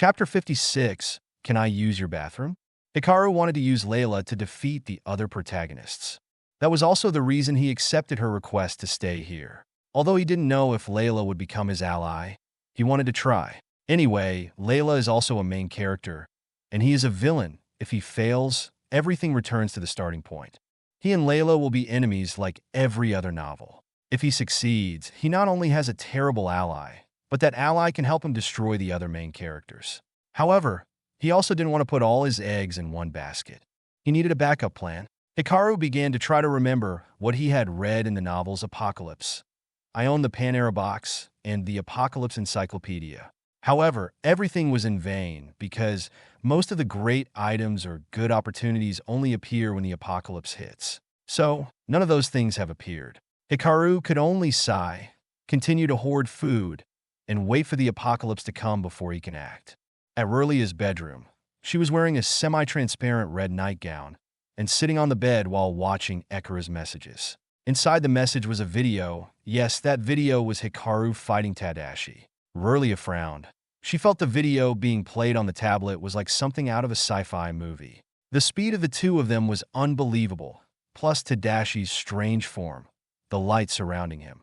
Chapter 56, Can I Use Your Bathroom? Hikaru wanted to use Layla to defeat the other protagonists. That was also the reason he accepted her request to stay here. Although he didn't know if Layla would become his ally, he wanted to try. Anyway, Layla is also a main character, and he is a villain. If he fails, everything returns to the starting point. He and Layla will be enemies like every other novel. If he succeeds, he not only has a terrible ally, but that ally can help him destroy the other main characters. However, he also didn't want to put all his eggs in one basket. He needed a backup plan. Hikaru began to try to remember what he had read in the novels Apocalypse. I own the Panera box and the Apocalypse Encyclopedia. However, everything was in vain because most of the great items or good opportunities only appear when the apocalypse hits. So, none of those things have appeared. Hikaru could only sigh, continue to hoard food, and wait for the apocalypse to come before he can act. At Rurlia's bedroom, she was wearing a semi-transparent red nightgown and sitting on the bed while watching Ekura's messages. Inside the message was a video. Yes, that video was Hikaru fighting Tadashi. Rurlia frowned. She felt the video being played on the tablet was like something out of a sci-fi movie. The speed of the two of them was unbelievable, plus Tadashi's strange form, the light surrounding him,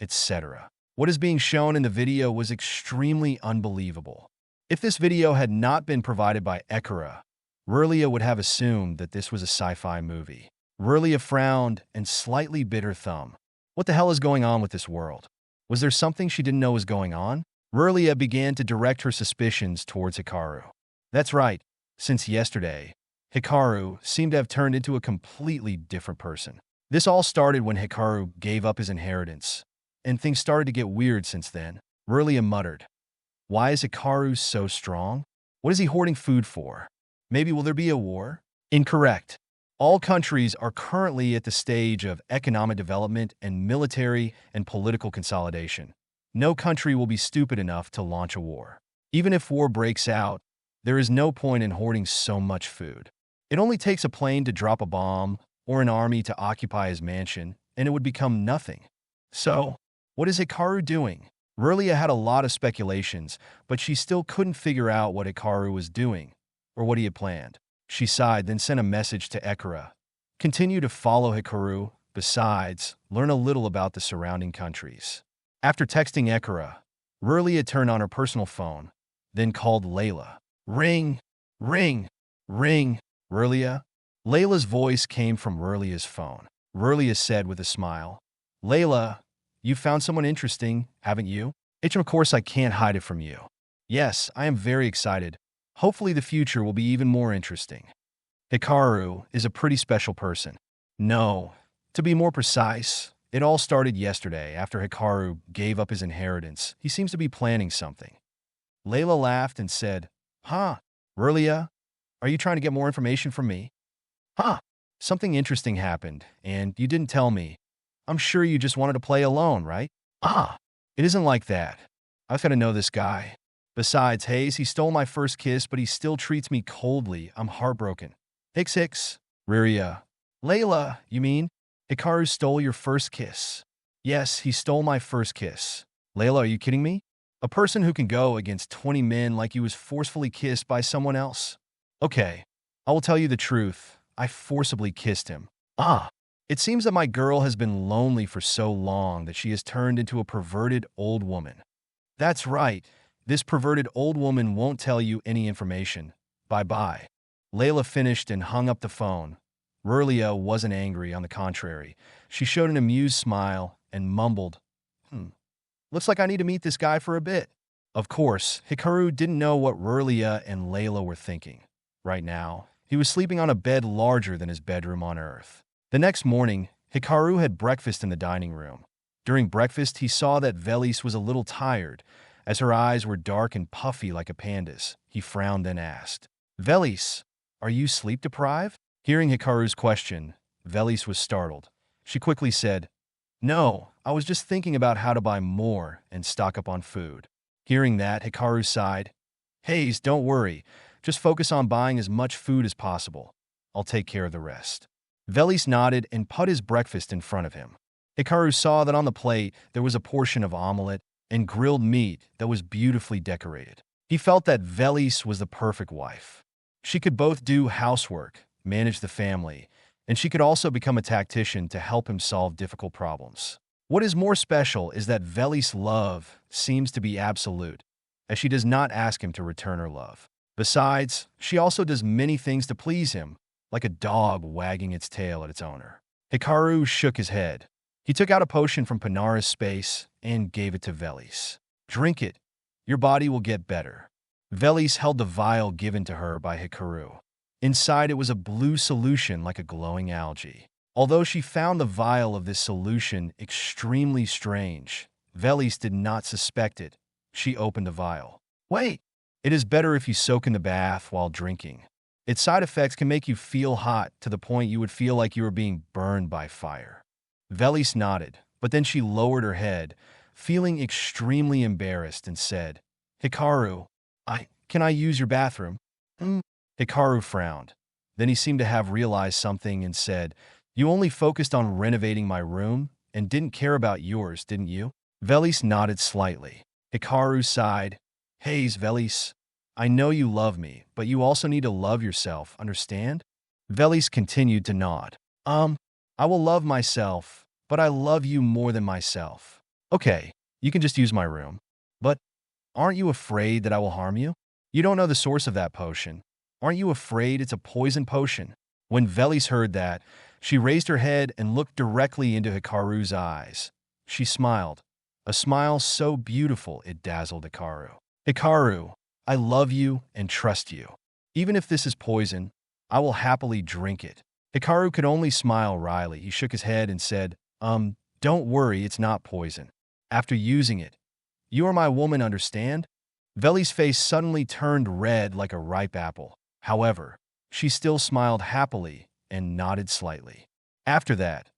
etc. What is being shown in the video was extremely unbelievable. If this video had not been provided by Ekura, Rurlia would have assumed that this was a sci-fi movie. Rurlia frowned and slightly bit her thumb. What the hell is going on with this world? Was there something she didn't know was going on? Rurlia began to direct her suspicions towards Hikaru. That's right, since yesterday, Hikaru seemed to have turned into a completely different person. This all started when Hikaru gave up his inheritance, and things started to get weird since then. Rurlia muttered, "Why is Hikaru so strong? What is he hoarding food for? Maybe will there be a war?" Incorrect. All countries are currently at the stage of economic development and military and political consolidation. No country will be stupid enough to launch a war. Even if war breaks out, there is no point in hoarding so much food. It only takes a plane to drop a bomb or an army to occupy his mansion, and it would become nothing. So, what is Hikaru doing? Rurlia had a lot of speculations, but she still couldn't figure out what Hikaru was doing or what he had planned. She sighed, then sent a message to Ekura. Continue to follow Hikaru. Besides, learn a little about the surrounding countries. After texting Ekura, Rurlia turned on her personal phone, then called Layla. Ring, ring, ring. Rurlia? Layla's voice came from Rurlia's phone. Rurlia said with a smile, Layla, you found someone interesting, haven't you? Of course I can't hide it from you. Yes, I am very excited. Hopefully the future will be even more interesting. Hikaru is a pretty special person. No, to be more precise, it all started yesterday after Hikaru gave up his inheritance. He seems to be planning something. Layla laughed and said, Huh, Rurlia, are you trying to get more information from me? Huh, something interesting happened, and you didn't tell me. I'm sure you just wanted to play alone, right? It isn't like that. I've got to know this guy. Besides, Hayes, he stole my first kiss, but he still treats me coldly. I'm heartbroken. Hicks. Rurlia. Layla, you mean? Hikaru stole your first kiss. Yes, he stole my first kiss. Layla, are you kidding me? A person who can go against 20 men like you was forcefully kissed by someone else? Okay, I will tell you the truth. I forcibly kissed him. It seems that my girl has been lonely for so long that she has turned into a perverted old woman. That's right. This perverted old woman won't tell you any information. Bye-bye. Layla finished and hung up the phone. Rurlia wasn't angry, on the contrary. She showed an amused smile and mumbled, Looks like I need to meet this guy for a bit. Of course, Hikaru didn't know what Rurlia and Layla were thinking. Right now, he was sleeping on a bed larger than his bedroom on Earth. The next morning, Hikaru had breakfast in the dining room. During breakfast, he saw that Velis was a little tired, as her eyes were dark and puffy like a panda's. He frowned, then asked, Velis, are you sleep-deprived? Hearing Hikaru's question, Velis was startled. She quickly said, No, I was just thinking about how to buy more and stock up on food. Hearing that, Hikaru sighed. Hayes, don't worry. Just focus on buying as much food as possible. I'll take care of the rest. Velis nodded and put his breakfast in front of him. Hikaru saw that on the plate there was a portion of omelet and grilled meat that was beautifully decorated. He felt that Velis was the perfect wife. She could both do housework, manage the family, and she could also become a tactician to help him solve difficult problems. What is more special is that Velis' love seems to be absolute, as she does not ask him to return her love. Besides, she also does many things to please him, like a dog wagging its tail at its owner. Hikaru shook his head. He took out a potion from Panara's space and gave it to Velis. Drink it. Your body will get better. Velis held the vial given to her by Hikaru. Inside it was a blue solution like a glowing algae. Although she found the vial of this solution extremely strange, Velis did not suspect it. She opened the vial. Wait! It is better if you soak in the bath while drinking. Its side effects can make you feel hot to the point you would feel like you were being burned by fire. Velis nodded, but then she lowered her head, feeling extremely embarrassed, and said, Hikaru, can I use your bathroom? Hikaru frowned. Then he seemed to have realized something and said, You only focused on renovating my room and didn't care about yours, didn't you? Velis nodded slightly. Hikaru sighed. Hey, Velis, I know you love me, but you also need to love yourself, understand? Velis continued to nod. I will love myself, but I love you more than myself. Okay, you can just use my room. But aren't you afraid that I will harm you? You don't know the source of that potion. Aren't you afraid it's a poison potion? When Velis heard that, she raised her head and looked directly into Hikaru's eyes. She smiled, a smile so beautiful it dazzled Hikaru. Hikaru, I love you and trust you. Even if this is poison, I will happily drink it. Hikaru could only smile wryly. He shook his head and said, don't worry, it's not poison. After using it, you are my woman, understand? Velis' face suddenly turned red like a ripe apple. However, she still smiled happily and nodded slightly. After that,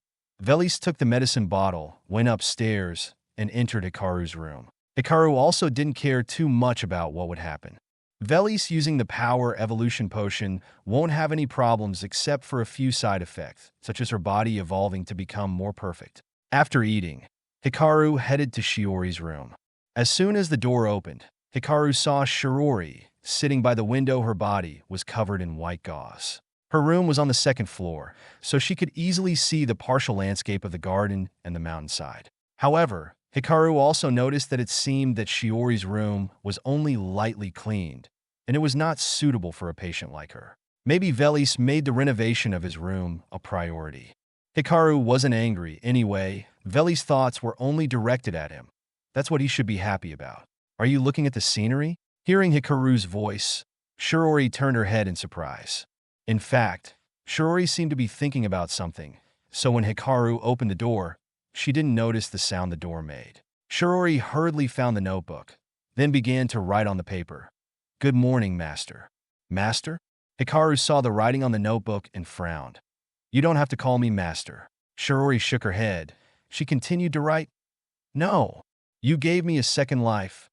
Velis took the medicine bottle, went upstairs, and entered Hikaru's room. Hikaru also didn't care too much about what would happen. Velis using the power evolution potion won't have any problems except for a few side effects, such as her body evolving to become more perfect. After eating, Hikaru headed to Shiori's room. As soon as the door opened, Hikaru saw Shiori sitting by the window. Her body was covered in white gauze. Her room was on the second floor, so she could easily see the partial landscape of the garden and the mountainside. However, Hikaru also noticed that it seemed that Shiori's room was only lightly cleaned, and it was not suitable for a patient like her. Maybe Velis made the renovation of his room a priority. Hikaru wasn't angry. Anyway, Velis' thoughts were only directed at him. That's what he should be happy about. Are you looking at the scenery? Hearing Hikaru's voice, Shiori turned her head in surprise. In fact, Shiori seemed to be thinking about something, so when Hikaru opened the door, she didn't notice the sound the door made. Shiori hurriedly found the notebook, then began to write on the paper. Good morning, Master. Master? Hikaru saw the writing on the notebook and frowned. You don't have to call me Master. Shiori shook her head. She continued to write. No. You gave me a second life.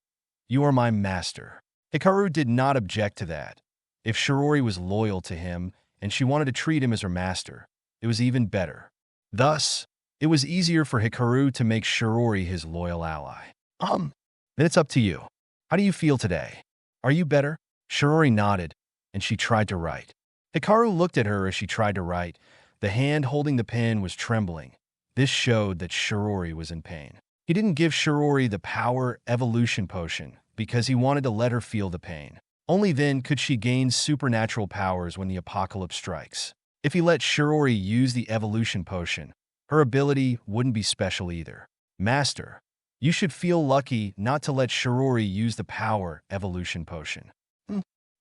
You are my master. Hikaru did not object to that. If Shiori was loyal to him and she wanted to treat him as her master, it was even better. Thus, it was easier for Hikaru to make Shiori his loyal ally. Then it's up to you. How do you feel today? Are you better? Shiori nodded, and she tried to write. Hikaru looked at her as she tried to write. The hand holding the pen was trembling. This showed that Shiori was in pain. He didn't give Shiori the power evolution potion because he wanted to let her feel the pain. Only then could she gain supernatural powers when the apocalypse strikes. If he let Shiori use the evolution potion, her ability wouldn't be special either. Master, you should feel lucky not to let Shiori use the power evolution potion.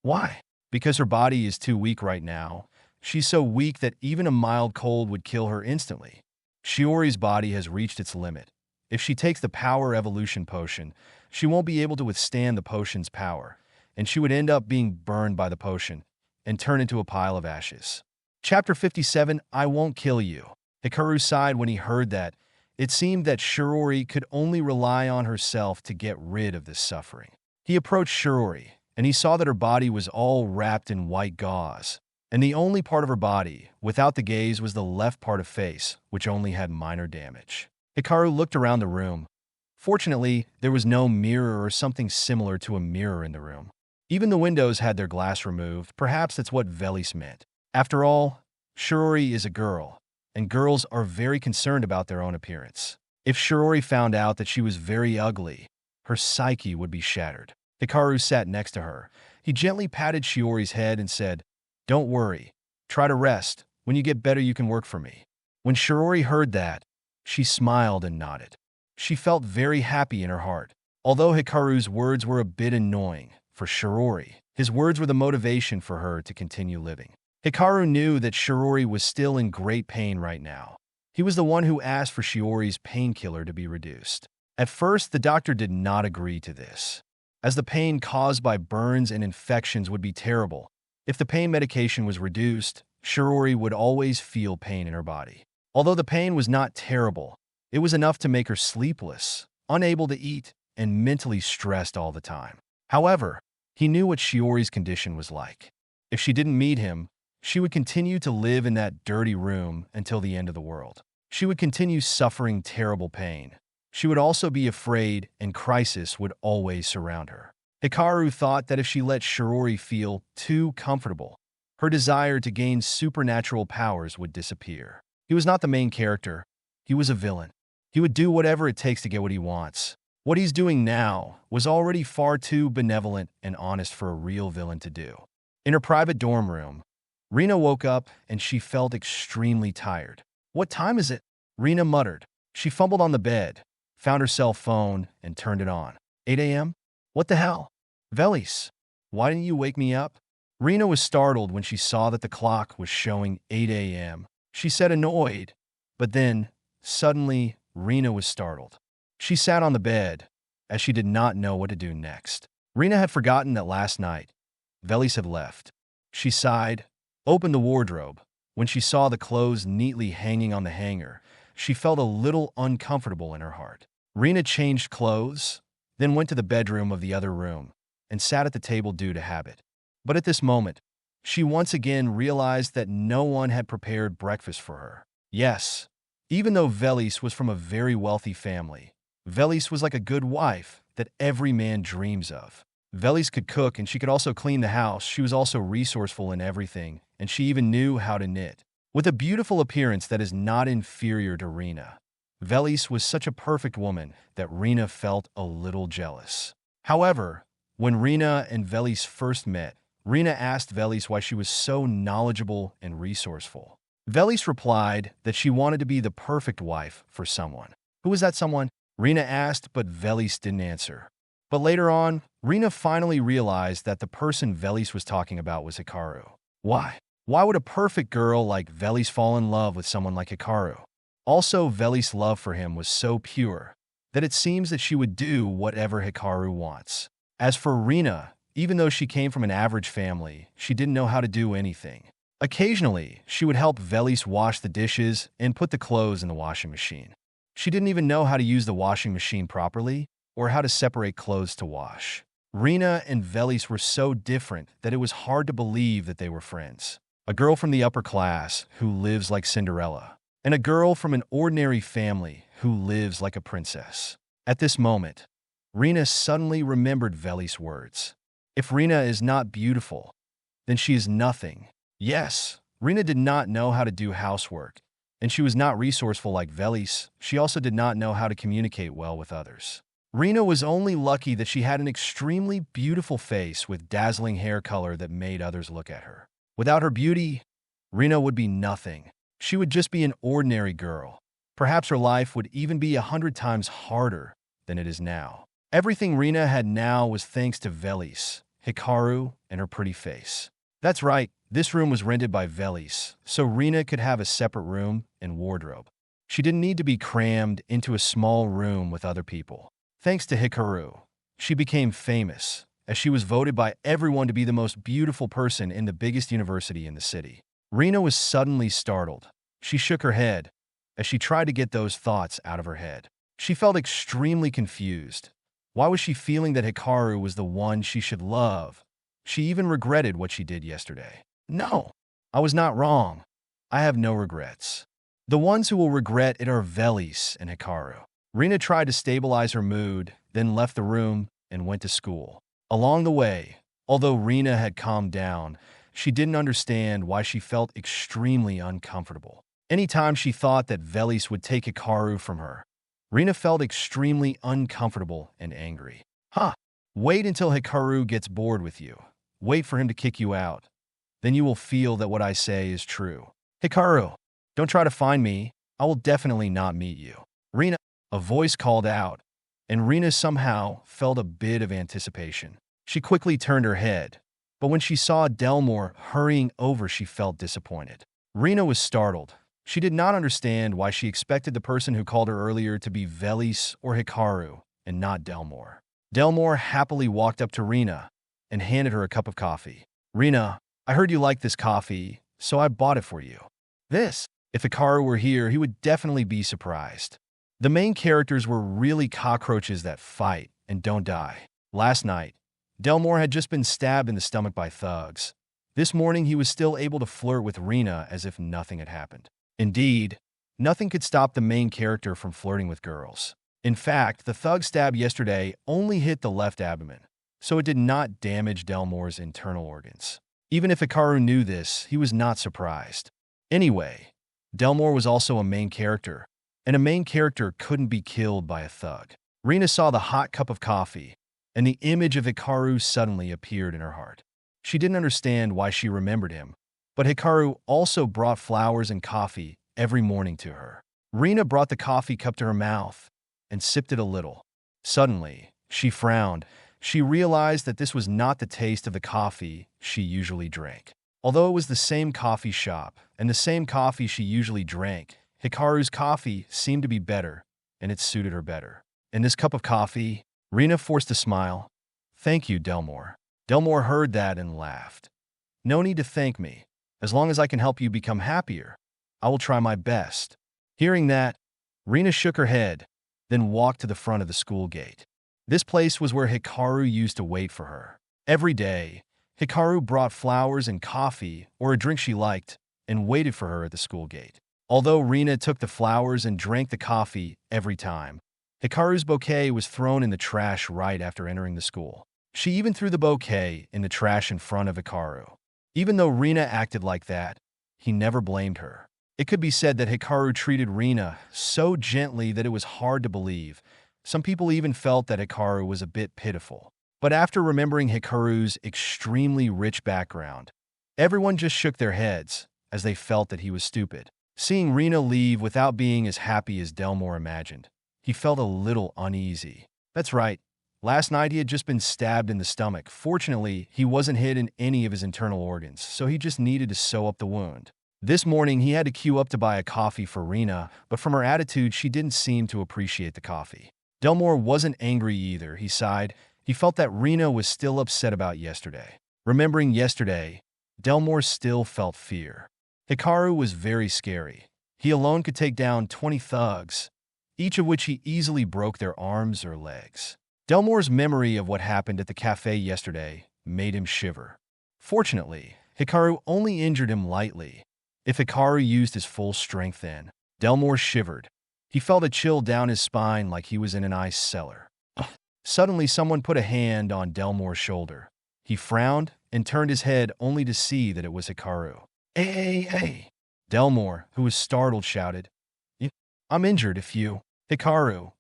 Why? Because her body is too weak right now. She's so weak that even a mild cold would kill her instantly. Shiori's body has reached its limit. If she takes the power evolution potion, she won't be able to withstand the potion's power, and she would end up being burned by the potion and turn into a pile of ashes. Chapter 57, I Won't Kill You. Hikaru sighed when he heard that. It seemed that Shiori could only rely on herself to get rid of this suffering. He approached Shiori, and he saw that her body was all wrapped in white gauze, and the only part of her body without the gaze was the left part of face, which only had minor damage. Hikaru looked around the room. Fortunately, there was no mirror or something similar to a mirror in the room. Even the windows had their glass removed. Perhaps that's what Velis meant. After all, Shirori is a girl, and girls are very concerned about their own appearance. If Shirori found out that she was very ugly, her psyche would be shattered. Hikaru sat next to her. He gently patted Shiori's head and said, "Don't worry. Try to rest. When you get better, you can work for me." When Shirori heard that, she smiled and nodded. She felt very happy in her heart. Although Hikaru's words were a bit annoying, for Shirori, his words were the motivation for her to continue living. Hikaru knew that Shirori was still in great pain right now. He was the one who asked for Shiori's painkiller to be reduced. At first, the doctor did not agree to this, as the pain caused by burns and infections would be terrible. If the pain medication was reduced, Shirori would always feel pain in her body. Although the pain was not terrible, it was enough to make her sleepless, unable to eat, and mentally stressed all the time. However, he knew what Shiori's condition was like. If she didn't meet him, she would continue to live in that dirty room until the end of the world. She would continue suffering terrible pain. She would also be afraid, and crisis would always surround her. Hikaru thought that if she let Shirori feel too comfortable, her desire to gain supernatural powers would disappear. He was not the main character. He was a villain. He would do whatever it takes to get what he wants. What he's doing now was already far too benevolent and honest for a real villain to do. In her private dorm room, Rina woke up and she felt extremely tired. "What time is it?" Rina muttered. She fumbled on the bed, found her cell phone, and turned it on. 8 a.m.? What the hell? Velis, why didn't you wake me up? Rina was startled when she saw that the clock was showing 8 a.m. She said annoyed, but then, suddenly, Rina was startled. She sat on the bed, as she did not know what to do next. Rina had forgotten that last night, Velis had left. She sighed, opened the wardrobe. When she saw the clothes neatly hanging on the hanger, she felt a little uncomfortable in her heart. Rina changed clothes, then went to the bedroom of the other room, and sat at the table due to habit. But at this moment, she once again realized that no one had prepared breakfast for her. Yes, even though Velis was from a very wealthy family, Velis was like a good wife that every man dreams of. Velis could cook and she could also clean the house. She was also resourceful in everything, and she even knew how to knit. With a beautiful appearance that is not inferior to Rina, Velis was such a perfect woman that Rina felt a little jealous. However, when Rina and Velis first met, Rina asked Velis why she was so knowledgeable and resourceful. Velis replied that she wanted to be the perfect wife for someone. Who was that someone? Rina asked, but Velis didn't answer. But later on, Rina finally realized that the person Velis was talking about was Hikaru. Why? Why would a perfect girl like Velis fall in love with someone like Hikaru? Also, Velis' love for him was so pure that it seems that she would do whatever Hikaru wants. As for Rina, even though she came from an average family, she didn't know how to do anything. Occasionally, she would help Velis wash the dishes and put the clothes in the washing machine. She didn't even know how to use the washing machine properly or how to separate clothes to wash. Rina and Velis were so different that it was hard to believe that they were friends. A girl from the upper class who lives like Cinderella, and a girl from an ordinary family who lives like a princess. At this moment, Rina suddenly remembered Velis' words. If Rina is not beautiful, then she is nothing. Yes, Rina did not know how to do housework, and she was not resourceful like Velis. She also did not know how to communicate well with others. Rina was only lucky that she had an extremely beautiful face with dazzling hair color that made others look at her. Without her beauty, Rina would be nothing. She would just be an ordinary girl. Perhaps her life would even be 100 times harder than it is now. Everything Rina had now was thanks to Velis, Hikaru, and her pretty face. That's right, this room was rented by Velis, so Rina could have a separate room and wardrobe. She didn't need to be crammed into a small room with other people. Thanks to Hikaru, she became famous, as she was voted by everyone to be the most beautiful person in the biggest university in the city. Rina was suddenly startled. She shook her head as she tried to get those thoughts out of her head. She felt extremely confused. Why was she feeling that Hikaru was the one she should love? She even regretted what she did yesterday. No, I was not wrong. I have no regrets. The ones who will regret it are Velis and Hikaru. Rina tried to stabilize her mood, then left the room and went to school. Along the way, Although Rina had calmed down, she didn't understand why she felt extremely uncomfortable. Anytime she thought that Velis would take Hikaru from her, Rina felt extremely uncomfortable and angry. Huh. Wait until Hikaru gets bored with you. Wait for him to kick you out. Then you will feel that what I say is true. Hikaru, don't try to find me. I will definitely not meet you. Rina, a voice called out, and Rina somehow felt a bit of anticipation. She quickly turned her head, but when she saw Delmore hurrying over, she felt disappointed. Rina was startled. She did not understand why she expected the person who called her earlier to be Velis or Hikaru, and not Delmore. Delmore happily walked up to Rina and handed her a cup of coffee. Rina, I heard you like this coffee, so I bought it for you. If Hikaru were here, he would definitely be surprised. The main characters were really cockroaches that fight and don't die. Last night, Delmore had just been stabbed in the stomach by thugs. This morning, he was still able to flirt with Rina as if nothing had happened. Indeed, nothing could stop the main character from flirting with girls. In fact, the thug stab yesterday only hit the left abdomen, so it did not damage Delmore's internal organs. Even if Hikaru knew this, he was not surprised. Anyway, Delmore was also a main character, and a main character couldn't be killed by a thug. Rina saw the hot cup of coffee, and the image of Hikaru suddenly appeared in her heart. She didn't understand why she remembered him, but Hikaru also brought flowers and coffee every morning to her. Rina brought the coffee cup to her mouth and sipped it a little. Suddenly, she frowned. She realized that this was not the taste of the coffee she usually drank. Although it was the same coffee shop and the same coffee she usually drank, Hikaru's coffee seemed to be better, and it suited her better. In this cup of coffee, Rina forced a smile. Thank you, Delmore. Delmore heard that and laughed. No need to thank me. As long as I can help you become happier, I will try my best. Hearing that, Rina shook her head, then walked to the front of the school gate. This place was where Hikaru used to wait for her. Every day, Hikaru brought flowers and coffee or a drink she liked and waited for her at the school gate. Although Rina took the flowers and drank the coffee every time, Hikaru's bouquet was thrown in the trash right after entering the school. She even threw the bouquet in the trash in front of Hikaru. Even though Rina acted like that, he never blamed her. It could be said that Hikaru treated Rina so gently that it was hard to believe. Some people even felt that Hikaru was a bit pitiful. But after remembering Hikaru's extremely rich background, everyone just shook their heads as they felt that he was stupid. Seeing Rina leave without being as happy as Delmore imagined, he felt a little uneasy. That's right. Last night he had just been stabbed in the stomach. Fortunately, he wasn't hit in any of his internal organs, so he just needed to sew up the wound. This morning he had to queue up to buy a coffee for Rina, but from her attitude she didn't seem to appreciate the coffee. Delmore wasn't angry either, he sighed. He felt that Rina was still upset about yesterday. Remembering yesterday, Delmore still felt fear. Hikaru was very scary. He alone could take down 20 thugs, each of which he easily broke their arms or legs. Delmore's memory of what happened at the cafe yesterday made him shiver. Fortunately, Hikaru only injured him lightly. If Hikaru used his full strength then, Delmore shivered. He felt a chill down his spine like he was in an ice cellar. Suddenly, someone put a hand on Delmore's shoulder. He frowned and turned his head only to see that it was Hikaru. Hey. Delmore, who was startled, shouted, I'm injured if you... Hikaru,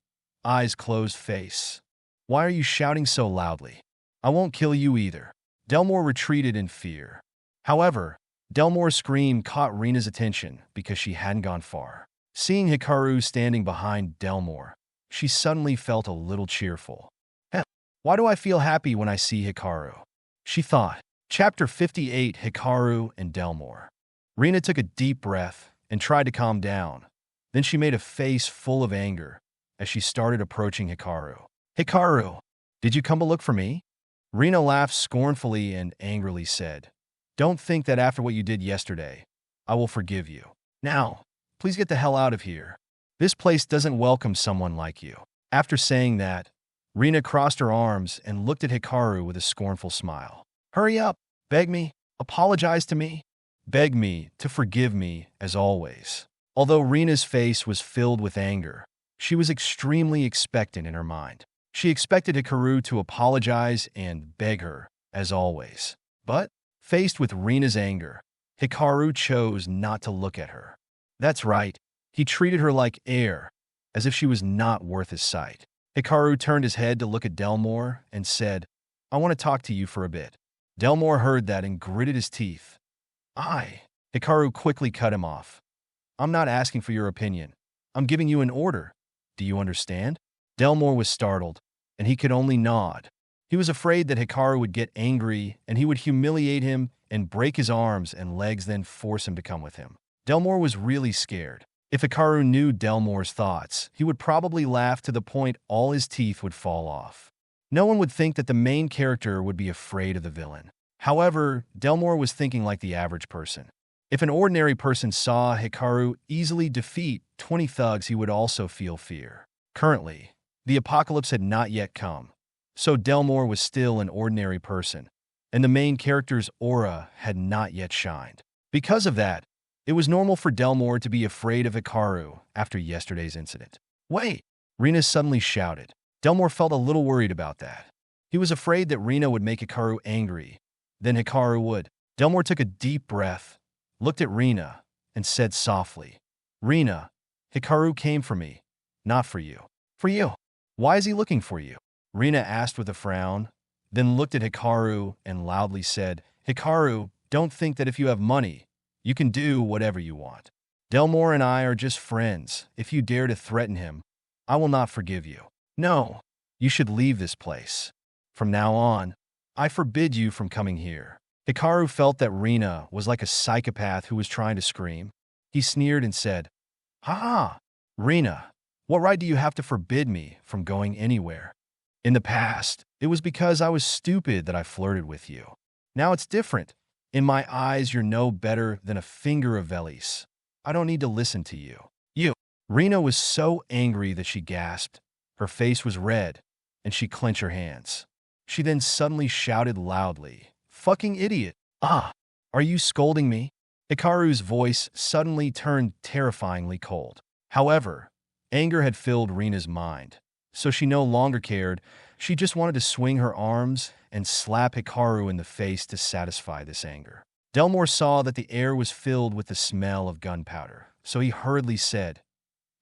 eyes closed face. Why are you shouting so loudly? I won't kill you either. Delmore retreated in fear. However, Delmore's scream caught Rina's attention because she hadn't gone far. Seeing Hikaru standing behind Delmore, she suddenly felt a little cheerful. Why do I feel happy when I see Hikaru? She thought. Chapter 58, Hikaru and Delmore. Rina took a deep breath and tried to calm down. Then she made a face full of anger as she started approaching Hikaru. Hikaru, did you come to look for me? Rina laughed scornfully and angrily said, Don't think that after what you did yesterday, I will forgive you. Now, please get the hell out of here. This place doesn't welcome someone like you. After saying that, Rina crossed her arms and looked at Hikaru with a scornful smile. Hurry up, beg me, apologize to me. Beg me to forgive me as always. Although Rina's face was filled with anger, she was extremely expectant in her mind. She expected Hikaru to apologize and beg her as always. But, faced with Rina's anger, Hikaru chose not to look at her. That's right, he treated her like air, as if she was not worth his sight. Hikaru turned his head to look at Delmore and said, "I want to talk to you for a bit." Delmore heard that and gritted his teeth. Hikaru quickly cut him off. "I'm not asking for your opinion. I'm giving you an order. Do you understand?" Delmore was startled, and he could only nod. He was afraid that Hikaru would get angry and he would humiliate him and break his arms and legs, then force him to come with him. Delmore was really scared. If Hikaru knew Delmore's thoughts, he would probably laugh to the point all his teeth would fall off. No one would think that the main character would be afraid of the villain. However, Delmore was thinking like the average person. If an ordinary person saw Hikaru easily defeat 20 thugs, he would also feel fear. Currently, the apocalypse had not yet come, so Delmore was still an ordinary person, and the main character's aura had not yet shined. Because of that, it was normal for Delmore to be afraid of Hikaru after yesterday's incident. "Wait!" Rina suddenly shouted. Delmore felt a little worried about that. He was afraid that Rina would make Hikaru angry. Then Hikaru would. Delmore took a deep breath, looked at Rina, and said softly, "Rina, Hikaru came for me, not for you." "For you? Why is he looking for you?" Rina asked with a frown, then looked at Hikaru and loudly said, "Hikaru, don't think that if you have money, you can do whatever you want. Delmore and I are just friends. If you dare to threaten him, I will not forgive you. No, you should leave this place. From now on, I forbid you from coming here." Hikaru felt that Rina was like a psychopath who was trying to scream. He sneered and said, "Ha ha! Rina, what right do you have to forbid me from going anywhere? In the past, it was because I was stupid that I flirted with you. Now it's different. In my eyes, you're no better than a finger of Velis. I don't need to listen to you." "You!" Rina was so angry that she gasped. Her face was red, and she clenched her hands. She then suddenly shouted loudly, "Fucking idiot! Are you scolding me?" Hikaru's voice suddenly turned terrifyingly cold. However, anger had filled Rina's mind, so she no longer cared. She just wanted to swing her arms and slap Hikaru in the face to satisfy this anger. Delmore saw that the air was filled with the smell of gunpowder, so he hurriedly said,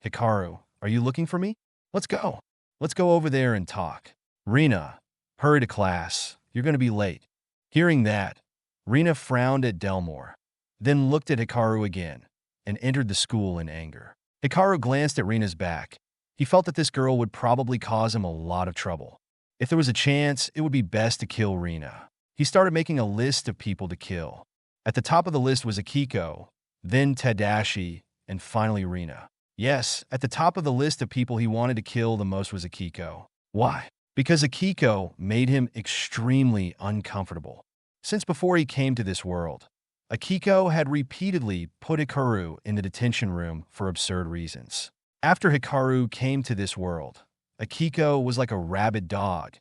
"Hikaru, are you looking for me? Let's go. Let's go over there and talk. Rina, hurry to class. You're going to be late." Hearing that, Rina frowned at Delmore, then looked at Hikaru again, and entered the school in anger. Hikaru glanced at Rina's back. He felt that this girl would probably cause him a lot of trouble. If there was a chance, it would be best to kill Rina. He started making a list of people to kill. At the top of the list was Akiko, then Tadashi, and finally Rina. Yes, at the top of the list of people he wanted to kill the most was Akiko. Why? Because Akiko made him extremely uncomfortable. Since before he came to this world, Akiko had repeatedly put Hikaru in the detention room for absurd reasons. After Hikaru came to this world, Akiko was like a rabid dog,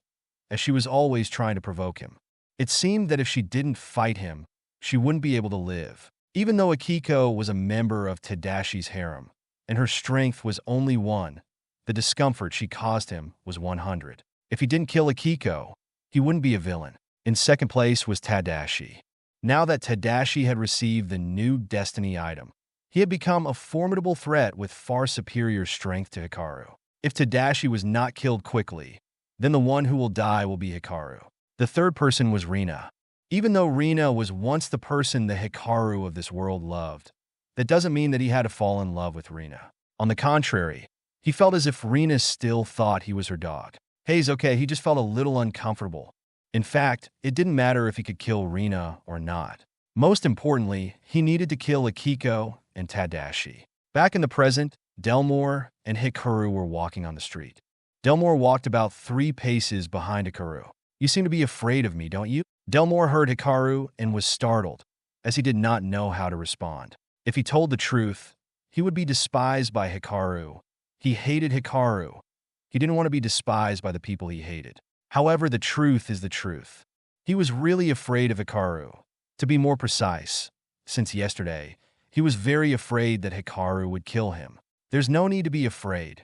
as she was always trying to provoke him. It seemed that if she didn't fight him, she wouldn't be able to live. Even though Akiko was a member of Tadashi's harem, and her strength was only 1, the discomfort she caused him was 100. If he didn't kill Akiko, he wouldn't be a villain. In second place was Tadashi. Now that Tadashi had received the new destiny item, he had become a formidable threat with far superior strength to Hikaru. If Tadashi was not killed quickly, then the one who will die will be Hikaru. The third person was Rina. Even though Rina was once the person the Hikaru of this world loved, that doesn't mean that he had to fall in love with Rina. On the contrary, he felt as if Rina still thought he was her dog. Hey, it's okay, he just felt a little uncomfortable. In fact, it didn't matter if he could kill Rina or not. Most importantly, he needed to kill Akiko and Tadashi. Back in the present, Delmore and Hikaru were walking on the street. Delmore walked about 3 paces behind Hikaru. "You seem to be afraid of me, don't you?" Delmore heard Hikaru and was startled, as he did not know how to respond. If he told the truth, he would be despised by Hikaru. He hated Hikaru. He didn't want to be despised by the people he hated. However, the truth is the truth. He was really afraid of Hikaru. To be more precise, since yesterday, he was very afraid that Hikaru would kill him. There's no need to be afraid.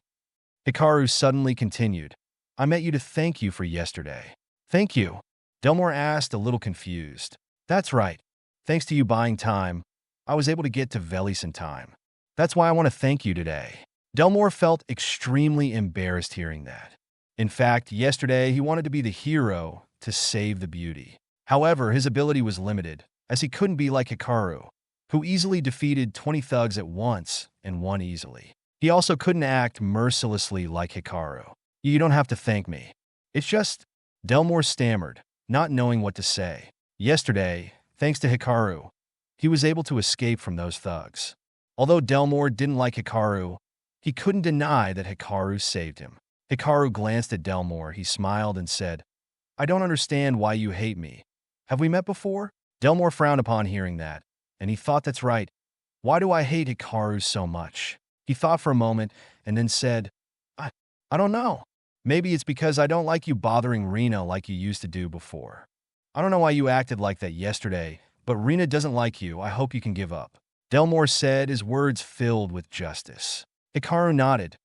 Hikaru suddenly continued, "I met you to thank you for yesterday." "Thank you." Delmore asked, a little confused. That's right. Thanks to you buying time, I was able to get to Velis in time. That's why I want to thank you today. Delmore felt extremely embarrassed hearing that. In fact, yesterday he wanted to be the hero to save the beauty. However, his ability was limited, as he couldn't be like Hikaru, who easily defeated 20 thugs at once and won easily. He also couldn't act mercilessly like Hikaru. You don't have to thank me. It's just, Delmore stammered, not knowing what to say. Yesterday, thanks to Hikaru, he was able to escape from those thugs. Although Delmore didn't like Hikaru, he couldn't deny that Hikaru saved him. Hikaru glanced at Delmore, he smiled and said, I don't understand why you hate me. Have we met before? Delmore frowned upon hearing that, and he thought that's right. Why do I hate Hikaru so much? He thought for a moment and then said, I don't know. Maybe it's because I don't like you bothering Rena like you used to do before. I don't know why you acted like that yesterday, but Rena doesn't like you. I hope you can give up. Delmore said, his words filled with justice. Hikaru nodded.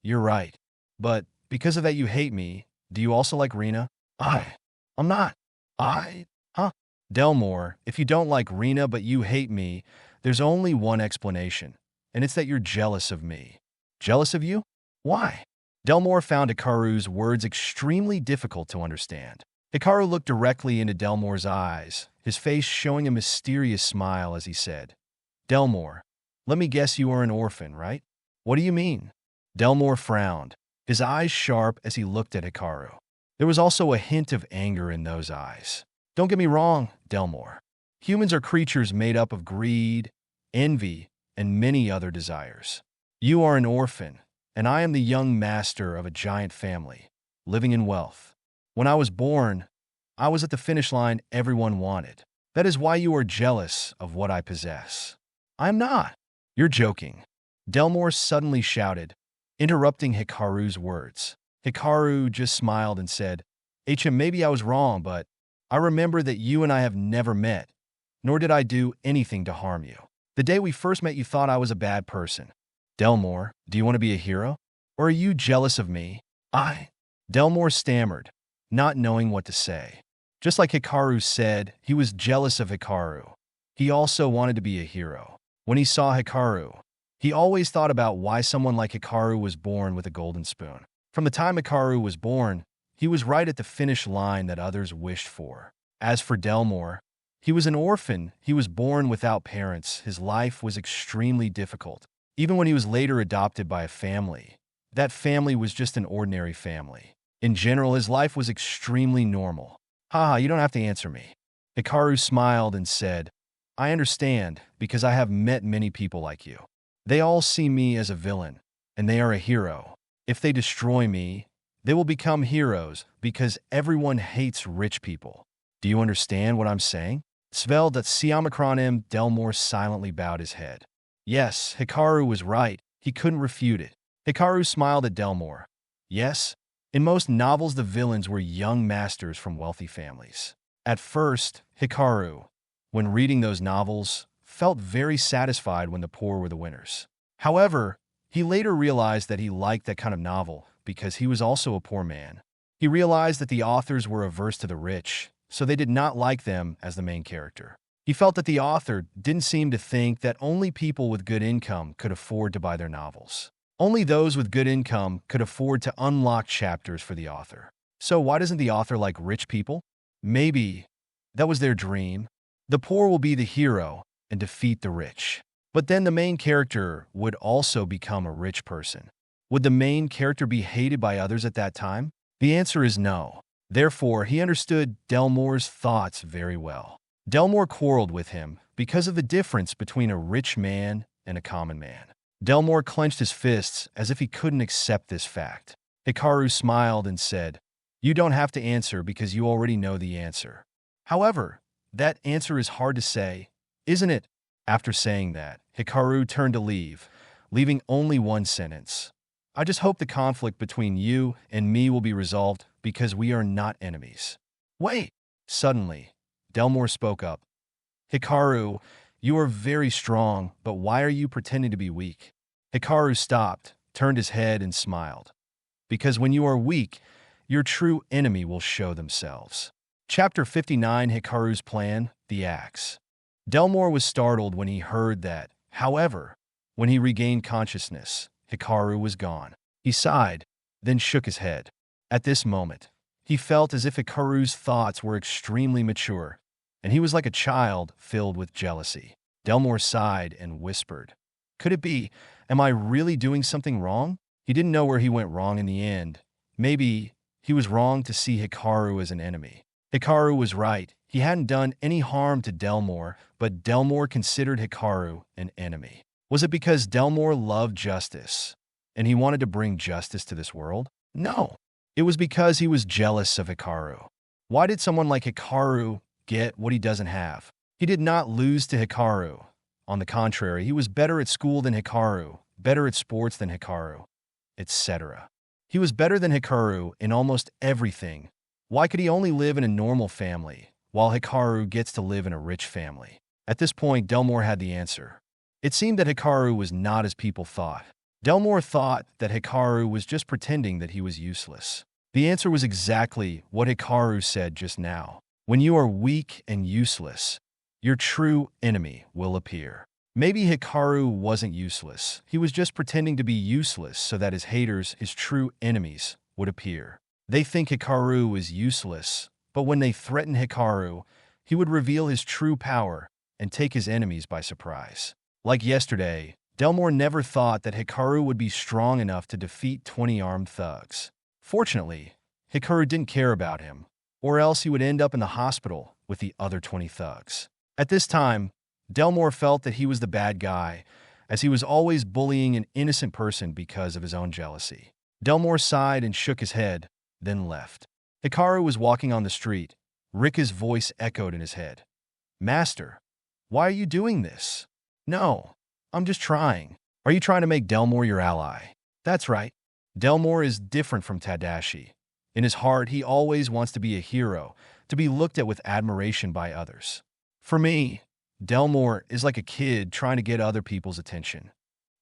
You're right. But because of that you hate me, do you also like Rena? I'm not. Huh? Delmore, if you don't like Rena but you hate me, there's only one explanation, and it's that you're jealous of me. Jealous of you? Why? Delmore found Hikaru's words extremely difficult to understand. Hikaru looked directly into Delmore's eyes, his face showing a mysterious smile as he said, Delmore, let me guess you are an orphan, right? What do you mean? Delmore frowned, his eyes sharp as he looked at Hikaru. There was also a hint of anger in those eyes. Don't get me wrong, Delmore. Humans are creatures made up of greed, envy, and many other desires. You are an orphan, and I am the young master of a giant family, living in wealth. When I was born, I was at the finish line everyone wanted. That is why you are jealous of what I possess. I'm not. You're joking. Delmore suddenly shouted, interrupting Hikaru's words. Hikaru just smiled and said, maybe I was wrong, but I remember that you and I have never met, nor did I do anything to harm you. The day we first met, you thought I was a bad person. Delmore, do you want to be a hero? Or are you jealous of me? Delmore stammered, not knowing what to say. Just like Hikaru said, he was jealous of Hikaru. He also wanted to be a hero. When he saw Hikaru, he always thought about why someone like Hikaru was born with a golden spoon. From the time Hikaru was born, he was right at the finish line that others wished for. As for Delmore, he was an orphan. He was born without parents. His life was extremely difficult. Even when he was later adopted by a family, that family was just an ordinary family. In general, his life was extremely normal. Haha, you don't have to answer me. Hikaru smiled and said, I understand, because I have met many people like you. They all see me as a villain, and they are a hero. If they destroy me, they will become heroes because everyone hates rich people. Do you understand what I'm saying? Svel dat Siamacronim Delmore silently bowed his head. Yes, Hikaru was right. He couldn't refute it. Hikaru smiled at Delmore. Yes, in most novels the villains were young masters from wealthy families. At first, Hikaru, when reading those novels, felt very satisfied when the poor were the winners. However, he later realized that he liked that kind of novel because he was also a poor man. He realized that the authors were averse to the rich, so they did not like them as the main character. He felt that the author didn't seem to think that only people with good income could afford to buy their novels. Only those with good income could afford to unlock chapters for the author. So why doesn't the author like rich people? Maybe that was their dream. The poor will be the hero and defeat the rich. But then the main character would also become a rich person. Would the main character be hated by others at that time? The answer is no. Therefore, he understood Delmore's thoughts very well. Delmore quarreled with him because of the difference between a rich man and a common man. Delmore clenched his fists as if he couldn't accept this fact. Hikaru smiled and said, You don't have to answer because you already know the answer. However, that answer is hard to say, isn't it? After saying that, Hikaru turned to leave, leaving only one sentence. I just hope the conflict between you and me will be resolved because we are not enemies. Wait! Suddenly, Delmore spoke up. Hikaru, you are very strong, but why are you pretending to be weak? Hikaru stopped, turned his head, and smiled. Because when you are weak, your true enemy will show themselves. Chapter 59, Hikaru's Plan, the Axe. Delmore was startled when he heard that. However, when he regained consciousness, Hikaru was gone. He sighed, then shook his head. At this moment, he felt as if Hikaru's thoughts were extremely mature, and he was like a child filled with jealousy. Delmore sighed and whispered, "Could it be? Am I really doing something wrong?" He didn't know where he went wrong in the end. Maybe he was wrong to see Hikaru as an enemy. Hikaru was right. He hadn't done any harm to Delmore, but Delmore considered Hikaru an enemy. Was it because Delmore loved justice, and he wanted to bring justice to this world? No. It was because he was jealous of Hikaru. Why did someone like Hikaru get what he doesn't have? He did not lose to Hikaru. On the contrary, he was better at school than Hikaru, better at sports than Hikaru, etc. He was better than Hikaru in almost everything. Why could he only live in a normal family, while Hikaru gets to live in a rich family? At this point, Delmore had the answer. It seemed that Hikaru was not as people thought. Delmore thought that Hikaru was just pretending that he was useless. The answer was exactly what Hikaru said just now. When you are weak and useless, your true enemy will appear. Maybe Hikaru wasn't useless. He was just pretending to be useless so that his haters, his true enemies, would appear. They think Hikaru is useless, but when they threaten Hikaru, he would reveal his true power and take his enemies by surprise. Like yesterday, Delmore never thought that Hikaru would be strong enough to defeat 20 armed thugs. Fortunately, Hikaru didn't care about him, or else he would end up in the hospital with the other 20 thugs. At this time, Delmore felt that he was the bad guy, as he was always bullying an innocent person because of his own jealousy. Delmore sighed and shook his head, then left. Hikaru was walking on the street. Rika's voice echoed in his head. "Master, why are you doing this?" "No, I'm just trying." "Are you trying to make Delmore your ally?" "That's right." Delmore is different from Tadashi. In his heart, he always wants to be a hero, to be looked at with admiration by others. For me, Delmore is like a kid trying to get other people's attention.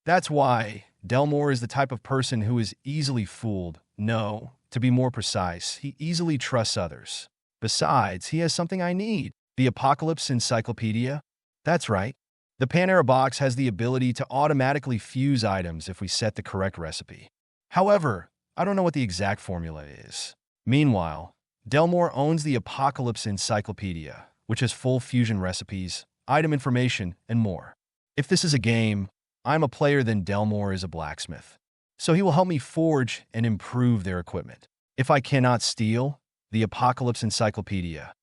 That's why Delmore is the type of person who is easily fooled. No, to be more precise, he easily trusts others. Besides, he has something I need. The Apocalypse Encyclopedia? That's right. The Panera box has the ability to automatically fuse items if we set the correct recipe. However, I don't know what the exact formula is. Meanwhile, Delmore owns the Apocalypse Encyclopedia, which has full fusion recipes, item information, and more. If this is a game, I'm a player, then Delmore is a blacksmith. So he will help me forge and improve their equipment. If I cannot steal the Apocalypse Encyclopedia,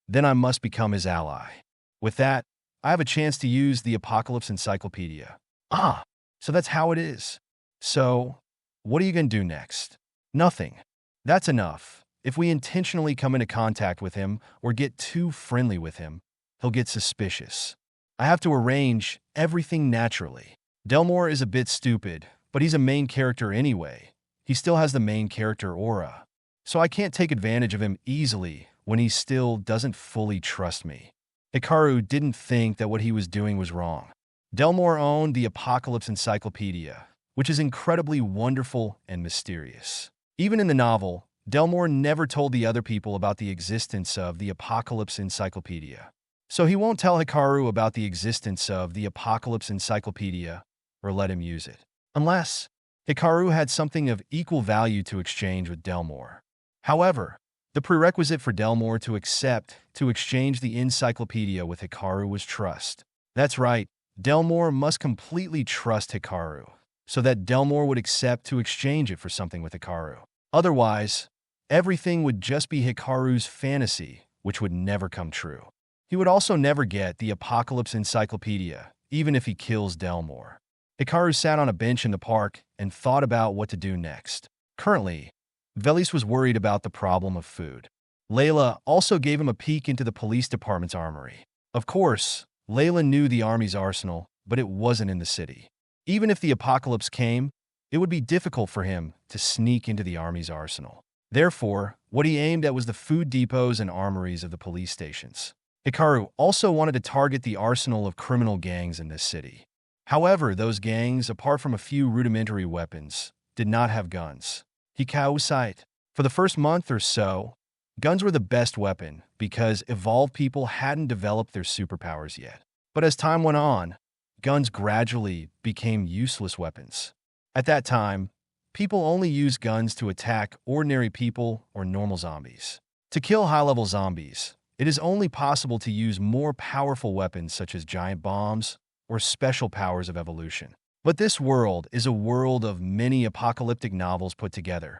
then I must become his ally. With that, I have a chance to use the Apocalypse Encyclopedia. Ah, so that's how it is. So, what are you going to do next? Nothing. That's enough. If we intentionally come into contact with him or get too friendly with him, he'll get suspicious. I have to arrange everything naturally. Delmore is a bit stupid, but he's a main character anyway. He still has the main character aura. So I can't take advantage of him easily when he still doesn't fully trust me. Hikaru didn't think that what he was doing was wrong. Delmore owned the Apocalypse Encyclopedia, which is incredibly wonderful and mysterious. Even in the novel, Delmore never told the other people about the existence of the Apocalypse Encyclopedia. So he won't tell Hikaru about the existence of the Apocalypse Encyclopedia or let him use it, unless Hikaru had something of equal value to exchange with Delmore. However, the prerequisite for Delmore to accept to exchange the encyclopedia with Hikaru was trust. That's right, Delmore must completely trust Hikaru, so that Delmore would accept to exchange it for something with Hikaru. Otherwise, everything would just be Hikaru's fantasy, which would never come true. He would also never get the Apocalypse Encyclopedia, even if he kills Delmore. Hikaru sat on a bench in the park and thought about what to do next. Currently, Velis was worried about the problem of food. Layla also gave him a peek into the police department's armory. Of course, Layla knew the army's arsenal, but it wasn't in the city. Even if the apocalypse came, it would be difficult for him to sneak into the army's arsenal. Therefore, what he aimed at was the food depots and armories of the police stations. Hikaru also wanted to target the arsenal of criminal gangs in this city. However, those gangs, apart from a few rudimentary weapons, did not have guns. Isekai'd. For the first month or so, guns were the best weapon because evolved people hadn't developed their superpowers yet. But as time went on, guns gradually became useless weapons. At that time, people only used guns to attack ordinary people or normal zombies. To kill high-level zombies, it is only possible to use more powerful weapons such as giant bombs or special powers of evolution. But this world is a world of many apocalyptic novels put together.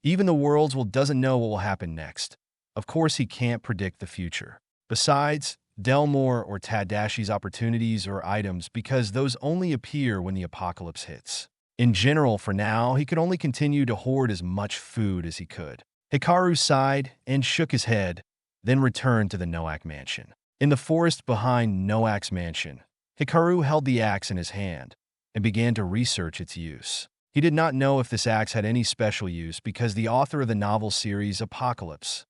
Even the world's doesn't know what will happen next. Of course, he can't predict the future. Besides, Delmore or Tadashi's opportunities or items because those only appear when the apocalypse hits. In general, for now, he could only continue to hoard as much food as he could. Hikaru sighed and shook his head, then returned to the Noak mansion. In the forest behind Noak's mansion, Hikaru held the axe in his hand and began to research its use. He did not know if this axe had any special use because the author of the novel series Apocalypse,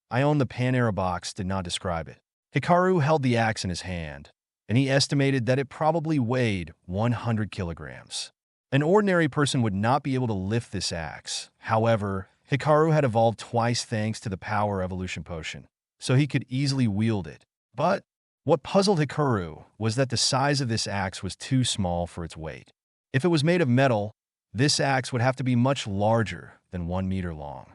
I Own the Panera box, did not describe it. Hikaru held the axe in his hand, and he estimated that it probably weighed 100 kilograms. An ordinary person would not be able to lift this axe. However, Hikaru had evolved twice thanks to the power evolution potion, so he could easily wield it. But what puzzled Hikaru was that the size of this axe was too small for its weight. If it was made of metal, this axe would have to be much larger than 1 meter long.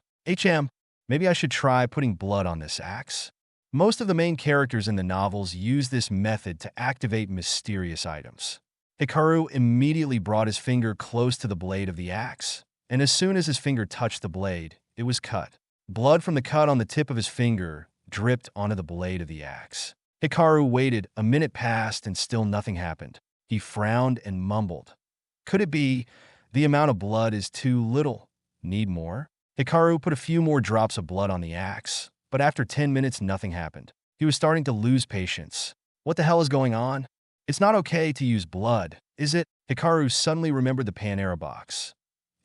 Maybe I should try putting blood on this axe. Most of the main characters in the novels use this method to activate mysterious items. Hikaru immediately brought his finger close to the blade of the axe, and as soon as his finger touched the blade, it was cut. Blood from the cut on the tip of his finger dripped onto the blade of the axe. Hikaru waited. A minute passed and still nothing happened. He frowned and mumbled. Could it be the amount of blood is too little? Need more? Hikaru put a few more drops of blood on the axe, but after 10 minutes nothing happened. He was starting to lose patience. What the hell is going on? It's not okay to use blood, is it? Hikaru suddenly remembered the Panera box.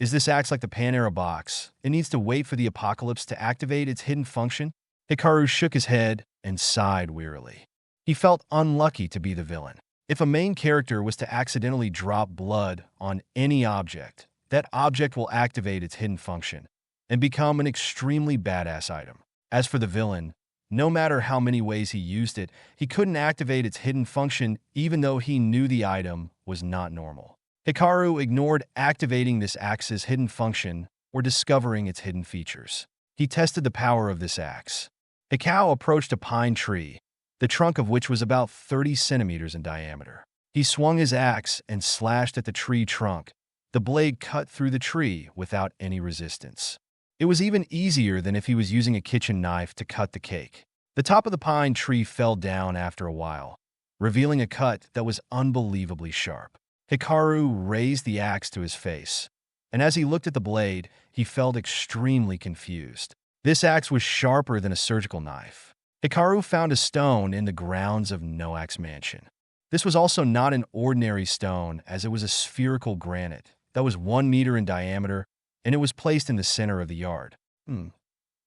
Is this axe like the Panera box? It needs to wait for the apocalypse to activate its hidden function? Hikaru shook his head and sighed wearily. He felt unlucky to be the villain. If a main character was to accidentally drop blood on any object, that object will activate its hidden function and become an extremely badass item. As for the villain, no matter how many ways he used it, he couldn't activate its hidden function even though he knew the item was not normal. Hikaru ignored activating this axe's hidden function or discovering its hidden features. He tested the power of this axe. Hikaru approached a pine tree, the trunk of which was about 30 centimeters in diameter. He swung his axe and slashed at the tree trunk. The blade cut through the tree without any resistance. It was even easier than if he was using a kitchen knife to cut the cake. The top of the pine tree fell down after a while, revealing a cut that was unbelievably sharp. Hikaru raised the axe to his face, and as he looked at the blade, he felt extremely confused. This axe was sharper than a surgical knife. Hikaru found a stone in the grounds of Noak's mansion. This was also not an ordinary stone, as it was a spherical granite that was 1 meter in diameter, and it was placed in the center of the yard.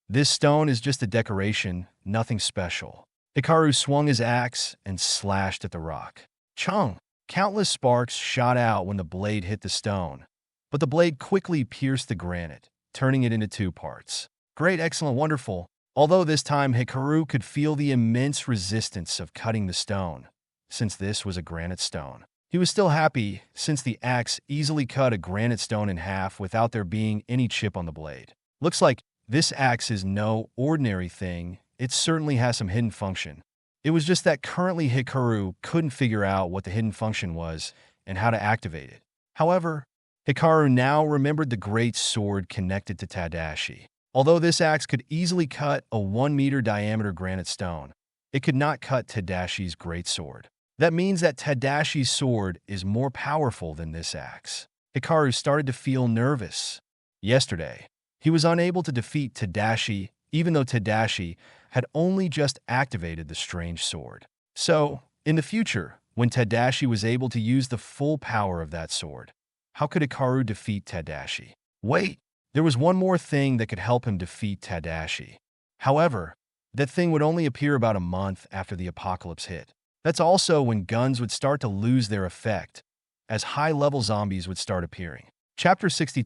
This stone is just a decoration, nothing special. Hikaru swung his axe and slashed at the rock. Chung! Countless sparks shot out when the blade hit the stone, but the blade quickly pierced the granite, turning it into 2 parts. Great, excellent, wonderful. Although this time Hikaru could feel the immense resistance of cutting the stone, since this was a granite stone. He was still happy since the axe easily cut a granite stone in half without there being any chip on the blade. Looks like this axe is no ordinary thing. It certainly has some hidden function. It was just that currently Hikaru couldn't figure out what the hidden function was and how to activate it. However, Hikaru now remembered the great sword connected to Tadashi. Although this axe could easily cut a 1 meter diameter granite stone, it could not cut Tadashi's great sword. That means that Tadashi's sword is more powerful than this axe. Hikaru started to feel nervous. Yesterday, he was unable to defeat Tadashi, even though Tadashi had only just activated the strange sword. So, in the future, when Tadashi was able to use the full power of that sword, how could Hikaru defeat Tadashi? Wait, there was one more thing that could help him defeat Tadashi. However, that thing would only appear about a month after the apocalypse hit. That's also when guns would start to lose their effect, as high-level zombies would start appearing. Chapter 60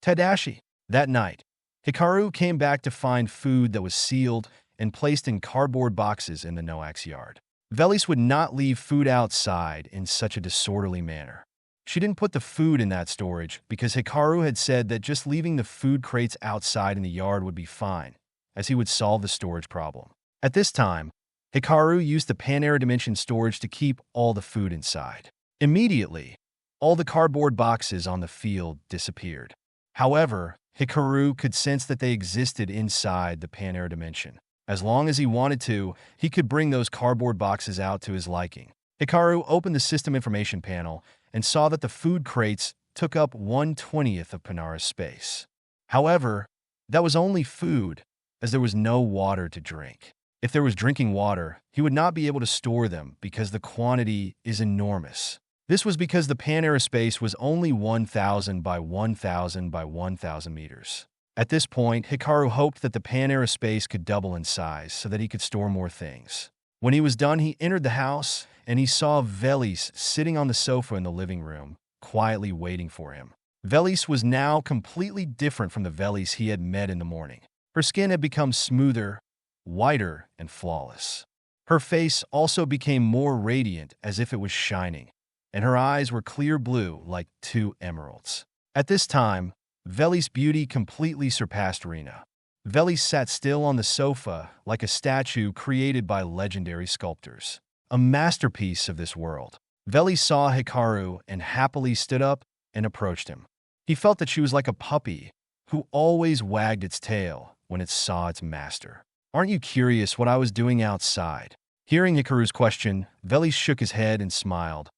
Tadashi. That night, Hikaru came back to find food that was sealed and placed in cardboard boxes in the Noak's yard. Velis would not leave food outside in such a disorderly manner. She didn't put the food in that storage because Hikaru had said that just leaving the food crates outside in the yard would be fine, as he would solve the storage problem. At this time, Hikaru used the Panera Dimension storage to keep all the food inside. Immediately, all the cardboard boxes on the field disappeared. However, Hikaru could sense that they existed inside the Panera Dimension. As long as he wanted to, he could bring those cardboard boxes out to his liking. Hikaru opened the system information panel and saw that the food crates took up 1/20th of Panera's space. However, that was only food, as there was no water to drink. If there was drinking water, he would not be able to store them because the quantity is enormous. This was because the Panera space was only 1,000 by 1,000 by 1,000 meters. At this point, Hikaru hoped that the Panera space could double in size so that he could store more things. When he was done, he entered the house and he saw Velis sitting on the sofa in the living room, quietly waiting for him. Velis was now completely different from the Velis he had met in the morning. Her skin had become smoother, whiter, and flawless. Her face also became more radiant, as if it was shining, and her eyes were clear blue like two emeralds. At this time, Velis' beauty completely surpassed Rina. Velis sat still on the sofa like a statue created by legendary sculptors, a masterpiece of this world. Velis saw Hikaru and happily stood up and approached him. He felt that she was like a puppy who always wagged its tail when it saw its master. "Aren't you curious what I was doing outside?" Hearing Hikaru's question, Velis shook his head and smiled.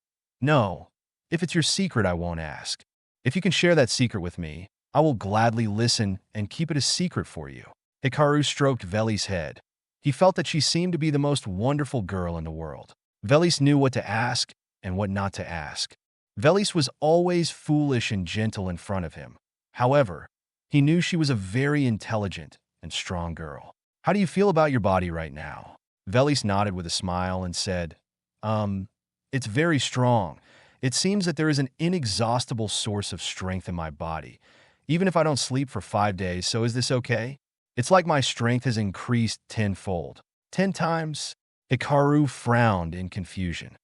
"No, if it's your secret, I won't ask. If you can share that secret with me, I will gladly listen and keep it a secret for you." Hikaru stroked Velis' head. He felt that she seemed to be the most wonderful girl in the world. Velis knew what to ask and what not to ask. Velis was always foolish and gentle in front of him. However, he knew she was a very intelligent and strong girl. "How do you feel about your body right now?" Velis nodded with a smile and said, It's very strong. It seems that there is an inexhaustible source of strength in my body, even if I don't sleep for 5 days, so is this okay? It's like my strength has increased tenfold." 10 times? Hikaru frowned in confusion.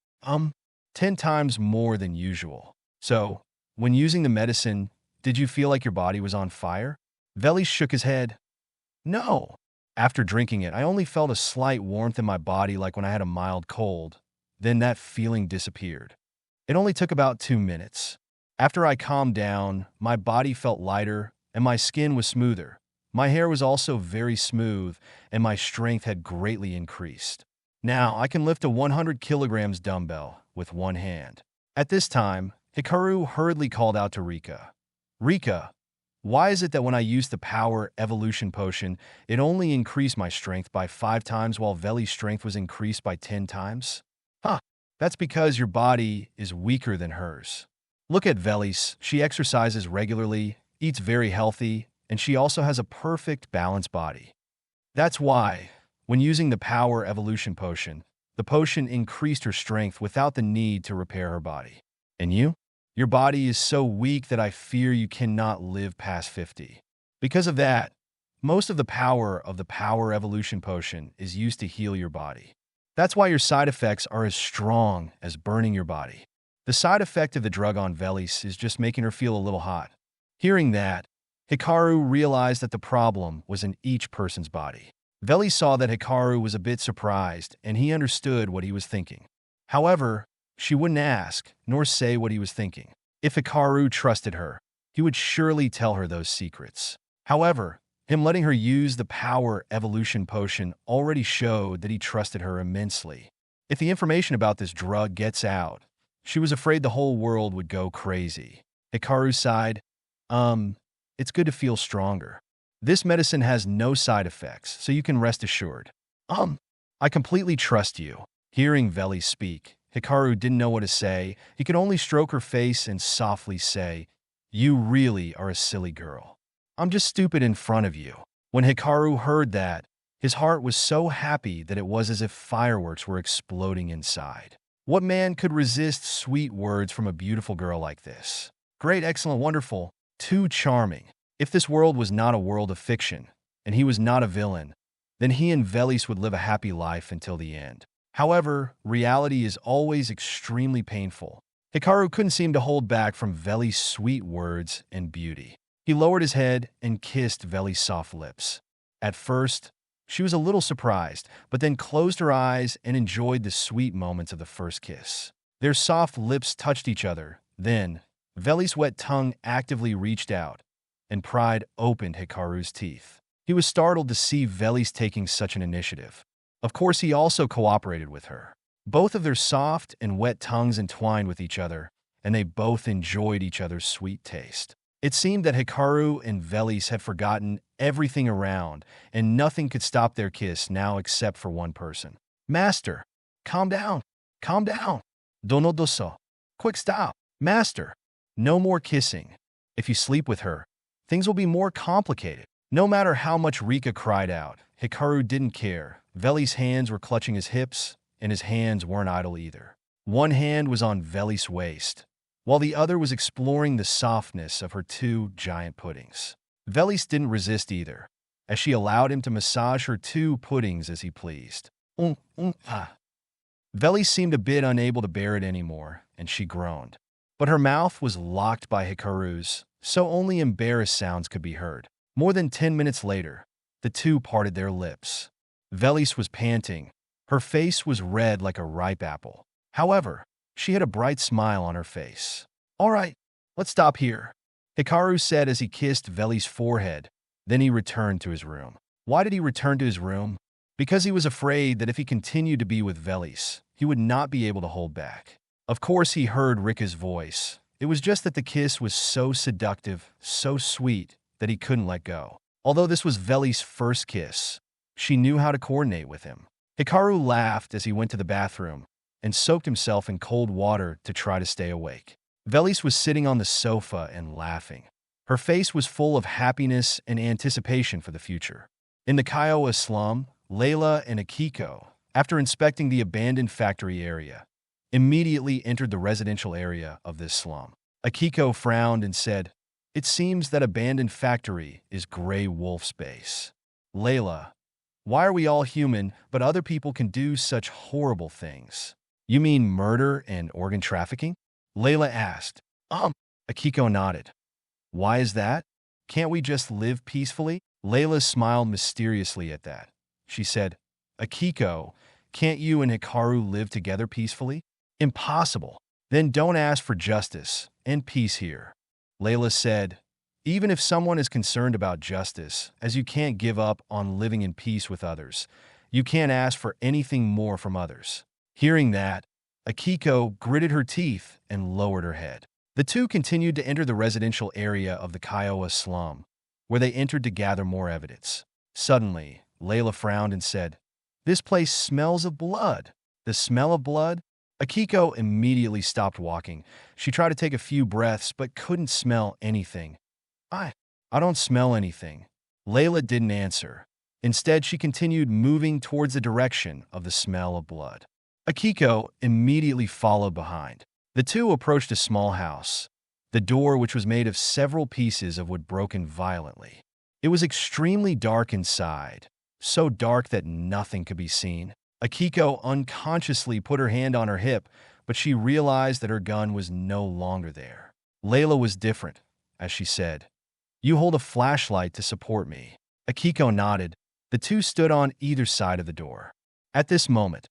10 times more than usual. "So, when using the medicine, did you feel like your body was on fire?" Velis shook his head. "No. After drinking it, I only felt a slight warmth in my body like when I had a mild cold. Then that feeling disappeared. It only took about 2 minutes. After I calmed down, my body felt lighter and my skin was smoother. My hair was also very smooth and my strength had greatly increased. Now I can lift a 100 kilograms dumbbell with one hand." At this time, Hikaru hurriedly called out to Rika. "Rika, why is it that when I use the Power Evolution Potion, it only increased my strength by 5 times while Velis' strength was increased by 10 times? That's because your body is weaker than hers. Look at Velis. She exercises regularly, eats very healthy, and she also has a perfect balanced body. That's why, when using the Power Evolution Potion, the potion increased her strength without the need to repair her body. And you? Your body is so weak that I fear you cannot live past 50. Because of that, most of the Power Evolution Potion is used to heal your body. That's why your side effects are as strong as burning your body. The side effect of the drug on Velis is just making her feel a little hot." Hearing that, Hikaru realized that the problem was in each person's body. Velis saw that Hikaru was a bit surprised, and he understood what he was thinking. However, she wouldn't ask, nor say what he was thinking. If Hikaru trusted her, he would surely tell her those secrets. However, him letting her use the Power Evolution Potion already showed that he trusted her immensely. If the information about this drug gets out, she was afraid the whole world would go crazy. Hikaru sighed. It's good to feel stronger. This medicine has no side effects, so you can rest assured. I completely trust you." Hearing Velis speak, Hikaru didn't know what to say. He could only stroke her face and softly say, "You really are a silly girl. I'm just stupid in front of you." When Hikaru heard that, his heart was so happy that it was as if fireworks were exploding inside. What man could resist sweet words from a beautiful girl like this? Great, excellent, wonderful, too charming. If this world was not a world of fiction, and he was not a villain, then he and Velis would live a happy life until the end. However, reality is always extremely painful. Hikaru couldn't seem to hold back from Veli's sweet words and beauty. He lowered his head and kissed Veli's soft lips. At first, she was a little surprised, but then closed her eyes and enjoyed the sweet moments of the first kiss. Their soft lips touched each other. Then, Veli's wet tongue actively reached out, and pride opened Hikaru's teeth. He was startled to see Velis taking such an initiative. Of course, he also cooperated with her. Both of their soft and wet tongues entwined with each other, and they both enjoyed each other's sweet taste. It seemed that Hikaru and Velis had forgotten everything around, and nothing could stop their kiss now except for one person. Master, calm down. Calm down. Dono doso. Quick stop. Master, no more kissing. If you sleep with her, things will be more complicated. No matter how much Rika cried out, Hikaru didn't care. Veli's hands were clutching his hips, and his hands weren't idle either. One hand was on Veli's waist, while the other was exploring the softness of her two giant puddings. Velis didn't resist either, as she allowed him to massage her two puddings as he pleased. Velis seemed a bit unable to bear it anymore, and she groaned. But her mouth was locked by Hikaru's, so only embarrassed sounds could be heard. More than 10 minutes later, the two parted their lips. Velis was panting. Her face was red like a ripe apple. However, she had a bright smile on her face. All right, let's stop here, Hikaru said as he kissed Velis' forehead. Then he returned to his room. Why did he return to his room? Because he was afraid that if he continued to be with Velis, he would not be able to hold back. Of course, he heard Rika's voice. It was just that the kiss was so seductive, so sweet, that he couldn't let go. Although this was Velis' first kiss, she knew how to coordinate with him. Hikaru laughed as he went to the bathroom and soaked himself in cold water to try to stay awake. Velis was sitting on the sofa and laughing. Her face was full of happiness and anticipation for the future. In the Kiowa slum, Layla and Akiko, after inspecting the abandoned factory area, immediately entered the residential area of this slum. Akiko frowned and said, "It seems that abandoned factory is Grey Wolf's base." Layla, why are we all human, but other people can do such horrible things? You mean murder and organ trafficking? Layla asked. Akiko nodded. Why is that? Can't we just live peacefully? Layla smiled mysteriously at that. She said, Akiko, can't you and Hikaru live together peacefully? Impossible. Then don't ask for justice and peace here. Layla said, even if someone is concerned about justice, as you can't give up on living in peace with others, you can't ask for anything more from others. Hearing that, Akiko gritted her teeth and lowered her head. The two continued to enter the residential area of the Kiowa slum, where they entered to gather more evidence. Suddenly, Layla frowned and said, "This place smells of blood." The smell of blood? Akiko immediately stopped walking. She tried to take a few breaths but couldn't smell anything. I don't smell anything. Layla didn't answer. Instead, she continued moving towards the direction of the smell of blood. Akiko immediately followed behind. The two approached a small house, the door which was made of several pieces of wood broken violently. It was extremely dark inside, so dark that nothing could be seen. Akiko unconsciously put her hand on her hip, but she realized that her gun was no longer there. Layla was different, as she said, "You hold a flashlight to support me." Akiko nodded. The two stood on either side of the door. At this moment,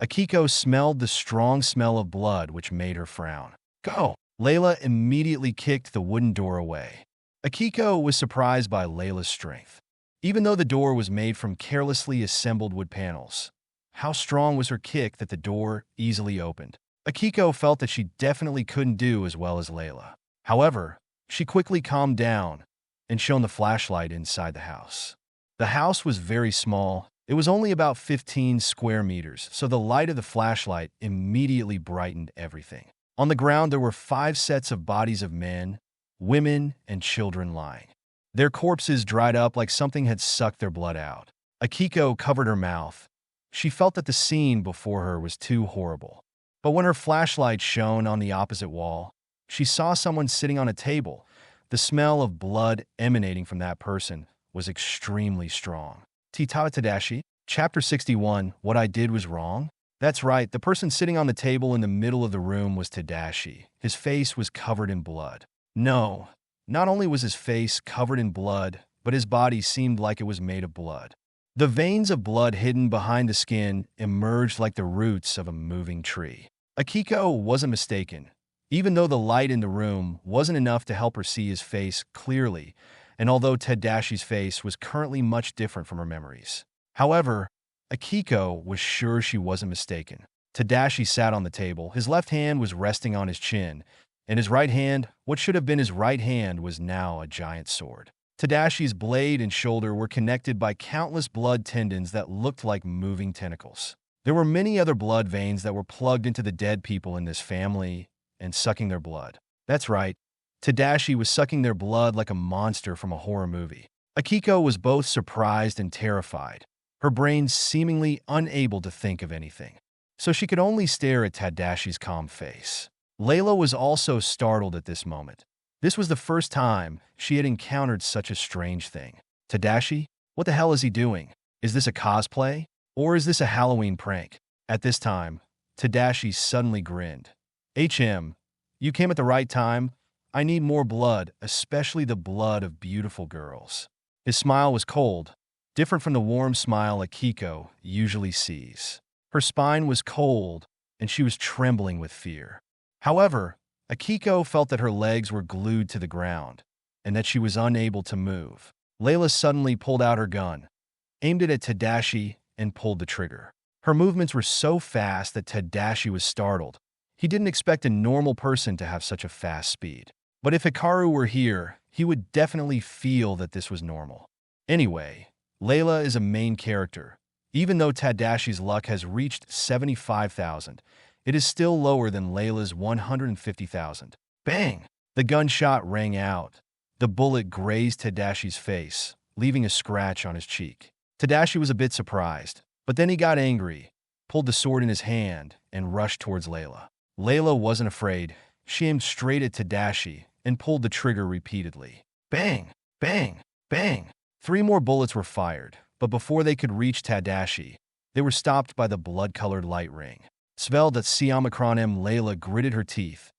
Akiko smelled the strong smell of blood which made her frown. "Go!" Layla immediately kicked the wooden door away. Akiko was surprised by Layla's strength. Even though the door was made from carelessly assembled wood panels, how strong was her kick that the door easily opened? Akiko felt that she definitely couldn't do as well as Layla. However, she quickly calmed down and shone the flashlight inside the house. The house was very small. It was only about 15 square meters, so the light of the flashlight immediately brightened everything. On the ground, there were 5 sets of bodies of men, women, and children lying. Their corpses dried up like something had sucked their blood out. Akiko covered her mouth. She felt that the scene before her was too horrible. But when her flashlight shone on the opposite wall, she saw someone sitting on a table, The smell of blood emanating from that person was extremely strong. Titawa Tadashi, Chapter 61, What I Did Was Wrong? That's right, the person sitting on the table in the middle of the room was Tadashi. His face was covered in blood. No, not only was his face covered in blood, but his body seemed like it was made of blood. The veins of blood hidden behind the skin emerged like the roots of a moving tree. Akiko wasn't mistaken. Even though the light in the room wasn't enough to help her see his face clearly, and although Tadashi's face was currently much different from her memories. However, Akiko was sure she wasn't mistaken. Tadashi sat on the table. His left hand was resting on his chin, and his right hand, what should have been his right hand, was now a giant sword. Tadashi's blade and shoulder were connected by countless blood tendons that looked like moving tentacles. There were many other blood veins that were plugged into the dead people in this family and sucking their blood. That's right, Tadashi was sucking their blood like a monster from a horror movie. Akiko was both surprised and terrified, her brain seemingly unable to think of anything. So she could only stare at Tadashi's calm face. Layla was also startled at this moment. This was the first time she had encountered such a strange thing. Tadashi? What the hell is he doing? Is this a cosplay? Or is this a Halloween prank? At this time, Tadashi suddenly grinned. You came at the right time. I need more blood, especially the blood of beautiful girls. His smile was cold, different from the warm smile Akiko usually sees. Her spine was cold, and she was trembling with fear. However, Akiko felt that her legs were glued to the ground, and that she was unable to move. Layla suddenly pulled out her gun, aimed it at Tadashi, and pulled the trigger. Her movements were so fast that Tadashi was startled. He didn't expect a normal person to have such a fast speed. But if Hikaru were here, he would definitely feel that this was normal. Anyway, Layla is a main character. Even though Tadashi's luck has reached 75,000, it is still lower than Layla's 150,000. Bang! The gunshot rang out. The bullet grazed Tadashi's face, leaving a scratch on his cheek. Tadashi was a bit surprised, but then he got angry, pulled the sword in his hand, and rushed towards Layla. Layla wasn't afraid. She aimed straight at Tadashi and pulled the trigger repeatedly. Bang! Bang! Bang! 3 more bullets were fired, but before they could reach Tadashi, they were stopped by the blood-colored light ring. Svel that Siamakron Layla gritted her teeth.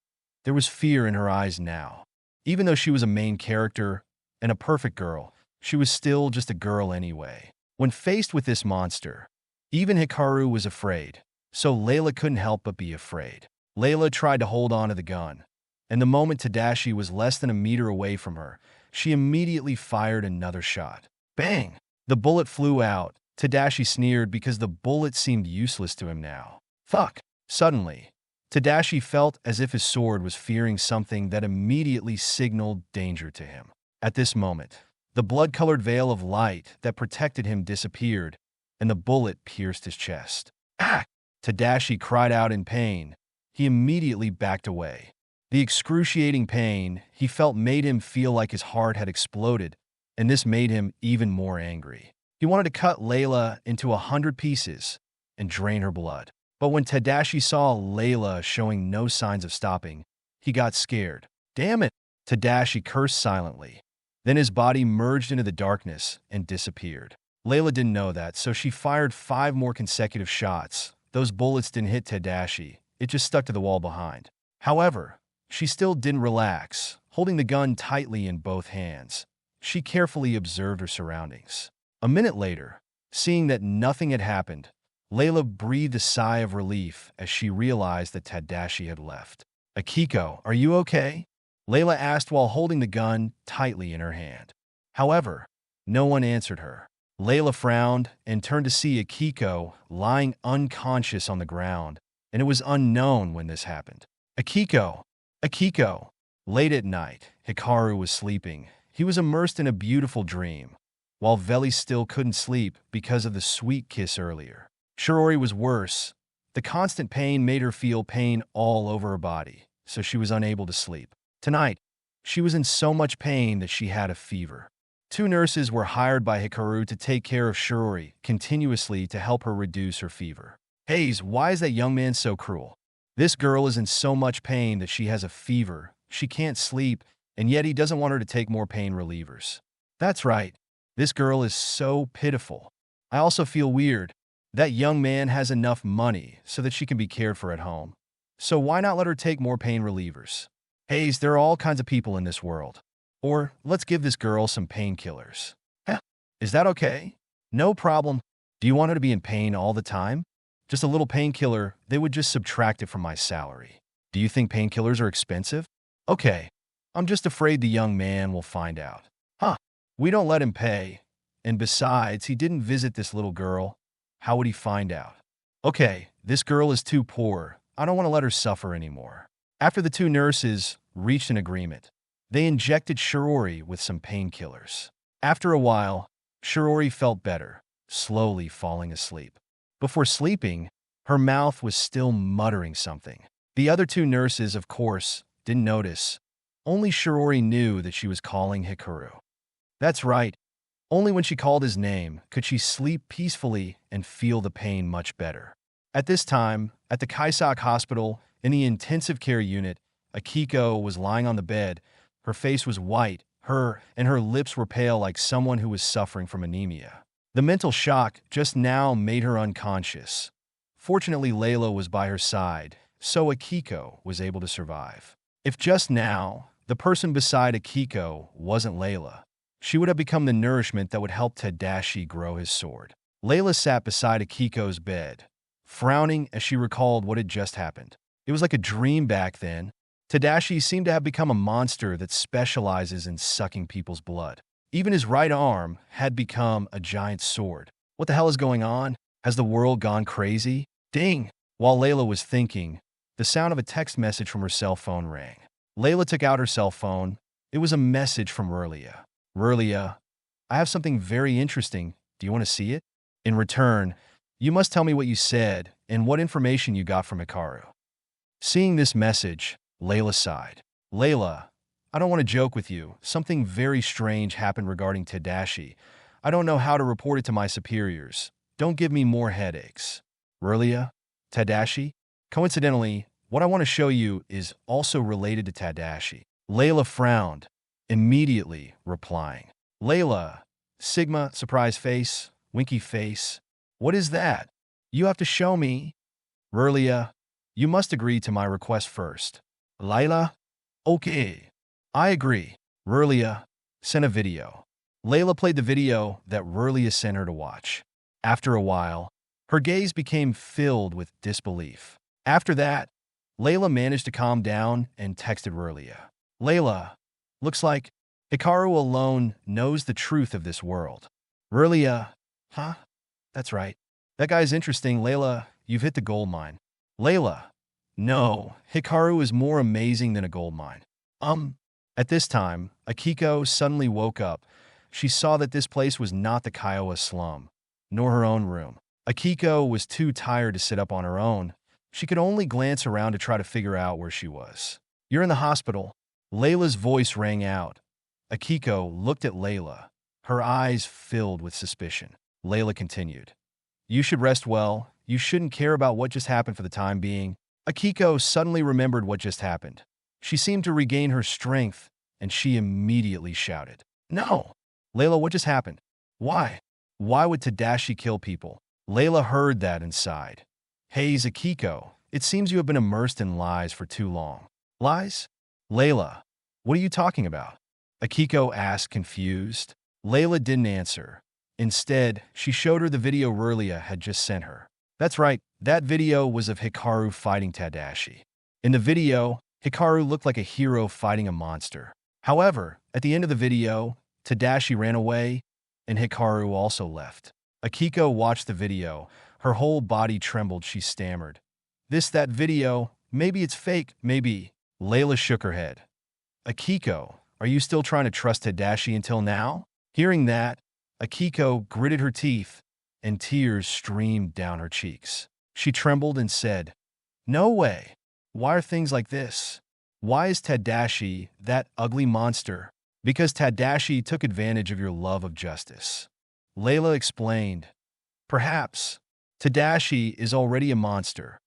There was fear in her eyes now. Even though she was a main character and a perfect girl, she was still just a girl anyway. When faced with this monster, even Hikaru was afraid, so Layla couldn't help but be afraid. Layla tried to hold on to the gun, and the moment Tadashi was less than a meter away from her, she immediately fired another shot. Bang! The bullet flew out. Tadashi sneered because the bullet seemed useless to him now. Fuck! Suddenly, Tadashi felt as if his sword was fearing something that immediately signaled danger to him. At this moment, the blood-colored veil of light that protected him disappeared, and the bullet pierced his chest. Ah! Tadashi cried out in pain. He immediately backed away. The excruciating pain he felt made him feel like his heart had exploded, and this made him even more angry. He wanted to cut Layla into 100 pieces and drain her blood. But when Tadashi saw Layla showing no signs of stopping, he got scared. Damn it! Tadashi cursed silently. Then his body merged into the darkness and disappeared. Layla didn't know that, so she fired 5 more consecutive shots. Those bullets didn't hit Tadashi. It just stuck to the wall behind. However, she still didn't relax, holding the gun tightly in both hands. She carefully observed her surroundings. A minute later, seeing that nothing had happened, Layla breathed a sigh of relief as she realized that Tadashi had left. Akiko, are you okay? Layla asked while holding the gun tightly in her hand. However, no one answered her. Layla frowned and turned to see Akiko lying unconscious on the ground, and it was unknown when this happened. Akiko! Akiko! Late at night, Hikaru was sleeping. He was immersed in a beautiful dream, while Veli still couldn't sleep because of the sweet kiss earlier. Shiori was worse. The constant pain made her feel pain all over her body, so she was unable to sleep. Tonight, she was in so much pain that she had a fever. 2 nurses were hired by Hikaru to take care of Shiori continuously to help her reduce her fever. Hayes, why is that young man so cruel? This girl is in so much pain that she has a fever. She can't sleep, and yet he doesn't want her to take more pain relievers. That's right. This girl is so pitiful. I also feel weird. That young man has enough money so that she can be cared for at home. So why not let her take more pain relievers? Hayes, there are all kinds of people in this world. Or let's give this girl some painkillers. Heh, is that okay? No problem. Do you want her to be in pain all the time? Just a little painkiller, they would just subtract it from my salary. Do you think painkillers are expensive? Okay, I'm just afraid the young man will find out. Huh, we don't let him pay. And besides, he didn't visit this little girl. How would he find out? Okay, this girl is too poor. I don't want to let her suffer anymore. After the two nurses reached an agreement, they injected Shiori with some painkillers. After a while, Shiori felt better, slowly falling asleep. Before sleeping, her mouth was still muttering something. The other two nurses, of course, didn't notice. Only Shiori knew that she was calling Hikaru. That's right. Only when she called his name could she sleep peacefully and feel the pain much better. At this time, at the Isekai'd hospital, in the intensive care unit, Akiko was lying on the bed. Her face was white, her lips were pale like someone who was suffering from anemia. The mental shock just now made her unconscious. Fortunately, Layla was by her side, so Akiko was able to survive. If just now, the person beside Akiko wasn't Layla, she would have become the nourishment that would help Tadashi grow his sword. Layla sat beside Akiko's bed, frowning as she recalled what had just happened. It was like a dream back then. Tadashi seemed to have become a monster that specializes in sucking people's blood. Even his right arm had become a giant sword. What the hell is going on? Has the world gone crazy? Ding! While Layla was thinking, the sound of a text message from her cell phone rang. Layla took out her cell phone. It was a message from Rurlia. Rurlia, I have something very interesting. Do you want to see it? In return, you must tell me what you said and what information you got from Hikaru. Seeing this message, Layla sighed. Layla, I don't want to joke with you. Something very strange happened regarding Tadashi. I don't know how to report it to my superiors. Don't give me more headaches. Rurlia, Tadashi? Coincidentally, what I want to show you is also related to Tadashi. Layla frowned, immediately replying. Layla, Sigma, surprise face, winky face. What is that? You have to show me. Rurlia, you must agree to my request first. Layla, okay. I agree. Rurlia, sent a video. Layla played the video that Rurlia sent her to watch. After a while, her gaze became filled with disbelief. After that, Layla managed to calm down and texted Rurlia. Layla, looks like Hikaru alone knows the truth of this world. Rurlia, huh? That's right. That guy's interesting. Layla, you've hit the gold mine. Layla, no, Hikaru is more amazing than a gold mine. At this time, Akiko suddenly woke up. She saw that this place was not the Kiowa slum, nor her own room. Akiko was too tired to sit up on her own. She could only glance around to try to figure out where she was. You're in the hospital. Layla's voice rang out. Akiko looked at Layla, her eyes filled with suspicion. Layla continued. You should rest well. You shouldn't care about what just happened for the time being. Akiko suddenly remembered what just happened. She seemed to regain her strength, and she immediately shouted. No! Layla, what just happened? Why? Why would Tadashi kill people? Layla heard that and sighed. Hey, Akiko, it seems you have been immersed in lies for too long. Lies? Layla, what are you talking about? Akiko asked, confused. Layla didn't answer. Instead, she showed her the video Rurlia had just sent her. That's right, that video was of Hikaru fighting Tadashi. In the video, Hikaru looked like a hero fighting a monster. However, at the end of the video, Tadashi ran away, and Hikaru also left. Akiko watched the video. Her whole body trembled. She stammered. That video, maybe it's fake, maybe. Layla shook her head. Akiko, are you still trying to trust Tadashi until now? Hearing that, Akiko gritted her teeth, and tears streamed down her cheeks. She trembled and said, No way. Why are things like this? Why is Tadashi that ugly monster? Because Tadashi took advantage of your love of justice. Layla explained. Perhaps. Tadashi is already a monster.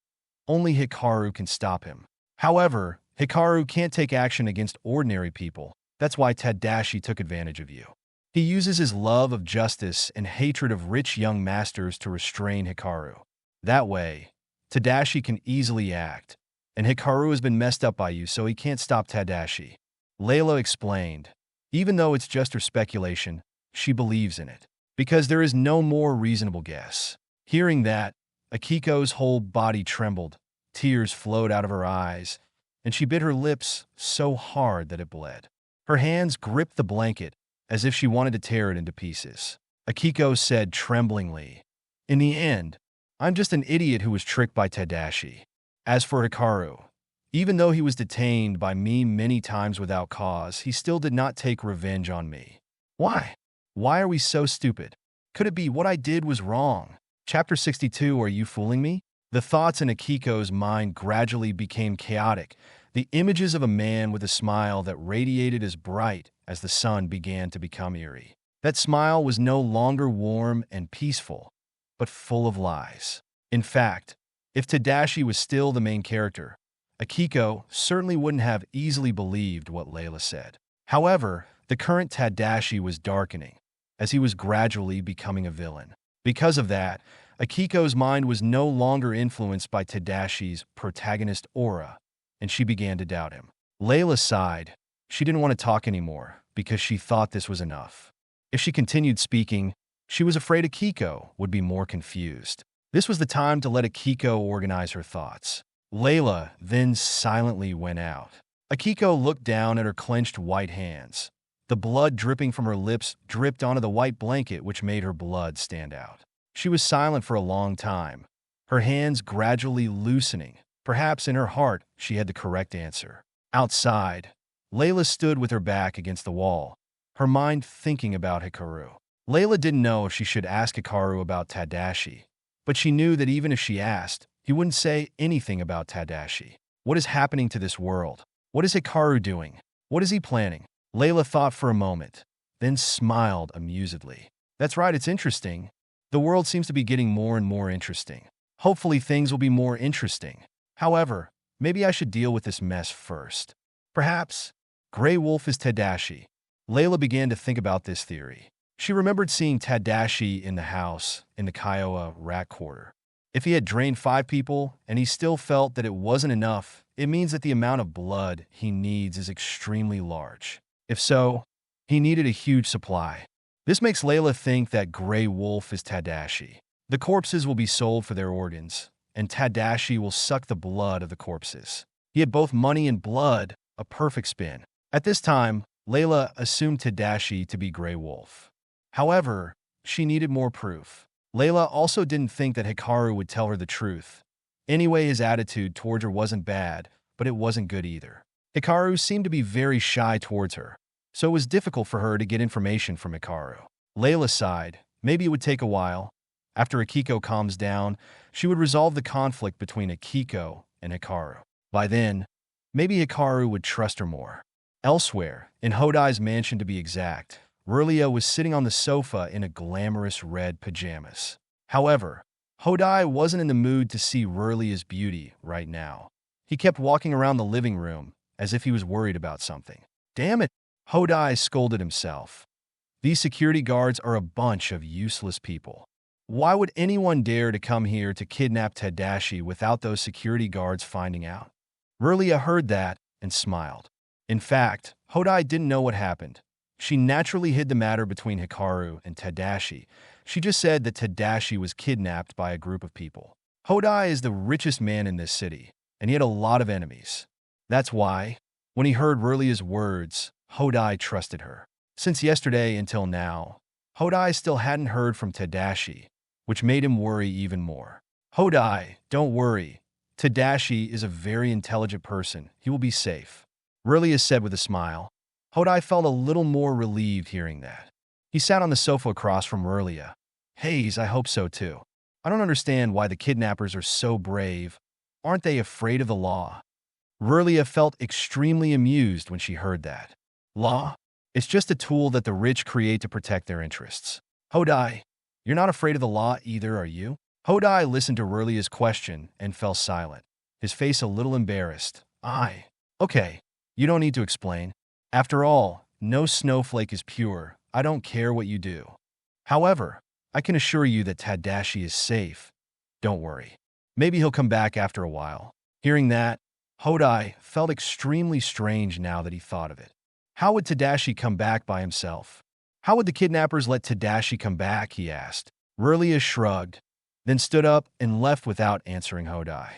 Only Hikaru can stop him. However, Hikaru can't take action against ordinary people. That's why Tadashi took advantage of you. He uses his love of justice and hatred of rich young masters to restrain Hikaru. That way, Tadashi can easily act, and Hikaru has been messed up by you, so he can't stop Tadashi. Layla explained. Even though it's just her speculation, she believes in it, because there is no more reasonable guess. Hearing that, Akiko's whole body trembled, tears flowed out of her eyes, and she bit her lips so hard that it bled. Her hands gripped the blanket as if she wanted to tear it into pieces. Akiko said tremblingly, "In the end, I'm just an idiot who was tricked by Tadashi. As for Hikaru, even though he was detained by me many times without cause, he still did not take revenge on me. Why? Why are we so stupid? Could it be what I did was wrong? Chapter 62, Are You Fooling Me? The thoughts in Akiko's mind gradually became chaotic. The images of a man with a smile that radiated as bright as the sun began to become eerie. That smile was no longer warm and peaceful, but full of lies. In fact, if Tadashi was still the main character, Akiko certainly wouldn't have easily believed what Layla said. However, the current Tadashi was darkening, as he was gradually becoming a villain. Because of that, Akiko's mind was no longer influenced by Tadashi's protagonist aura, and she began to doubt him. Layla sighed. She didn't want to talk anymore, because she thought this was enough. If she continued speaking, she was afraid Akiko would be more confused. This was the time to let Akiko organize her thoughts. Layla then silently went out. Akiko looked down at her clenched white hands. The blood dripping from her lips dripped onto the white blanket, which made her blood stand out. She was silent for a long time, her hands gradually loosening. Perhaps in her heart, she had the correct answer. Outside, Layla stood with her back against the wall, her mind thinking about Hikaru. Layla didn't know if she should ask Hikaru about Tadashi, but she knew that even if she asked, he wouldn't say anything about Tadashi. What is happening to this world? What is Hikaru doing? What is he planning? Layla thought for a moment, then smiled amusedly. That's right, it's interesting. The world seems to be getting more and more interesting. Hopefully things will be more interesting. However, maybe I should deal with this mess first. Perhaps Grey Wolf is Tadashi. Layla began to think about this theory. She remembered seeing Tadashi in the house in the Kiowa rat quarter. If he had drained 5 people and he still felt that it wasn't enough, it means that the amount of blood he needs is extremely large. If so, he needed a huge supply. This makes Layla think that Grey Wolf is Tadashi. The corpses will be sold for their organs, and Tadashi will suck the blood of the corpses. He had both money and blood, a perfect spin. At this time, Layla assumed Tadashi to be Grey Wolf. However, she needed more proof. Layla also didn't think that Hikaru would tell her the truth. Anyway, his attitude towards her wasn't bad, but it wasn't good either. Hikaru seemed to be very shy towards her, so it was difficult for her to get information from Hikaru. Layla sighed. Maybe it would take a while. After Akiko calms down, she would resolve the conflict between Akiko and Hikaru. By then, maybe Hikaru would trust her more. Elsewhere, in Hodai's mansion to be exact, Rulia was sitting on the sofa in a glamorous red pajamas. However, Hodai wasn't in the mood to see Rulia's beauty right now. He kept walking around the living room as if he was worried about something. Damn it, Hodai scolded himself. These security guards are a bunch of useless people. Why would anyone dare to come here to kidnap Tadashi without those security guards finding out? Rulia heard that and smiled. In fact, Hodai didn't know what happened. She naturally hid the matter between Hikaru and Tadashi. She just said that Tadashi was kidnapped by a group of people. Hodai is the richest man in this city, and he had a lot of enemies. That's why, when he heard Rulia's words, Hodai trusted her. Since yesterday until now, Hodai still hadn't heard from Tadashi, which made him worry even more. Hodai, don't worry. Tadashi is a very intelligent person. He will be safe. Rulia said with a smile. Hodai felt a little more relieved hearing that. He sat on the sofa across from Rulia. Hayes, I hope so too. I don't understand why the kidnappers are so brave. Aren't they afraid of the law? Rulia felt extremely amused when she heard that. Law? It's just a tool that the rich create to protect their interests. Hodai, you're not afraid of the law either, are you? Hodai listened to Rulia's question and fell silent, his face a little embarrassed. Okay, you don't need to explain. After all, no snowflake is pure. I don't care what you do. However, I can assure you that Tadashi is safe. Don't worry. Maybe he'll come back after a while. Hearing that, Hodai felt extremely strange now that he thought of it. How would Tadashi come back by himself? How would the kidnappers let Tadashi come back, he asked. Rirlia shrugged, then stood up and left without answering Hodai.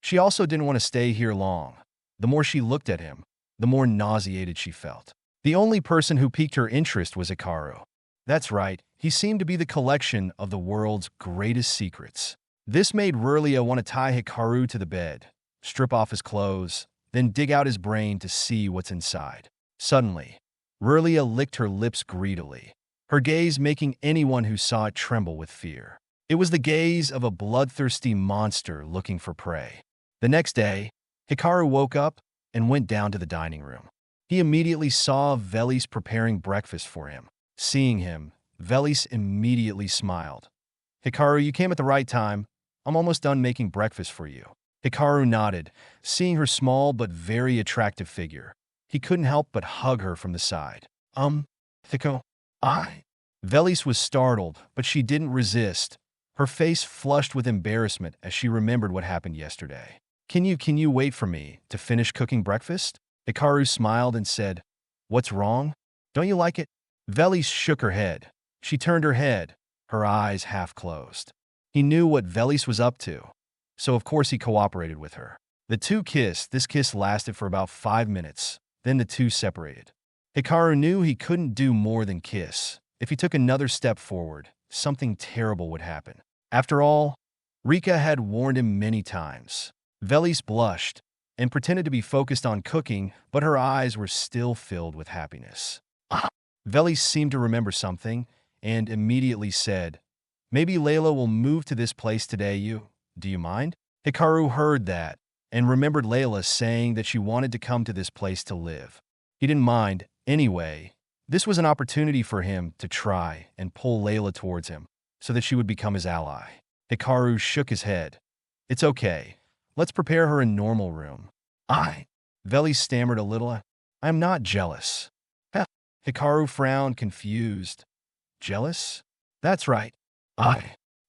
She also didn't want to stay here long. The more she looked at him, the more nauseated she felt. The only person who piqued her interest was Hikaru. That's right, he seemed to be the collection of the world's greatest secrets. This made Rirlia want to tie Hikaru to the bed, strip off his clothes, then dig out his brain to see what's inside. Suddenly, Rirlia licked her lips greedily, her gaze making anyone who saw it tremble with fear. It was the gaze of a bloodthirsty monster looking for prey. The next day, Hikaru woke up and went down to the dining room. He immediately saw Velis preparing breakfast for him. Seeing him, Velis immediately smiled. Hikaru, you came at the right time. I'm almost done making breakfast for you. Hikaru nodded, seeing her small but very attractive figure. He couldn't help but hug her from the side. Hiko, Velis was startled, but she didn't resist. Her face flushed with embarrassment as she remembered what happened yesterday. Can you wait for me to finish cooking breakfast? Hikaru smiled and said, What's wrong? Don't you like it? Velis shook her head. She turned her head, her eyes half closed. He knew what Velis was up to, so of course he cooperated with her. The two kissed. This kiss lasted for about 5 minutes. Then the two separated. Hikaru knew he couldn't do more than kiss. If he took another step forward, something terrible would happen. After all, Rika had warned him many times. Velis blushed and pretended to be focused on cooking, but her eyes were still filled with happiness. Velis seemed to remember something and immediately said, Maybe Layla will move to this place today. Do you mind? Hikaru heard that and remembered Layla saying that she wanted to come to this place to live. He didn't mind. Anyway, this was an opportunity for him to try and pull Layla towards him so that she would become his ally. Hikaru shook his head. It's okay. Let's prepare her a normal room. Velis stammered a little. I am not jealous. Hikaru frowned, confused. Jealous? That's right.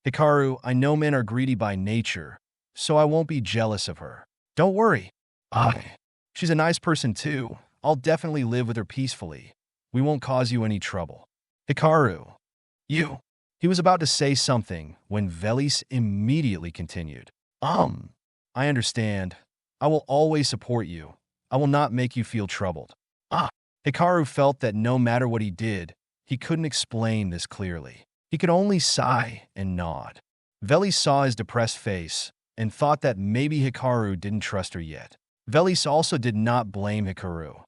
Hikaru, I know men are greedy by nature, so I won't be jealous of her. Don't worry. She's a nice person too. I'll definitely live with her peacefully. We won't cause you any trouble. Hikaru, you. He was about to say something when Velis immediately continued. I understand. I will always support you. I will not make you feel troubled. Hikaru felt that no matter what he did, he couldn't explain this clearly. He could only sigh and nod. Velis saw his depressed face and thought that maybe Hikaru didn't trust her yet. Velis also did not blame Hikaru.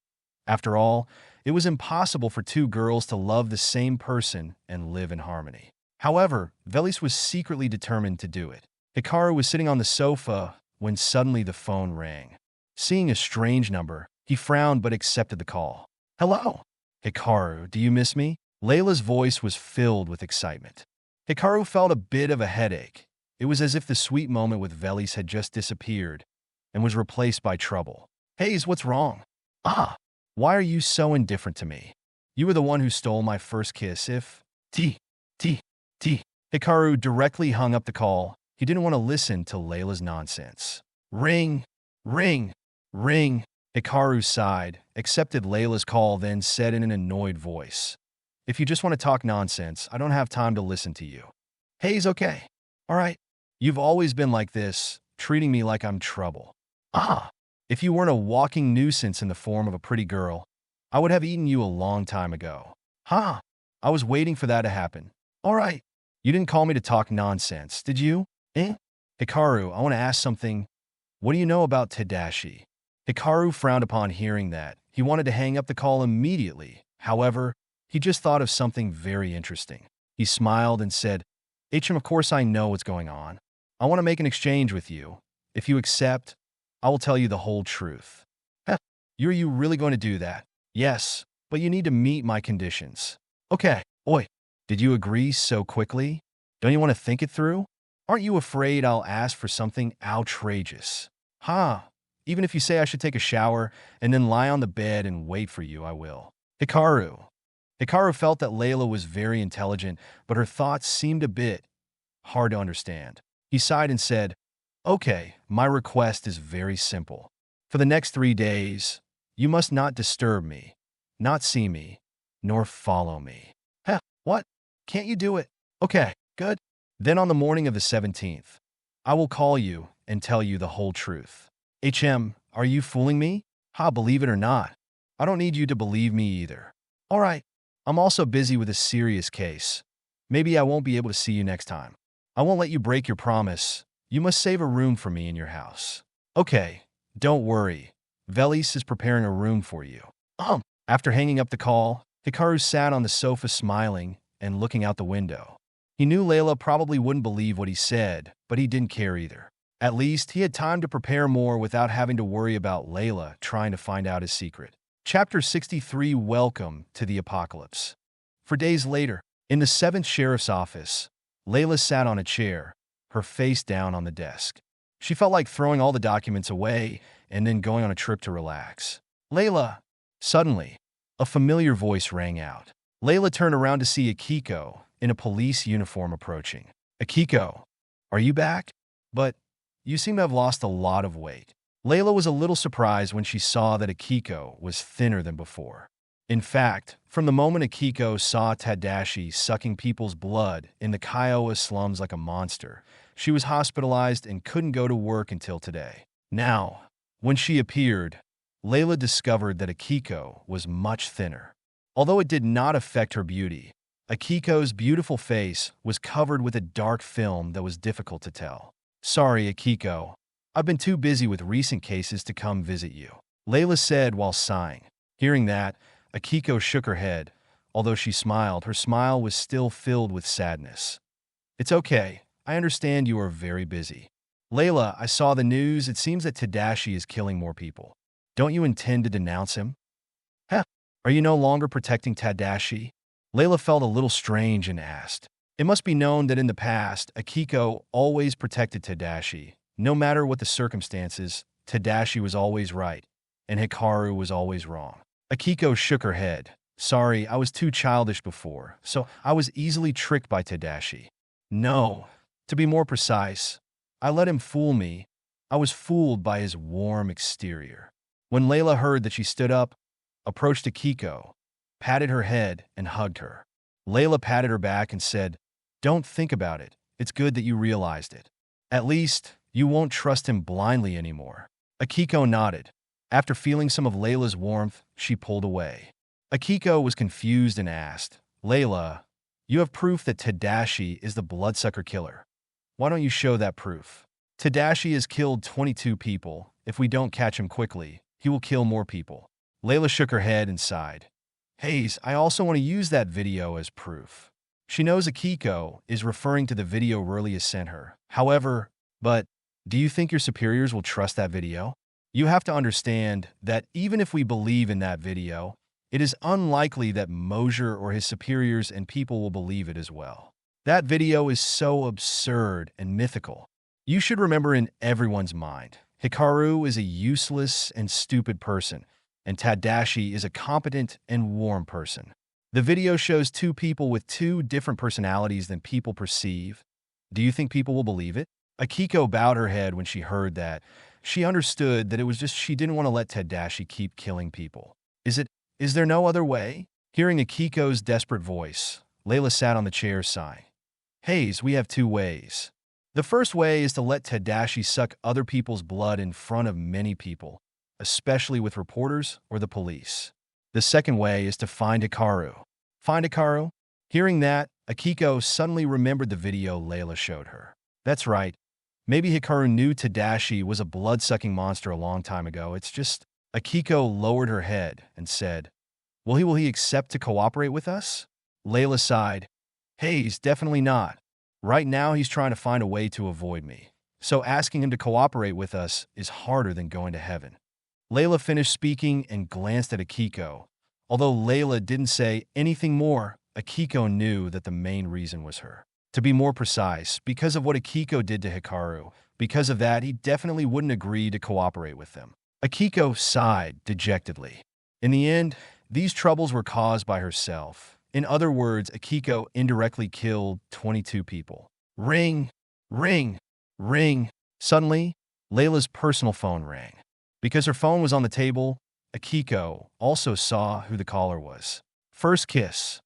After all, it was impossible for two girls to love the same person and live in harmony. However, Velis was secretly determined to do it. Hikaru was sitting on the sofa when suddenly the phone rang. Seeing a strange number, he frowned but accepted the call. Hello? Hikaru, do you miss me? Layla's voice was filled with excitement. Hikaru felt a bit of a headache. It was as if the sweet moment with Velis had just disappeared and was replaced by trouble. Hayes, what's wrong? Why are you so indifferent to me? You were the one who stole my first kiss. Hikaru directly hung up the call. He didn't want to listen to Layla's nonsense. Ring, ring, ring. Hikaru sighed, accepted Layla's call, then said in an annoyed voice, If you just want to talk nonsense, I don't have time to listen to you. Hayes, okay. All right. You've always been like this, treating me like I'm trouble. If you weren't a walking nuisance in the form of a pretty girl, I would have eaten you a long time ago. I was waiting for that to happen. All right. You didn't call me to talk nonsense, did you? Hikaru, I want to ask something. What do you know about Tadashi? Hikaru frowned upon hearing that. He wanted to hang up the call immediately. However, he just thought of something very interesting. He smiled and said, of course I know what's going on. I want to make an exchange with you. If you accept, I will tell you the whole truth. Are you really going to do that? Yes, but you need to meet my conditions. Okay. Oi, did you agree so quickly? Don't you want to think it through? Aren't you afraid I'll ask for something outrageous? Even if you say I should take a shower and then lie on the bed and wait for you, I will. Hikaru. Hikaru felt that Layla was very intelligent, but her thoughts seemed a bit hard to understand. He sighed and said, "Okay, my request is very simple. For the next 3 days, you must not disturb me, not see me, nor follow me." Heh, what? Can't you do it? Okay, good. Then on the morning of the 17th, I will call you and tell you the whole truth. Are you fooling me? Ha, believe it or not. I don't need you to believe me either. All right, I'm also busy with a serious case. Maybe I won't be able to see you next time. I won't let you break your promise. You must save a room for me in your house. Okay, don't worry. Velis is preparing a room for you. After hanging up the call, Hikaru sat on the sofa smiling and looking out the window. He knew Layla probably wouldn't believe what he said, but he didn't care either. At least he had time to prepare more without having to worry about Layla trying to find out his secret. Chapter 63. Welcome to the Apocalypse. For days later, in the 7th Sheriff's office, Layla sat on a chair, her face down on the desk. She felt like throwing all the documents away and then going on a trip to relax. Layla! Suddenly, a familiar voice rang out. Layla turned around to see Akiko in a police uniform approaching. Akiko, are you back? But you seem to have lost a lot of weight. Layla was a little surprised when she saw that Akiko was thinner than before. In fact, from the moment Akiko saw Tadashi sucking people's blood in the Kiowa slums like a monster, she was hospitalized and couldn't go to work until today. Now, when she appeared, Layla discovered that Akiko was much thinner. Although it did not affect her beauty, Akiko's beautiful face was covered with a dark film that was difficult to tell. Sorry, Akiko. I've been too busy with recent cases to come visit you, Layla said while sighing. Hearing that, Akiko shook her head. Although she smiled, her smile was still filled with sadness. It's okay. I understand you are very busy. Layla, I saw the news. It seems that Tadashi is killing more people. Don't you intend to denounce him? Heh, are you no longer protecting Tadashi? Layla felt a little strange and asked. It must be known that in the past, Akiko always protected Tadashi. No matter what the circumstances, Tadashi was always right, and Hikaru was always wrong. Akiko shook her head. Sorry, I was too childish before, so I was easily tricked by Tadashi. No, to be more precise, I let him fool me. I was fooled by his warm exterior. When Layla heard that, she stood up, approached Akiko, patted her head, and hugged her. Layla patted her back and said, "Don't think about it. It's good that you realized it. At least, you won't trust him blindly anymore." Akiko nodded. After feeling some of Layla's warmth, she pulled away. Akiko was confused and asked, Layla, you have proof that Tadashi is the bloodsucker killer. Why don't you show that proof? Tadashi has killed 22 people. If we don't catch him quickly, he will kill more people. Layla shook her head and sighed. Hayes, I also want to use that video as proof. She knows Akiko is referring to the video Rurlia sent her. But do you think your superiors will trust that video? You have to understand that even if we believe in that video, it is unlikely that Mosier or his superiors and people will believe it as well. That video is so absurd and mythical. You should remember in everyone's mind, Hikaru is a useless and stupid person, and Tadashi is a competent and warm person. The video shows two people with two different personalities than people perceive. Do you think people will believe it? Akiko bowed her head when she heard that. She understood that it was just she didn't want to let Tadashi keep killing people. Is there no other way? Hearing Akiko's desperate voice, Layla sat on the chair sighing. Hayes, we have two ways. The first way is to let Tadashi suck other people's blood in front of many people, especially with reporters or the police. The second way is to find Hikaru. Find Hikaru? Hearing that, Akiko suddenly remembered the video Layla showed her. That's right. Maybe Hikaru knew Tadashi was a blood-sucking monster a long time ago. It's just... Akiko lowered her head and said, Will he accept to cooperate with us? Layla sighed. Hayes, definitely not. Right now he's trying to find a way to avoid me. So asking him to cooperate with us is harder than going to heaven. Layla finished speaking and glanced at Akiko. Although Layla didn't say anything more, Akiko knew that the main reason was her. To be more precise, because of what Akiko did to Hikaru, Because of that, he definitely wouldn't agree to cooperate with them. Akiko sighed dejectedly. In the end, these troubles were caused by herself. In other words, Akiko indirectly killed 22 people. Ring, ring, ring. Suddenly, Layla's personal phone rang. Because her phone was on the table, Akiko also saw who the caller was. First kiss.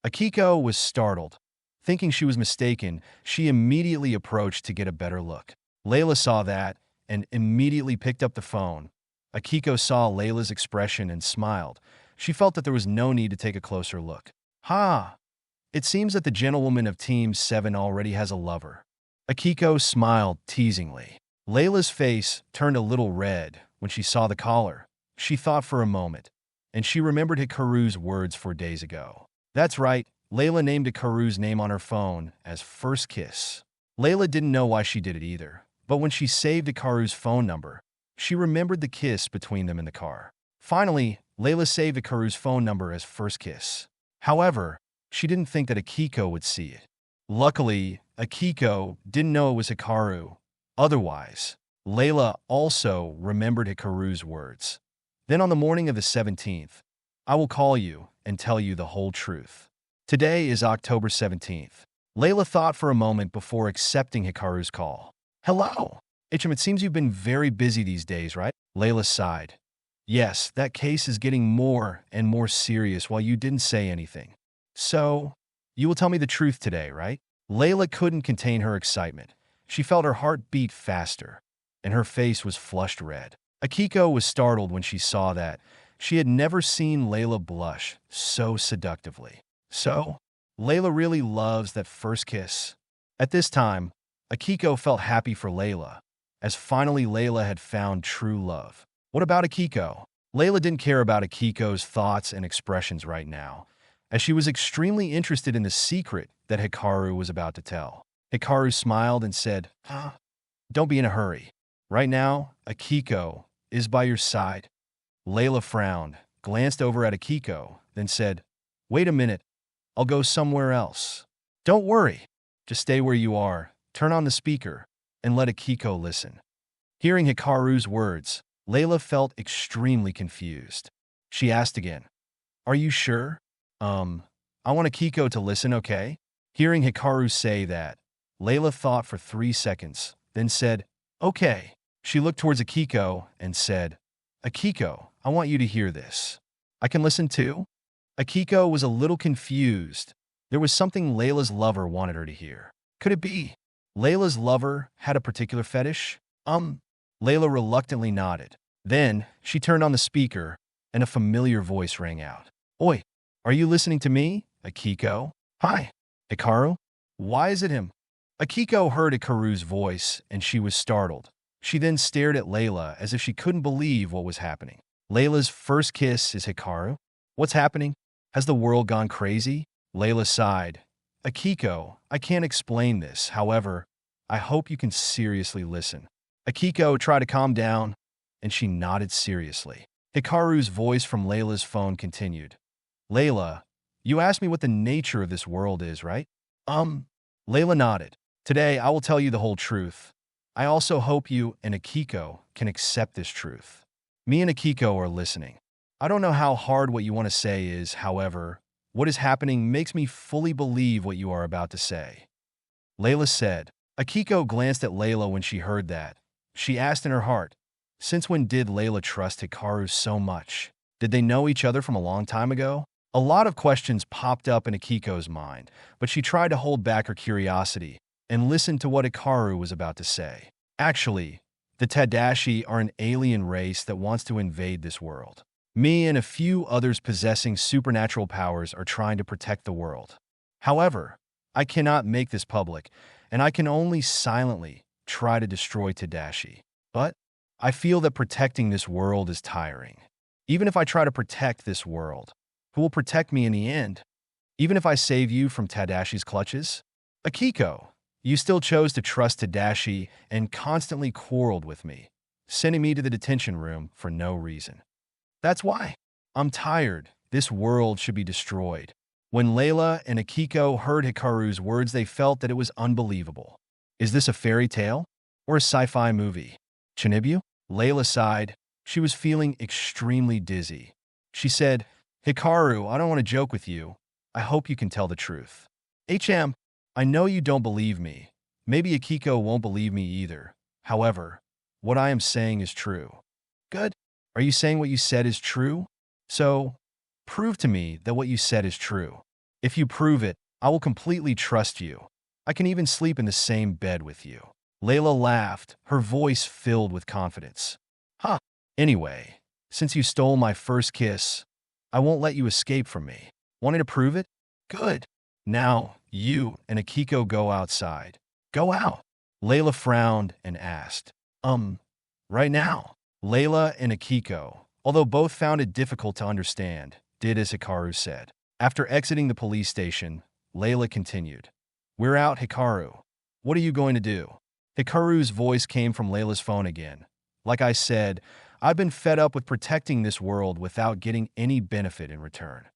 Akiko was startled. Thinking she was mistaken, she immediately approached to get a better look. Layla saw that and immediately picked up the phone. Akiko saw Layla's expression and smiled. She felt that there was no need to take a closer look. Ha! It seems that the gentlewoman of Team 7 already has a lover. Akiko smiled teasingly. Layla's face turned a little red when she saw the caller. She thought for a moment, and she remembered Hikaru's words 4 days ago. That's right, Layla named Hikaru's name on her phone as First Kiss. Layla didn't know why she did it either, but when she saved Hikaru's phone number, she remembered the kiss between them in the car. Finally, Layla saved Hikaru's phone number as First Kiss. However, she didn't think that Akiko would see it. Luckily, Akiko didn't know it was Hikaru. Otherwise, Layla also remembered Hikaru's words. Then on the morning of the 17th, I will call you and tell you the whole truth. Today is October 17th. Layla thought for a moment before accepting Hikaru's call. Hello. Ichim, it seems you've been very busy these days, right? Layla sighed. Yes, that case is getting more and more serious while you didn't say anything. So, you will tell me the truth today, right? Layla couldn't contain her excitement. She felt her heart beat faster, and her face was flushed red. Akiko was startled when she saw that. She had never seen Layla blush so seductively. So, Layla really loves that first kiss. At this time, Akiko felt happy for Layla, as finally Layla had found true love. What about Akiko? Layla didn't care about Akiko's thoughts and expressions right now, as she was extremely interested in the secret that Hikaru was about to tell. Hikaru smiled and said, Don't be in a hurry. Right now, Akiko is by your side. Layla frowned, glanced over at Akiko, then said, Wait a minute. I'll go somewhere else. Don't worry. Just stay where you are, turn on the speaker, and let Akiko listen. Hearing Hikaru's words, Layla felt extremely confused. She asked again, Are you sure? I want Akiko to listen, okay? Hearing Hikaru say that, Layla thought for 3 seconds, then said, Okay. She looked towards Akiko and said, Akiko, I want you to hear this. I can listen too? Akiko was a little confused. There was something Layla's lover wanted her to hear. Could it be Layla's lover had a particular fetish? Layla reluctantly nodded. Then, she turned on the speaker, and a familiar voice rang out. Oi, are you listening to me, Akiko? Hi, Hikaru? Why is it him? Akiko heard Hikaru's voice, and she was startled. She then stared at Layla as if she couldn't believe what was happening. Layla's first kiss is Hikaru? What's happening? Has the world gone crazy? Layla sighed. Akiko, I can't explain this. However, I hope you can seriously listen. Akiko tried to calm down, and she nodded seriously. Hikaru's voice from Layla's phone continued. Layla, you asked me what the nature of this world is, right? Layla nodded. Today, I will tell you the whole truth. I also hope you and Akiko can accept this truth. Me and Akiko are listening. I don't know how hard what you want to say is, however, what is happening makes me fully believe what you are about to say. Layla said. Akiko glanced at Layla when she heard that. She asked in her heart, since when did Layla trust Hikaru so much? Did they know each other from a long time ago? A lot of questions popped up in Akiko's mind, but she tried to hold back her curiosity and listen to what Hikaru was about to say. Actually, the Tadashi are an alien race that wants to invade this world. Me and a few others possessing supernatural powers are trying to protect the world. However, I cannot make this public, and I can only silently try to destroy Tadashi. But I feel that protecting this world is tiring. Even if I try to protect this world, who will protect me in the end? Even if I save you from Tadashi's clutches? Akiko, you still chose to trust Tadashi and constantly quarreled with me, sending me to the detention room for no reason. That's why. I'm tired. This world should be destroyed. When Layla and Akiko heard Hikaru's words, they felt that it was unbelievable. Is this a fairy tale? or a sci-fi movie? Chinibu? Layla sighed. She was feeling extremely dizzy. She said, Hikaru, I don't want to joke with you. I hope you can tell the truth. I know you don't believe me. Maybe Akiko won't believe me either. However, what I am saying is true. Good. Are you saying what you said is true? So, prove to me that what you said is true. If you prove it, I will completely trust you. I can even sleep in the same bed with you. Layla laughed, her voice filled with confidence. Huh. Anyway, since you stole my first kiss, I won't let you escape from me. Wanting to prove it? Good. Now, you and Akiko go outside. Go out. Layla frowned and asked, right now? Layla and Akiko, although both found it difficult to understand, did as Hikaru said. After exiting the police station, Layla continued, We're out, Hikaru. What are you going to do? Hikaru's voice came from Layla's phone again. Like I said, I've been fed up with protecting this world without getting any benefit in return.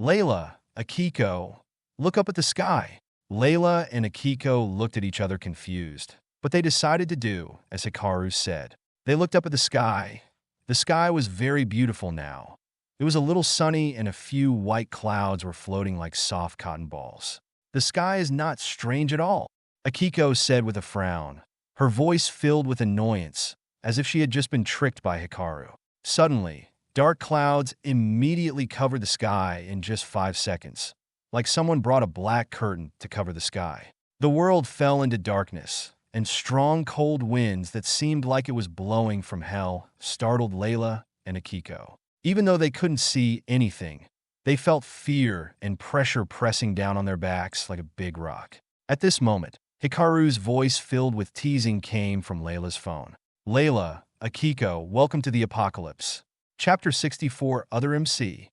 Layla, Akiko, look up at the sky. Layla and Akiko looked at each other confused, but they decided to do as Hikaru said. They looked up at the sky. The sky was very beautiful now. It was a little sunny and a few white clouds were floating like soft cotton balls. The sky is not strange at all, Akiko said with a frown, her voice filled with annoyance, as if she had just been tricked by Hikaru. Suddenly, dark clouds immediately covered the sky in just 5 seconds, like someone brought a black curtain to cover the sky. The world fell into darkness, and strong cold winds that seemed like it was blowing from hell startled Layla and Akiko. Even though they couldn't see anything, they felt fear and pressure pressing down on their backs like a big rock. At this moment, Hikaru's voice filled with teasing came from Layla's phone. Layla, Akiko, welcome to the apocalypse. Chapter 64, Other MC.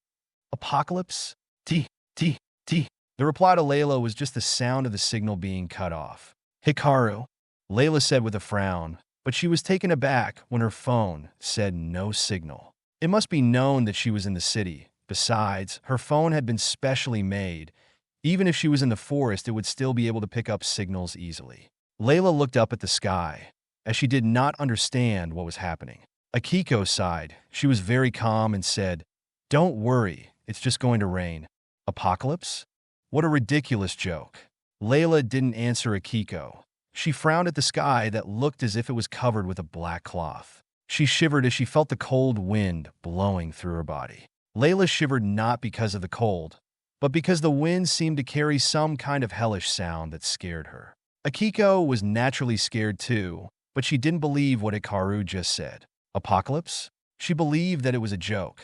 Apocalypse? T. The reply to Layla was just the sound of the signal being cut off. Hikaru, Layla said with a frown, but she was taken aback when her phone said no signal. It must be known that she was in the city. Besides, her phone had been specially made. Even if she was in the forest, it would still be able to pick up signals easily. Layla looked up at the sky, as she did not understand what was happening. Akiko sighed. She was very calm and said, Don't worry, it's just going to rain. Apocalypse? What a ridiculous joke. Layla didn't answer Akiko. She frowned at the sky that looked as if it was covered with a black cloth. She shivered as she felt the cold wind blowing through her body. Layla shivered not because of the cold, but because the wind seemed to carry some kind of hellish sound that scared her. Akiko was naturally scared too, but she didn't believe what Hikaru just said. Apocalypse? She believed that it was a joke.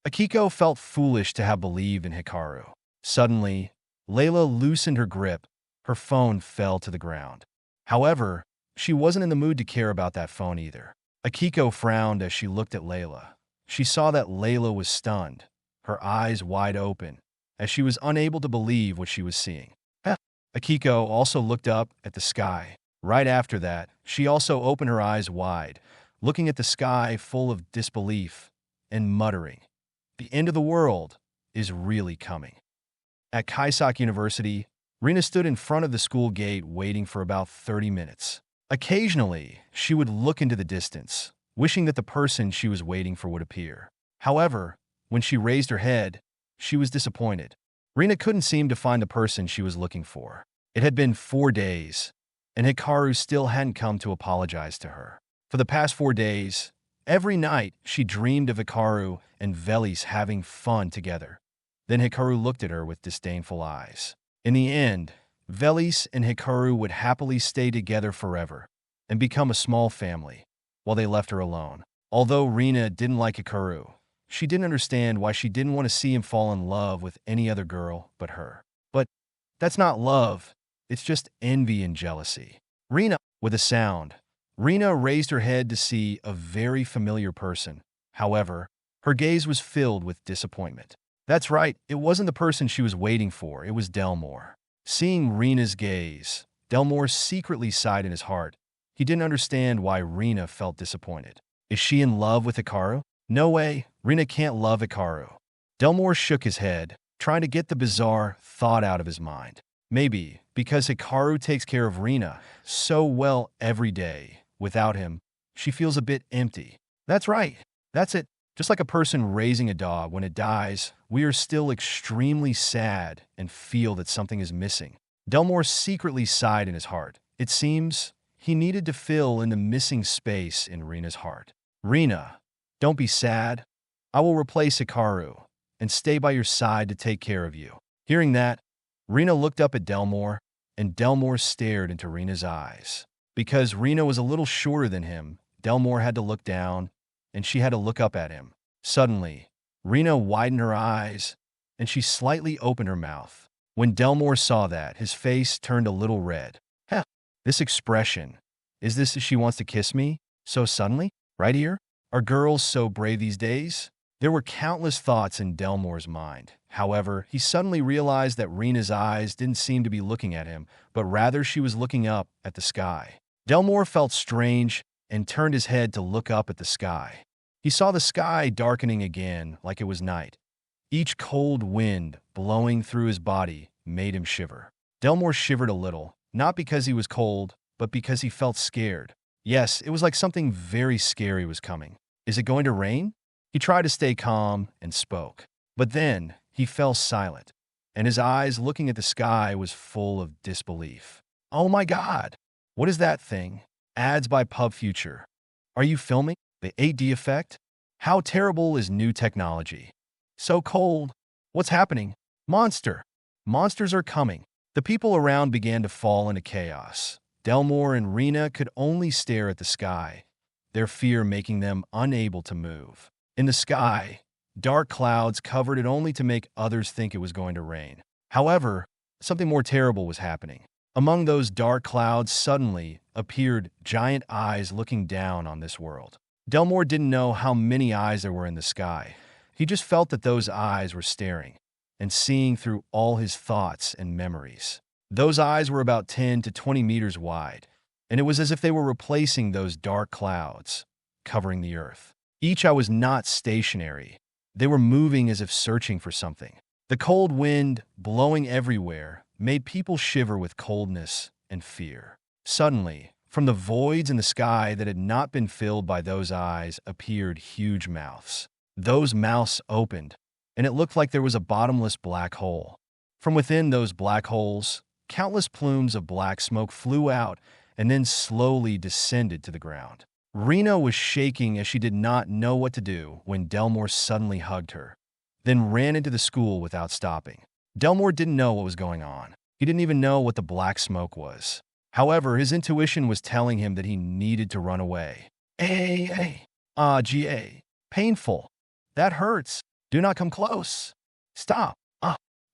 Akiko felt foolish to have believed in Hikaru. Suddenly, Layla loosened her grip. Her phone fell to the ground. However, she wasn't in the mood to care about that phone either. Akiko frowned as she looked at Layla. She saw that Layla was stunned, her eyes wide open, as she was unable to believe what she was seeing. Akiko also looked up at the sky. Right after that, she also opened her eyes wide, looking at the sky full of disbelief and muttering, The end of the world is really coming. At Isekai'd University, Rina stood in front of the school gate waiting for about 30 minutes. Occasionally, she would look into the distance, wishing that the person she was waiting for would appear. However, when she raised her head, she was disappointed. Rina couldn't seem to find the person she was looking for. It had been 4 days, and Hikaru still hadn't come to apologize to her. For the past 4 days, every night she dreamed of Hikaru and Velis having fun together. Then Hikaru looked at her with disdainful eyes. In the end, Velis and Hikaru would happily stay together forever and become a small family, while they left her alone. Although Rina didn't like Hikaru, she didn't understand why she didn't want to see him fall in love with any other girl but her. But that's not love, it's just envy and jealousy. With a sound, Rina raised her head to see a very familiar person. However, her gaze was filled with disappointment. That's right, it wasn't the person she was waiting for, it was Delmore. Seeing Rina's gaze, Delmore secretly sighed in his heart. He didn't understand why Rina felt disappointed. Is she in love with Hikaru? No way, Rina can't love Hikaru. Delmore shook his head, trying to get the bizarre thought out of his mind. Maybe because Hikaru takes care of Rina so well every day, Without him, she feels a bit empty. That's right. That's it. Just like a person raising a dog, when it dies, we are still extremely sad and feel that something is missing. Delmore secretly sighed in his heart. It seems he needed to fill in the missing space in Rina's heart. Rina, don't be sad. I will replace Hikaru and stay by your side to take care of you. Hearing that, Rina looked up at Delmore, and Delmore stared into Rina's eyes. Because Rina was a little shorter than him, Delmore had to look down, and she had to look up at him. Suddenly, Rina widened her eyes, and she slightly opened her mouth. When Delmore saw that, his face turned a little red. Heh, this expression. Is this she wants to kiss me? So suddenly? Right here? Are girls so brave these days? There were countless thoughts in Delmore's mind. However, he suddenly realized that Rina's eyes didn't seem to be looking at him, but rather she was looking up at the sky. Delmore felt strange and turned his head to look up at the sky. He saw the sky darkening again like it was night. Each cold wind blowing through his body made him shiver. Delmore shivered a little, not because he was cold, but because he felt scared. Yes, it was like something very scary was coming. Is it going to rain? He tried to stay calm and spoke. But then he fell silent, and his eyes looking at the sky was full of disbelief. Oh my God! What is that thing? Ads by Pub Future. Are you filming? The 8D effect? How terrible is new technology? So cold. What's happening? Monster! Monsters are coming. The people around began to fall into chaos. Delmore and Rina could only stare at the sky, their fear making them unable to move. In the sky, dark clouds covered it only to make others think it was going to rain. However, something more terrible was happening. Among those dark clouds suddenly appeared giant eyes looking down on this world. Delmore didn't know how many eyes there were in the sky. He just felt that those eyes were staring and seeing through all his thoughts and memories. Those eyes were about 10 to 20 meters wide, and it was as if they were replacing those dark clouds covering the earth. Each eye was not stationary. They were moving as if searching for something. The cold wind, blowing everywhere, made people shiver with coldness and fear. Suddenly, from the voids in the sky that had not been filled by those eyes appeared huge mouths. Those mouths opened, and it looked like there was a bottomless black hole. From within those black holes, countless plumes of black smoke flew out and then slowly descended to the ground. Rina was shaking as she did not know what to do when Delmore suddenly hugged her, then ran into the school without stopping. Delmore didn't know what was going on. He didn't even know what the black smoke was. However, his intuition was telling him that he needed to run away. Ga. Painful. That hurts. Do not come close. Stop.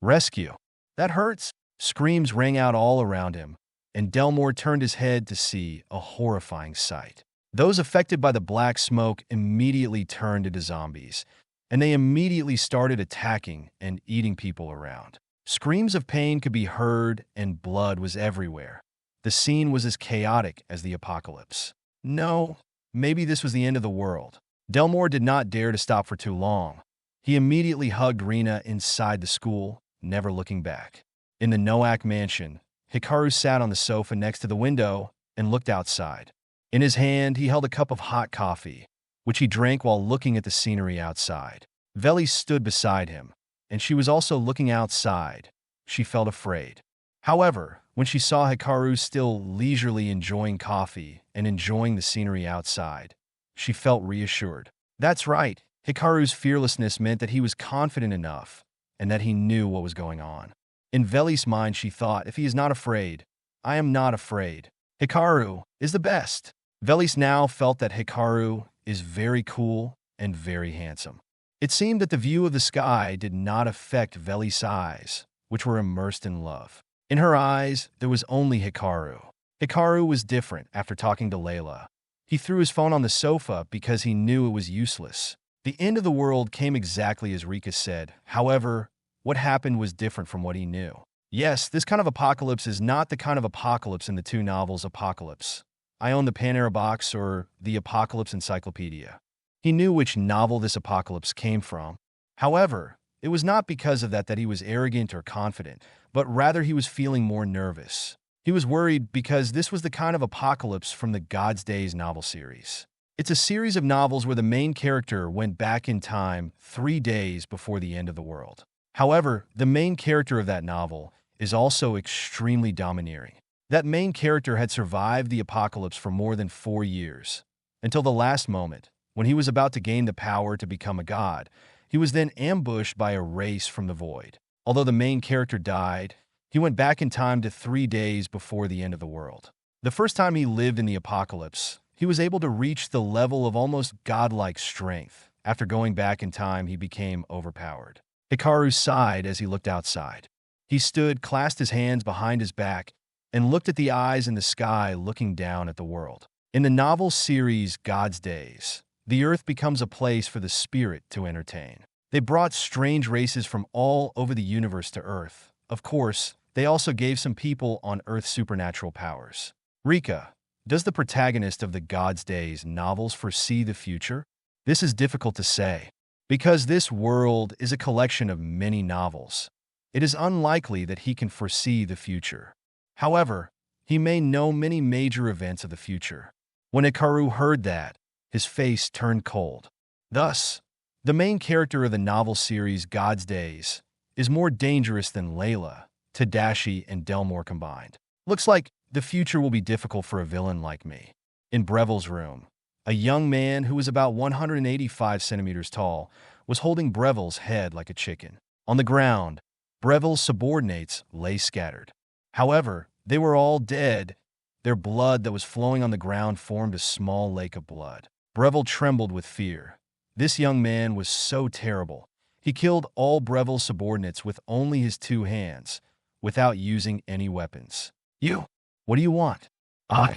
Rescue. That hurts. Screams rang out all around him, and Delmore turned his head to see a horrifying sight. Those affected by the black smoke immediately turned into zombies, and they immediately started attacking and eating people around. Screams of pain could be heard, and blood was everywhere. The scene was as chaotic as the apocalypse. No, maybe this was the end of the world. Delmore did not dare to stop for too long. He immediately hugged Rina inside the school, never looking back. In the Noak mansion, Hikaru sat on the sofa next to the window and looked outside. In his hand, he held a cup of hot coffee, which he drank while looking at the scenery outside. Veli stood beside him, and she was also looking outside. She felt afraid. However, when she saw Hikaru still leisurely enjoying coffee and enjoying the scenery outside, she felt reassured. That's right. Hikaru's fearlessness meant that he was confident enough and that he knew what was going on. In Veli's mind, she thought, if he is not afraid, I am not afraid. Hikaru is the best. Velis now felt that Hikaru is very cool and very handsome. It seemed that the view of the sky did not affect Velis' eyes, which were immersed in love. In her eyes, there was only Hikaru. Hikaru was different after talking to Layla. He threw his phone on the sofa because he knew it was useless. The end of the world came exactly as Rika said. However, what happened was different from what he knew. Yes, this kind of apocalypse is not the kind of apocalypse in the two novels Apocalypse. I own the Panera box or the Apocalypse Encyclopedia. He knew which novel this apocalypse came from. However, it was not because of that he was arrogant or confident, but rather he was feeling more nervous. He was worried because this was the kind of apocalypse from the God's Days novel series. It's a series of novels where the main character went back in time 3 days before the end of the world. However, the main character of that novel is also extremely domineering. That main character had survived the apocalypse for more than 4 years, until the last moment, when he was about to gain the power to become a god. He was then ambushed by a race from the void. Although the main character died, he went back in time to 3 days before the end of the world. The first time he lived in the apocalypse, he was able to reach the level of almost godlike strength. After going back in time, he became overpowered. Hikaru sighed as he looked outside. He stood, clasped his hands behind his back, and looked at the eyes in the sky looking down at the world. In the novel series God's Days, the earth becomes a place for the spirit to entertain. They brought strange races from all over the universe to Earth. Of course, they also gave some people on Earth supernatural powers. Rika, does the protagonist of the God's Days novels foresee the future? This is difficult to say. Because this world is a collection of many novels, it is unlikely that he can foresee the future. However, he may know many major events of the future. When Hikaru heard that, his face turned cold. Thus, the main character of the novel series God's Days is more dangerous than Layla, Tadashi, and Delmore combined. Looks like the future will be difficult for a villain like me. In Breville's room, a young man who was about 185 centimeters tall was holding Breville's head like a chicken. On the ground, Breville's subordinates lay scattered. However, they were all dead. Their blood that was flowing on the ground formed a small lake of blood. Breville trembled with fear. This young man was so terrible. He killed all Breville's subordinates with only his 2 hands, without using any weapons. You, what do you want? I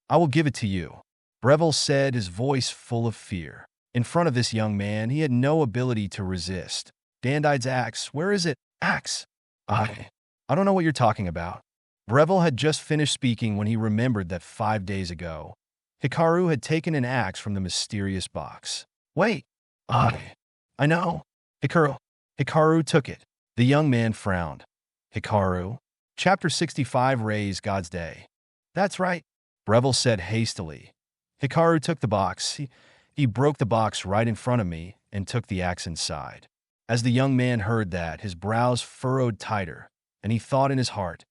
will give it to you, Breville said, his voice full of fear. In front of this young man, he had no ability to resist. Dandide's axe, where is it? Axe? I don't know what you're talking about. Breville had just finished speaking when he remembered that 5 days ago, Hikaru had taken an axe from the mysterious box. Wait, I know. Hikaru took it. The young man frowned. Hikaru? Chapter 65 Ray's God's Day. That's right, Breville said hastily. Hikaru took the box. He broke the box right in front of me and took the axe inside. As the young man heard that, his brows furrowed tighter, and he thought in his heart,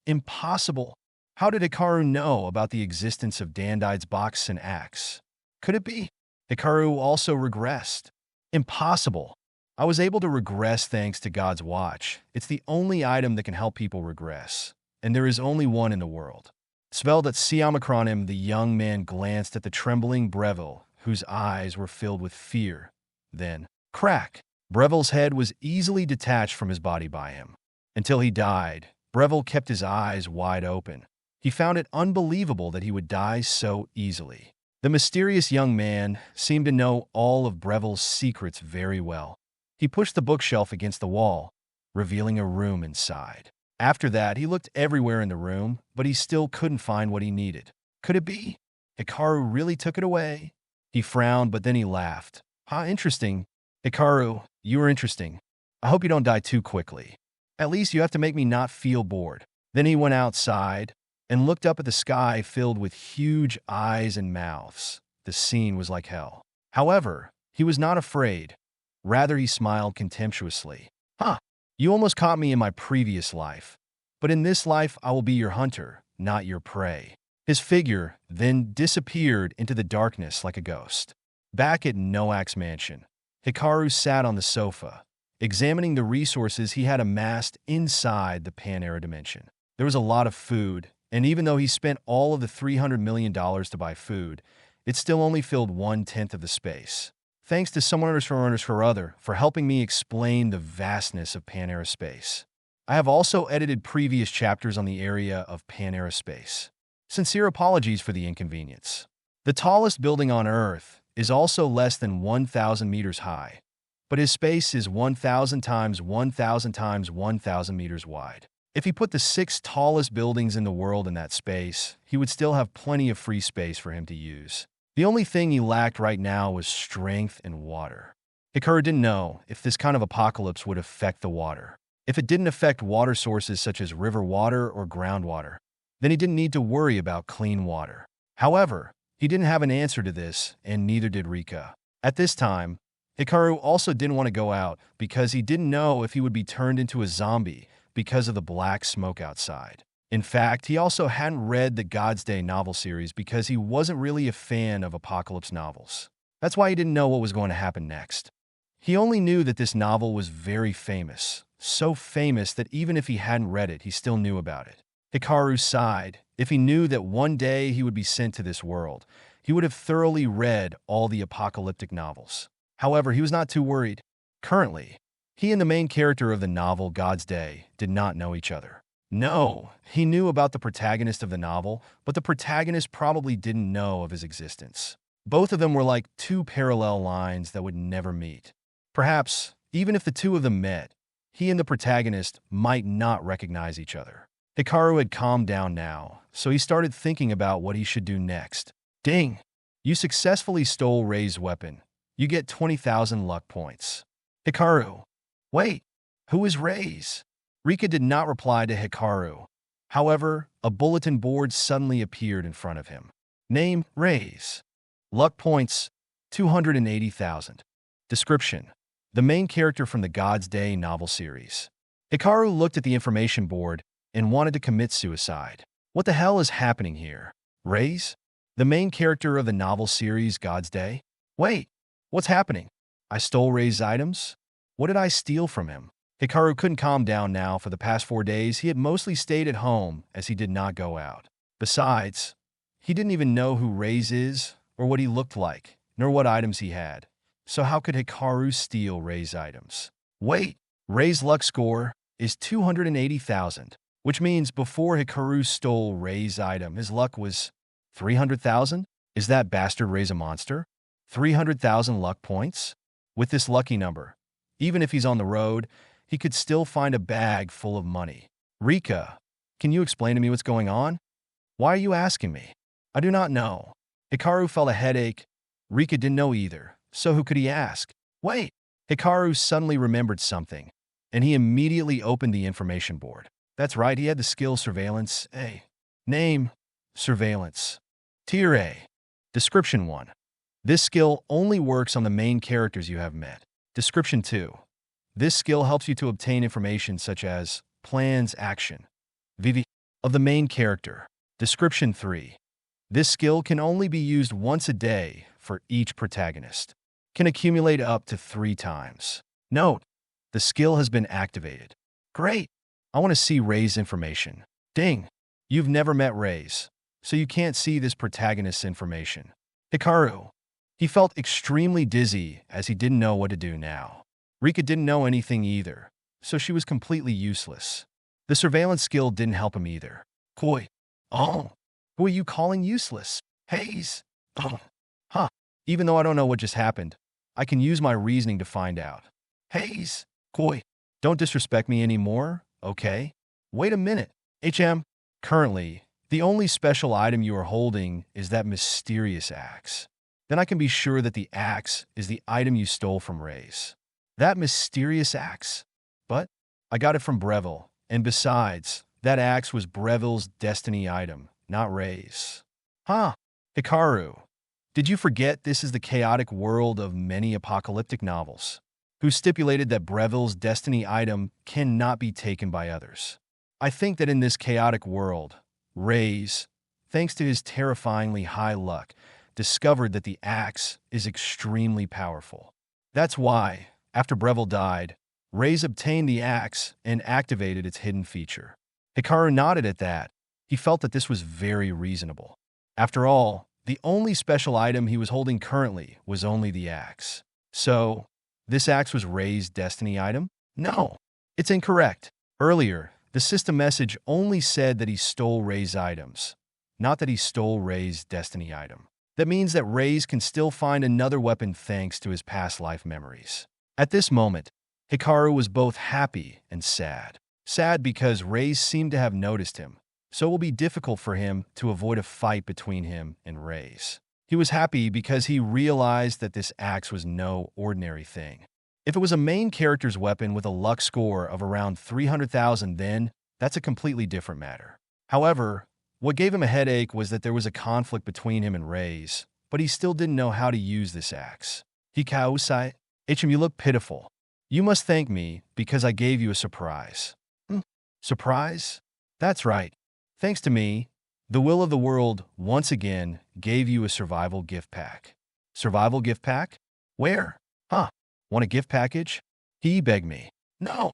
impossible. How did Hikaru know about the existence of Dandide's box and axe? Could it be? Hikaru also regressed. Impossible. I was able to regress thanks to God's watch. It's the only item that can help people regress, and there is only one in the world. Spelled at Siamacronym, the young man glanced at the trembling Breville, whose eyes were filled with fear. Then, crack! Breville's head was easily detached from his body by him. Until he died, Breville kept his eyes wide open. He found it unbelievable that he would die so easily. The mysterious young man seemed to know all of Breville's secrets very well. He pushed the bookshelf against the wall, revealing a room inside. After that, he looked everywhere in the room, but he still couldn't find what he needed. Could it be? Hikaru really took it away? He frowned, but then he laughed. Interesting. Hikaru, you are interesting. I hope you don't die too quickly. At least you have to make me not feel bored. Then he went outside and looked up at the sky filled with huge eyes and mouths. The scene was like hell. However, he was not afraid. Rather, he smiled contemptuously. You almost caught me in my previous life. But in this life, I will be your hunter, not your prey. His figure then disappeared into the darkness like a ghost. Back at Noak's mansion, Hikaru sat on the sofa, examining the resources he had amassed inside the Pan-Era dimension. There was a lot of food, and even though he spent all of the $300 million to buy food, it still only filled 1/10 of the space. Thanks to someone or other for helping me explain the vastness of Pan-Era space. I have also edited previous chapters on the area of Pan-Era space. Sincere apologies for the inconvenience. The tallest building on Earth is also less than 1,000 meters high, but his space is 1,000 times 1,000 times 1,000 meters wide. If he put the 6 tallest buildings in the world in that space, he would still have plenty of free space for him to use. The only thing he lacked right now was strength and water. Hikaru didn't know if this kind of apocalypse would affect the water. If it didn't affect water sources such as river water or groundwater, then he didn't need to worry about clean water. However, he didn't have an answer to this, and neither did Rika. At this time, Hikaru also didn't want to go out because he didn't know if he would be turned into a zombie because of the black smoke outside. In fact, he also hadn't read the God's Day novel series because he wasn't really a fan of apocalypse novels. That's why he didn't know what was going to happen next. He only knew that this novel was very famous, so famous that even if he hadn't read it, he still knew about it. Hikaru sighed. If he knew that one day he would be sent to this world, he would have thoroughly read all the apocalyptic novels. However, he was not too worried. Currently, he and the main character of the novel God's Day did not know each other. No, he knew about the protagonist of the novel, but the protagonist probably didn't know of his existence. Both of them were like two parallel lines that would never meet. Perhaps, even if the two of them met, he and the protagonist might not recognize each other. Hikaru had calmed down now, so he started thinking about what he should do next. Ding! You successfully stole Rei's weapon. You get 20,000 luck points. Hikaru. Wait, who is Rei's? Rika did not reply to Hikaru. However, a bulletin board suddenly appeared in front of him. Name, Rei's. Luck points, 280,000. Description. The main character from the God's Day novel series. Hikaru looked at the information board and wanted to commit suicide. What the hell is happening here? Rei's? The main character of the novel series God's Day? Wait, what's happening? I stole Rei's items? What did I steal from him? Hikaru couldn't calm down now. For the past 4 days, he had mostly stayed at home as he did not go out. Besides, he didn't even know who Rei's is or what he looked like, nor what items he had. So how could Hikaru steal Rei's items? Wait, Rei's luck score is 280,000, which means before Hikaru stole Rei's item, his luck was 300,000? Is that bastard Rei's a monster? 300,000 luck points? With this lucky number, even if he's on the road, he could still find a bag full of money. Rika, can you explain to me what's going on? Why are you asking me? I do not know. Hikaru felt a headache. Rika didn't know either, so who could he ask? Wait! Hikaru suddenly remembered something, and he immediately opened the information board. That's right, he had the skill Surveillance A. Name, Surveillance. Tier A. Description 1. This skill only works on the main characters you have met. Description 2. This skill helps you to obtain information such as plans, action, VV of the main character. Description 3. This skill can only be used once a day for each protagonist. Can accumulate up to 3 times. Note, the skill has been activated. Great! I want to see Rei's information. Ding! You've never met Rei's, so you can't see this protagonist's information. Hikaru. He felt extremely dizzy as he didn't know what to do now. Rika didn't know anything either, so she was completely useless. The surveillance skill didn't help him either. Koi. Oh. Who are you calling useless? Hayes. Oh. Huh. Even though I don't know what just happened, I can use my reasoning to find out. Hayes. Koi. Don't disrespect me anymore, okay? Wait a minute. HM. Currently, the only special item you are holding is that mysterious axe. Then I can be sure that the axe is the item you stole from Rei's. That mysterious axe? But I got it from Breville, and besides, that axe was Breville's destiny item, not Rei's. Huh. Hikaru, did you forget this is the chaotic world of many apocalyptic novels, who stipulated that Breville's destiny item cannot be taken by others? I think that in this chaotic world, Rei's, thanks to his terrifyingly high luck, discovered that the axe is extremely powerful. That's why, after Breville died, Rei's obtained the axe and activated its hidden feature. Hikaru nodded at that. He felt that this was very reasonable. After all, the only special item he was holding currently was only the axe. So, this axe was Rei's destiny item? No, it's incorrect. Earlier, the system message only said that he stole Rei's items, not that he stole Rei's destiny item. That means that Rei's can still find another weapon thanks to his past life memories. At this moment, Hikaru was both happy and sad. Sad because Rei's seemed to have noticed him, so it will be difficult for him to avoid a fight between him and Rei's. He was happy because he realized that this axe was no ordinary thing. If it was a main character's weapon with a luck score of around 300,000, then that's a completely different matter. However, What gave him a headache was that there was a conflict between him and Ray's, but he still didn't know how to use this axe. Isekai'd, you look pitiful. You must thank me because I gave you a surprise. Surprise? That's right. Thanks to me, the will of the world once again gave you a survival gift pack. Survival gift pack? Where? Want a gift package? He begged me. No.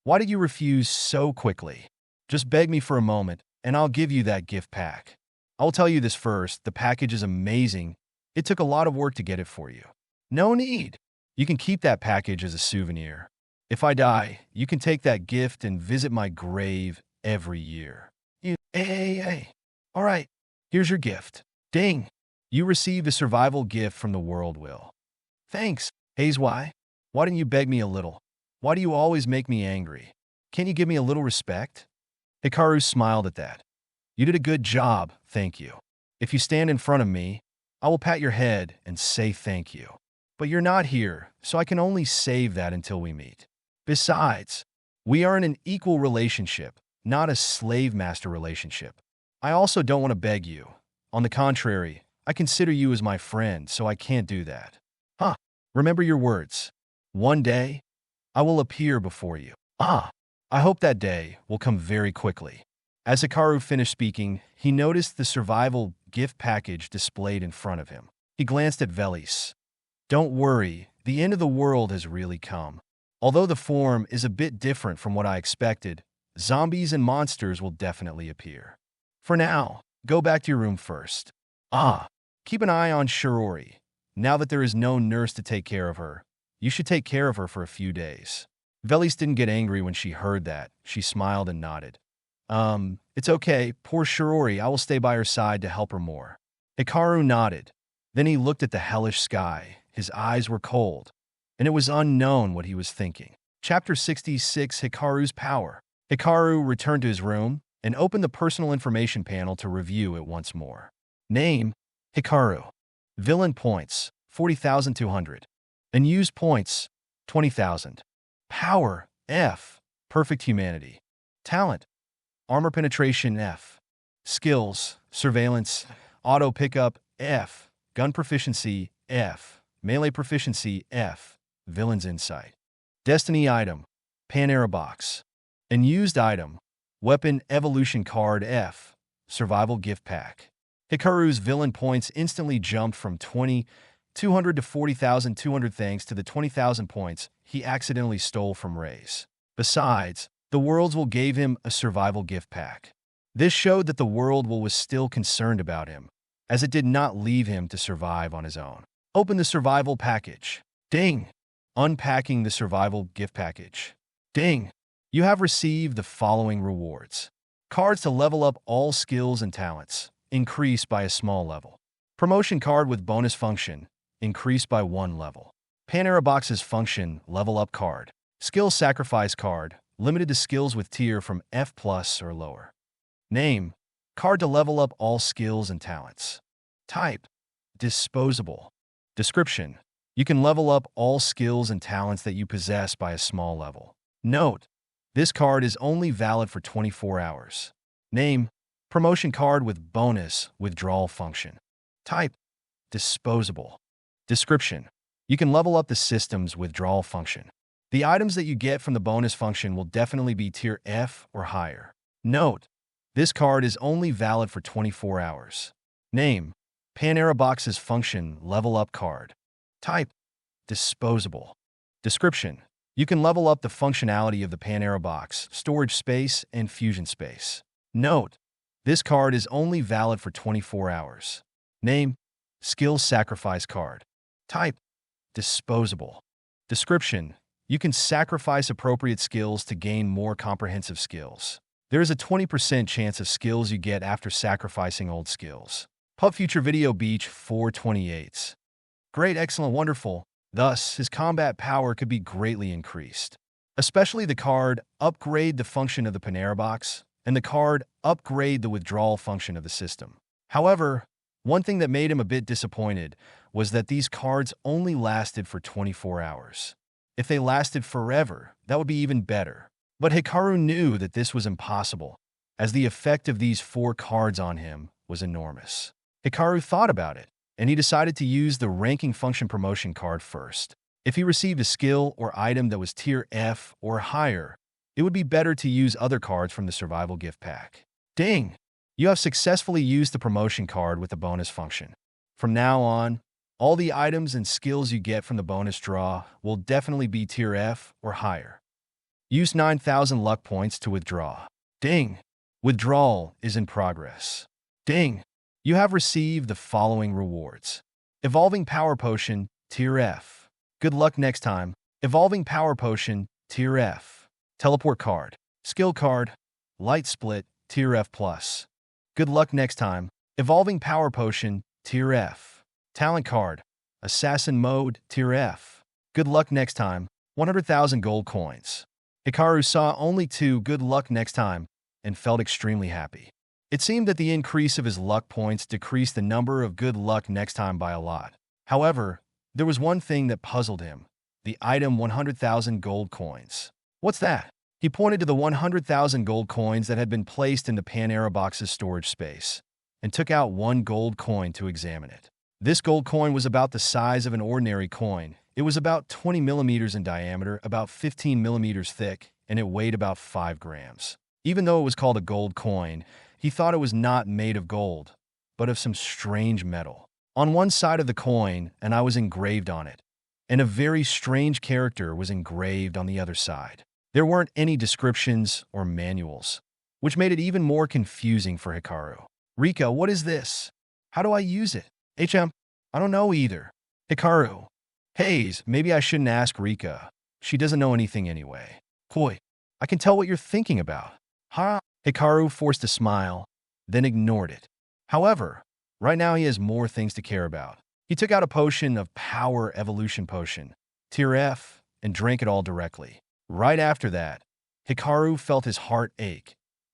Why did you refuse so quickly? Just beg me for a moment, and I'll give you that gift pack. I'll tell you this first, the package is amazing. It took a lot of work to get it for you. No need. You can keep that package as a souvenir. If I die, you can take that gift and visit my grave every year. Hey. All right, here's your gift. Ding. You received a survival gift from the world will. Thanks. Hayes, why? Why didn't you beg me a little? Why do you always make me angry? Can't you give me a little respect? Hikaru smiled at that. You did a good job, thank you. If you stand in front of me, I will pat your head and say thank you. But you're not here, so I can only save that until we meet. Besides, we are in an equal relationship, not a slave-master relationship. I also don't want to beg you. On the contrary, I consider you as my friend, so I can't do that. Remember your words. One day, I will appear before you. I hope that day will come very quickly. As Hikaru finished speaking, he noticed the survival gift package displayed in front of him. He glanced at Velis. Don't worry, the end of the world has really come. Although the form is a bit different from what I expected, zombies and monsters will definitely appear. For now, go back to your room first. Keep an eye on Shirori. Now that there is no nurse to take care of her, you should take care of her for a few days. Velis didn't get angry when she heard that. She smiled and nodded. It's okay. Poor Shirori, I will stay by her side to help her more. Hikaru nodded. Then he looked at the hellish sky. His eyes were cold, and it was unknown what he was thinking. Chapter 66, Hikaru's Power. Hikaru returned to his room and opened the personal information panel to review it once more. Name, Hikaru. Villain points, 40,200. Unused points, 20,000. Power, F. Perfect humanity. Talent, armor penetration, F. Skills, surveillance, auto pickup, F. Gun proficiency, F. Melee proficiency, F. Villain's insight. Destiny item, Panera box. Unused item, weapon evolution card, F. Survival gift pack. Hikaru's villain points instantly jumped from 20,200 to 40,200 thanks to the 20,000 points he accidentally stole from Ray's. Besides, the world's will gave him a survival gift pack. This showed that the world will was still concerned about him, as it did not leave him to survive on his own. Open the survival package. Ding! Unpacking the survival gift package. Ding! You have received the following rewards. Cards to level up all skills and talents. Increased by a small level. Promotion card with bonus function, increased by 1 level. Panera Box's function, level up card. Skill sacrifice card, limited to skills with tier from F+ or lower. Name, card to level up all skills and talents. Type, disposable. Description, you can level up all skills and talents that you possess by a small level. Note, this card is only valid for 24 hours. Name, promotion card with bonus withdrawal function. Type, disposable. Description, you can level up the system's withdrawal function. The items that you get from the bonus function will definitely be tier F or higher. Note, this card is only valid for 24 hours. Name, Panera Box's function level up card. Type, disposable. Description, you can level up the functionality of the Panera Box, storage space, and fusion space. Note, this card is only valid for 24 hours. Name, skill sacrifice card. Type, disposable. Description, you can sacrifice appropriate skills to gain more comprehensive skills. There is a 20% chance of skills you get after sacrificing old skills. Pub Future Video Beach 428. Great, excellent, wonderful. Thus, his combat power could be greatly increased. Especially the card, upgrade the function of the Panera Box, and the card, upgrade the withdrawal function of the system. However, one thing that made him a bit disappointed was that these cards only lasted for 24 hours. If they lasted forever, that would be even better. But Hikaru knew that this was impossible, as the effect of these 4 cards on him was enormous. Hikaru thought about it, and he decided to use the ranking function promotion card first. If he received a skill or item that was tier F or higher, it would be better to use other cards from the survival gift pack. Ding! You have successfully used the promotion card with the bonus function. From now on, all the items and skills you get from the bonus draw will definitely be tier F or higher. Use 9,000 luck points to withdraw. Ding! Withdrawal is in progress. Ding! You have received the following rewards. Evolving Power Potion, tier F. Good luck next time. Evolving Power Potion, tier F. Teleport card. Skill card. Light Split, tier F+. Good luck next time. Evolving Power Potion, tier F. Talent card. Assassin Mode, tier F. Good luck next time. 100,000 gold coins. Hikaru saw only 2 good luck next time and felt extremely happy. It seemed that the increase of his luck points decreased the number of good luck next time by a lot. However, there was one thing that puzzled him. The item 100,000 gold coins. What's that? He pointed to the 100,000 gold coins that had been placed in the Panera box's storage space and took out 1 gold coin to examine it. This gold coin was about the size of an ordinary coin. It was about 20 millimeters in diameter, about 15 millimeters thick, and it weighed about 5 grams. Even though it was called a gold coin, he thought it was not made of gold, but of some strange metal. On one side of the coin, an eye was engraved on it, and a very strange character was engraved on the other side. There weren't any descriptions or manuals, which made it even more confusing for Hikaru. Rika, what is this? How do I use it? I don't know either. Hikaru. Haze, maybe I shouldn't ask Rika. She doesn't know anything anyway. Koi, I can tell what you're thinking about. Huh? Hikaru forced a smile, then ignored it. However, right now he has more things to care about. He took out a potion of Power Evolution Potion, tier F, and drank it all directly. Right after that, Hikaru felt his heart ache,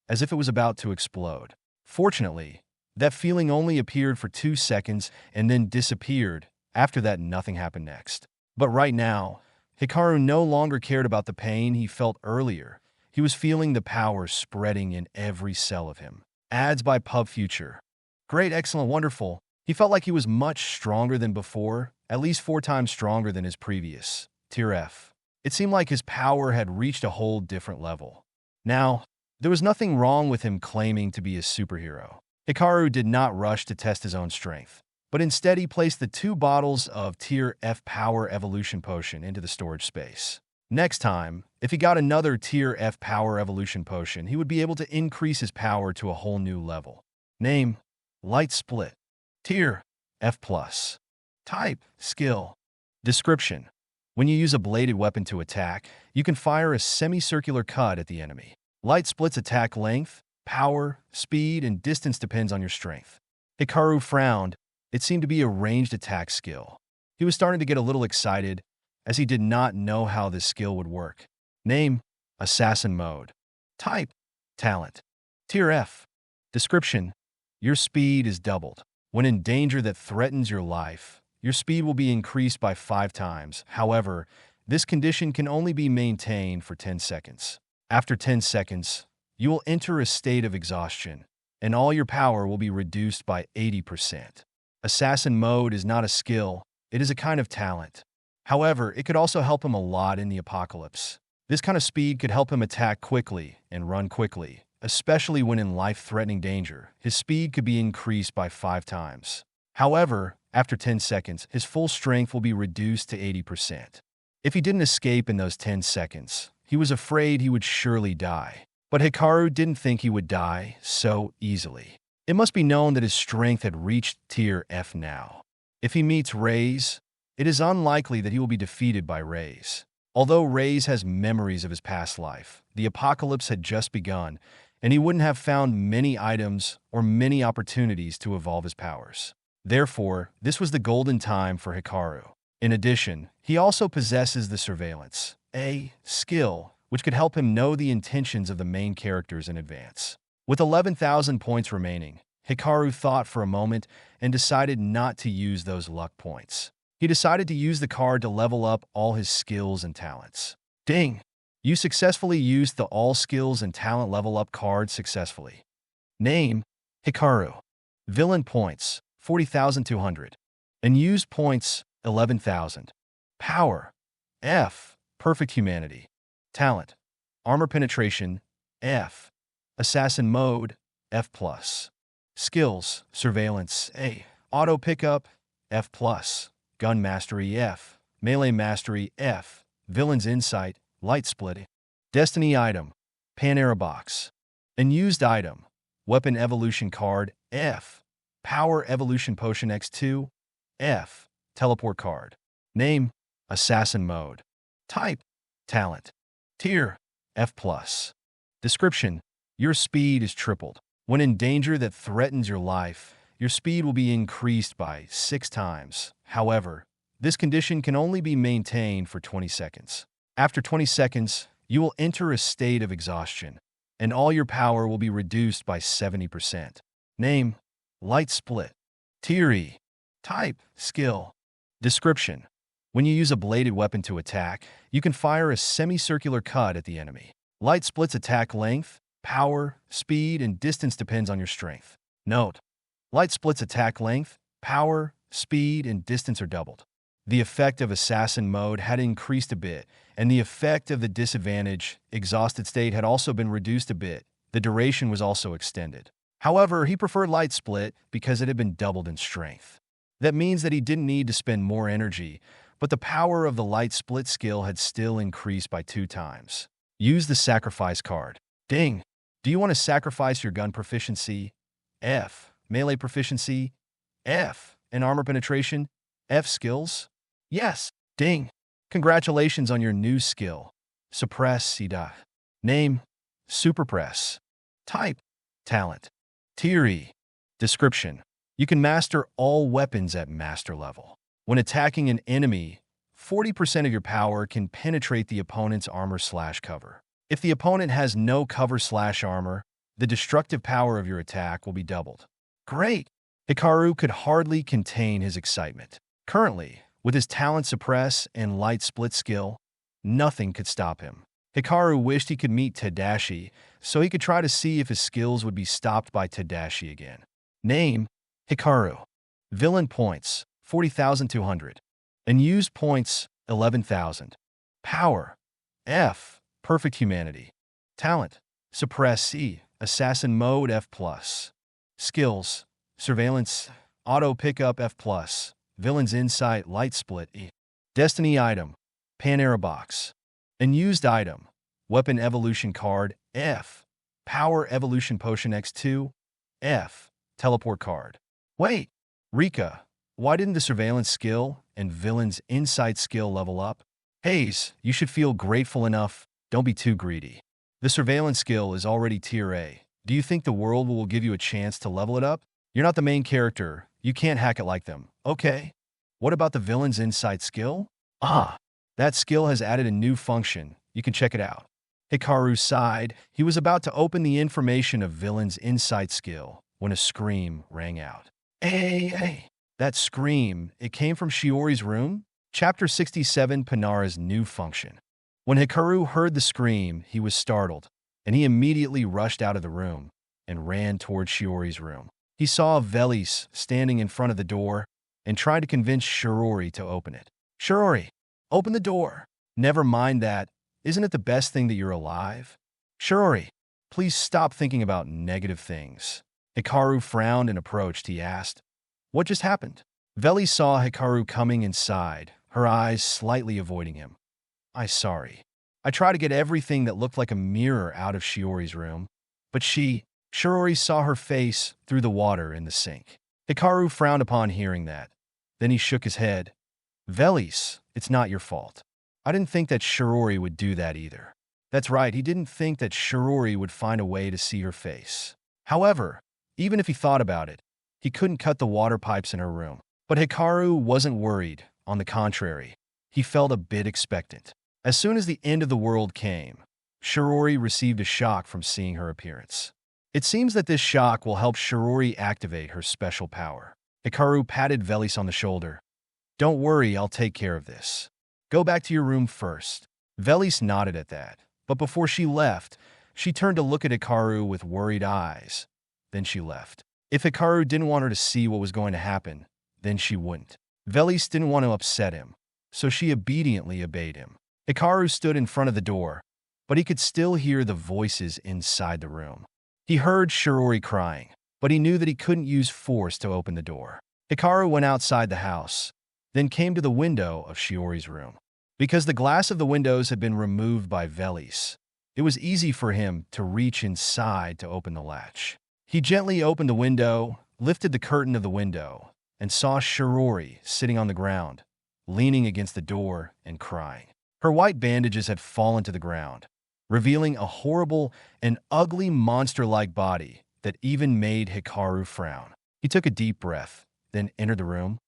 as if it was about to explode. Fortunately, that feeling only appeared for 2 seconds and then disappeared. After that, nothing happened next. But right now, Hikaru no longer cared about the pain he felt earlier. He was feeling the power spreading in every cell of him. Ads by Pub Future. Great, excellent, wonderful. He felt like he was much stronger than before, at least 4 times stronger than his previous tier F. It seemed like his power had reached a whole different level. Now, there was nothing wrong with him claiming to be a superhero. Hikaru did not rush to test his own strength, but instead he placed the 2 bottles of tier F Power Evolution Potion into the storage space. Next time, if he got another tier F Power Evolution Potion, he would be able to increase his power to a whole new level. Name, Light Split. Tier, F+. Type, Skill. Description. When you use a bladed weapon to attack, you can fire a semicircular cut at the enemy. Light Split's attack length, power, speed, and distance depends on your strength. Hikaru frowned. It seemed to be a ranged attack skill. He was starting to get a little excited, as he did not know how this skill would work. Name, Assassin Mode. Type, Talent. Tier F. Description. Your speed is doubled. When in danger that threatens your life, your speed will be increased by 5 times. However, this condition can only be maintained for 10 seconds. After 10 seconds, you will enter a state of exhaustion, and all your power will be reduced by 80%. Assassin Mode is not a skill, it is a kind of talent. However, it could also help him a lot in the apocalypse. This kind of speed could help him attack quickly and run quickly, especially when in life-threatening danger. His speed could be increased by 5 times. However, after 10 seconds, his full strength will be reduced to 80%. If he didn't escape in those 10 seconds, he was afraid he would surely die. But Hikaru didn't think he would die so easily. It must be known that his strength had reached tier F now. If he meets Reyes, it is unlikely that he will be defeated by Reyes. Although Reyes has memories of his past life, the apocalypse had just begun, and he wouldn't have found many items or many opportunities to evolve his powers. Therefore, this was the golden time for Hikaru. In addition, he also possesses the Surveillance, a skill which could help him know the intentions of the main characters in advance. With 11,000 points remaining, Hikaru thought for a moment and decided not to use those luck points. He decided to use the card to level up all his skills and talents. Ding! You successfully used the All Skills and Talent Level Up card successfully. Name: Hikaru. Villain points: 40,200. And used points: 11,000. Power: F. Perfect Humanity. Talent: Armor Penetration, F. Assassin Mode, F+. Skills: Surveillance, A. Auto Pickup, F+. Gun Mastery, F. Melee Mastery, F. Villain's Insight, Light Split. Destiny Item: Panera Box. Unused Item: Weapon Evolution Card, F. Power Evolution Potion X2, F. Teleport Card. Name: Assassin Mode. Type: Talent. Tier: F+. Description: Your speed is tripled. When in danger that threatens your life, your speed will be increased by 6 times. However, this condition can only be maintained for 20 seconds. After 20 seconds, you will enter a state of exhaustion, and all your power will be reduced by 70%. Name: Light Split. Tier E. Type: Skill. Description: When you use a bladed weapon to attack, you can fire a semicircular cut at the enemy. Light Split's attack length, power, speed, and distance depends on your strength. Note: Light Split's attack length, power, speed, and distance are doubled. The effect of Assassin Mode had increased a bit, and the effect of the disadvantage, Exhausted State, had also been reduced a bit. The duration was also extended. However, he preferred Light Split because it had been doubled in strength. That means that he didn't need to spend more energy, but the power of the Light Split skill had still increased by 2 times. Use the Sacrifice card. Ding! Do you want to sacrifice your gun proficiency, F, melee proficiency, F, and armor penetration, F skills? Yes. Ding! Congratulations on your new skill. Suppress Sida. Name: Superpress. Type: Talent. Tier E. Description: You can master all weapons at master level. When attacking an enemy, 40% of your power can penetrate the opponent's armor/cover. If the opponent has no cover/armor, the destructive power of your attack will be doubled. Great! Hikaru could hardly contain his excitement. Currently, with his Talent Suppress and Light Split skill, nothing could stop him. Hikaru wished he could meet Tadashi so he could try to see if his skills would be stopped by Tadashi again. Name: Hikaru. Villain points: 40,200. Unused points: 11,000. Power: F. Perfect Humanity. Talent: Suppress C. Assassin Mode, F+. Skills: Surveillance, Auto Pickup, F+. Villain's Insight, Light Split, E. Destiny Item: Panera Box. Unused Item: Weapon Evolution Card, F. Power Evolution Potion X2, F. Teleport Card. Wait! Rika, why didn't the Surveillance skill and Villain's Insight skill level up? Hayes, you should feel grateful enough. Don't be too greedy. The Surveillance skill is already Tier A. Do you think the world will give you a chance to level it up? You're not the main character. You can't hack it like them. Okay. What about the Villain's Insight skill? That skill has added a new function. You can check it out. Hikaru sighed. He was about to open the information of Villain's Insight skill when a scream rang out. Hey! That scream, it came from Shiori's room? Chapter 67, Panara's new function. When Hikaru heard the scream, he was startled, and he immediately rushed out of the room and ran toward Shiori's room. He saw Velis standing in front of the door and tried to convince Shiori to open it. Shiori, open the door. Never mind that. Isn't it the best thing that you're alive? Shiori, please stop thinking about negative things. Hikaru frowned and approached. He asked, what just happened? Velis saw Hikaru coming inside, her eyes slightly avoiding him. I'm sorry. I tried to get everything that looked like a mirror out of Shiori's room, but Shiori saw her face through the water in the sink. Hikaru frowned upon hearing that. Then he shook his head. Velis, it's not your fault. I didn't think that Shiori would do that either. That's right, he didn't think that Shiori would find a way to see her face. However, even if he thought about it, he couldn't cut the water pipes in her room. But Hikaru wasn't worried. On the contrary, he felt a bit expectant. As soon as the end of the world came, Shiori received a shock from seeing her appearance. It seems that this shock will help Shiori activate her special power. Hikaru patted Velis on the shoulder. Don't worry, I'll take care of this. Go back to your room first. Velis nodded at that. But before she left, she turned to look at Hikaru with worried eyes. Then she left. If Hikaru didn't want her to see what was going to happen, then she wouldn't. Velis didn't want to upset him, so she obediently obeyed him. Hikaru stood in front of the door, but he could still hear the voices inside the room. He heard Shiori crying, but he knew that he couldn't use force to open the door. Hikaru went outside the house, then came to the window of Shiori's room. Because the glass of the windows had been removed by Velis, it was easy for him to reach inside to open the latch. He gently opened the window, lifted the curtain of the window, and saw Shiori sitting on the ground, leaning against the door and crying. Her white bandages had fallen to the ground, revealing a horrible and ugly monster-like body that even made Hikaru frown. He took a deep breath, then entered the room.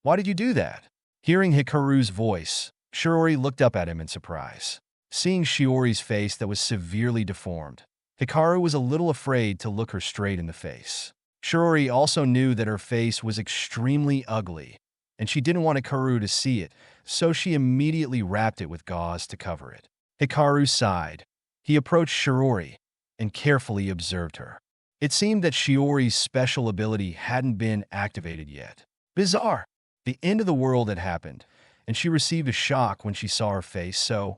"Why did you do that?" Hearing Hikaru's voice, Shiori looked up at him in surprise. Seeing Shiori's face that was severely deformed, Hikaru was a little afraid to look her straight in the face. Shiori also knew that her face was extremely ugly, and she didn't want Hikaru to see it, so she immediately wrapped it with gauze to cover it. Hikaru sighed. He approached Shiori and carefully observed her. It seemed that Shiori's special ability hadn't been activated yet. Bizarre. The end of the world had happened, and she received a shock when she saw her face, so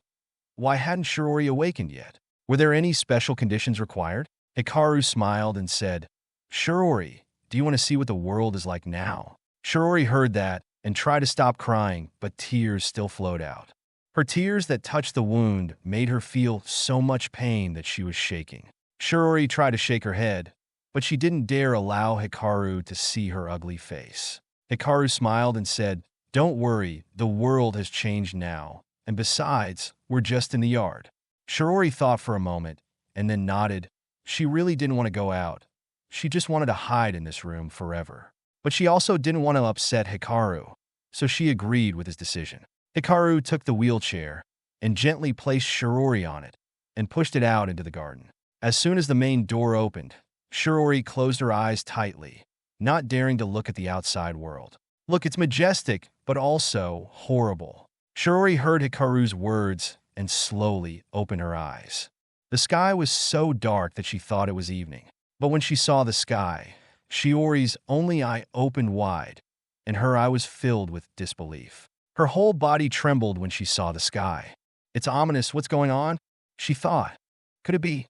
why hadn't Shiori awakened yet? Were there any special conditions required? Hikaru smiled and said, "Shiori, do you want to see what the world is like now?" Shiori heard that and tried to stop crying, but tears still flowed out. Her tears that touched the wound made her feel so much pain that she was shaking. Shiori tried to shake her head, but she didn't dare allow Hikaru to see her ugly face. Hikaru smiled and said, "Don't worry, the world has changed now, and besides, we're just in the yard." Shiori thought for a moment, and then nodded. She really didn't want to go out. She just wanted to hide in this room forever. But she also didn't want to upset Hikaru, so she agreed with his decision. Hikaru took the wheelchair and gently placed Shiori on it and pushed it out into the garden. As soon as the main door opened, Shiori closed her eyes tightly, not daring to look at the outside world. "Look, it's majestic, but also horrible." Shiori heard Hikaru's words and slowly opened her eyes. The sky was so dark that she thought it was evening. But when she saw the sky, Shiori's only eye opened wide, and her eye was filled with disbelief. Her whole body trembled when she saw the sky. "It's ominous. What's going on?" she thought. "Could it be?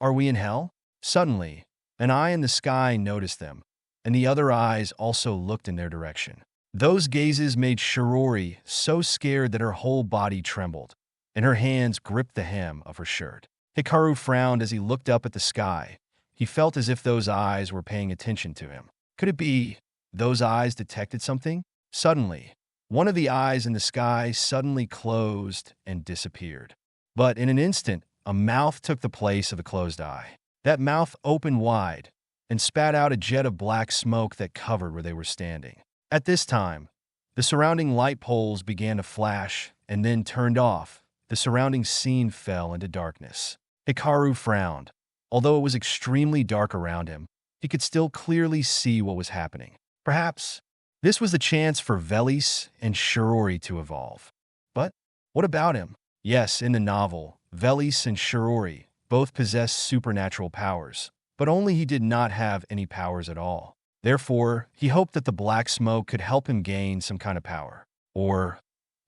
Are we in hell?" Suddenly, an eye in the sky noticed them, and the other eyes also looked in their direction. Those gazes made Shiori so scared that her whole body trembled, and her hands gripped the hem of her shirt. Hikaru frowned as he looked up at the sky. He felt as if those eyes were paying attention to him. Could it be those eyes detected something? Suddenly, one of the eyes in the sky suddenly closed and disappeared. But in an instant, a mouth took the place of the closed eye. That mouth opened wide and spat out a jet of black smoke that covered where they were standing. At this time, the surrounding light poles began to flash and then turned off. The surrounding scene fell into darkness. Hikaru frowned. Although it was extremely dark around him, he could still clearly see what was happening. Perhaps this was the chance for Velis and Shiori to evolve. But what about him? Yes, in the novel, Velis and Shiori both possessed supernatural powers, but only he did not have any powers at all. Therefore, he hoped that the black smoke could help him gain some kind of power. Or,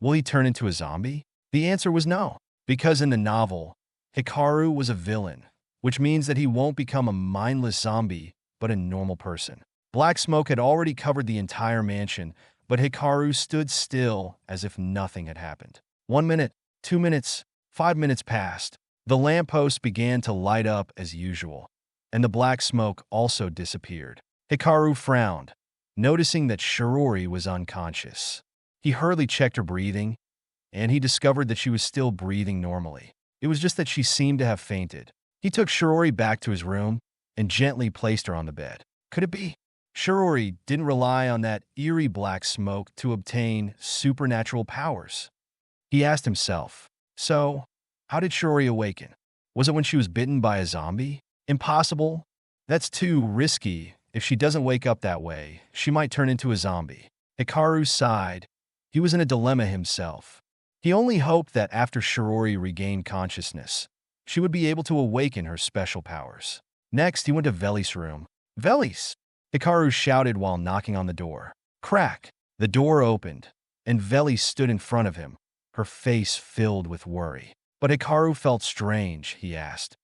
will he turn into a zombie? The answer was no, because in the novel, Hikaru was a villain, which means that he won't become a mindless zombie, but a normal person. Black smoke had already covered the entire mansion, but Hikaru stood still as if nothing had happened. 1 minute, 2 minutes, 5 minutes passed. The lamppost began to light up as usual, and the black smoke also disappeared. Hikaru frowned, noticing that Shiori was unconscious. He hurriedly checked her breathing, and he discovered that she was still breathing normally. It was just that she seemed to have fainted. He took Shiori back to his room and gently placed her on the bed. Could it be? Shiori didn't rely on that eerie black smoke to obtain supernatural powers. He asked himself, so, how did Shiori awaken? Was it when she was bitten by a zombie? Impossible. That's too risky. If she doesn't wake up that way, she might turn into a zombie. Hikaru sighed. He was in a dilemma himself. He only hoped that after Shiori regained consciousness, she would be able to awaken her special powers. Next, he went to Veli's room. "Velis!" Hikaru shouted while knocking on the door. Crack! The door opened, and Veli stood in front of him, her face filled with worry. But Hikaru felt strange, he asked.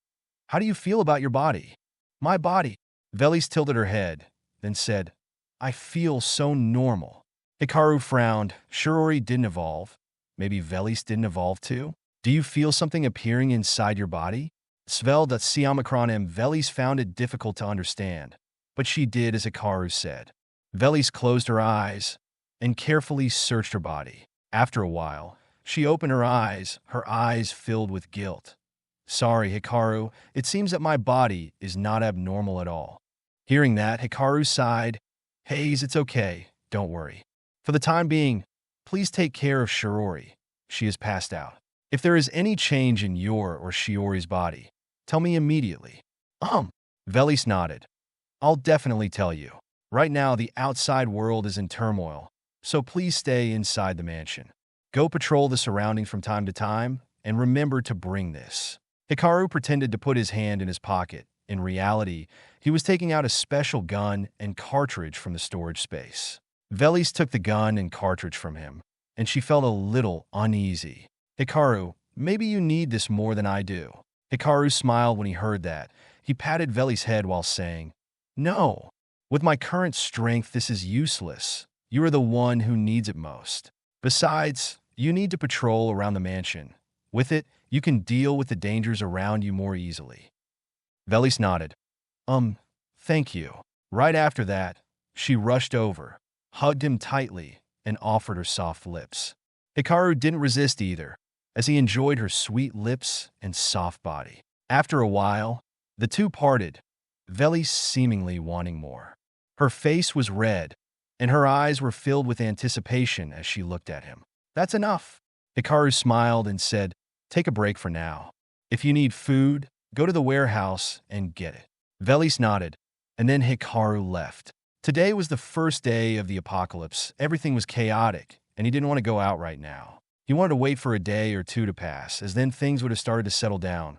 "How do you feel about your body?" "My body." Velis tilted her head, then said, "I feel so normal." Hikaru frowned. Shirori didn't evolve. Maybe Velis didn't evolve too? "Do you feel something appearing inside your body?" Svel that Siamacron and Velis found it difficult to understand, but she did as Hikaru said. Velis closed her eyes and carefully searched her body. After a while, she opened her eyes filled with guilt. "Sorry, Hikaru, it seems that my body is not abnormal at all." Hearing that, Hikaru sighed. "Haze, it's okay, don't worry. For the time being, please take care of Shirori. She has passed out. If there is any change in your or Shiori's body, tell me immediately." Velis nodded. "I'll definitely tell you. Right now, the outside world is in turmoil, so please stay inside the mansion. Go patrol the surroundings from time to time, and remember to bring this." Hikaru pretended to put his hand in his pocket. In reality, he was taking out a special gun and cartridge from the storage space. Velis took the gun and cartridge from him, and she felt a little uneasy. "Hikaru, maybe you need this more than I do." Hikaru smiled when he heard that. He patted Veli's head while saying, "No. With my current strength, this is useless. You are the one who needs it most. Besides, you need to patrol around the mansion. With it, you can deal with the dangers around you more easily." Velis nodded. Thank you." Right after that, she rushed over, hugged him tightly, and offered her soft lips. Hikaru didn't resist either, as he enjoyed her sweet lips and soft body. After a while, the two parted, Velis seemingly wanting more. Her face was red, and her eyes were filled with anticipation as she looked at him. "That's enough." Hikaru smiled and said, "Take a break for now. If you need food, go to the warehouse and get it." Velis nodded, and then Hikaru left. Today was the first day of the apocalypse. Everything was chaotic, and he didn't want to go out right now. He wanted to wait for a day or two to pass, as then things would have started to settle down.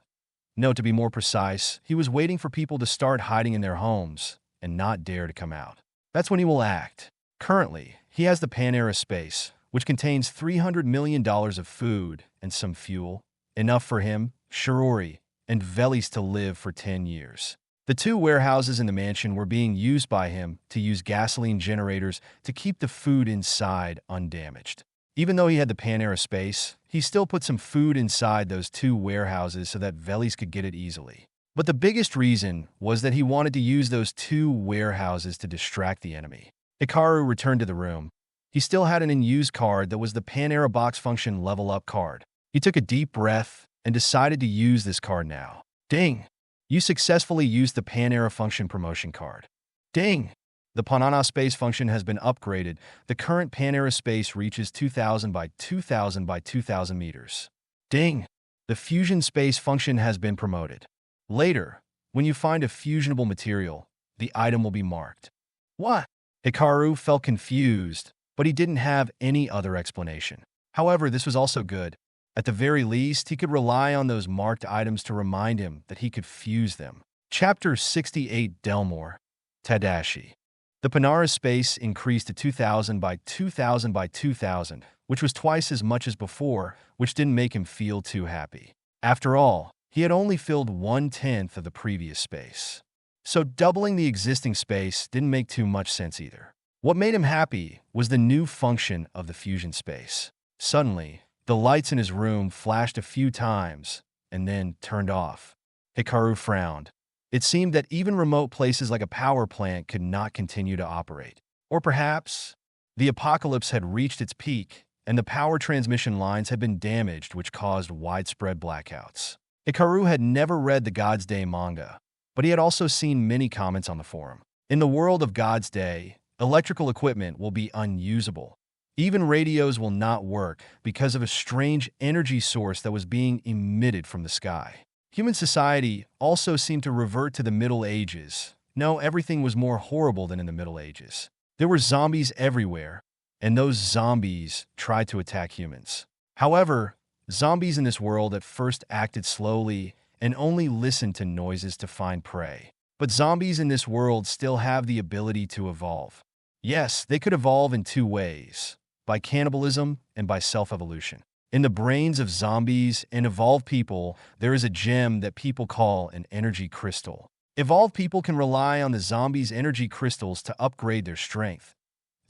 No, to be more precise, he was waiting for people to start hiding in their homes and not dare to come out. That's when he will act. Currently, he has the Panera space, which contains $300 million of food and some fuel, enough for him, Shirori, and Velis to live for 10 years. The two warehouses in the mansion were being used by him to use gasoline generators to keep the food inside undamaged. Even though he had the Panera space, he still put some food inside those two warehouses so that Velis could get it easily. But the biggest reason was that he wanted to use those two warehouses to distract the enemy. Hikaru returned to the room. He still had an unused card that was the Panera box function level up card. He took a deep breath and decided to use this card now. Ding! You successfully used the Panera function promotion card. Ding! The Panana space function has been upgraded. The current Panera space reaches 2,000 by 2,000 by 2,000 meters. Ding! The fusion space function has been promoted. Later, when you find a fusionable material, the item will be marked. What? Hikaru felt confused, but he didn't have any other explanation. However, this was also good. At the very least, he could rely on those marked items to remind him that he could fuse them. Chapter 68 Delmore, Tadashi. The Panara space increased to 2,000 by 2,000 by 2,000, which was twice as much as before, which didn't make him feel too happy. After all, he had only filled 1/10 of the previous space. So doubling the existing space didn't make too much sense either. What made him happy was the new function of the fusion space. Suddenly, the lights in his room flashed a few times and then turned off. Hikaru frowned. It seemed that even remote places like a power plant could not continue to operate. Or perhaps the apocalypse had reached its peak and the power transmission lines had been damaged, which caused widespread blackouts. Hikaru had never read the God's Day manga, but he had also seen many comments on the forum. In the world of God's Day, electrical equipment will be unusable. Even radios will not work because of a strange energy source that was being emitted from the sky. Human society also seemed to revert to the Middle Ages. No, everything was more horrible than in the Middle Ages. There were zombies everywhere, and those zombies tried to attack humans. However, zombies in this world at first acted slowly and only listen to noises to find prey. But zombies in this world still have the ability to evolve. Yes, they could evolve in two ways, by cannibalism and by self-evolution. In the brains of zombies and evolved people, there is a gem that people call an energy crystal. Evolved people can rely on the zombies' energy crystals to upgrade their strength.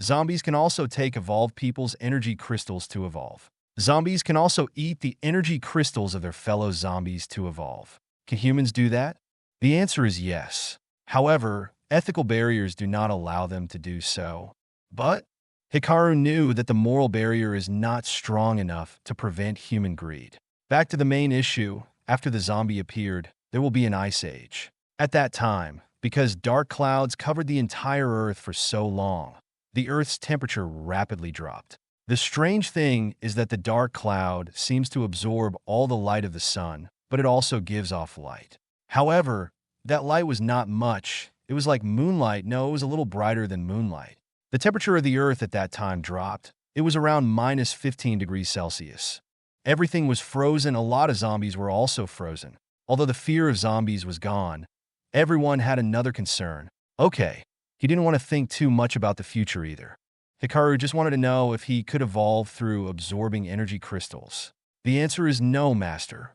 Zombies can also take evolved people's energy crystals to evolve. Zombies can also eat the energy crystals of their fellow zombies to evolve. Can humans do that? The answer is yes. However, ethical barriers do not allow them to do so. But Hikaru knew that the moral barrier is not strong enough to prevent human greed. Back to the main issue, after the zombie appeared, there will be an ice age. At that time, because dark clouds covered the entire Earth for so long, the Earth's temperature rapidly dropped. The strange thing is that the dark cloud seems to absorb all the light of the sun, but it also gives off light. However, that light was not much. It was like moonlight. No, it was a little brighter than moonlight. The temperature of the Earth at that time dropped. It was around minus 15 degrees Celsius. Everything was frozen. A lot of zombies were also frozen. Although the fear of zombies was gone, everyone had another concern. Okay, he didn't want to think too much about the future either. Hikaru just wanted to know if he could evolve through absorbing energy crystals. The answer is no, Master.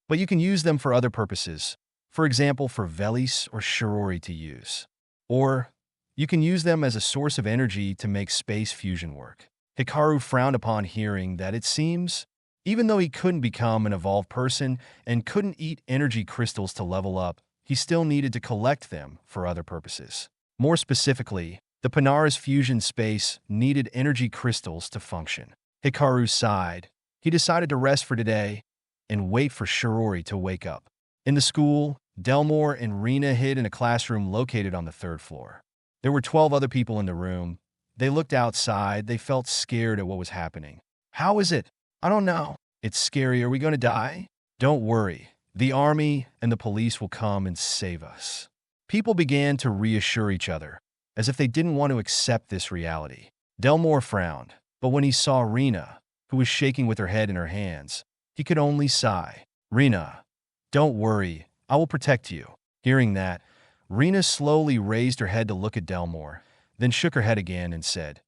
But you can use them for other purposes. For example, for Velis or Shirori to use. Or you can use them as a source of energy to make space fusion work. Hikaru frowned upon hearing that. It seems, even though he couldn't become an evolved person and couldn't eat energy crystals to level up, he still needed to collect them for other purposes. More specifically, the Panaris fusion space needed energy crystals to function. Hikaru sighed. He decided to rest for today and wait for Shirori to wake up. In the school, Delmore and Rena hid in a classroom located on the third floor. There were 12 other people in the room. They looked outside. They felt scared at what was happening. How is it? I don't know. It's scary. Are we going to die? Don't worry. The army and the police will come and save us. People began to reassure each other, as if they didn't want to accept this reality. Delmore frowned, but when he saw Rena, who was shaking with her head in her hands, he could only sigh. Rena, don't worry. I will protect you. Hearing that, Rena slowly raised her head to look at Delmore, then shook her head again and said,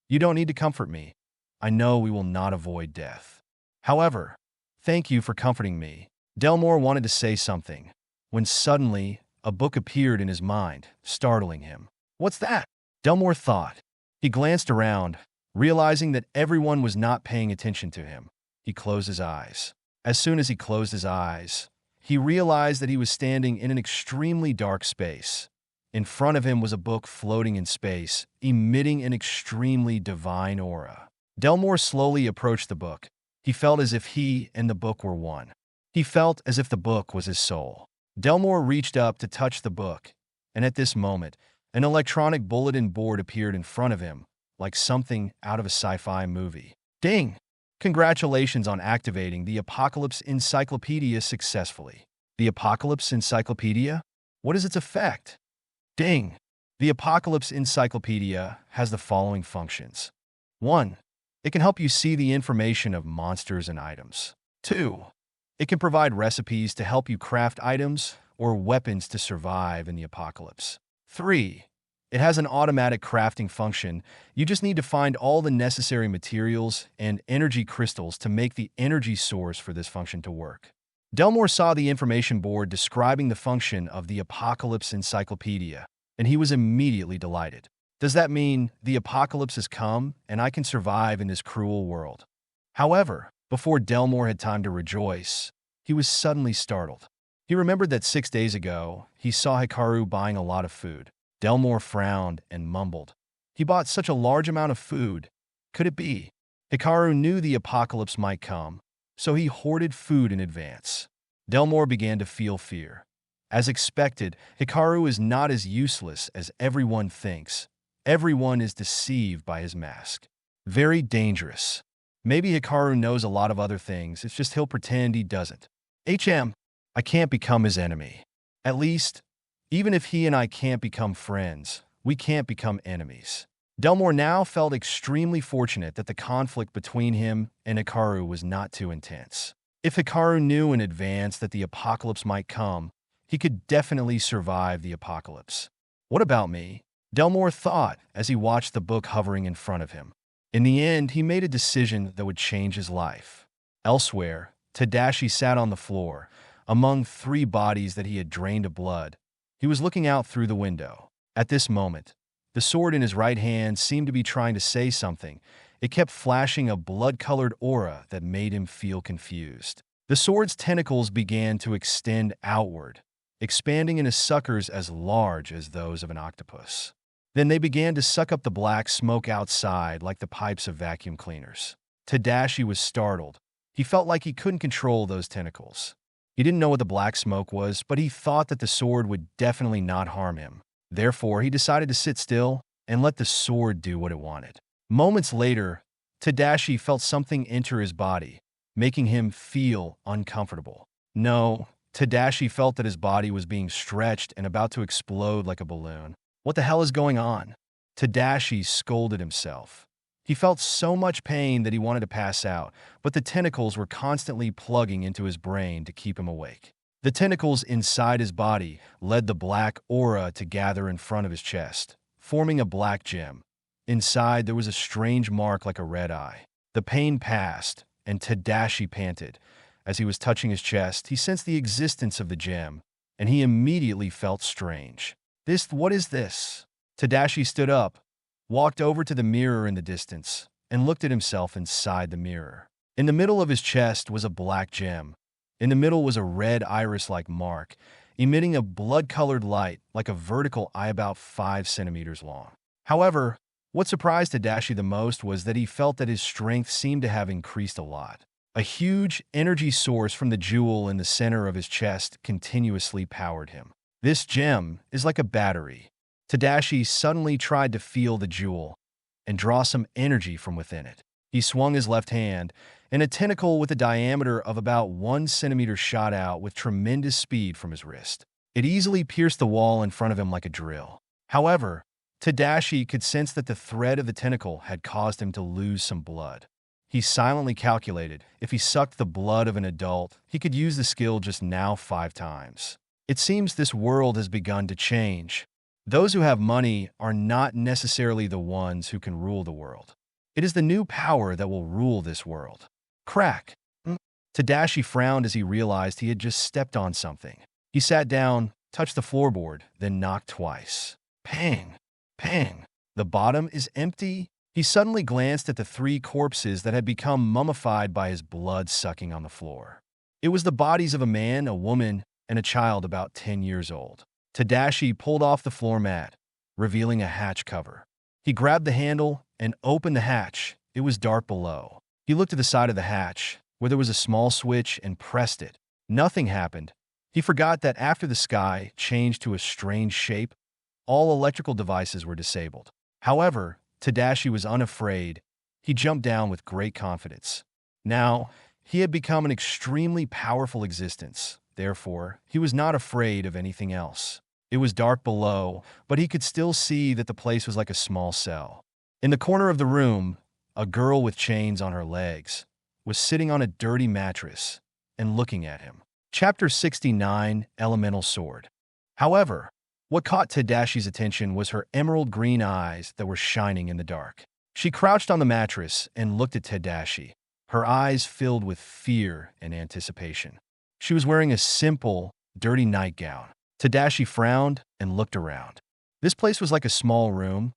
You don't need to comfort me. I know we will not avoid death. However, thank you for comforting me. Delmore wanted to say something, when suddenly a book appeared in his mind, startling him. What's that? Delmore thought. He glanced around, realizing that everyone was not paying attention to him. He closed his eyes. As soon as he closed his eyes, he realized that he was standing in an extremely dark space. In front of him was a book floating in space, emitting an extremely divine aura. Delmore slowly approached the book. He felt as if he and the book were one. He felt as if the book was his soul. Delmore reached up to touch the book, and at this moment, an electronic bulletin board appeared in front of him, like something out of a sci-fi movie. Ding! Congratulations on activating the Apocalypse Encyclopedia successfully. The Apocalypse Encyclopedia? What is its effect? Ding! The Apocalypse Encyclopedia has the following functions. 1. It can help you see the information of monsters and items. 2. It can provide recipes to help you craft items or weapons to survive in the apocalypse. 3. It has an automatic crafting function. You just need to find all the necessary materials and energy crystals to make the energy source for this function to work. Delmore saw the information board describing the function of the Apocalypse Encyclopedia, and he was immediately delighted. Does that mean the apocalypse has come and I can survive in this cruel world? However, before Delmore had time to rejoice, he was suddenly startled. He remembered that 6 days ago, he saw Hikaru buying a lot of food. Delmore frowned and mumbled. He bought such a large amount of food. Could it be? Hikaru knew the apocalypse might come, so he hoarded food in advance. Delmore began to feel fear. As expected, Hikaru is not as useless as everyone thinks. Everyone is deceived by his mask. Very dangerous. Maybe Hikaru knows a lot of other things, it's just he'll pretend he doesn't. I can't become his enemy. At least, even if he and I can't become friends, we can't become enemies. Delmore now felt extremely fortunate that the conflict between him and Hikaru was not too intense. If Hikaru knew in advance that the apocalypse might come, he could definitely survive the apocalypse. What about me? Delmore thought as he watched the book hovering in front of him. In the end, he made a decision that would change his life. Elsewhere, Tadashi sat on the floor, among three bodies that he had drained of blood. He was looking out through the window. At this moment, the sword in his right hand seemed to be trying to say something. It kept flashing a blood-colored aura that made him feel confused. The sword's tentacles began to extend outward, expanding into suckers as large as those of an octopus. Then they began to suck up the black smoke outside like the pipes of vacuum cleaners. Tadashi was startled. He felt like he couldn't control those tentacles. He didn't know what the black smoke was, but he thought that the sword would definitely not harm him. Therefore, he decided to sit still and let the sword do what it wanted. Moments later, Tadashi felt something enter his body, making him feel uncomfortable. No, Tadashi felt that his body was being stretched and about to explode like a balloon. What the hell is going on? Tadashi scolded himself. He felt so much pain that he wanted to pass out, but the tentacles were constantly plugging into his brain to keep him awake. The tentacles inside his body led the black aura to gather in front of his chest, forming a black gem. Inside, there was a strange mark like a red eye. The pain passed, and Tadashi panted. As he was touching his chest, he sensed the existence of the gem, and he immediately felt strange. What is this? Tadashi stood up, walked over to the mirror in the distance, and looked at himself inside the mirror. In the middle of his chest was a black gem. In the middle was a red iris-like mark, emitting a blood-colored light like a vertical eye about 5 centimeters long. However, what surprised Tadashi the most was that he felt that his strength seemed to have increased a lot. A huge energy source from the jewel in the center of his chest continuously powered him. This gem is like a battery. Tadashi suddenly tried to feel the jewel and draw some energy from within it. He swung his left hand, and a tentacle with a diameter of about 1 centimeter shot out with tremendous speed from his wrist. It easily pierced the wall in front of him like a drill. However, Tadashi could sense that the thread of the tentacle had caused him to lose some blood. He silently calculated if he sucked the blood of an adult, he could use the skill just now 5 times. It seems this world has begun to change. Those who have money are not necessarily the ones who can rule the world. It is the new power that will rule this world. Crack! Tadashi frowned as he realized he had just stepped on something. He sat down, touched the floorboard, then knocked twice. Pang! Pang! The bottom is empty. He suddenly glanced at the 3 corpses that had become mummified by his blood sucking on the floor. It was the bodies of a man, a woman, and a child about 10 years old. Tadashi pulled off the floor mat, revealing a hatch cover. He grabbed the handle and opened the hatch. It was dark below. He looked at the side of the hatch, where there was a small switch, and pressed it. Nothing happened. He forgot that after the sky changed to a strange shape, all electrical devices were disabled. However, Tadashi was unafraid. He jumped down with great confidence. Now, he had become an extremely powerful existence. Therefore, he was not afraid of anything else. It was dark below, but he could still see that the place was like a small cell. In the corner of the room, a girl with chains on her legs was sitting on a dirty mattress and looking at him. Chapter 69, Elemental Sword. However, what caught Tadashi's attention was her emerald green eyes that were shining in the dark. She crouched on the mattress and looked at Tadashi, her eyes filled with fear and anticipation. She was wearing a simple, dirty nightgown. Tadashi frowned and looked around. This place was like a small room,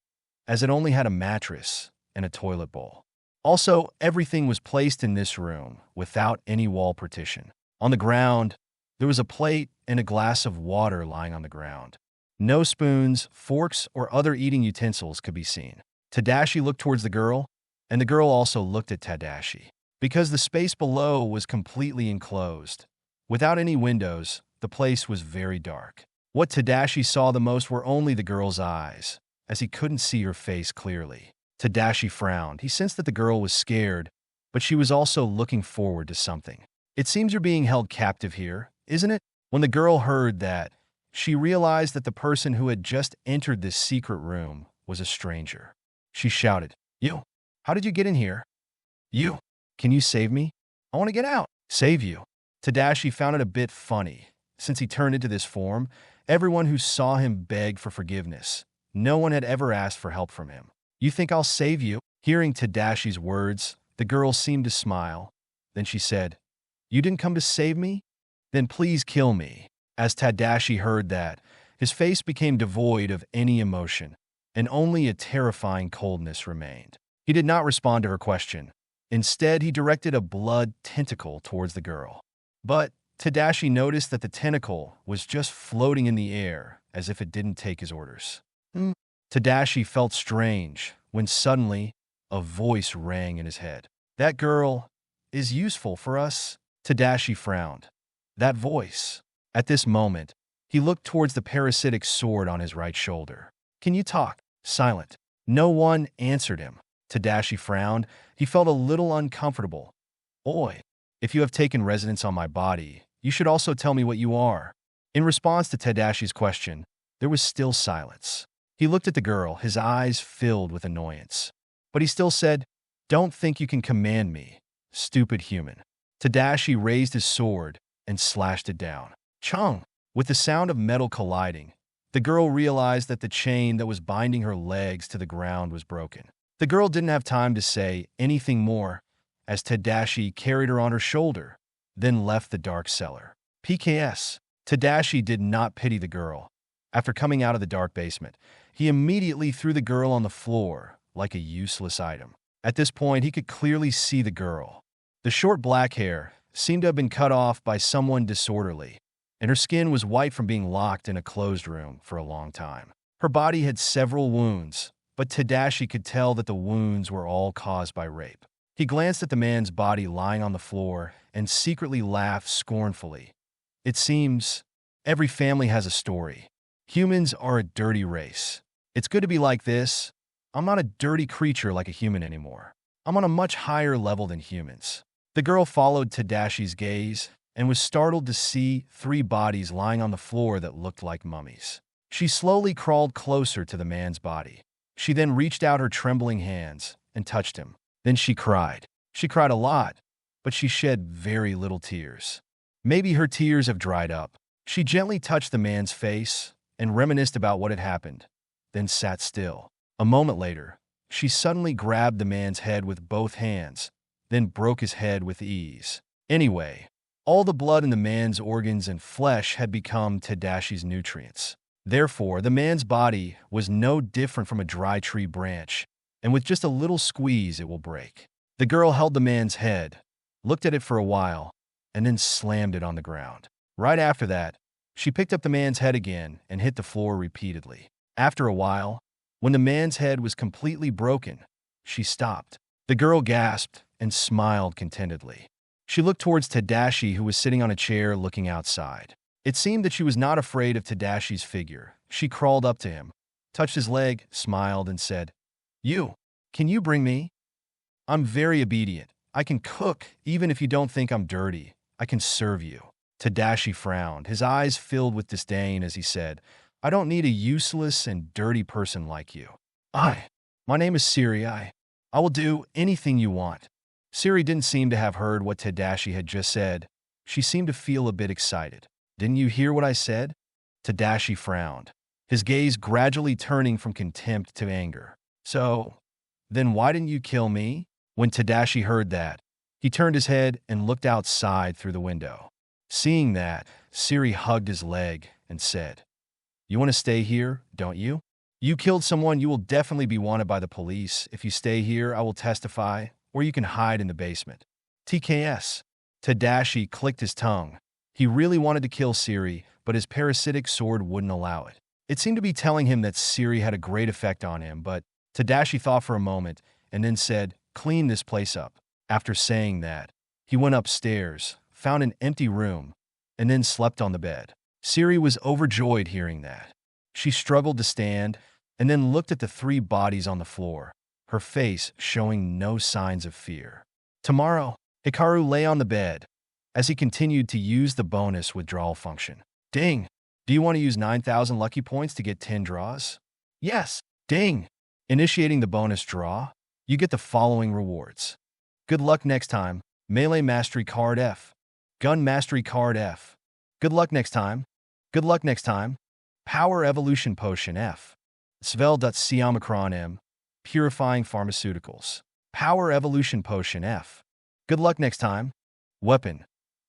as it only had a mattress and a toilet bowl. Also, everything was placed in this room without any wall partition. On the ground, there was a plate and a glass of water lying on the ground. No spoons, forks, or other eating utensils could be seen. Tadashi looked towards the girl, and the girl also looked at Tadashi. Because the space below was completely enclosed, without any windows, the place was very dark. What Tadashi saw the most were only the girl's eyes, as he couldn't see her face clearly. Tadashi frowned. He sensed that the girl was scared, but she was also looking forward to something. It seems you're being held captive here, isn't it? When the girl heard that, she realized that the person who had just entered this secret room was a stranger. She shouted, "You! How did you get in here? You! Can you save me? I want to get out!" Save you. Tadashi found it a bit funny. Since he turned into this form, everyone who saw him begged for forgiveness. No one had ever asked for help from him. You think I'll save you? Hearing Tadashi's words, the girl seemed to smile. Then she said, You didn't come to save me? Then please kill me. As Tadashi heard that, his face became devoid of any emotion, and only a terrifying coldness remained. He did not respond to her question. Instead, he directed a blood tentacle towards the girl. But Tadashi noticed that the tentacle was just floating in the air, as if it didn't take his orders. Tadashi felt strange when suddenly a voice rang in his head. That girl is useful for us? Tadashi frowned. That voice. At this moment, he looked towards the parasitic sword on his right shoulder. Can you talk? Silent. No one answered him. Tadashi frowned. He felt a little uncomfortable. Oi, if you have taken residence on my body, you should also tell me what you are. In response to Tadashi's question, there was still silence. He looked at the girl, his eyes filled with annoyance. But he still said, Don't think you can command me, stupid human. Tadashi raised his sword and slashed it down. Chung! With the sound of metal colliding, the girl realized that the chain that was binding her legs to the ground was broken. The girl didn't have time to say anything more as Tadashi carried her on her shoulder, then left the dark cellar. PKS. Tadashi did not pity the girl. After coming out of the dark basement, he immediately threw the girl on the floor like a useless item. At this point, he could clearly see the girl. The short black hair seemed to have been cut off by someone disorderly, and her skin was white from being locked in a closed room for a long time. Her body had several wounds, but Tadashi could tell that the wounds were all caused by rape. He glanced at the man's body lying on the floor and secretly laughed scornfully. It seems every family has a story. Humans are a dirty race. It's good to be like this. I'm not a dirty creature like a human anymore. I'm on a much higher level than humans. The girl followed Tadashi's gaze and was startled to see 3 bodies lying on the floor that looked like mummies. She slowly crawled closer to the man's body. She then reached out her trembling hands and touched him. Then she cried. She cried a lot, but she shed very little tears. Maybe her tears have dried up. She gently touched the man's face and reminisced about what had happened, then sat still. A moment later, she suddenly grabbed the man's head with both hands, then broke his head with ease. Anyway, all the blood in the man's organs and flesh had become Tadashi's nutrients. Therefore, the man's body was no different from a dry tree branch, and with just a little squeeze it will break. The girl held the man's head, looked at it for a while, and then slammed it on the ground. Right after that, she picked up the man's head again and hit the floor repeatedly. After a while, when the man's head was completely broken, she stopped. The girl gasped and smiled contentedly. She looked towards Tadashi, who was sitting on a chair looking outside. It seemed that she was not afraid of Tadashi's figure. She crawled up to him, touched his leg, smiled, and said, Can you bring me? I'm very obedient. I can cook, even if you don't think I'm dirty. I can serve you. Tadashi frowned, his eyes filled with disdain as he said, I don't need a useless and dirty person like you. My name is Siri. I will do anything you want. Siri didn't seem to have heard what Tadashi had just said. She seemed to feel a bit excited. Didn't you hear what I said? Tadashi frowned, his gaze gradually turning from contempt to anger. So, then why didn't you kill me? When Tadashi heard that, he turned his head and looked outside through the window. Seeing that, Siri hugged his leg and said, You want to stay here, don't you? You killed someone, you will definitely be wanted by the police. If you stay here, I will testify, or you can hide in the basement. TKS. Tadashi clicked his tongue. He really wanted to kill Siri, but his parasitic sword wouldn't allow it. It seemed to be telling him that Siri had a great effect on him, but Tadashi thought for a moment and then said, Clean this place up. After saying that, he went upstairs, found an empty room, and then slept on the bed. Siri was overjoyed hearing that. She struggled to stand and then looked at the 3 bodies on the floor, her face showing no signs of fear. Tomorrow, Hikaru lay on the bed as he continued to use the bonus withdrawal function. Ding! Do you want to use 9,000 lucky points to get 10 draws? Yes! Ding! Initiating the bonus draw, you get the following rewards. Good luck next time. Melee Mastery Card F. Gun Mastery Card F. Good luck next time. Good luck next time. Power Evolution Potion F. Svel.Siomicron M. Purifying Pharmaceuticals. Power Evolution Potion F. Good luck next time. Weapon.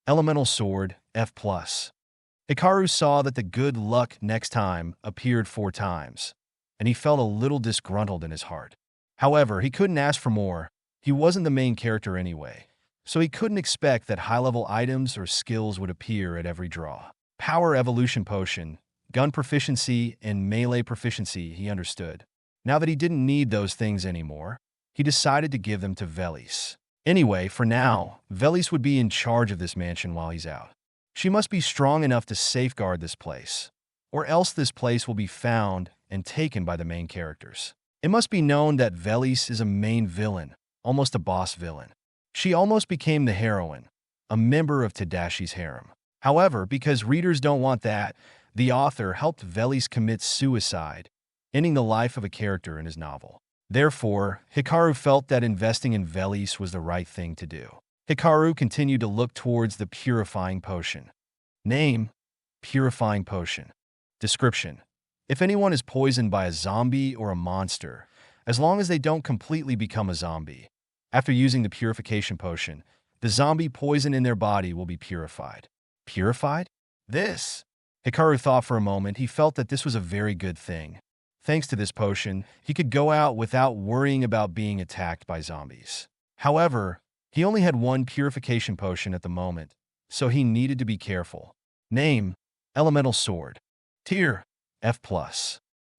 Elemental Sword F+. Hikaru saw that the good luck next time appeared 4 times, and he felt a little disgruntled in his heart. However, he couldn't ask for more. He wasn't the main character anyway, so he couldn't expect that high-level items or skills would appear at every draw. Power Evolution Potion, gun proficiency, and melee proficiency, he understood. Now that he didn't need those things anymore, he decided to give them to Velis. Anyway, for now, Velis would be in charge of this mansion while he's out. She must be strong enough to safeguard this place, or else this place will be found and taken by the main characters. It must be known that Velis is a main villain, almost a boss villain. She almost became the heroine, a member of Tadashi's harem. However, because readers don't want that, the author helped Velis commit suicide, ending the life of a character in his novel. Therefore, Hikaru felt that investing in Velis was the right thing to do. Hikaru continued to look towards the Purifying Potion. Name: Purifying Potion. Description: if anyone is poisoned by a zombie or a monster, as long as they don't completely become a zombie, after using the Purification Potion, the zombie poison in their body will be purified. Purified? This? Hikaru thought for a moment. He felt that this was a very good thing. Thanks to this potion, he could go out without worrying about being attacked by zombies. However, he only had 1 purification potion at the moment, so he needed to be careful. Name: Elemental Sword. Tier: F+.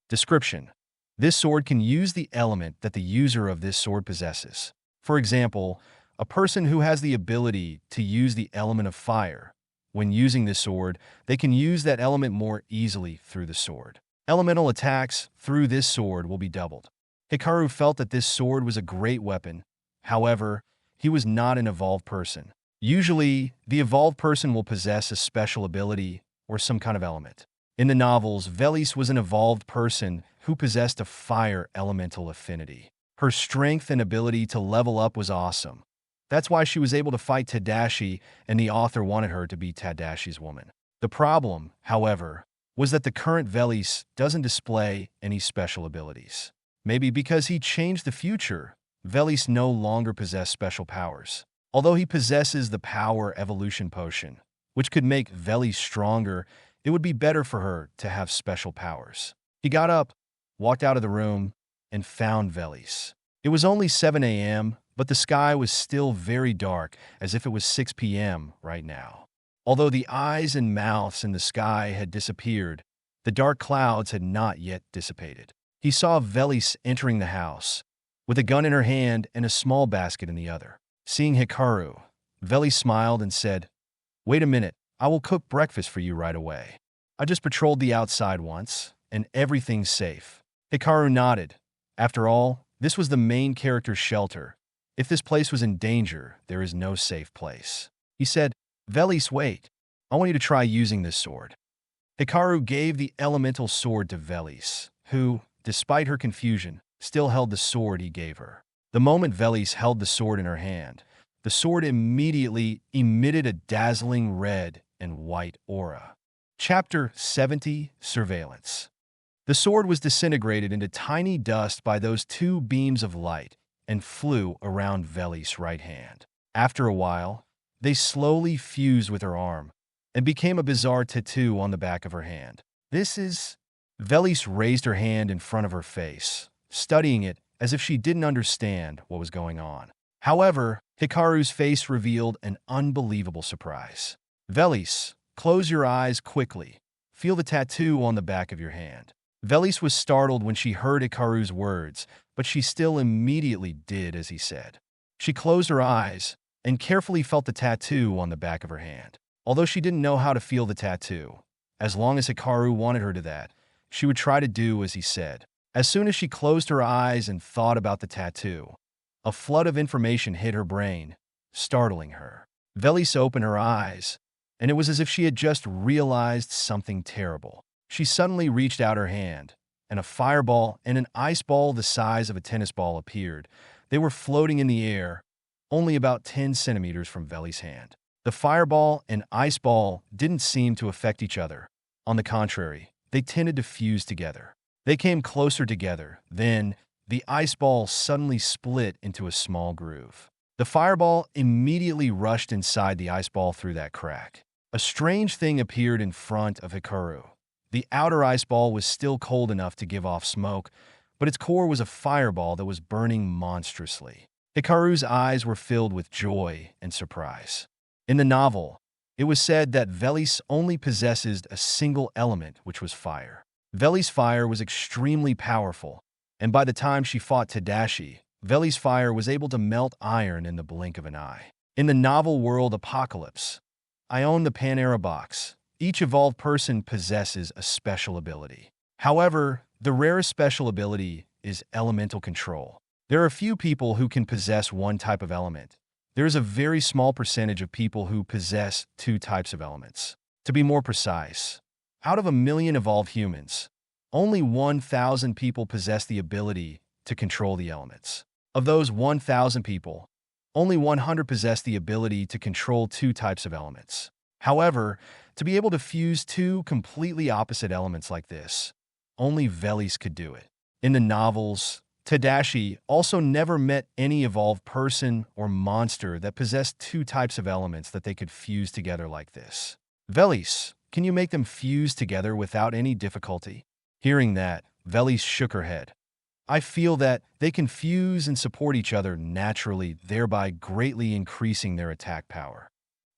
Description: this sword can use the element that the user of this sword possesses. For example, a person who has the ability to use the element of fire. When using this sword, they can use that element more easily through the sword. Elemental attacks through this sword will be doubled. Hikaru felt that this sword was a great weapon. However, he was not an evolved person. Usually, the evolved person will possess a special ability or some kind of element. In the novels, Velis was an evolved person who possessed a fire elemental affinity. Her strength and ability to level up was awesome. That's why she was able to fight Tadashi, and the author wanted her to be Tadashi's woman. The problem, however, was that the current Velis doesn't display any special abilities. Maybe because he changed the future, Velis no longer possessed special powers. Although he possesses the Power Evolution Potion, which could make Velis stronger, it would be better for her to have special powers. He got up, walked out of the room, and found Velis. It was only 7 a.m., but the sky was still very dark, as if it was 6 p.m. right now. Although the eyes and mouths in the sky had disappeared, the dark clouds had not yet dissipated. He saw Velis entering the house, with a gun in her hand and a small basket in the other. Seeing Hikaru, Velis smiled and said, "Wait a minute, I will cook breakfast for you right away. I just patrolled the outside once, and everything's safe." Hikaru nodded. After all, this was the main character's shelter. If this place was in danger, there is no safe place. He said, "Velis, wait. I want you to try using this sword." Hikaru gave the elemental sword to Velis, who, despite her confusion, still held the sword he gave her. The moment Velis held the sword in her hand, the sword immediately emitted a dazzling red and white aura. Chapter 70: Surveillance. The sword was disintegrated into tiny dust by those 2 beams of light and flew around Velis' right hand. After a while, they slowly fused with her arm and became a bizarre tattoo on the back of her hand. This is... Velis raised her hand in front of her face, studying it as if she didn't understand what was going on. However, Hikaru's face revealed an unbelievable surprise. "Velis, close your eyes quickly. Feel the tattoo on the back of your hand." Velis was startled when she heard Hikaru's words, but she still immediately did as he said. She closed her eyes and carefully felt the tattoo on the back of her hand. Although she didn't know how to feel the tattoo, as long as Hikaru wanted her to that, she would try to do as he said. As soon as she closed her eyes and thought about the tattoo, a flood of information hit her brain, startling her. Velis opened her eyes, and it was as if she had just realized something terrible. She suddenly reached out her hand, and a fireball and an ice ball the size of a tennis ball appeared. They were floating in the air, only about 10 centimeters from Velis' hand. The fireball and ice ball didn't seem to affect each other. On the contrary, they tended to fuse together. They came closer together. Then, the ice ball suddenly split into a small groove. The fireball immediately rushed inside the ice ball through that crack. A strange thing appeared in front of Hikaru. The outer ice ball was still cold enough to give off smoke, but its core was a fireball that was burning monstrously. Hikaru's eyes were filled with joy and surprise. In the novel, it was said that Velis only possesses a single element, which was fire. Velis' fire was extremely powerful, and by the time she fought Tadashi, Velis' fire was able to melt iron in the blink of an eye. In the novel world Apocalypse, I own the Panera box. Each evolved person possesses a special ability. However, the rarest special ability is elemental control. There are few people who can possess one type of element. There is a very small percentage of people who possess two types of elements. To be more precise, out of 1,000,000 evolved humans, only 1,000 people possess the ability to control the elements. Of those 1,000 people, only 100 possess the ability to control two types of elements. However, to be able to fuse two completely opposite elements like this, only Velis could do it. In the novels, Tadashi also never met any evolved person or monster that possessed two types of elements that they could fuse together like this. Velis, can you make them fuse together without any difficulty? Hearing that, Velis shook her head. I feel that they can fuse and support each other naturally, thereby greatly increasing their attack power.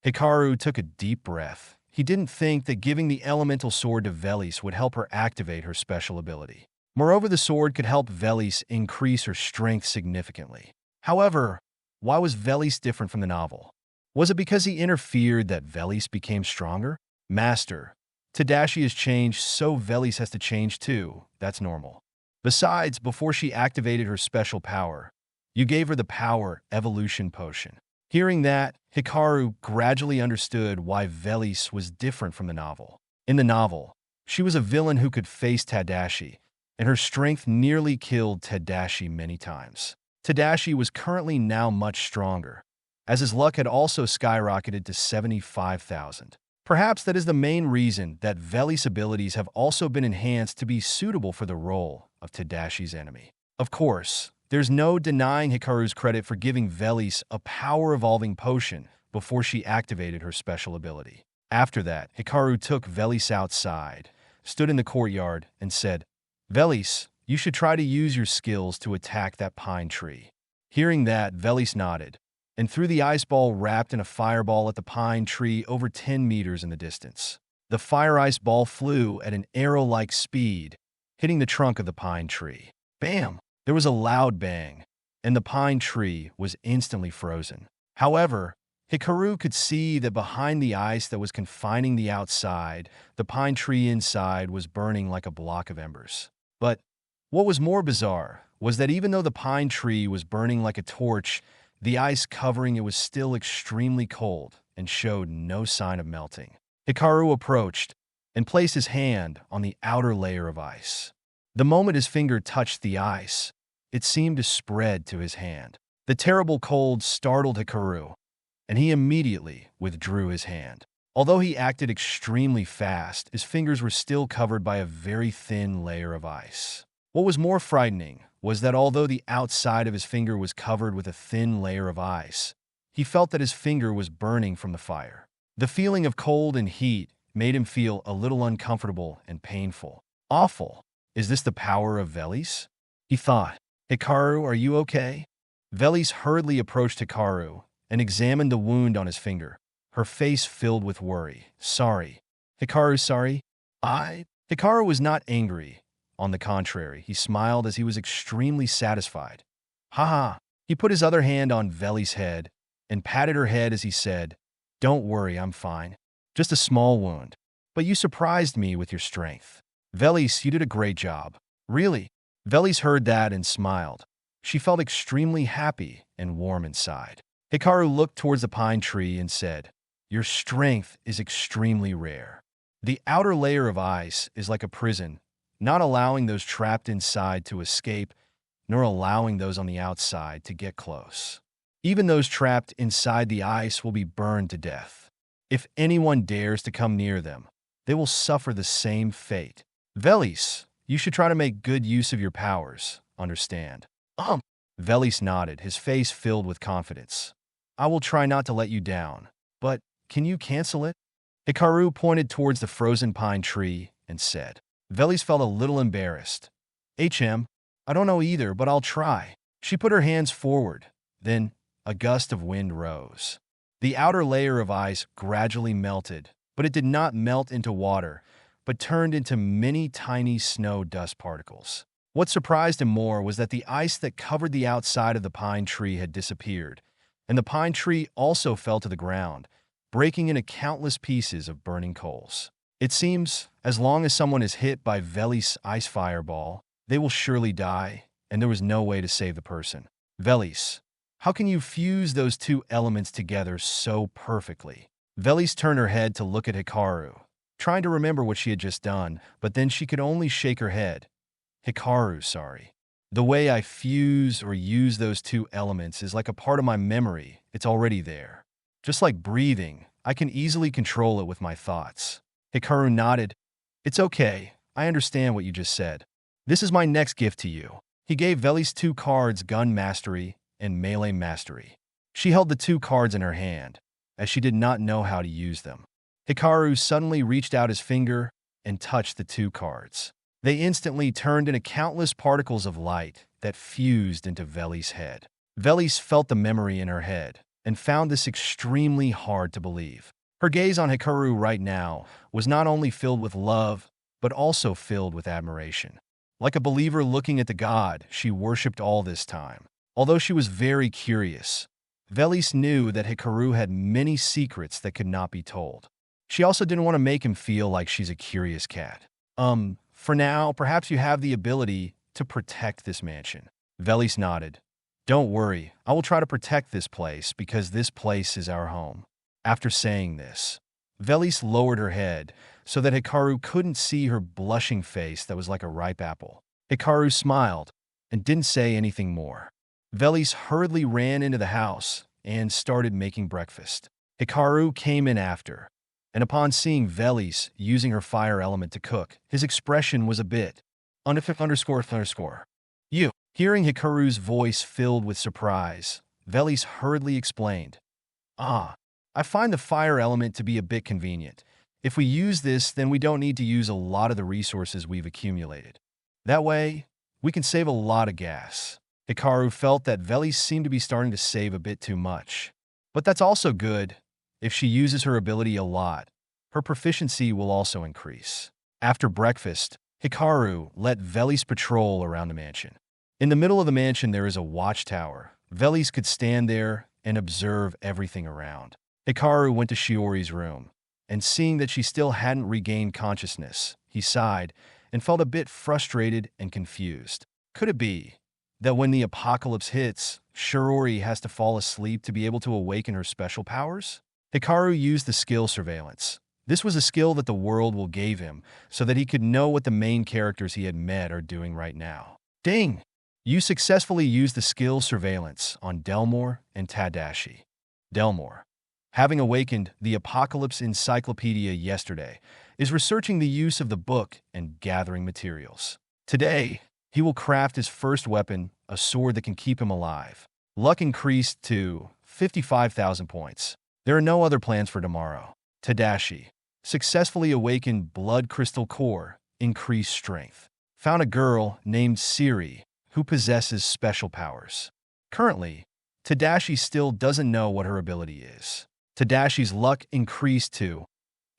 Hikaru took a deep breath. He didn't think that giving the elemental sword to Velis would help her activate her special ability. Moreover, the sword could help Velis increase her strength significantly. However, why was Velis different from the novel? Was it because he interfered that Velis became stronger? Master, Tadashi has changed, so Velis has to change too. That's normal. Besides, before she activated her special power, you gave her the power evolution potion. Hearing that, Hikaru gradually understood why Velis was different from the novel. In the novel, she was a villain who could face Tadashi, and her strength nearly killed Tadashi many times. Tadashi was currently now much stronger, as his luck had also skyrocketed to 75,000. Perhaps that is the main reason that Velis' abilities have also been enhanced to be suitable for the role of Tadashi's enemy. Of course, there's no denying Hikaru's credit for giving Velis a power-evolving potion before she activated her special ability. After that, Hikaru took Velis outside, stood in the courtyard, and said, Velis, you should try to use your skills to attack that pine tree. Hearing that, Velis nodded, and threw the ice ball wrapped in a fireball at the pine tree over 10 meters in the distance. The fire ice ball flew at an arrow-like speed, hitting the trunk of the pine tree. Bam! There was a loud bang, and the pine tree was instantly frozen. However, Hikaru could see that behind the ice that was confining the outside, the pine tree inside was burning like a block of embers. But what was more bizarre was that even though the pine tree was burning like a torch, the ice covering it was still extremely cold and showed no sign of melting. Hikaru approached and placed his hand on the outer layer of ice. The moment his finger touched the ice, it seemed to spread to his hand. The terrible cold startled Hikaru, and he immediately withdrew his hand. Although he acted extremely fast, his fingers were still covered by a very thin layer of ice. What was more frightening was that although the outside of his finger was covered with a thin layer of ice, he felt that his finger was burning from the fire. The feeling of cold and heat made him feel a little uncomfortable and painful. Awful. Is this the power of Velis? He thought. Hikaru, are you okay? Velis hurriedly approached Hikaru and examined the wound on his finger, her face filled with worry. Sorry. Hikaru, sorry? Hikaru was not angry. On the contrary, he smiled as he was extremely satisfied. Haha. He put his other hand on Velis' head and patted her head as he said, Don't worry, I'm fine. Just a small wound. But you surprised me with your strength. Velis, you did a great job. Really? Velis heard that and smiled. She felt extremely happy and warm inside. Hikaru looked towards the pine tree and said, Your strength is extremely rare. The outer layer of ice is like a prison, not allowing those trapped inside to escape, nor allowing those on the outside to get close. Even those trapped inside the ice will be burned to death. If anyone dares to come near them, they will suffer the same fate. Velis, you should try to make good use of your powers, understand? Velis nodded, his face filled with confidence. I will try not to let you down, but can you cancel it? Hikaru pointed towards the frozen pine tree and said. Velis felt a little embarrassed. I don't know either, but I'll try. She put her hands forward. Then, a gust of wind rose. The outer layer of ice gradually melted, but it did not melt into water, but turned into many tiny snow dust particles. What surprised him more was that the ice that covered the outside of the pine tree had disappeared, and the pine tree also fell to the ground, breaking into countless pieces of burning coals. It seems, as long as someone is hit by Velis' ice fireball, they will surely die, and there was no way to save the person. Velis, how can you fuse those two elements together so perfectly? Velis turned her head to look at Hikaru, trying to remember what she had just done, but then she could only shake her head. Hikaru, sorry. The way I fuse or use those two elements is like a part of my memory. It's already there. Just like breathing, I can easily control it with my thoughts. Hikaru nodded. It's okay. I understand what you just said. This is my next gift to you. He gave Velis 2 cards, Gun Mastery and Melee Mastery. She held the 2 cards in her hand, as she did not know how to use them. Hikaru suddenly reached out his finger and touched the 2 cards. They instantly turned into countless particles of light that fused into Velis' head. Velis felt the memory in her head and found this extremely hard to believe. Her gaze on Hikaru right now was not only filled with love, but also filled with admiration. Like a believer looking at the god she worshipped all this time. Although she was very curious, Velis knew that Hikaru had many secrets that could not be told. She also didn't want to make him feel like she's a curious cat. For now, perhaps you have the ability to protect this mansion. Velis nodded. Don't worry, I will try to protect this place because this place is our home. After saying this, Velis lowered her head so that Hikaru couldn't see her blushing face that was like a ripe apple. Hikaru smiled and didn't say anything more. Velis hurriedly ran into the house and started making breakfast. Hikaru came in after, and upon seeing Velis using her fire element to cook, his expression was a bit ___. You. Hearing Hikaru's voice filled with surprise, Velis hurriedly explained. I find the fire element to be a bit convenient. If we use this, then we don't need to use a lot of the resources we've accumulated. That way, we can save a lot of gas. Hikaru felt that Velis seemed to be starting to save a bit too much. But that's also good. If she uses her ability a lot, her proficiency will also increase. After breakfast, Hikaru let Velis patrol around the mansion. In the middle of the mansion there is a watchtower. Velis could stand there and observe everything around. Hikaru went to Shiori's room, and seeing that she still hadn't regained consciousness, he sighed and felt a bit frustrated and confused. Could it be that when the apocalypse hits, Shiori has to fall asleep to be able to awaken her special powers? Hikaru used the skill Surveillance. This was a skill that the world will gave him so that he could know what the main characters he had met are doing right now. Ding! You successfully used the skill Surveillance on Delmore and Tadashi. Delmore, having awakened the Apocalypse Encyclopedia yesterday, is researching the use of the book and gathering materials. Today, he will craft his first weapon, a sword that can keep him alive. Luck increased to 55,000 points. There are no other plans for tomorrow. Tadashi, successfully awakened Blood Crystal Core, increased strength. Found a girl named Siri who possesses special powers. Currently, Tadashi still doesn't know what her ability is. Tadashi's luck increased to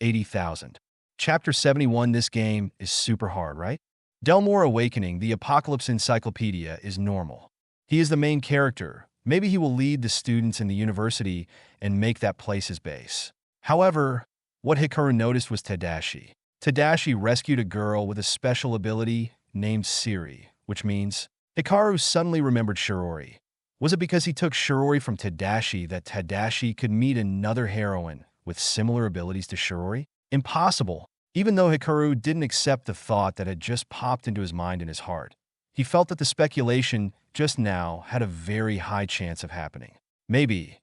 80,000. Chapter 71. This game is super hard, right? Delmore awakening the Apocalypse Encyclopedia is normal. He is the main character. Maybe he will lead the students in the university and make that place his base. However, what Hikaru noticed was Tadashi. Tadashi rescued a girl with a special ability named Siri, which means Hikaru suddenly remembered Shiori. Was it because he took Shiori from Tadashi that Tadashi could meet another heroine with similar abilities to Shiori? Impossible. Even though Hikaru didn't accept the thought that had just popped into his mind and his heart, he felt that the speculation just now had a very high chance of happening. Maybe.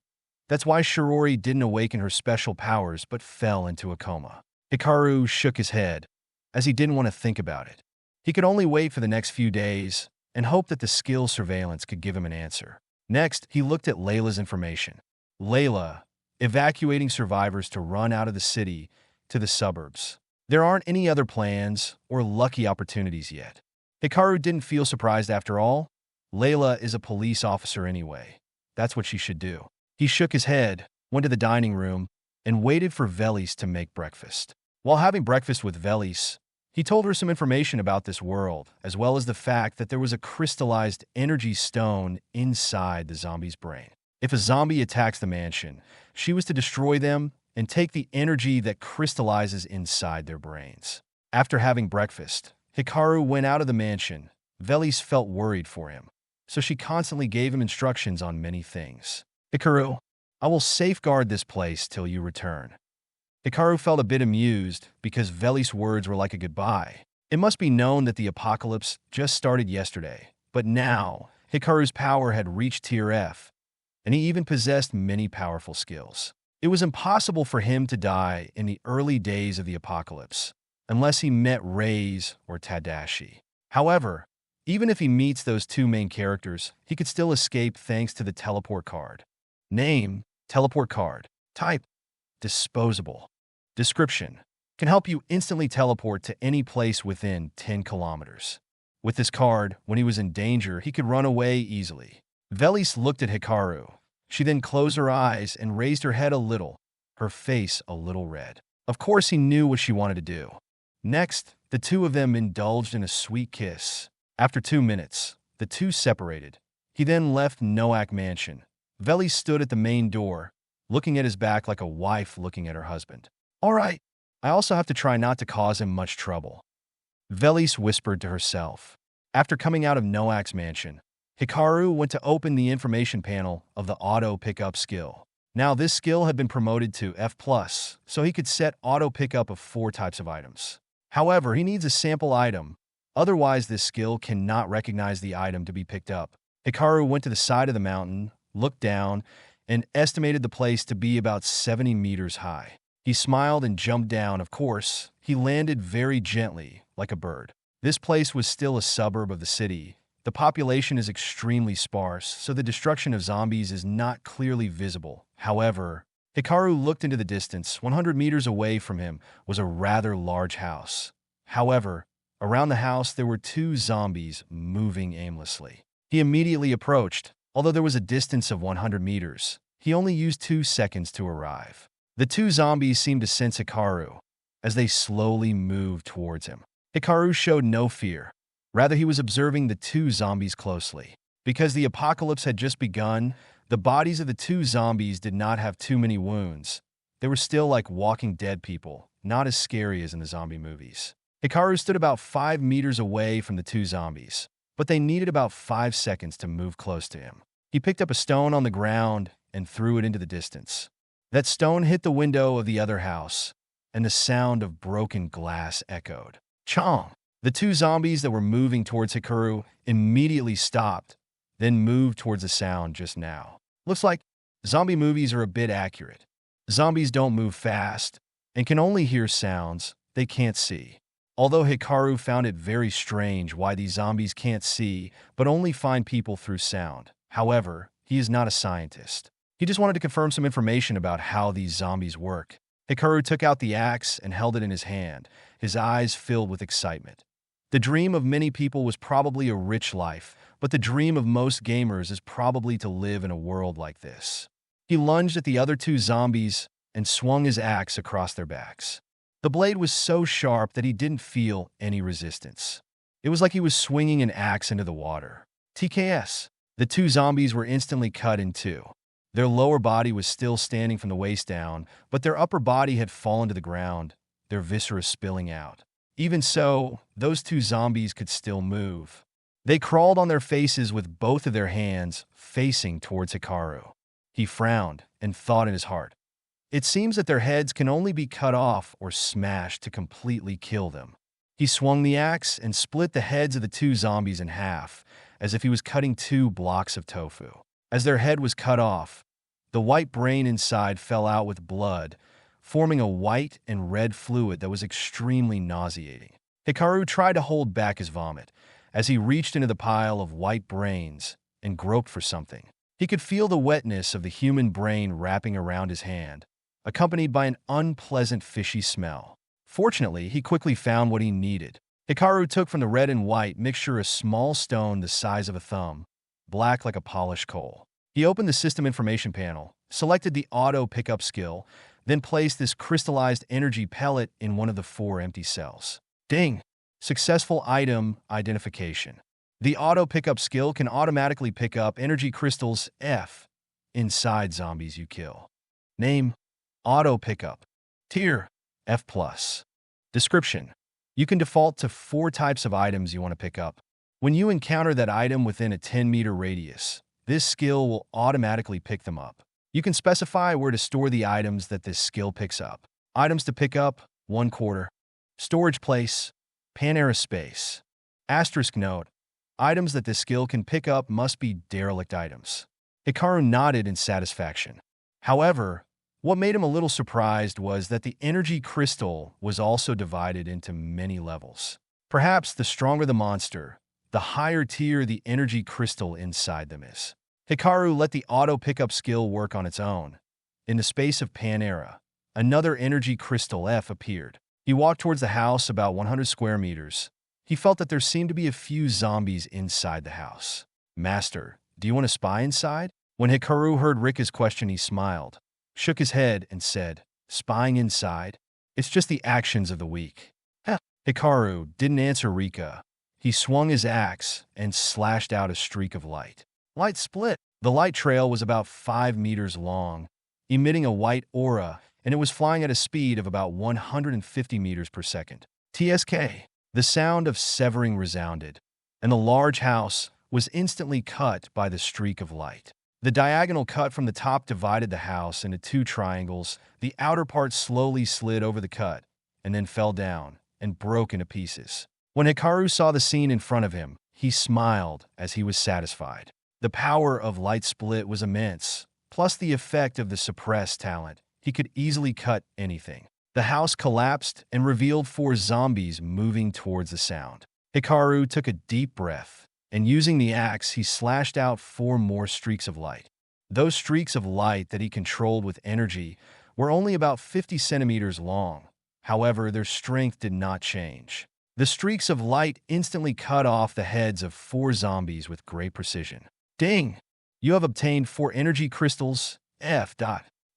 That's why Shirori didn't awaken her special powers but fell into a coma. Hikaru shook his head, as he didn't want to think about it. He could only wait for the next few days and hope that the skill surveillance could give him an answer. Next, he looked at Layla's information. Layla, evacuating survivors to run out of the city to the suburbs. There aren't any other plans or lucky opportunities yet. Hikaru didn't feel surprised after all. Layla is a police officer anyway. That's what she should do. He shook his head, went to the dining room, and waited for Velis to make breakfast. While having breakfast with Velis, he told her some information about this world, as well as the fact that there was a crystallized energy stone inside the zombie's brain. If a zombie attacks the mansion, she was to destroy them and take the energy that crystallizes inside their brains. After having breakfast, Hikaru went out of the mansion. Velis felt worried for him, so she constantly gave him instructions on many things. Hikaru, I will safeguard this place till you return. Hikaru felt a bit amused because Velis' words were like a goodbye. It must be known that the apocalypse just started yesterday, but now Hikaru's power had reached Tier F, and he even possessed many powerful skills. It was impossible for him to die in the early days of the apocalypse, unless he met Rei's or Tadashi. However, even if he meets those two main characters, he could still escape thanks to the teleport card. Name, teleport card. Type, disposable. Description, can help you instantly teleport to any place within 10 kilometers. With this card, when he was in danger, he could run away easily. Velis looked at Hikaru. She then closed her eyes and raised her head a little, her face a little red. Of course, he knew what she wanted to do. Next, the two of them indulged in a sweet kiss. After 2 minutes, the two separated. He then left Noak Mansion. Velis stood at the main door, looking at his back like a wife looking at her husband. All right, I also have to try not to cause him much trouble, Velis whispered to herself. After coming out of Noak's mansion, Hikaru went to open the information panel of the auto pickup skill. Now this skill had been promoted to F+, so he could set auto pickup of 4 types of items. However, he needs a sample item, otherwise this skill cannot recognize the item to be picked up. Hikaru went to the side of the mountain, looked down, and estimated the place to be about 70 meters high. He smiled and jumped down. Of course, he landed very gently, like a bird. This place was still a suburb of the city. The population is extremely sparse, so the destruction of zombies is not clearly visible. However, Hikaru looked into the distance. 100 meters away from him was a rather large house. However, around the house there were 2 zombies moving aimlessly. He immediately approached. Although there was a distance of 100 meters, he only used 2 seconds to arrive. The 2 zombies seemed to sense Hikaru as they slowly moved towards him. Hikaru showed no fear. Rather, he was observing the 2 zombies closely. Because the apocalypse had just begun, the bodies of the 2 zombies did not have too many wounds. They were still like walking dead people, not as scary as in the zombie movies. Hikaru stood about 5 meters away from the 2 zombies, but they needed about 5 seconds to move close to him. He picked up a stone on the ground and threw it into the distance. That stone hit the window of the other house, and the sound of broken glass echoed. Chong! The 2 zombies that were moving towards Hikaru immediately stopped, then moved towards the sound just now. Looks like zombie movies are a bit accurate. Zombies don't move fast and can only hear sounds they can't see. Although Hikaru found it very strange why these zombies can't see but only find people through sound. However, he is not a scientist. He just wanted to confirm some information about how these zombies work. Hikaru took out the axe and held it in his hand, his eyes filled with excitement. The dream of many people was probably a rich life, but the dream of most gamers is probably to live in a world like this. He lunged at the other 2 zombies and swung his axe across their backs. The blade was so sharp that he didn't feel any resistance. It was like he was swinging an axe into the water. TKS. The 2 zombies were instantly cut in 2. Their lower body was still standing from the waist down, but their upper body had fallen to the ground, their viscera spilling out. Even so, those 2 zombies could still move. They crawled on their faces with both of their hands facing towards Hikaru. He frowned and thought in his heart. It seems that their heads can only be cut off or smashed to completely kill them. He swung the axe and split the heads of the 2 zombies in half, as if he was cutting 2 blocks of tofu. As their head was cut off, The white brain inside fell out with blood, forming a white and red fluid that was extremely nauseating. Hikaru tried to hold back his vomit as he reached into the pile of white brains and groped for something. He could feel the wetness of the human brain wrapping around his hand, accompanied by an unpleasant fishy smell. Fortunately, he quickly found what he needed. Hikaru took from the red and white mixture a small stone the size of a thumb, black like a polished coal. He opened the system information panel, selected the auto pickup skill, then placed this crystallized energy pellet in one of the 4 empty cells. Ding! Successful item identification. The auto pickup skill can automatically pick up energy crystals F inside zombies you kill. Name: Auto Pickup. Tier: F+. Description: you can default to 4 types of items you want to pick up. When you encounter that item within a 10-meter radius, this skill will automatically pick them up. You can specify where to store the items that this skill picks up. Items to pick up: 1/4. Storage place: Panera space. Asterisk note: items that this skill can pick up must be derelict items. Hikaru nodded in satisfaction. However, what made him a little surprised was that the energy crystal was also divided into many levels. Perhaps the stronger the monster, the higher tier the energy crystal inside them is. Hikaru let the auto pickup skill work on its own. In the space of Panera, another energy crystal F appeared. He walked towards the house about 100 square meters. He felt that there seemed to be a few zombies inside the house. Master, do you want to spy inside? When Hikaru heard Rika's question, he smiled, shook his head, and said, spying inside? It's just the actions of the weak. Hikaru didn't answer Rika. He swung his axe and slashed out a streak of light. Light split. The light trail was about 5 meters long, emitting a white aura, and it was flying at a speed of about 150 meters per second. TSK. The sound of severing resounded, and the large house was instantly cut by the streak of light. The diagonal cut from the top divided the house into 2 triangles. The outer part slowly slid over the cut, and then fell down and broke into pieces. When Hikaru saw the scene in front of him, he smiled as he was satisfied. The power of light split was immense, plus the effect of the suppressed talent. He could easily cut anything. The house collapsed and revealed 4 zombies moving towards the sound. Hikaru took a deep breath, and using the axe, he slashed out 4 more streaks of light. Those streaks of light that he controlled with energy were only about 50 centimeters long. However, their strength did not change. The streaks of light instantly cut off the heads of 4 zombies with great precision. Ding! You have obtained 4 energy crystals, F.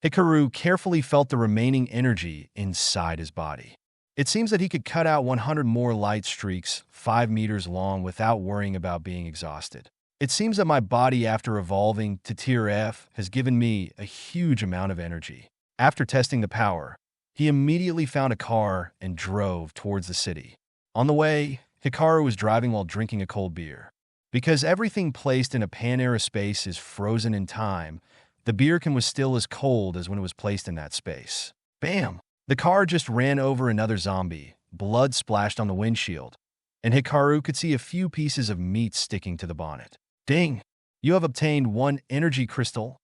Hikaru carefully felt the remaining energy inside his body. It seems that he could cut out 100 more light streaks 5 meters long without worrying about being exhausted. It seems that my body, after evolving to Tier F, has given me a huge amount of energy. After testing the power, he immediately found a car and drove towards the city. On the way, Hikaru was driving while drinking a cold beer. Because everything placed in a Panera space is frozen in time, the beer can was still as cold as when it was placed in that space. Bam! The car just ran over another zombie. Blood splashed on the windshield, and Hikaru could see a few pieces of meat sticking to the bonnet. Ding! You have obtained 1 energy crystal,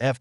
F.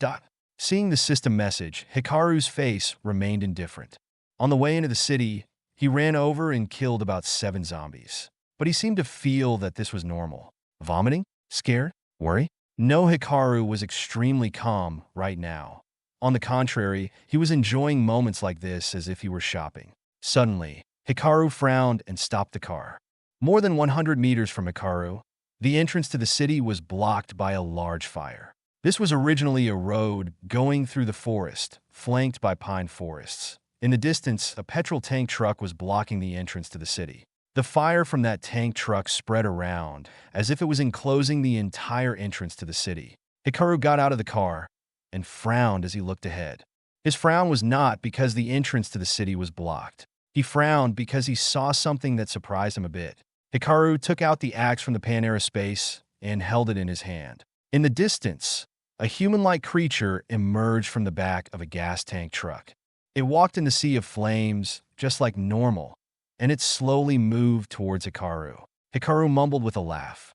Seeing the system message, Hikaru's face remained indifferent. On the way into the city, he ran over and killed about 7 zombies. But he seemed to feel that this was normal. Vomiting? Scared? Worry? No, Hikaru was extremely calm right now. On the contrary, he was enjoying moments like this as if he were shopping. Suddenly, Hikaru frowned and stopped the car. More than 100 meters from Hikaru, the entrance to the city was blocked by a large fire. This was originally a road going through the forest, flanked by pine forests. In the distance, a petrol tank truck was blocking the entrance to the city. The fire from that tank truck spread around, as if it was enclosing the entire entrance to the city. Hikaru got out of the car and frowned as he looked ahead. His frown was not because the entrance to the city was blocked. He frowned because he saw something that surprised him a bit. Hikaru took out the axe from the Panera space and held it in his hand. In the distance, a human-like creature emerged from the back of a gas tank truck. It walked in the sea of flames, just like normal, and it slowly moved towards Hikaru. Hikaru mumbled with a laugh.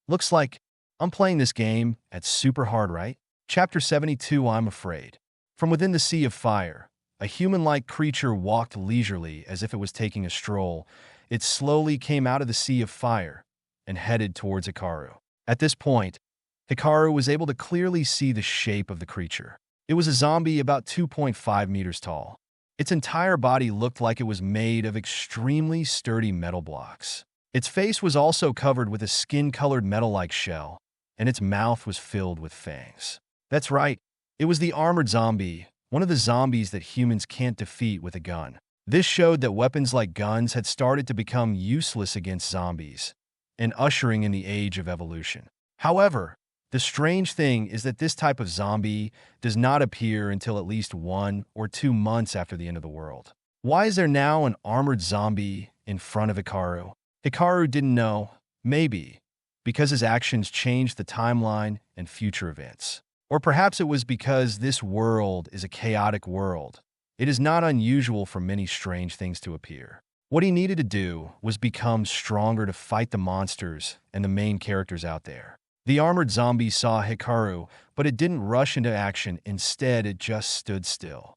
Looks like I'm playing this game at super hard, right? Chapter 72, I'm Afraid. From within the sea of fire, a human-like creature walked leisurely as if it was taking a stroll. It slowly came out of the sea of fire and headed towards Hikaru. At this point, Hikaru was able to clearly see the shape of the creature. It was a zombie about 2.5 meters tall. Its entire body looked like it was made of extremely sturdy metal blocks. Its face was also covered with a skin-colored metal-like shell, and its mouth was filled with fangs. That's right, it was the armored zombie, one of the zombies that humans can't defeat with a gun. This showed that weapons like guns had started to become useless against zombies, and ushering in the age of evolution. However, the strange thing is that this type of zombie does not appear until at least 1 or 2 months after the end of the world. Why is there now an armored zombie in front of Hikaru? Hikaru didn't know, maybe, because his actions changed the timeline and future events. Or perhaps it was because this world is a chaotic world. It is not unusual for many strange things to appear. What he needed to do was become stronger to fight the monsters and the main characters out there. The armored zombie saw Hikaru, but it didn't rush into action. Instead, it just stood still.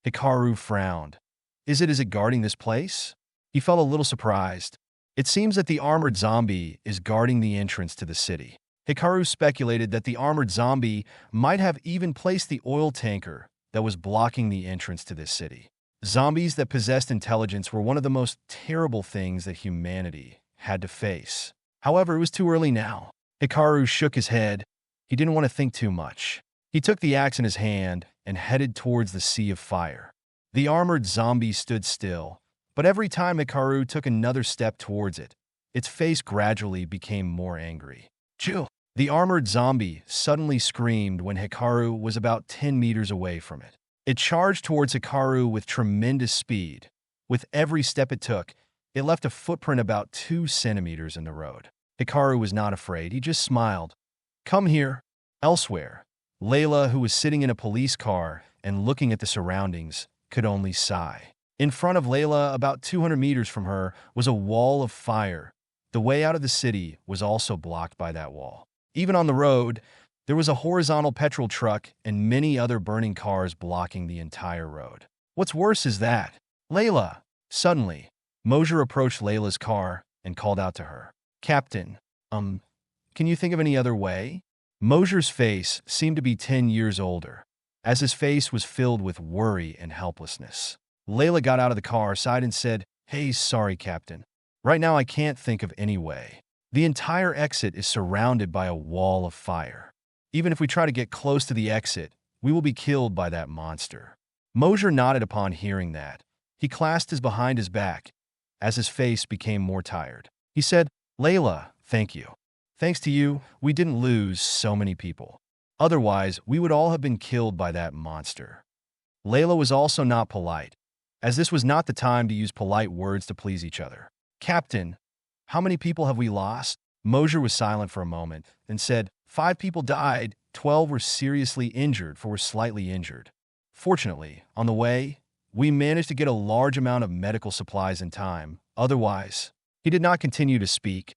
Hikaru frowned. Is it guarding this place? He felt a little surprised. It seems that the armored zombie is guarding the entrance to the city. Hikaru speculated that the armored zombie might have even placed the oil tanker that was blocking the entrance to this city. Zombies that possessed intelligence were one of the most terrible things that humanity had to face. However, it was too early now. Hikaru shook his head. He didn't want to think too much. He took the axe in his hand and headed towards the sea of fire. The armored zombie stood still, but every time Hikaru took another step towards it, its face gradually became more angry. Chew! The armored zombie suddenly screamed when Hikaru was about 10 meters away from it. It charged towards Hikaru with tremendous speed. With every step it took, it left a footprint about 2 centimeters in the road. Hikaru was not afraid. He just smiled. Come here. Elsewhere, Layla, who was sitting in a police car and looking at the surroundings, could only sigh. In front of Layla, about 200 meters from her, was a wall of fire. The way out of the city was also blocked by that wall. Even on the road, there was a horizontal petrol truck and many other burning cars blocking the entire road. What's worse is that, Layla! Suddenly, Mosier approached Layla's car and called out to her. Captain, can you think of any other way? Mosier's face seemed to be 10 years older, as his face was filled with worry and helplessness. Layla got out of the car, sighed and said, Hey, sorry, Captain. Right now I can't think of any way. The entire exit is surrounded by a wall of fire. Even if we try to get close to the exit, we will be killed by that monster. Mosier nodded upon hearing that. He clasped his behind his back, as his face became more tired. He said, Layla, thank you. Thanks to you, we didn't lose so many people. Otherwise, we would all have been killed by that monster. Layla was also not polite, as this was not the time to use polite words to please each other. Captain, how many people have we lost? Mosier was silent for a moment, then said, 5 people died, 12 were seriously injured, 4 were slightly injured. Fortunately, on the way, we managed to get a large amount of medical supplies in time. Otherwise, he did not continue to speak,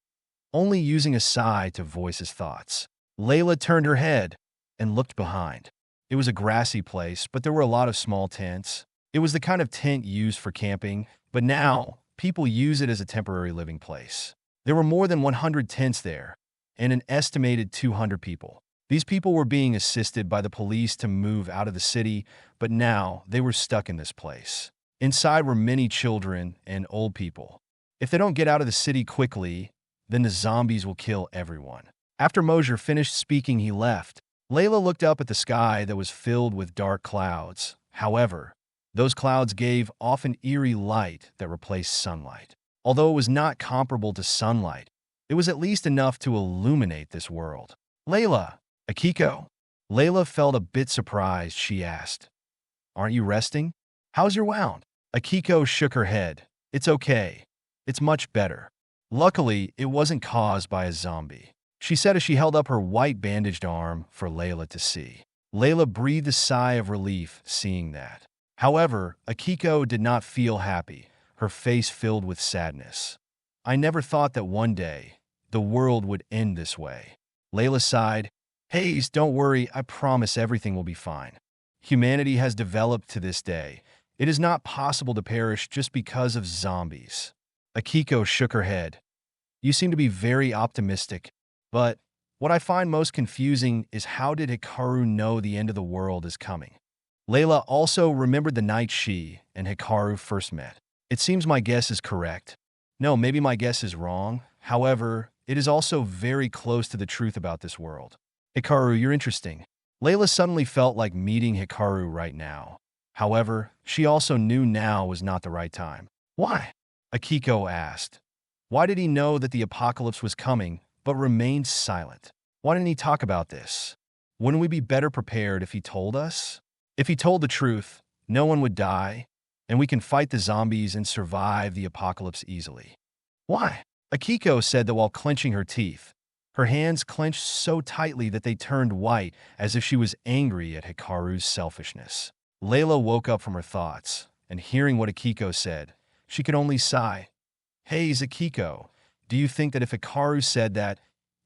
only using a sigh to voice his thoughts. Layla turned her head and looked behind. It was a grassy place, but there were a lot of small tents. It was the kind of tent used for camping, but now people use it as a temporary living place. There were more than 100 tents there, and an estimated 200 people. These people were being assisted by the police to move out of the city, but now they were stuck in this place. Inside were many children and old people. If they don't get out of the city quickly, then the zombies will kill everyone. After Mosier finished speaking, he left. Layla looked up at the sky that was filled with dark clouds. However, those clouds gave off an eerie light that replaced sunlight. Although it was not comparable to sunlight, it was at least enough to illuminate this world. Layla, Akiko? Layla felt a bit surprised. She asked, Aren't you resting? How's your wound? Akiko shook her head. It's okay. It's much better. Luckily, it wasn't caused by a zombie, she said as she held up her white bandaged arm for Layla to see. Layla breathed a sigh of relief seeing that. However, Akiko did not feel happy, her face filled with sadness. I never thought that one day the world would end this way. Layla sighed. Hayes, don't worry, I promise everything will be fine. Humanity has developed to this day. It is not possible to perish just because of zombies. Akiko shook her head. You seem to be very optimistic, but what I find most confusing is how did Hikaru know the end of the world is coming? Layla also remembered the night she and Hikaru first met. It seems my guess is correct. No, maybe my guess is wrong. However, it is also very close to the truth about this world. Hikaru, you're interesting. Layla suddenly felt like meeting Hikaru right now. However, she also knew now was not the right time. Why? Akiko asked. Why did he know that the apocalypse was coming, but remained silent? Why didn't he talk about this? Wouldn't we be better prepared if he told us? If he told the truth, no one would die, and we can fight the zombies and survive the apocalypse easily. Why? Akiko said that while clenching her teeth. Her hands clenched so tightly that they turned white, as if she was angry at Hikaru's selfishness. Layla woke up from her thoughts, and hearing what Akiko said, she could only sigh. Hey, Akiko, do you think that if Hikaru said that,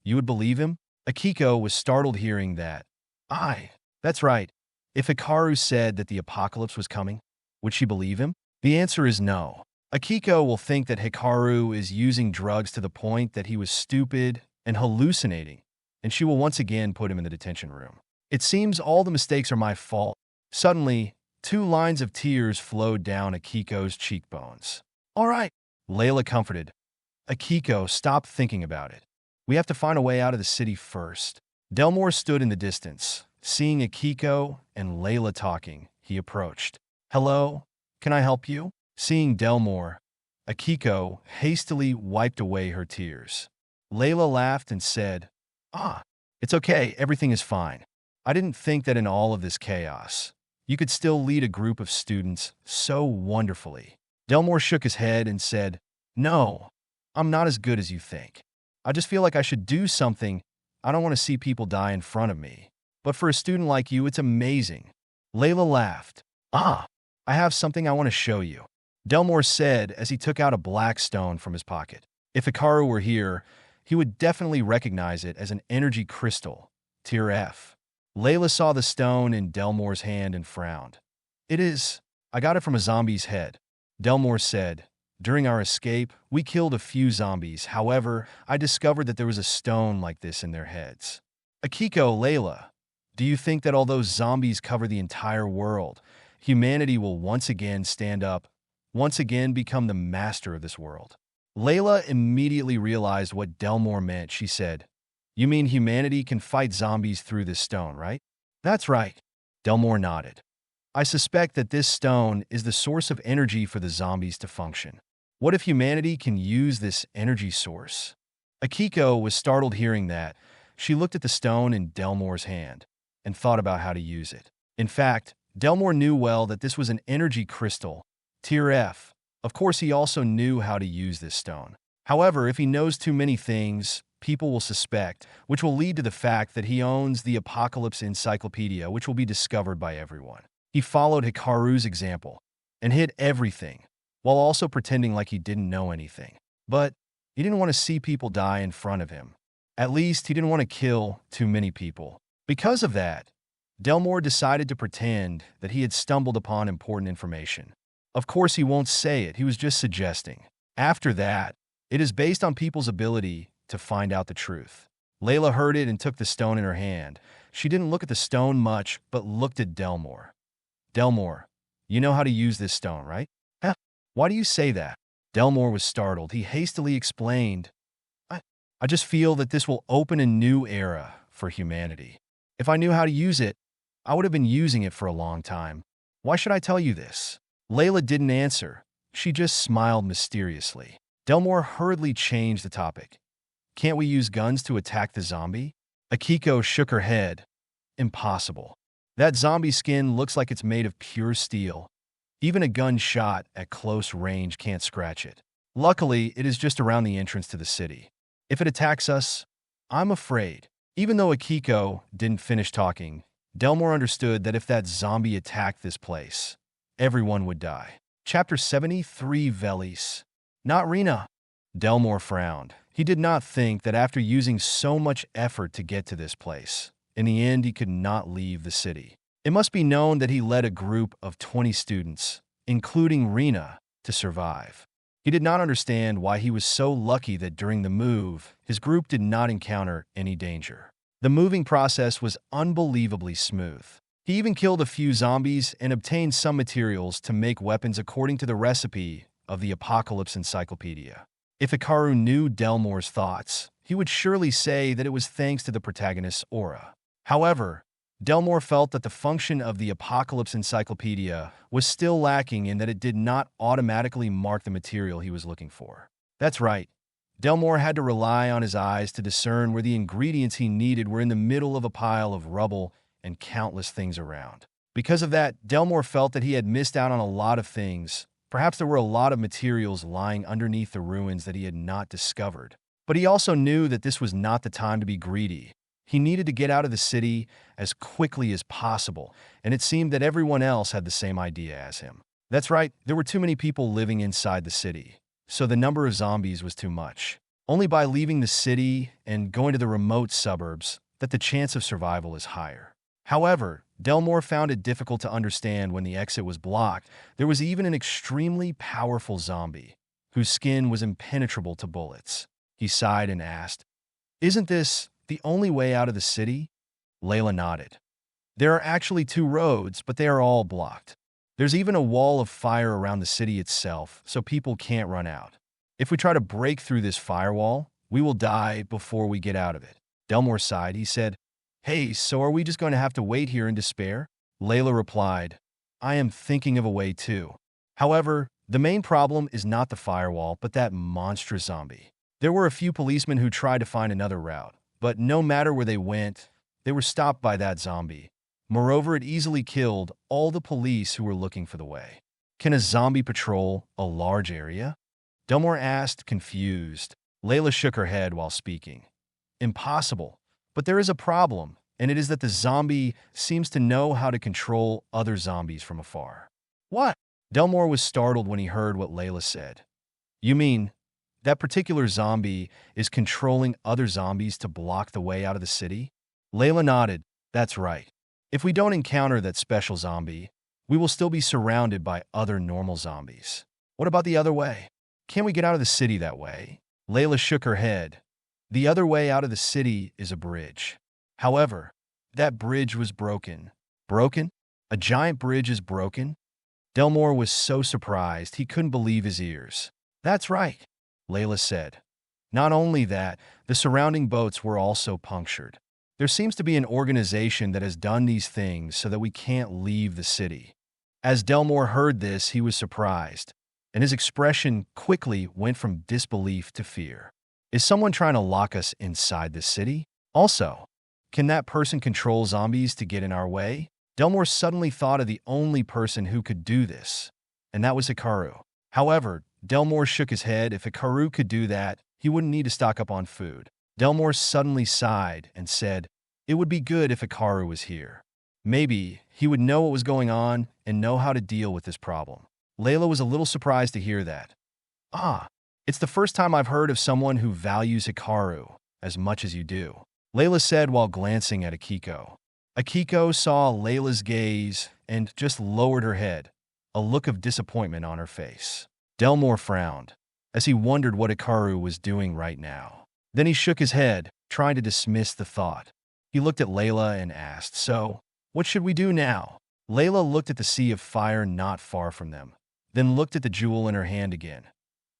you would believe him? Akiko was startled hearing that. That's right. If Hikaru said that the apocalypse was coming, would she believe him? The answer is no. Akiko will think that Hikaru is using drugs to the point that he was stupid and hallucinating, and she will once again put him in the detention room. It seems all the mistakes are my fault. Suddenly, 2 lines of tears flowed down Akiko's cheekbones. All right, Layla comforted. Akiko, stop thinking about it. We have to find a way out of the city first. Delmore stood in the distance. Seeing Akiko and Layla talking, he approached. Hello, can I help you? Seeing Delmore, Akiko hastily wiped away her tears. Layla laughed and said, it's okay, everything is fine. I didn't think that in all of this chaos, you could still lead a group of students so wonderfully. Delmore shook his head and said, No, I'm not as good as you think. I just feel like I should do something. I don't want to see people die in front of me. But for a student like you, it's amazing. Layla laughed. I have something I want to show you. Delmore said as he took out a black stone from his pocket. If Hikaru were here, he would definitely recognize it as an energy crystal, Tier F. Layla saw the stone in Delmore's hand and frowned. It is. I got it from a zombie's head. Delmore said, during our escape, we killed a few zombies. However, I discovered that there was a stone like this in their heads. Akiko, Layla, do you think that although zombies cover the entire world, humanity will once again stand up, once again become the master of this world? Layla immediately realized what Delmore meant. She said, You mean humanity can fight zombies through this stone, right? That's right. Delmore nodded. I suspect that this stone is the source of energy for the zombies to function. What if humanity can use this energy source? Akiko was startled hearing that. She looked at the stone in Delmore's hand and thought about how to use it. In fact, Delmore knew well that this was an energy crystal, Tier F. Of course, he also knew how to use this stone. However, if he knows too many things, people will suspect, which will lead to the fact that he owns the Apocalypse Encyclopedia, which will be discovered by everyone. He followed Hikaru's example and hid everything, while also pretending like he didn't know anything. But he didn't want to see people die in front of him. At least, he didn't want to kill too many people. Because of that, Delmore decided to pretend that he had stumbled upon important information. Of course, he won't say it, he was just suggesting. After that, it is based on people's ability to find out the truth. Layla heard it and took the stone in her hand. She didn't look at the stone much, but looked at Delmore. Delmore, you know how to use this stone, right? Why do you say that? Delmore was startled. He hastily explained, I just feel that this will open a new era for humanity. If I knew how to use it, I would have been using it for a long time. Why should I tell you this? Layla didn't answer. She just smiled mysteriously. Delmore hurriedly changed the topic. Can't we use guns to attack the zombie? Akiko shook her head. Impossible. That zombie skin looks like it's made of pure steel. Even a gun shot at close range can't scratch it. Luckily, it is just around the entrance to the city. If it attacks us, I'm afraid. Even though Akiko didn't finish talking, Delmore understood that if that zombie attacked this place, everyone would die. Chapter 73, Velis. Not Rena. Delmore frowned. He did not think that after using so much effort to get to this place, In the end, he could not leave the city. It must be known that he led a group of 20 students, including Rina, to survive. He did not understand why he was so lucky that during the move, his group did not encounter any danger. The moving process was unbelievably smooth. He even killed a few zombies and obtained some materials to make weapons according to the recipe of the Apocalypse Encyclopedia. If Hikaru knew Delmore's thoughts, he would surely say that it was thanks to the protagonist's aura. However, Delmore felt that the function of the Apocalypse Encyclopedia was still lacking in that it did not automatically mark the material he was looking for. That's right. Delmore had to rely on his eyes to discern where the ingredients he needed were in the middle of a pile of rubble and countless things around. Because of that, Delmore felt that he had missed out on a lot of things. Perhaps there were a lot of materials lying underneath the ruins that he had not discovered. But he also knew that this was not the time to be greedy. He needed to get out of the city as quickly as possible, and it seemed that everyone else had the same idea as him. That's right, there were too many people living inside the city, so the number of zombies was too much. Only by leaving the city and going to the remote suburbs that the chance of survival is higher. However, Delmore found it difficult to understand when the exit was blocked. There was even an extremely powerful zombie, whose skin was impenetrable to bullets. He sighed and asked, "Isn't this the only way out of the city?" Layla nodded. "There are actually 2 roads, but they are all blocked. There's even a wall of fire around the city itself, so people can't run out. If we try to break through this firewall, we will die before we get out of it." Delmore sighed. He said, "Hey, so are we just going to have to wait here in despair?" Layla replied, "I am thinking of a way too. However, the main problem is not the firewall, but that monstrous zombie. There were a few policemen who tried to find another route, but no matter where they went, they were stopped by that zombie. Moreover, it easily killed all the police who were looking for the way." "Can a zombie patrol a large area?" Delmore asked, confused. Layla shook her head while speaking. "Impossible. But there is a problem, and it is that the zombie seems to know how to control other zombies from afar." "What?" Delmore was startled when he heard what Layla said. "You mean that particular zombie is controlling other zombies to block the way out of the city?" Layla nodded. "That's right. If we don't encounter that special zombie, we will still be surrounded by other normal zombies." "What about the other way? Can't we get out of the city that way?" Layla shook her head. "The other way out of the city is a bridge. However, that bridge was broken." "Broken? A giant bridge is broken?" Delmore was so surprised he couldn't believe his ears. "That's right," Layla said. "Not only that, the surrounding boats were also punctured. There seems to be an organization that has done these things so that we can't leave the city." As Delmore heard this, he was surprised, and his expression quickly went from disbelief to fear. "Is someone trying to lock us inside the city? Also, can that person control zombies to get in our way?" Delmore suddenly thought of the only person who could do this, and that was Hikaru. However, Delmore shook his head. If Hikaru could do that, he wouldn't need to stock up on food. Delmore suddenly sighed and said, "It would be good if Hikaru was here. Maybe he would know what was going on and know how to deal with this problem." Layla was a little surprised to hear that. "Ah, it's the first time I've heard of someone who values Hikaru as much as you do," Layla said while glancing at Akiko. Akiko saw Layla's gaze and just lowered her head, a look of disappointment on her face. Delmore frowned, as he wondered what Hikaru was doing right now. Then he shook his head, trying to dismiss the thought. He looked at Layla and asked, "So, what should we do now?" Layla looked at the sea of fire not far from them, then looked at the jewel in her hand again.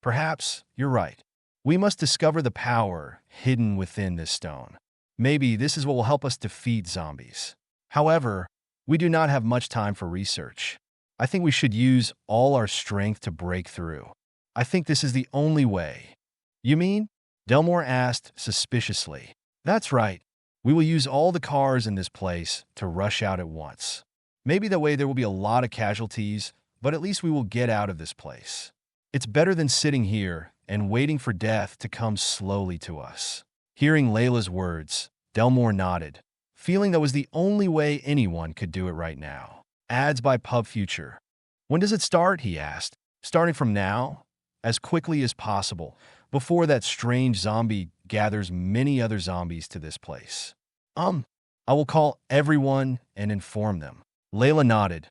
"Perhaps you're right. We must discover the power hidden within this stone. Maybe this is what will help us defeat zombies. However, we do not have much time for research. I think we should use all our strength to break through. I think this is the only way." "You mean?" Delmore asked suspiciously. "That's right. We will use all the cars in this place to rush out at once. Maybe that way there will be a lot of casualties, but at least we will get out of this place. It's better than sitting here and waiting for death to come slowly to us." Hearing Layla's words, Delmore nodded, feeling that was the only way anyone could do it right now. Ads by Pub Future. "When does it start?" he asked. "Starting from now? As quickly as possible, before that strange zombie gathers many other zombies to this place." I will call everyone and inform them. Layla nodded.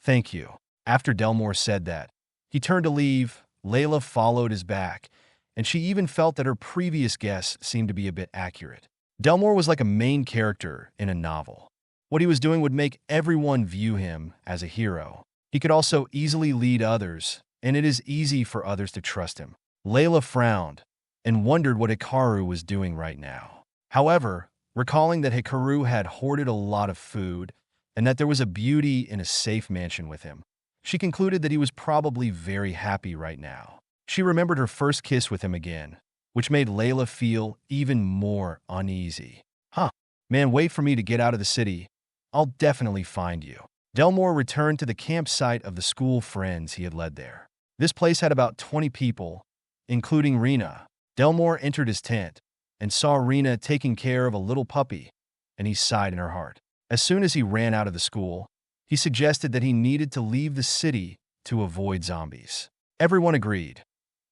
Thank you. After Delmore said that, he turned to leave. Layla followed his back, and she even felt that her previous guess seemed to be a bit accurate. Delmore was like a main character in a novel. What he was doing would make everyone view him as a hero. He could also easily lead others, and it is easy for others to trust him. Layla frowned and wondered what Hikaru was doing right now. However, recalling that Hikaru had hoarded a lot of food and that there was a beauty in a safe mansion with him, she concluded that he was probably very happy right now. She remembered her first kiss with him again, which made Layla feel even more uneasy. Man, wait for me to get out of the city. I'll definitely find you. Delmore returned to the campsite of the school friends he had led there. This place had about 20 people, including Rena. Delmore entered his tent and saw Rena taking care of a little puppy, and he sighed in her heart. As soon as he ran out of the school, he suggested that he needed to leave the city to avoid zombies. Everyone agreed.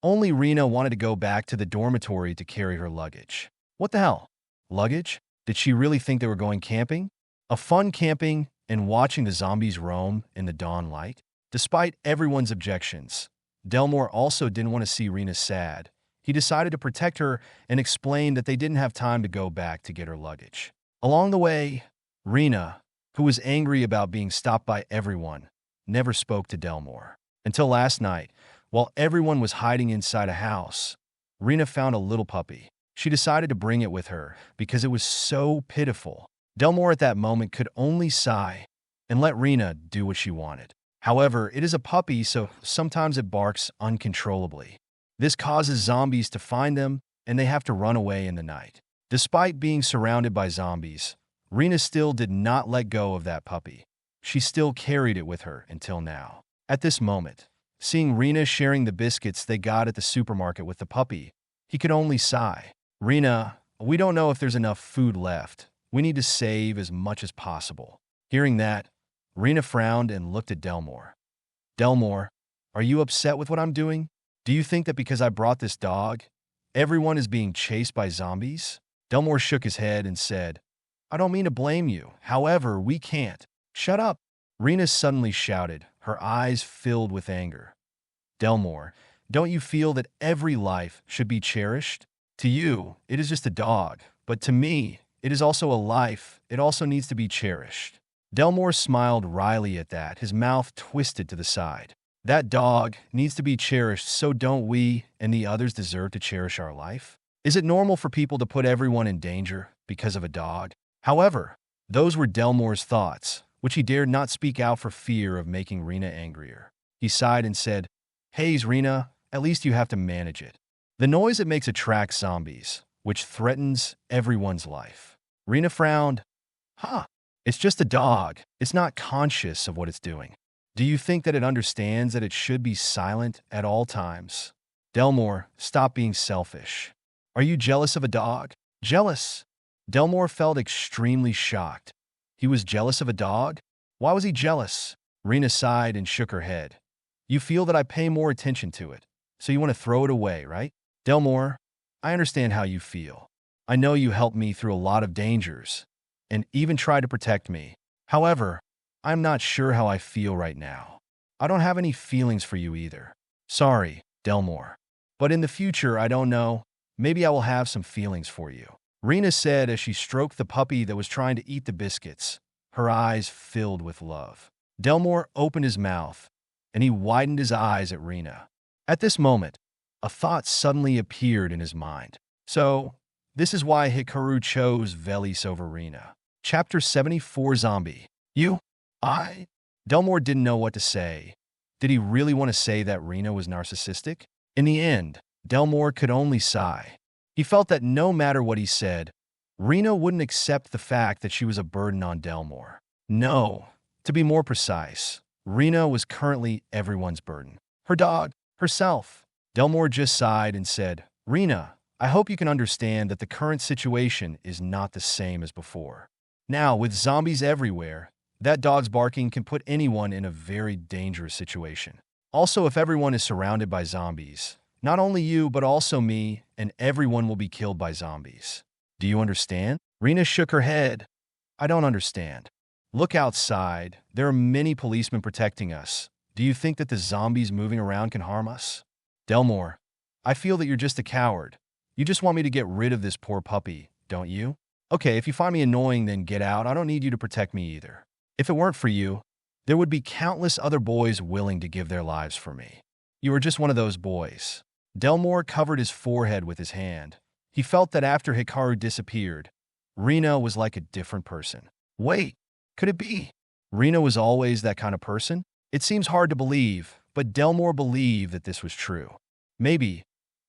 Only Rena wanted to go back to the dormitory to carry her luggage. What the hell? Luggage? Did she really think they were going camping? A fun camping and watching the zombies roam in the dawn light? Despite everyone's objections, Delmore also didn't want to see Rena sad. He decided to protect her and explained that they didn't have time to go back to get her luggage. Along the way, Rena, who was angry about being stopped by everyone, never spoke to Delmore. Until last night, while everyone was hiding inside a house, Rena found a little puppy. She decided to bring it with her because it was so pitiful. Delmore at that moment could only sigh and let Rena do what she wanted. However, it is a puppy, so sometimes it barks uncontrollably. This causes zombies to find them, and they have to run away in the night. Despite being surrounded by zombies, Rena still did not let go of that puppy. She still carried it with her until now. At this moment, seeing Rena sharing the biscuits they got at the supermarket with the puppy, he could only sigh. Rena, we don't know if there's enough food left. We need to save as much as possible. Hearing that, Rena frowned and looked at Delmore. Delmore, are you upset with what I'm doing? Do you think that because I brought this dog, everyone is being chased by zombies? Delmore shook his head and said, I don't mean to blame you. However, we can't. Shut up. Rena suddenly shouted, her eyes filled with anger. Delmore, don't you feel that every life should be cherished? To you, it is just a dog, but to me, it is also a life. It also needs to be cherished. Delmore smiled wryly at that, his mouth twisted to the side. That dog needs to be cherished, so don't we and the others deserve to cherish our life? Is it normal for people to put everyone in danger because of a dog? However, those were Delmore's thoughts, which he dared not speak out for fear of making Rena angrier. He sighed and said, Hey, Rena, at least you have to manage it. The noise it makes attracts zombies, which threatens everyone's life. Rena frowned. It's just a dog. It's not conscious of what it's doing. Do you think that it understands that it should be silent at all times? Delmore, stop being selfish. Are you jealous of a dog? Jealous? Delmore felt extremely shocked. He was jealous of a dog? Why was he jealous? Rena sighed and shook her head. You feel that I pay more attention to it, so you want to throw it away, right? Delmore, I understand how you feel. I know you helped me through a lot of dangers, and even tried to protect me. However, I'm not sure how I feel right now. I don't have any feelings for you either. Sorry, Delmore. But in the future, I don't know. Maybe I will have some feelings for you. Rena said as she stroked the puppy that was trying to eat the biscuits, her eyes filled with love. Delmore opened his mouth, and he widened his eyes at Rena. At this moment, a thought suddenly appeared in his mind. So, this is why Hikaru chose Velis over Rena. Chapter 74 Zombie. You? I? Delmore didn't know what to say. Did he really want to say that Rena was narcissistic? In the end, Delmore could only sigh. He felt that no matter what he said, Rena wouldn't accept the fact that she was a burden on Delmore. No, to be more precise, Rena was currently everyone's burden. Her dog, herself. Delmore just sighed and said, Rena, I hope you can understand that the current situation is not the same as before. Now, with zombies everywhere, that dog's barking can put anyone in a very dangerous situation. Also, if everyone is surrounded by zombies, not only you, but also me, and everyone will be killed by zombies. Do you understand? Rena shook her head. I don't understand. Look outside. There are many policemen protecting us. Do you think that the zombies moving around can harm us? Delmore, I feel that you're just a coward. You just want me to get rid of this poor puppy, don't you? Okay, if you find me annoying, then get out. I don't need you to protect me either. If it weren't for you, there would be countless other boys willing to give their lives for me. You are just one of those boys. Delmore covered his forehead with his hand. He felt that after Hikaru disappeared, Rena was like a different person. Wait, could it be? Rena was always that kind of person? It seems hard to believe, but Delmore believed that this was true. Maybe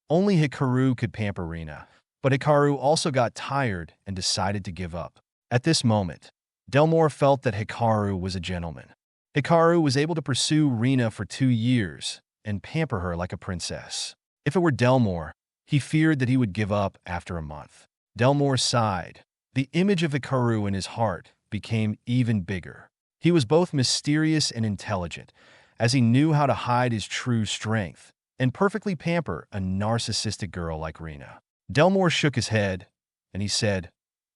only Hikaru could pamper Rena, but Hikaru also got tired and decided to give up. At this moment, Delmore felt that Hikaru was a gentleman. Hikaru was able to pursue Rena for 2 years and pamper her like a princess. If it were Delmore, he feared that he would give up after a month. Delmore sighed. The image of Hikaru in his heart became even bigger. He was both mysterious and intelligent, as he knew how to hide his true strength and perfectly pamper a narcissistic girl like Rena. Delmore shook his head, and he said,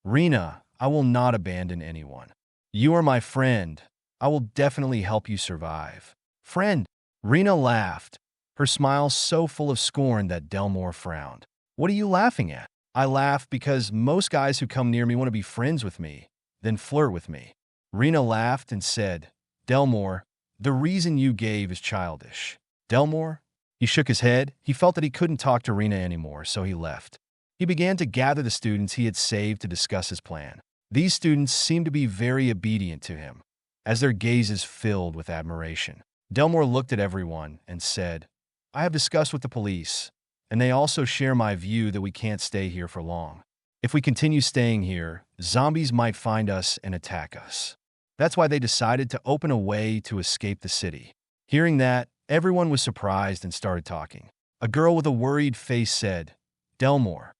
Rena, I will not abandon anyone. You are my friend. I will definitely help you survive. Friend, Rena laughed, her smile so full of scorn that Delmore frowned. What are you laughing at? I laugh because most guys who come near me want to be friends with me, then flirt with me. Rena laughed and said, Delmore, the reason you gave is childish. Delmore? He shook his head. He felt that he couldn't talk to Rena anymore, so he left. He began to gather the students he had saved to discuss his plan. These students seemed to be very obedient to him, as their gazes filled with admiration. Delmore looked at everyone and said, I have discussed with the police, and they also share my view that we can't stay here for long. If we continue staying here, zombies might find us and attack us. That's why they decided to open a way to escape the city. Hearing that, everyone was surprised and started talking. A girl with a worried face said, Delmore,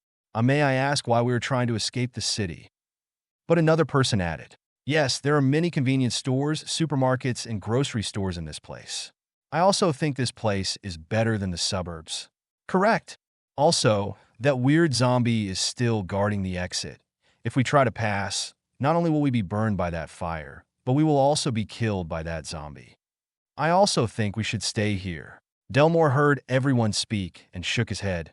may I ask why we are trying to escape the city? But another person added, Yes, there are many convenience stores, supermarkets, and grocery stores in this place. I also think this place is better than the suburbs. Correct. Also, that weird zombie is still guarding the exit. If we try to pass, not only will we be burned by that fire, but we will also be killed by that zombie. I also think we should stay here. Delmore heard everyone speak and shook his head.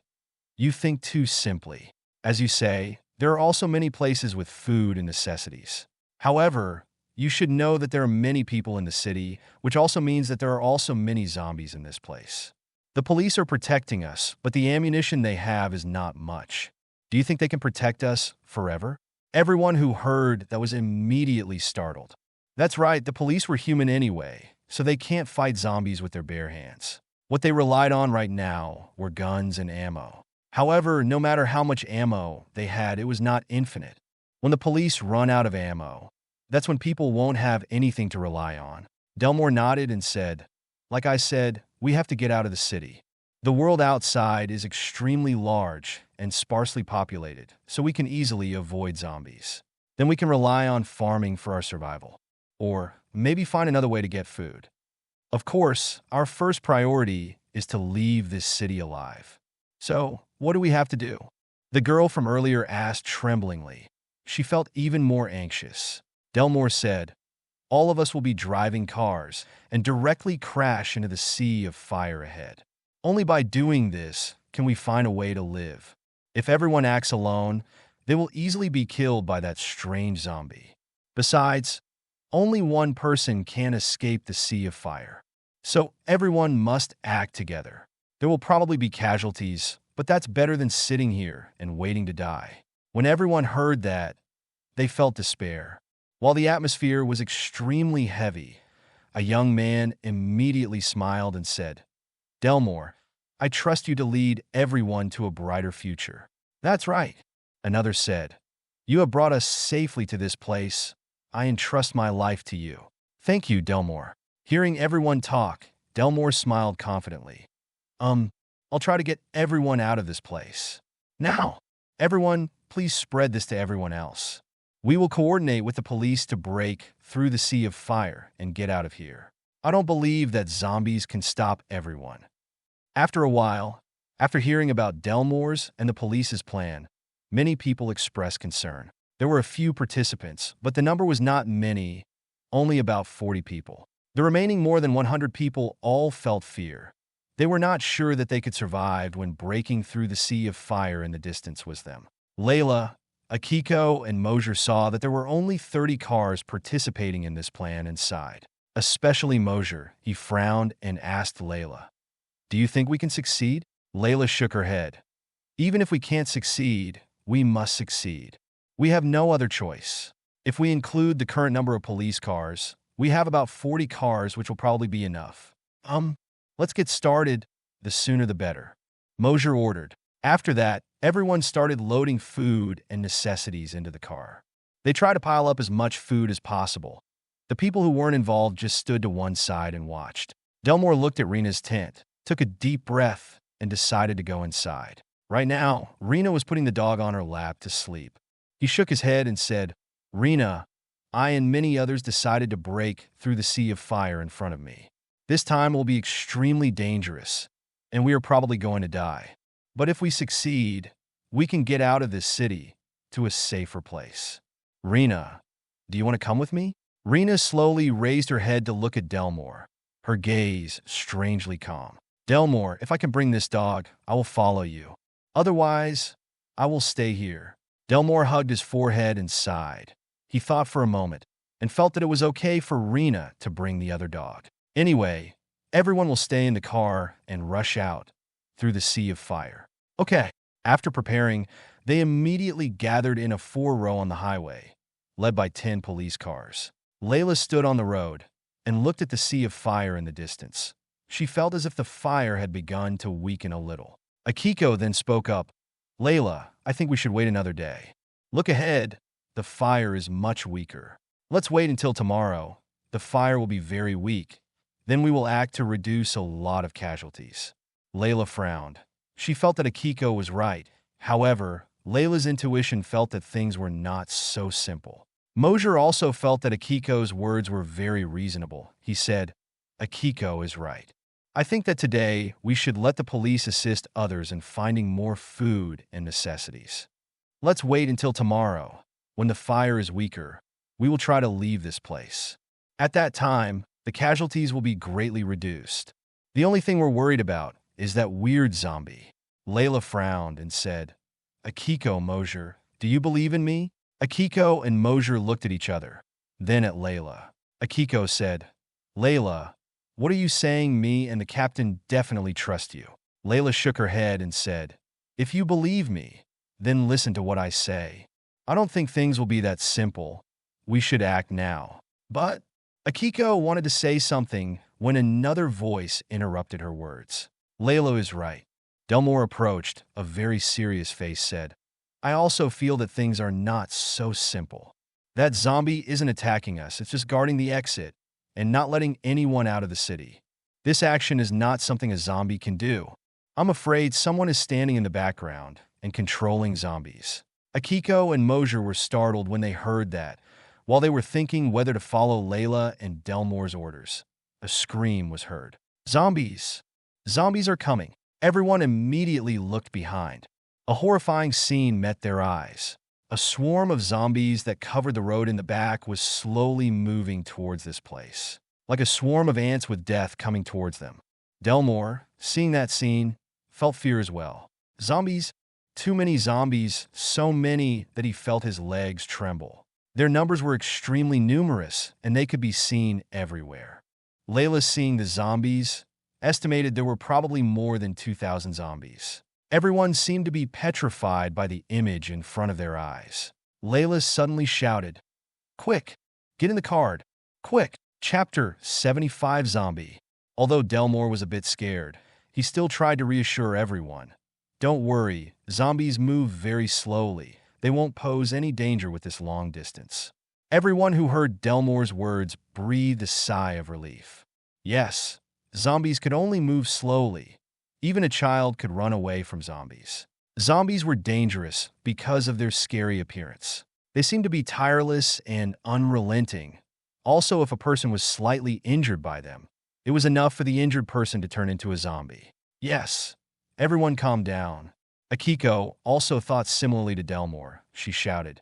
You think too simply. As you say, there are also many places with food and necessities. However, you should know that there are many people in the city, which also means that there are also many zombies in this place. The police are protecting us, but the ammunition they have is not much. Do you think they can protect us forever? Everyone who heard that was immediately startled. That's right, the police were human anyway, so they can't fight zombies with their bare hands. What they relied on right now were guns and ammo. However, no matter how much ammo they had, it was not infinite. When the police run out of ammo, that's when people won't have anything to rely on. Delmore nodded and said, Like I said, we have to get out of the city. The world outside is extremely large and sparsely populated, so we can easily avoid zombies. Then we can rely on farming for our survival. Or maybe find another way to get food. Of course, our first priority is to leave this city alive. So, what do we have to do? The girl from earlier asked tremblingly. She felt even more anxious. Delmore said, All of us will be driving cars and directly crash into the sea of fire ahead. Only by doing this can we find a way to live. If everyone acts alone, they will easily be killed by that strange zombie. Besides, only one person can escape the sea of fire. So everyone must act together. There will probably be casualties, but that's better than sitting here and waiting to die. When everyone heard that, they felt despair. While the atmosphere was extremely heavy, a young man immediately smiled and said, Delmore, I trust you to lead everyone to a brighter future. That's right, another said. You have brought us safely to this place. I entrust my life to you. Thank you, Delmore. Hearing everyone talk, Delmore smiled confidently. I'll try to get everyone out of this place. Now, everyone, please spread this to everyone else. We will coordinate with the police to break through the sea of fire and get out of here. I don't believe that zombies can stop everyone. After a while, after hearing about Delmore's and the police's plan, many people expressed concern. There were a few participants, but the number was not many, only about 40 people. The remaining more than 100 people all felt fear. They were not sure that they could survive when breaking through the sea of fire in the distance was them. Layla, Akiko, and Mosier saw that there were only 30 cars participating in this plan and sighed. Especially Mosier, he frowned and asked Layla, "Do you think we can succeed?" Layla shook her head. "Even if we can't succeed, we must succeed. We have no other choice. If we include the current number of police cars, we have about 40 cars, which will probably be enough. Let's get started. The sooner the better," Mosier ordered. After that, everyone started loading food and necessities into the car. They tried to pile up as much food as possible. The people who weren't involved just stood to one side and watched. Delmore looked at Rena's tent, took a deep breath, and decided to go inside. Right now, Rena was putting the dog on her lap to sleep. He shook his head and said, "Rena, I and many others decided to break through the sea of fire in front of me. This time will be extremely dangerous, and we are probably going to die. But if we succeed, we can get out of this city to a safer place. Rena, do you want to come with me?" Rena slowly raised her head to look at Delmore, her gaze strangely calm. "Delmore, if I can bring this dog, I will follow you. Otherwise, I will stay here." Delmore hugged his forehead and sighed. He thought for a moment and felt that it was okay for Rena to bring the other dog. Anyway, everyone will stay in the car and rush out through the sea of fire. Okay. After preparing, they immediately gathered in a 4-row on the highway, led by 10 police cars. Layla stood on the road and looked at the sea of fire in the distance. She felt as if the fire had begun to weaken a little. Akiko then spoke up, "Layla, I think we should wait another day. Look ahead. The fire is much weaker. Let's wait until tomorrow. The fire will be very weak. Then we will act to reduce a lot of casualties." Layla frowned. She felt that Akiko was right. However, Layla's intuition felt that things were not so simple. Mosier also felt that Akiko's words were very reasonable. He said, "Akiko is right. I think that today we should let the police assist others in finding more food and necessities. Let's wait until tomorrow. When the fire is weaker, we will try to leave this place. At that time, the casualties will be greatly reduced. The only thing we're worried about is that weird zombie." Layla frowned and said, "Akiko, Mosier, do you believe in me?" Akiko and Mosier looked at each other, then at Layla. Akiko said, "Layla, what are you saying? Me and the captain definitely trust you." Layla shook her head and said, "If you believe me, then listen to what I say. I don't think things will be that simple. We should act now." But Akiko wanted to say something when another voice interrupted her words. "Layla is right." Delmore approached, a very serious face said, "I also feel that things are not so simple. That zombie isn't attacking us, it's just guarding the exit and not letting anyone out of the city. This action is not something a zombie can do. I'm afraid someone is standing in the background and controlling zombies." Akiko and Mosier were startled when they heard that, while they were thinking whether to follow Layla and Delmore's orders. A scream was heard. "Zombies! Zombies are coming!" Everyone immediately looked behind. A horrifying scene met their eyes. A swarm of zombies that covered the road in the back was slowly moving towards this place, like a swarm of ants with death coming towards them. Delmore, seeing that scene, felt fear as well. Zombies? Too many zombies, so many that he felt his legs tremble. Their numbers were extremely numerous, and they could be seen everywhere. Layla, seeing the zombies, estimated there were probably more than 2,000 zombies. Everyone seemed to be petrified by the image in front of their eyes. Layla suddenly shouted, "Quick! Get in the card! Quick!" Chapter 75 Zombie. Although Delmore was a bit scared, he still tried to reassure everyone. "Don't worry, zombies move very slowly. They won't pose any danger with this long distance." Everyone who heard Delmore's words breathed a sigh of relief. Yes, zombies could only move slowly. Even a child could run away from zombies. Zombies were dangerous because of their scary appearance. They seemed to be tireless and unrelenting. Also, if a person was slightly injured by them, it was enough for the injured person to turn into a zombie. Yes, everyone calmed down. Akiko also thought similarly to Delmore. She shouted,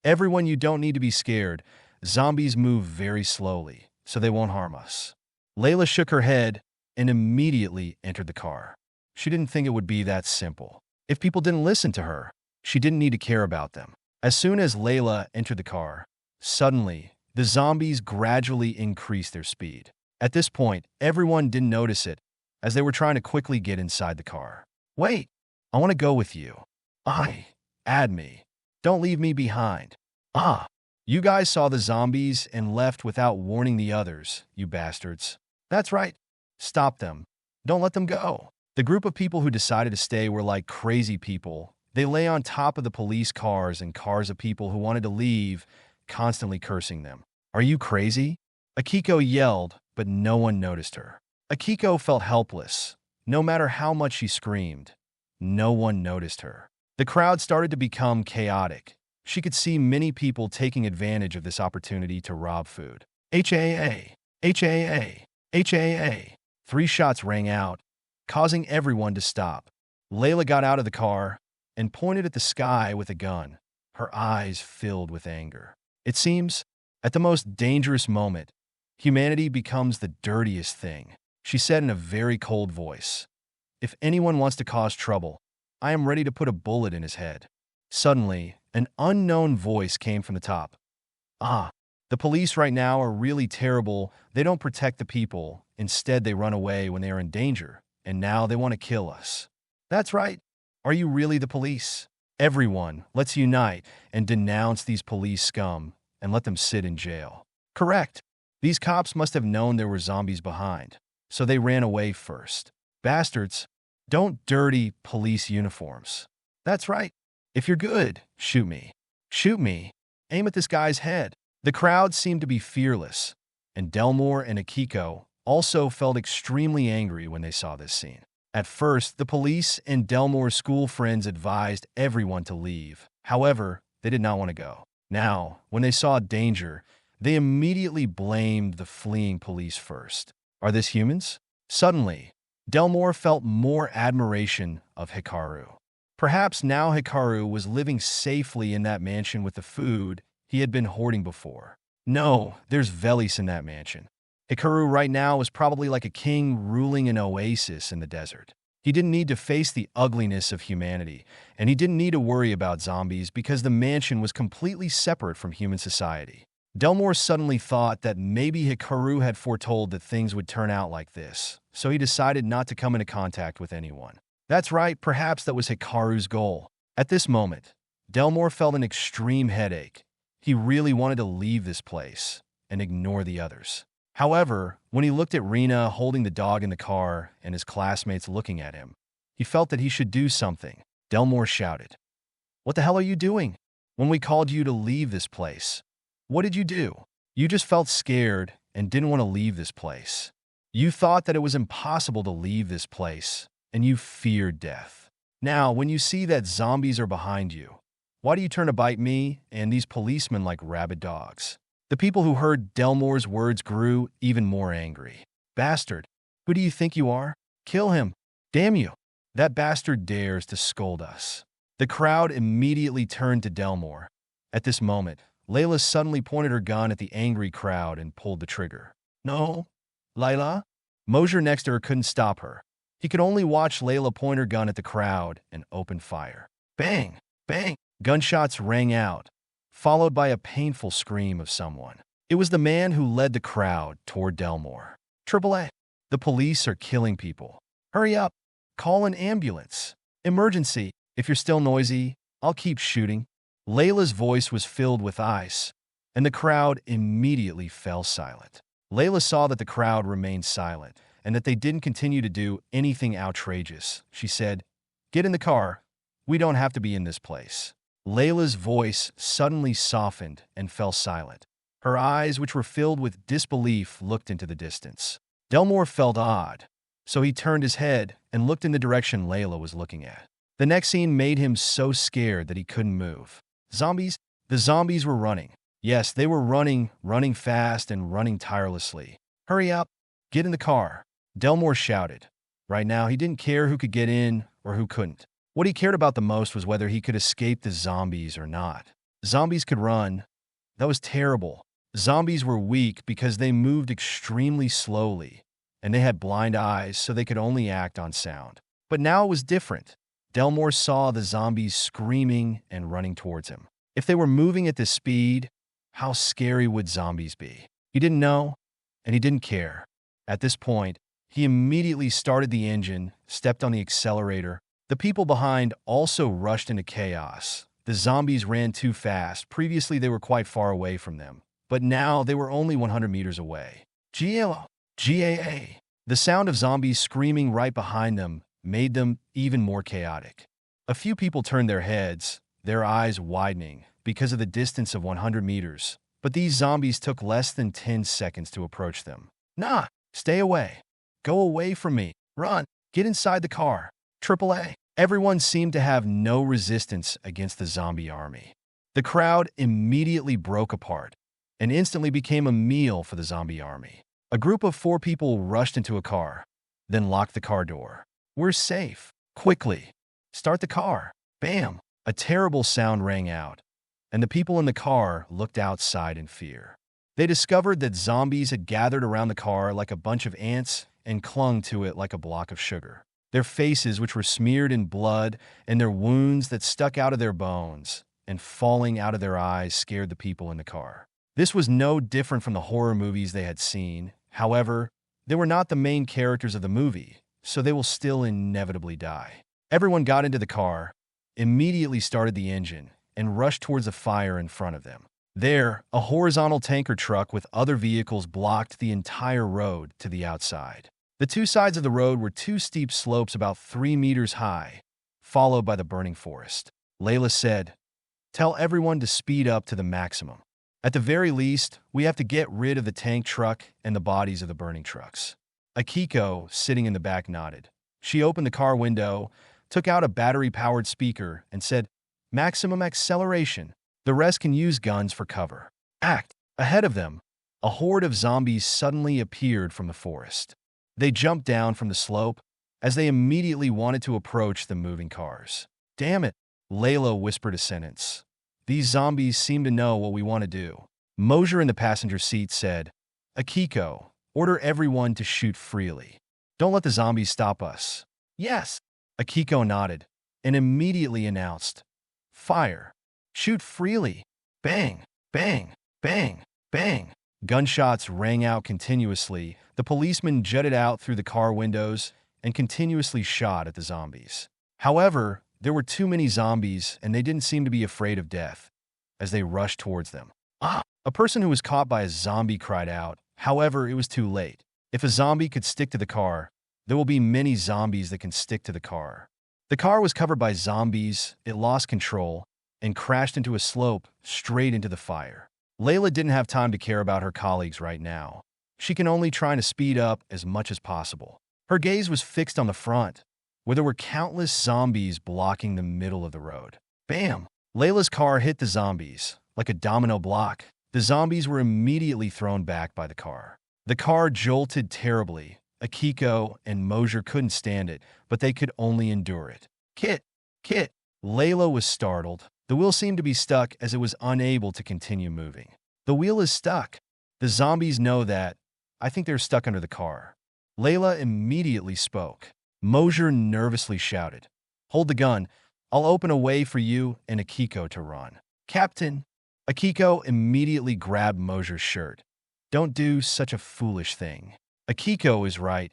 Everyone, you don't need to be scared. Zombies move very slowly, so they won't harm us." Layla shook her head and immediately entered the car. She didn't think it would be that simple. If people didn't listen to her, she didn't need to care about them. As soon as Layla entered the car, suddenly, the zombies gradually increased their speed. At this point, everyone didn't notice it, as they were trying to quickly get inside the car. "Wait, I want to go with you. Add me. Don't leave me behind." "Ah, you guys saw the zombies and left without warning the others, you bastards." "That's right. Stop them. Don't let them go." The group of people who decided to stay were like crazy people. They lay on top of the police cars and cars of people who wanted to leave, constantly cursing them. "Are you crazy?" Akiko yelled, but no one noticed her. Akiko felt helpless. No matter how much she screamed, no one noticed her. The crowd started to become chaotic. She could see many people taking advantage of this opportunity to rob food. HAA! HAA! HAA! 3 shots rang out, causing everyone to stop. Layla got out of the car and pointed at the sky with a gun, her eyes filled with anger. It seems, at the most dangerous moment, humanity becomes the dirtiest thing, she said in a very cold voice. "If anyone wants to cause trouble, I am ready to put a bullet in his head." Suddenly, an unknown voice came from the top. The police right now are really terrible. They don't protect the people. Instead, they run away when they are in danger, and now they want to kill us." "That's right. Are you really the police? Everyone, let's unite and denounce these police scum and let them sit in jail." "Correct. These cops must have known there were zombies behind, so they ran away first. Bastards, don't dirty police uniforms." "That's right. If you're good, shoot me. Shoot me. Aim at this guy's head." The crowd seemed to be fearless, and Delmore and Akiko also felt extremely angry when they saw this scene. At first, the police and Delmore's school friends advised everyone to leave. However, they did not want to go. Now, when they saw danger, they immediately blamed the fleeing police first. "Are this humans?" Suddenly, Delmore felt more admiration of Hikaru. Perhaps now Hikaru was living safely in that mansion with the food he had been hoarding before. No, there's Velis in that mansion. Hikaru right now was probably like a king ruling an oasis in the desert. He didn't need to face the ugliness of humanity, and he didn't need to worry about zombies because the mansion was completely separate from human society. Delmore suddenly thought that maybe Hikaru had foretold that things would turn out like this, so he decided not to come into contact with anyone. That's right, perhaps that was Hikaru's goal. At this moment, Delmore felt an extreme headache. He really wanted to leave this place and ignore the others. However, when he looked at Rena holding the dog in the car and his classmates looking at him, he felt that he should do something. Delmore shouted, "What the hell are you doing? When we called you to leave this place, what did you do? You just felt scared and didn't want to leave this place. You thought that it was impossible to leave this place, and you feared death. Now, when you see that zombies are behind you, why do you turn to bite me and these policemen like rabid dogs?" The people who heard Delmore's words grew even more angry. "Bastard, who do you think you are? Kill him. Damn you. That bastard dares to scold us." The crowd immediately turned to Delmore. At this moment, Layla suddenly pointed her gun at the angry crowd and pulled the trigger. "No, Layla?" Mosier next to her couldn't stop her. He could only watch Layla point her gun at the crowd and open fire. Bang! Bang! Gunshots rang out, followed by a painful scream of someone. It was the man who led the crowd toward Delmore. "AAA, the police are killing people. Hurry up. Call an ambulance. Emergency. If you're still noisy, I'll keep shooting." Layla's voice was filled with ice, and the crowd immediately fell silent. Layla saw that the crowd remained silent and that they didn't continue to do anything outrageous. She said, "Get in the car. We don't have to be in this place." Layla's voice suddenly softened and fell silent. Her eyes, which were filled with disbelief, looked into the distance. Delmore felt odd, so he turned his head and looked in the direction Layla was looking at. The next scene made him so scared that he couldn't move. Zombies? The zombies were running. Yes, they were running fast and running tirelessly. "Hurry up. Get in the car," Delmore shouted. Right now, he didn't care who could get in or who couldn't. What he cared about the most was whether he could escape the zombies or not. Zombies could run. That was terrible. Zombies were weak because they moved extremely slowly, and they had blind eyes so they could only act on sound. But now it was different. Delmore saw the zombies screaming and running towards him. If they were moving at this speed, how scary would zombies be? He didn't know, and he didn't care. At this point, he immediately started the engine, stepped on the accelerator. The people behind also rushed into chaos. The zombies ran too fast. Previously, they were quite far away from them, but now they were only 100 meters away. GLO, GAA. The sound of zombies screaming right behind them made them even more chaotic. A few people turned their heads, their eyes widening because of the distance of 100 meters, but these zombies took less than 10 seconds to approach them. Nah, stay away. Go away from me. Run. Get inside the car. AAA. Everyone seemed to have no resistance against the zombie army. The crowd immediately broke apart and instantly became a meal for the zombie army. A group of 4 people rushed into a car, then locked the car door. We're safe. Quickly. Start the car. Bam. A terrible sound rang out, and the people in the car looked outside in fear. They discovered that zombies had gathered around the car like a bunch of ants and clung to it like a block of sugar. Their faces, which were smeared in blood, and their wounds that stuck out of their bones and falling out of their eyes scared the people in the car. This was no different from the horror movies they had seen. However, they were not the main characters of the movie, so they will still inevitably die. Everyone got into the car, immediately started the engine, and rushed towards the fire in front of them. There, a horizontal tanker truck with other vehicles blocked the entire road to the outside. The 2 sides of the road were 2 steep slopes about 3 meters high, followed by the burning forest. Layla said, "Tell everyone to speed up to the maximum. At the very least, we have to get rid of the tank truck and the bodies of the burning trucks." Akiko, sitting in the back, nodded. She opened the car window, took out a battery-powered speaker, and said, "Maximum acceleration. The rest can use guns for cover." Act. Ahead of them, a horde of zombies suddenly appeared from the forest. They jumped down from the slope as they immediately wanted to approach the moving cars. "Damn it," Layla whispered a sentence. "These zombies seem to know what we want to do." Mosier in the passenger seat said, "Akiko, order everyone to shoot freely. Don't let the zombies stop us." "Yes." Akiko nodded and immediately announced, "Fire. Shoot freely." Bang, bang, bang, bang. Gunshots rang out continuously. The policemen jutted out through the car windows and continuously shot at the zombies. However, there were too many zombies and they didn't seem to be afraid of death as they rushed towards them. Ah! A person who was caught by a zombie cried out. However, it was too late. If a zombie could stick to the car, there will be many zombies that can stick to the car. The car was covered by zombies, it lost control, and crashed into a slope straight into the fire. Layla didn't have time to care about her colleagues right now. She can only try to speed up as much as possible. Her gaze was fixed on the front, where there were countless zombies blocking the middle of the road. Bam! Layla's car hit the zombies, like a domino block. The zombies were immediately thrown back by the car. The car jolted terribly. Akiko and Mosier couldn't stand it, but they could only endure it. Kit! Layla was startled. The wheel seemed to be stuck as it was unable to continue moving. "The wheel is stuck. The zombies know that. I think they're stuck under the car." Layla immediately spoke. Mosier nervously shouted, "Hold the gun. I'll open a way for you and Akiko to run." "Captain!" Akiko immediately grabbed Mosier's shirt. "Don't do such a foolish thing. Akiko is right.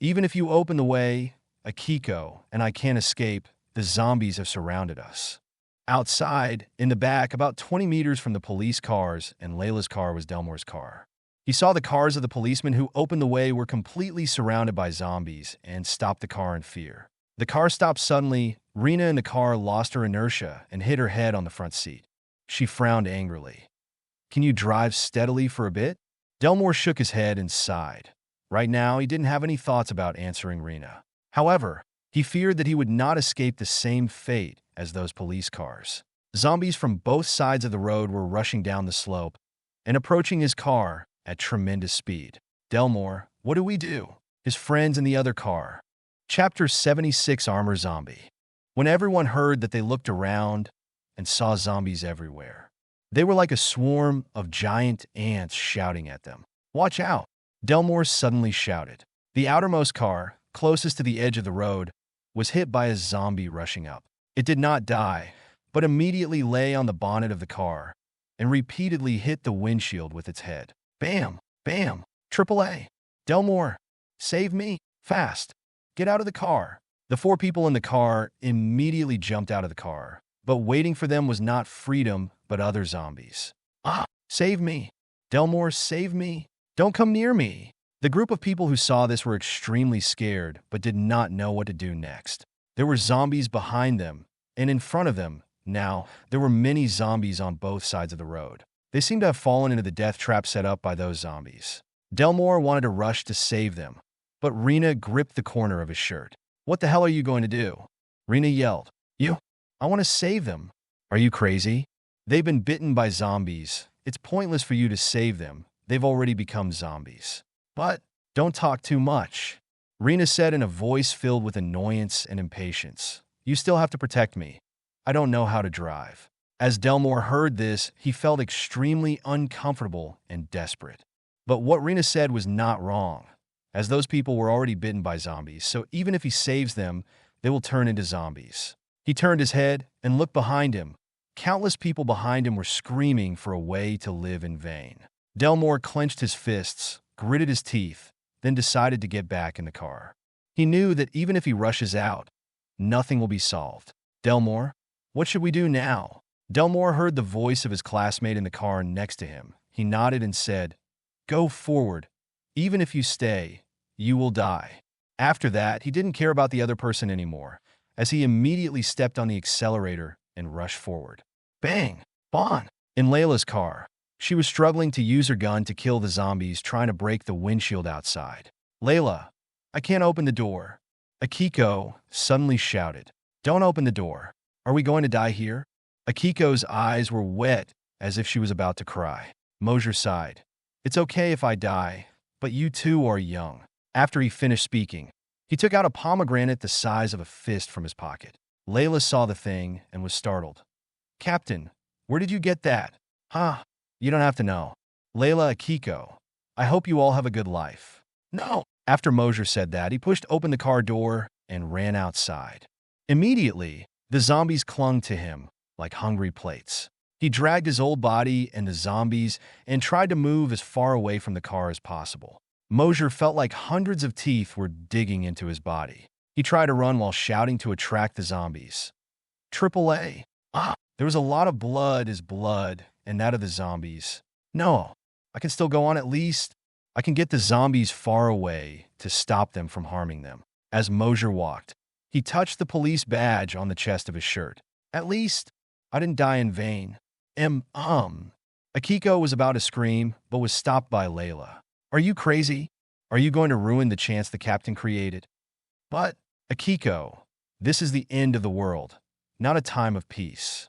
Even if you open the way, Akiko and I can't escape. The zombies have surrounded us." Outside, in the back, about 20 meters from the police cars and Layla's car was Delmore's car. He saw the cars of the policemen who opened the way were completely surrounded by zombies and stopped the car in fear. The car stopped suddenly. Rena in the car lost her inertia and hit her head on the front seat. She frowned angrily. "Can you drive steadily for a bit?" Delmore shook his head and sighed. Right now, he didn't have any thoughts about answering Rena. However, he feared that he would not escape the same fate as those police cars. Zombies from both sides of the road were rushing down the slope and approaching his car at tremendous speed. "Delmore, what do we do?" His friends in the other car. Chapter 76, Armor Zombie. When everyone heard that, they looked around and saw zombies everywhere. They were like a swarm of giant ants shouting at them. "Watch out!" Delmore suddenly shouted. The outermost car, closest to the edge of the road, was hit by a zombie rushing up. It did not die, but immediately lay on the bonnet of the car and repeatedly hit the windshield with its head. Bam! Bam! Triple A! Delmore, save me! Fast! Get out of the car! The four people in the car immediately jumped out of the car, but waiting for them was not freedom, but other zombies. "Ah! Save me! Delmore, save me! Don't come near me!" The group of people who saw this were extremely scared, but did not know what to do next. There were zombies behind them, and in front of them. Now, there were many zombies on both sides of the road. They seemed to have fallen into the death trap set up by those zombies. Delmore wanted to rush to save them, but Rena gripped the corner of his shirt. "What the hell are you going to do?" Rena yelled. I want to save them." "Are you crazy? They've been bitten by zombies. It's pointless for you to save them. They've already become zombies." "But don't talk too much," Rena said in a voice filled with annoyance and impatience. "You still have to protect me. I don't know how to drive." As Delmore heard this, he felt extremely uncomfortable and desperate. But what Rena said was not wrong, as those people were already bitten by zombies, so even if he saves them, they will turn into zombies. He turned his head and looked behind him. Countless people behind him were screaming for a way to live in vain. Delmore clenched his fists, gritted his teeth, then decided to get back in the car. He knew that even if he rushes out, nothing will be solved. "Delmore, what should we do now?" Delmore heard the voice of his classmate in the car next to him. He nodded and said, "Go forward. Even if you stay, you will die." After that, he didn't care about the other person anymore, as he immediately stepped on the accelerator and rushed forward. Bang! Bon! In Layla's car. She was struggling to use her gun to kill the zombies trying to break the windshield outside. "Layla, I can't open the door." Akiko suddenly shouted. "Don't open the door. Are we going to die here?" Akiko's eyes were wet as if she was about to cry. Mosier sighed. "It's okay if I die, but you too are young." After he finished speaking, he took out a pomegranate the size of a fist from his pocket. Layla saw the thing and was startled. "Captain, where did you get that?" "Huh, you don't have to know." "Layla, Akiko, I hope you all have a good life." "No." After Mosier said that, he pushed open the car door and ran outside. Immediately, the zombies clung to him like hungry plates. He dragged his old body and the zombies and tried to move as far away from the car as possible. Mosier felt like hundreds of teeth were digging into his body. He tried to run while shouting to attract the zombies. "Triple A. Ah!" There was a lot of blood, his blood, and that of the zombies. "No, I can still go on at least. I can get the zombies far away to stop them from harming them." As Mosier walked, he touched the police badge on the chest of his shirt. "At least, I didn't die in vain." Akiko was about to scream, but was stopped by Layla. "Are you crazy? Are you going to ruin the chance the captain created?" "But, Akiko, this is the end of the world, not a time of peace."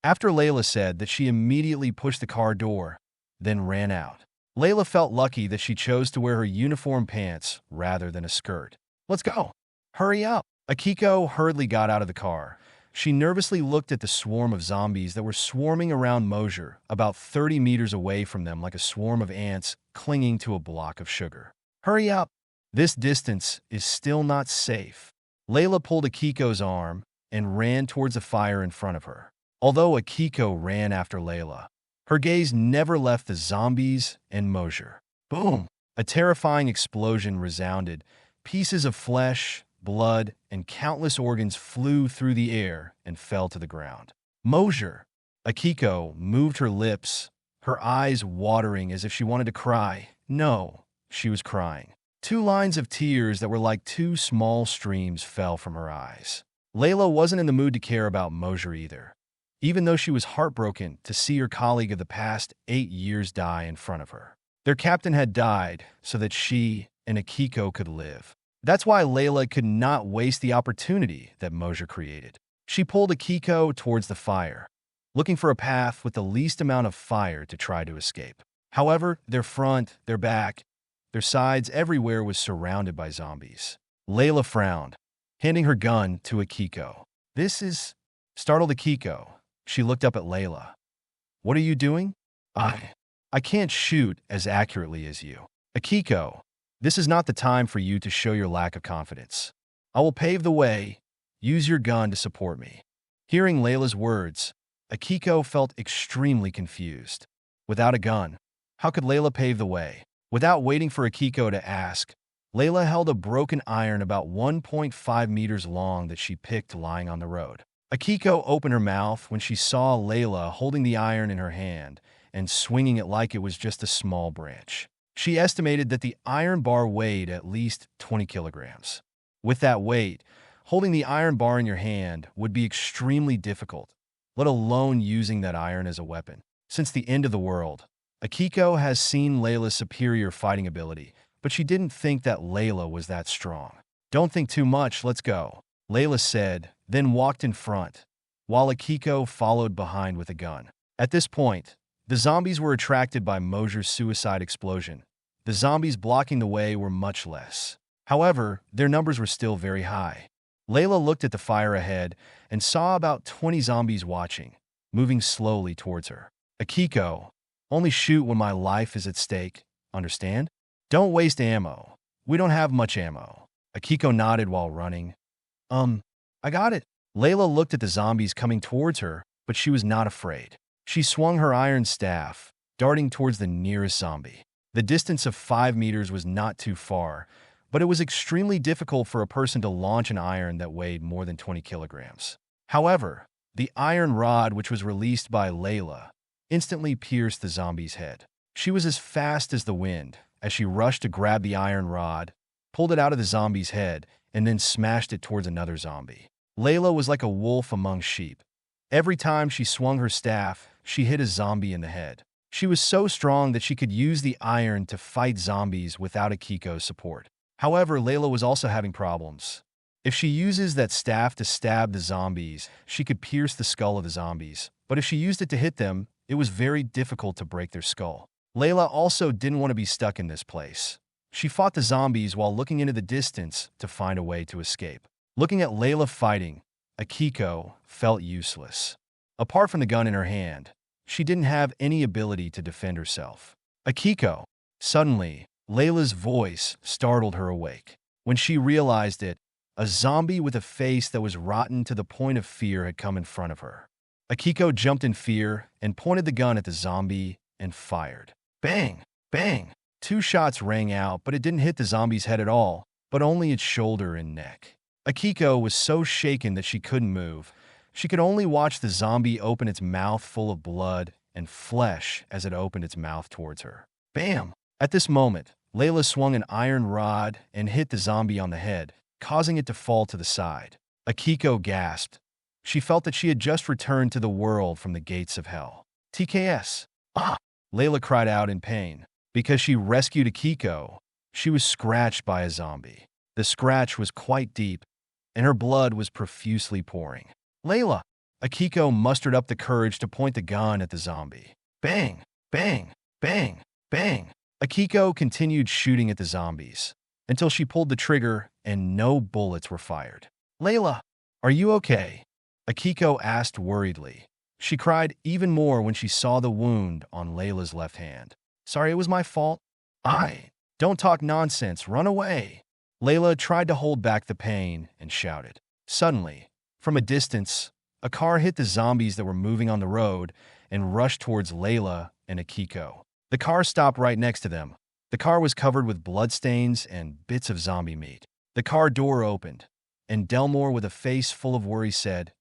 After Layla said that, she immediately pushed the car door, then ran out. Layla felt lucky that she chose to wear her uniform pants rather than a skirt. "Let's go. Hurry up." Akiko hurriedly got out of the car. She nervously looked at the swarm of zombies that were swarming around Mosier, about 30 meters away from them like a swarm of ants clinging to a block of sugar. "Hurry up. This distance is still not safe." Layla pulled Akiko's arm and ran towards the fire in front of her. Although Akiko ran after Layla, her gaze never left the zombies and Mosier. Boom! A terrifying explosion resounded. Pieces of flesh, blood, and countless organs flew through the air and fell to the ground. "Mosier!" Akiko moved her lips, her eyes watering as if she wanted to cry. No, she was crying. 2 lines of tears that were like 2 small streams fell from her eyes. Layla wasn't in the mood to care about Mosier either, even though she was heartbroken to see her colleague of the past 8 years die in front of her. Their captain had died so that she and Akiko could live. That's why Layla could not waste the opportunity that Mosier created. She pulled Akiko towards the fire, looking for a path with the least amount of fire to try to escape. However, their front, their back, their sides, everywhere was surrounded by zombies. Layla frowned, handing her gun to Akiko. "This is..." Startled Akiko, she looked up at Layla. What are you doing? I, I can't shoot as accurately as you. Akiko, this is not the time for you to show your lack of confidence. I will pave the way. Use your gun to support me. Hearing Layla's words, Akiko felt extremely confused. Without a gun, how could Layla pave the way? Without waiting for Akiko to ask, Layla held a broken iron about 1.5 meters long that she picked lying on the road. Akiko opened her mouth when she saw Layla holding the iron in her hand and swinging it like it was just a small branch. She estimated that the iron bar weighed at least 20 kilograms. With that weight, holding the iron bar in your hand would be extremely difficult, let alone using that iron as a weapon. Since the end of the world, Akiko has seen Layla's superior fighting ability, but she didn't think that Layla was that strong. Don't think too much, let's go, Layla said, then walked in front, while Akiko followed behind with a gun. At this point, the zombies were attracted by Mosher's suicide explosion. The zombies blocking the way were much less. However, their numbers were still very high. Layla looked at the fire ahead and saw about 20 zombies watching, moving slowly towards her. Akiko, only shoot when my life is at stake, understand? Don't waste ammo. We don't have much ammo. Akiko nodded while running. I got it. Layla looked at the zombies coming towards her, but she was not afraid. She swung her iron staff, darting towards the nearest zombie. The distance of 5 meters was not too far, but it was extremely difficult for a person to launch an iron that weighed more than 20 kilograms. However, the iron rod which was released by Layla instantly pierced the zombie's head. She was as fast as the wind as she rushed to grab the iron rod, pulled it out of the zombie's head, and then smashed it towards another zombie. Layla was like a wolf among sheep. Every time she swung her staff, she hit a zombie in the head. She was so strong that she could use the iron to fight zombies without Akiko's support. However, Layla was also having problems. If she uses that staff to stab the zombies, she could pierce the skull of the zombies. But if she used it to hit them, it was very difficult to break their skull. Layla also didn't want to be stuck in this place. She fought the zombies while looking into the distance to find a way to escape. Looking at Layla fighting, Akiko felt useless. Apart from the gun in her hand, she didn't have any ability to defend herself. Akiko. Suddenly, Layla's voice startled her awake. When she realized it, a zombie with a face that was rotten to the point of fear had come in front of her. Akiko jumped in fear and pointed the gun at the zombie and fired. Bang! Bang! 2 shots rang out, but it didn't hit the zombie's head at all, but only its shoulder and neck. Akiko was so shaken that she couldn't move. She could only watch the zombie open its mouth full of blood and flesh as it opened its mouth towards her. Bam! At this moment, Layla swung an iron rod and hit the zombie on the head, causing it to fall to the side. Akiko gasped. She felt that she had just returned to the world from the gates of hell. TKS. Ah! Layla cried out in pain. Because she rescued Akiko, she was scratched by a zombie. The scratch was quite deep, and her blood was profusely pouring. Layla! Akiko mustered up the courage to point the gun at the zombie. Bang! Bang! Bang! Bang! Akiko continued shooting at the zombies until she pulled the trigger and no bullets were fired. Layla, are you okay? Akiko asked worriedly. She cried even more when she saw the wound on Layla's left hand. Sorry, it was my fault. Don't talk nonsense, run away. Layla tried to hold back the pain and shouted. Suddenly, from a distance, a car hit the zombies that were moving on the road and rushed towards Layla and Akiko. The car stopped right next to them. The car was covered with bloodstains and bits of zombie meat. The car door opened, and Delmore, with a face full of worry, said,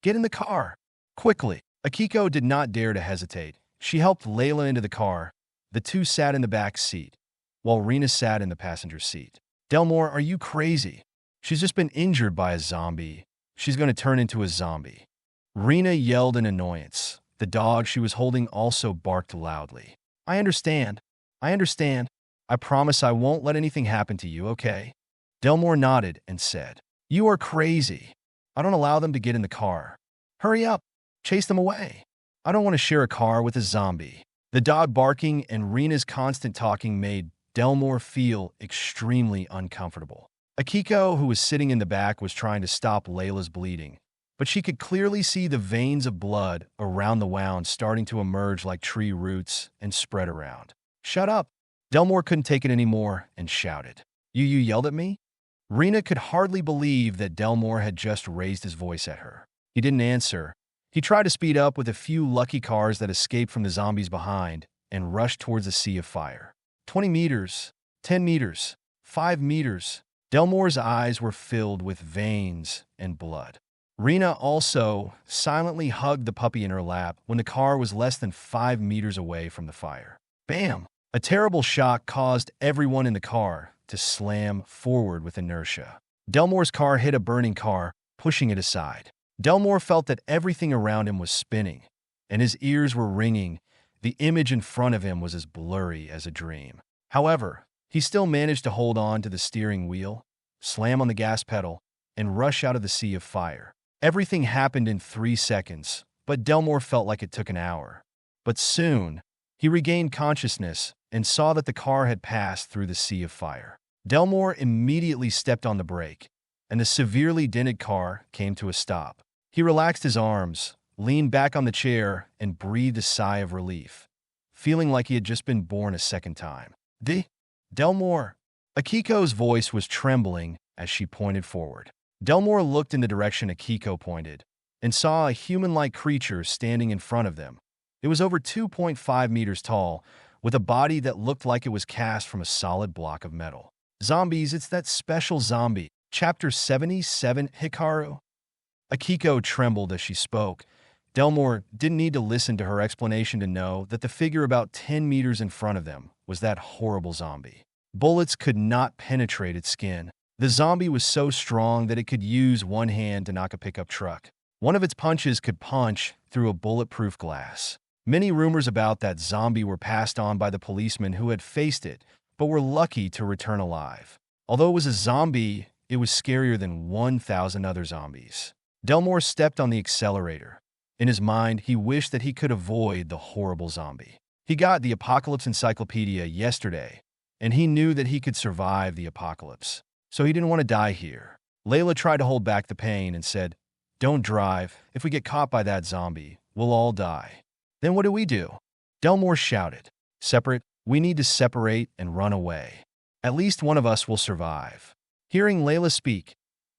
"Get in the car, quickly." Akiko did not dare to hesitate. She helped Layla into the car. The two sat in the back seat, while Rena sat in the passenger seat. Delmore, are you crazy? She's just been injured by a zombie. She's going to turn into a zombie. Rena yelled in annoyance. The dog she was holding also barked loudly. I understand. I promise I won't let anything happen to you, okay? Delmore nodded and said, You are crazy. I don't allow them to get in the car. Hurry up. Chase them away. I don't want to share a car with a zombie. The dog barking and Rena's constant talking made Delmore feel extremely uncomfortable. Akiko, who was sitting in the back, was trying to stop Layla's bleeding, but she could clearly see the veins of blood around the wound starting to emerge like tree roots and spread around. "Shut up!" Delmore couldn't take it anymore and shouted. You yelled at me?" Rena could hardly believe that Delmore had just raised his voice at her. He didn't answer. He tried to speed up with a few lucky cars that escaped from the zombies behind and rushed towards the sea of fire. 20 meters, 10 meters, 5 meters. Delmore's eyes were filled with veins and blood. Rena also silently hugged the puppy in her lap when the car was less than 5 meters away from the fire. Bam! A terrible shock caused everyone in the car to slam forward with inertia. Delmore's car hit a burning car, pushing it aside. Delmore felt that everything around him was spinning, and his ears were ringing. The image in front of him was as blurry as a dream. However, he still managed to hold on to the steering wheel, slam on the gas pedal, and rush out of the sea of fire. Everything happened in 3 seconds, but Delmore felt like it took an hour. But soon, he regained consciousness and saw that the car had passed through the sea of fire. Delmore immediately stepped on the brake, and the severely dented car came to a stop. He relaxed his arms, leaned back on the chair, and breathed a sigh of relief, feeling like he had just been born a second time. Delmore. Akiko's voice was trembling as she pointed forward. Delmore looked in the direction Akiko pointed and saw a human-like creature standing in front of them. It was over 2.5 meters tall, with a body that looked like it was cast from a solid block of metal. Zombies, it's that special zombie. Chapter 77, Hikaru. Akiko trembled as she spoke. Delmore didn't need to listen to her explanation to know that the figure about 10 meters in front of them was that horrible zombie. Bullets could not penetrate its skin. The zombie was so strong that it could use one hand to knock a pickup truck. One of its punches could punch through a bulletproof glass. Many rumors about that zombie were passed on by the policemen who had faced it, but were lucky to return alive. Although it was a zombie, it was scarier than 1,000 other zombies. Delmore stepped on the accelerator. In his mind, he wished that he could avoid the horrible zombie. He got the Apocalypse Encyclopedia yesterday, and he knew that he could survive the apocalypse. So he didn't want to die here. Layla tried to hold back the pain and said, "Don't drive. If we get caught by that zombie, we'll all die." "Then what do we do?" Delmore shouted. "Separate. We need to separate and run away. At least one of us will survive." Hearing Layla speak,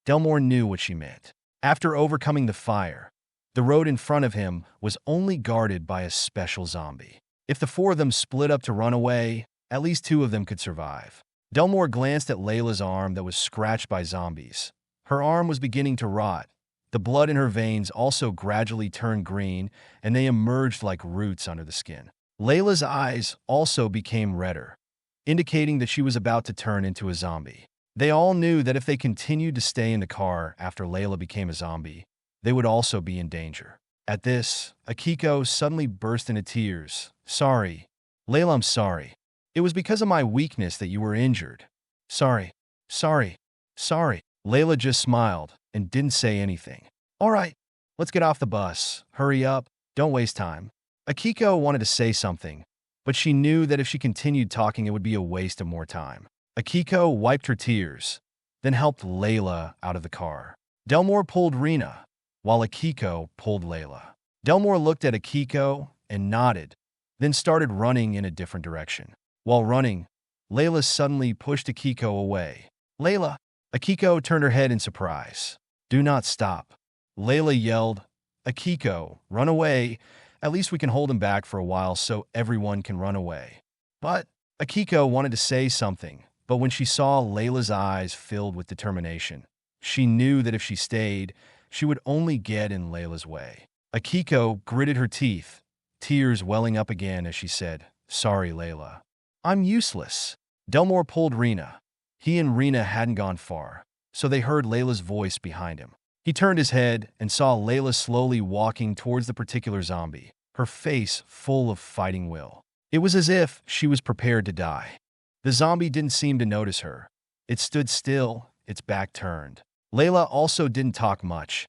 Delmore knew what she meant. After overcoming the fire, the road in front of him was only guarded by a special zombie. If the 4 of them split up to run away, at least 2 of them could survive. Delmore glanced at Layla's arm that was scratched by zombies. Her arm was beginning to rot. The blood in her veins also gradually turned green, and they emerged like roots under the skin. Layla's eyes also became redder, indicating that she was about to turn into a zombie. They all knew that if they continued to stay in the car after Layla became a zombie, they would also be in danger. At this, Akiko suddenly burst into tears. "Sorry. Layla, I'm sorry. It was because of my weakness that you were injured. Sorry. Layla just smiled and didn't say anything. "All right, let's get off the bus. Hurry up. Don't waste time." Akiko wanted to say something, but she knew that if she continued talking, it would be a waste of more time. Akiko wiped her tears, then helped Layla out of the car. Delmore pulled Rena, while Akiko pulled Layla. Delmore looked at Akiko and nodded, then started running in a different direction. While running, Layla suddenly pushed Akiko away. "Layla!" Akiko turned her head in surprise. "Do not stop." Layla yelled. "Akiko, run away. At least we can hold him back for a while so everyone can run away." But Akiko wanted to say something, but when she saw Layla's eyes filled with determination, she knew that if she stayed, she would only get in Layla's way. Akiko gritted her teeth, tears welling up again as she said, "Sorry, Layla. I'm useless." Delmore pulled Rena. He and Rena hadn't gone far, so they heard Layla's voice behind him. He turned his head and saw Layla slowly walking towards the particular zombie, her face full of fighting will. It was as if she was prepared to die. The zombie didn't seem to notice her. It stood still, its back turned. Layla also didn't talk much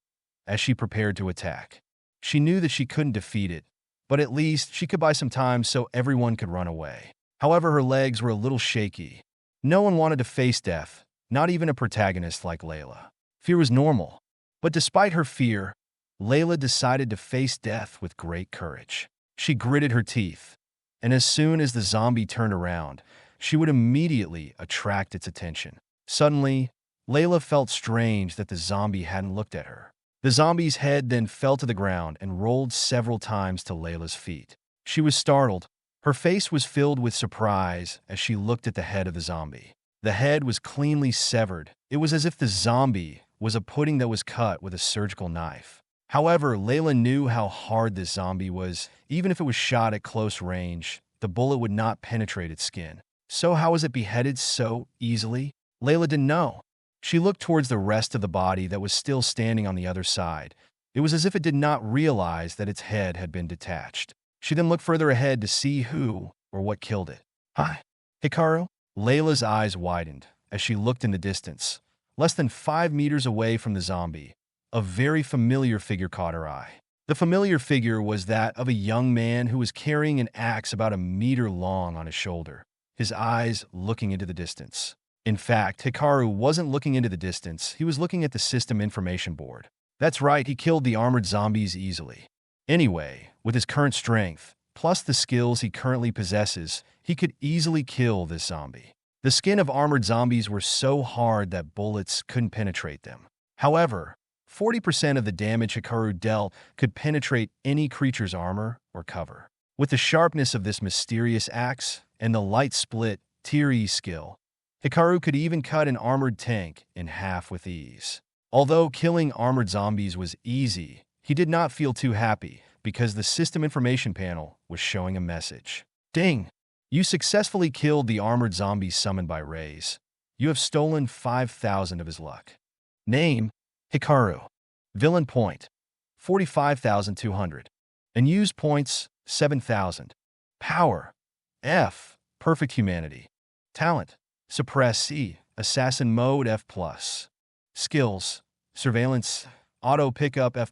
as she prepared to attack. She knew that she couldn't defeat it, but at least she could buy some time so everyone could run away. However, her legs were a little shaky. No one wanted to face death, not even a protagonist like Layla. Fear was normal, but despite her fear, Layla decided to face death with great courage. She gritted her teeth, and as soon as the zombie turned around, she would immediately attract its attention. Suddenly, Layla felt strange that the zombie hadn't looked at her. The zombie's head then fell to the ground and rolled several times to Layla's feet. She was startled. Her face was filled with surprise as she looked at the head of the zombie. The head was cleanly severed. It was as if the zombie was a pudding that was cut with a surgical knife. However, Layla knew how hard this zombie was. Even if it was shot at close range, the bullet would not penetrate its skin. So how was it beheaded so easily? Layla didn't know. She looked towards the rest of the body that was still standing on the other side. It was as if it did not realize that its head had been detached. She then looked further ahead to see who or what killed it. Hi, Hikaru? Layla's eyes widened as she looked in the distance. Less than 5 meters away from the zombie, a very familiar figure caught her eye. The familiar figure was that of a young man who was carrying an axe about a meter long on his shoulder, his eyes looking into the distance. In fact, Hikaru wasn't looking into the distance, he was looking at the system information board. That's right, he killed the armored zombies easily. Anyway, with his current strength, plus the skills he currently possesses, he could easily kill this zombie. The skin of armored zombies were so hard that bullets couldn't penetrate them. However, 40% of the damage Hikaru dealt could penetrate any creature's armor or cover. With the sharpness of this mysterious axe and the light split Tier skill, Hikaru could even cut an armored tank in half with ease. Although killing armored zombies was easy, he did not feel too happy because the system information panel was showing a message. Ding! You successfully killed the armored zombie summoned by Rays. You have stolen 5,000 of his luck. Name: Hikaru. Villain point: 45,200. And used points: 7,000. Power: F. Perfect humanity. Talent: Suppress C. Assassin mode F+. Skills: Surveillance, Auto Pickup F+.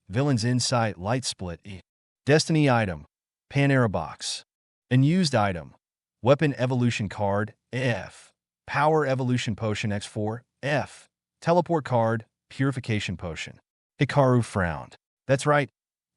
Villain's Insight Light Split E. Destiny item: Panera Box. Unused item: Weapon Evolution Card F. Power Evolution Potion X4 F. Teleport Card Purification Potion. Hikaru frowned. That's right.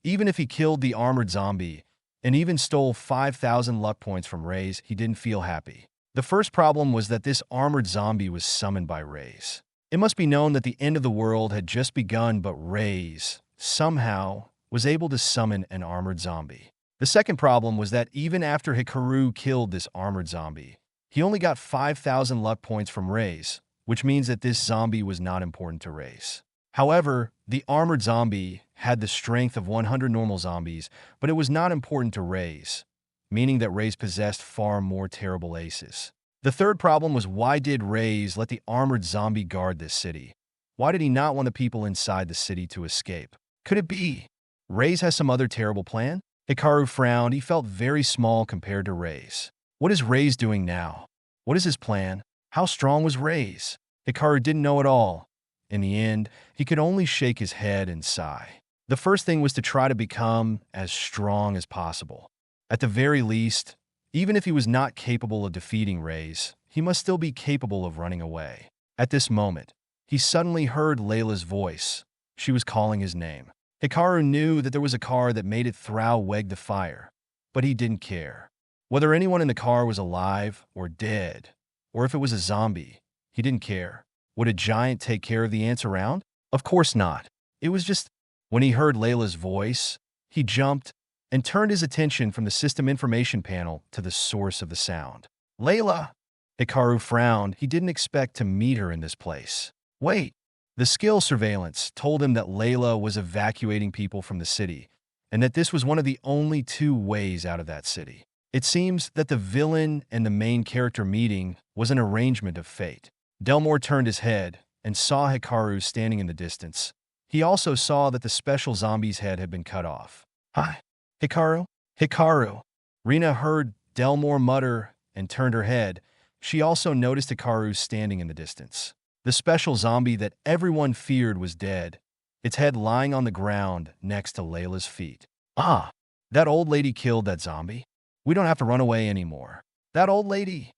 Even if he killed the armored zombie and even stole 5,000 luck points from Rays, he didn't feel happy. The first problem was that this armored zombie was summoned by Rays. It must be known that the end of the world had just begun, but Rays, somehow, was able to summon an armored zombie. The second problem was that even after Hikaru killed this armored zombie, he only got 5,000 luck points from Rays, which means that this zombie was not important to Rays. However, the armored zombie had the strength of 100 normal zombies, but it was not important to Rays, meaning that Rays possessed far more terrible aces. The third problem was, why did Rays let the armored zombie guard this city? Why did he not want the people inside the city to escape? Could it be Rays has some other terrible plan? Hikaru frowned. He felt very small compared to Rays. What is Rays doing now? What is his plan? How strong was Rays? Hikaru didn't know at all. In the end, he could only shake his head and sigh. The first thing was to try to become as strong as possible. At the very least, even if he was not capable of defeating Rays, he must still be capable of running away. At this moment, he suddenly heard Layla's voice. She was calling his name. Hikaru knew that there was a car that made it throw weg the fire, but he didn't care. Whether anyone in the car was alive or dead, or if it was a zombie, he didn't care. Would a giant take care of the ants around? Of course not. It was just, when he heard Layla's voice, he jumped and turned his attention from the system information panel to the source of the sound. Layla! Hikaru frowned. He didn't expect to meet her in this place. Wait! The skill surveillance told him that Layla was evacuating people from the city, and that this was one of the only 2 ways out of that city. It seems that the villain and the main character meeting was an arrangement of fate. Delmore turned his head and saw Hikaru standing in the distance. He also saw that the special zombie's head had been cut off. Hi, Hikaru? Hikaru! Rina heard Delmore mutter and turned her head. She also noticed Hikaru standing in the distance. The special zombie that everyone feared was dead, its head lying on the ground next to Layla's feet. Ah, that old lady killed that zombie? We don't have to run away anymore. That old lady?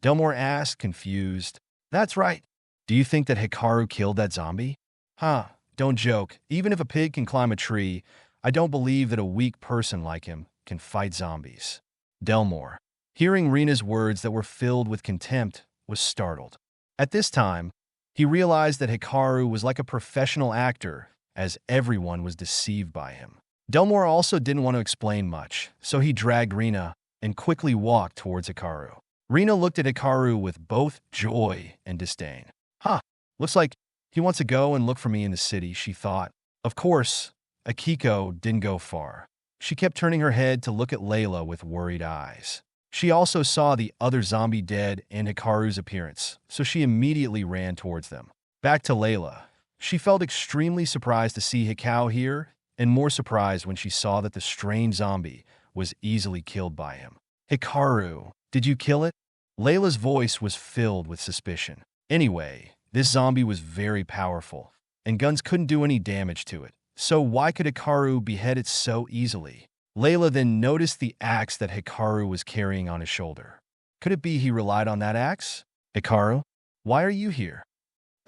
Delmore asked, confused. That's right. Do you think that Hikaru killed that zombie? Huh, Don't joke. Even if a pig can climb a tree, I don't believe that a weak person like him can fight zombies. Delmore, hearing Rena's words that were filled with contempt, was startled. At this time, he realized that Hikaru was like a professional actor, as everyone was deceived by him. Delmore also didn't want to explain much, so he dragged Rena and quickly walked towards Hikaru. Rena looked at Hikaru with both joy and disdain. Looks like he wants to go and look for me in the city, she thought. Of course, Akiko didn't go far. She kept turning her head to look at Layla with worried eyes. She also saw the other zombie dead and Hikaru's appearance, so she immediately ran towards them. Back to Layla. She felt extremely surprised to see Hikau here, and more surprised when she saw that the strange zombie was easily killed by him. Hikaru, did you kill it? Layla's voice was filled with suspicion. Anyway, this zombie was very powerful, and guns couldn't do any damage to it. So why could Hikaru behead it so easily? Layla then noticed the axe that Hikaru was carrying on his shoulder. Could it be he relied on that axe? Hikaru, why are you here?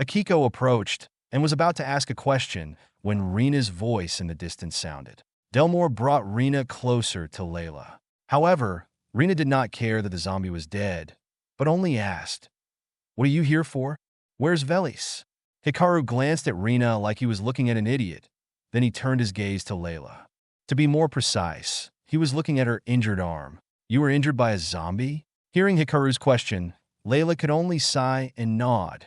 Akiko approached and was about to ask a question when Rena's voice in the distance sounded. Delmore brought Rena closer to Layla. However, Rena did not care that the zombie was dead, but only asked, "What are you here for? Where's Velis?" Hikaru glanced at Rena like he was looking at an idiot. Then he turned his gaze to Layla. To be more precise, he was looking at her injured arm. You were injured by a zombie? Hearing Hikaru's question, Layla could only sigh and nod.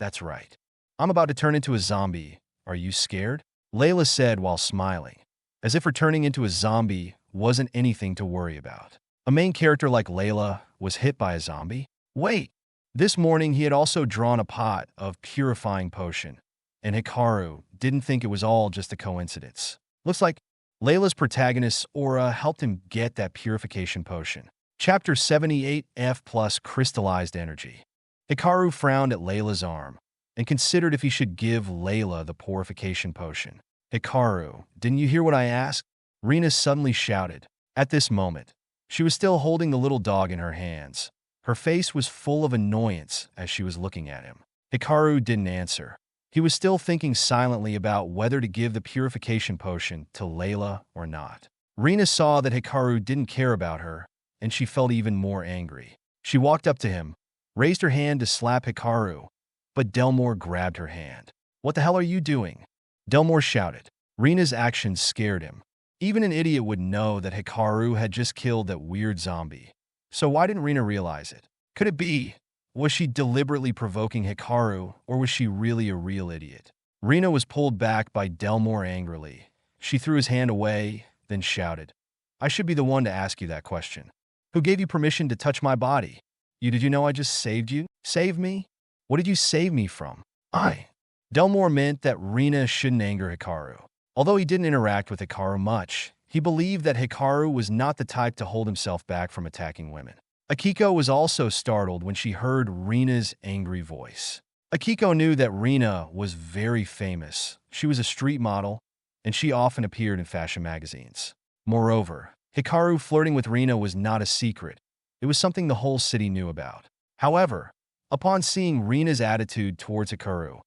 That's right. I'm about to turn into a zombie. Are you scared? Layla said while smiling, as if her turning into a zombie wasn't anything to worry about. A main character like Layla was hit by a zombie? Wait! This morning he had also drawn a pot of purifying potion, and Hikaru didn't think it was all just a coincidence. Looks like Layla's protagonist's aura helped him get that purification potion. Chapter 78F plus Crystallized Energy. Hikaru frowned at Layla's arm and considered if he should give Layla the purification potion. Hikaru, didn't you hear what I asked? Rena suddenly shouted. At this moment, she was still holding the little dog in her hands. Her face was full of annoyance as she was looking at him. Hikaru didn't answer. He was still thinking silently about whether to give the purification potion to Layla or not. Rena saw that Hikaru didn't care about her, and she felt even more angry. She walked up to him, raised her hand to slap Hikaru, but Delmore grabbed her hand. What the hell are you doing? Delmore shouted. Rena's actions scared him. Even an idiot would know that Hikaru had just killed that weird zombie. So why didn't Rena realize it? Could it be? Was she deliberately provoking Hikaru, or was she really a real idiot? Rena was pulled back by Delmore angrily. She threw his hand away, then shouted, I should be the one to ask you that question. Who gave you permission to touch my body? Did you know I just saved you? Save me? What did you save me from? Delmore meant that Rena shouldn't anger Hikaru. Although he didn't interact with Hikaru much, he believed that Hikaru was not the type to hold himself back from attacking women. Akiko was also startled when she heard Rena's angry voice. Akiko knew that Rena was very famous. She was a street model, and she often appeared in fashion magazines. Moreover, Hikaru flirting with Rena was not a secret. It was something the whole city knew about. However, upon seeing Rena's attitude towards Hikaru,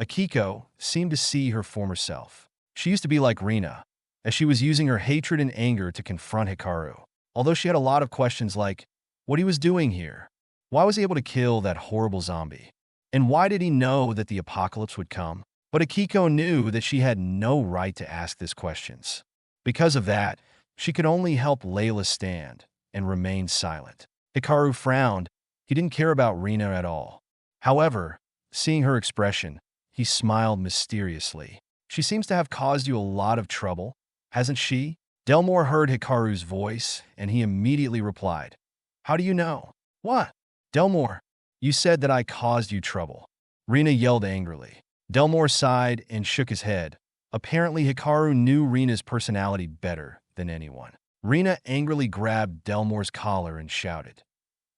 Akiko seemed to see her former self. She used to be like Rena, as she was using her hatred and anger to confront Hikaru. Although she had a lot of questions like, what he was doing here? Why was he able to kill that horrible zombie? And why did he know that the apocalypse would come? But Akiko knew that she had no right to ask these questions. Because of that, she could only help Layla stand and remain silent. Hikaru frowned. He didn't care about Rena at all. However, seeing her expression, he smiled mysteriously. She seems to have caused you a lot of trouble, hasn't she? Delmore heard Hikaru's voice, and he immediately replied, How do you know? What? Delmore, you said that I caused you trouble. Rena yelled angrily. Delmore sighed and shook his head. Apparently, Hikaru knew Rena's personality better than anyone. Rena angrily grabbed Delmore's collar and shouted,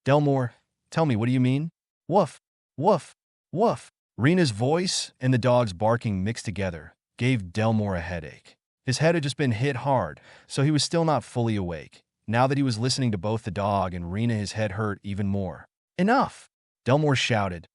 Delmore, tell me, what do you mean? Woof, woof, woof. Rena's voice and the dog's barking mixed together gave Delmore a headache. His head had just been hit hard, so he was still not fully awake. Now that he was listening to both the dog and Rena, his head hurt even more. Enough! Delmore shouted.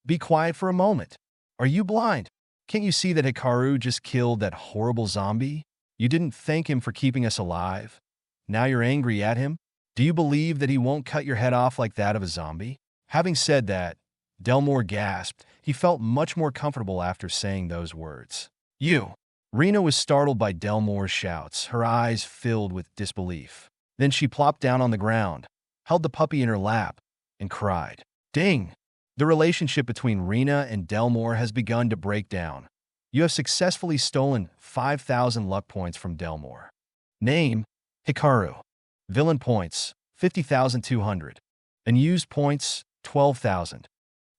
Be quiet for a moment. Are you blind? Can't you see that Hikaru just killed that horrible zombie? You didn't thank him for keeping us alive. Now you're angry at him? Do you believe that he won't cut your head off like that of a zombie?" Having said that, Delmore gasped. He felt much more comfortable after saying those words. "You!" Rena was startled by Delmore's shouts, her eyes filled with disbelief. Then she plopped down on the ground, held the puppy in her lap, and cried. "Ding!" The relationship between Rena and Delmore has begun to break down. You have successfully stolen 5,000 luck points from Delmore. Name: Hikaru. Villain points: 50,200. Unused points: 12,000.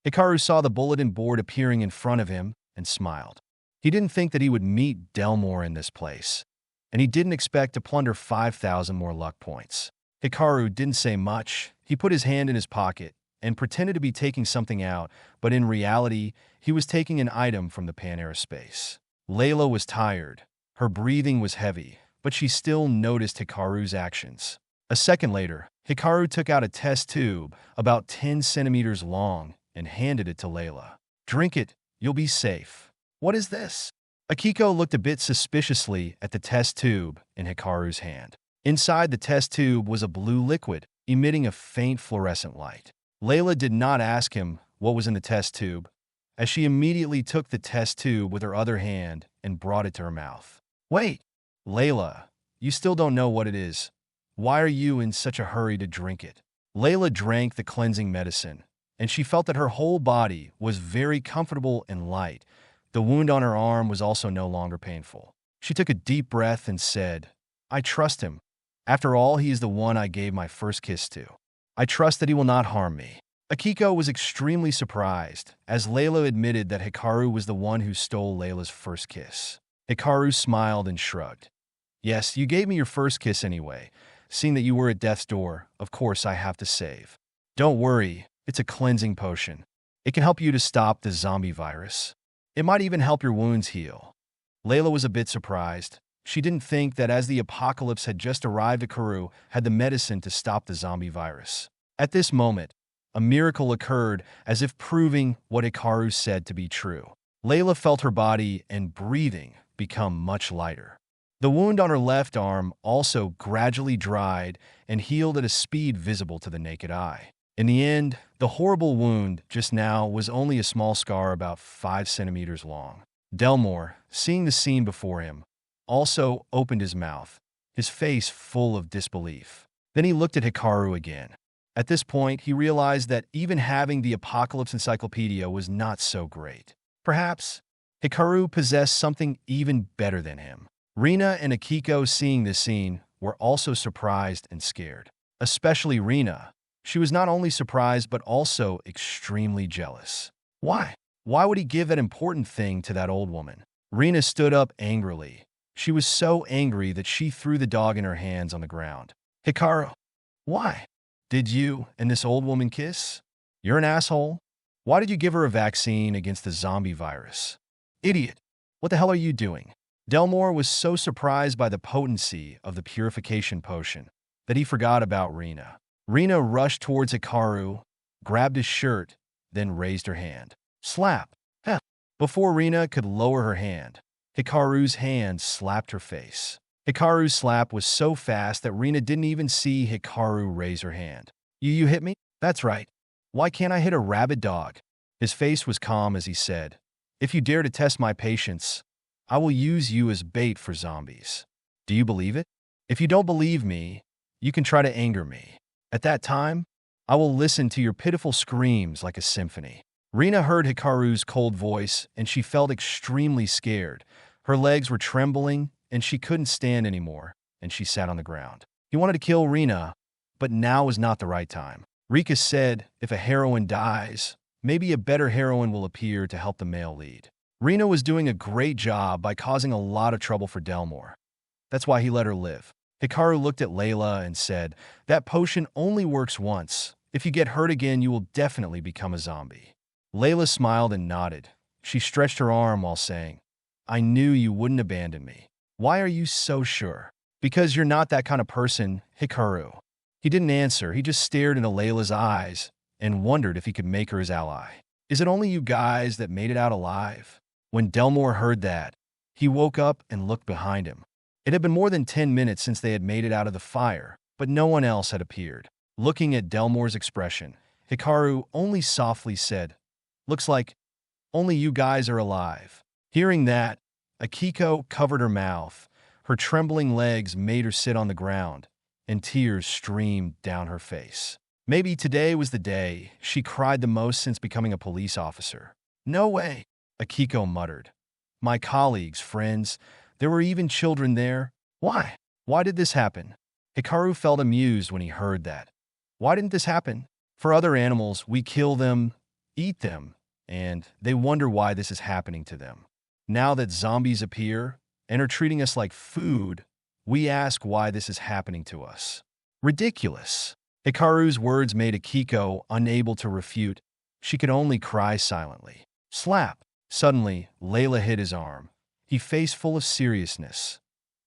Hikaru saw the bulletin board appearing in front of him and smiled. He didn't think that he would meet Delmore in this place, and he didn't expect to plunder 5,000 more luck points. Hikaru didn't say much. He put his hand in his pocket and pretended to be taking something out, but in reality, he was taking an item from the Panera space. Layla was tired. Her breathing was heavy, but she still noticed Hikaru's actions. A second later, Hikaru took out a test tube about 10 centimeters long and handed it to Layla. "Drink it, you'll be safe." "What is this?" Akiko looked a bit suspiciously at the test tube in Hikaru's hand. Inside the test tube was a blue liquid, emitting a faint fluorescent light. Layla did not ask him what was in the test tube, as she immediately took the test tube with her other hand and brought it to her mouth. "Wait, Layla, you still don't know what it is. Why are you in such a hurry to drink it?" Layla drank the cleansing medicine, and she felt that her whole body was very comfortable and light. The wound on her arm was also no longer painful. She took a deep breath and said, "I trust him. After all, he is the one I gave my first kiss to. I trust that he will not harm me." Akiko was extremely surprised, as Layla admitted that Hikaru was the one who stole Layla's first kiss. Hikaru smiled and shrugged. "Yes, you gave me your first kiss anyway. Seeing that you were at death's door, of course I have to save. Don't worry, it's a cleansing potion. It can help you to stop the zombie virus. It might even help your wounds heal." Layla was a bit surprised. She didn't think that as the apocalypse had just arrived, Hikaru had the medicine to stop the zombie virus. At this moment, a miracle occurred, as if proving what Hikaru said to be true. Layla felt her body and breathing become much lighter. The wound on her left arm also gradually dried and healed at a speed visible to the naked eye. In the end, the horrible wound just now was only a small scar about 5 centimeters long. Delmore, seeing the scene before him, also opened his mouth, his face full of disbelief. Then he looked at Hikaru again. At this point, he realized that even having the Apocalypse Encyclopedia was not so great. Perhaps Hikaru possessed something even better than him. Rena and Akiko, seeing this scene, were also surprised and scared. Especially Rena. She was not only surprised but also extremely jealous. Why? Why would he give that important thing to that old woman? Rena stood up angrily. She was so angry that she threw the dog in her hands on the ground. "Hikaru, why? Did you and this old woman kiss? You're an asshole. Why did you give her a vaccine against the zombie virus? Idiot! What the hell are you doing?" Delmore was so surprised by the potency of the purification potion that he forgot about Rena. Rena rushed towards Hikaru, grabbed his shirt, then raised her hand. Slap! Heh! Before Rena could lower her hand, Hikaru's hand slapped her face. Hikaru's slap was so fast that Rena didn't even see Hikaru raise her hand. You hit me? That's right. Why can't I hit a rabid dog?" His face was calm as he said, "If you dare to test my patience, I will use you as bait for zombies. Do you believe it? If you don't believe me, you can try to anger me. At that time, I will listen to your pitiful screams like a symphony." Rena heard Hikaru's cold voice, and she felt extremely scared. Her legs were trembling, and she couldn't stand anymore, and she sat on the ground. He wanted to kill Rena, but now was not the right time. Rika said, if a heroine dies, maybe a better heroine will appear to help the male lead. Rena was doing a great job by causing a lot of trouble for Delmore. That's why he let her live. Hikaru looked at Layla and said, "That potion only works once. If you get hurt again, you will definitely become a zombie." Layla smiled and nodded. She stretched her arm while saying, "I knew you wouldn't abandon me." "Why are you so sure?" "Because you're not that kind of person, Hikaru." He didn't answer. He just stared into Layla's eyes and wondered if he could make her his ally. "Is it only you guys that made it out alive? When Delmore heard that, he woke up and looked behind him. It had been more than 10 minutes since they had made it out of the fire, but no one else had appeared. Looking at Delmore's expression, Hikaru only softly said, "Looks like only you guys are alive." Hearing that, Akiko covered her mouth. Her trembling legs made her sit on the ground, and tears streamed down her face. Maybe today was the day she cried the most since becoming a police officer. "No way," Akiko muttered. "My colleagues, friends, there were even children there. Why? Why did this happen?" Hikaru felt amused when he heard that. Why didn't this happen? For other animals, we kill them, eat them, and they wonder why this is happening to them. Now that zombies appear and are treating us like food, we ask why this is happening to us. Ridiculous. Hikaru's words made Akiko unable to refute. She could only cry silently. Slap. Suddenly, Layla hit his arm. He face full of seriousness.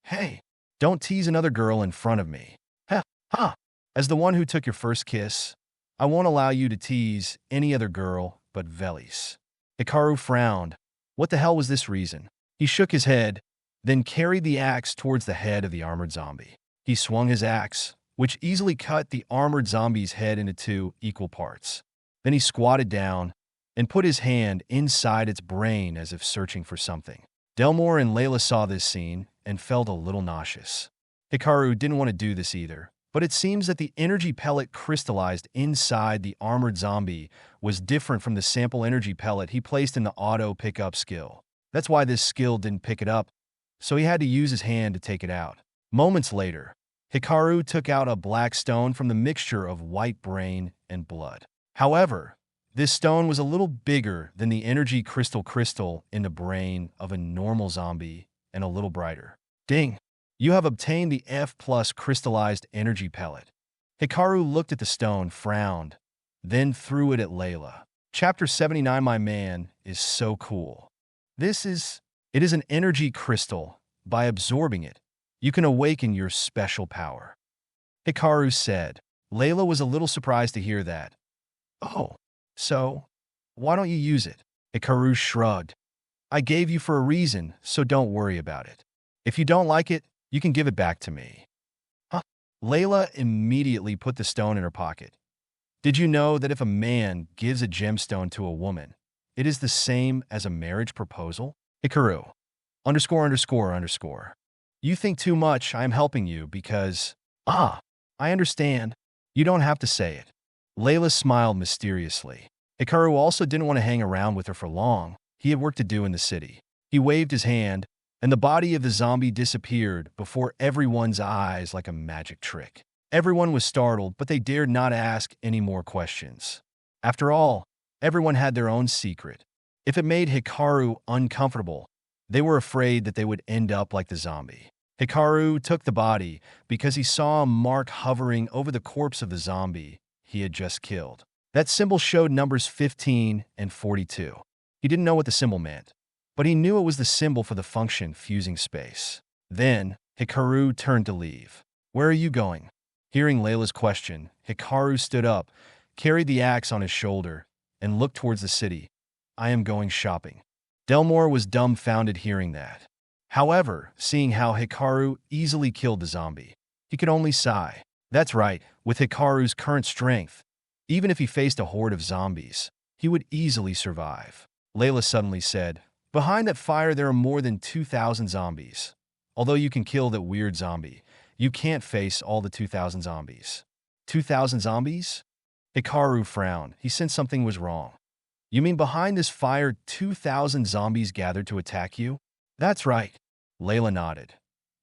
"Hey, don't tease another girl in front of me." "Ha. As the one who took your first kiss, I won't allow you to tease any other girl but Velis." Hikaru frowned. What the hell was this reason? He shook his head, then carried the axe towards the head of the armored zombie. He swung his axe, which easily cut the armored zombie's head into 2 equal parts. Then he squatted down and put his hand inside its brain as if searching for something. Delmore and Layla saw this scene and felt a little nauseous. Hikaru didn't want to do this either, but it seems that the energy pellet crystallized inside the armored zombie was different from the sample energy pellet he placed in the auto pickup skill. That's why this skill didn't pick it up, so he had to use his hand to take it out. Moments later, Hikaru took out a black stone from the mixture of white brain and blood. However, this stone was a little bigger than the energy crystal in the brain of a normal zombie and a little brighter. Ding! You have obtained the F+ crystallized energy pellet. Hikaru looked at the stone, frowned, then threw it at Layla. Chapter 79. My man is so cool. It is an energy crystal. By absorbing it, you can awaken your special power, Hikaru said. Layla was a little surprised to hear that. "Oh, so why don't you use it?" Hikaru shrugged. "I gave you for a reason, so don't worry about it. If you don't like it, you can give it back to me." Huh? Layla immediately put the stone in her pocket. Did you know that if a man gives a gemstone to a woman, it is the same as a marriage proposal? Hikaru. _____. You think too much. I am helping you because... I understand. You don't have to say it. Layla smiled mysteriously. Hikaru also didn't want to hang around with her for long. He had work to do in the city. He waved his hand, and the body of the zombie disappeared before everyone's eyes like a magic trick. Everyone was startled, but they dared not ask any more questions. After all, everyone had their own secret. If it made Hikaru uncomfortable, they were afraid that they would end up like the zombie. Hikaru took the body because he saw a mark hovering over the corpse of the zombie he had just killed. That symbol showed numbers 15 and 42. He didn't know what the symbol meant, but he knew it was the symbol for the function fusing space. Then, Hikaru turned to leave. "Where are you going?" Hearing Layla's question, Hikaru stood up, carried the axe on his shoulder, and looked towards the city. "I am going shopping." Delmore was dumbfounded hearing that. However, seeing how Hikaru easily killed the zombie, he could only sigh. That's right, with Hikaru's current strength, even if he faced a horde of zombies, he would easily survive. Layla suddenly said, "Behind that fire there are more than 2,000 zombies. Although you can kill that weird zombie, you can't face all the 2,000 zombies." 2,000 zombies? Hikaru frowned. He sensed something was wrong. "You mean behind this fire 2,000 zombies gathered to attack you?" "That's right." Layla nodded.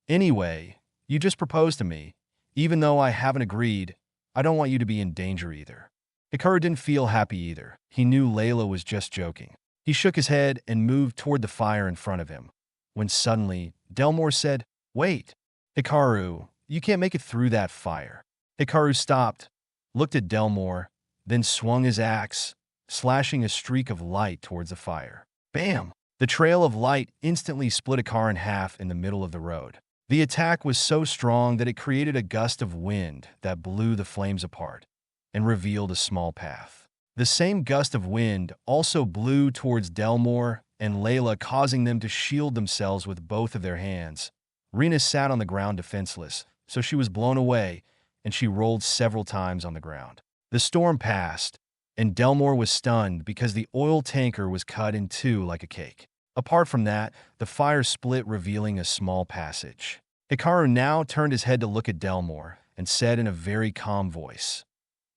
"Anyway, you just proposed to me. Even though I haven't agreed, I don't want you to be in danger either." Hikaru didn't feel happy either. He knew Layla was just joking. He shook his head and moved toward the fire in front of him, when suddenly Delmore said, "Wait, Hikaru, you can't make it through that fire." Hikaru stopped, looked at Delmore, then swung his axe, slashing a streak of light towards the fire. Bam! The trail of light instantly split a car in half in the middle of the road. The attack was so strong that it created a gust of wind that blew the flames apart and revealed a small path. The same gust of wind also blew towards Delmore and Layla causing them to shield themselves with both of their hands. Rena sat on the ground defenseless, so she was blown away, and she rolled several times on the ground. The storm passed, and Delmore was stunned because the oil tanker was cut in two like a cake. Apart from that, the fire split, revealing a small passage. Hikaru now turned his head to look at Delmore and said in a very calm voice,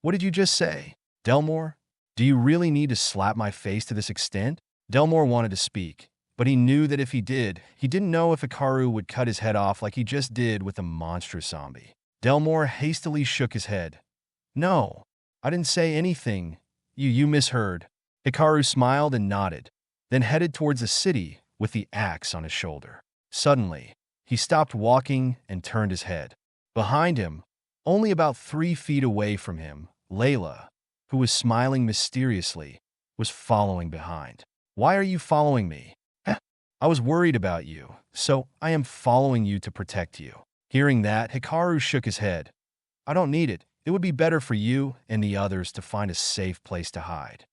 "What did you just say? Delmore, do you really need to slap my face to this extent?" Delmore wanted to speak, but he knew that if he did, he didn't know if Hikaru would cut his head off like he just did with the monstrous zombie. Delmore hastily shook his head. "No, I didn't say anything. You misheard." Hikaru smiled and nodded, then headed towards the city with the axe on his shoulder. Suddenly, he stopped walking and turned his head. Behind him, only about 3 feet away from him, Layla, who was smiling mysteriously, was following behind. "Why are you following me?" "I was worried about you, so I am following you to protect you." Hearing that, Hikaru shook his head. "I don't need it. It would be better for you and the others to find a safe place to hide."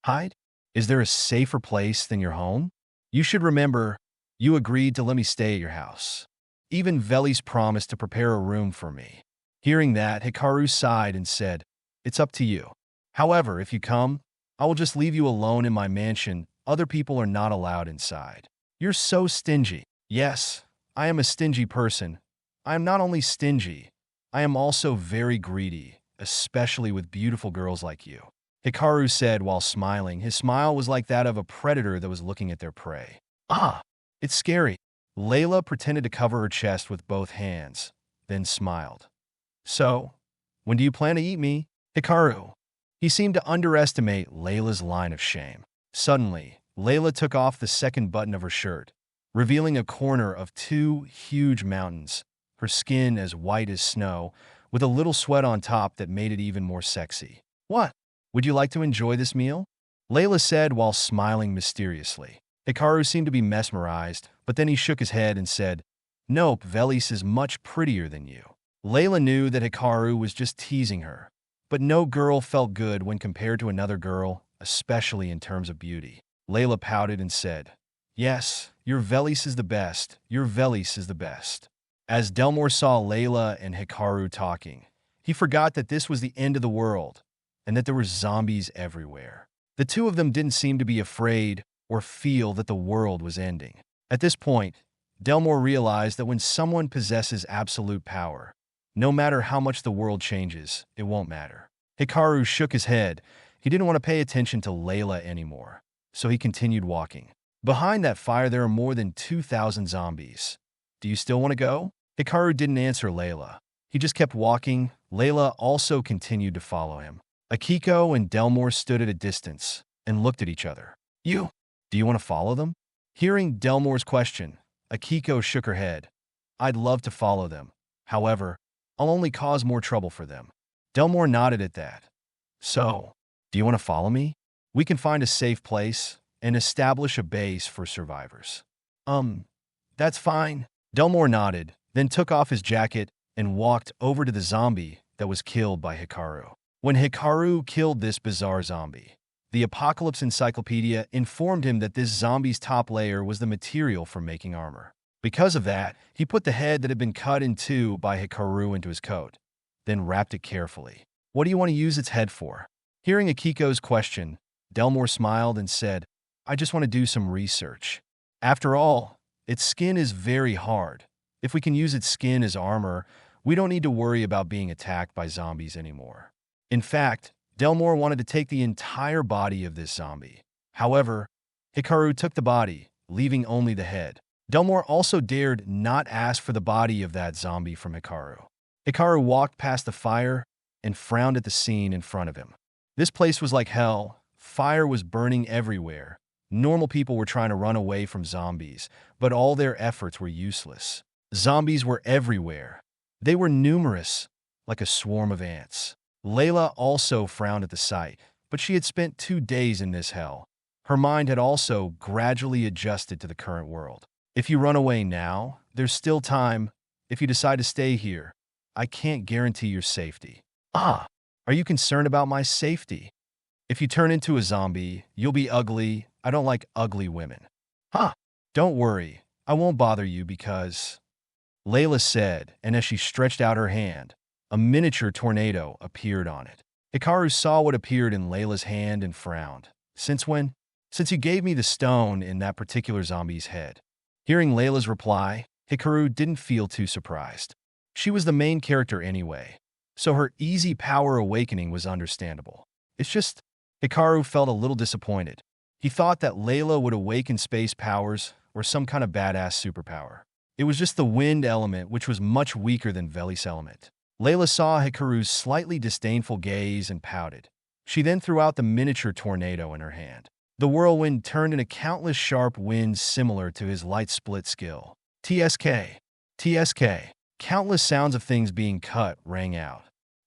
"Hide? Is there a safer place than your home? You should remember, you agreed to let me stay at your house. Even Veli's promised to prepare a room for me." Hearing that, Hikaru sighed and said, "It's up to you. However, if you come, I will just leave you alone in my mansion. Other people are not allowed inside." "You're so stingy." "Yes, I am a stingy person. I am not only stingy, I am also very greedy, especially with beautiful girls like you," Hikaru said while smiling. His smile was like that of a predator that was looking at their prey. "Ah, it's scary." Layla pretended to cover her chest with both hands, then smiled. "So, when do you plan to eat me?" "Hikaru." He seemed to underestimate Layla's line of shame. Suddenly, Layla took off the second button of her shirt, revealing a corner of 2 huge mountains, her skin as white as snow, with a little sweat on top that made it even more sexy. "What? Would you like to enjoy this meal?" Layla said while smiling mysteriously. Hikaru seemed to be mesmerized, but then he shook his head and said, "Nope, Velis is much prettier than you." Layla knew that Hikaru was just teasing her, but no girl felt good when compared to another girl, especially in terms of beauty. Layla pouted and said, "Yes, your Velis is the best. Your Velis is the best." As Delmore saw Layla and Hikaru talking, he forgot that this was the end of the world and that there were zombies everywhere. The two of them didn't seem to be afraid or feel that the world was ending. At this point, Delmore realized that when someone possesses absolute power, no matter how much the world changes, it won't matter. Hikaru shook his head. He didn't want to pay attention to Layla anymore, so he continued walking. Behind that fire, there are more than 2,000 zombies. "Do you still want to go?" Hikaru didn't answer Layla. He just kept walking. Layla also continued to follow him. Akiko and Delmore stood at a distance and looked at each other. Do you want to follow them?" Hearing Delmore's question, Akiko shook her head. "I'd love to follow them. However, I'll only cause more trouble for them." Delmore nodded at that. "So, do you want to follow me? We can find a safe place and establish a base for survivors." That's fine." Delmore nodded, then took off his jacket and walked over to the zombie that was killed by Hikaru. When Hikaru killed this bizarre zombie, the Apocalypse Encyclopedia informed him that this zombie's top layer was the material for making armor. Because of that, he put the head that had been cut in two by Hikaru into his coat, then wrapped it carefully. "What do you want to use its head for?" Hearing Akiko's question, Delmore smiled and said, "I just want to do some research. After all, its skin is very hard. If we can use its skin as armor, we don't need to worry about being attacked by zombies anymore." In fact, Delmore wanted to take the entire body of this zombie. However, Hikaru took the body, leaving only the head. Delmore also dared not ask for the body of that zombie from Hikaru. Hikaru walked past the fire and frowned at the scene in front of him. This place was like hell. Fire was burning everywhere. Normal people were trying to run away from zombies, but all their efforts were useless. Zombies were everywhere. They were numerous, like a swarm of ants. Layla also frowned at the sight, but she had spent 2 days in this hell. Her mind had also gradually adjusted to the current world. If you run away now, there's still time. If you decide to stay here, I can't guarantee your safety. Are you concerned about my safety? If you turn into a zombie, you'll be ugly. I don't like ugly women. Huh. Don't worry, I won't bother you because... Layla said, and as she stretched out her hand, a miniature tornado appeared on it. Hikaru saw what appeared in Layla's hand and frowned. Since when? Since you gave me the stone in that particular zombie's head. Hearing Layla's reply, Hikaru didn't feel too surprised. She was the main character anyway, so her easy power awakening was understandable. It's just, Hikaru felt a little disappointed. He thought that Layla would awaken space powers or some kind of badass superpower. It was just the wind element, which was much weaker than Veli's element. Layla saw Hikaru's slightly disdainful gaze and pouted. She then threw out the miniature tornado in her hand. The whirlwind turned into countless sharp winds similar to his light split skill. TSK. TSK. Countless sounds of things being cut rang out.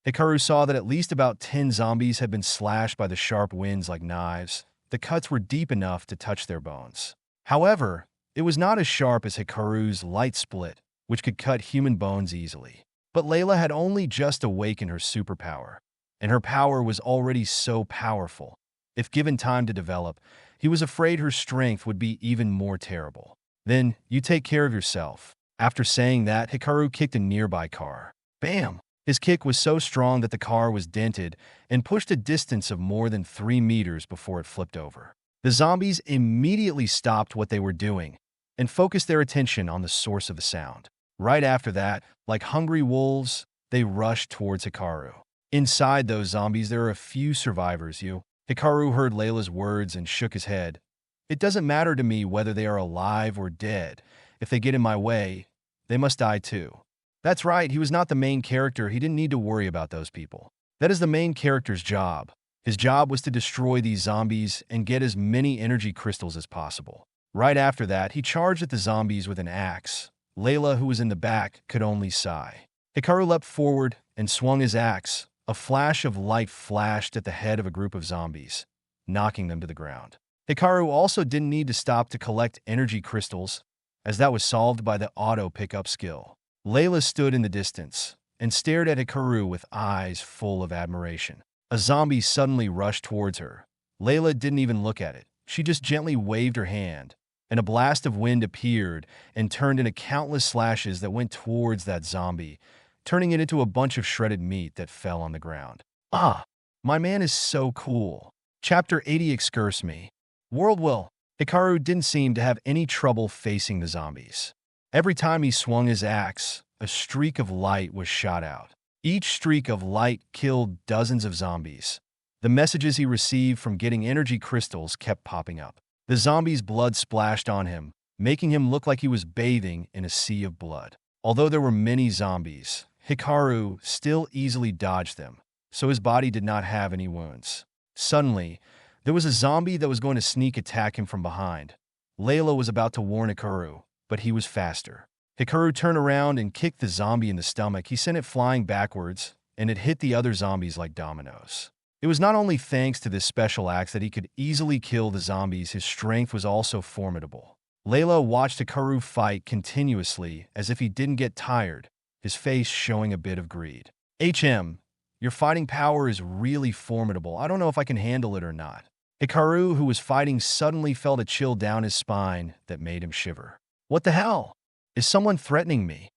Hikaru saw that at least about 10 zombies had been slashed by the sharp winds like knives. The cuts were deep enough to touch their bones. However, it was not as sharp as Hikaru's light split, which could cut human bones easily. But Layla had only just awakened her superpower, and her power was already so powerful. If given time to develop, he was afraid her strength would be even more terrible. Then, you take care of yourself. After saying that, Hikaru kicked a nearby car. Bam! His kick was so strong that the car was dented and pushed a distance of more than 3 meters before it flipped over. The zombies immediately stopped what they were doing and focused their attention on the source of the sound. Right after that, like hungry wolves, they rushed towards Hikaru. Inside those zombies, there are a few survivors, Hikaru heard Layla's words and shook his head. It doesn't matter to me whether they are alive or dead. If they get in my way, they must die too. That's right, he was not the main character. He didn't need to worry about those people. That is the main character's job. His job was to destroy these zombies and get as many energy crystals as possible. Right after that, he charged at the zombies with an axe. Layla, who was in the back, could only sigh. Hikaru leapt forward and swung his axe. A flash of light flashed at the head of a group of zombies, knocking them to the ground. Hikaru also didn't need to stop to collect energy crystals, as that was solved by the auto pickup skill. Layla stood in the distance and stared at Hikaru with eyes full of admiration. A zombie suddenly rushed towards her. Layla didn't even look at it. She just gently waved her hand, and a blast of wind appeared and turned into countless slashes that went towards that zombie, turning it into a bunch of shredded meat that fell on the ground. Ah, my man is so cool. Chapter 80 excurs me. World will. Hikaru didn't seem to have any trouble facing the zombies. Every time he swung his axe, a streak of light was shot out. Each streak of light killed dozens of zombies. The messages he received from getting energy crystals kept popping up. The zombies' blood splashed on him, making him look like he was bathing in a sea of blood. Although there were many zombies, Hikaru still easily dodged them, so his body did not have any wounds. Suddenly, there was a zombie that was going to sneak attack him from behind. Layla was about to warn Hikaru, but he was faster. Hikaru turned around and kicked the zombie in the stomach. He sent it flying backwards, and it hit the other zombies like dominoes. It was not only thanks to this special axe that he could easily kill the zombies, his strength was also formidable. Layla watched Hikaru fight continuously as if he didn't get tired, his face showing a bit of greed. Your fighting power is really formidable. I don't know if I can handle it or not. Hikaru, who was fighting, suddenly felt a chill down his spine that made him shiver. What the hell? Is someone threatening me?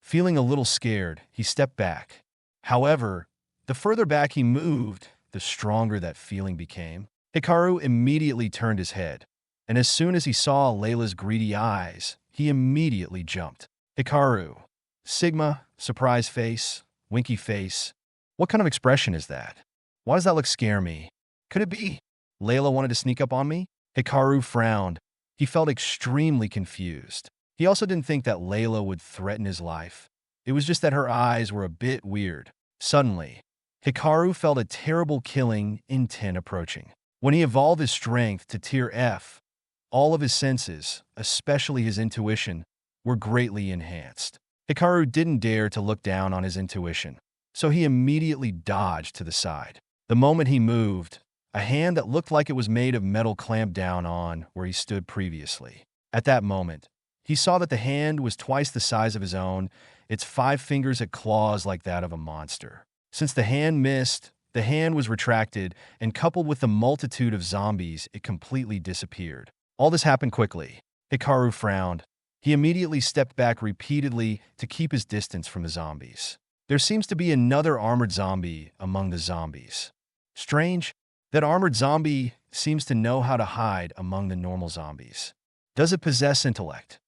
Feeling a little scared, he stepped back. However, the further back he moved, the stronger that feeling became. Hikaru immediately turned his head, and as soon as he saw Layla's greedy eyes, he immediately jumped. Hikaru. Sigma, surprise face, winky face. What kind of expression is that? Why does that look scare me? Could it be Layla wanted to sneak up on me? Hikaru frowned. He felt extremely confused. He also didn't think that Layla would threaten his life. It was just that her eyes were a bit weird. Suddenly, Hikaru felt a terrible killing intent approaching. When he evolved his strength to Tier F, all of his senses, especially his intuition, were greatly enhanced. Hikaru didn't dare to look down on his intuition, so he immediately dodged to the side. The moment he moved, a hand that looked like it was made of metal clamped down on where he stood previously. At that moment, he saw that the hand was twice the size of his own. Its 5 fingers had claws like that of a monster. Since the hand missed, the hand was retracted, and coupled with the multitude of zombies, it completely disappeared. All this happened quickly. Hikaru frowned. He immediately stepped back repeatedly to keep his distance from the zombies. There seems to be another armored zombie among the zombies. Strange, that armored zombie seems to know how to hide among the normal zombies. Does it possess intellect?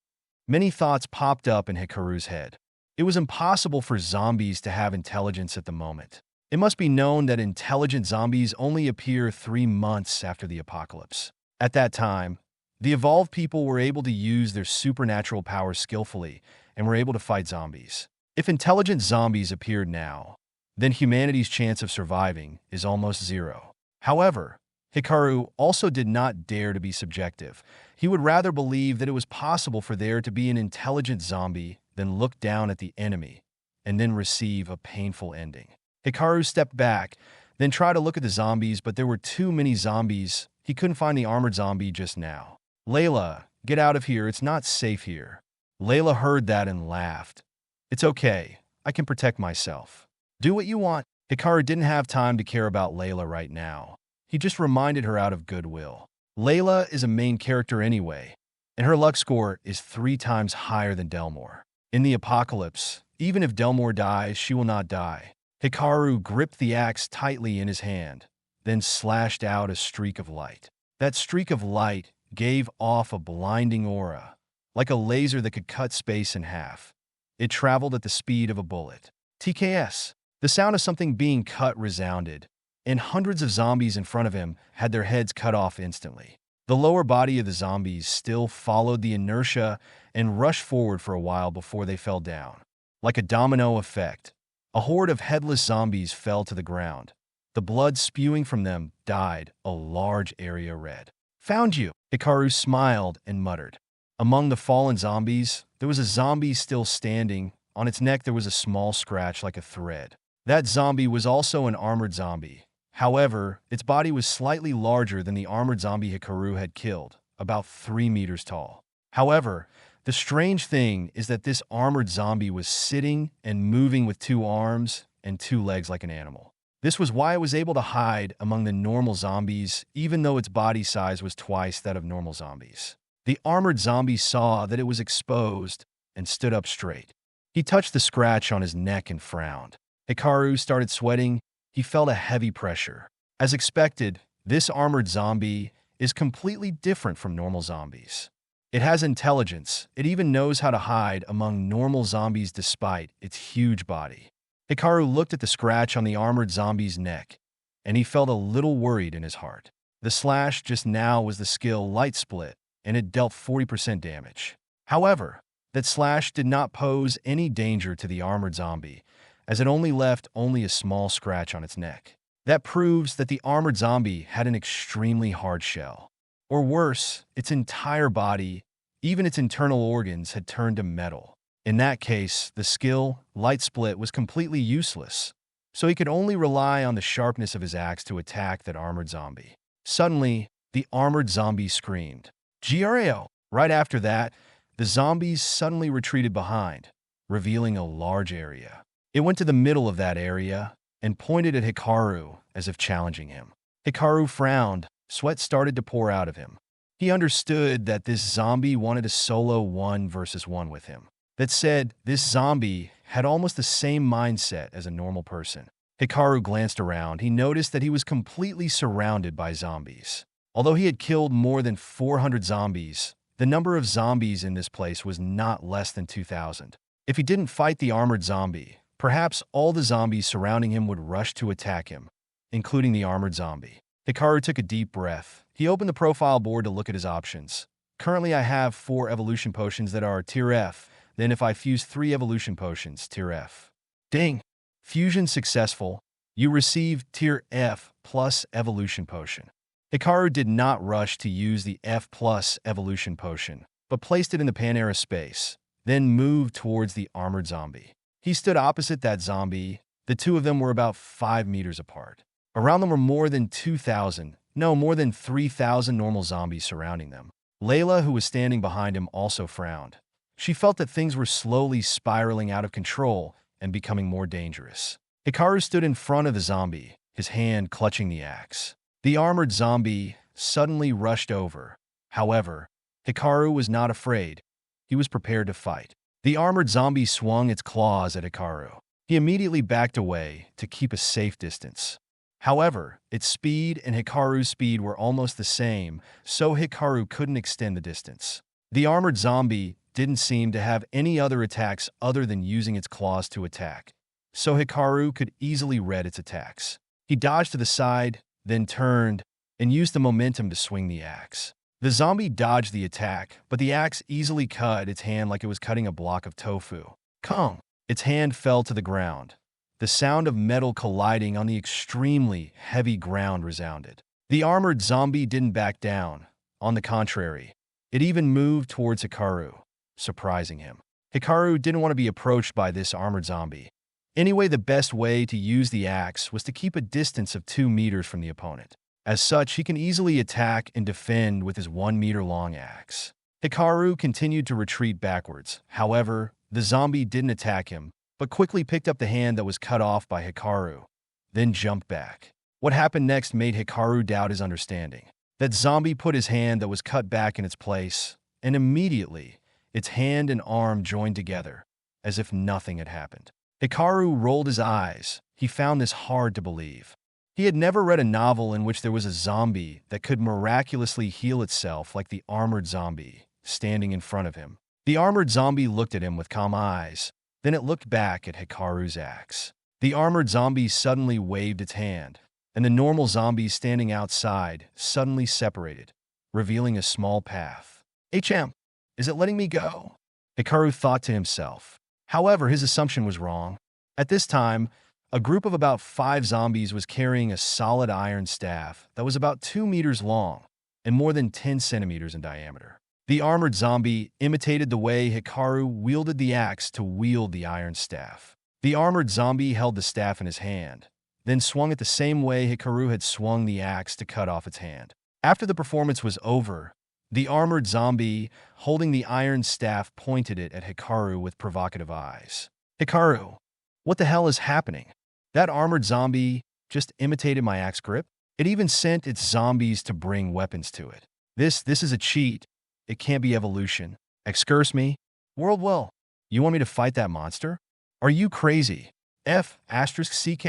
Many thoughts popped up in Hikaru's head. It was impossible for zombies to have intelligence at the moment. It must be known that intelligent zombies only appear 3 months after the apocalypse. At that time, the evolved people were able to use their supernatural powers skillfully and were able to fight zombies. If intelligent zombies appeared now, then humanity's chance of surviving is almost zero. However, Hikaru also did not dare to be subjective. He would rather believe that it was possible for there to be an intelligent zombie than look down at the enemy and then receive a painful ending. Hikaru stepped back, then tried to look at the zombies, but there were too many zombies. He couldn't find the armored zombie just now. Layla, get out of here. It's not safe here. Layla heard that and laughed. It's okay. I can protect myself. Do what you want. Hikaru didn't have time to care about Layla right now. He just reminded her out of goodwill. Layla is a main character anyway, and her luck score is 3 times higher than Delmore. In the apocalypse, even if Delmore dies, she will not die. Hikaru gripped the axe tightly in his hand, then slashed out a streak of light. That streak of light gave off a blinding aura, like a laser that could cut space in half. It traveled at the speed of a bullet. TKS. The sound of something being cut resounded, and hundreds of zombies in front of him had their heads cut off instantly. The lower body of the zombies still followed the inertia and rushed forward for a while before they fell down. Like a domino effect, a horde of headless zombies fell to the ground. The blood spewing from them dyed a large area red. Found you! Hikaru smiled and muttered. Among the fallen zombies, there was a zombie still standing. On its neck there was a small scratch like a thread. That zombie was also an armored zombie. However, its body was slightly larger than the armored zombie Hikaru had killed, about 3 meters tall. However, the strange thing is that this armored zombie was sitting and moving with 2 arms and 2 legs like an animal. This was why it was able to hide among the normal zombies, even though its body size was twice that of normal zombies. The armored zombie saw that it was exposed and stood up straight. He touched the scratch on his neck and frowned. Hikaru started sweating. He felt a heavy pressure. As expected, this armored zombie is completely different from normal zombies. It has intelligence. It even knows how to hide among normal zombies despite its huge body. Hikaru looked at the scratch on the armored zombie's neck, and he felt a little worried in his heart. The slash just now was the skill Light Split, and it dealt 40% damage. However, that slash did not pose any danger to the armored zombie, as it only left a small scratch on its neck. That proves that the armored zombie had an extremely hard shell. Or worse, its entire body, even its internal organs, had turned to metal. In that case, the skill, Light Split, was completely useless, so he could only rely on the sharpness of his axe to attack that armored zombie. Suddenly, the armored zombie screamed, "GRAO!" Right after that, the zombies suddenly retreated behind, revealing a large area. It went to the middle of that area and pointed at Hikaru as if challenging him. Hikaru frowned. Sweat started to pour out of him. He understood that this zombie wanted a solo 1 versus 1 with him. That said, this zombie had almost the same mindset as a normal person. Hikaru glanced around. He noticed that he was completely surrounded by zombies. Although he had killed more than 400 zombies, the number of zombies in this place was not less than 2,000. If he didn't fight the armored zombie, perhaps all the zombies surrounding him would rush to attack him, including the armored zombie. Hikaru took a deep breath. He opened the profile board to look at his options. Currently, I have 4 evolution potions that are Tier F. Then if I fuse 3 evolution potions, Tier F. Ding! Fusion successful. You receive Tier F plus evolution potion. Hikaru did not rush to use the F plus evolution potion, but placed it in the Panera space, then moved towards the armored zombie. He stood opposite that zombie. The 2 of them were about 5 meters apart. Around them were more than 3,000 normal zombies surrounding them. Layla, who was standing behind him, also frowned. She felt that things were slowly spiraling out of control and becoming more dangerous. Hikaru stood in front of the zombie, his hand clutching the axe. The armored zombie suddenly rushed over. However, Hikaru was not afraid. He was prepared to fight. The armored zombie swung its claws at Hikaru. He immediately backed away to keep a safe distance. However, its speed and Hikaru's speed were almost the same, so Hikaru couldn't extend the distance. The armored zombie didn't seem to have any other attacks other than using its claws to attack, so Hikaru could easily read its attacks. He dodged to the side, then turned, and used the momentum to swing the axe. The zombie dodged the attack, but the axe easily cut its hand like it was cutting a block of tofu. Kong! Its hand fell to the ground. The sound of metal colliding on the extremely heavy ground resounded. The armored zombie didn't back down. On the contrary, it even moved towards Hikaru, surprising him. Hikaru didn't want to be approached by this armored zombie. Anyway, the best way to use the axe was to keep a distance of 2 meters from the opponent. As such, he can easily attack and defend with his 1-meter-long axe. Hikaru continued to retreat backwards. However, the zombie didn't attack him, but quickly picked up the hand that was cut off by Hikaru, then jumped back. What happened next made Hikaru doubt his understanding. That zombie put his hand that was cut back in its place, and immediately, its hand and arm joined together, as if nothing had happened. Hikaru rolled his eyes. He found this hard to believe. He had never read a novel in which there was a zombie that could miraculously heal itself like the armored zombie standing in front of him. The armored zombie looked at him with calm eyes. Then it looked back at Hikaru's axe. The armored zombie suddenly waved its hand, and the normal zombies standing outside suddenly separated, revealing a small path. "HM, is it letting me go?" Hikaru thought to himself. However, his assumption was wrong. At this time, a group of about 5 zombies was carrying a solid iron staff that was about 2 meters long and more than 10 centimeters in diameter. The armored zombie imitated the way Hikaru wielded the axe to wield the iron staff. The armored zombie held the staff in his hand, then swung it the same way Hikaru had swung the axe to cut off its hand. After the performance was over, the armored zombie, holding the iron staff, pointed it at Hikaru with provocative eyes. "Hikaru, what the hell is happening? That armored zombie just imitated my axe grip? It even sent its zombies to bring weapons to it. This is a cheat. It can't be evolution. Excuse me? World will. You want me to fight that monster? Are you crazy? F***CK.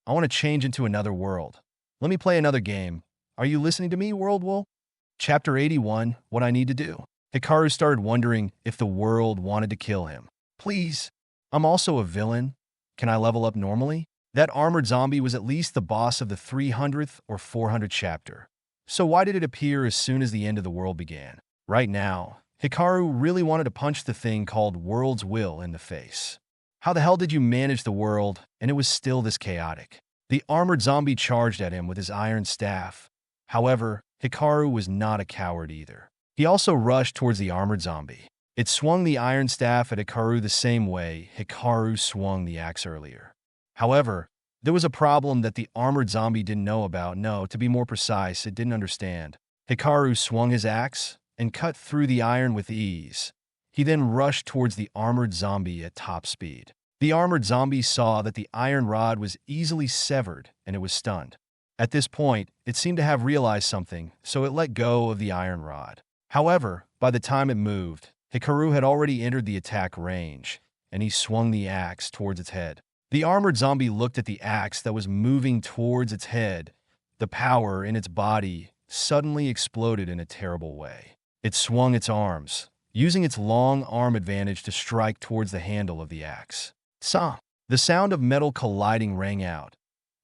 I want to change into another world. Let me play another game. Are you listening to me, World will?" Chapter 81, What I Need to Do. Hikaru started wondering if the world wanted to kill him. "Please, I'm also a villain. Can I level up normally?" That armored zombie was at least the boss of the 300th or 400th chapter. So why did it appear as soon as the end of the world began? Right now, Hikaru really wanted to punch the thing called World's Will in the face. How the hell did you manage the world, and it was still this chaotic? The armored zombie charged at him with his iron staff. However, Hikaru was not a coward either. He also rushed towards the armored zombie. It swung the iron staff at Hikaru the same way Hikaru swung the axe earlier. However, there was a problem that the armored zombie didn't know about. No, to be more precise, it didn't understand. Hikaru swung his axe and cut through the iron with ease. He then rushed towards the armored zombie at top speed. The armored zombie saw that the iron rod was easily severed and it was stunned. At this point, it seemed to have realized something, so it let go of the iron rod. However, by the time it moved, Hikaru had already entered the attack range, and he swung the axe towards its head. The armored zombie looked at the axe that was moving towards its head. The power in its body suddenly exploded in a terrible way. It swung its arms, using its long arm advantage to strike towards the handle of the axe. "Sa!" The sound of metal colliding rang out,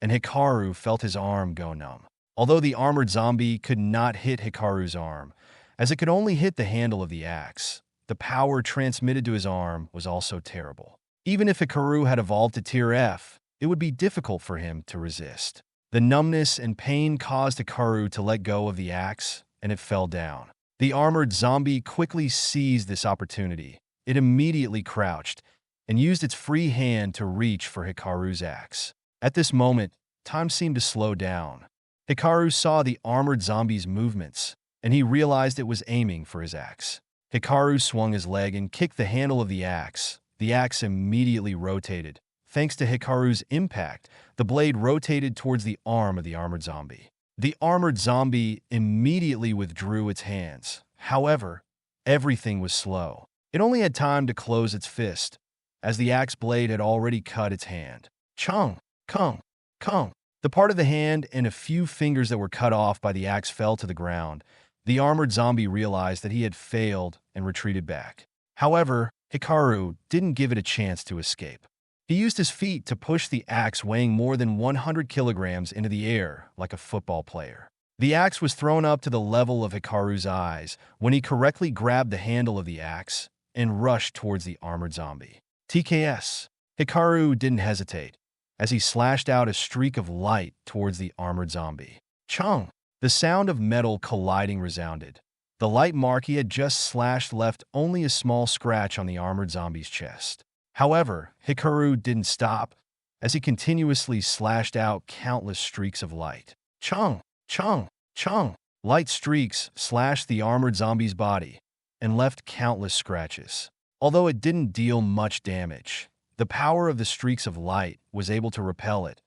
and Hikaru felt his arm go numb. Although the armored zombie could not hit Hikaru's arm, as it could only hit the handle of the axe, the power transmitted to his arm was also terrible. Even if Hikaru had evolved to Tier F, it would be difficult for him to resist. The numbness and pain caused Hikaru to let go of the axe, and it fell down. The armored zombie quickly seized this opportunity. It immediately crouched and used its free hand to reach for Hikaru's axe. At this moment, time seemed to slow down. Hikaru saw the armored zombie's movements, and he realized it was aiming for his axe. Hikaru swung his leg and kicked the handle of the axe. The axe immediately rotated. Thanks to Hikaru's impact, the blade rotated towards the arm of the armored zombie. The armored zombie immediately withdrew its hands. However, everything was slow. It only had time to close its fist, as the axe blade had already cut its hand. Chung, kung, kung. The part of the hand and a few fingers that were cut off by the axe fell to the ground. The armored zombie realized that he had failed and retreated back. However, Hikaru didn't give it a chance to escape. He used his feet to push the axe weighing more than 100 kilograms into the air like a football player. The axe was thrown up to the level of Hikaru's eyes when he correctly grabbed the handle of the axe and rushed towards the armored zombie. TKS. Hikaru didn't hesitate as he slashed out a streak of light towards the armored zombie. Chung! The sound of metal colliding resounded. The light mark he had just slashed left only a small scratch on the armored zombie's chest. However, Hikaru didn't stop as he continuously slashed out countless streaks of light. Chung! Chung! Chung! Light streaks slashed the armored zombie's body and left countless scratches. Although it didn't deal much damage, the power of the streaks of light was able to repel it,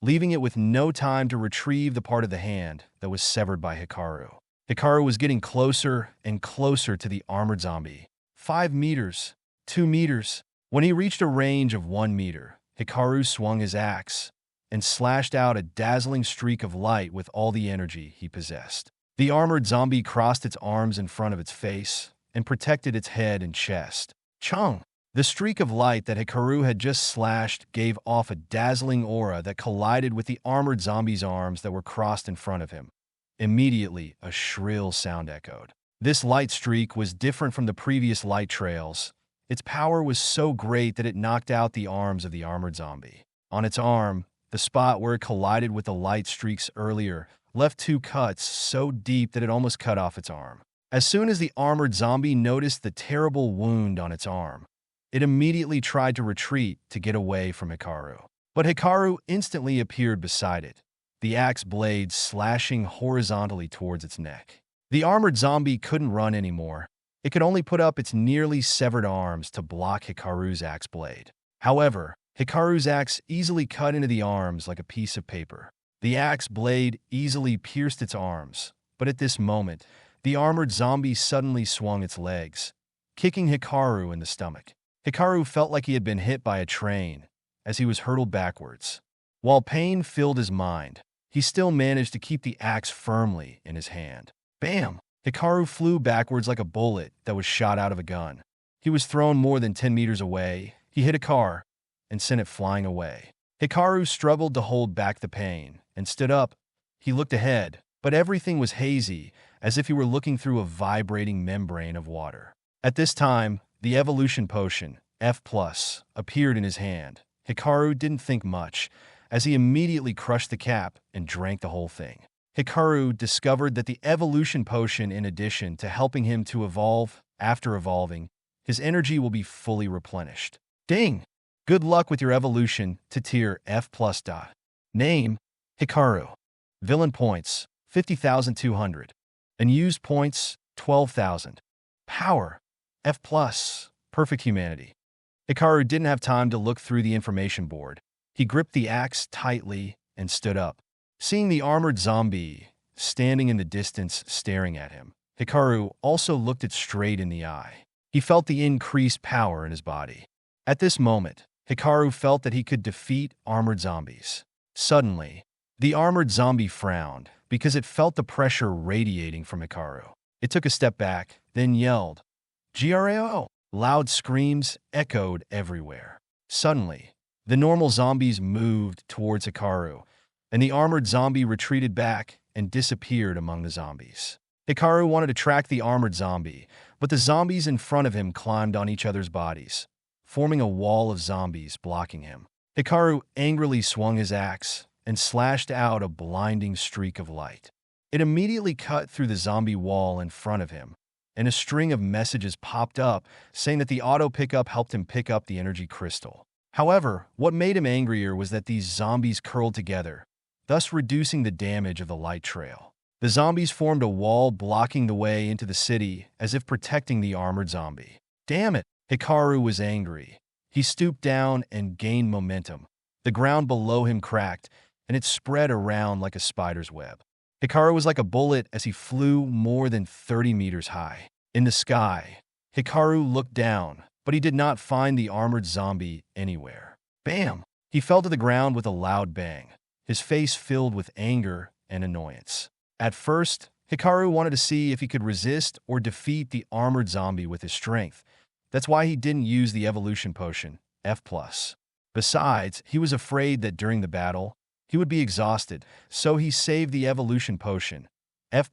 leaving it with no time to retrieve the part of the hand that was severed by Hikaru. Hikaru was getting closer and closer to the armored zombie. 5 meters, 2 meters. When he reached a range of 1 meter, Hikaru swung his axe and slashed out a dazzling streak of light with all the energy he possessed. The armored zombie crossed its arms in front of its face and protected its head and chest. Chung! The streak of light that Hikaru had just slashed gave off a dazzling aura that collided with the armored zombie's arms that were crossed in front of him. Immediately, a shrill sound echoed. This light streak was different from the previous light trails. Its power was so great that it knocked out the arms of the armored zombie. On its arm, the spot where it collided with the light streaks earlier left 2 cuts so deep that it almost cut off its arm. As soon as the armored zombie noticed the terrible wound on its arm, it immediately tried to retreat to get away from Hikaru. But Hikaru instantly appeared beside it, the axe blade slashing horizontally towards its neck. The armored zombie couldn't run anymore. It could only put up its nearly severed arms to block Hikaru's axe blade. However, Hikaru's axe easily cut into the arms like a piece of paper. The axe blade easily pierced its arms, but at this moment, the armored zombie suddenly swung its legs, kicking Hikaru in the stomach. Hikaru felt like he had been hit by a train as he was hurtled backwards. While pain filled his mind, he still managed to keep the axe firmly in his hand. Bam! Hikaru flew backwards like a bullet that was shot out of a gun. He was thrown more than 10 meters away. He hit a car and sent it flying away. Hikaru struggled to hold back the pain and stood up. He looked ahead, but everything was hazy, as if he were looking through a vibrating membrane of water. At this time, the evolution potion, F+, appeared in his hand. Hikaru didn't think much, as he immediately crushed the cap and drank the whole thing. Hikaru discovered that the evolution potion, in addition to helping him to evolve, after evolving, his energy will be fully replenished. Ding! Good luck with your evolution to tier F+. Name, Hikaru. Villain points, 50,200. Unused points, 12,000. Power, F+. Perfect humanity. Hikaru didn't have time to look through the information board. He gripped the axe tightly and stood up. Seeing the armored zombie standing in the distance staring at him, Hikaru also looked it straight in the eye. He felt the increased power in his body. At this moment, Hikaru felt that he could defeat armored zombies. Suddenly, the armored zombie frowned because it felt the pressure radiating from Hikaru. It took a step back, then yelled, "GRAO!" Loud screams echoed everywhere. Suddenly, the normal zombies moved towards Hikaru, and the armored zombie retreated back and disappeared among the zombies. Hikaru wanted to track the armored zombie, but the zombies in front of him climbed on each other's bodies, forming a wall of zombies blocking him. Hikaru angrily swung his axe and slashed out a blinding streak of light. It immediately cut through the zombie wall in front of him, and a string of messages popped up saying that the auto pickup helped him pick up the energy crystal. However, what made him angrier was that these zombies curled together, thus reducing the damage of the light trail. The zombies formed a wall blocking the way into the city as if protecting the armored zombie. Damn it! Hikaru was angry. He stooped down and gained momentum. The ground below him cracked, and it spread around like a spider's web. Hikaru was like a bullet as he flew more than 30 meters high. In the sky, Hikaru looked down, but he did not find the armored zombie anywhere. Bam! He fell to the ground with a loud bang, his face filled with anger and annoyance. At first, Hikaru wanted to see if he could resist or defeat the armored zombie with his strength. That's why he didn't use the evolution potion, F+. Besides, he was afraid that during the battle, he would be exhausted, so he saved the evolution potion, F+,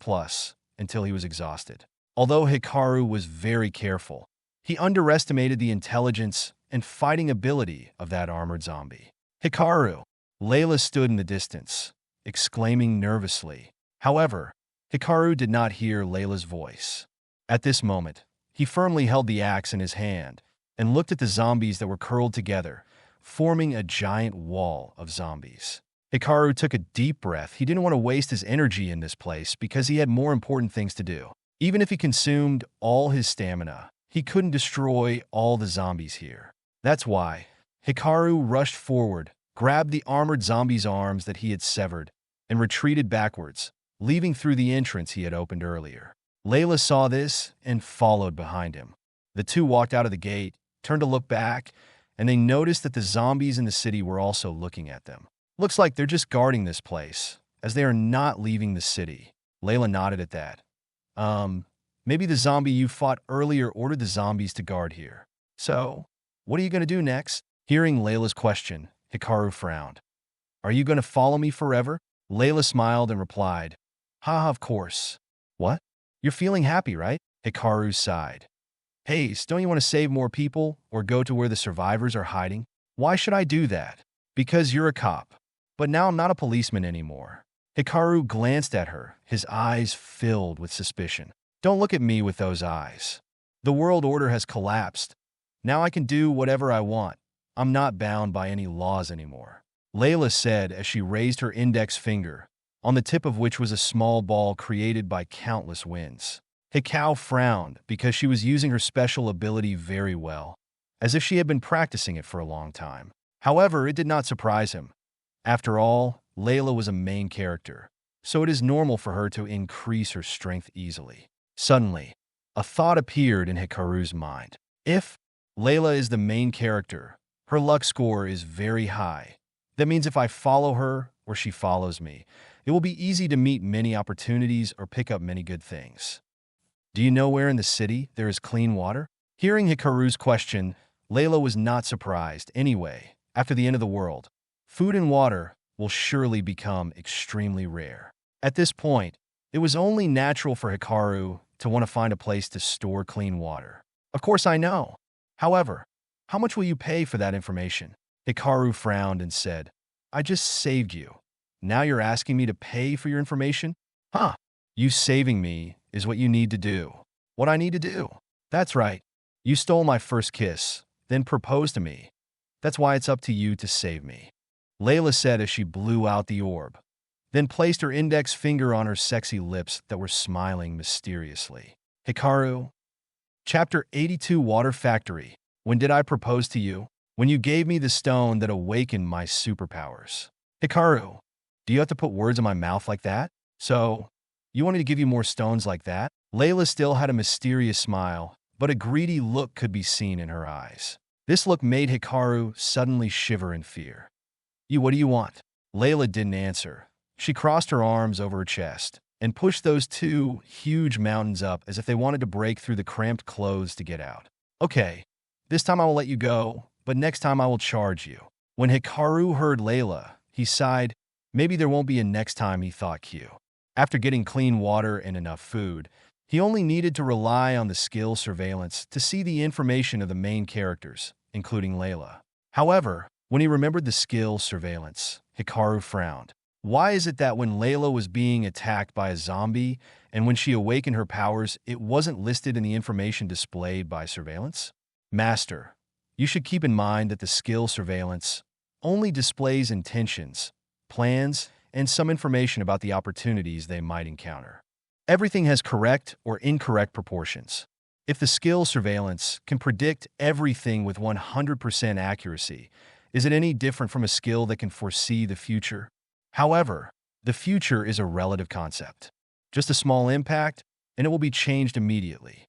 until he was exhausted. Although Hikaru was very careful, he underestimated the intelligence and fighting ability of that armored zombie. Hikaru! Layla stood in the distance, exclaiming nervously. However, Hikaru did not hear Layla's voice. At this moment, he firmly held the axe in his hand and looked at the zombies that were curled together, forming a giant wall of zombies. Hikaru took a deep breath. He didn't want to waste his energy in this place because he had more important things to do. Even if he consumed all his stamina, he couldn't destroy all the zombies here. That's why Hikaru rushed forward, grabbed the armored zombie's arms that he had severed, and retreated backwards, leaving through the entrance he had opened earlier. Layla saw this and followed behind him. The two walked out of the gate, turned to look back, and they noticed that the zombies in the city were also looking at them. Looks like they're just guarding this place, as they are not leaving the city. Layla nodded at that. Maybe the zombie you fought earlier ordered the zombies to guard here. So, what are you going to do next? Hearing Layla's question, Hikaru frowned. Are you going to follow me forever? Layla smiled and replied, Haha, of course. What? You're feeling happy, right? Hikaru sighed. Hey, don't you want to save more people or go to where the survivors are hiding? Why should I do that? Because you're a cop. But now I'm not a policeman anymore. Hikaru glanced at her, his eyes filled with suspicion. Don't look at me with those eyes. The world order has collapsed. Now I can do whatever I want. I'm not bound by any laws anymore. Layla said as she raised her index finger, on the tip of which was a small ball created by countless winds. Hikaru frowned because she was using her special ability very well, as if she had been practicing it for a long time. However, it did not surprise him. After all, Layla was a main character, so it is normal for her to increase her strength easily. Suddenly, a thought appeared in Hikaru's mind. If Layla is the main character, her luck score is very high. That means if I follow her or she follows me, it will be easy to meet many opportunities or pick up many good things. Do you know where in the city there is clean water? Hearing Hikaru's question, Layla was not surprised. Anyway, after the end of the world, food and water will surely become extremely rare. At this point, it was only natural for Hikaru to want to find a place to store clean water. Of course I know. However, how much will you pay for that information? Hikaru frowned and said, I just saved you. Now you're asking me to pay for your information? Huh. You saving me is what you need to do. What I need to do? That's right. You stole my first kiss, then proposed to me. That's why it's up to you to save me. Layla said as she blew out the orb, then placed her index finger on her sexy lips that were smiling mysteriously. Hikaru. Chapter 82 Water Factory. When did I propose to you? When you gave me the stone that awakened my superpowers. Hikaru, do you have to put words in my mouth like that? So, you want me to give you more stones like that? Layla still had a mysterious smile, but a greedy look could be seen in her eyes. This look made Hikaru suddenly shiver in fear. What do you want? Layla didn't answer. She crossed her arms over her chest and pushed those two huge mountains up as if they wanted to break through the cramped clothes to get out. Okay, this time I will let you go, but next time I will charge you. When Hikaru heard Layla, he sighed. Maybe there won't be a next time, he thought. After getting clean water and enough food, he only needed to rely on the skill surveillance to see the information of the main characters, including Layla. However, when he remembered the skill surveillance, Hikaru frowned. Why is it that when Layla was being attacked by a zombie and when she awakened her powers, it wasn't listed in the information displayed by surveillance? Master, you should keep in mind that the skill surveillance only displays intentions, plans, and some information about the opportunities they might encounter. Everything has correct or incorrect proportions. If the skill surveillance can predict everything with 100% accuracy, is it any different from a skill that can foresee the future? However, The future is a relative concept. Just a small impact, and it will be changed immediately.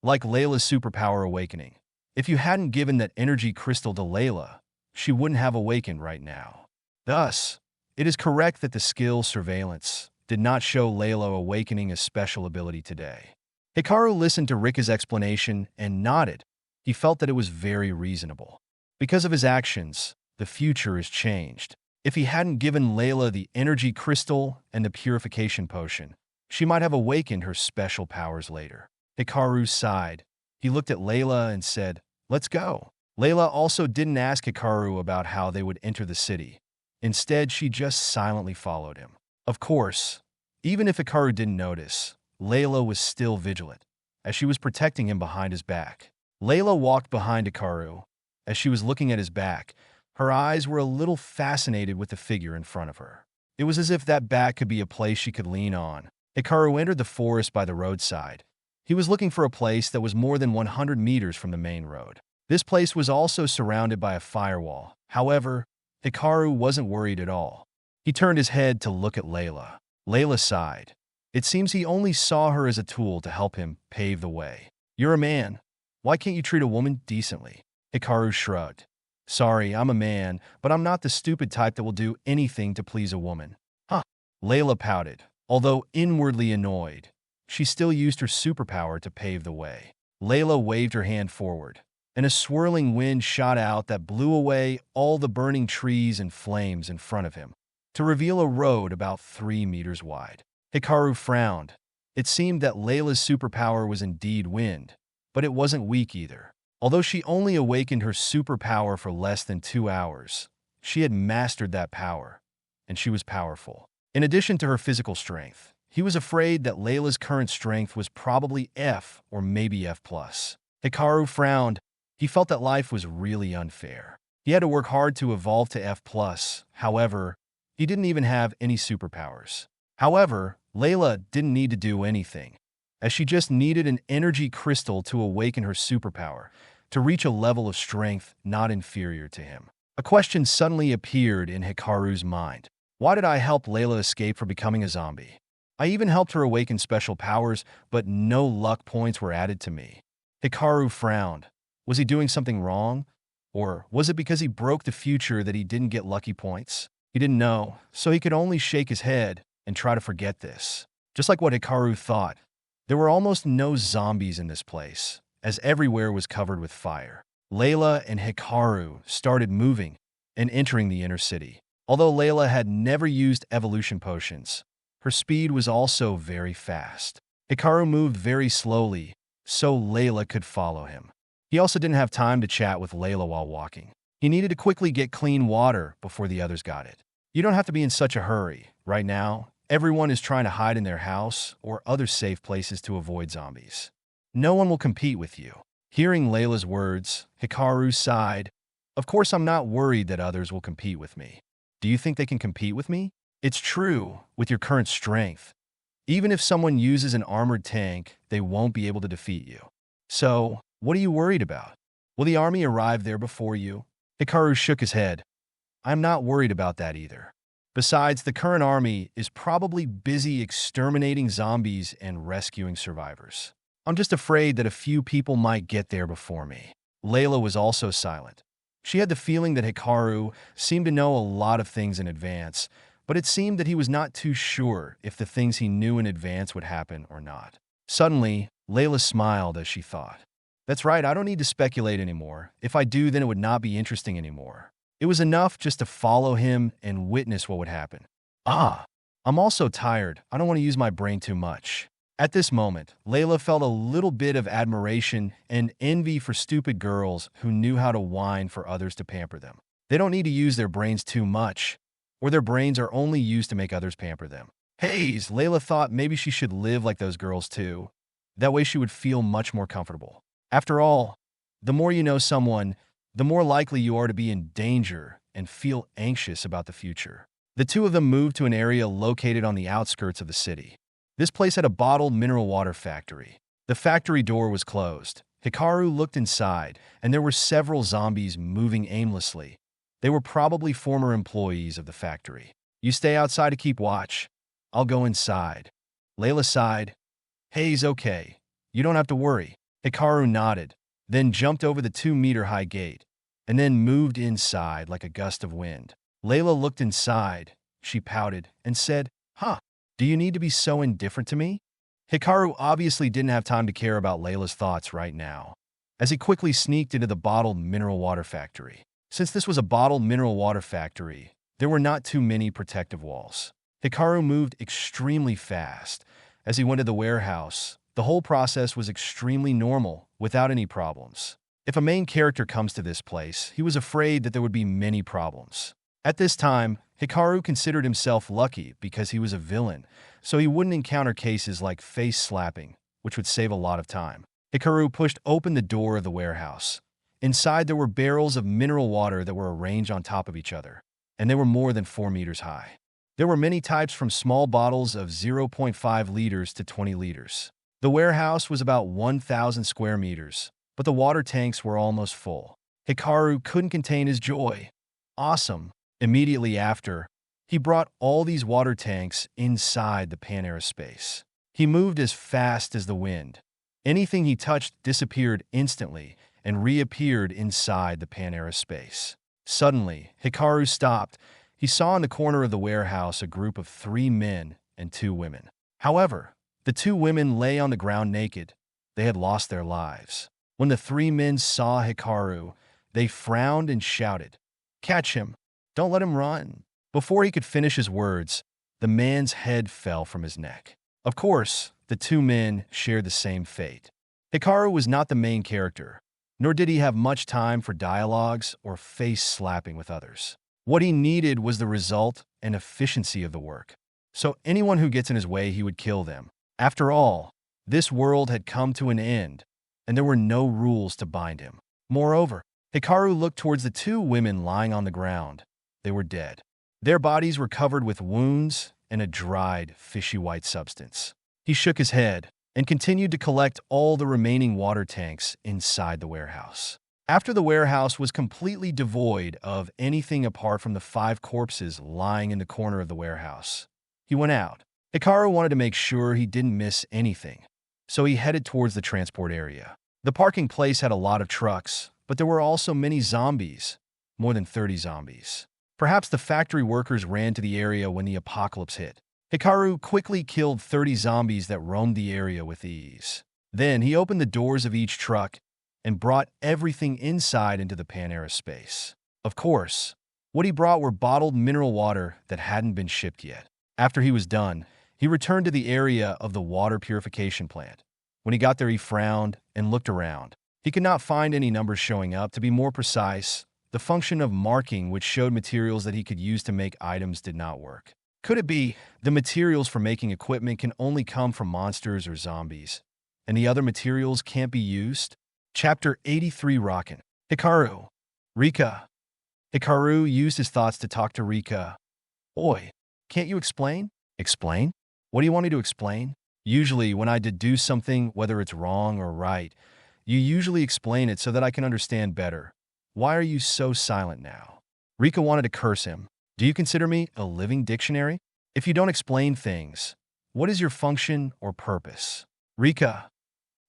Like Layla's superpower awakening. If you hadn't given that energy crystal to Layla, she wouldn't have awakened right now. Thus, it is correct that the skill surveillance did not show Layla awakening a special ability today. Hikaru listened to Rika's explanation and nodded. He felt that it was very reasonable. Because of his actions, the future is changed. If he hadn't given Layla the energy crystal and the purification potion, she might have awakened her special powers later. Hikaru sighed. He looked at Layla and said, "Let's go." Layla also didn't ask Hikaru about how they would enter the city. Instead, she just silently followed him. Of course, even if Hikaru didn't notice, Layla was still vigilant, as she was protecting him behind his back. Layla walked behind Hikaru. As she was looking at his back, her eyes were a little fascinated with the figure in front of her. It was as if that back could be a place she could lean on. Hikaru entered the forest by the roadside. He was looking for a place that was more than 100 meters from the main road. This place was also surrounded by a firewall. However, Hikaru wasn't worried at all. He turned his head to look at Layla. Layla sighed. It seems he only saw her as a tool to help him pave the way. "You're a man. Why can't you treat a woman decently?" Hikaru shrugged. "Sorry, I'm a man, but I'm not the stupid type that will do anything to please a woman." Huh. Layla pouted. Although inwardly annoyed, she still used her superpower to pave the way. Layla waved her hand forward, and a swirling wind shot out that blew away all the burning trees and flames in front of him, to reveal a road about 3 meters wide. Hikaru frowned. It seemed that Layla's superpower was indeed wind, but it wasn't weak either. Although she only awakened her superpower for less than 2 hours, she had mastered that power, and she was powerful. In addition to her physical strength, he was afraid that Layla's current strength was probably F or maybe F+. Hikaru frowned. He felt that life was really unfair. He had to work hard to evolve to F+. However, he didn't even have any superpowers. However, Layla didn't need to do anything, as she just needed an energy crystal to awaken her superpower, to reach a level of strength not inferior to him. A question suddenly appeared in Hikaru's mind. Why did I help Layla escape from becoming a zombie? I even helped her awaken special powers, but no luck points were added to me. Hikaru frowned. Was he doing something wrong? Or was it because he broke the future that he didn't get lucky points? He didn't know, so he could only shake his head and try to forget this. Just like what Hikaru thought, there were almost no zombies in this place, as everywhere was covered with fire. Layla and Hikaru started moving and entering the inner city. Although Layla had never used evolution potions, her speed was also very fast. Hikaru moved very slowly, so Layla could follow him. He also didn't have time to chat with Layla while walking. He needed to quickly get clean water before the others got it. You don't have to be in such a hurry. Right now, everyone is trying to hide in their house or other safe places to avoid zombies. No one will compete with you. Hearing Layla's words, Hikaru sighed. Of course, I'm not worried that others will compete with me. Do you think they can compete with me? It's true, with your current strength. Even if someone uses an armored tank, they won't be able to defeat you. So, what are you worried about? Will the army arrive there before you? Hikaru shook his head. I'm not worried about that either. Besides, the current army is probably busy exterminating zombies and rescuing survivors. I'm just afraid that a few people might get there before me. Layla was also silent. She had the feeling that Hikaru seemed to know a lot of things in advance, but it seemed that he was not too sure if the things he knew in advance would happen or not. Suddenly, Layla smiled as she thought, "That's right, I don't need to speculate anymore. If I do, then it would not be interesting anymore." It was enough just to follow him and witness what would happen. I'm also tired. I don't want to use my brain too much. At this moment, Layla felt a little bit of admiration and envy for stupid girls who knew how to whine for others to pamper them. They don't need to use their brains too much, or their brains are only used to make others pamper them. Layla thought maybe she should live like those girls too. That way she would feel much more comfortable. After all, the more you know someone, the more likely you are to be in danger and feel anxious about the future. The two of them moved to an area located on the outskirts of the city. This place had a bottled mineral water factory. The factory door was closed. Hikaru looked inside, and there were several zombies moving aimlessly. They were probably former employees of the factory. You stay outside to keep watch. I'll go inside. Layla sighed. Hey's okay. You don't have to worry. Hikaru nodded, then jumped over the 2-meter-high gate, and then moved inside like a gust of wind. Layla looked inside. She pouted and said, Huh, do you need to be so indifferent to me? Hikaru obviously didn't have time to care about Layla's thoughts right now, as he quickly sneaked into the bottled mineral water factory. Since this was a bottled mineral water factory, there were not too many protective walls. Hikaru moved extremely fast. As he went to the warehouse, the whole process was extremely normal, without any problems. If a main character comes to this place, he was afraid that there would be many problems. At this time, Hikaru considered himself lucky because he was a villain, so he wouldn't encounter cases like face slapping, which would save a lot of time. Hikaru pushed open the door of the warehouse. Inside there were barrels of mineral water that were arranged on top of each other, and they were more than 4 meters high. There were many types from small bottles of 0.5 liters to 20 liters. The warehouse was about 1,000 square meters, but the water tanks were almost full. Hikaru couldn't contain his joy. Awesome. Immediately after, he brought all these water tanks inside the Pan-Aerospace. He moved as fast as the wind. Anything he touched disappeared instantly and reappeared inside the Pan-Aerospace. Suddenly, Hikaru stopped. He saw in the corner of the warehouse a group of 3 men and 2 women. However, the 2 women lay on the ground naked. They had lost their lives. When the 3 men saw Hikaru, they frowned and shouted, Catch him! Don't let him run! Before he could finish his words, the man's head fell from his neck. Of course, the 2 men shared the same fate. Hikaru was not the main character, nor did he have much time for dialogues or face-slapping with others. What he needed was the result and efficiency of the work. So anyone who gets in his way, he would kill them. After all, this world had come to an end, and there were no rules to bind him. Moreover, Hikaru looked towards the 2 women lying on the ground. They were dead. Their bodies were covered with wounds and a dried, fishy white substance. He shook his head and continued to collect all the remaining water tanks inside the warehouse. After the warehouse was completely devoid of anything apart from the 5 corpses lying in the corner of the warehouse, he went out. Hikaru wanted to make sure he didn't miss anything, so he headed towards the transport area. The parking place had a lot of trucks, but there were also many zombies, more than 30 zombies. Perhaps the factory workers ran to the area when the apocalypse hit. Hikaru quickly killed 30 zombies that roamed the area with ease. Then he opened the doors of each truck and brought everything inside into the Pan-Aerospace. Of course, what he brought were bottled mineral water that hadn't been shipped yet. After he was done, he returned to the area of the water purification plant. When he got there, he frowned and looked around. He could not find any numbers showing up. To be more precise, the function of marking, which showed materials that he could use to make items, did not work. Could it be the materials for making equipment can only come from monsters or zombies, and the other materials can't be used? Chapter 83 Rockin'. Hikaru. Rika. Hikaru used his thoughts to talk to Rika. Oi, can't you explain? Explain? What do you want me to explain? Usually, when I deduce something, whether it's wrong or right, you usually explain it so that I can understand better. Why are you so silent now? Rika wanted to curse him. Do you consider me a living dictionary? If you don't explain things, what is your function or purpose? Rika.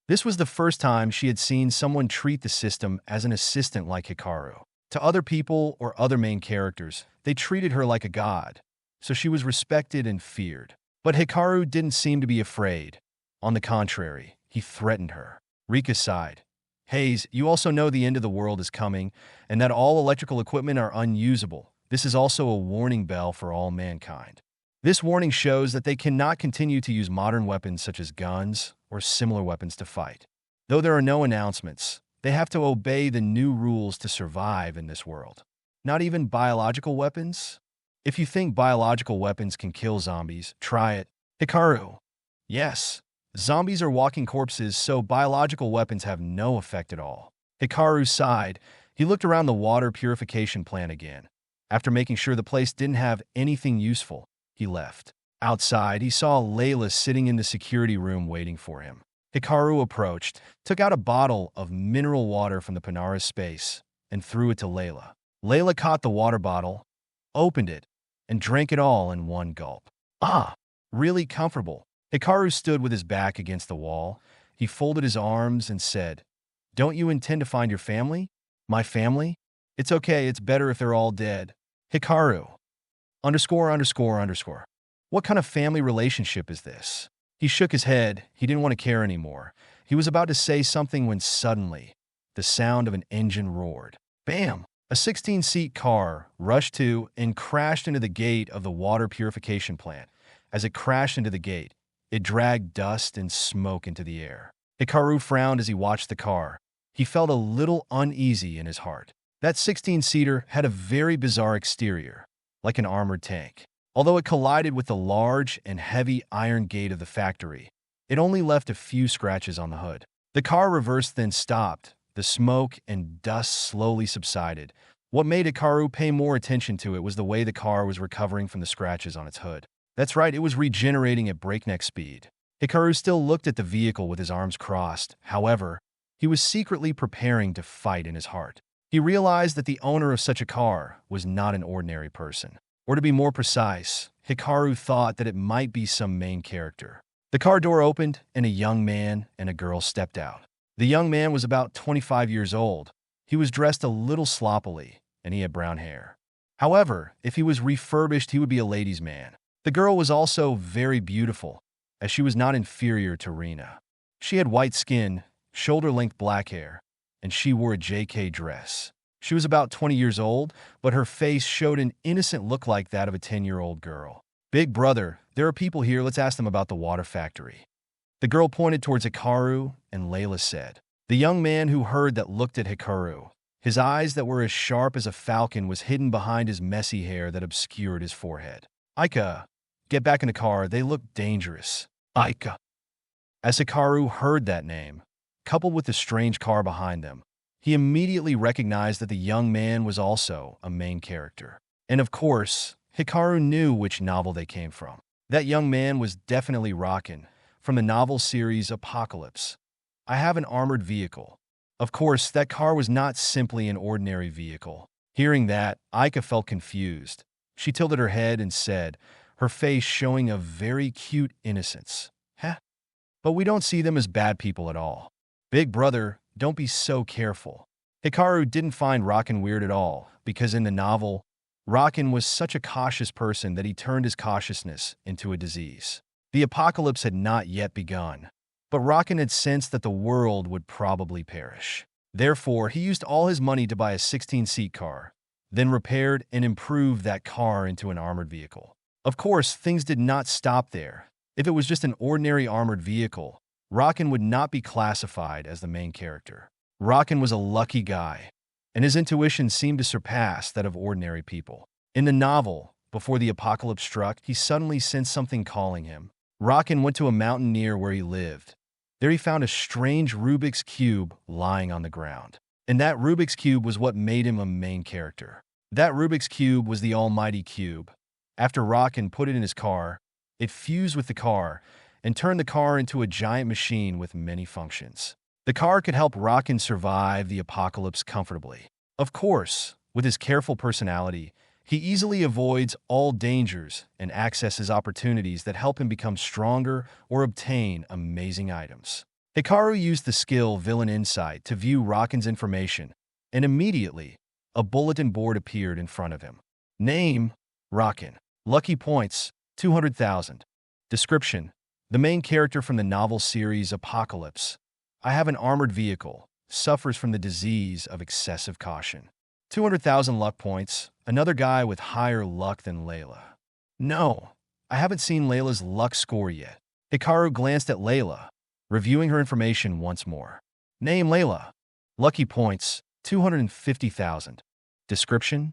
This was the first time she had seen someone treat the system as an assistant like Hikaru. To other people or other main characters, they treated her like a god, so she was respected and feared. But Hikaru didn't seem to be afraid. On the contrary, he threatened her. Rika sighed. Hayes, you also know the end of the world is coming, and that all electrical equipment are unusable. This is also a warning bell for all mankind. This warning shows that they cannot continue to use modern weapons such as guns or similar weapons to fight. Though there are no announcements, they have to obey the new rules to survive in this world. Not even biological weapons? If you think biological weapons can kill zombies, try it. Hikaru. Yes. Zombies are walking corpses, so biological weapons have no effect at all. Hikaru sighed. He looked around the water purification plant again. After making sure the place didn't have anything useful, he left. Outside, he saw Layla sitting in the security room waiting for him. Hikaru approached, took out a bottle of mineral water from the Panara's space, and threw it to Layla. Layla caught the water bottle, opened it, and drank it all in one gulp. Ah, really comfortable. Hikaru stood with his back against the wall. He folded his arms and said, "Don't you intend to find your family?" "My family? It's okay, it's better if they're all dead." Hikaru. _____. What kind of family relationship is this? He shook his head. He didn't want to care anymore. He was about to say something when suddenly, the sound of an engine roared. Bam! A 16-seat car rushed to and crashed into the gate of the water purification plant. As it crashed into the gate, it dragged dust and smoke into the air. Hikaru frowned as he watched the car. He felt a little uneasy in his heart. That 16-seater had a very bizarre exterior, like an armored tank. Although it collided with the large and heavy iron gate of the factory, it only left a few scratches on the hood. The car reversed, then stopped. The smoke and dust slowly subsided. What made Hikaru pay more attention to it was the way the car was recovering from the scratches on its hood. That's right, it was regenerating at breakneck speed. Hikaru still looked at the vehicle with his arms crossed. However, he was secretly preparing to fight in his heart. He realized that the owner of such a car was not an ordinary person. Or to be more precise, Hikaru thought that it might be some main character. The car door opened, and a young man and a girl stepped out. The young man was about 25 years old. He was dressed a little sloppily, and he had brown hair. However, if he was refurbished, he would be a ladies' man. The girl was also very beautiful, as she was not inferior to Rina. She had white skin, shoulder-length black hair, and she wore a JK dress. She was about 20 years old, but her face showed an innocent look like that of a 10-year-old girl. "Big brother, there are people here. Let's ask them about the water factory." The girl pointed towards Hikaru, and Layla said. The young man who heard that looked at Hikaru. His eyes that were as sharp as a falcon was hidden behind his messy hair that obscured his forehead. "Ika, get back in the car. They look dangerous." Ika. As Hikaru heard that name, coupled with the strange car behind them, he immediately recognized that the young man was also a main character. And of course, Hikaru knew which novel they came from. That young man was definitely Raken, from the novel series Apocalypse. "I have an armored vehicle." Of course, that car was not simply an ordinary vehicle. Hearing that, Ika felt confused. She tilted her head and said, her face showing a very cute innocence. "Huh? But we don't see them as bad people at all." "Big brother, don't be so careful." Hikaru didn't find Raken weird at all, because in the novel, Raken was such a cautious person that he turned his cautiousness into a disease. The apocalypse had not yet begun, but Raken had sensed that the world would probably perish. Therefore, he used all his money to buy a 16-seat car, then repaired and improved that car into an armored vehicle. Of course, things did not stop there. If it was just an ordinary armored vehicle, Raken would not be classified as the main character. Raken was a lucky guy, and his intuition seemed to surpass that of ordinary people. In the novel, before the apocalypse struck, he suddenly sensed something calling him. Raken went to a mountain near where he lived. There he found a strange Rubik's Cube lying on the ground. And that Rubik's Cube was what made him a main character. That Rubik's Cube was the almighty cube. After Raken put it in his car, it fused with the car and turned the car into a giant machine with many functions. The car could help Raken survive the apocalypse comfortably. Of course, with his careful personality, he easily avoids all dangers and accesses opportunities that help him become stronger or obtain amazing items. Hikaru used the skill Villain Insight to view Raken's information, and immediately, a bulletin board appeared in front of him. Name, Raken. Lucky points, 200,000. Description, the main character from the novel series Apocalypse. I have an armored vehicle, suffers from the disease of excessive caution. 200,000 luck points, another guy with higher luck than Layla. No, I haven't seen Layla's luck score yet. Hikaru glanced at Layla, reviewing her information once more. Name Layla. Lucky points, 250,000. Description?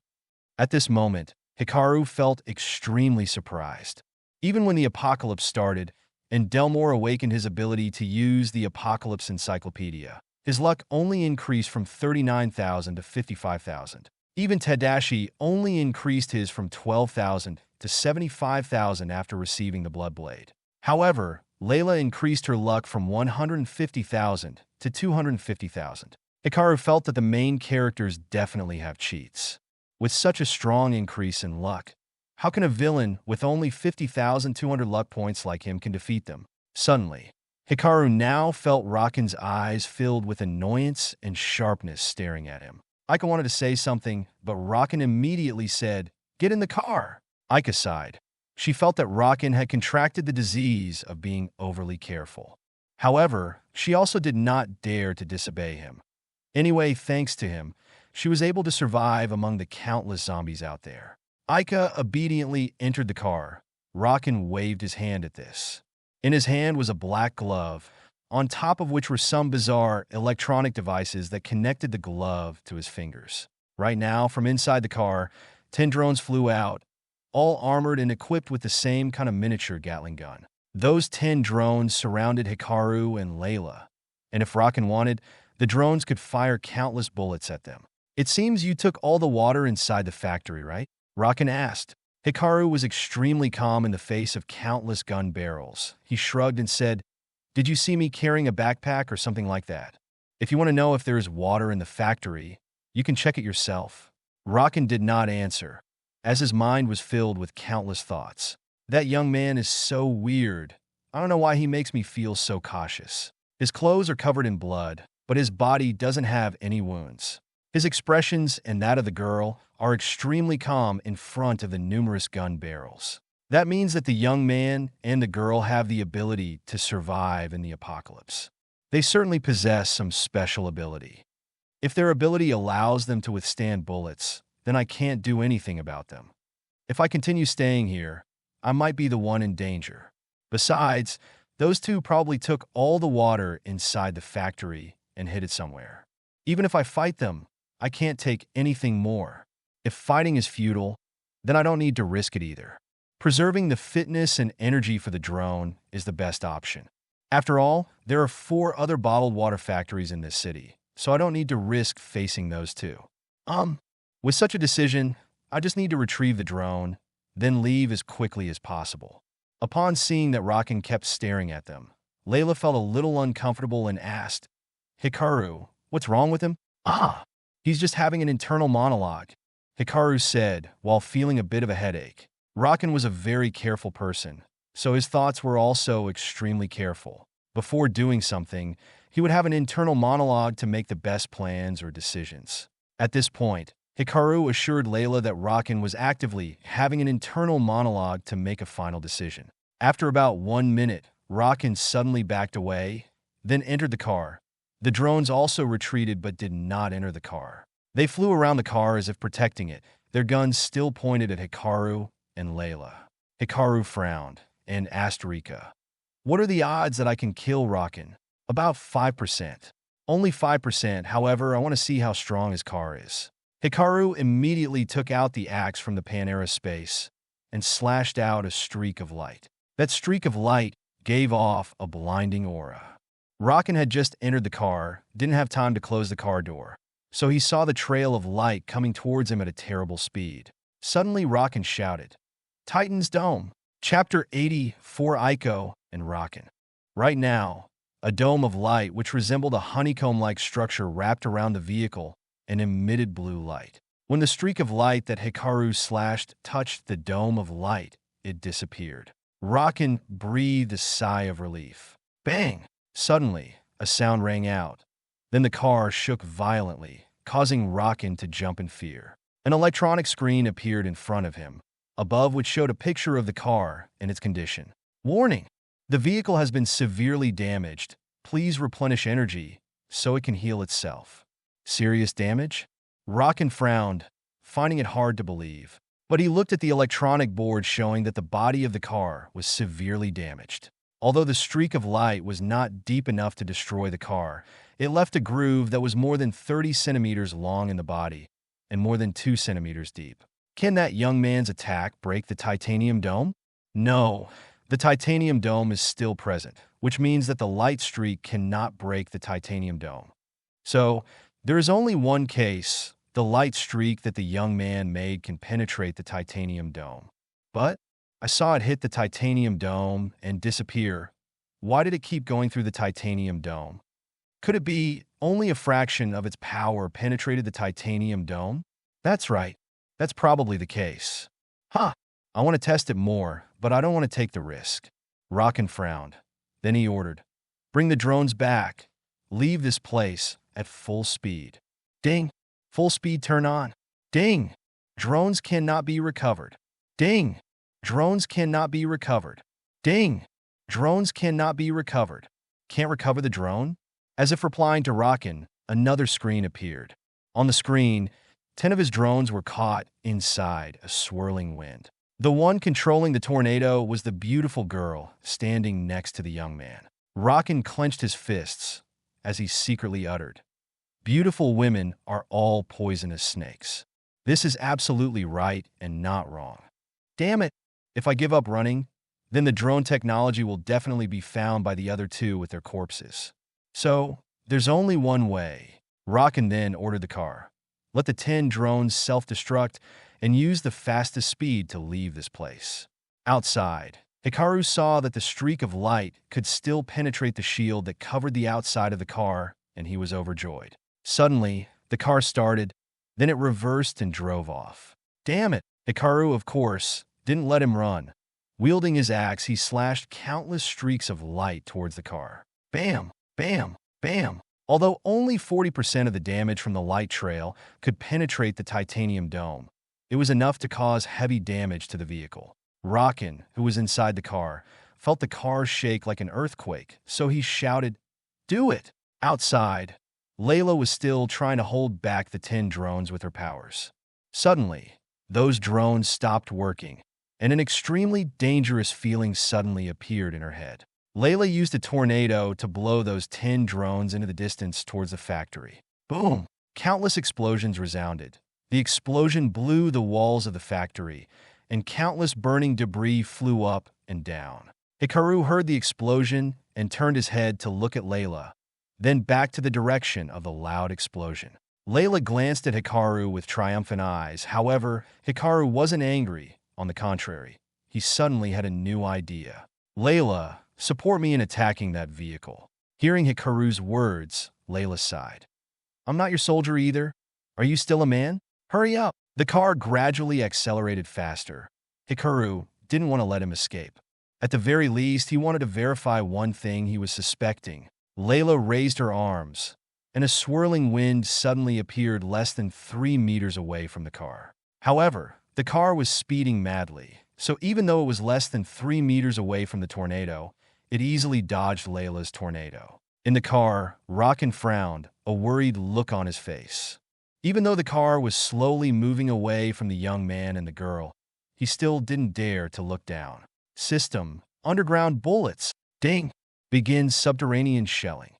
At this moment, Hikaru felt extremely surprised. Even when the apocalypse started, and Delmore awakened his ability to use the Apocalypse Encyclopedia, his luck only increased from 39,000 to 55,000. Even Tadashi only increased his from 12,000 to 75,000 after receiving the Blood Blade. However, Layla increased her luck from 150,000 to 250,000. Hikaru felt that the main characters definitely have cheats. With such a strong increase in luck, How can a villain with only 50,200 luck points like him can defeat them? Suddenly, Hikaru now felt Raken's eyes filled with annoyance and sharpness staring at him. Aika wanted to say something, but Raken immediately said, "Get in the car." Aika sighed. She felt that Raken had contracted the disease of being overly careful. However, she also did not dare to disobey him. Anyway, thanks to him, she was able to survive among the countless zombies out there. Aika obediently entered the car. Raken waved his hand at this. In his hand was a black glove, on top of which were some bizarre electronic devices that connected the glove to his fingers. Right now, from inside the car, 10 drones flew out, all armored and equipped with the same kind of miniature Gatling gun. Those 10 drones surrounded Hikaru and Layla, and if Raken wanted, the drones could fire countless bullets at them. "It seems you took all the water inside the factory, right?" Raken asked. Hikaru was extremely calm in the face of countless gun barrels. He shrugged and said, "Did you see me carrying a backpack or something like that? If you want to know if there is water in the factory, you can check it yourself." Raken did not answer, as his mind was filled with countless thoughts. That young man is so weird. I don't know why he makes me feel so cautious. His clothes are covered in blood, but his body doesn't have any wounds. His expressions and that of the girl are extremely calm in front of the numerous gun barrels. That means that the young man and the girl have the ability to survive in the apocalypse. They certainly possess some special ability. If their ability allows them to withstand bullets, then I can't do anything about them. If I continue staying here, I might be the one in danger. Besides, those two probably took all the water inside the factory and hid it somewhere. Even if I fight them, I can't take anything more. If fighting is futile, then I don't need to risk it either. Preserving the fitness and energy for the drone is the best option. After all, there are 4 other bottled water factories in this city, so I don't need to risk facing those two. With such a decision, I just need to retrieve the drone, then leave as quickly as possible. Upon seeing that Raken kept staring at them, Layla felt a little uncomfortable and asked, "Hikaru, what's wrong with him?" He's just having an internal monologue," Hikaru said while feeling a bit of a headache. Raken was a very careful person, so his thoughts were also extremely careful. Before doing something, he would have an internal monologue to make the best plans or decisions. At this point, Hikaru assured Layla that Raken was actively having an internal monologue to make a final decision. After about 1 minute, Raken suddenly backed away, then entered the car. The drones also retreated but did not enter the car. They flew around the car as if protecting it, their guns still pointed at Hikaru and Layla. Hikaru frowned and asked Rika, "What are the odds that I can kill Raken?" "About 5%. Only 5%, however, I want to see how strong his car is." Hikaru immediately took out the axe from the Panera space and slashed out a streak of light. That streak of light gave off a blinding aura. Raken had just entered the car, didn't have time to close the car door, so he saw the trail of light coming towards him at a terrible speed. Suddenly, Raken shouted, "Titan's Dome!" Chapter 80, for Ico and Raken. Right now, a dome of light which resembled a honeycomb-like structure wrapped around the vehicle and emitted blue light. When the streak of light that Hikaru slashed touched the dome of light, it disappeared. Raken breathed a sigh of relief. Bang! Suddenly, a sound rang out. Then the car shook violently, causing Raken to jump in fear. An electronic screen appeared in front of him, above which showed a picture of the car and its condition. Warning! The vehicle has been severely damaged. Please replenish energy so it can heal itself. Serious damage? Raken frowned, finding it hard to believe. But he looked at the electronic board showing that the body of the car was severely damaged. Although the streak of light was not deep enough to destroy the car, it left a groove that was more than 30 centimeters long in the body and more than 2 centimeters deep. Can that young man's attack break the titanium dome? No, the titanium dome is still present, which means that the light streak cannot break the titanium dome. So, there is only one case: the light streak that the young man made can penetrate the titanium dome. But I saw it hit the titanium dome and disappear. Why did it keep going through the titanium dome? Could it be only a fraction of its power penetrated the titanium dome? That's right. That's probably the case. I want to test it more, but I don't want to take the risk. Rakan frowned. Then he ordered, "Bring the drones back. Leave this place at full speed." Ding! Full speed turn on. Ding! Drones cannot be recovered. Ding! Drones cannot be recovered. Ding! Drones cannot be recovered. Can't recover the drone? As if replying to Rakan, another screen appeared. On the screen, 10 of his drones were caught inside a swirling wind. The one controlling the tornado was the beautiful girl standing next to the young man. Rakan clenched his fists as he secretly uttered, "Beautiful women are all poisonous snakes. This is absolutely right and not wrong. Damn it, if I give up running, then the drone technology will definitely be found by the other two with their corpses. So, there's only one way." Rakan then ordered the car. "Let the 10 drones self-destruct and use the fastest speed to leave this place." Outside, Hikaru saw that the streak of light could still penetrate the shield that covered the outside of the car, and he was overjoyed. Suddenly, the car started, then it reversed and drove off. Damn it! Hikaru, of course, didn't let him run. Wielding his axe, he slashed countless streaks of light towards the car. Bam! Bam! Bam! Although only 40% of the damage from the light trail could penetrate the titanium dome, it was enough to cause heavy damage to the vehicle. Rakan, who was inside the car, felt the car shake like an earthquake, so he shouted, "Do it!" Outside, Layla was still trying to hold back the 10 drones with her powers. Suddenly, those drones stopped working, and an extremely dangerous feeling suddenly appeared in her head. Layla used a tornado to blow those 10 drones into the distance towards the factory. Boom! Countless explosions resounded. The explosion blew the walls of the factory, and countless burning debris flew up and down. Hikaru heard the explosion and turned his head to look at Layla, then back to the direction of the loud explosion. Layla glanced at Hikaru with triumphant eyes. However, Hikaru wasn't angry. On the contrary, he suddenly had a new idea. "Layla, support me in attacking that vehicle." Hearing Hikaru's words, Layla sighed. "I'm not your soldier either. Are you still a man? Hurry up." The car gradually accelerated faster. Hikaru didn't want to let him escape. At the very least, he wanted to verify one thing he was suspecting. Layla raised her arms, and a swirling wind suddenly appeared less than 3 meters away from the car. However, the car was speeding madly, so even though it was less than 3 meters away from the tornado, it easily dodged Layla's tornado. In the car, Rakan frowned, a worried look on his face. Even though the car was slowly moving away from the young man and the girl, he still didn't dare to look down. System: underground bullets. Ding! Begins subterranean shelling.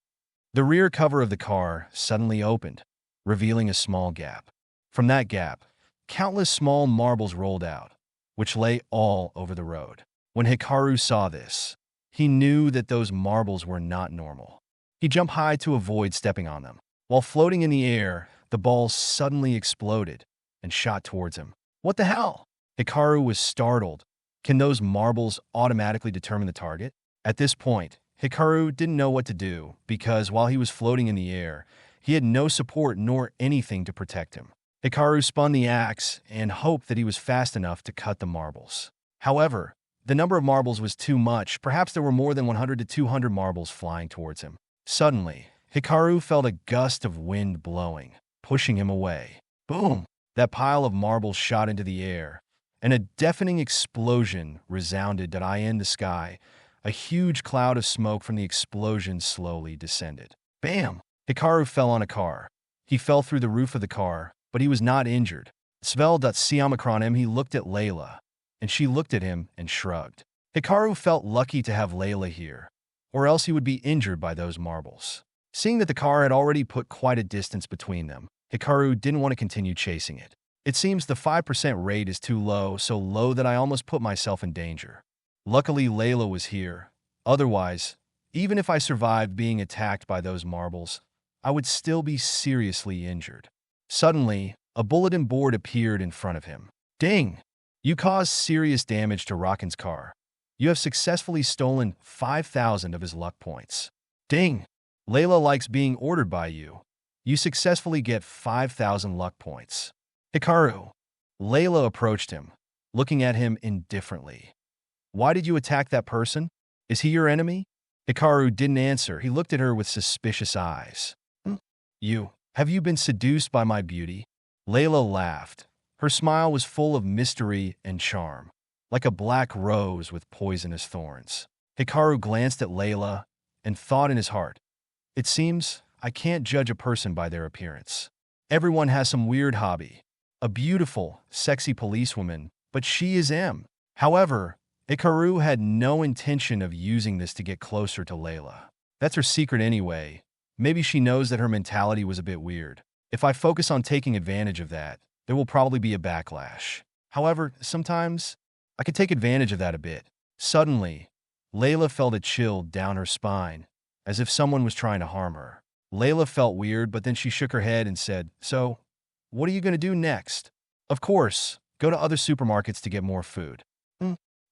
The rear cover of the car suddenly opened, revealing a small gap. From that gap, countless small marbles rolled out, which lay all over the road. When Hikaru saw this, he knew that those marbles were not normal. He jumped high to avoid stepping on them. While floating in the air, the balls suddenly exploded and shot towards him. What the hell? Hikaru was startled. Can those marbles automatically determine the target? At this point, Hikaru didn't know what to do because while he was floating in the air, he had no support nor anything to protect him. Hikaru spun the axe and hoped that he was fast enough to cut the marbles. However, the number of marbles was too much. Perhaps there were more than 100 to 200 marbles flying towards him. Suddenly, Hikaru felt a gust of wind blowing, pushing him away. Boom! That pile of marbles shot into the air, and a deafening explosion resounded in the sky. A huge cloud of smoke from the explosion slowly descended. Bam! Hikaru fell on a car. He fell through the roof of the car, but he was not injured. Svel.Siamakronim, he looked at Layla, and she looked at him and shrugged. Hikaru felt lucky to have Layla here, or else he would be injured by those marbles. Seeing that the car had already put quite a distance between them, Hikaru didn't want to continue chasing it. It seems the 5% rate is too low, so low that I almost put myself in danger. Luckily, Layla was here. Otherwise, even if I survived being attacked by those marbles, I would still be seriously injured. Suddenly, a bulletin board appeared in front of him. Ding! You caused serious damage to Rakan's car. You have successfully stolen 5,000 of his luck points. Ding! Layla likes being ordered by you. You successfully get 5,000 luck points. Hikaru. Layla approached him. looking at him indifferently. Why did you attack that person? Is he your enemy? Hikaru didn't answer. He looked at her with suspicious eyes. Have you been seduced by my beauty? Layla laughed. Her smile was full of mystery and charm, like a black rose with poisonous thorns. Hikaru glanced at Layla and thought in his heart, it seems I can't judge a person by their appearance. Everyone has some weird hobby. A beautiful, sexy policewoman, but she is M. However, Hikaru had no intention of using this to get closer to Layla. That's her secret anyway. Maybe she knows that her mentality was a bit weird. If I focus on taking advantage of that, there will probably be a backlash. However, sometimes I could take advantage of that a bit. Suddenly, Layla felt a chill down her spine, as if someone was trying to harm her. Layla felt weird, but then she shook her head and said, "So, what are you going to do next?" "Of course, go to other supermarkets to get more food."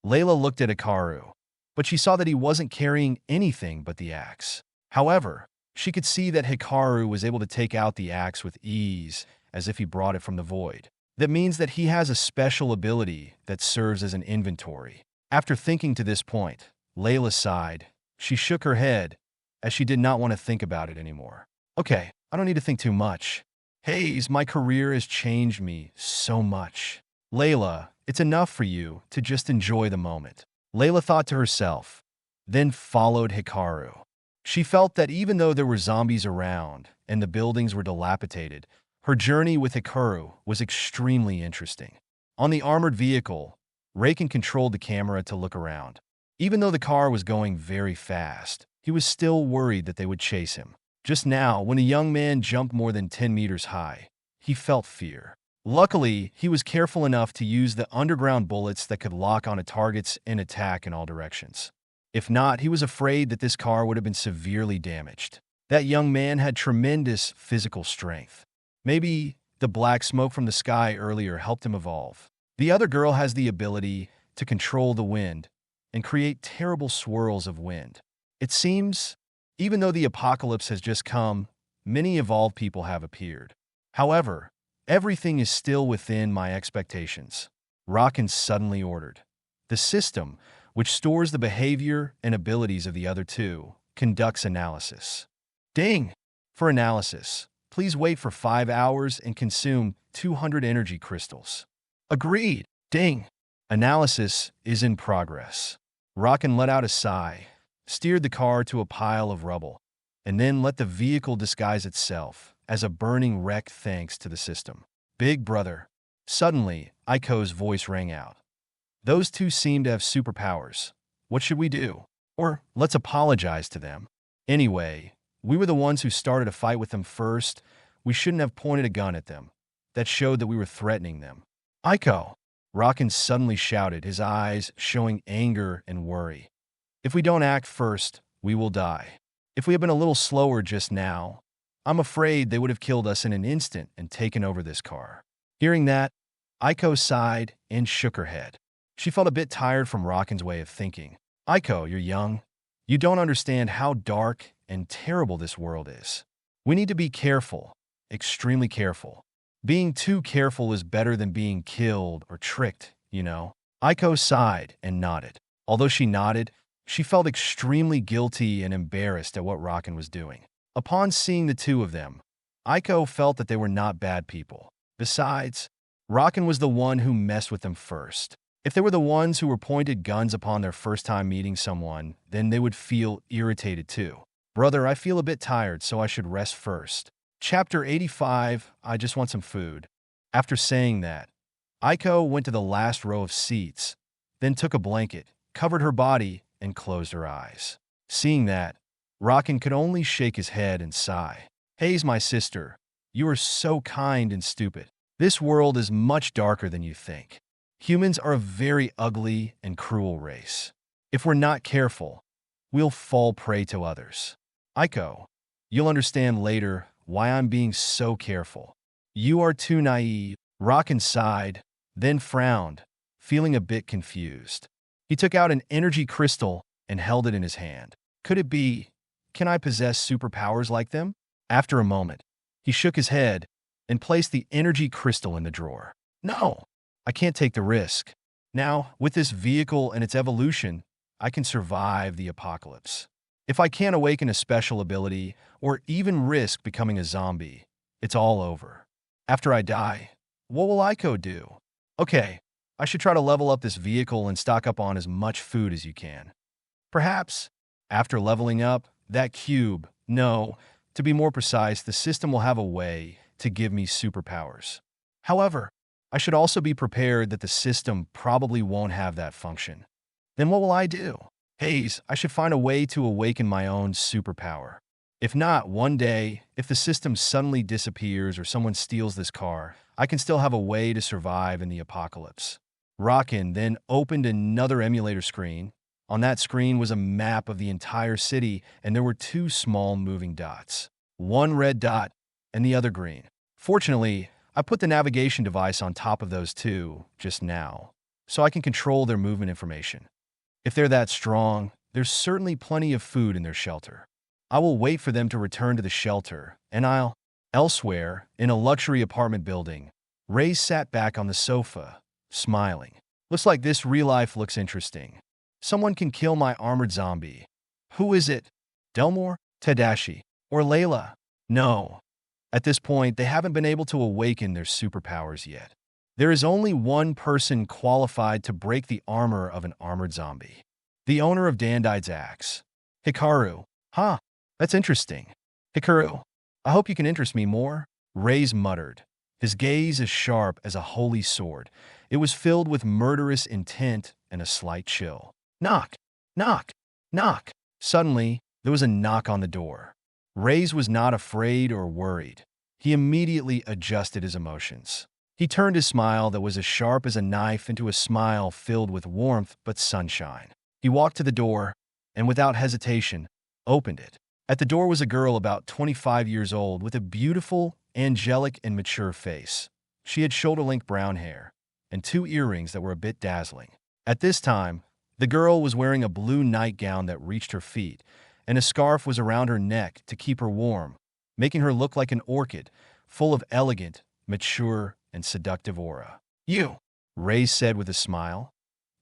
Layla looked at Hikaru, but she saw that he wasn't carrying anything but the axe. However, she could see that Hikaru was able to take out the axe with ease, as if he brought it from the void. That means that he has a special ability that serves as an inventory. After thinking to this point, Layla sighed. She shook her head, as she did not want to think about it anymore. Okay, I don't need to think too much. Hayes, my career has changed me so much. Layla, it's enough for you to just enjoy the moment. Layla thought to herself, then followed Hikaru. She felt that even though there were zombies around and the buildings were dilapidated, her journey with Hikaru was extremely interesting. On the armored vehicle, Raken controlled the camera to look around. Even though the car was going very fast, he was still worried that they would chase him. Just now, when a young man jumped more than 10 meters high, he felt fear. Luckily, he was careful enough to use the underground bullets that could lock onto targets and attack in all directions. If not, he was afraid that this car would have been severely damaged. That young man had tremendous physical strength. Maybe the black smoke from the sky earlier helped him evolve. The other girl has the ability to control the wind and create terrible swirls of wind. It seems, even though the apocalypse has just come, many evolved people have appeared. However, everything is still within my expectations. Raken suddenly ordered. The system, which stores the behavior and abilities of the other two, conducts analysis. Ding! For analysis, please wait for 5 hours and consume 200 energy crystals. Agreed. Ding! Analysis is in progress. Raken let out a sigh, steered the car to a pile of rubble, and then let the vehicle disguise itself as a burning wreck thanks to the system. Big brother. Suddenly, Aiko's voice rang out. Those two seem to have superpowers. What should we do? Or let's apologize to them. Anyway, we were the ones who started a fight with them first. We shouldn't have pointed a gun at them. That showed that we were threatening them. Aiko! Raken suddenly shouted, his eyes showing anger and worry. If we don't act first, we will die. If we had been a little slower just now, I'm afraid they would have killed us in an instant and taken over this car. Hearing that, Aiko sighed and shook her head. She felt a bit tired from Raken's way of thinking. Aiko, you're young. You don't understand how dark and terrible this world is. We need to be careful, extremely careful. Being too careful is better than being killed or tricked, you know. Aiko sighed and nodded. Although she nodded, she felt extremely guilty and embarrassed at what Raken was doing. Upon seeing the two of them, Aiko felt that they were not bad people. Besides, Raken was the one who messed with them first. If they were the ones who were pointed guns upon their first time meeting someone, then they would feel irritated too. Brother, I feel a bit tired, so I should rest first. Chapter 85, I just want some food. After saying that, Aiko went to the last row of seats, then took a blanket, covered her body, and closed her eyes. Seeing that, Raken could only shake his head and sigh. Hayes, my sister, you are so kind and stupid. This world is much darker than you think. Humans are a very ugly and cruel race. If we're not careful, we'll fall prey to others. Aiko, you'll understand later why I'm being so careful. You are too naive. Raken sighed, then frowned, feeling a bit confused. He took out an energy crystal and held it in his hand. Could it be, can I possess superpowers like them? After a moment, he shook his head and placed the energy crystal in the drawer. No, I can't take the risk. Now, with this vehicle and its evolution, I can survive the apocalypse. If I can't awaken a special ability or even risk becoming a zombie, it's all over. After I die, what will Ico do? Okay, I should try to level up this vehicle and stock up on as much food as you can. Perhaps, after leveling up, that cube, no, to be more precise, the system will have a way to give me superpowers. However, I should also be prepared that the system probably won't have that function. Then what will I do? Hayes, I should find a way to awaken my own superpower. If not, one day, if the system suddenly disappears or someone steals this car, I can still have a way to survive in the apocalypse. Rockin then opened another emulator screen. On that screen was a map of the entire city, and there were two small moving dots. One red dot and the other green. Fortunately, I put the navigation device on top of those two just now, so I can control their movement information. If they're that strong, there's certainly plenty of food in their shelter. I will wait for them to return to the shelter, and Elsewhere, in a luxury apartment building, Ray sat back on the sofa, smiling. Looks like this real life looks interesting. Someone can kill my armored zombie. Who is it? Delmore, Tadashi, or Layla? No. At this point, they haven't been able to awaken their superpowers yet. There is only one person qualified to break the armor of an armored zombie. The owner of Isekai'd's axe. Hikaru. Huh, that's interesting. Hikaru, I hope you can interest me more. Ray's muttered, his gaze as sharp as a holy sword. It was filled with murderous intent and a slight chill. Knock, knock, knock. Suddenly, there was a knock on the door. Ray's was not afraid or worried. He immediately adjusted his emotions. He turned his smile that was as sharp as a knife into a smile filled with warmth but sunshine. He walked to the door and, without hesitation, opened it. At the door was a girl about 25 years old with a beautiful, angelic, and mature face. She had shoulder-length brown hair and two earrings that were a bit dazzling. At this time, the girl was wearing a blue nightgown that reached her feet, and a scarf was around her neck to keep her warm, making her look like an orchid, full of elegant, mature, and seductive aura. You, Ray said with a smile.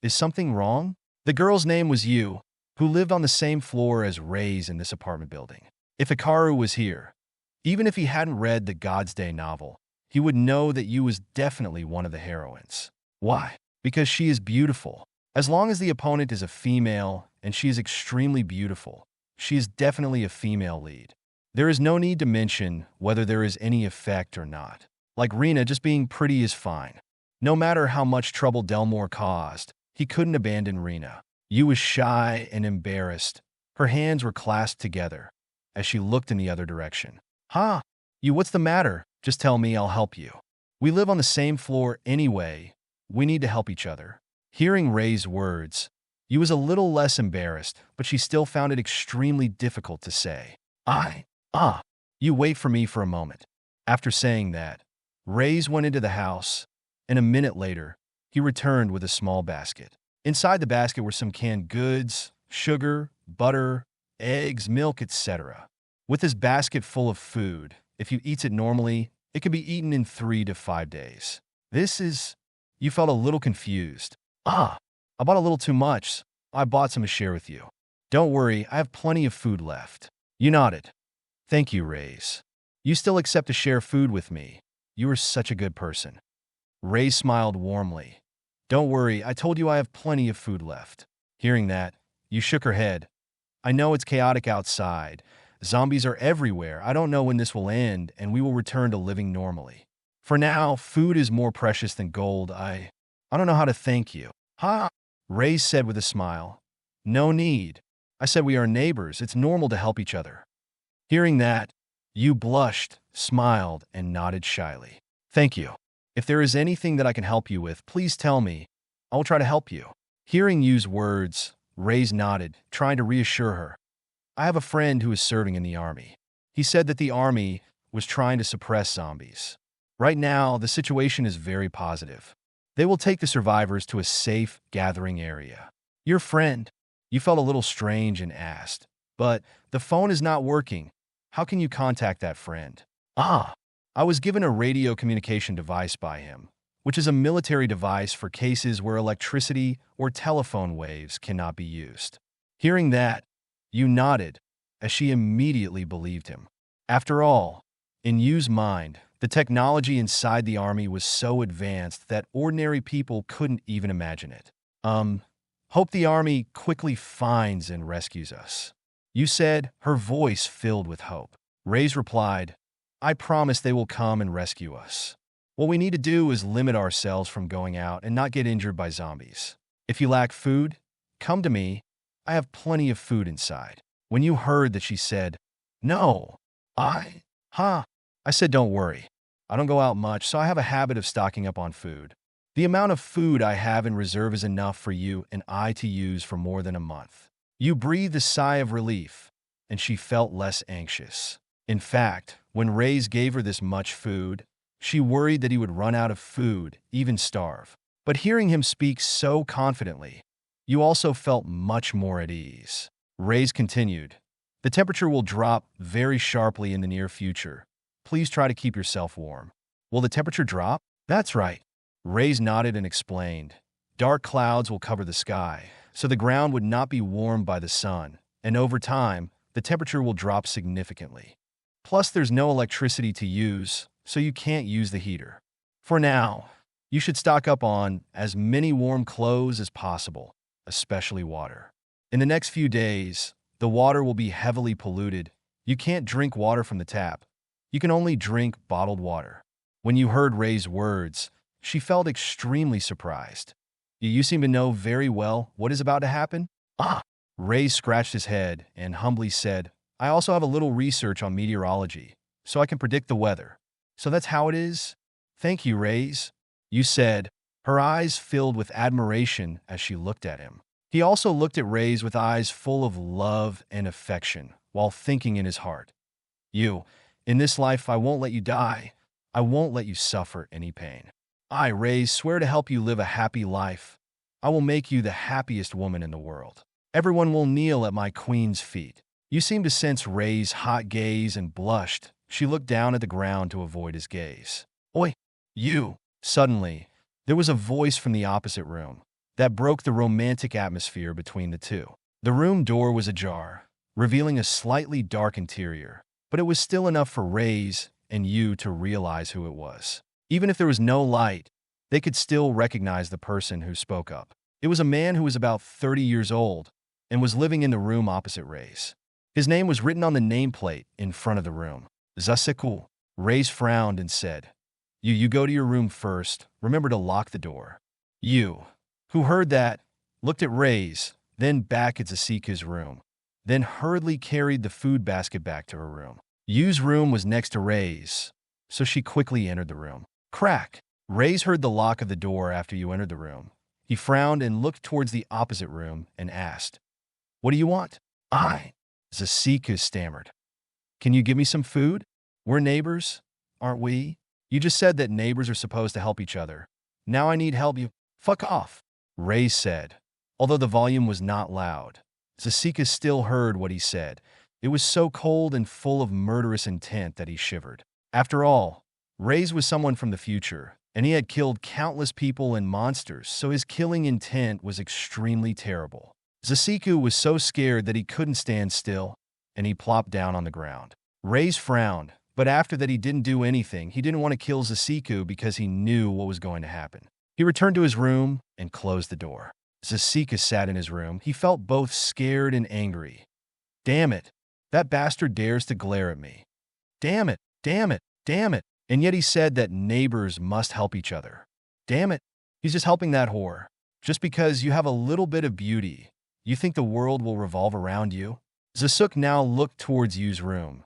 Is something wrong? The girl's name was Yu, who lived on the same floor as Ray's in this apartment building. If Hikaru was here, even if he hadn't read the God's Day novel, he would know that Yu was definitely one of the heroines. Why? Because she is beautiful. As long as the opponent is a female and she is extremely beautiful, she is definitely a female lead. There is no need to mention whether there is any effect or not. Like Rena, just being pretty is fine. No matter how much trouble Delmore caused, he couldn't abandon Rena. Yu was shy and embarrassed. Her hands were clasped together as she looked in the other direction. Huh? Yu, what's the matter? Just tell me, I'll help you. We live on the same floor anyway. We need to help each other. Hearing Ray's words, Yu was a little less embarrassed, but she still found it extremely difficult to say. You wait for me for a moment. After saying that, Ray's went into the house, and a minute later, he returned with a small basket. Inside the basket were some canned goods, sugar, butter, eggs, milk, etc. With this basket full of food, if you eat it normally, it can be eaten in 3 to 5 days. You felt a little confused. I bought a little too much. I bought some to share with you. Don't worry, I have plenty of food left. You nodded. Thank you, Rays. You still accept to share food with me. You are such a good person. Ray smiled warmly. Don't worry, I told you I have plenty of food left. Hearing that, you shook her head. I know it's chaotic outside. Zombies are everywhere. I don't know when this will end, and we will return to living normally. For now, food is more precious than gold. I don't know how to thank you. Ray said with a smile. No need. I said we are neighbors. It's normal to help each other. Hearing that, you blushed, smiled, and nodded shyly. Thank you. If there is anything that I can help you with, please tell me. I will try to help you. Hearing Yu's words, Ray nodded, trying to reassure her. I have a friend who is serving in the army. He said that the army was trying to suppress zombies. Right now, the situation is very positive. They will take the survivors to a safe gathering area. Your friend, you felt a little strange and asked, but the phone is not working. How can you contact that friend? I was given a radio communication device by him. which is a military device for cases where electricity or telephone waves cannot be used. Hearing that, Yu nodded, as she immediately believed him. After all, in Yu's mind, the technology inside the army was so advanced that ordinary people couldn't even imagine it. Hope the army quickly finds and rescues us. Yu said, her voice filled with hope. Reyes replied, I promise they will come and rescue us. What we need to do is limit ourselves from going out and not get injured by zombies. If you lack food, come to me. I have plenty of food inside. When Yu heard that she said, no, I said, don't worry. I don't go out much, so I have a habit of stocking up on food. The amount of food I have in reserve is enough for you and I to use for more than a month. Yu breathed a sigh of relief, and she felt less anxious. In fact, when Reyes gave her this much food, she worried that he would run out of food, even starve. But hearing him speak so confidently, Yu also felt much more at ease. Reyes continued, the temperature will drop very sharply in the near future. Please try to keep yourself warm. Will the temperature drop? That's right. Reyes nodded and explained. Dark clouds will cover the sky, so the ground would not be warmed by the sun, and over time, the temperature will drop significantly. Plus, there's no electricity to use, so you can't use the heater. For now, you should stock up on as many warm clothes as possible, especially water. In the next few days, the water will be heavily polluted. You can't drink water from the tap. You can only drink bottled water. When you heard Rey's words, she felt extremely surprised. You seem to know very well what is about to happen? Rey scratched his head and humbly said, I also have a little research on meteorology, so I can predict the weather. So that's how it is? Thank you, Reyes. Yu said, her eyes filled with admiration as she looked at him. He also looked at Reyes with eyes full of love and affection, while thinking in his heart, Yu, in this life I won't let you die. I won't let you suffer any pain. I, Reyes, swear to help you live a happy life. I will make you the happiest woman in the world. Everyone will kneel at my queen's feet. You seemed to sense Rey's hot gaze and blushed. She looked down at the ground to avoid his gaze. Oi, you! Suddenly, there was a voice from the opposite room that broke the romantic atmosphere between the two. The room door was ajar, revealing a slightly dark interior, but it was still enough for Reyes and Yu to realize who it was. Even if there was no light, they could still recognize the person who spoke up. It was a man who was about 30 years old and was living in the room opposite Reyes. His name was written on the nameplate in front of the room. Isekai'd. Reyes frowned and said, You go to your room first. Remember to lock the door. Yu, who heard that, looked at Reyes, then back at Isekai'd's room, then hurriedly carried the food basket back to her room. Yu's room was next to Reyes, so she quickly entered the room. Crack! Reyes heard the lock of the door after Yu entered the room. He frowned and looked towards the opposite room and asked, What do you want? Isekai'd stammered. Can you give me some food? We're neighbors, aren't we? You just said that neighbors are supposed to help each other. Now I need help. You fuck off, Reyes said, although the volume was not loud. Isekai'd still heard what he said. It was so cold and full of murderous intent that he shivered. After all, Reyes was someone from the future, and he had killed countless people and monsters, so his killing intent was extremely terrible. Isekai'd was so scared that he couldn't stand still, and he plopped down on the ground. Reyes frowned, but after that he didn't do anything. He didn't want to kill Isekai'd because he knew what was going to happen. He returned to his room and closed the door. Isekai'd sat in his room. He felt both scared and angry. Damn it, that bastard dares to glare at me. Damn it, damn it, damn it. And yet he said that neighbors must help each other. Damn it, he's just helping that whore. Just because you have a little bit of beauty, you think the world will revolve around you? Isekai'd now looked towards Yu's room.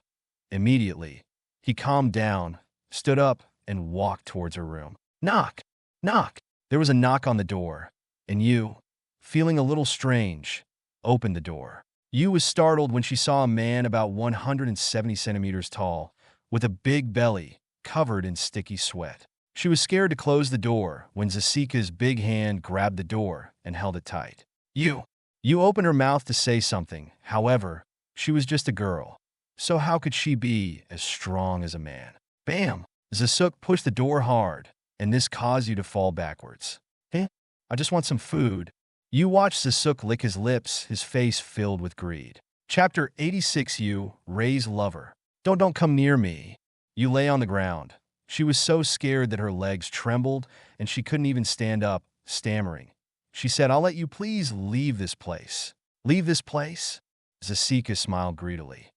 Immediately, he calmed down, stood up, and walked towards her room. Knock! Knock! There was a knock on the door, and Yu, feeling a little strange, opened the door. Yu was startled when she saw a man about 170 centimeters tall, with a big belly, covered in sticky sweat. She was scared to close the door when Isekai'd's big hand grabbed the door and held it tight. Yu opened her mouth to say something. However, she was just a girl, so how could she be as strong as a man? Bam! Isekai'd pushed the door hard, and this caused you to fall backwards. Eh? I just want some food. You watch Sasuke lick his lips, his face filled with greed. Chapter 86. You, Rei's lover. Don't come near me. You lay on the ground. She was so scared that her legs trembled and she couldn't even stand up, stammering. She said, I'll let you please leave this place. Leave this place? Zasika smiled greedily.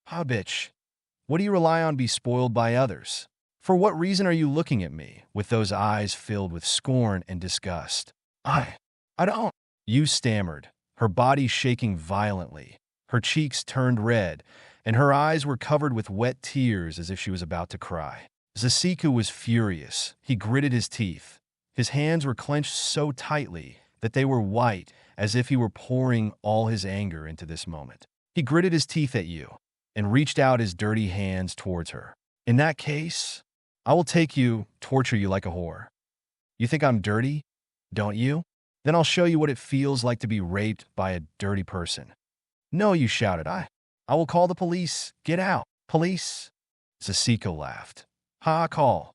Ah, bitch. What do you rely on be spoiled by others? For what reason are you looking at me with those eyes filled with scorn and disgust? I don't. You stammered, her body shaking violently. Her cheeks turned red, and her eyes were covered with wet tears as if she was about to cry. Zasika was furious. He gritted his teeth. His hands were clenched so tightly that they were white, as if he were pouring all his anger into this moment. He gritted his teeth at you and reached out his dirty hands towards her. In that case, I will take you, torture you like a whore. You think I'm dirty? Don't you? Then I'll show you what it feels like to be raped by a dirty person. No, you shouted. I will call the police. Get out. Police. Zasika laughed. Ha, call.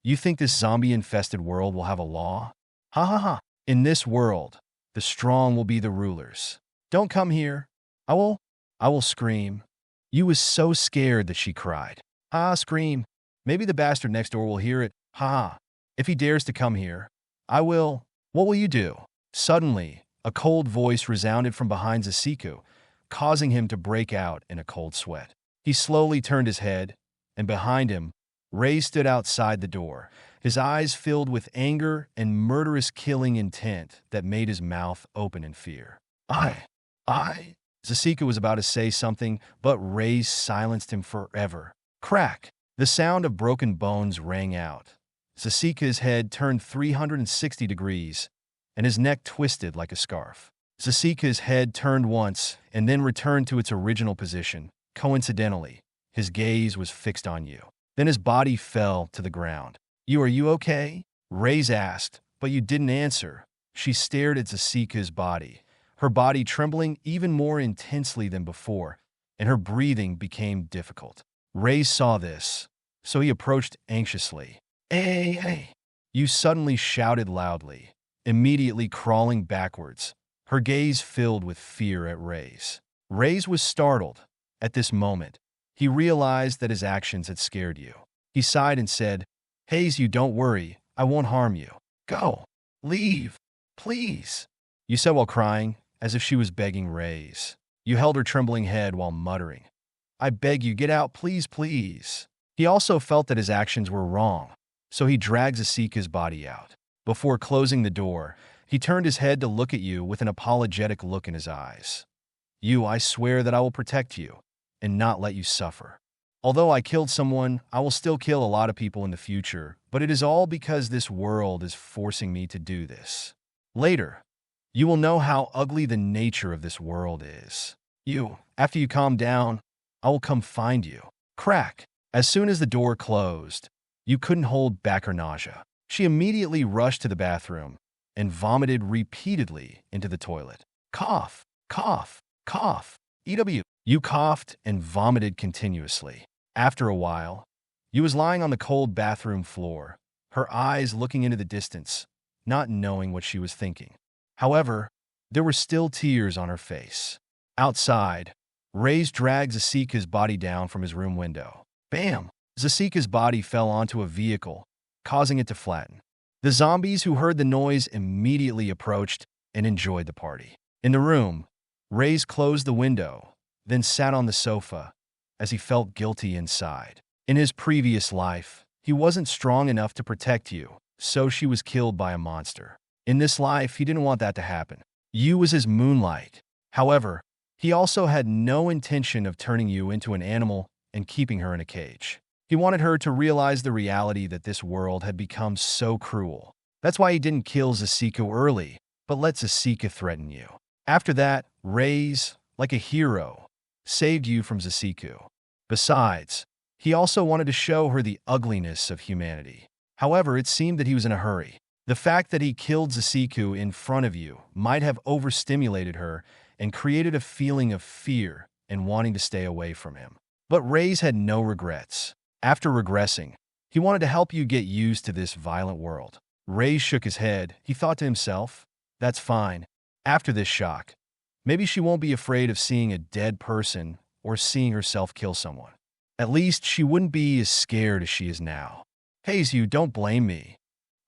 You think this zombie-infested world will have a law? Ha ha ha. In this world, the strong will be the rulers. Don't come here. I will scream. You was so scared that she cried. Ha, scream. Maybe the bastard next door will hear it. Ha. If he dares to come here, I will. What will you do? Suddenly, a cold voice resounded from behind Zasika, causing him to break out in a cold sweat. He slowly turned his head, and behind him, Rei stood outside the door, his eyes filled with anger and murderous killing intent that made his mouth open in fear. Zasika was about to say something, but Rei silenced him forever. Crack! The sound of broken bones rang out. Zasika's head turned 360 degrees, and his neck twisted like a scarf. Zasika's head turned once and then returned to its original position. Coincidentally, his gaze was fixed on you. Then his body fell to the ground. Are you okay? Rei's asked, but you didn't answer. She stared at Zasika's body, her body trembling even more intensely than before, and her breathing became difficult. Rei saw this, so he approached anxiously. Hey! You suddenly shouted loudly, immediately crawling backwards, her gaze filled with fear at Rei's. Rei's was startled. At this moment, he realized that his actions had scared you. He sighed and said, Hayes, you don't worry. I won't harm you. Go. Leave. Please. You said while crying, as if she was begging Rei's. You held her trembling head while muttering, I beg you, get out, please, please. He also felt that his actions were wrong, so he dragged Zasika's body out. Before closing the door, he turned his head to look at you with an apologetic look in his eyes. I swear that I will protect you and not let you suffer. Although I killed someone, I will still kill a lot of people in the future, but it is all because this world is forcing me to do this. Later, you will know how ugly the nature of this world is. After you calm down, I will come find you. Crack. As soon as the door closed, you couldn't hold back her nausea. She immediately rushed to the bathroom and vomited repeatedly into the toilet. Cough, cough, cough. You coughed and vomited continuously. After a while, you was lying on the cold bathroom floor, her eyes looking into the distance, not knowing what she was thinking. However, there were still tears on her face. Outside, Rei's dragged Zasika's body down from his room window. Bam! Zasika's body fell onto a vehicle, causing it to flatten. The zombies who heard the noise immediately approached and enjoyed the party. In the room, Rei's closed the window, then sat on the sofa, as he felt guilty inside. In his previous life, he wasn't strong enough to protect you, so she was killed by a monster. In this life, he didn't want that to happen. You was his moonlight. However, he also had no intention of turning you into an animal and keeping her in a cage. He wanted her to realize the reality that this world had become so cruel. That's why he didn't kill Zasika early, but let Zasika threaten you. After that, Rei's, like a hero, saved you from Zasika. Besides, he also wanted to show her the ugliness of humanity. However, it seemed that he was in a hurry. The fact that he killed Zasika in front of you might have overstimulated her and created a feeling of fear and wanting to stay away from him. But Rei's had no regrets. After regressing, He wanted to help you get used to this violent world. Ray shook his head. He thought to himself, that's fine. After this shock, maybe she won't be afraid of seeing a dead person or seeing herself kill someone. At least she wouldn't be as scared as she is now. Pays you, don't blame me.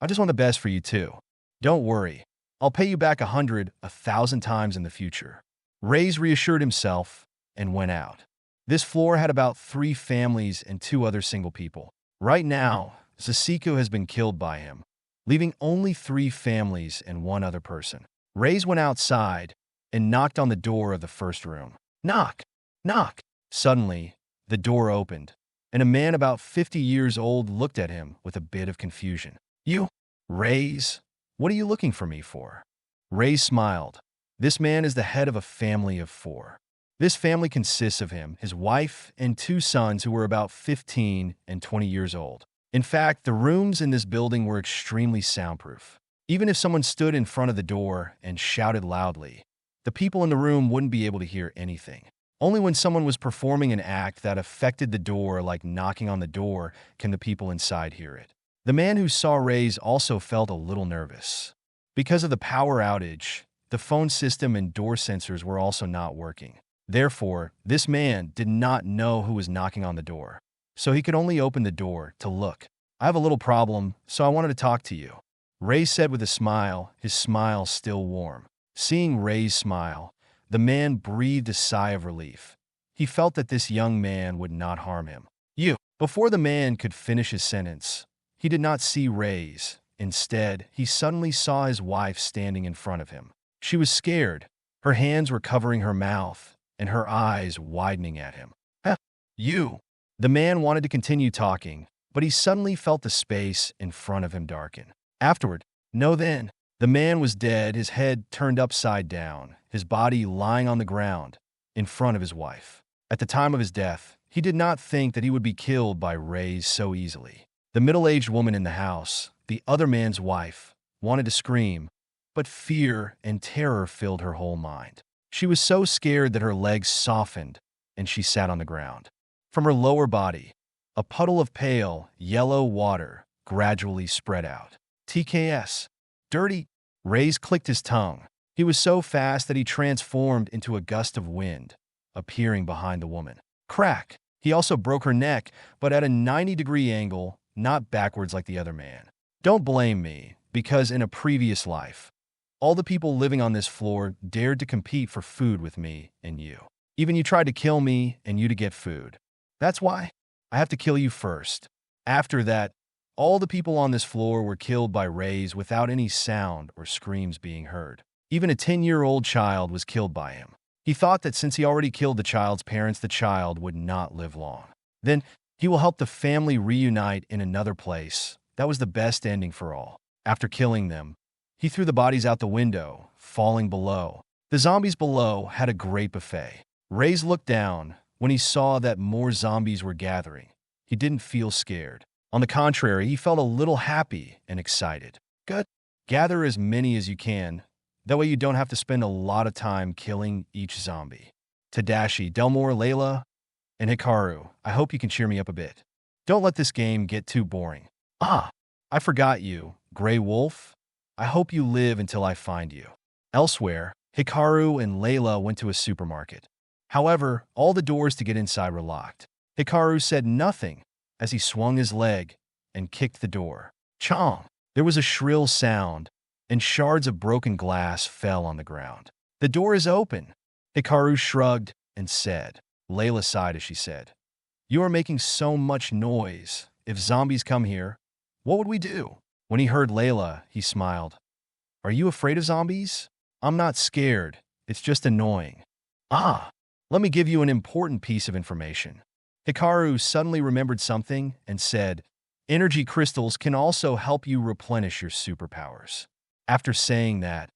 I just want the best for you too. Don't worry. I'll pay you back 100, 1,000 times in the future. Ray's reassured himself and went out. This floor had about 3 families and 2 other single people. Right now, Sasiko has been killed by him, leaving only 3 families and 1 other person. Ray's went outside and knocked on the door of the first room. Knock! Knock! Suddenly, the door opened, and a man about 50 years old looked at him with a bit of confusion. You? Ray's? What are you looking for me for? Ray smiled. This man is the head of a family of 4. This family consists of him, his wife, and 2 sons who were about 15 and 20 years old. In fact, the rooms in this building were extremely soundproof. Even if someone stood in front of the door and shouted loudly, the people in the room wouldn't be able to hear anything. Only when someone was performing an act that affected the door, like knocking on the door, can the people inside hear it. The man who saw Ray's also felt a little nervous. Because of the power outage, the phone system and door sensors were also not working. Therefore, this man did not know who was knocking on the door, so he could only open the door to look. I have a little problem, so I wanted to talk to you, Ray said with a smile, his smile still warm. Seeing Ray's smile, the man breathed a sigh of relief. He felt that this young man would not harm him. You. Before the man could finish his sentence, he did not see Ray's. Instead, he suddenly saw his wife standing in front of him. She was scared. Her hands were covering her mouth, and her eyes widening at him. You. The man wanted to continue talking, but he suddenly felt the space in front of him darken. Afterward, no then. The man was dead, his head turned upside down, his body lying on the ground, in front of his wife. At the time of his death, he did not think that he would be killed by Ray's so easily. The middle-aged woman in the house, the other man's wife, wanted to scream, but fear and terror filled her whole mind. She was so scared that her legs softened, and she sat on the ground. From her lower body, a puddle of pale, yellow water gradually spread out. TKS. Dirty. Ray's clicked his tongue. He was so fast that he transformed into a gust of wind, appearing behind the woman. Crack. He also broke her neck, but at a 90-degree angle, not backwards like the other man. Don't blame me, because in a previous life, all the people living on this floor dared to compete for food with me and you. Even you tried to kill me and you to get food. That's why I have to kill you first. After that, all the people on this floor were killed by Ray's without any sound or screams being heard. Even a 10-year-old child was killed by him. He thought that since he already killed the child's parents, the child would not live long. Then he will help the family reunite in another place. That was the best ending for all. After killing them, he threw the bodies out the window, falling below. The zombies below had a great buffet. Ray's looked down. When he saw that more zombies were gathering, he didn't feel scared. On the contrary, he felt a little happy and excited. Good. Gather as many as you can. That way you don't have to spend a lot of time killing each zombie. Tadashi, Delmore, Layla, and Hikaru, I hope you can cheer me up a bit. Don't let this game get too boring. I forgot you, Grey Wolf. I hope you live until I find you. Elsewhere, Hikaru and Layla went to a supermarket. However, all the doors to get inside were locked. Hikaru said nothing as he swung his leg and kicked the door. Chong! There was a shrill sound, and shards of broken glass fell on the ground. The door is open. Hikaru shrugged and said. Layla sighed as she said, You are making so much noise. If zombies come here, what would we do? When he heard Layla, he smiled. Are you afraid of zombies? I'm not scared. It's just annoying. Let me give you an important piece of information. Hikaru suddenly remembered something and said, Energy crystals can also help you replenish your superpowers. After saying that,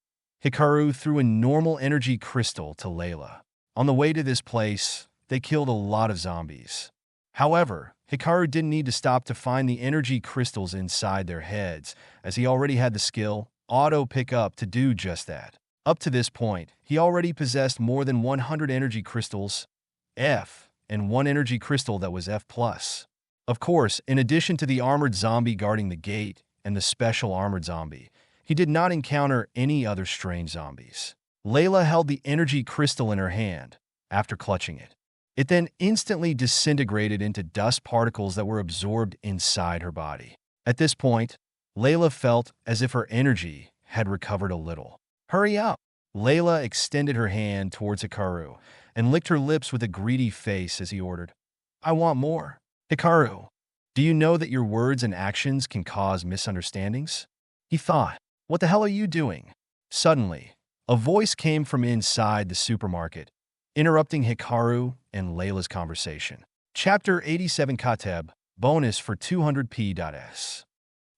Hikaru threw a normal energy crystal to Layla. On the way to this place, they killed a lot of zombies. However, Hikaru didn't need to stop to find the energy crystals inside their heads, as he already had the skill, auto pickup, to do just that. Up to this point, he already possessed more than 100 energy crystals, F, and 1 energy crystal that was F+. Of course, in addition to the armored zombie guarding the gate and the special armored zombie, he did not encounter any other strange zombies. Layla held the energy crystal in her hand after clutching it. It then instantly disintegrated into dust particles that were absorbed inside her body. At this point, Layla felt as if her energy had recovered a little. Hurry up! Layla extended her hand towards Hikaru and licked her lips with a greedy face as he ordered, I want more. Hikaru, do you know that your words and actions can cause misunderstandings? He thought, what the hell are you doing? Suddenly, a voice came from inside the supermarket, interrupting Hikaru and Layla's conversation. Chapter 87 Kateb, bonus for 200p.s.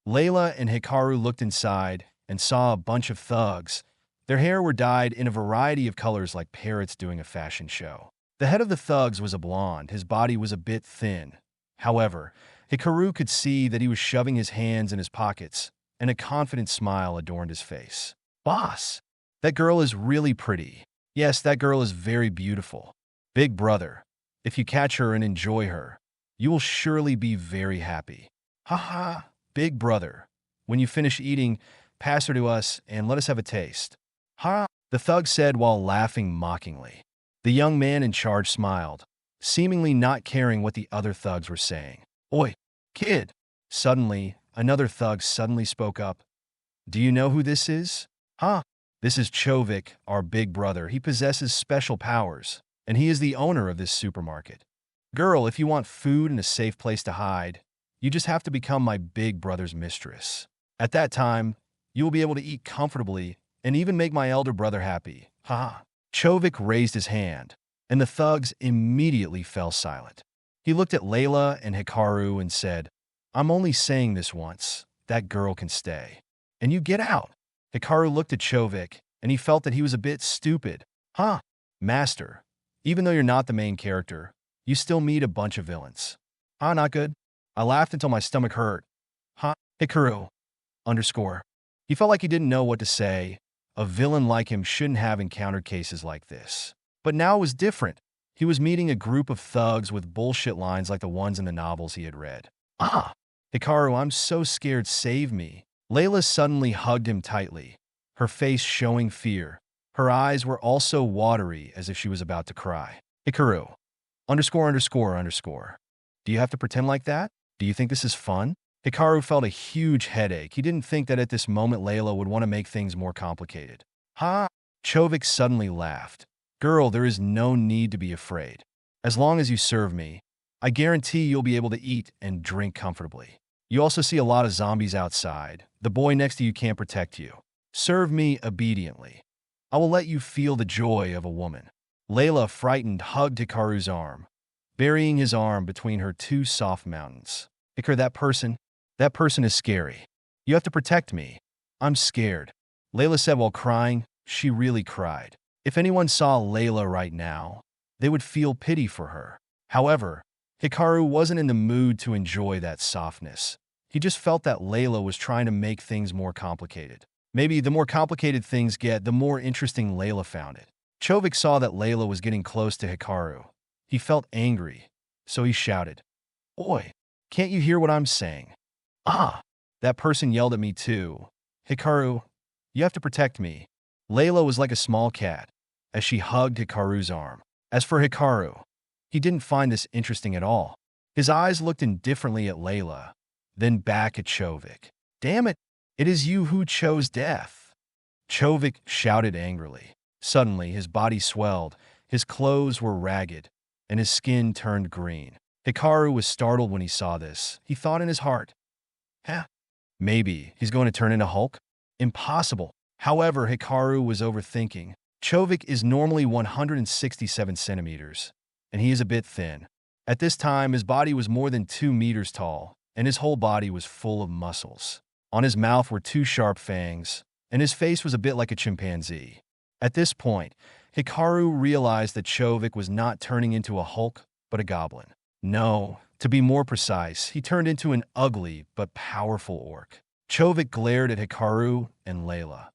Layla and Hikaru looked inside and saw a bunch of thugs. Their hair were dyed in a variety of colors like parrots doing a fashion show. The head of the thugs was a blonde, his body was a bit thin. However, Hikaru could see that he was shoving his hands in his pockets, and a confident smile adorned his face. Boss, that girl is really pretty. Yes, that girl is very beautiful. Big brother, if you catch her and enjoy her, you will surely be very happy. Haha, big brother, when you finish eating, pass her to us and let us have a taste. Ha, the thug said while laughing mockingly. The young man in charge smiled, seemingly not caring what the other thugs were saying. Oi, kid! Suddenly, another thug suddenly spoke up. Do you know who this is? Huh? This is Chovik, our big brother. He possesses special powers, and he is the owner of this supermarket. Girl, if you want food and a safe place to hide, you just have to become my big brother's mistress. At that time, you will be able to eat comfortably and even make my elder brother happy. Ha! Chovik raised his hand, and the thugs immediately fell silent. He looked at Layla and Hikaru and said, I'm only saying this once. That girl can stay. And you get out. Hikaru looked at Chovik, and he felt that he was a bit stupid. Huh? Master, even though you're not the main character, you still meet a bunch of villains. Ah, not good. I laughed until my stomach hurt. Huh? Hikaru. Underscore. He felt like he didn't know what to say. A villain like him shouldn't have encountered cases like this. But now it was different. He was meeting a group of thugs with bullshit lines like the ones in the novels he had read. Ah! Hikaru, I'm so scared, save me. Layla suddenly hugged him tightly, her face showing fear. Her eyes were also watery as if she was about to cry. Hikaru. Underscore, underscore, underscore. Do you have to pretend like that? Do you think this is fun? Hikaru felt a huge headache. He didn't think that at this moment Layla would want to make things more complicated. Ha! Chovik suddenly laughed. Girl, there is no need to be afraid. As long as you serve me, I guarantee you'll be able to eat and drink comfortably. You also see a lot of zombies outside. The boy next to you can't protect you. Serve me obediently. I will let you feel the joy of a woman. Layla, frightened, hugged Hikaru's arm, burying his arm between her two soft mountains. Hikaru, that person is scary. You have to protect me. I'm scared. Layla said while crying. She really cried. If anyone saw Layla right now, they would feel pity for her. However, Hikaru wasn't in the mood to enjoy that softness. He just felt that Layla was trying to make things more complicated. Maybe the more complicated things get, the more interesting Layla found it. Chovik saw that Layla was getting close to Hikaru. He felt angry, so he shouted, Oi, can't you hear what I'm saying? Ah! That person yelled at me too. Hikaru, you have to protect me. Layla was like a small cat as she hugged Hikaru's arm. As for Hikaru, he didn't find this interesting at all. His eyes looked indifferently at Layla, then back at Chovik. Damn it, it is you who chose death. Chovik shouted angrily. Suddenly, his body swelled, his clothes were ragged, and his skin turned green. Hikaru was startled when he saw this. He thought in his heart, maybe he's going to turn into Hulk? Impossible. However, Hikaru was overthinking. Chovik is normally 167 centimeters, and he is a bit thin. At this time, his body was more than 2 meters tall, and his whole body was full of muscles. On his mouth were 2 sharp fangs, and his face was a bit like a chimpanzee. At this point, Hikaru realized that Chovik was not turning into a Hulk, but a goblin. No, to be more precise, he turned into an ugly but powerful orc. Chovik glared at Hikaru and Layla.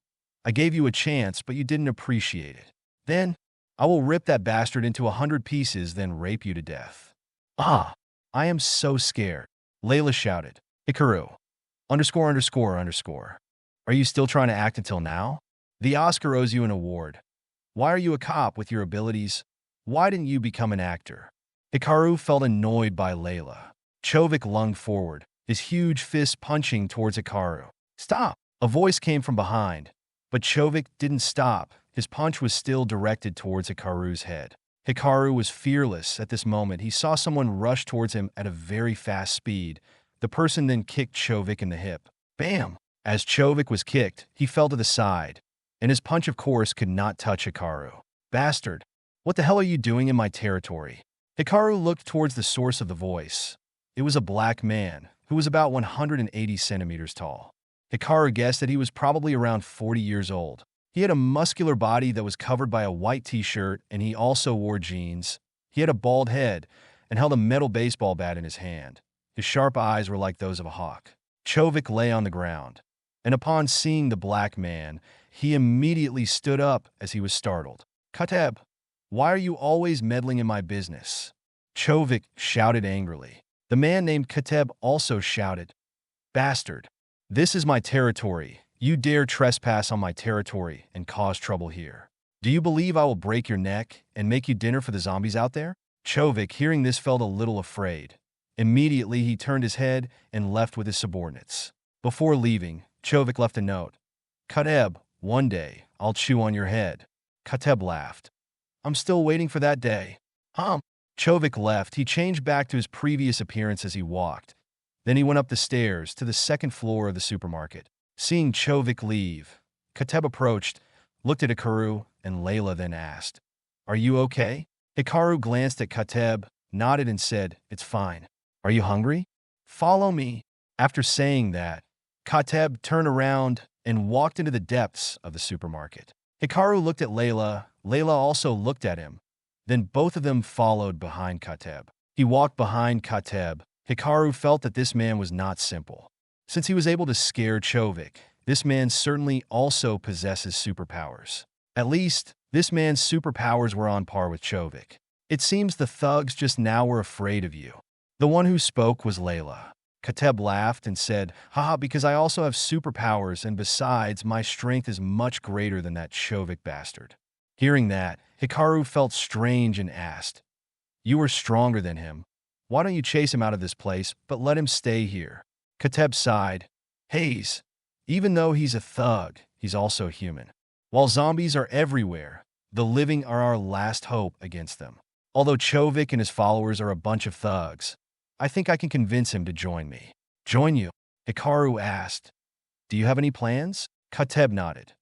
I gave you a chance, but you didn't appreciate it. Then, I will rip that bastard into 100 pieces, then rape you to death. Ah! I am so scared. Layla shouted. Hikaru. Underscore underscore underscore. Are you still trying to act until now? The Oscar owes you an award. Why are you a cop with your abilities? Why didn't you become an actor? Hikaru felt annoyed by Layla. Chovik lunged forward, his huge fist punching towards Hikaru. Stop! A voice came from behind, but Chovik didn't stop. His punch was still directed towards Hikaru's head. Hikaru was fearless at this moment. He saw someone rush towards him at a very fast speed. The person then kicked Chovik in the hip. Bam! As Chovik was kicked, he fell to the side, and his punch, of course, could not touch Hikaru. Bastard! What the hell are you doing in my territory? Hikaru looked towards the source of the voice. It was a black man, who was about 180 centimeters tall. Hikaru guessed that he was probably around 40 years old. He had a muscular body that was covered by a white t-shirt, and he also wore jeans. He had a bald head and held a metal baseball bat in his hand. His sharp eyes were like those of a hawk. Chovik lay on the ground, and upon seeing the black man, he immediately stood up as he was startled. Kateb, why are you always meddling in my business? Chovik shouted angrily. The man named Kateb also shouted, Bastard! This is my territory. You dare trespass on my territory and cause trouble here. Do you believe I will break your neck and make you dinner for the zombies out there? Chovik, hearing this, felt a little afraid. Immediately, he turned his head and left with his subordinates. Before leaving, Chovik left a note. Kateb, one day, I'll chew on your head. Kateb laughed. I'm still waiting for that day. Chovik left. He changed back to his previous appearance as he walked. Then he went up the stairs to the second floor of the supermarket. Seeing Chovik leave, Kateb approached, looked at Hikaru, and Layla, then asked, Are you okay? Hikaru glanced at Kateb, nodded and said, It's fine. Are you hungry? Follow me. After saying that, Kateb turned around and walked into the depths of the supermarket. Hikaru looked at Layla. Layla also looked at him. Then both of them followed behind Kateb. He walked behind Kateb. Hikaru felt that this man was not simple. Since he was able to scare Chovik, this man certainly also possesses superpowers. At least, this man's superpowers were on par with Chovik. It seems the thugs just now were afraid of you. The one who spoke was Layla. Kateb laughed and said, Haha, because I also have superpowers, and besides, my strength is much greater than that Chovik bastard. Hearing that, Hikaru felt strange and asked, You are stronger than him. Why don't you chase him out of this place, but let him stay here? Kateb sighed. Hayes, even though he's a thug, he's also human. While zombies are everywhere, the living are our last hope against them. Although Chovik and his followers are a bunch of thugs, I think I can convince him to join me. Join you? Hikaru asked. Do you have any plans? Kateb nodded.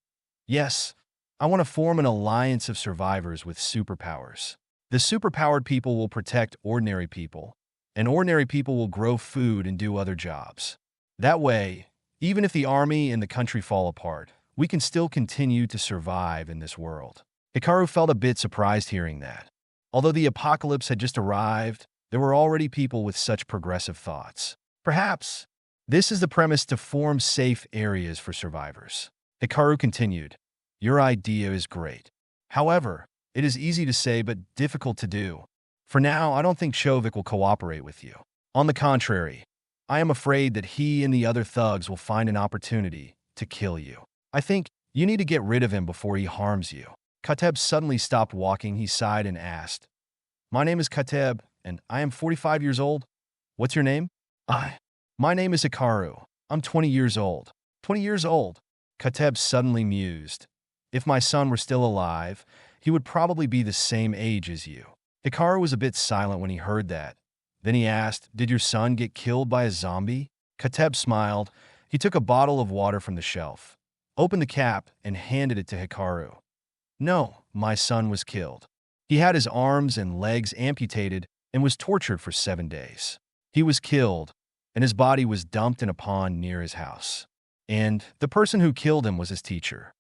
Yes, I want to form an alliance of survivors with superpowers. The superpowered people will protect ordinary people, and ordinary people will grow food and do other jobs. That way, even if the army and the country fall apart, we can still continue to survive in this world. Hikaru felt a bit surprised hearing that. Although the apocalypse had just arrived, there were already people with such progressive thoughts. Perhaps this is the premise to form safe areas for survivors. Hikaru continued, Your idea is great. However, it is easy to say but difficult to do. For now, I don't think Chovik will cooperate with you. On the contrary, I am afraid that he and the other thugs will find an opportunity to kill you. I think you need to get rid of him before he harms you. Kateb suddenly stopped walking. He sighed and asked, My name is Kateb, and I am 45 years old. What's your name? My name is Hikaru. I'm 20 years old. 20 years old? Kateb suddenly mused. If my son were still alive, he would probably be the same age as you. Hikaru was a bit silent when he heard that. Then he asked, Did your son get killed by a zombie? Kateb smiled. He took a bottle of water from the shelf, opened the cap, and handed it to Hikaru. No, my son was killed. He had his arms and legs amputated and was tortured for 7 days. He was killed, and his body was dumped in a pond near his house. And the person who killed him was his teacher.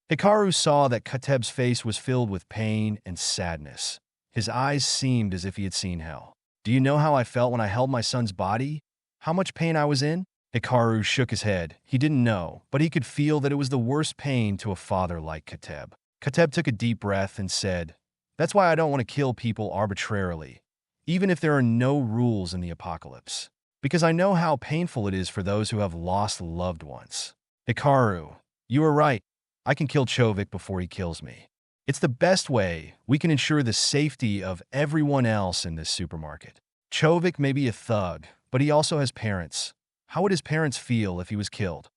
Hikaru saw that Kateb's face was filled with pain and sadness. His eyes seemed as if he had seen hell. Do you know how I felt when I held my son's body? How much pain I was in? Hikaru shook his head. He didn't know, but he could feel that it was the worst pain to a father like Kateb. Kateb took a deep breath and said, That's why I don't want to kill people arbitrarily. even if there are no rules in the apocalypse. Because I know how painful it is for those who have lost loved ones. Hikaru, you are right. I can kill Chovik before he kills me. It's the best way we can ensure the safety of everyone else in this supermarket. Chovik may be a thug, but he also has parents. How would his parents feel if he was killed?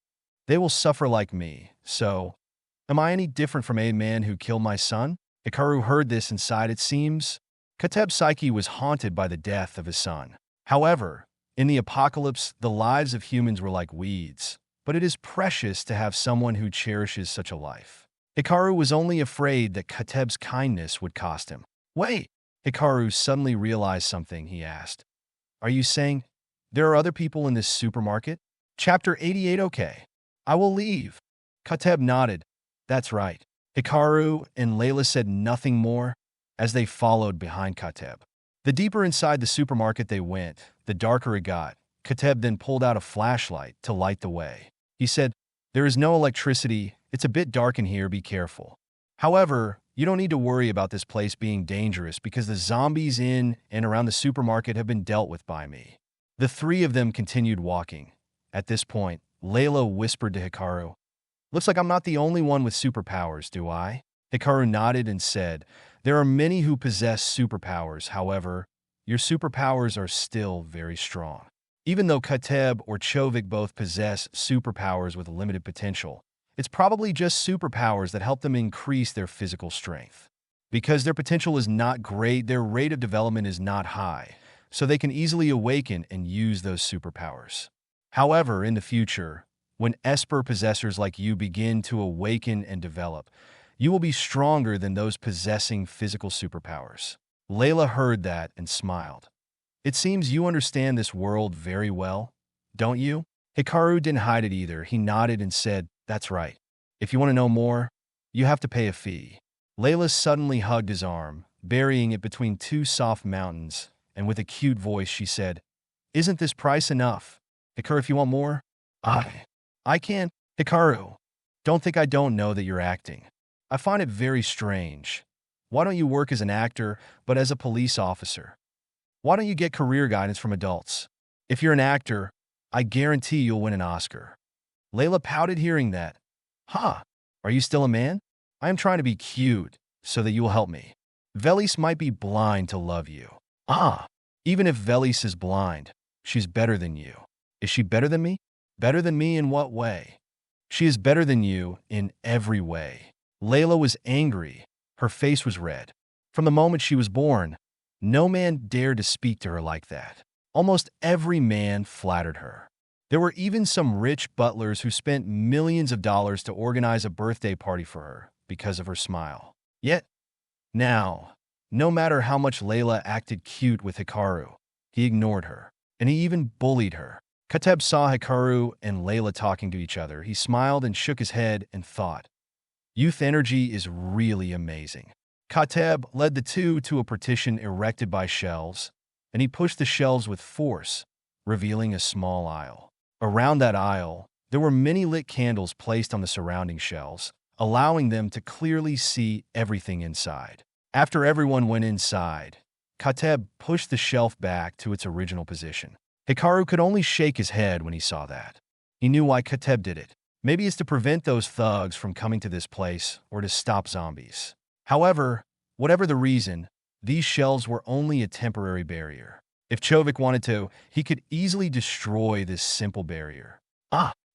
They will suffer like me, so am I any different from a man who killed my son? Hikaru heard this and sighed. It seems Kateb's psyche was haunted by the death of his son. However, in the apocalypse, the lives of humans were like weeds, but it is precious to have someone who cherishes such a life. Hikaru was only afraid that Kateb's kindness would cost him. Wait! Hikaru suddenly realized something. He asked, "Are you saying there are other people in this supermarket?" Chapter 88. Okay. I will leave. Kateb nodded. That's right. Hikaru and Layla said nothing more as they followed behind Kateb. The deeper inside the supermarket they went, the darker it got. Kateb then pulled out a flashlight to light the way. He said, "There is no electricity. It's a bit dark in here. Be careful. However, you don't need to worry about this place being dangerous because the zombies in and around the supermarket have been dealt with by me." The three of them continued walking. At this point, Layla whispered to Hikaru, "Looks like I'm not the only one with superpowers, do I?" Hikaru nodded and said, "There are many who possess superpowers. However, your superpowers are still very strong. Even though Kateb or Chovik both possess superpowers with limited potential, it's probably just superpowers that help them increase their physical strength. Because their potential is not great, their rate of development is not high, so they can easily awaken and use those superpowers. However, in the future, when Esper possessors like you begin to awaken and develop, you will be stronger than those possessing physical superpowers." Layla heard that and smiled. "It seems you understand this world very well, don't you?" Hikaru didn't hide it either. He nodded and said, "That's right. If you want to know more, you have to pay a fee." Layla suddenly hugged his arm, burying it between two soft mountains, and with a cute voice she said, "Isn't this price enough? Hikaru, if you want more, I can't." "Hikaru, don't think I don't know that you're acting. I find it very strange. Why don't you work as an actor, but as a police officer? Why don't you get career guidance from adults? If you're an actor, I guarantee you'll win an Oscar." Layla pouted hearing that. "Huh, are you still a man? I am trying to be cute so that you will help me. Velis might be blind to love you." Even if Velis is blind, she's better than you." "Is she better than me?" "Better than me in what way?" "She is better than you in every way." Layla was angry. Her face was red. From the moment she was born, no man dared to speak to her like that. Almost every man flattered her. There were even some rich butlers who spent millions of dollars to organize a birthday party for her because of her smile. Yet, now, no matter how much Layla acted cute with Hikaru, he ignored her, and he even bullied her. Kateb saw Hikaru and Layla talking to each other. He smiled and shook his head and thought, "Youth energy is really amazing." Kateb led the two to a partition erected by shelves, and he pushed the shelves with force, revealing a small aisle. Around that aisle, there were many lit candles placed on the surrounding shelves, allowing them to clearly see everything inside. After everyone went inside, Kateb pushed the shelf back to its original position. Hikaru could only shake his head when he saw that. He knew why Kateb did it. Maybe it's to prevent those thugs from coming to this place or to stop zombies. However, whatever the reason, these shelves were only a temporary barrier. If Chovik wanted to, he could easily destroy this simple barrier.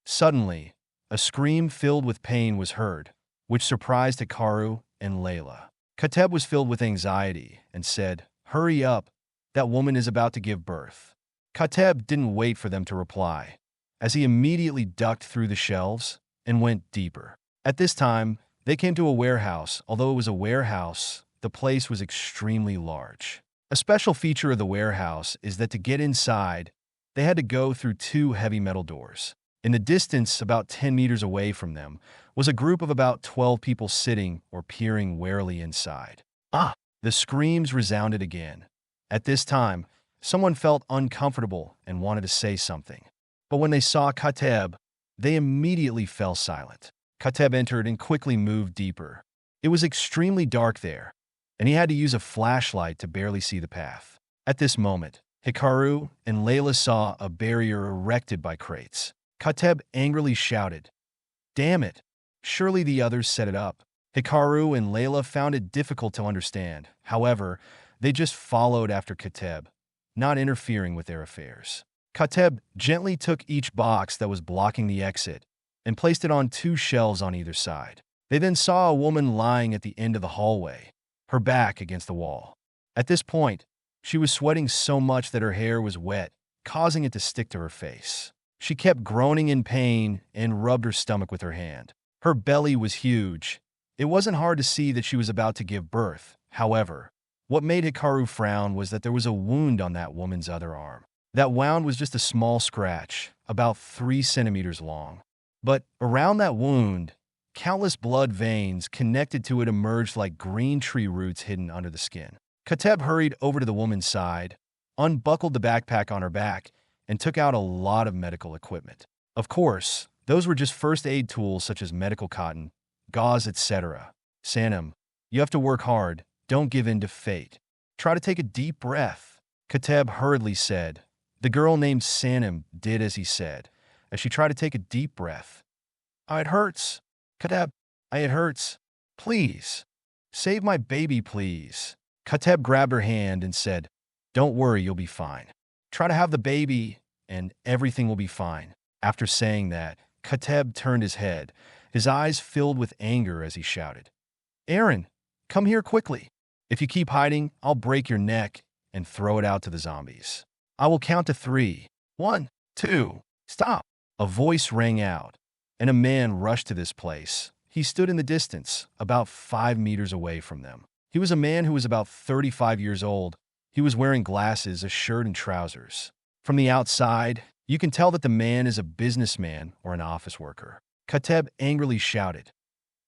Suddenly, a scream filled with pain was heard, which surprised Hikaru and Layla. Kateb was filled with anxiety and said, "Hurry up, that woman is about to give birth." Kateb didn't wait for them to reply, as he immediately ducked through the shelves and went deeper. At this time, they came to a warehouse. Although it was a warehouse, the place was extremely large. A special feature of the warehouse is that to get inside, they had to go through two heavy metal doors. In the distance, about 10 meters away from them, was a group of about 12 people sitting or peering warily inside. The screams resounded again. At this time, someone felt uncomfortable and wanted to say something. But when they saw Kateb, they immediately fell silent. Kateb entered and quickly moved deeper. It was extremely dark there, and he had to use a flashlight to barely see the path. At this moment, Hikaru and Layla saw a barrier erected by crates. Kateb angrily shouted, "Damn it! Surely the others set it up." Hikaru and Layla found it difficult to understand. However, they just followed after Kateb, not interfering with their affairs. Kateb gently took each box that was blocking the exit and placed it on 2 shelves on either side. They then saw a woman lying at the end of the hallway, her back against the wall. At this point, she was sweating so much that her hair was wet, causing it to stick to her face. She kept groaning in pain and rubbed her stomach with her hand. Her belly was huge. It wasn't hard to see that she was about to give birth. However, what made Hikaru frown was that there was a wound on that woman's other arm. That wound was just a small scratch, about 3 centimeters long. But around that wound, countless blood veins connected to it emerged like green tree roots hidden under the skin. Kateb hurried over to the woman's side, unbuckled the backpack on her back, and took out a lot of medical equipment. Of course, those were just first aid tools such as medical cotton, gauze, etc. "Sanem, you have to work hard. Don't give in to fate. Try to take a deep breath," Kateb hurriedly said. The girl named Sanem did as he said, as she tried to take a deep breath. "It hurts. Kateb, it hurts. Please. Save my baby, please." Kateb grabbed her hand and said, "Don't worry, you'll be fine. Try to have the baby, and everything will be fine." After saying that, Kateb turned his head, his eyes filled with anger as he shouted, "Aaron, come here quickly. If you keep hiding, I'll break your neck and throw it out to the zombies. I will count to 3. 1, 2, stop." A voice rang out, and a man rushed to this place. He stood in the distance, about 5 meters away from them. He was a man who was about 35 years old. He was wearing glasses, a shirt, and trousers. From the outside, you can tell that the man is a businessman or an office worker. Kateb angrily shouted,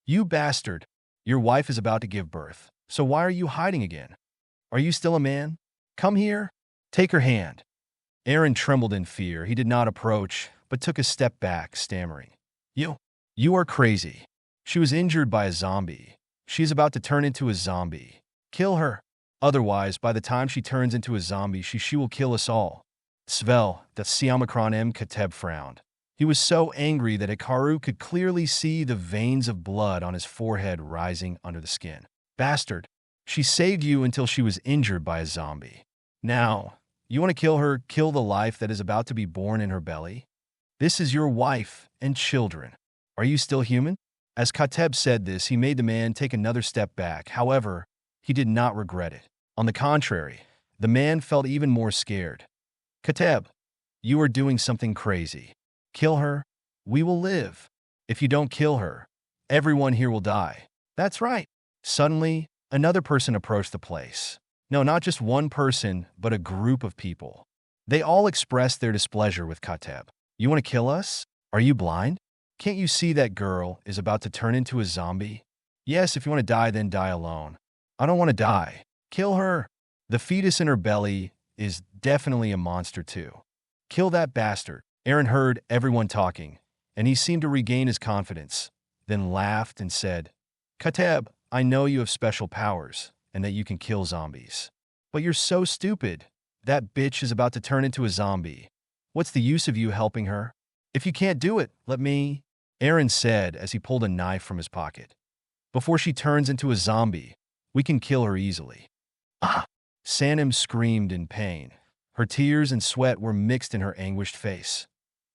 "You bastard! Your wife is about to give birth, so why are you hiding again? Are you still a man? Come here. Take her hand." Aaron trembled in fear. He did not approach, but took a step back, stammering, You are crazy. She was injured by a zombie. She is about to turn into a zombie. Kill her. Otherwise, by the time she turns into a zombie, she will kill us all." Svel, the Siamakron M. Kateb frowned. He was so angry that Hikaru could clearly see the veins of blood on his forehead rising under the skin. "Bastard, she saved you until she was injured by a zombie. Now, you want to kill her, kill the life that is about to be born in her belly? This is your wife and children. Are you still human?" As Kateb said this, he made the man take another step back. However, he did not regret it. On the contrary, the man felt even more scared. "Kateb, you are doing something crazy. Kill her. We will live. If you don't kill her, everyone here will die." "That's right." Suddenly, another person approached the place. No, not just one person, but a group of people. They all expressed their displeasure with Kateb. "You want to kill us? Are you blind? Can't you see that girl is about to turn into a zombie? Yes, if you want to die, then die alone. I don't want to die. Kill her. The fetus in her belly is definitely a monster too. Kill that bastard." Aaron heard everyone talking, and he seemed to regain his confidence, then laughed and said, "Kateb, I know you have special powers and that you can kill zombies. But you're so stupid. That bitch is about to turn into a zombie. What's the use of you helping her? If you can't do it, let me," Aaron said as he pulled a knife from his pocket. "Before she turns into a zombie, we can kill her easily." "Ah!" Sanem screamed in pain. Her tears and sweat were mixed in her anguished face.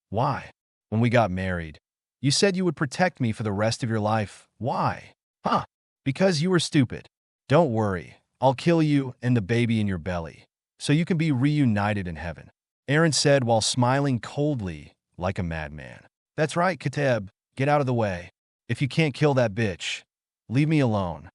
"Why? When we got married, you said you would protect me for the rest of your life. Why?" "Huh? Because you were stupid. Don't worry, I'll kill you and the baby in your belly, so you can be reunited in heaven," Aaron said while smiling coldly like a madman. "That's right, Kateb. Get out of the way. If you can't kill that bitch, leave me alone."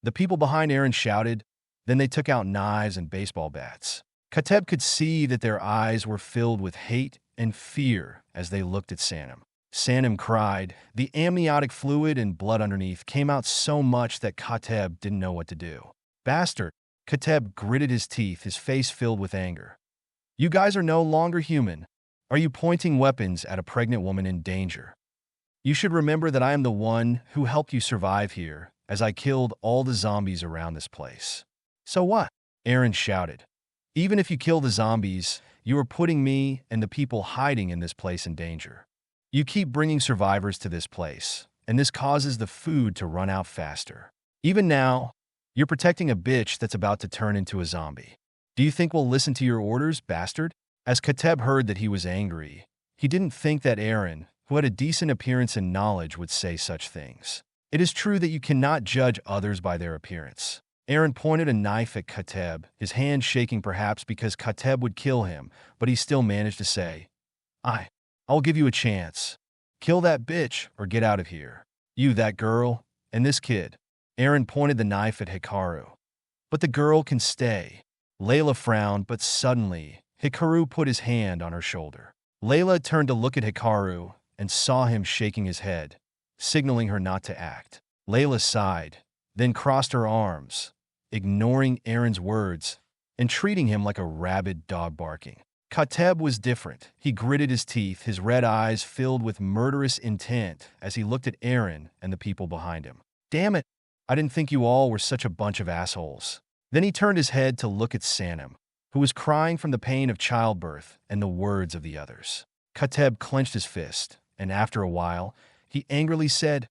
The people behind Aaron shouted, then they took out knives and baseball bats. Kateb could see that their eyes were filled with hate and fear as they looked at Sanem. Sanem cried. The amniotic fluid and blood underneath came out so much that Kateb didn't know what to do. "Bastard!" Kateb gritted his teeth, his face filled with anger. "You guys are no longer human. Are you pointing weapons at a pregnant woman in danger? You should remember that I am the one who helped you survive here, as I killed all the zombies around this place." "So what?" Aaron shouted. Even if you kill the zombies, you are putting me and the people hiding in this place in danger. You keep bringing survivors to this place, and this causes the food to run out faster. Even now, you're protecting a bitch that's about to turn into a zombie. Do you think we'll listen to your orders, bastard? As Kateb heard that he was angry, he didn't think that Aaron, who had a decent appearance and knowledge, would say such things. It is true that you cannot judge others by their appearance. Aaron pointed a knife at Kateb, his hand shaking perhaps because Kateb would kill him, but he still managed to say, I'll give you a chance. Kill that bitch or get out of here. You, that girl, and this kid. Aaron pointed the knife at Hikaru. But the girl can stay. Layla frowned, but suddenly, Hikaru put his hand on her shoulder. Layla turned to look at Hikaru and saw him shaking his head, signaling her not to act. Layla sighed, then crossed her arms, ignoring Aaron's words and treating him like a rabid dog barking. Kateb was different. He gritted his teeth, his red eyes filled with murderous intent as he looked at Aaron and the people behind him. Damn it, I didn't think you all were such a bunch of assholes. Then he turned his head to look at Sanem, who was crying from the pain of childbirth and the words of the others. Kateb clenched his fist, and after a while, he angrily said,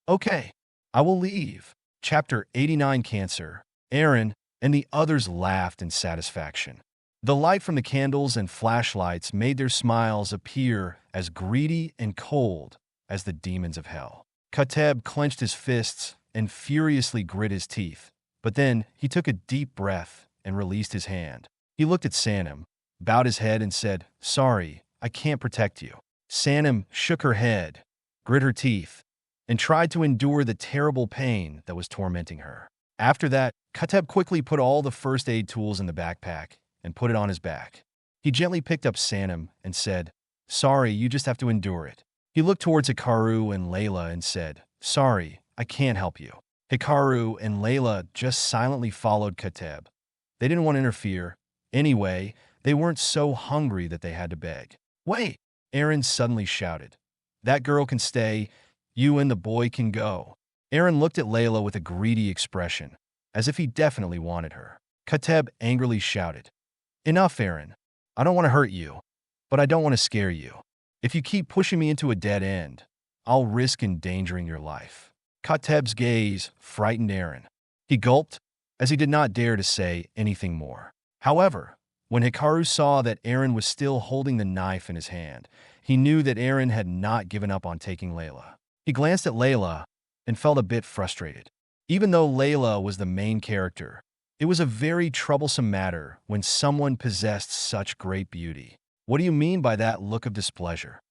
Okay, I will leave. Chapter 89 Cancer. Aaron and the others laughed in satisfaction. The light from the candles and flashlights made their smiles appear as greedy and cold as the demons of hell. Kateb clenched his fists and furiously grit his teeth, but then he took a deep breath and released his hand. He looked at Sanem, bowed his head and said, Sorry, I can't protect you. Sanem shook her head, grit her teeth, and tried to endure the terrible pain that was tormenting her. After that, Kateb quickly put all the first aid tools in the backpack and put it on his back. He gently picked up Sanem and said, Sorry, you just have to endure it. He looked towards Hikaru and Layla and said, Sorry, I can't help you. Hikaru and Layla just silently followed Kateb. They didn't want to interfere. Anyway, they weren't so hungry that they had to beg. Wait, Aaron suddenly shouted. That girl can stay. You and the boy can go. Aaron looked at Layla with a greedy expression, as if he definitely wanted her. Kateb angrily shouted, Enough, Aaron. I don't want to hurt you, but I don't want to scare you. If you keep pushing me into a dead end, I'll risk endangering your life. Kateb's gaze frightened Aaron. He gulped, as he did not dare to say anything more. However, when Hikaru saw that Aaron was still holding the knife in his hand, he knew that Aaron had not given up on taking Layla. He glanced at Layla and felt a bit frustrated. Even though Layla was the main character, it was a very troublesome matter when someone possessed such great beauty. What do you mean by that look of displeasure?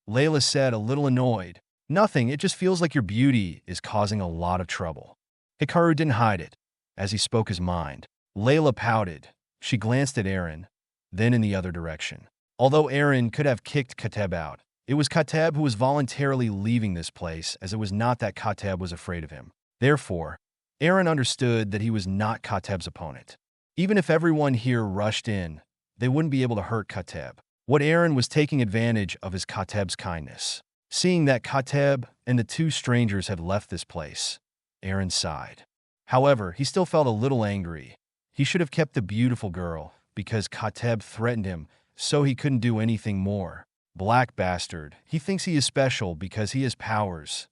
Layla said, a little annoyed. Nothing, it just feels like your beauty is causing a lot of trouble. Hikaru didn't hide it, as he spoke his mind. Layla pouted. She glanced at Aaron, then in the other direction. Although Aaron could have kicked Kateb out, it was Kateb who was voluntarily leaving this place, as it was not that Kateb was afraid of him. Therefore, Aaron understood that he was not Kateb's opponent. Even if everyone here rushed in, they wouldn't be able to hurt Kateb. What Aaron was taking advantage of is Kateb's kindness. Seeing that Kateb and the two strangers had left this place, Aaron sighed. However, he still felt a little angry. He should have kept the beautiful girl, because Kateb threatened him, so he couldn't do anything more. Black bastard. He thinks he is special because he has powers.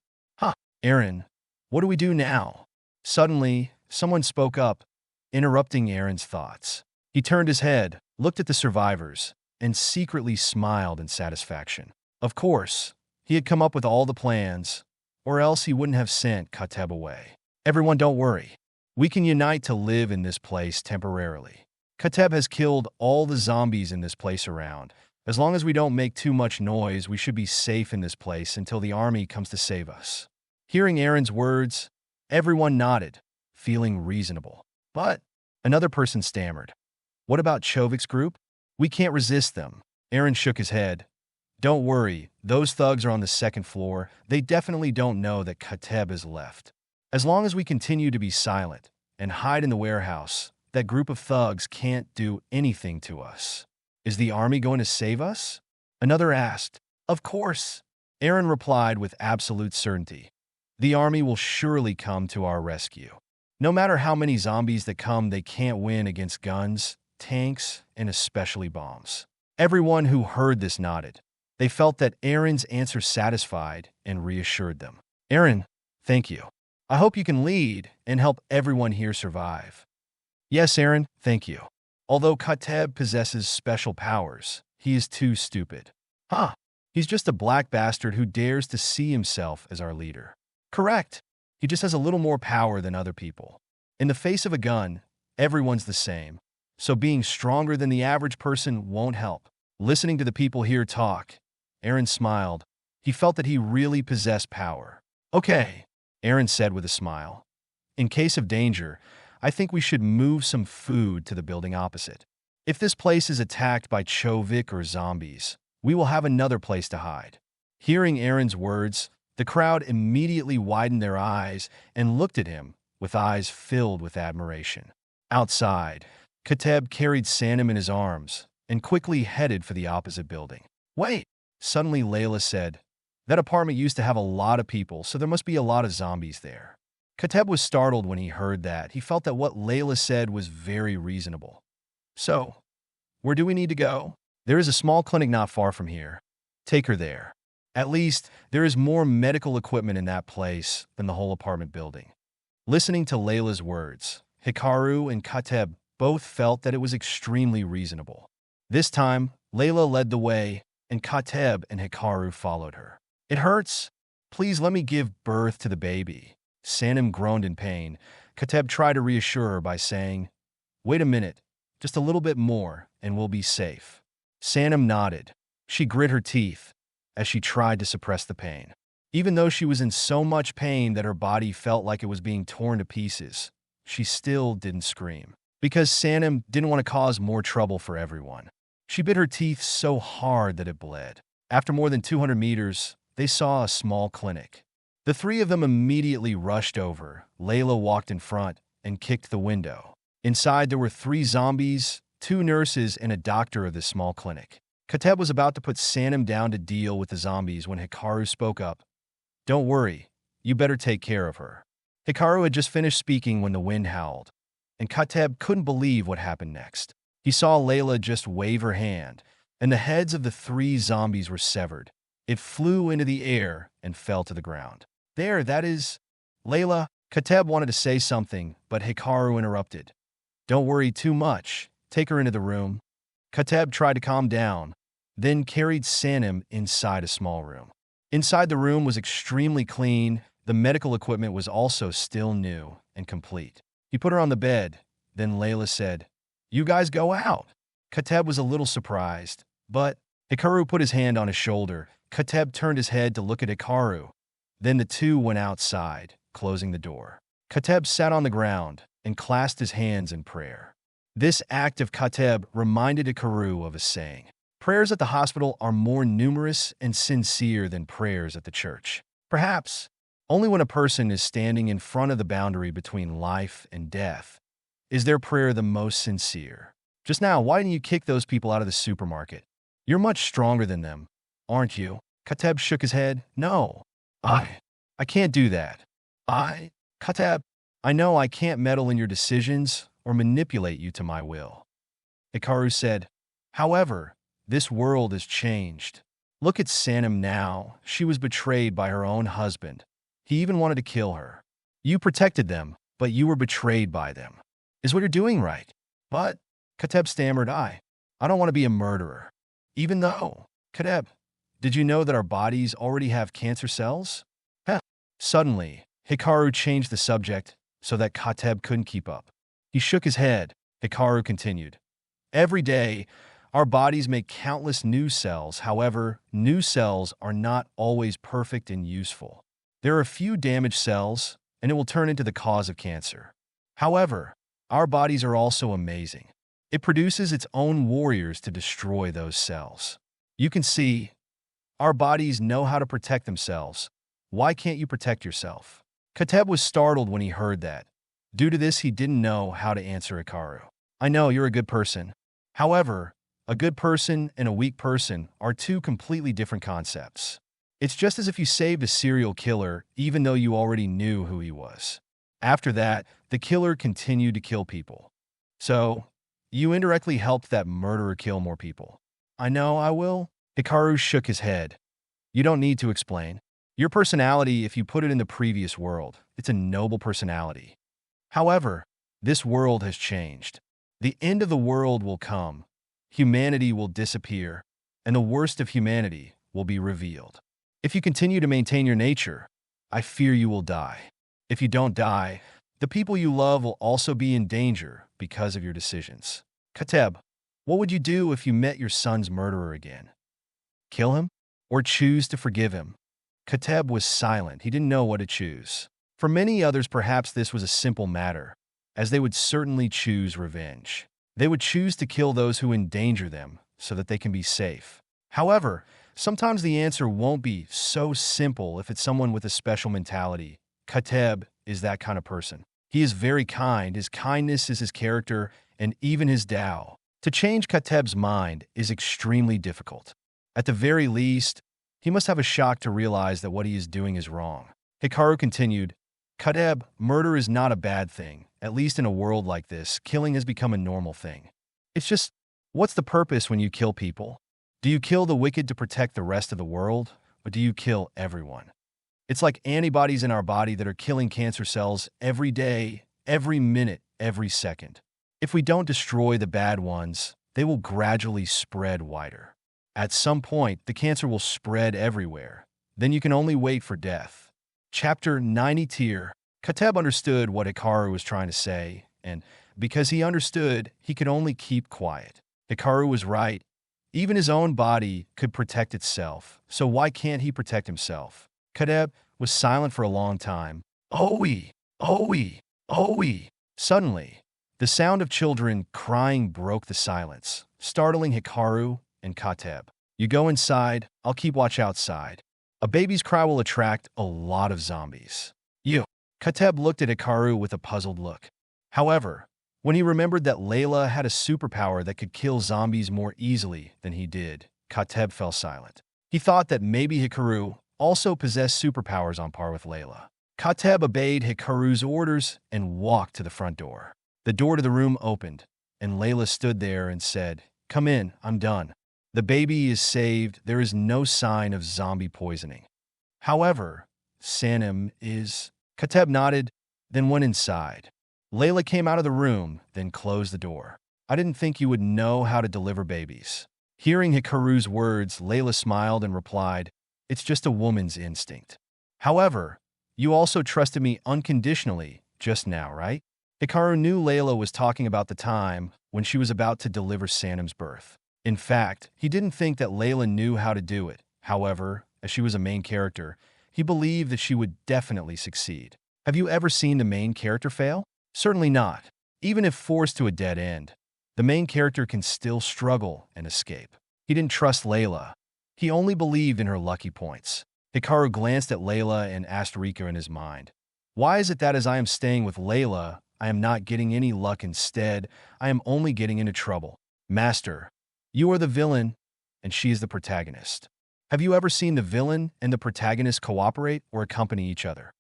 Aaron, what do we do now? Suddenly, someone spoke up, interrupting Aaron's thoughts. He turned his head, looked at the survivors, and secretly smiled in satisfaction. Of course, he had come up with all the plans, or else he wouldn't have sent Kateb away. Everyone, don't worry. We can unite to live in this place temporarily. Kateb has killed all the zombies in this place around. As long as we don't make too much noise, we should be safe in this place until the army comes to save us. Hearing Aaron's words, everyone nodded, feeling reasonable. But another person stammered. What about Chovik's group? We can't resist them. Aaron shook his head. Don't worry, those thugs are on the second floor. They definitely don't know that Kateb has left. As long as we continue to be silent and hide in the warehouse, that group of thugs can't do anything to us. Is the army going to save us? Another asked. Of course. Aaron replied with absolute certainty. The army will surely come to our rescue. No matter how many zombies that come, they can't win against guns, tanks, and especially bombs. Everyone who heard this nodded. They felt that Aaron's answer satisfied and reassured them. Aaron, thank you. I hope you can lead and help everyone here survive. Yes, Aaron, thank you. Although Kateb possesses special powers, he is too stupid. Huh. He's just a black bastard who dares to see himself as our leader. Correct. He just has a little more power than other people. In the face of a gun, everyone's the same. So being stronger than the average person won't help. Listening to the people here talk, Aaron smiled. He felt that he really possessed power. Okay, Aaron said with a smile. In case of danger, I think we should move some food to the building opposite. If this place is attacked by Chovik or zombies, we will have another place to hide. Hearing Aaron's words, the crowd immediately widened their eyes and looked at him with eyes filled with admiration. Outside, Kateb carried Sanem in his arms and quickly headed for the opposite building. Wait, suddenly Layla said. That apartment used to have a lot of people, so there must be a lot of zombies there. Kateb was startled when he heard that. He felt that what Layla said was very reasonable. So, where do we need to go? There is a small clinic not far from here. Take her there. At least, there is more medical equipment in that place than the whole apartment building. Listening to Layla's words, Hikaru and Kateb both felt that it was extremely reasonable. This time, Layla led the way, and Kateb and Hikaru followed her. It hurts. Please let me give birth to the baby. Sanem groaned in pain. Kateb tried to reassure her by saying, Wait a minute, just a little bit more, and we'll be safe. Sanem nodded. She grit her teeth as she tried to suppress the pain. Even though she was in so much pain that her body felt like it was being torn to pieces, she still didn't scream. Because Sanem didn't want to cause more trouble for everyone. She bit her teeth so hard that it bled. After more than 200 meters, they saw a small clinic. The three of them immediately rushed over. Layla walked in front and kicked the window. Inside, there were 3 zombies, 2 nurses, and a doctor of this small clinic. Kateb was about to put Sanem down to deal with the zombies when Hikaru spoke up. Don't worry, you better take care of her. Hikaru had just finished speaking when the wind howled, and Kateb couldn't believe what happened next. He saw Layla just wave her hand, and the heads of the 3 zombies were severed. It flew into the air and fell to the ground. There, that is... Layla, Kateb wanted to say something, but Hikaru interrupted. Don't worry too much. Take her into the room. Kateb tried to calm down, then carried Sanem inside a small room. Inside the room was extremely clean. The medical equipment was also still new and complete. He put her on the bed. Then Layla said, You guys go out. Kateb was a little surprised, but Hikaru put his hand on his shoulder. Kateb turned his head to look at Hikaru. Then the two went outside, closing the door. Kateb sat on the ground and clasped his hands in prayer. This act of Kateb reminded Hikaru of a saying. Prayers at the hospital are more numerous and sincere than prayers at the church. Perhaps only when a person is standing in front of the boundary between life and death is their prayer the most sincere. Just now, why didn't you kick those people out of the supermarket? You're much stronger than them, aren't you? Kateb shook his head. No, I can't do that. Kateb, I know I can't meddle in your decisions or manipulate you to my will. Hikaru said, However, this world has changed. Look at Sanem now. She was betrayed by her own husband. He even wanted to kill her. You protected them, but you were betrayed by them. Is what you're doing right? But, Kateb stammered, I don't want to be a murderer. Even though, Kateb, did you know that our bodies already have cancer cells? Suddenly, Hikaru changed the subject so that Kateb couldn't keep up. He shook his head. Hikaru continued, Every day, our bodies make countless new cells. However, new cells are not always perfect and useful. There are a few damaged cells, and it will turn into the cause of cancer. However, our bodies are also amazing. It produces its own warriors to destroy those cells. You can see, our bodies know how to protect themselves. Why can't you protect yourself? Kateb was startled when he heard that. Due to this, he didn't know how to answer Hikaru. I know you're a good person. However, a good person and a weak person are 2 completely different concepts. It's just as if you saved a serial killer even though you already knew who he was. After that, the killer continued to kill people. So, You indirectly helped that murderer kill more people. I know I will. Hikaru shook his head. You don't need to explain. Your personality, if you put it in the previous world, it's a noble personality. However, this world has changed. The end of the world will come. Humanity will disappear, and the worst of humanity will be revealed. If you continue to maintain your nature, I fear you will die. If you don't die, the people you love will also be in danger because of your decisions. Kateb, what would you do if you met your son's murderer again? Kill him? Or choose to forgive him? Kateb was silent. He didn't know what to choose. For many others, perhaps this was a simple matter, as they would certainly choose revenge. They would choose to kill those who endanger them so that they can be safe. However, sometimes the answer won't be so simple if it's someone with a special mentality. Kateb is that kind of person. He is very kind. His kindness is his character and even his Tao. To change Kateb's mind is extremely difficult. At the very least, he must have a shock to realize that what he is doing is wrong. Hikaru continued, Kateb, murder is not a bad thing. At least in a world like this, killing has become a normal thing. It's just, what's the purpose when you kill people? Do you kill the wicked to protect the rest of the world, or do you kill everyone? It's like antibodies in our body that are killing cancer cells every day, every minute, every second. If we don't destroy the bad ones, they will gradually spread wider. At some point, the cancer will spread everywhere. Then you can only wait for death. Chapter 90 Tier. Kateb understood what Hikaru was trying to say, and because he understood, he could only keep quiet. Hikaru was right. Even his own body could protect itself, so why can't he protect himself? Kateb was silent for a long time. Oi! Oi! Oi! Suddenly, the sound of children crying broke the silence, startling Hikaru and Kateb. You go inside, I'll keep watch outside. A baby's cry will attract a lot of zombies. You. Kateb looked at Hikaru with a puzzled look. However, when he remembered that Layla had a superpower that could kill zombies more easily than he did, Kateb fell silent. He thought that maybe Hikaru also possessed superpowers on par with Layla. Kateb obeyed Hikaru's orders and walked to the front door. The door to the room opened, and Layla stood there and said, Come in, I'm done. The baby is saved. There is no sign of zombie poisoning. However, Sanem is... Kateb nodded, then went inside. Layla came out of the room, then closed the door. I didn't think you would know how to deliver babies. Hearing Hikaru's words, Layla smiled and replied, It's just a woman's instinct. However, you also trusted me unconditionally just now, right? Hikaru knew Layla was talking about the time when she was about to deliver Sanem's birth. In fact, he didn't think that Layla knew how to do it. However, as she was a main character, he believed that she would definitely succeed. Have you ever seen the main character fail? Certainly not. Even if forced to a dead end, the main character can still struggle and escape. He didn't trust Layla. He only believed in her lucky points. Hikaru glanced at Layla and asked Rika in his mind, Why is it that as I am staying with Layla, I am not getting any luck? Instead, I am only getting into trouble. Master, you are the villain, and she is the protagonist. Have you ever seen the villain and the protagonist cooperate or accompany each other?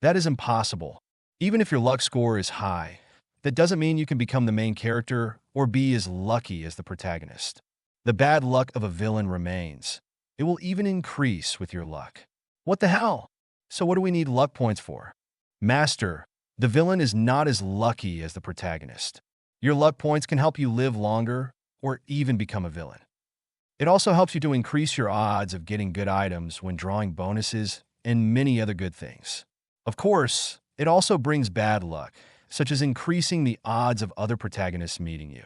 That is impossible. Even if your luck score is high, that doesn't mean you can become the main character or be as lucky as the protagonist. The bad luck of a villain remains. It will even increase with your luck. What the hell? So what do we need luck points for? Master, the villain is not as lucky as the protagonist. Your luck points can help you live longer or even become a villain. It also helps you to increase your odds of getting good items when drawing bonuses and many other good things. Of course, it also brings bad luck, such as increasing the odds of other protagonists meeting you.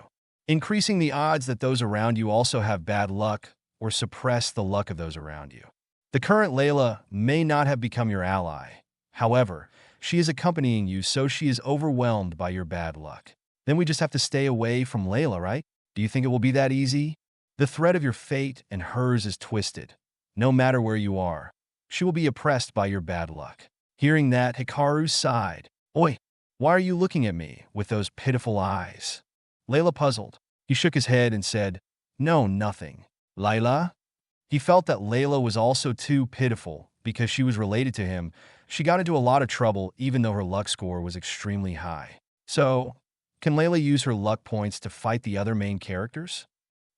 Increasing the odds that those around you also have bad luck or suppress the luck of those around you. The current Layla may not have become your ally. However, she is accompanying you, so she is overwhelmed by your bad luck. Then we just have to stay away from Layla, right? Do you think it will be that easy? The thread of your fate and hers is twisted. No matter where you are, she will be oppressed by your bad luck. Hearing that, Hikaru sighed. Oi, why are you looking at me with those pitiful eyes? Layla puzzled. He shook his head and said, No, nothing. Layla? He felt that Layla was also too pitiful because she was related to him. She got into a lot of trouble even though her luck score was extremely high. So, Can Layla use her luck points to fight the other main characters?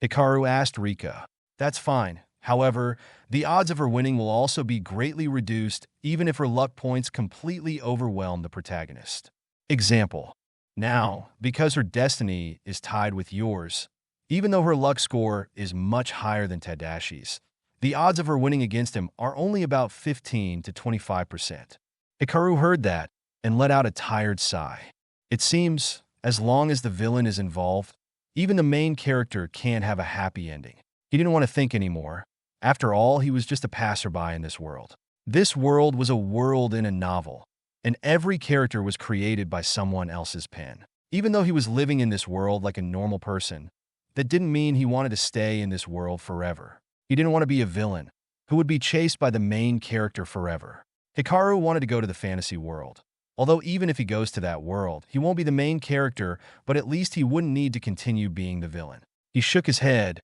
Hikaru asked Rika. That's fine. However, the odds of her winning will also be greatly reduced even if her luck points completely overwhelm the protagonist. Example. Now, because her destiny is tied with yours, even though her luck score is much higher than Tadashi's, the odds of her winning against him are only about 15 to 25%. Hikaru heard that and let out a tired sigh. It seems, as long as the villain is involved, even the main character can't have a happy ending. He didn't want to think anymore. After all, he was just a passerby in this world. This world was a world in a novel, and every character was created by someone else's pen. Even though he was living in this world like a normal person, that didn't mean he wanted to stay in this world forever. He didn't want to be a villain who would be chased by the main character forever. Hikaru wanted to go to the fantasy world. Although even if he goes to that world, he won't be the main character, but at least he wouldn't need to continue being the villain. He shook his head,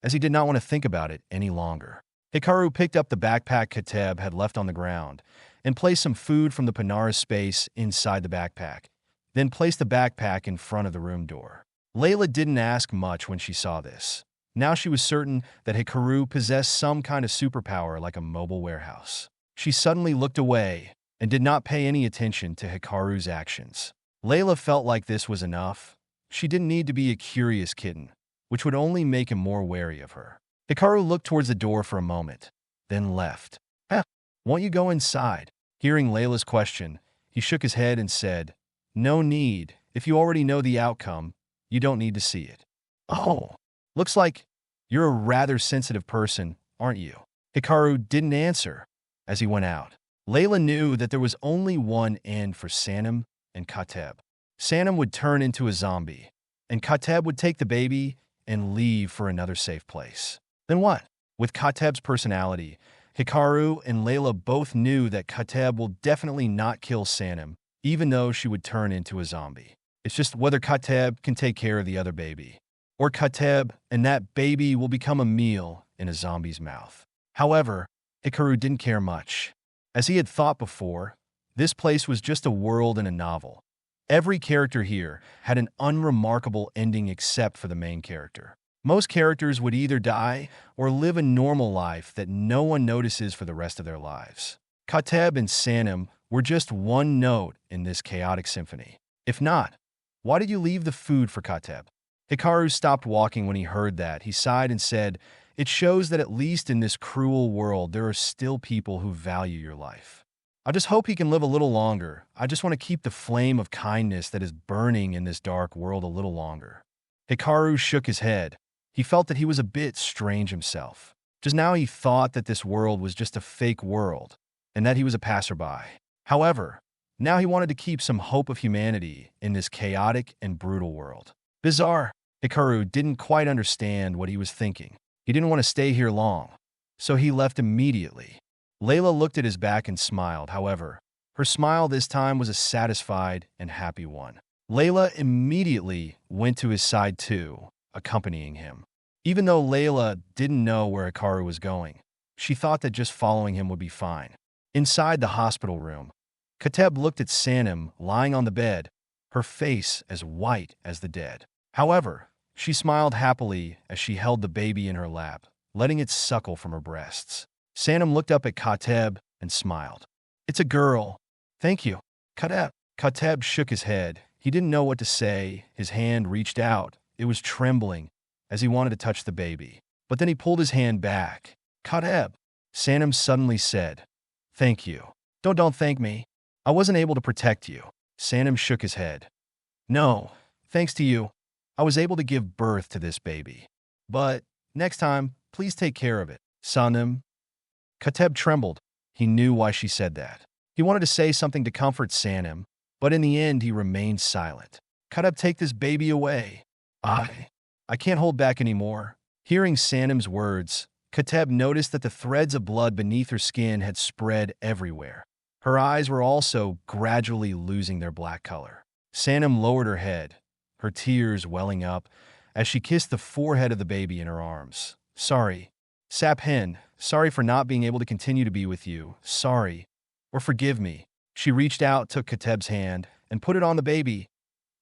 as he did not want to think about it any longer. Hikaru picked up the backpack Kateb had left on the ground and placed some food from the Panara's space inside the backpack, then placed the backpack in front of the room door. Layla didn't ask much when she saw this. Now she was certain that Hikaru possessed some kind of superpower like a mobile warehouse. She suddenly looked away and did not pay any attention to Hikaru's actions. Layla felt like this was enough. She didn't need to be a curious kitten, which would only make him more wary of her. Hikaru looked towards the door for a moment, then left. Won't you go inside? Hearing Layla's question, he shook his head and said, No need. If you already know the outcome, you don't need to see it. Oh, looks like you're a rather sensitive person, aren't you? Hikaru didn't answer as he went out. Layla knew that there was only one end for Sanem and Kateb. Sanem would turn into a zombie, and Kateb would take the baby and leave for another safe place. Then what? With Kateb's personality, Hikaru and Layla both knew that Kateb will definitely not kill Sanem, even though she would turn into a zombie. It's just whether Kateb can take care of the other baby, or Kateb and that baby will become a meal in a zombie's mouth. However, Hikaru didn't care much. As he had thought before, this place was just a world in a novel. Every character here had an unremarkable ending except for the main character. Most characters would either die or live a normal life that no one notices for the rest of their lives. Kateb and Sanem were just one note in this chaotic symphony. If not, why did you leave the food for Kateb? Hikaru stopped walking when he heard that. He sighed and said, It shows that at least in this cruel world, there are still people who value your life. I just hope he can live a little longer. I just want to keep the flame of kindness that is burning in this dark world a little longer. Hikaru shook his head. He felt that he was a bit strange himself. Just now he thought that this world was just a fake world, and that he was a passerby. However, now he wanted to keep some hope of humanity in this chaotic and brutal world. Bizarre. Hikaru didn't quite understand what he was thinking. He didn't want to stay here long, so he left immediately. Layla looked at his back and smiled. However, her smile this time was a satisfied and happy one. Layla immediately went to his side too, accompanying him. Even though Layla didn't know where Hikaru was going, she thought that just following him would be fine. Inside the hospital room, Kateb looked at Sanem lying on the bed, her face as white as the dead. However, she smiled happily as she held the baby in her lap, letting it suckle from her breasts. Sanem looked up at Kateb and smiled. It's a girl. Thank you. Kateb. Kateb shook his head. He didn't know what to say. His hand reached out. It was trembling as he wanted to touch the baby. But then he pulled his hand back. Kateb. Sanem suddenly said, Thank you. Don't thank me. I wasn't able to protect you. Sanem shook his head. No, thanks to you, I was able to give birth to this baby. But next time, please take care of it. Sanem. Kateb trembled. He knew why she said that. He wanted to say something to comfort Sanem, but in the end he remained silent. Kateb, take this baby away. I can't hold back anymore. Hearing Sanem's words, Kateb noticed that the threads of blood beneath her skin had spread everywhere. Her eyes were also gradually losing their black color. Sanem lowered her head, her tears welling up as she kissed the forehead of the baby in her arms. Sorry. Saphen, sorry for not being able to continue to be with you. Sorry. Or forgive me. She reached out, took Kateb's hand, and put it on the baby.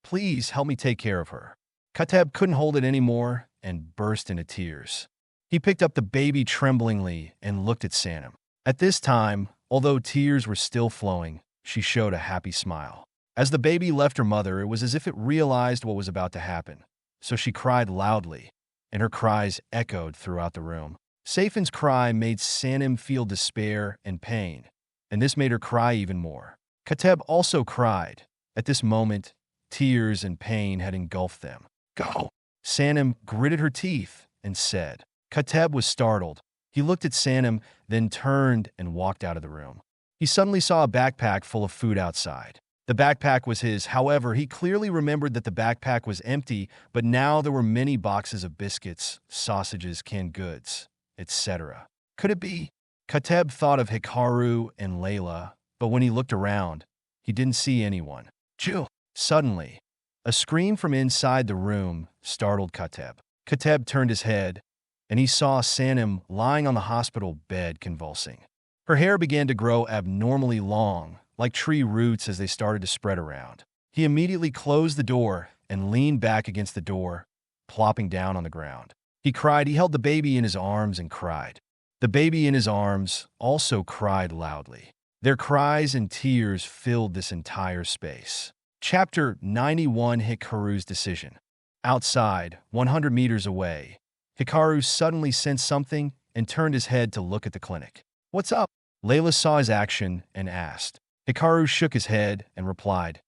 Please help me take care of her. Kateb couldn't hold it anymore and burst into tears. He picked up the baby tremblingly and looked at Sanem. At this time, although tears were still flowing, she showed a happy smile. As the baby left her mother, it was as if it realized what was about to happen. So she cried loudly, and her cries echoed throughout the room. Safin's cry made Sanem feel despair and pain, and this made her cry even more. Kateb also cried. At this moment, tears and pain had engulfed them. Go! Sanem gritted her teeth and said. Kateb was startled. He looked at Sanem, then turned and walked out of the room. He suddenly saw a backpack full of food outside. The backpack was his. However, he clearly remembered that the backpack was empty, but now there were many boxes of biscuits, sausages, canned goods, etc. Could it be? Kateb thought of Hikaru and Layla, but when he looked around, he didn't see anyone. Chew! Suddenly, a scream from inside the room startled Kateb. Kateb turned his head, and he saw Sanem lying on the hospital bed convulsing. Her hair began to grow abnormally long, like tree roots as they started to spread around. He immediately closed the door and leaned back against the door, plopping down on the ground. He cried. He held the baby in his arms and cried. The baby in his arms also cried loudly. Their cries and tears filled this entire space. Chapter 91: Hikaru's Decision. Outside, 100 meters away, Hikaru suddenly sensed something and turned his head to look at the clinic. What's up? Layla saw his action and asked. Hikaru shook his head and replied,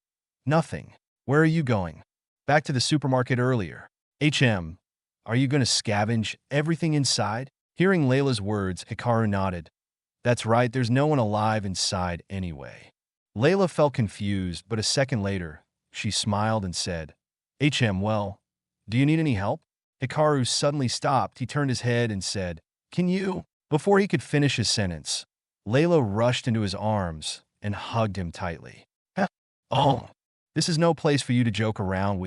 Nothing. Where are you going? Back to the supermarket earlier. Are you going to scavenge everything inside? Hearing Layla's words, Hikaru nodded. That's right, there's no one alive inside anyway. Layla felt confused, but a second later, she smiled and said, well, do you need any help? Hikaru suddenly stopped. He turned his head and said, Can you? Before he could finish his sentence, Layla rushed into his arms and hugged him tightly. Oh, this is no place for you to joke around.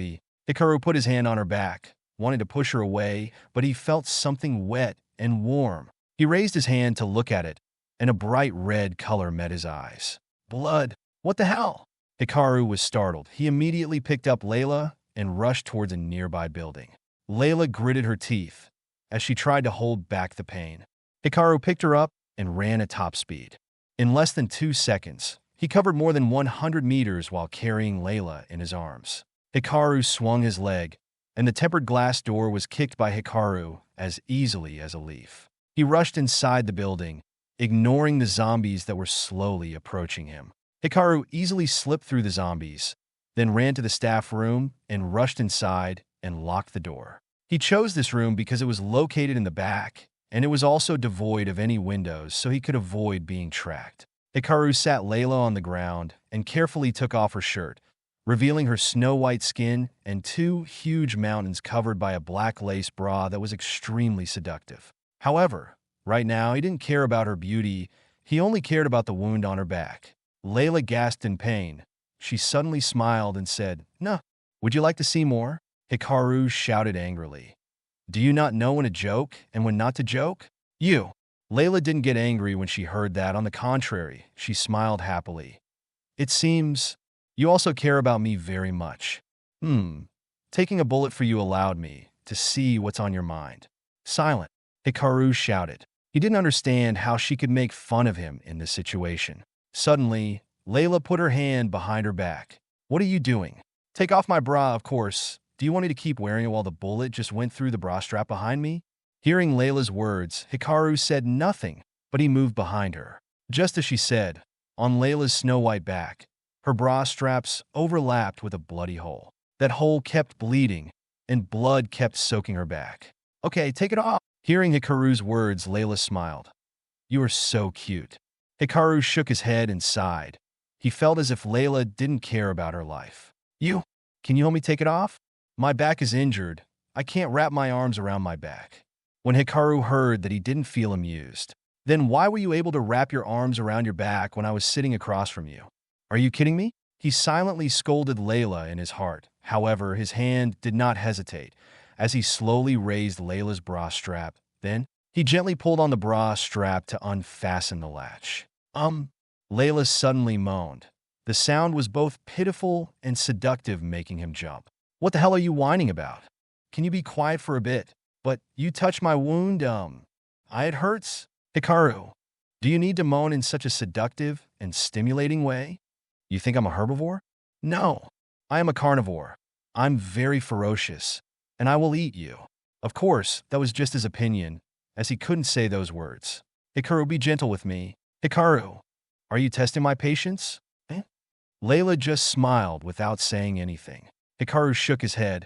Hikaru put his hand on her back, wanting to push her away, but he felt something wet and warm. He raised his hand to look at it, and a bright red color met his eyes. Blood! What the hell? Hikaru was startled. He immediately picked up Layla and rushed towards a nearby building. Layla gritted her teeth as she tried to hold back the pain. Hikaru picked her up and ran at top speed. In less than 2 seconds, he covered more than 100 meters while carrying Layla in his arms. Hikaru swung his leg, and the tempered glass door was kicked by Hikaru as easily as a leaf. He rushed inside the building, ignoring the zombies that were slowly approaching him. Hikaru easily slipped through the zombies, then ran to the staff room and rushed inside and locked the door. He chose this room because it was located in the back, and it was also devoid of any windows so he could avoid being tracked. Hikaru sat Layla on the ground and carefully took off her shirt, revealing her snow-white skin and 2 huge mountains covered by a black lace bra that was extremely seductive. However, right now he didn't care about her beauty, he only cared about the wound on her back. Layla gasped in pain. She suddenly smiled and said, "Nah, would you like to see more?" Hikaru shouted angrily. "Do you not know when to joke and when not to joke? You!" Layla didn't get angry when she heard that. On the contrary, she smiled happily. "It seems you also care about me very much. Taking a bullet for you allowed me to see what's on your mind." "Silent," Hikaru shouted. He didn't understand how she could make fun of him in this situation. Suddenly, Layla put her hand behind her back. "What are you doing?" "Take off my bra, of course. Do you want me to keep wearing it while the bullet just went through the bra strap behind me?" Hearing Layla's words, Hikaru said nothing, but he moved behind her. Just as she said, on Layla's snow-white back, her bra straps overlapped with a bloody hole. That hole kept bleeding, and blood kept soaking her back. "Okay, take it off." Hearing Hikaru's words, Layla smiled. "You are so cute." Hikaru shook his head and sighed. He felt as if Layla didn't care about her life. Can you help me take it off? My back is injured. I can't wrap my arms around my back." When Hikaru heard that, he didn't feel amused. "Then why were you able to wrap your arms around your back when I was sitting across from you? Are you kidding me?" He silently scolded Layla in his heart. However, his hand did not hesitate as he slowly raised Layla's bra strap. Then, he gently pulled on the bra strap to unfasten the latch. Layla suddenly moaned. The sound was both pitiful and seductive, making him jump. What the hell are you whining about? Can you be quiet for a bit? But you touched my wound, it hurts. Hikaru, do you need to moan in such a seductive and stimulating way? You think I'm a herbivore? No, I am a carnivore. I'm very ferocious, and I will eat you. Of course, that was just his opinion, as he couldn't say those words. Hikaru, be gentle with me. Hikaru, are you testing my patience? Layla just smiled without saying anything. Hikaru shook his head.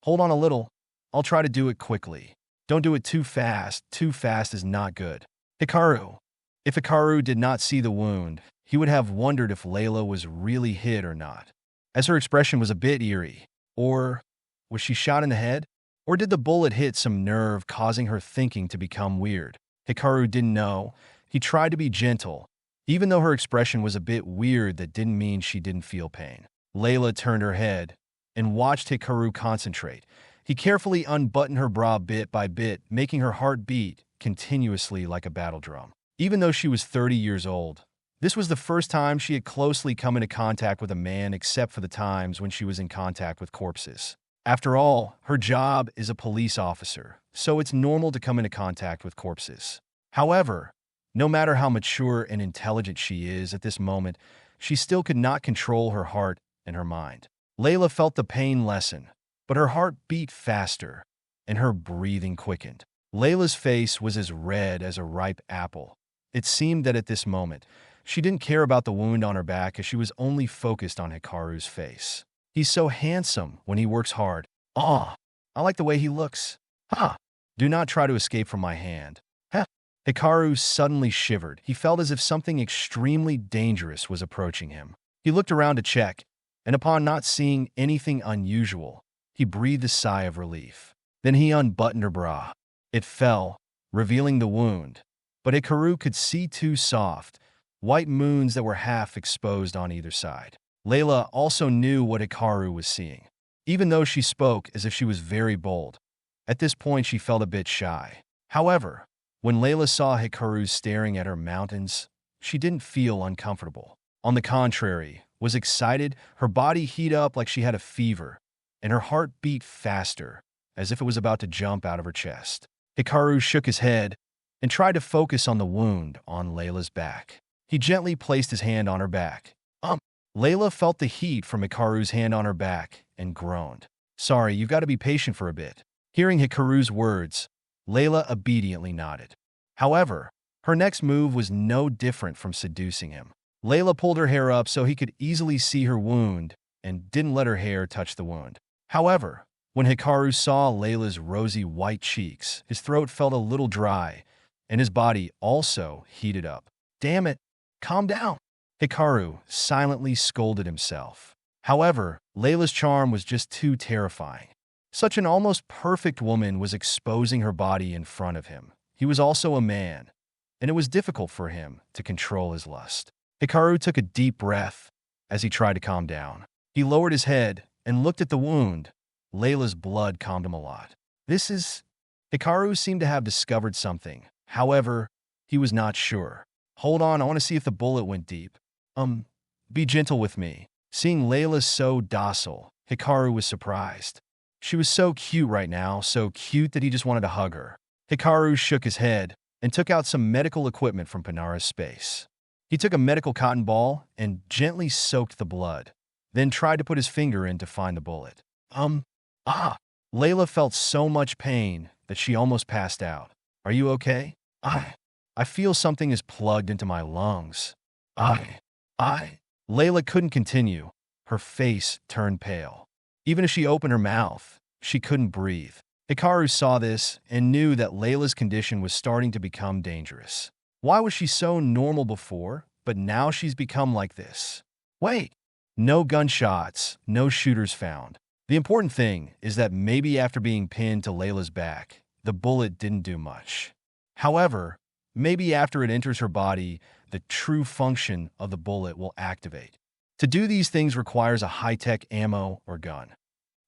Hold on a little. I'll try to do it quickly. Don't do it too fast. Too fast is not good. Hikaru. If Hikaru did not see the wound, he would have wondered if Layla was really hit or not, as her expression was a bit eerie. Or was she shot in the head? Or did the bullet hit some nerve, causing her thinking to become weird? Hikaru didn't know. He tried to be gentle. Even though her expression was a bit weird, that didn't mean she didn't feel pain. Layla turned her head and watched Hikaru concentrate. He carefully unbuttoned her bra bit by bit, making her heart beat continuously like a battle drum. Even though she was 30 years old, this was the first time she had closely come into contact with a man, except for the times when she was in contact with corpses. After all, her job is a police officer, so it's normal to come into contact with corpses. However, no matter how mature and intelligent she is at this moment, she still could not control her heart and her mind. Layla felt the pain lessen, but her heart beat faster, and her breathing quickened. Layla's face was as red as a ripe apple. It seemed that at this moment, she didn't care about the wound on her back, as she was only focused on Hikaru's face. He's so handsome when he works hard. I like the way he looks. Do not try to escape from my hand. Hikaru suddenly shivered. He felt as if something extremely dangerous was approaching him. He looked around to check, and upon not seeing anything unusual, he breathed a sigh of relief. Then he unbuttoned her bra. It fell, revealing the wound, but Hikaru could see two soft, white moons that were half exposed on either side. Layla also knew what Hikaru was seeing, even though she spoke as if she was very bold. At this point, she felt a bit shy. However, when Layla saw Hikaru staring at her mountains, she didn't feel uncomfortable. On the contrary, was excited, her body heat up like she had a fever, and her heart beat faster, as if it was about to jump out of her chest. Hikaru shook his head and tried to focus on the wound on Layla's back. He gently placed his hand on her back. Layla felt the heat from Hikaru's hand on her back and groaned. Sorry, you've got to be patient for a bit. Hearing Hikaru's words, Layla obediently nodded. However, her next move was no different from seducing him. Layla pulled her hair up so he could easily see her wound and didn't let her hair touch the wound. However, when Hikaru saw Layla's rosy white cheeks, his throat felt a little dry, and his body also heated up. Damn it, calm down. Hikaru silently scolded himself. However, Layla's charm was just too terrifying. Such an almost perfect woman was exposing her body in front of him. He was also a man, and it was difficult for him to control his lust. Hikaru took a deep breath as he tried to calm down. He lowered his head and looked at the wound. Layla's blood calmed him a lot. Hikaru seemed to have discovered something. However, he was not sure. Hold on, I want to see if the bullet went deep. Be gentle with me. Seeing Layla so docile, Hikaru was surprised. She was so cute right now, so cute that he just wanted to hug her. Hikaru shook his head and took out some medical equipment from Panara's space. He took a medical cotton ball and gently soaked the blood, then tried to put his finger in to find the bullet. Layla felt so much pain that she almost passed out. Are you okay? I feel something is plugged into my lungs. Layla couldn't continue. Her face turned pale. Even as she opened her mouth, she couldn't breathe. Hikaru saw this and knew that Layla's condition was starting to become dangerous. Why was she so normal before, but now she's become like this? Wait, no gunshots, no shooters found. The important thing is that maybe after being pinned to Layla's back, the bullet didn't do much. However, maybe after it enters her body, the true function of the bullet will activate. To do these things requires a high-tech ammo or gun.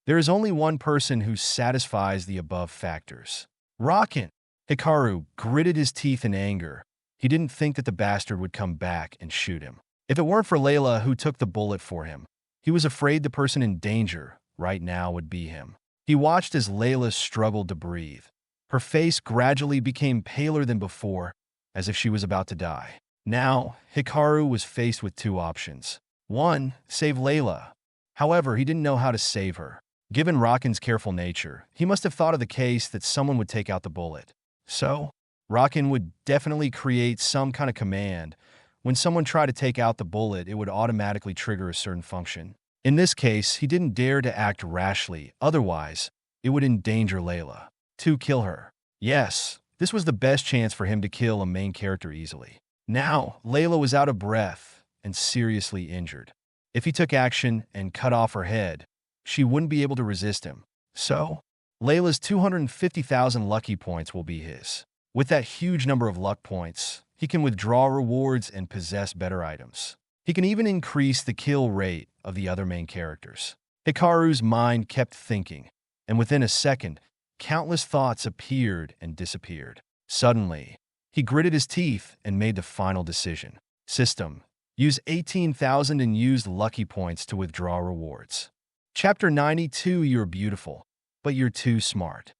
There is only one person who satisfies the above factors. Rockin'! Hikaru gritted his teeth in anger. He didn't think that the bastard would come back and shoot him. If it weren't for Layla who took the bullet for him, he was afraid the person in danger right now would be him. He watched as Layla struggled to breathe. Her face gradually became paler than before, as if she was about to die. Now, Hikaru was faced with two options. One, save Layla. However, he didn't know how to save her. Given Raken's careful nature, he must have thought of the case that someone would take out the bullet. So, Raken would definitely create some kind of command. When someone tried to take out the bullet, it would automatically trigger a certain function. In this case, he didn't dare to act rashly, otherwise, it would endanger Layla. To kill her. Yes, this was the best chance for him to kill a main character easily. Now, Layla was out of breath and seriously injured. If he took action and cut off her head, she wouldn't be able to resist him. So, Layla's 250,000 lucky points will be his. With that huge number of luck points, he can withdraw rewards and possess better items. He can even increase the kill rate of the other main characters. Hikaru's mind kept thinking, and within a second, countless thoughts appeared and disappeared. Suddenly, he gritted his teeth and made the final decision. System. Use 18,000 and use lucky points to withdraw rewards. Chapter 92. You're beautiful, but you're too smart.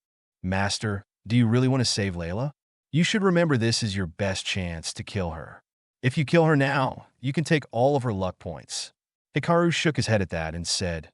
Master, do you really want to save Layla? You should remember this is your best chance to kill her. If you kill her now, you can take all of her luck points. Hikaru shook his head at that and said,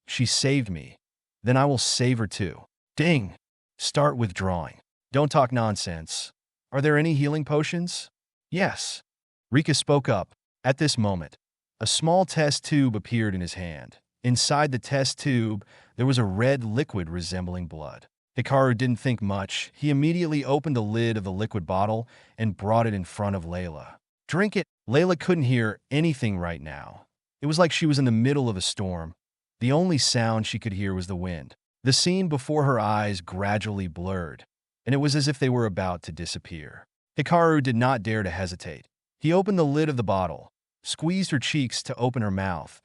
She saved me. Then I will save her too. Ding! Start withdrawing. Don't talk nonsense. Are there any healing potions? Yes. Rika spoke up. At this moment, a small test tube appeared in his hand. Inside the test tube, there was a red liquid resembling blood. Hikaru didn't think much. He immediately opened the lid of the liquid bottle and brought it in front of Layla. Drink it. Layla couldn't hear anything right now. It was like she was in the middle of a storm. The only sound she could hear was the wind. The scene before her eyes gradually blurred, and it was as if they were about to disappear. Hikaru did not dare to hesitate. He opened the lid of the bottle, squeezed her cheeks to open her mouth,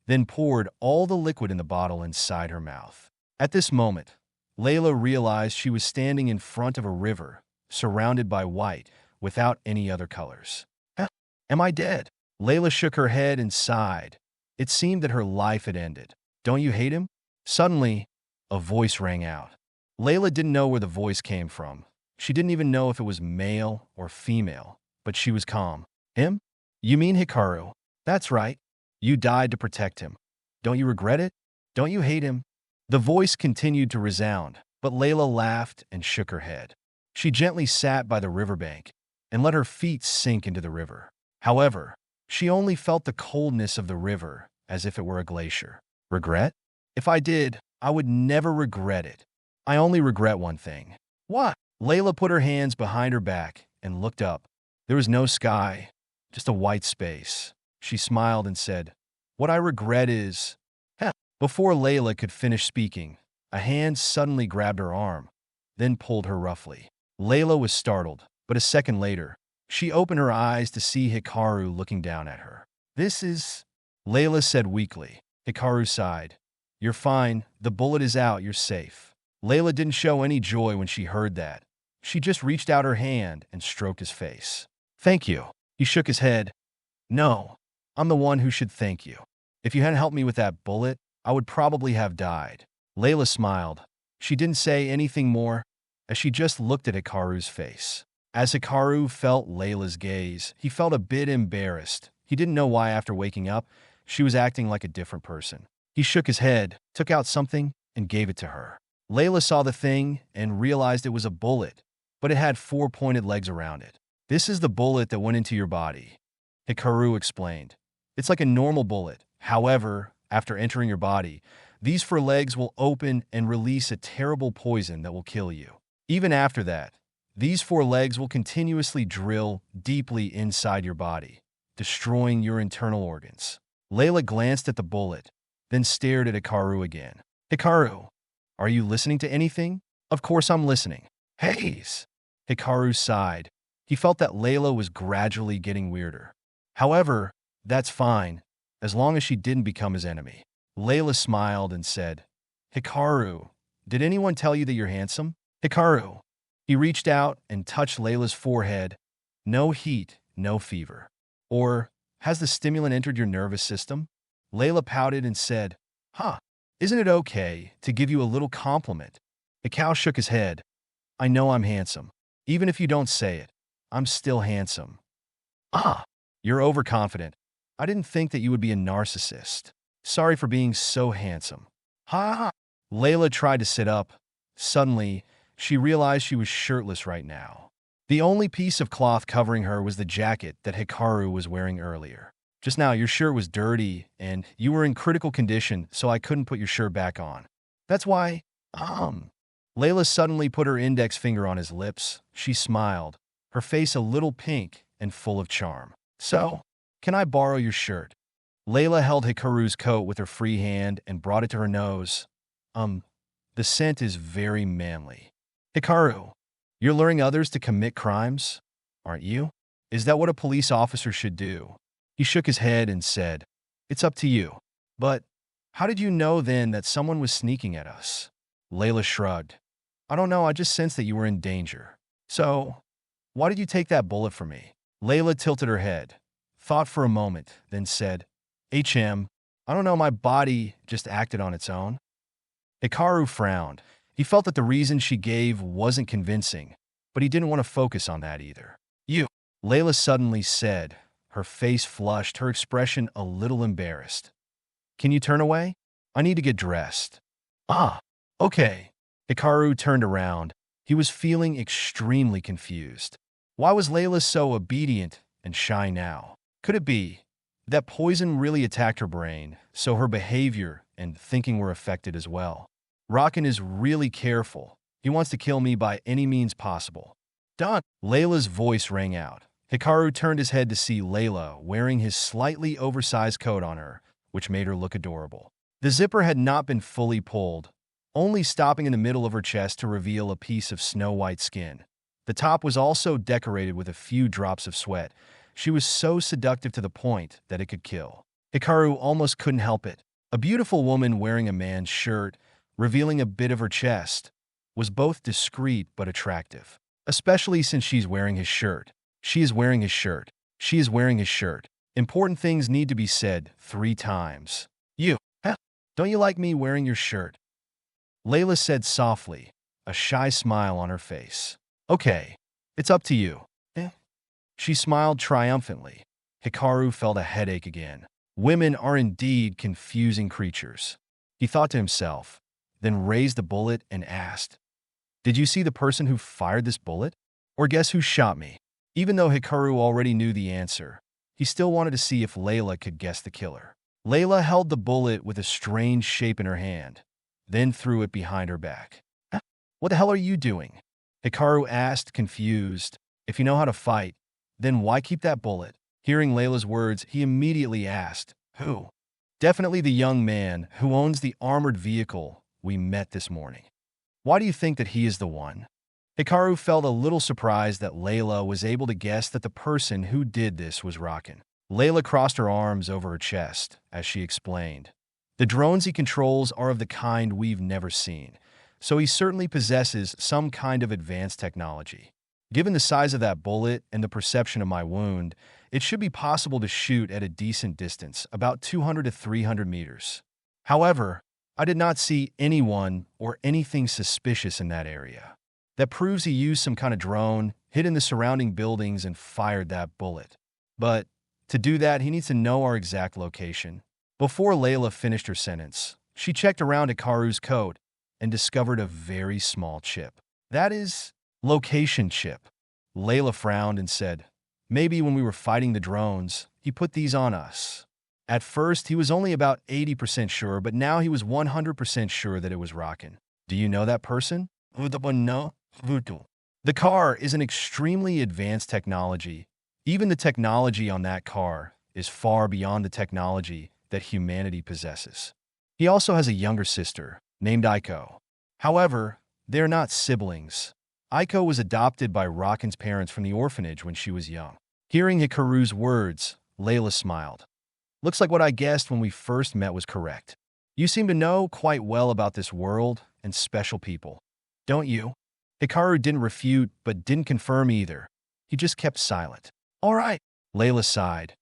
then poured all the liquid in the bottle inside her mouth. At this moment, Layla realized she was standing in front of a river, surrounded by white, without any other colors. Am I dead? Layla shook her head and sighed. It seemed that her life had ended. Don't you hate him? Suddenly, a voice rang out. Layla didn't know where the voice came from. She didn't even know if it was male or female, but she was calm. Him? You mean Hikaru? That's right. You died to protect him. Don't you regret it? Don't you hate him? The voice continued to resound, but Layla laughed and shook her head. She gently sat by the riverbank and let her feet sink into the river. However, she only felt the coldness of the river as if it were a glacier. Regret? If I did, I would never regret it. I only regret one thing. What? Layla put her hands behind her back and looked up. There was no sky, just a white space. She smiled and said, What I regret is... Before Layla could finish speaking, a hand suddenly grabbed her arm, then pulled her roughly. Layla was startled, but a second later, she opened her eyes to see Hikaru looking down at her. This is... Layla said weakly. Hikaru sighed. You're fine. The bullet is out. You're safe. Layla didn't show any joy when she heard that. She just reached out her hand and stroked his face. Thank you. He shook his head. No, I'm the one who should thank you. If you hadn't helped me with that bullet, I would probably have died. Layla smiled. She didn't say anything more, as she just looked at Hikaru's face. As Hikaru felt Layla's gaze, he felt a bit embarrassed. He didn't know why after waking up, she was acting like a different person. He shook his head, took out something, and gave it to her. Layla saw the thing and realized it was a bullet, but it had 4 pointed legs around it. This is the bullet that went into your body, Hikaru explained. It's like a normal bullet. However, after entering your body, these 4 legs will open and release a terrible poison that will kill you. Even after that, these 4 legs will continuously drill deeply inside your body, destroying your internal organs. Layla glanced at the bullet, then stared at Hikaru again. Hikaru, are you listening to anything? Of course I'm listening. Haze! Hikaru sighed. He felt that Layla was gradually getting weirder. However, that's fine, as long as she didn't become his enemy. Layla smiled and said, Hikaru, did anyone tell you that you're handsome? Hikaru. He reached out and touched Layla's forehead. No heat, no fever. Or, Has the stimulant entered your nervous system? Layla pouted and said, Huh, isn't it okay to give you a little compliment? Hikau shook his head. I know I'm handsome. Even if you don't say it, I'm still handsome. Ah, you're overconfident. I didn't think that you would be a narcissist. Sorry for being so handsome. Ha ha. Layla tried to sit up. Suddenly, she realized she was shirtless right now. The only piece of cloth covering her was the jacket that Hikaru was wearing earlier. Just now, your shirt was dirty, and you were in critical condition, so I couldn't put your shirt back on. That's why, Layla suddenly put her index finger on his lips. She smiled, her face a little pink and full of charm. So, can I borrow your shirt? Layla held Hikaru's coat with her free hand and brought it to her nose. The scent is very manly. Hikaru, you're luring others to commit crimes, aren't you? Is that what a police officer should do? He shook his head and said, It's up to you. But how did you know then that someone was sneaking at us? Layla shrugged. I don't know, I just sensed that you were in danger. So, why did you take that bullet from me? Layla tilted her head, thought for a moment, then said, I don't know, my body just acted on its own. Hikaru frowned. He felt that the reason she gave wasn't convincing, but he didn't want to focus on that either. You, Layla suddenly said, her face flushed, her expression a little embarrassed. Can you turn away? I need to get dressed. Ah, okay. Hikaru turned around. He was feeling extremely confused. Why was Layla so obedient and shy now? Could it be that poison really attacked her brain, so her behavior and thinking were affected as well? Rakan is really careful. He wants to kill me by any means possible. Done. Layla's voice rang out. Hikaru turned his head to see Layla wearing his slightly oversized coat on her, which made her look adorable. The zipper had not been fully pulled, only stopping in the middle of her chest to reveal a piece of snow-white skin. The top was also decorated with a few drops of sweat. She was so seductive to the point that it could kill. Hikaru almost couldn't help it. A beautiful woman wearing a man's shirt, revealing a bit of her chest, was both discreet but attractive. Especially since she's wearing his shirt. She is wearing his shirt. She is wearing his shirt. Important things need to be said 3 times. You, don't you like me wearing your shirt? Layla said softly, a shy smile on her face. Okay, it's up to you. She smiled triumphantly. Hikaru felt a headache again. Women are indeed confusing creatures. He thought to himself, then raised the bullet and asked, Did you see the person who fired this bullet? Or guess who shot me? Even though Hikaru already knew the answer, he still wanted to see if Layla could guess the killer. Layla held the bullet with a strange shape in her hand, then threw it behind her back. What the hell are you doing? Hikaru asked, confused. If you know how to fight, then why keep that bullet? Hearing Layla's words, he immediately asked, Who? Definitely the young man who owns the armored vehicle we met this morning. Why do you think that he is the one? Hikaru felt a little surprised that Layla was able to guess that the person who did this was Rakan. Layla crossed her arms over her chest as she explained. The drones he controls are of the kind we've never seen, so he certainly possesses some kind of advanced technology. Given the size of that bullet and the perception of my wound, it should be possible to shoot at a decent distance, about 200 to 300 meters. However, I did not see anyone or anything suspicious in that area. That proves he used some kind of drone, hid in the surrounding buildings, and fired that bullet. But to do that, he needs to know our exact location. Before Layla finished her sentence, she checked around Hikaru's coat and discovered a very small chip. That is, location chip. Layla frowned and said, Maybe when we were fighting the drones, he put these on us. At first, he was only about 80% sure, but now he was 100% sure that it was Rakan. Do you know that person? No. The car is an extremely advanced technology. Even the technology on that car is far beyond the technology that humanity possesses. He also has a younger sister, named Aiko. However, they're not siblings. Aiko was adopted by Rakan's parents from the orphanage when she was young. Hearing Hikaru's words, Layla smiled. Looks like what I guessed when we first met was correct. You seem to know quite well about this world and special people, don't you? Hikaru didn't refute, but didn't confirm either. He just kept silent. All right, Layla sighed.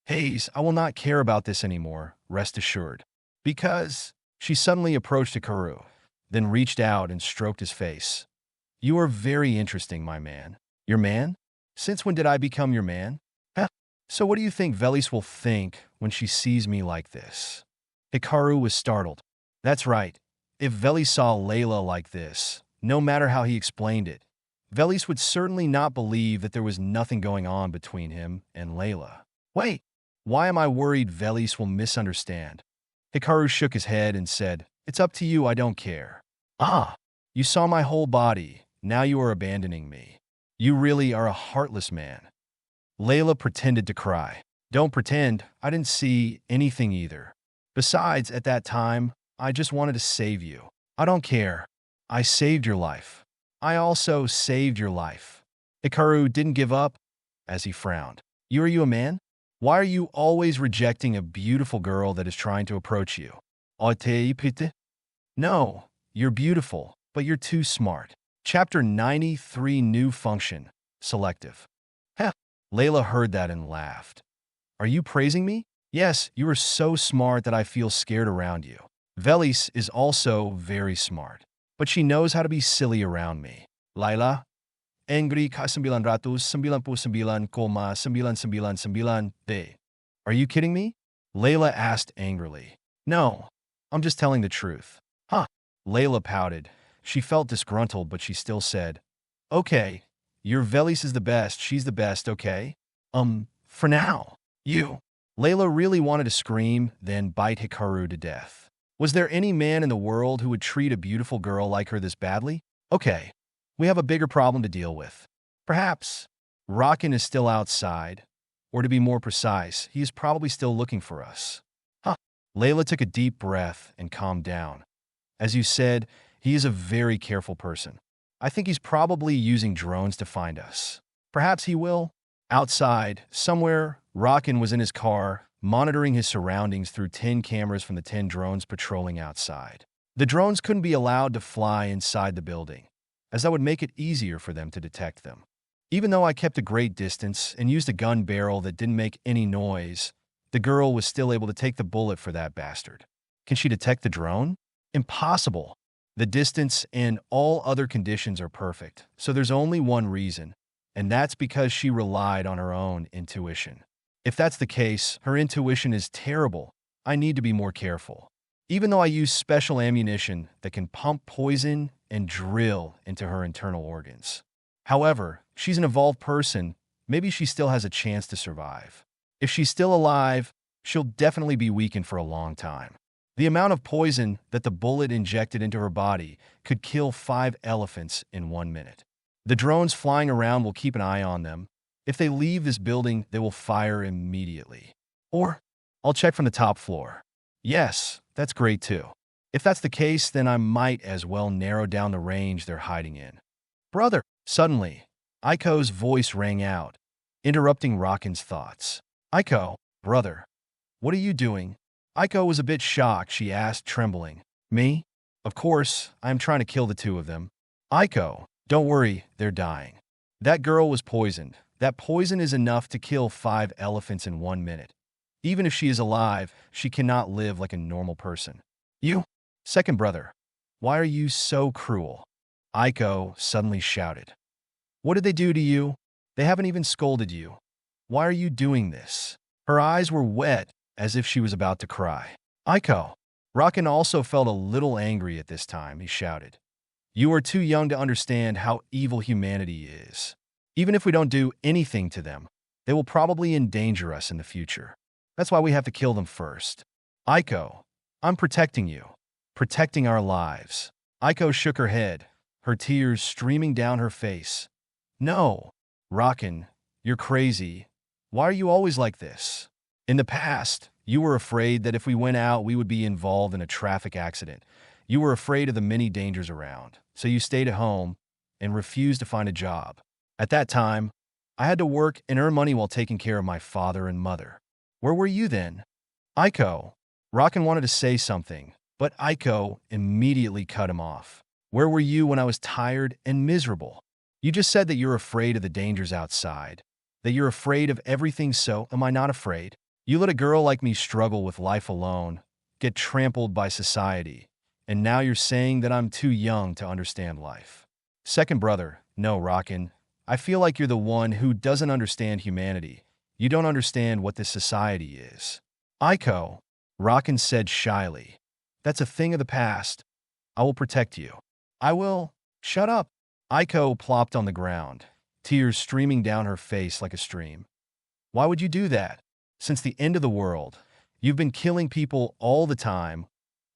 Hayes, I will not care about this anymore, rest assured. Because she suddenly approached Hikaru, then reached out and stroked his face. You are very interesting, my man. Your man? Since when did I become your man? Heh. So what do you think Velis will think when she sees me like this? Hikaru was startled. That's right. If Velis saw Layla like this, no matter how he explained it, Velis would certainly not believe that there was nothing going on between him and Layla. Wait, why am I worried Velis will misunderstand? Hikaru shook his head and said, It's up to you, I don't care. Ah, you saw my whole body, now you are abandoning me. You really are a heartless man. Layla pretended to cry. Don't pretend, I didn't see anything either. Besides, at that time, I just wanted to save you. I don't care. I saved your life. I also saved your life. Hikaru didn't give up as he frowned. Are you a man? Why are you always rejecting a beautiful girl that is trying to approach you? No, you're beautiful, but you're too smart. Chapter 93 New Function. Selective. Heh. Layla heard that and laughed. Are you praising me? Yes, you are so smart that I feel scared around you. Velis is also very smart, but she knows how to be silly around me. Layla, angry ka 999,999 de. Are you kidding me? Layla asked angrily. No, I'm just telling the truth. Huh. Layla pouted. She felt disgruntled, but she still said, Okay, your Velis is the best, she's the best, okay? For now. You. Layla really wanted to scream, then bite Hikaru to death. Was there any man in the world who would treat a beautiful girl like her this badly? Okay, we have a bigger problem to deal with. Perhaps Rockin is still outside, or to be more precise, he is probably still looking for us. Huh. Layla took a deep breath and calmed down. As you said, he is a very careful person. I think he's probably using drones to find us. Perhaps he will. Outside, somewhere, Rockin was in his car, monitoring his surroundings through 10 cameras from the 10 drones patrolling outside. The drones couldn't be allowed to fly inside the building, as that would make it easier for them to detect them. Even though I kept a great distance and used a gun barrel that didn't make any noise, the girl was still able to take the bullet for that bastard. Can she detect the drone? Impossible. The distance and all other conditions are perfect, so there's only one reason, and that's because she relied on her own intuition. If that's the case, her intuition is terrible. I need to be more careful. Even though I use special ammunition that can pump poison and drill into her internal organs. However, she's an evolved person. Maybe she still has a chance to survive. If she's still alive, she'll definitely be weakened for a long time. The amount of poison that the bullet injected into her body could kill 5 elephants in 1 minute. The drones flying around will keep an eye on them. If they leave this building, they will fire immediately. Or, I'll check from the top floor. Yes, that's great too. If that's the case, then I might as well narrow down the range they're hiding in. Brother! Suddenly, Aiko's voice rang out, interrupting Rockin's thoughts. Aiko, brother, what are you doing? Aiko was a bit shocked. She asked, trembling. Me? Of course, I'm trying to kill the 2 of them. Aiko, don't worry, they're dying. That girl was poisoned. That poison is enough to kill 5 elephants in 1 minute. Even if she is alive, she cannot live like a normal person. You? Second brother, why are you so cruel? Aiko suddenly shouted. What did they do to you? They haven't even scolded you. Why are you doing this? Her eyes were wet, as if she was about to cry. Aiko. Rockin also felt a little angry at this time. He shouted. You are too young to understand how evil humanity is. Even if we don't do anything to them, they will probably endanger us in the future. That's why we have to kill them first. Aiko, I'm protecting you. Protecting our lives. Aiko shook her head, her tears streaming down her face. No. Rockin, you're crazy. Why are you always like this? In the past, you were afraid that if we went out, we would be involved in a traffic accident. You were afraid of the many dangers around, so you stayed at home and refused to find a job. At that time, I had to work and earn money while taking care of my father and mother. Where were you then? Aiko. Rockin wanted to say something, but Aiko immediately cut him off. Where were you when I was tired and miserable? You just said that you're afraid of the dangers outside, that you're afraid of everything, so am I not afraid? You let a girl like me struggle with life alone, get trampled by society, and now you're saying that I'm too young to understand life. Second brother, no, Rockin'. I feel like you're the one who doesn't understand humanity. You don't understand what this society is. Aiko, Rockin said shyly. That's a thing of the past. I will protect you. I will. Shut up. Aiko plopped on the ground, tears streaming down her face like a stream. Why would you do that? Since the end of the world, you've been killing people all the time,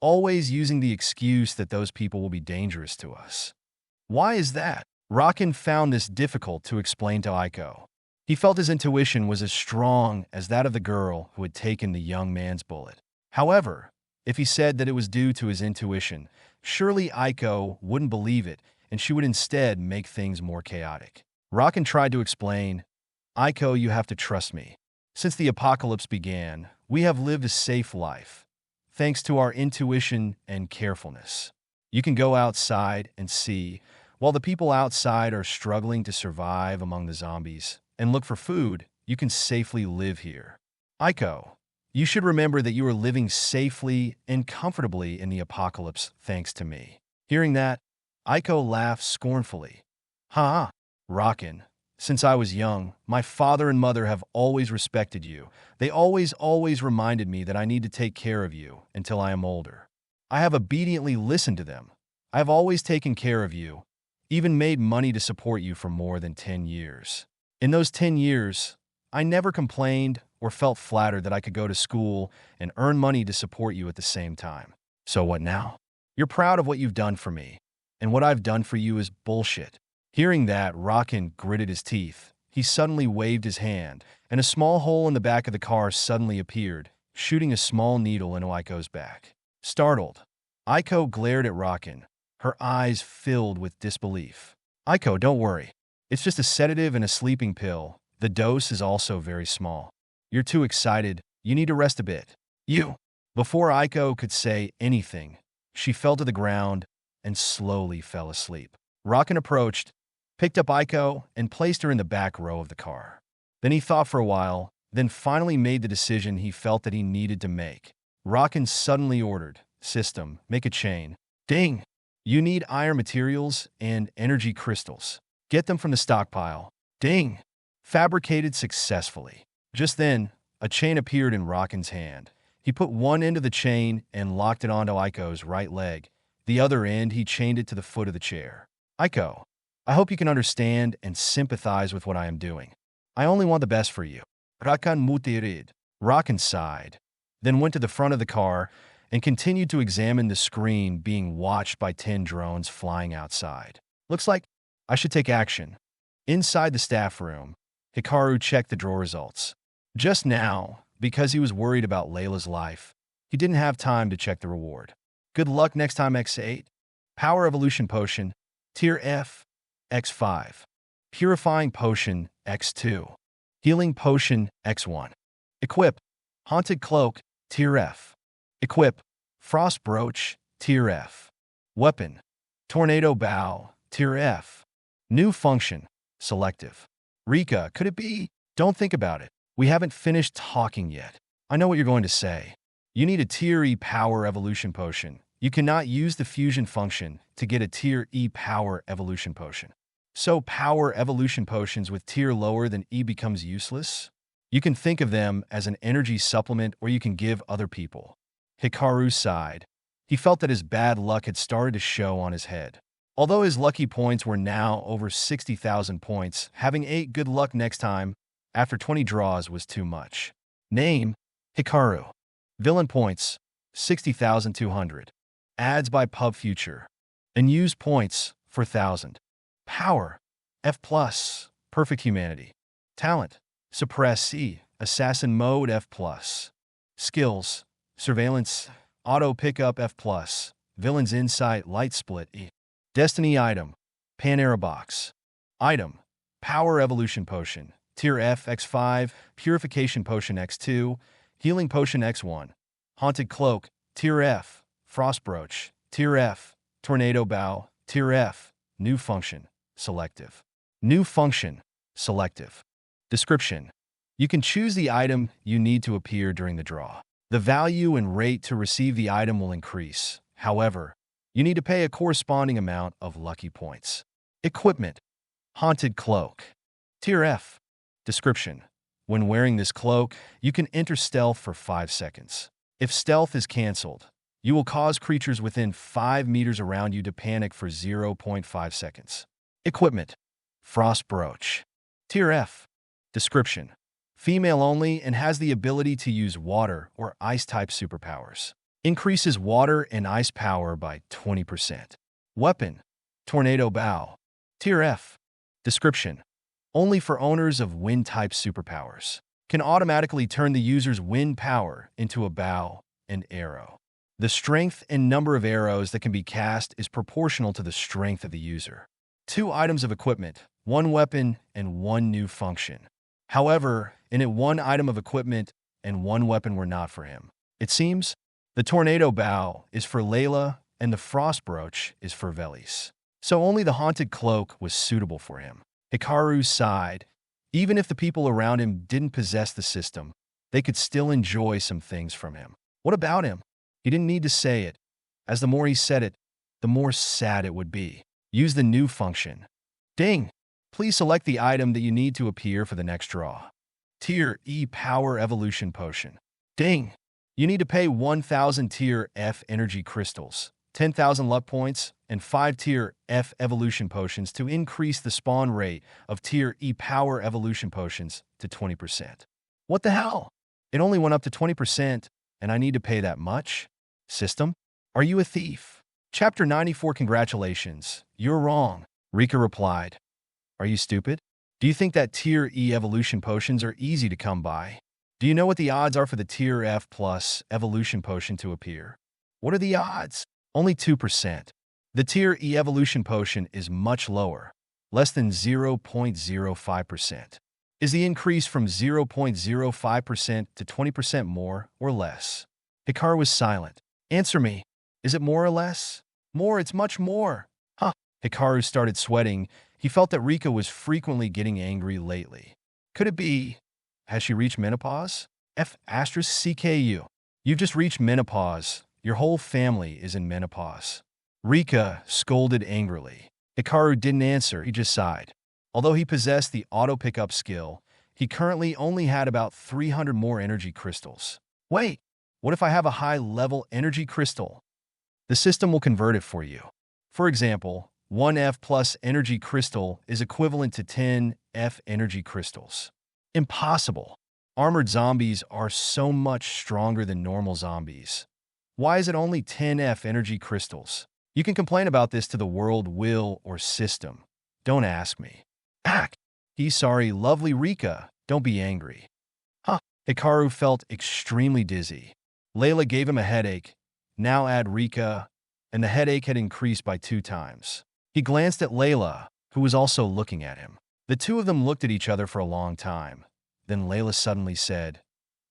always using the excuse that those people will be dangerous to us. Why is that? Rockin found this difficult to explain to Aiko. He felt his intuition was as strong as that of the girl who had taken the young man's bullet. However, if he said that it was due to his intuition, surely Aiko wouldn't believe it, and she would instead make things more chaotic. Rockin tried to explain, Aiko, you have to trust me. Since the apocalypse began, we have lived a safe life, thanks to our intuition and carefulness. You can go outside and see, while the people outside are struggling to survive among the zombies and look for food, you can safely live here. Aiko, you should remember that you are living safely and comfortably in the apocalypse thanks to me. Hearing that, Aiko laughed scornfully. Ha! Rockin'. Since I was young, my father and mother have always respected you. They always reminded me that I need to take care of you until I am older. I have obediently listened to them. I have always taken care of you, even made money to support you for more than 10 years. In those 10 years, I never complained or felt flattered that I could go to school and earn money to support you at the same time. So what now? You're proud of what you've done for me, and what I've done for you is bullshit. Hearing that, Rockin gritted his teeth. He suddenly waved his hand, and a small hole in the back of the car suddenly appeared, shooting a small needle into Aiko's back. Startled, Aiko glared at Rockin, her eyes filled with disbelief. Aiko, don't worry. It's just a sedative and a sleeping pill. The dose is also very small. You're too excited. You need to rest a bit. You. Before Aiko could say anything, she fell to the ground and slowly fell asleep. Rockin approached, picked up Aiko, and placed her in the back row of the car. Then he thought for a while, then finally made the decision he felt that he needed to make. Rockin suddenly ordered, System, make a chain. Ding! You need iron materials and energy crystals. Get them from the stockpile. Ding! Fabricated successfully. Just then, a chain appeared in Rockin's hand. He put one end of the chain and locked it onto Aiko's right leg. The other end, he chained it to the foot of the chair. Aiko, I hope you can understand and sympathize with what I am doing. I only want the best for you. Rockin sighed, then went to the front of the car and continued to examine the screen being watched by 10 drones flying outside. Looks like I should take action. Inside the staff room, Hikaru checked the draw results. Just now, because he was worried about Layla's life, he didn't have time to check the reward. Good luck next time, X8. Power Evolution Potion, Tier F, X5. Purifying Potion, X2. Healing Potion, X1. Equip, Haunted Cloak, Tier F. Equip, Frost Brooch, Tier F. Weapon, Tornado Bow, Tier F. New function, Selective. Rika, could it be? Don't think about it. We haven't finished talking yet. I know what you're going to say. You need a Tier E Power Evolution Potion. You cannot use the fusion function to get a Tier E Power Evolution Potion. So Power Evolution Potions with tier lower than E becomes useless? You can think of them as an energy supplement or you can give other people. Hikaru sighed. He felt that his bad luck had started to show on his head. Although his lucky points were now over 60,000 points, having 8 good luck next time after 20 draws was too much. Name, Hikaru. Villain points, 60,200. Ads by Pub Future. Unused points, 4,000. Power, F+, Perfect Humanity. Talent, Suppress C, Assassin Mode F+. Skills, Surveillance, Auto Pickup F+, Villain's Insight Light Split E. Destiny Item, Panera Box. Item, Power Evolution Potion, Tier F X5, Purification Potion X2, Healing Potion X1. Haunted Cloak, Tier F, Frost Brooch, Tier F, Tornado Bow, Tier F. New Function, Selective. New Function, Selective. Description. You can choose the item you need to appear during the draw. The value and rate to receive the item will increase. However, you need to pay a corresponding amount of lucky points. Equipment. Haunted Cloak. Tier F. Description. When wearing this cloak, you can enter stealth for 5 seconds. If stealth is cancelled, you will cause creatures within 5 meters around you to panic for 0.5 seconds. Equipment. Frost Brooch. Tier F. Description. Female only and has the ability to use water or ice-type superpowers. Increases water and ice power by 20%. Weapon. Tornado Bow. Tier F. Description. Only for owners of wind-type superpowers. Can automatically turn the user's wind power into a bow and arrow. The strength and number of arrows that can be cast is proportional to the strength of the user. 2 items of equipment, 1 weapon, and 1 new function. However, in it 1 item of equipment and 1 weapon were not for him. It seems the Tornado Bow is for Layla and the Frost Brooch is for Velis. So only the Haunted Cloak was suitable for him. Hikaru sighed. Even if the people around him didn't possess the system, they could still enjoy some things from him. What about him? He didn't need to say it, as the more he said it, the more sad it would be. Use the new function. Ding! Please select the item that you need to appear for the next draw. Tier E Power Evolution Potion. Ding! You need to pay 1,000 Tier F Energy Crystals, 10,000 luck points, and 5 Tier F Evolution Potions to increase the spawn rate of Tier E Power Evolution Potions to 20%. What the hell? It only went up to 20%, and I need to pay that much? System? Are you a thief? Chapter 94. Congratulations. You're wrong. Rika replied. Are you stupid? Do you think that Tier E Evolution Potions are easy to come by? Do you know what the odds are for the Tier F plus Evolution Potion to appear? What are the odds? Only 2%. The Tier E Evolution Potion is much lower, less than 0.05%. Is the increase from 0.05% to 20% more or less? Hikaru was silent. Answer me. Is it more or less? More, it's much more. Huh. Hikaru started sweating. He felt that Rika was frequently getting angry lately. Could it be? Has she reached menopause? F*CKU. You've just reached menopause. Your whole family is in menopause. Rika scolded angrily. Hikaru didn't answer, he just sighed. Although he possessed the auto-pickup skill, he currently only had about 300 more energy crystals. Wait, what if I have a high-level energy crystal? The system will convert it for you. For example, 1 F plus energy crystal is equivalent to 10 F energy crystals. Impossible. Armored zombies are so much stronger than normal zombies. Why is it only 10 F energy crystals? You can complain about this to the world will or system. Don't ask me. Act. He's sorry, lovely Rika. Don't be angry. Huh. Hikaru felt extremely dizzy. Layla gave him a headache. Now add Rika, and the headache had increased by 2 times. He glanced at Layla, who was also looking at him. The 2 of them looked at each other for a long time. Then Layla suddenly said,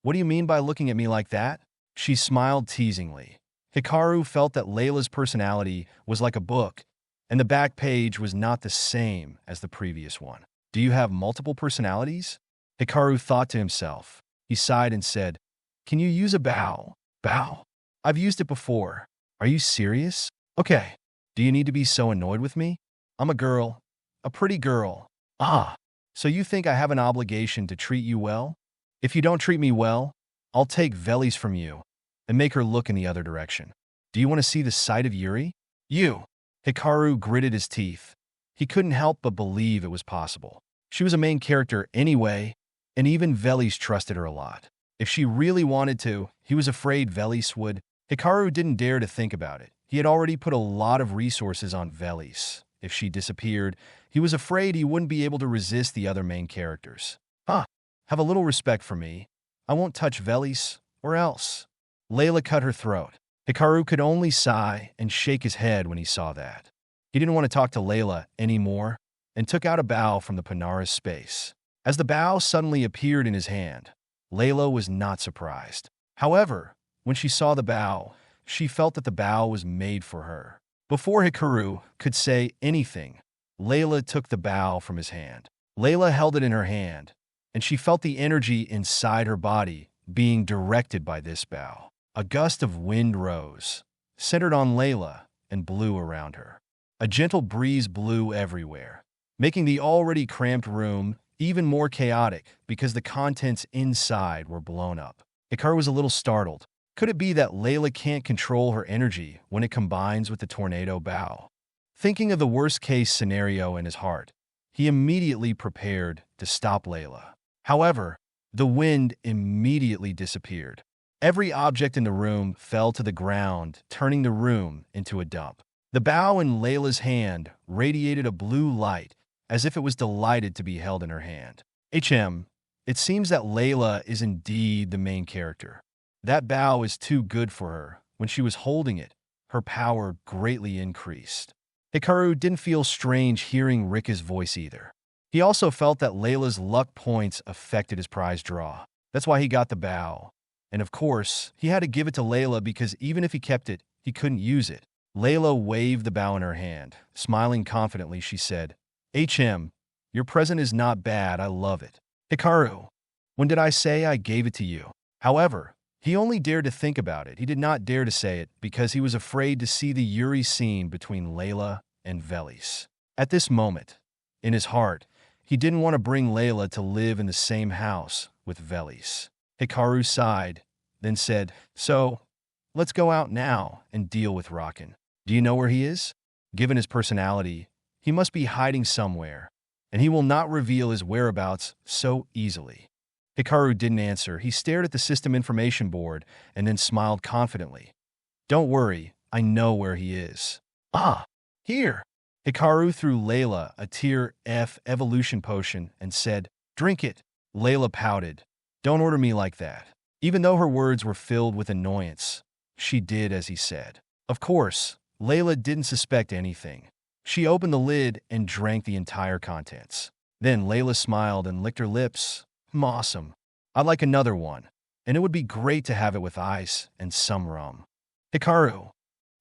"What do you mean by looking at me like that?" She smiled teasingly. Hikaru felt that Layla's personality was like a book, and the back page was not the same as the previous one. Do you have multiple personalities? Hikaru thought to himself. He sighed and said, "Can you use a bow?" Bow? I've used it before. Are you serious? Okay. Do you need to be so annoyed with me? I'm a girl. A pretty girl. Ah. So you think I have an obligation to treat you well? If you don't treat me well, I'll take Velis from you and make her look in the other direction. Do you want to see the sight of Yuri? You. Hikaru gritted his teeth. He couldn't help but believe it was possible. She was a main character anyway, and even Velis trusted her a lot. If she really wanted to, he was afraid Velis would. Hikaru didn't dare to think about it. He had already put a lot of resources on Velis. If she disappeared, he was afraid he wouldn't be able to resist the other main characters. Huh. Have a little respect for me. I won't touch Velis, or else. Layla cut her throat. Hikaru could only sigh and shake his head when he saw that. He didn't want to talk to Layla anymore and took out a bow from the Panara's space. As the bow suddenly appeared in his hand, Layla was not surprised. However, when she saw the bow, she felt that the bow was made for her. Before Hikaru could say anything, Layla took the bow from his hand. Layla held it in her hand, and she felt the energy inside her body being directed by this bow. A gust of wind rose, centered on Layla, and blew around her. A gentle breeze blew everywhere, making the already cramped room even more chaotic because the contents inside were blown up. Hikaru was a little startled. Could it be that Layla can't control her energy when it combines with the tornado bow? Thinking of the worst-case scenario in his heart, he immediately prepared to stop Layla. However, the wind immediately disappeared. Every object in the room fell to the ground, turning the room into a dump. The bow in Layla's hand radiated a blue light, as if it was delighted to be held in her hand. It seems that Layla is indeed the main character. That bow is too good for her. When she was holding it, her power greatly increased. Hikaru didn't feel strange hearing Rika's voice either. He also felt that Layla's luck points affected his prize draw. That's why he got the bow. And of course, he had to give it to Layla because even if he kept it, he couldn't use it. Layla waved the bow in her hand. Smiling confidently, she said, your present is not bad, I love it. Hikaru, when did I say I gave it to you? However, he only dared to think about it. He did not dare to say it because he was afraid to see the Yuri scene between Layla and Velis. At this moment, in his heart, he didn't want to bring Layla to live in the same house with Velis. Hikaru sighed, then said, So, let's go out now and deal with Rakin. Do you know where he is? Given his personality, he must be hiding somewhere, and he will not reveal his whereabouts so easily. Hikaru didn't answer. He stared at the system information board and then smiled confidently. Don't worry, I know where he is. Ah, here. Hikaru threw Layla a Tier F evolution potion and said, Drink it. Layla pouted. Don't order me like that. Even though her words were filled with annoyance, she did as he said. Of course, Layla didn't suspect anything. She opened the lid and drank the entire contents. Then Layla smiled and licked her lips. Awesome. I'd like another one, and it would be great to have it with ice and some rum. Hikaru.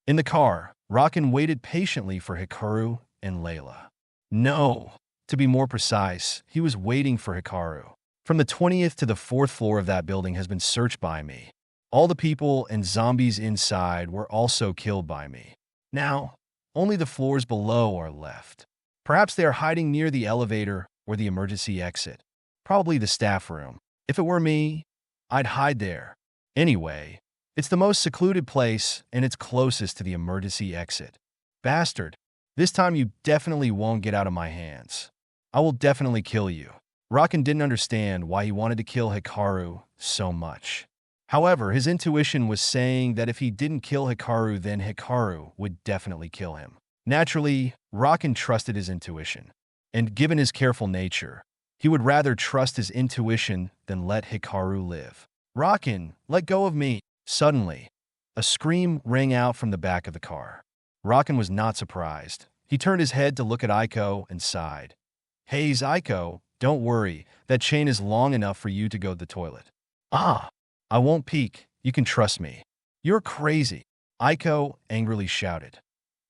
In the car, Rakin waited patiently for Hikaru and Layla. No, to be more precise, he was waiting for Hikaru. From the 20th to the 4th floor of that building has been searched by me. All the people and zombies inside were also killed by me. Now, only the floors below are left. Perhaps they are hiding near the elevator or the emergency exit. Probably the staff room. If it were me, I'd hide there. Anyway, it's the most secluded place and it's closest to the emergency exit. Bastard, this time you definitely won't get out of my hands. I will definitely kill you. Rakin didn't understand why he wanted to kill Hikaru so much. However, his intuition was saying that if he didn't kill Hikaru, then Hikaru would definitely kill him. Naturally, Rakin trusted his intuition. And given his careful nature, he would rather trust his intuition than let Hikaru live. Rakin, let go of me. Suddenly, a scream rang out from the back of the car. Rakin was not surprised. He turned his head to look at Aiko and sighed. Hey, Aiko, don't worry. That chain is long enough for you to go to the toilet. Ah, I won't peek. You can trust me. You're crazy. Aiko angrily shouted.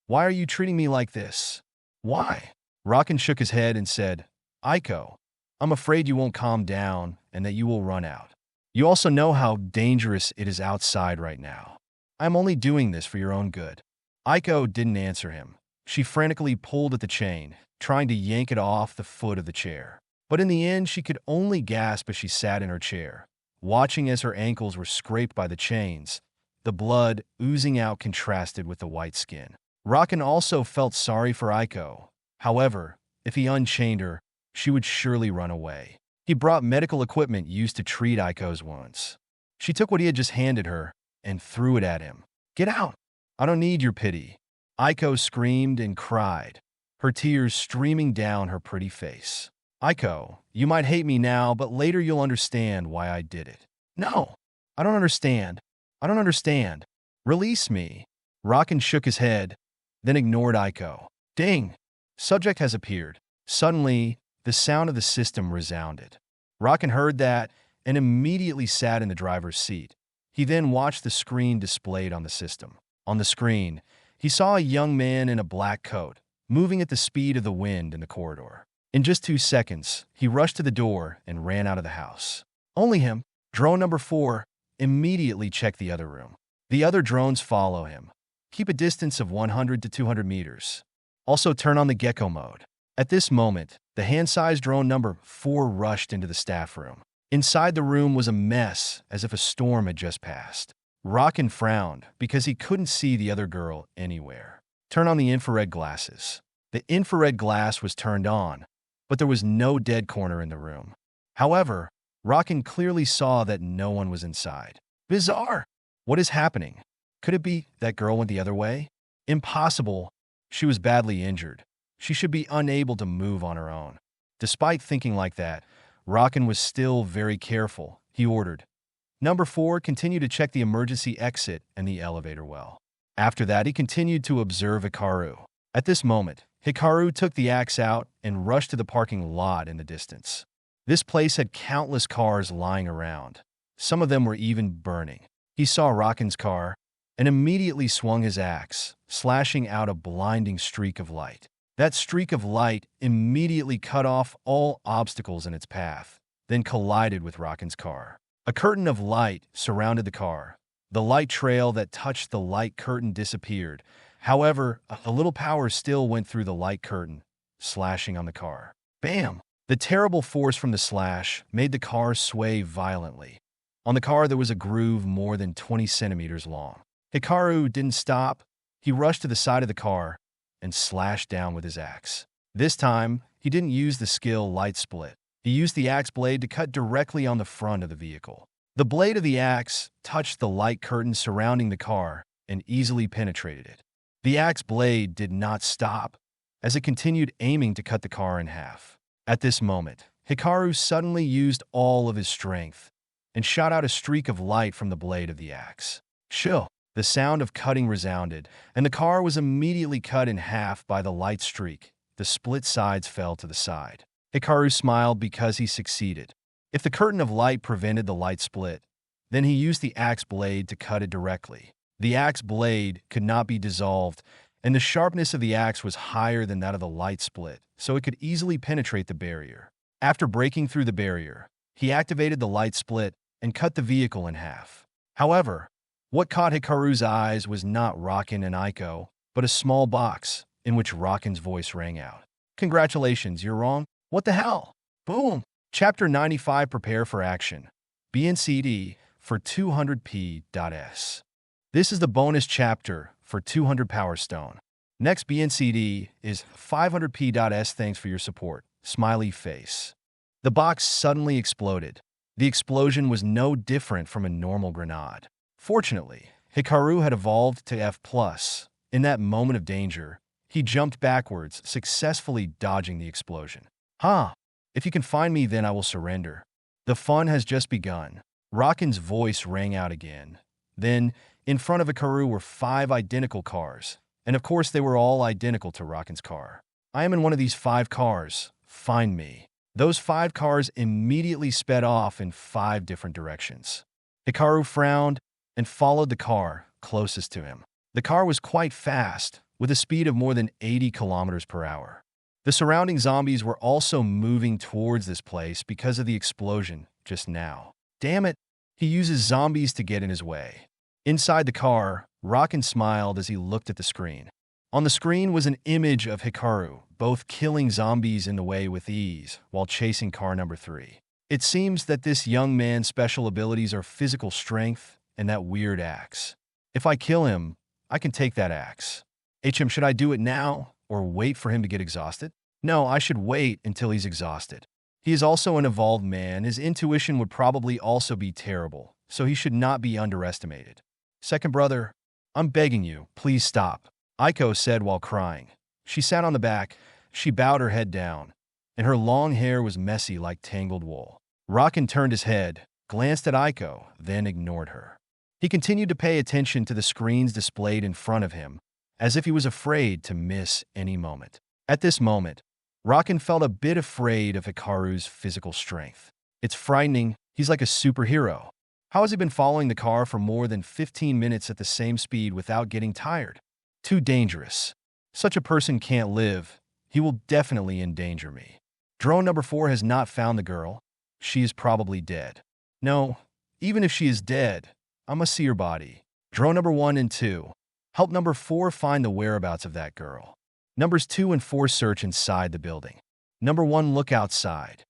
Why are you treating me like this? Why? Rakin shook his head and said, Aiko, I'm afraid you won't calm down and that you will run out. You also know how dangerous it is outside right now. I'm only doing this for your own good. Aiko didn't answer him. She frantically pulled at the chain, trying to yank it off the foot of the chair. But in the end, she could only gasp as she sat in her chair, watching as her ankles were scraped by the chains. The blood oozing out contrasted with the white skin. Rakin also felt sorry for Aiko. However, if he unchained her, she would surely run away. He brought medical equipment used to treat Aiko's wounds. She took what he had just handed her and threw it at him. Get out! I don't need your pity. Aiko screamed and cried, her tears streaming down her pretty face. Aiko, you might hate me now, but later you'll understand why I did it. No, I don't understand. I don't understand. Release me. Rakin shook his head, then ignored Aiko. Ding! Subject has appeared. Suddenly, the sound of the system resounded. Rakin heard that and immediately sat in the driver's seat. He then watched the screen displayed on the system. On the screen, he saw a young man in a black coat, moving at the speed of the wind in the corridor. In just 2 seconds, he rushed to the door and ran out of the house. Only him. Drone number 4 immediately checked the other room. The other drones follow him. Keep a distance of 100 to 200 meters. Also turn on the gecko mode. At this moment, the hand-sized drone number 4 rushed into the staff room. Inside the room was a mess, as if a storm had just passed. Rockin frowned because he couldn't see the other girl anywhere. Turn on the infrared glasses. The infrared glass was turned on, but there was no dead corner in the room. However, Rockin clearly saw that no one was inside. Bizarre! What is happening? Could it be that girl went the other way? Impossible. She was badly injured. She should be unable to move on her own. Despite thinking like that, Rockin was still very careful. He ordered, Number 4, continue to check the emergency exit and the elevator well. After that, he continued to observe Hikaru. At this moment, Hikaru took the axe out and rushed to the parking lot in the distance. This place had countless cars lying around. Some of them were even burning. He saw Rockin's car and immediately swung his axe, slashing out a blinding streak of light. That streak of light immediately cut off all obstacles in its path, then collided with Rockin's car. A curtain of light surrounded the car. The light trail that touched the light curtain disappeared. However, a little power still went through the light curtain, slashing on the car. Bam! The terrible force from the slash made the car sway violently. On the car, there was a groove more than 20 centimeters long. Hikaru didn't stop. He rushed to the side of the car and slashed down with his axe. This time, he didn't use the skill light split. He used the axe blade to cut directly on the front of the vehicle. The blade of the axe touched the light curtain surrounding the car and easily penetrated it. The axe blade did not stop, as it continued aiming to cut the car in half. At this moment, Hikaru suddenly used all of his strength and shot out a streak of light from the blade of the axe. Shill! The sound of cutting resounded, and the car was immediately cut in half by the light streak. The split sides fell to the side. Hikaru smiled because he succeeded. If the curtain of light prevented the light split, then he used the axe blade to cut it directly. The axe blade could not be dissolved, and the sharpness of the axe was higher than that of the light split, so it could easily penetrate the barrier. After breaking through the barrier, he activated the light split and cut the vehicle in half. However, what caught Hikaru's eyes was not Rockin and Aiko, but a small box in which Rockin's voice rang out. Congratulations, you're wrong. What the hell? Boom! Chapter 95, Prepare for Action. BNCD for 200p.s. This is the bonus chapter for 200 Power Stone. Next BNCD is 500p.s. Thanks for your support. Smiley face. The box suddenly exploded. The explosion was no different from a normal grenade. Fortunately, Hikaru had evolved to F+. In that moment of danger, he jumped backwards, successfully dodging the explosion. If you can find me, then I will surrender. The fun has just begun. Rockin's voice rang out again. Then, in front of Hikaru were 5 identical cars, and of course they were all identical to Rockin's car. I am in one of these 5 cars. Find me. Those 5 cars immediately sped off in 5 different directions. Hikaru frowned and followed the car closest to him. The car was quite fast, with a speed of more than 80 kilometers per hour. The surrounding zombies were also moving towards this place because of the explosion just now. Damn it, he uses zombies to get in his way. Inside the car, Rockin smiled as he looked at the screen. On the screen was an image of Hikaru, both killing zombies in the way with ease while chasing car number 3. It seems that this young man's special abilities are physical strength and that weird axe. If I kill him, I can take that axe. Should I do it now or wait for him to get exhausted? No, I should wait until he's exhausted. He is also an evolved man. His intuition would probably also be terrible, so he should not be underestimated. Second brother, I'm begging you, please stop, Aiko said while crying. She sat on the back, she bowed her head down, and her long hair was messy like tangled wool. Rockin turned his head, glanced at Aiko, then ignored her. He continued to pay attention to the screens displayed in front of him, as if he was afraid to miss any moment. At this moment, Rockin felt a bit afraid of Hikaru's physical strength. It's frightening. He's like a superhero. How has he been following the car for more than 15 minutes at the same speed without getting tired? Too dangerous. Such a person can't live. He will definitely endanger me. Drone number 4 has not found the girl. She is probably dead. No, even if she is dead, I must see her body. Drone number 1 and 2. Help number 4 find the whereabouts of that girl. Numbers 2 and 4 search inside the building. Number 1 look outside.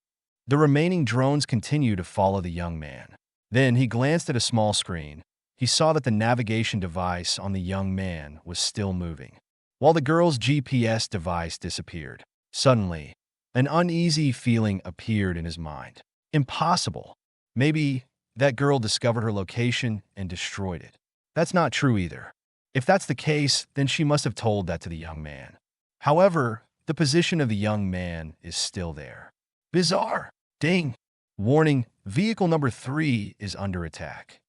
The remaining drones continue to follow the young man. Then he glanced at a small screen. He saw that the navigation device on the young man was still moving, while the girl's GPS device disappeared. Suddenly, an uneasy feeling appeared in his mind. Impossible. Maybe that girl discovered her location and destroyed it. That's not true either. If that's the case, then she must have told that to the young man. However, the position of the young man is still there. Bizarre. Ding. Warning, vehicle number 3 is under attack.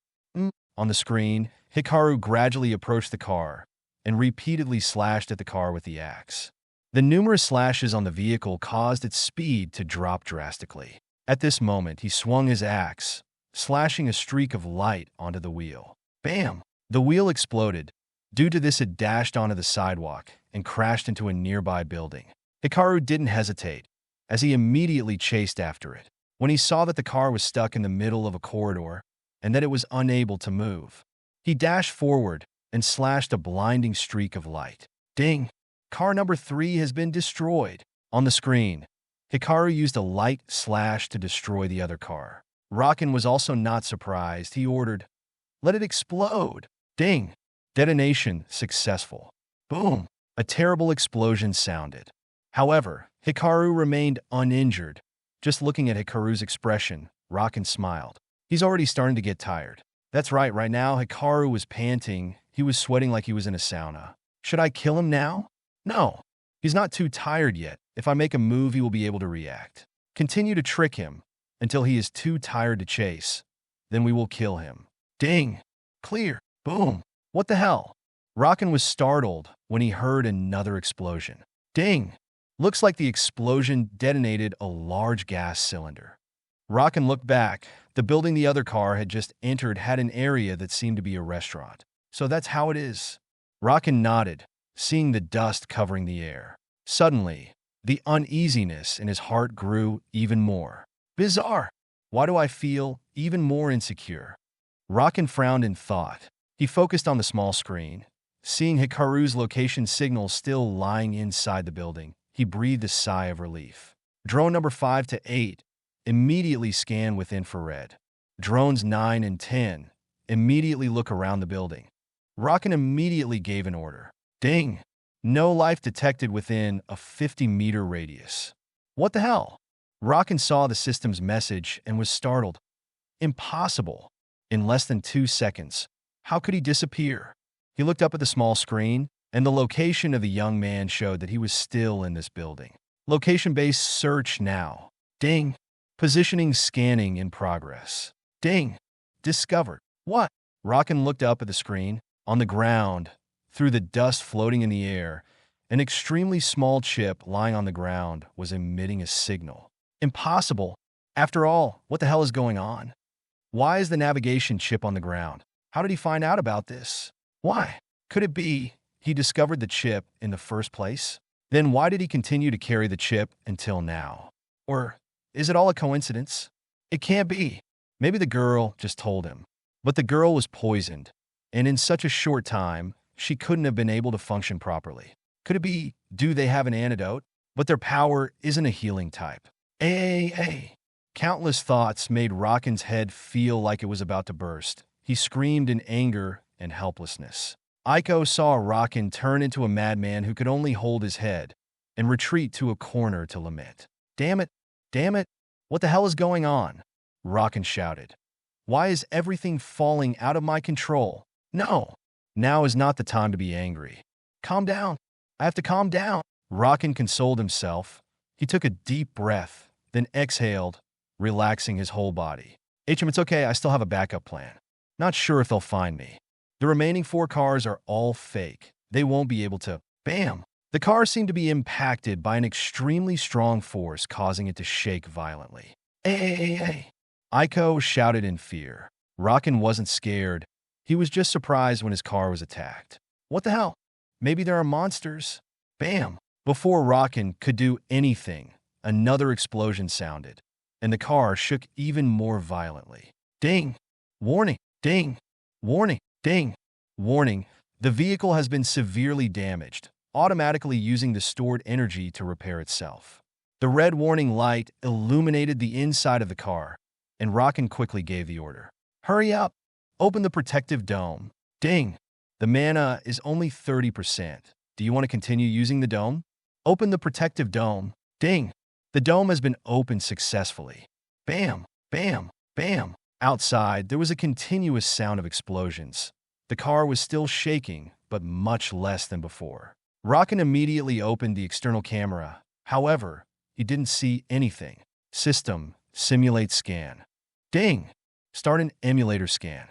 On the screen, Hikaru gradually approached the car and repeatedly slashed at the car with the axe. The numerous slashes on the vehicle caused its speed to drop drastically. At this moment, he swung his axe, slashing a streak of light onto the wheel. Bam! The wheel exploded. Due to this, it dashed onto the sidewalk and crashed into a nearby building. Hikaru didn't hesitate, as he immediately chased after it. When he saw that the car was stuck in the middle of a corridor and that it was unable to move, he dashed forward and slashed a blinding streak of light. Ding! Car number 3 has been destroyed. On the screen, Hikaru used a light slash to destroy the other car. Raken was also not surprised. He ordered, "Let it explode." Ding! Detonation successful. Boom! A terrible explosion sounded. However, Hikaru remained uninjured. Just looking at Hikaru's expression, Raken smiled. He's already starting to get tired. That's right now Hikaru was panting. He was sweating like he was in a sauna. Should I kill him now? No. He's not too tired yet. If I make a move, he will be able to react. Continue to trick him until he is too tired to chase. Then we will kill him. Ding! Clear! Boom! What the hell? Raken was startled when he heard another explosion. Ding! Looks like the explosion detonated a large gas cylinder. Raken looked back. The building the other car had just entered had an area that seemed to be a restaurant. So that's how it is. Raken nodded, seeing the dust covering the air. Suddenly, the uneasiness in his heart grew even more. Bizarre. Why do I feel even more insecure? Raken frowned in thought. He focused on the small screen. Seeing Hikaru's location signal still lying inside the building, he breathed a sigh of relief. Drone number 5 to 8 immediately scan with infrared. Drones 9 and 10 immediately look around the building. Raken immediately gave an order. Ding! No life detected within a 50-meter radius. What the hell? Raken saw the system's message and was startled. Impossible. In less than 2 seconds, how could he disappear? He looked up at the small screen, and the location of the young man showed that he was still in this building. Location-based search now. Ding! Positioning scanning in progress. Ding! Discovered. What? Raken looked up at the screen. On the ground, through the dust floating in the air, an extremely small chip lying on the ground was emitting a signal. Impossible. After all, what the hell is going on? Why is the navigation chip on the ground? How did he find out about this? Why? Could it be he discovered the chip in the first place? Then why did he continue to carry the chip until now? Or is it all a coincidence? It can't be. Maybe the girl just told him. But the girl was poisoned, and in such a short time, she couldn't have been able to function properly. Could it be, do they have an antidote? But their power isn't a healing type. Countless thoughts made Raken's head feel like it was about to burst. He screamed in anger and helplessness. Aiko saw Raken turn into a madman who could only hold his head and retreat to a corner to lament. Damn it! Damn it! What the hell is going on? Raken shouted. Why is everything falling out of my control? No! Now is not the time to be angry. Calm down. I have to calm down. Raken consoled himself. He took a deep breath, then exhaled, relaxing his whole body. It's okay, I still have a backup plan. Not sure if they'll find me. The remaining 4 cars are all fake. They won't be able to. Bam! The car seemed to be impacted by an extremely strong force, causing it to shake violently. Aiko shouted in fear. Raken wasn't scared. He was just surprised when his car was attacked. What the hell? Maybe there are monsters? Bam! Before Raken could do anything, another explosion sounded, and the car shook even more violently. Ding! Warning! Ding! Warning! Ding! Warning! The vehicle has been severely damaged, automatically using the stored energy to repair itself. The red warning light illuminated the inside of the car, and Rockin quickly gave the order. Hurry up! Open the protective dome. Ding! The mana is only 30%. Do you want to continue using the dome? Open the protective dome. Ding! The dome has been opened successfully. Bam! Bam! Bam! Outside, there was a continuous sound of explosions. The car was still shaking, but much less than before. Rockin immediately opened the external camera. However, he didn't see anything. System, simulate scan. Ding! Start an emulator scan.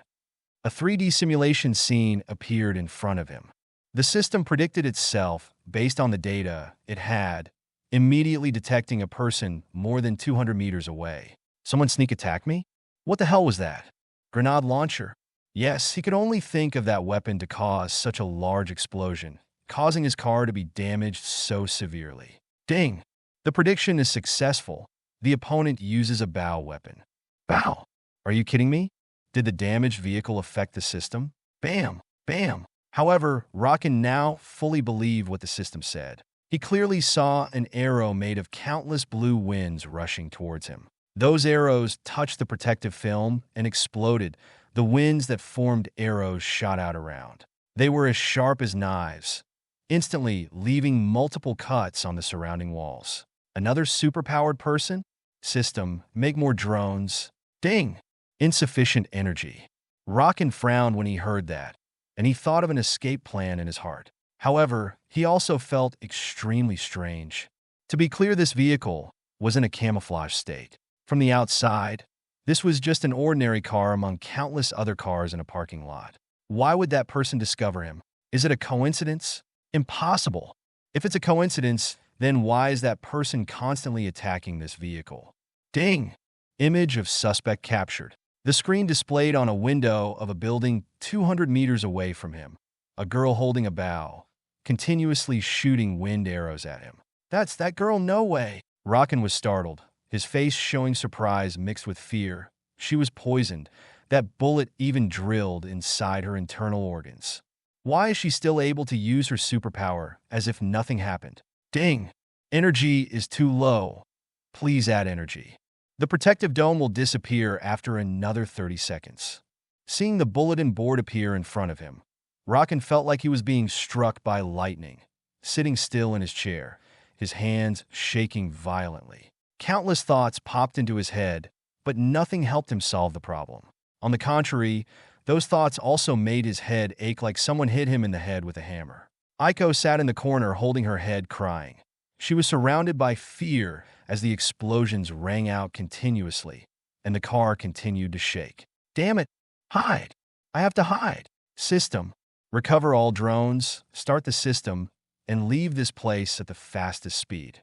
A 3D simulation scene appeared in front of him. The system predicted itself based on the data it had, immediately detecting a person more than 200 meters away. Someone sneak attack me? What the hell was that? Grenade launcher? Yes, he could only think of that weapon to cause such a large explosion, causing his car to be damaged so severely. Ding! The prediction is successful. The opponent uses a bow weapon. Bow! Are you kidding me? Did the damaged vehicle affect the system? Bam! Bam! However, Rockin now fully believed what the system said. He clearly saw an arrow made of countless blue winds rushing towards him. Those arrows touched the protective film and exploded. The winds that formed arrows shot out around. They were as sharp as knives, instantly leaving multiple cuts on the surrounding walls. Another superpowered person? System, make more drones. Ding! Insufficient energy. Rockin frowned when he heard that, and he thought of an escape plan in his heart. However, he also felt extremely strange. To be clear, this vehicle was in a camouflage state. From the outside, this was just an ordinary car among countless other cars in a parking lot. Why would that person discover him? Is it a coincidence? Impossible. If it's a coincidence, then why is that person constantly attacking this vehicle? Ding! Image of suspect captured. The screen displayed on a window of a building 200 meters away from him. A girl holding a bow, continuously shooting wind arrows at him. That's that girl, no way! Rockin was startled, his face showing surprise mixed with fear. She was poisoned. That bullet even drilled inside her internal organs. Why is she still able to use her superpower as if nothing happened? Ding! Energy is too low. Please add energy. The protective dome will disappear after another 30 seconds. Seeing the bulletin board appear in front of him, Rockin felt like he was being struck by lightning, sitting still in his chair, his hands shaking violently. Countless thoughts popped into his head, but nothing helped him solve the problem. On the contrary, those thoughts also made his head ache like someone hit him in the head with a hammer. Aiko sat in the corner holding her head, crying. She was surrounded by fear as the explosions rang out continuously, and the car continued to shake. Damn it! Hide! I have to hide! System. Recover all drones, start the system, and leave this place at the fastest speed.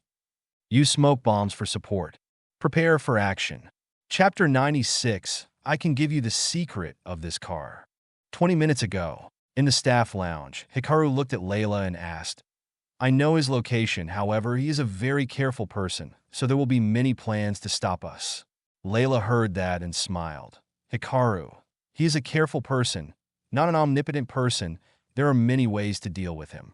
Use smoke bombs for support. Prepare for action. Chapter 96. I can give you the secret of this car. 20 minutes ago, in the staff lounge, Hikaru looked at Layla and asked, I know his location, however, he is a very careful person, so there will be many plans to stop us. Layla heard that and smiled. Hikaru, he is a careful person, not an omnipotent person. There are many ways to deal with him.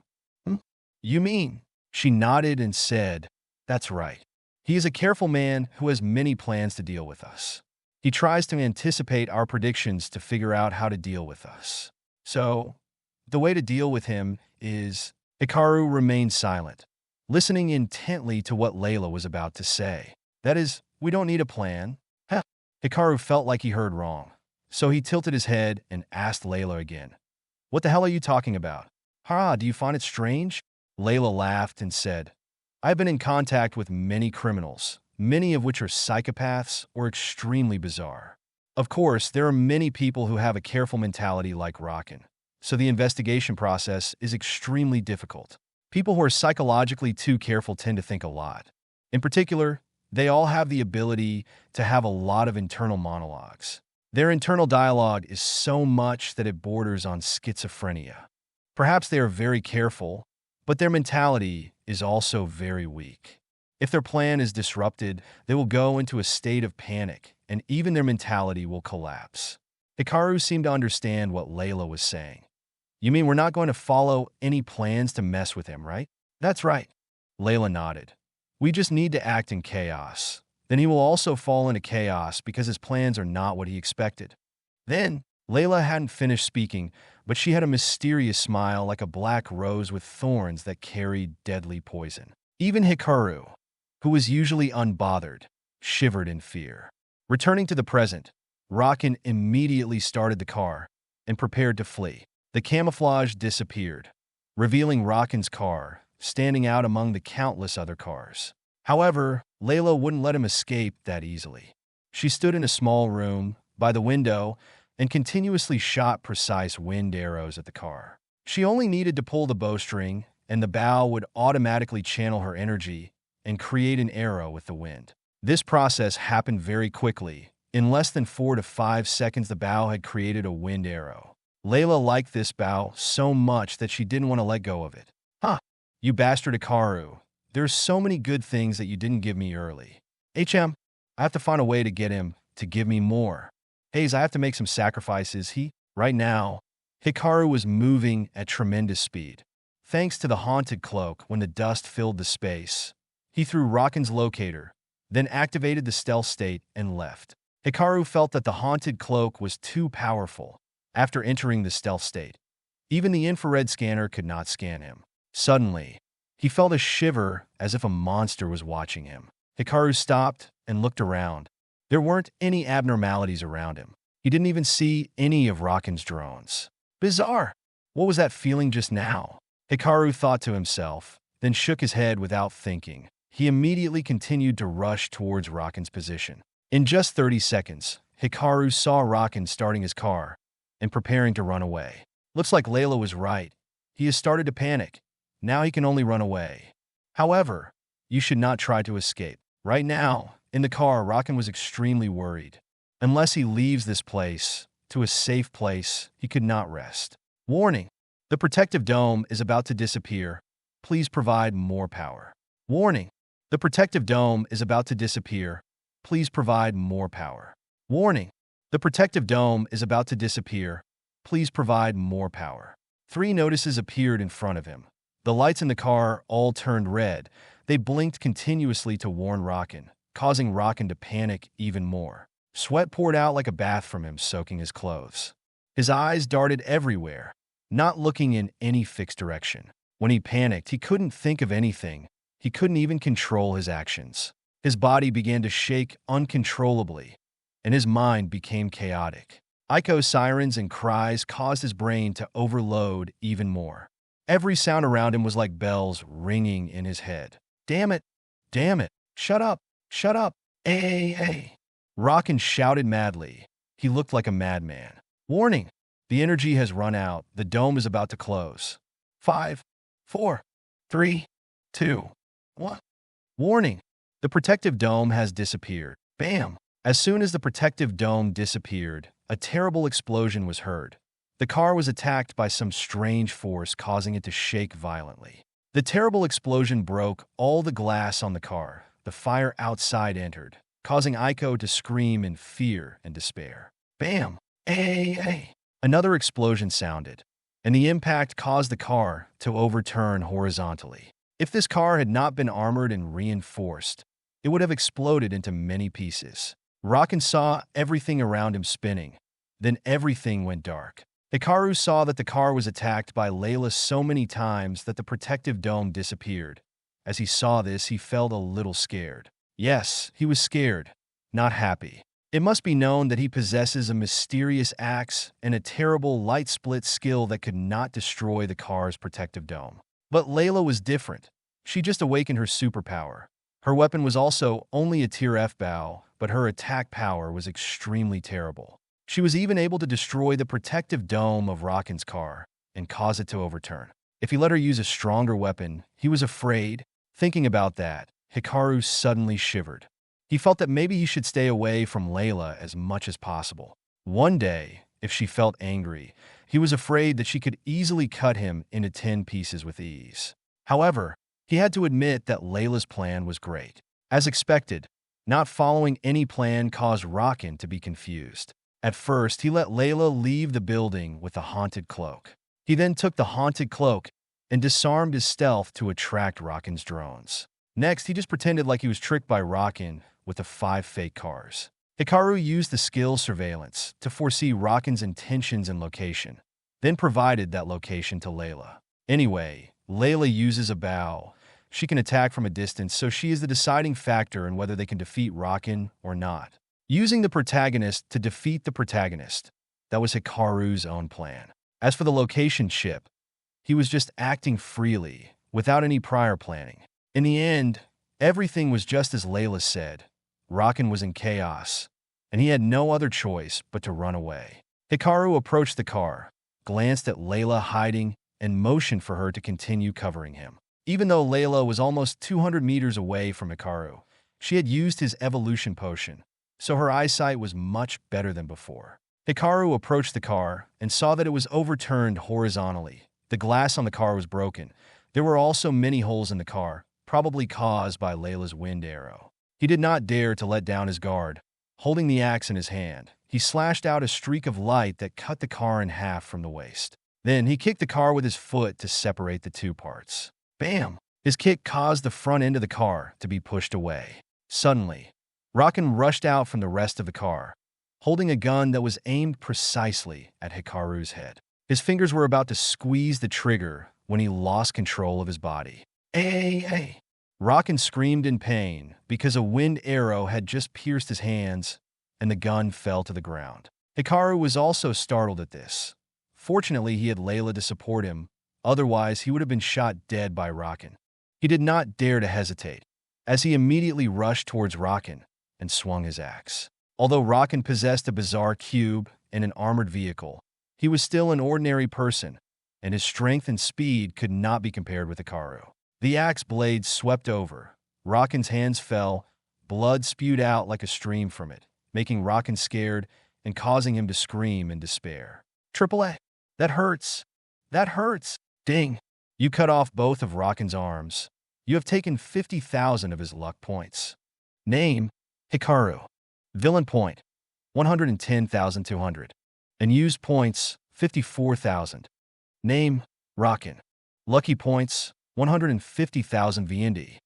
You mean? She nodded and said, That's right. He is a careful man who has many plans to deal with us. He tries to anticipate our predictions to figure out how to deal with us. So, the way to deal with him is... Hikaru remained silent, listening intently to what Layla was about to say. That is, we don't need a plan. Heh. Hikaru felt like he heard wrong, so he tilted his head and asked Layla again. What the hell are you talking about? Do you find it strange? Layla laughed and said, I've been in contact with many criminals, many of which are psychopaths or extremely bizarre. Of course, there are many people who have a careful mentality like Rockin, so the investigation process is extremely difficult. People who are psychologically too careful tend to think a lot. In particular, they all have the ability to have a lot of internal monologues. Their internal dialogue is so much that it borders on schizophrenia. Perhaps they are very careful, but their mentality is also very weak. If their plan is disrupted, they will go into a state of panic, and even their mentality will collapse. Hikaru seemed to understand what Layla was saying. You mean we're not going to follow any plans to mess with him, right? That's right. Layla nodded. We just need to act in chaos. Then he will also fall into chaos because his plans are not what he expected. Then, Layla hadn't finished speaking, but she had a mysterious smile like a black rose with thorns that carried deadly poison. Even Hikaru, who was usually unbothered, shivered in fear. Returning to the present, Rakan immediately started the car and prepared to flee. The camouflage disappeared, revealing Rakan's car, standing out among the countless other cars. However, Layla wouldn't let him escape that easily. She stood in a small room, by the window, and continuously shot precise wind arrows at the car. She only needed to pull the bowstring, and the bow would automatically channel her energy and create an arrow with the wind. This process happened very quickly. In less than 4 to 5 seconds, the bow had created a wind arrow. Layla liked this bow so much that she didn't want to let go of it. Huh, you bastard Hikaru. There's so many good things that you didn't give me early. I have to find a way to get him to give me more. Hayes, I have to make some sacrifices. Right now, Hikaru was moving at tremendous speed. Thanks to the haunted cloak, when the dust filled the space, he threw Rakan's locator, then activated the stealth state and left. Hikaru felt that the haunted cloak was too powerful. After entering the stealth state, even the infrared scanner could not scan him. Suddenly, he felt a shiver as if a monster was watching him. Hikaru stopped and looked around. There weren't any abnormalities around him. He didn't even see any of Rakan's drones. Bizarre. What was that feeling just now? Hikaru thought to himself, then shook his head without thinking. He immediately continued to rush towards Rakan's position. In just 30 seconds, Hikaru saw Rakan starting his car and preparing to run away. Looks like Layla was right. He has started to panic. Now he can only run away. However, you should not try to escape. Right now, in the car, Rakan was extremely worried. Unless he leaves this place to a safe place, he could not rest. Warning: the protective dome is about to disappear. Please provide more power. Warning: the protective dome is about to disappear. Please provide more power. Warning: the protective dome is about to disappear. Please provide more power. 3 notices appeared in front of him. The lights in the car all turned red. They blinked continuously to warn Rakan, causing Rakan to panic even more. Sweat poured out like a bath from him, soaking his clothes. His eyes darted everywhere, not looking in any fixed direction. When he panicked, he couldn't think of anything. He couldn't even control his actions. His body began to shake uncontrollably, and his mind became chaotic. Isekai'd sirens and cries caused his brain to overload even more. Every sound around him was like bells ringing in his head. Damn it! Damn it! Shut up! Shut up! Hey! Rakan shouted madly. He looked like a madman. Warning! The energy has run out. The dome is about to close. 5, 4, 3, 2, 1. Warning! The protective dome has disappeared. Bam! As soon as the protective dome disappeared, a terrible explosion was heard. The car was attacked by some strange force, causing it to shake violently. The terrible explosion broke all the glass on the car. The fire outside entered, causing Isekai'd to scream in fear and despair. Bam! Hey! Another explosion sounded, and the impact caused the car to overturn horizontally. If this car had not been armored and reinforced, it would have exploded into many pieces. Rakan saw everything around him spinning. Then everything went dark. Hikaru saw that the car was attacked by Layla so many times that the protective dome disappeared. As he saw this, he felt a little scared. Yes, he was scared, not happy. It must be known that he possesses a mysterious axe and a terrible light split skill that could not destroy the car's protective dome. But Layla was different. She just awakened her superpower. Her weapon was also only a tier F bow, but her attack power was extremely terrible. She was even able to destroy the protective dome of Rakan's car and cause it to overturn. If he let her use a stronger weapon, he was afraid. Thinking about that, Hikaru suddenly shivered. He felt that maybe he should stay away from Layla as much as possible. One day, if she felt angry, he was afraid that she could easily cut him into 10 pieces with ease. However, He had to admit that Layla's plan was great. As expected, not following any plan caused Rakan to be confused. At first, he let Layla leave the building with the haunted cloak. He then took the haunted cloak and disarmed his stealth to attract Rakan's drones. Next, he just pretended like he was tricked by Rakan with the 5 fake cars. Hikaru used the skill surveillance to foresee Rakan's intentions and location, then provided that location to Layla. Anyway, Layla uses a bow. She can attack from a distance, so she is the deciding factor in whether they can defeat Rakan or not. Using the protagonist to defeat the protagonist, that was Hikaru's own plan. As for the location chip, he was just acting freely, without any prior planning. In the end, everything was just as Layla said. Rakan was in chaos, and he had no other choice but to run away. Hikaru approached the car, glanced at Layla hiding, and motioned for her to continue covering him. Even though Layla was almost 200 meters away from Hikaru, she had used his evolution potion, so her eyesight was much better than before. Hikaru approached the car and saw that it was overturned horizontally. The glass on the car was broken. There were also many holes in the car, probably caused by Layla's wind arrow. He did not dare to let down his guard. Holding the axe in his hand, he slashed out a streak of light that cut the car in half from the waist. Then he kicked the car with his foot to separate the two parts. Bam! His kick caused the front end of the car to be pushed away. Suddenly, Rakan rushed out from the rest of the car, holding a gun that was aimed precisely at Hikaru's head. His fingers were about to squeeze the trigger when he lost control of his body. Hey! Rakan screamed in pain because a wind arrow had just pierced his hands and the gun fell to the ground. Hikaru was also startled at this. Fortunately, he had Layla to support him, otherwise he would have been shot dead by Rakan. He did not dare to hesitate, as he immediately rushed towards Rakan and swung his axe. Although Rakan possessed a bizarre cube and an armored vehicle, he was still an ordinary person, and his strength and speed could not be compared with Hikaru. The axe blade swept over. Rakan's hands fell, blood spewed out like a stream from it, making Rakan scared and causing him to scream in despair. AAA. That hurts. That hurts. Ding. You cut off both of Rakan's arms. You have taken 50,000 of his luck points. Name, Hikaru. Villain point, 110,200. And used points, 54,000. Name, Rakan. Lucky points, 150,000 VND.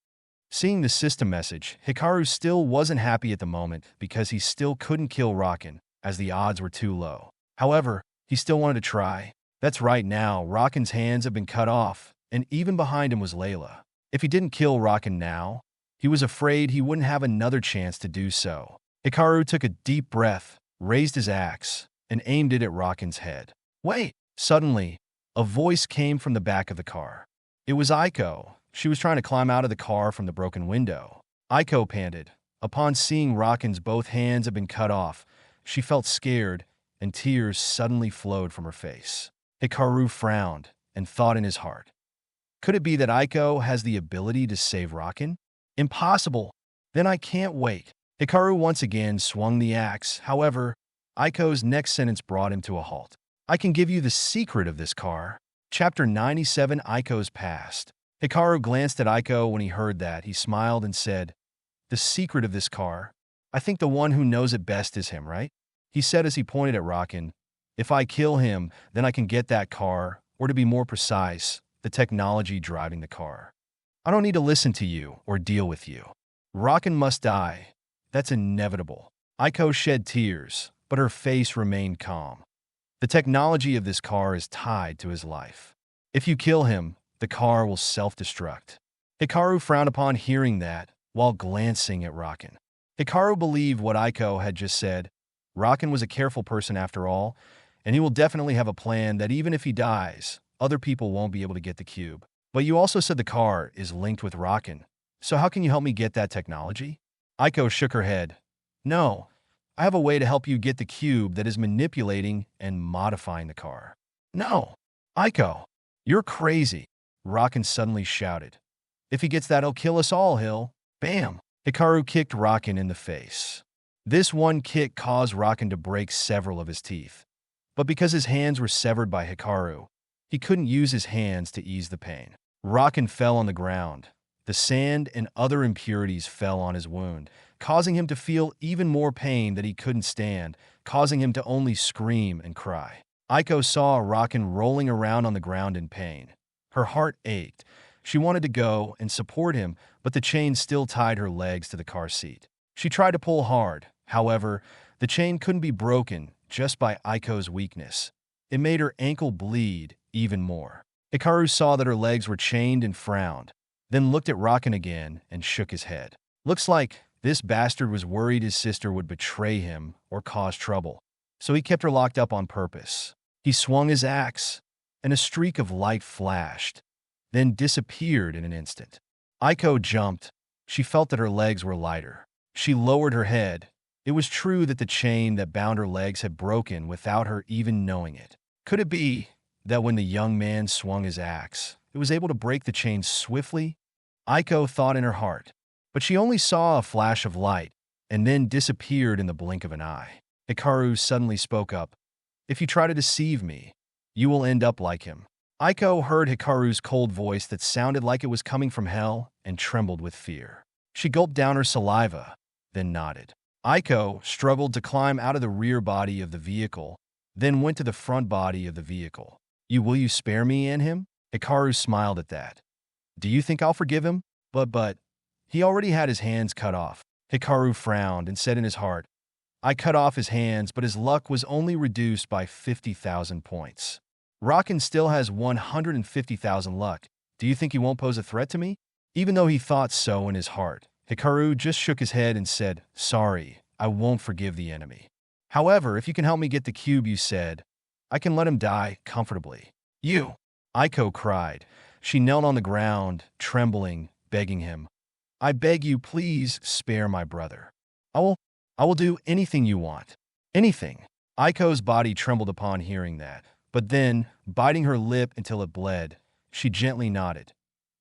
Seeing the system message, Hikaru still wasn't happy at the moment because he still couldn't kill Rakan, as the odds were too low. However, he still wanted to try. That's right now, Rakan's hands have been cut off, and even behind him was Layla. If he didn't kill Rakan now, he was afraid he wouldn't have another chance to do so. Hikaru took a deep breath, raised his axe, and aimed it at Rakan's head. Wait! Suddenly, a voice came from the back of the car. It was Aiko. She was trying to climb out of the car from the broken window. Aiko panted. Upon seeing Rakan's both hands had been cut off, she felt scared, and tears suddenly flowed from her face. Hikaru frowned and thought in his heart. Could it be that Aiko has the ability to save Rakan? Impossible. Then I can't wait. Hikaru once again swung the axe. However, Aiko's next sentence brought him to a halt. I can give you the secret of this car. Chapter 97, Aiko's Past. Hikaru glanced at Aiko when he heard that. He smiled and said, The secret of this car? I think the one who knows it best is him, right? He said as he pointed at Rakan. If I kill him, then I can get that car, or to be more precise, the technology driving the car. I don't need to listen to you or deal with you. Rakan must die. That's inevitable. Aiko shed tears, but her face remained calm. The technology of this car is tied to his life. If you kill him, the car will self-destruct. Hikaru frowned upon hearing that while glancing at Rakan. Hikaru believed what Aiko had just said. Rakan was a careful person after all, and he will definitely have a plan that even if he dies, other people won't be able to get the cube. But you also said the car is linked with Rakan, so how can you help me get that technology? Aiko shook her head. No, I have a way to help you get the cube that is manipulating and modifying the car. No, Aiko, you're crazy, Rakan suddenly shouted. If he gets that, he'll kill us all, Hill. Bam! Hikaru kicked Rakan in the face. This one kick caused Rakan to break several of his teeth. But because his hands were severed by Hikaru, he couldn't use his hands to ease the pain. Rakan fell on the ground, The sand and other impurities fell on his wound, causing him to feel even more pain that he couldn't stand, causing him to only scream and cry. Aiko saw Rakan rolling around on the ground in pain. Her heart ached. She wanted to go and support him, but the chain still tied her legs to the car seat. She tried to pull hard. However, the chain couldn't be broken just by Aiko's weakness. It made her ankle bleed even more. Hikaru saw that her legs were chained and frowned, then looked at Rakan again and shook his head. Looks like this bastard was worried his sister would betray him or cause trouble, so he kept her locked up on purpose. He swung his axe, and a streak of light flashed, then disappeared in an instant. Aiko jumped. She felt that her legs were lighter. She lowered her head. It was true that the chain that bound her legs had broken without her even knowing it. Could it be that when the young man swung his axe, it was able to break the chain swiftly? Aiko thought in her heart, but she only saw a flash of light and then disappeared in the blink of an eye. Hikaru suddenly spoke up. "If you try to deceive me, you will end up like him." Aiko heard Hikaru's cold voice that sounded like it was coming from hell and trembled with fear. She gulped down her saliva, then nodded. Aiko struggled to climb out of the rear body of the vehicle, then went to the front body of the vehicle. Will you spare me and him?" Hikaru smiled at that. "Do you think I'll forgive him? But, he already had his hands cut off." Hikaru frowned and said in his heart, "I cut off his hands, but his luck was only reduced by 50,000 points. Rakan still has 150,000 luck. Do you think he won't pose a threat to me?" Even though he thought so in his heart, Hikaru just shook his head and said, "Sorry, I won't forgive the enemy. However, if you can help me get the cube you said, I can let him die comfortably." "You!" Aiko cried. She knelt on the ground, trembling, begging him. "I beg you, please spare my brother. I will do anything you want. Anything." Aiko's body trembled upon hearing that, but then, biting her lip until it bled, she gently nodded.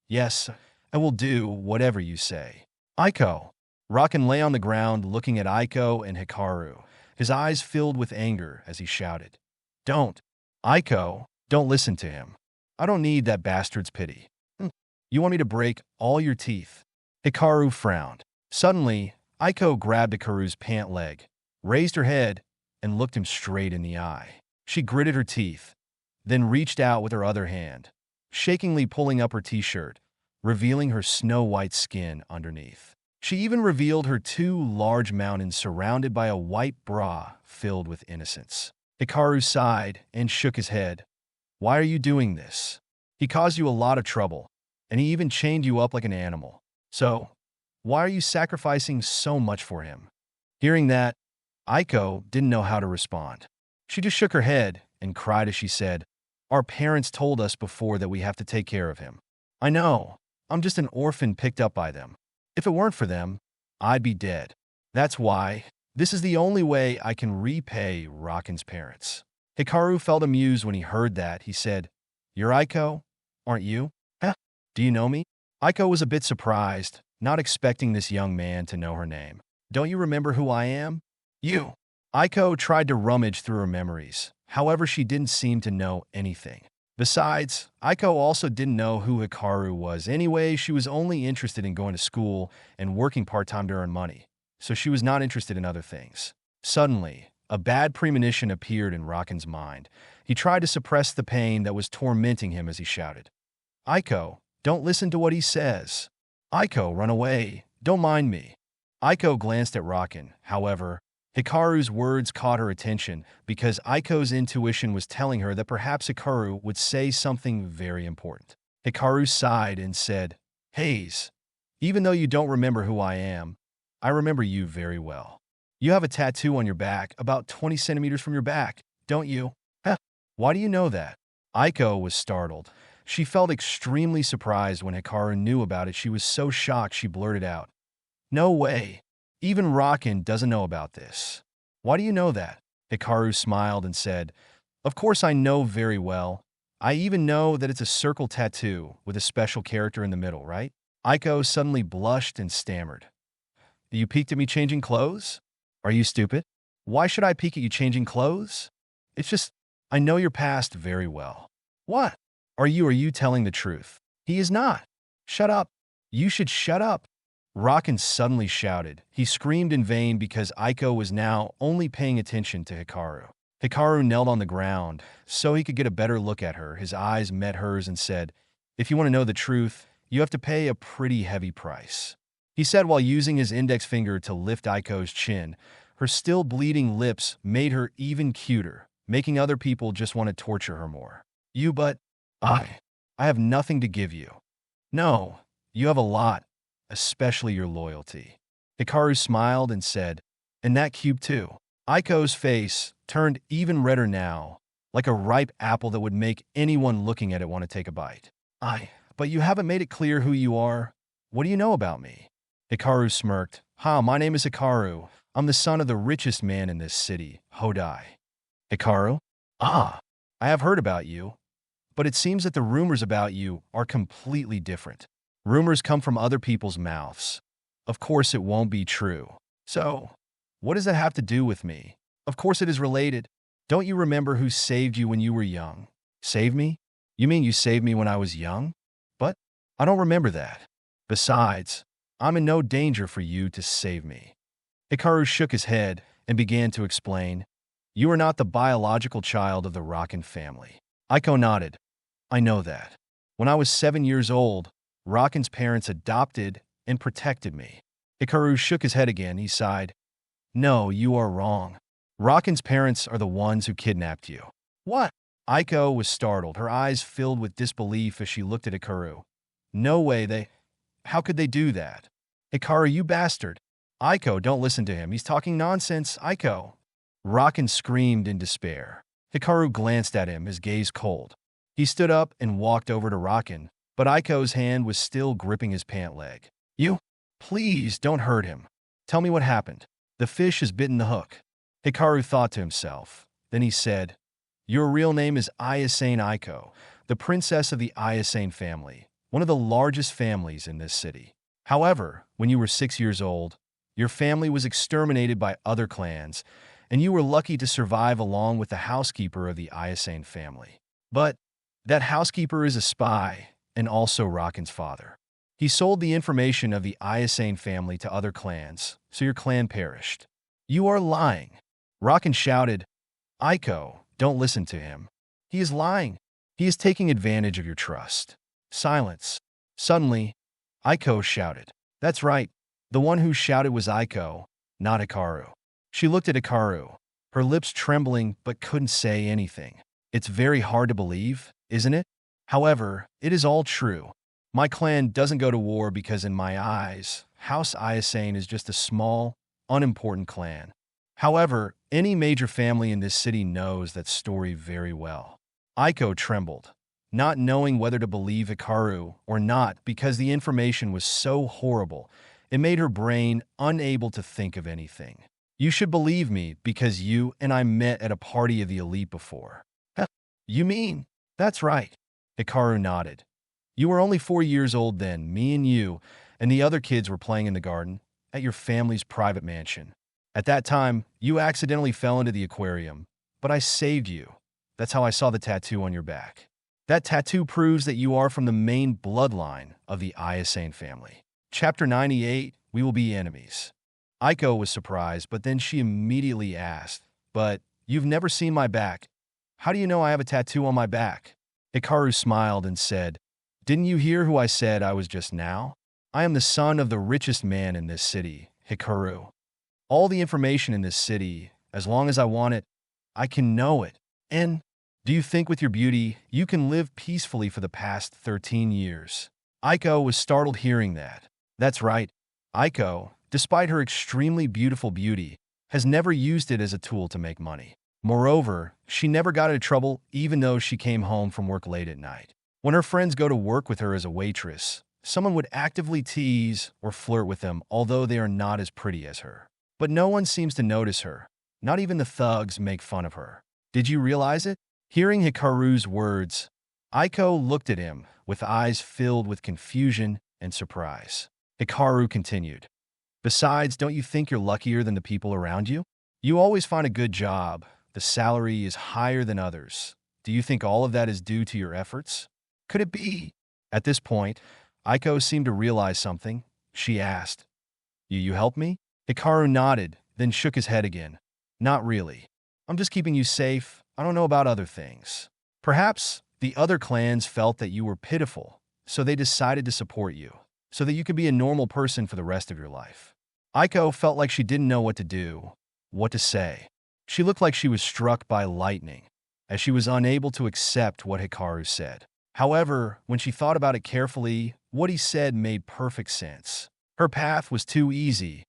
"Yes, I will do whatever you say." "Aiko!" Rakan lay on the ground looking at Aiko and Hikaru, his eyes filled with anger as he shouted. "Don't! Aiko, don't listen to him. I don't need that bastard's pity. You want me to break all your teeth?" Hikaru frowned. Suddenly, Aiko grabbed Hikaru's pant leg, raised her head, and looked him straight in the eye. She gritted her teeth, then reached out with her other hand, shakingly pulling up her t-shirt, revealing her snow-white skin underneath. She even revealed her two large mountains surrounded by a white bra filled with innocence. Hikaru sighed and shook his head. "Why are you doing this? He caused you a lot of trouble, and he even chained you up like an animal. So, why are you sacrificing so much for him?" Hearing that, Aiko didn't know how to respond. She just shook her head and cried as she said, "Our parents told us before that we have to take care of him. I know, I'm just an orphan picked up by them. If it weren't for them, I'd be dead. That's why this is the only way I can repay Rakan's parents." Hikaru felt amused when he heard that. He said, "You're Aiko, aren't you? Huh? Do you know me?" Aiko was a bit surprised, not expecting this young man to know her name. "Don't you remember who I am?" "You." Aiko tried to rummage through her memories. However, she didn't seem to know anything. Besides, Aiko also didn't know who Hikaru was anyway. She was only interested in going to school and working part-time to earn money, so she was not interested in other things. Suddenly, a bad premonition appeared in Rakan's mind. He tried to suppress the pain that was tormenting him as he shouted, "Aiko, don't listen to what he says. Aiko, run away. Don't mind me." Aiko glanced at Rakan. However, Hikaru's words caught her attention because Aiko's intuition was telling her that perhaps Hikaru would say something very important. Hikaru sighed and said, "Hayes, even though you don't remember who I am, I remember you very well. You have a tattoo on your back about 20 centimeters from your back, don't you?" "Huh? Why do you know that?" Aiko was startled. She felt extremely surprised when Hikaru knew about it. She was so shocked she blurted out, "No way. Even Rakan doesn't know about this. Why do you know that?" Hikaru smiled and said, "Of course I know very well. I even know that it's a circle tattoo with a special character in the middle, right?" Aiko suddenly blushed and stammered. "You peeked at me changing clothes? Are you stupid? Why should I peek at you changing clothes? It's just, I know your past very well." "What? Are you telling the truth?" "He is not." "Shut up. You should shut up. Rakan suddenly shouted. He screamed in vain because Aiko was now only paying attention to Hikaru. Hikaru knelt on the ground so he could get a better look at her. His eyes met hers and said, "If you want to know the truth, you have to pay a pretty heavy price," he said while using his index finger to lift Aiko's chin. Her still bleeding lips made her even cuter, making other people just want to torture her more. But I have nothing to give you." "No, you have a lot, especially your loyalty." Hikaru smiled and said, "And that cube too." Aiko's face turned even redder now, like a ripe apple that would make anyone looking at it want to take a bite. But you haven't made it clear who you are. What do you know about me?" Hikaru smirked. My name is Hikaru. I'm the son of the richest man in this city, Hodai." "Hikaru? I have heard about you, but it seems that the rumors about you are completely different. Rumors come from other people's mouths. Of course it won't be true. So, what does that have to do with me?" "Of course it is related. Don't you remember who saved you when you were young?" "Saved me? You mean you saved me when I was young? But I don't remember that. Besides, I'm in no danger for you to save me." Hikaru shook his head and began to explain. "You are not the biological child of the Rakan family." Aiko nodded. "I know that. When I was 7 years old, Rakan's parents adopted and protected me." Hikaru shook his head again. He sighed. "No, you are wrong. Rakan's parents are the ones who kidnapped you." "What?" Aiko was startled, her eyes filled with disbelief as she looked at Hikaru. "No way, how could they do that?" "Hikaru, you bastard." "Aiko, don't listen to him. He's talking nonsense, Aiko." Rakan screamed in despair. Hikaru glanced at him, his gaze cold. He stood up and walked over to Rakan, but Aiko's hand was still gripping his pant leg. Please don't hurt him. Tell me what happened." "The fish has bitten the hook." Hikaru thought to himself. Then he said, "Your real name is Isekai'd Aiko, the princess of the Isekai'd family, one of the largest families in this city. However, when you were 6 years old, your family was exterminated by other clans, and you were lucky to survive along with the housekeeper of the Isekai'd family. But that housekeeper is a spy and also Rakan's father. He sold the information of the Isekai'd family to other clans, so your clan perished." "You are lying." Rakan shouted. "Aiko, don't listen to him. He is lying. He is taking advantage of your trust." Silence. Suddenly, Aiko shouted. That's right. The one who shouted was Aiko, not Hikaru. She looked at Hikaru, her lips trembling but couldn't say anything. "It's very hard to believe, isn't it? However, it is all true. My clan doesn't go to war because in my eyes, House Isekai'd is just a small, unimportant clan. However, any major family in this city knows that story very well." Aiko trembled, not knowing whether to believe Hikaru or not because the information was so horrible, it made her brain unable to think of anything. "You should believe me because you and I met at a party of the elite before." "You mean?" "That's right." Hikaru nodded. "You were only 4 years old then. Me and you and the other kids were playing in the garden at your family's private mansion. At that time, you accidentally fell into the aquarium, but I saved you. That's how I saw the tattoo on your back. That tattoo proves that you are from the main bloodline of the Isekai'd family." Chapter 98, We Will Be Enemies. Aiko was surprised, but then she immediately asked, "But you've never seen my back. How do you know I have a tattoo on my back?" Hikaru smiled and said, "Didn't you hear who I said I was just now? I am the son of the richest man in this city, Hikaru. All the information in this city, as long as I want it, I can know it. And do you think with your beauty, you can live peacefully for the past 13 years? Aiko was startled hearing that. That's right. Aiko, despite her extremely beautiful beauty, has never used it as a tool to make money. Moreover, she never got into trouble even though she came home from work late at night. When her friends go to work with her as a waitress, someone would actively tease or flirt with them although they are not as pretty as her. But no one seems to notice her. Not even the thugs make fun of her. Did you realize it?" Hearing Hikaru's words, Aiko looked at him with eyes filled with confusion and surprise. Hikaru continued, "Besides, don't you think you're luckier than the people around you? You always find a good job. The salary is higher than others. Do you think all of that is due to your efforts? Could it be?" At this point, Aiko seemed to realize something. She asked, You help me? Hikaru nodded, then shook his head again. Not really. I'm just keeping you safe. I don't know about other things. Perhaps the other clans felt that you were pitiful, so they decided to support you, so that you could be a normal person for the rest of your life. Aiko felt like she didn't know what to do, what to say. She looked like she was struck by lightning, as she was unable to accept what Hikaru said. However, when she thought about it carefully, what he said made perfect sense. Her path was too easy.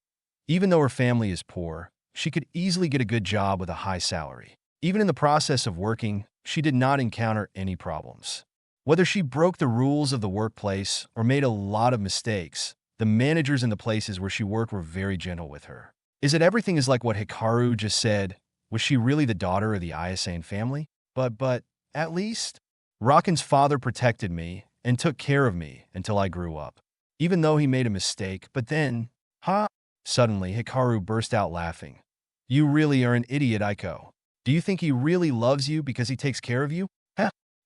Even though her family is poor, she could easily get a good job with a high salary. Even in the process of working, she did not encounter any problems. Whether she broke the rules of the workplace or made a lot of mistakes, the managers in the places where she worked were very gentle with her. Is it everything is like what Hikaru just said? Was she really the daughter of the Isekai'd family? But, at least, Raken's father protected me and took care of me until I grew up. Even though he made a mistake, but then, Suddenly, Hikaru burst out laughing. You really are an idiot, Aiko. Do you think he really loves you because he takes care of you?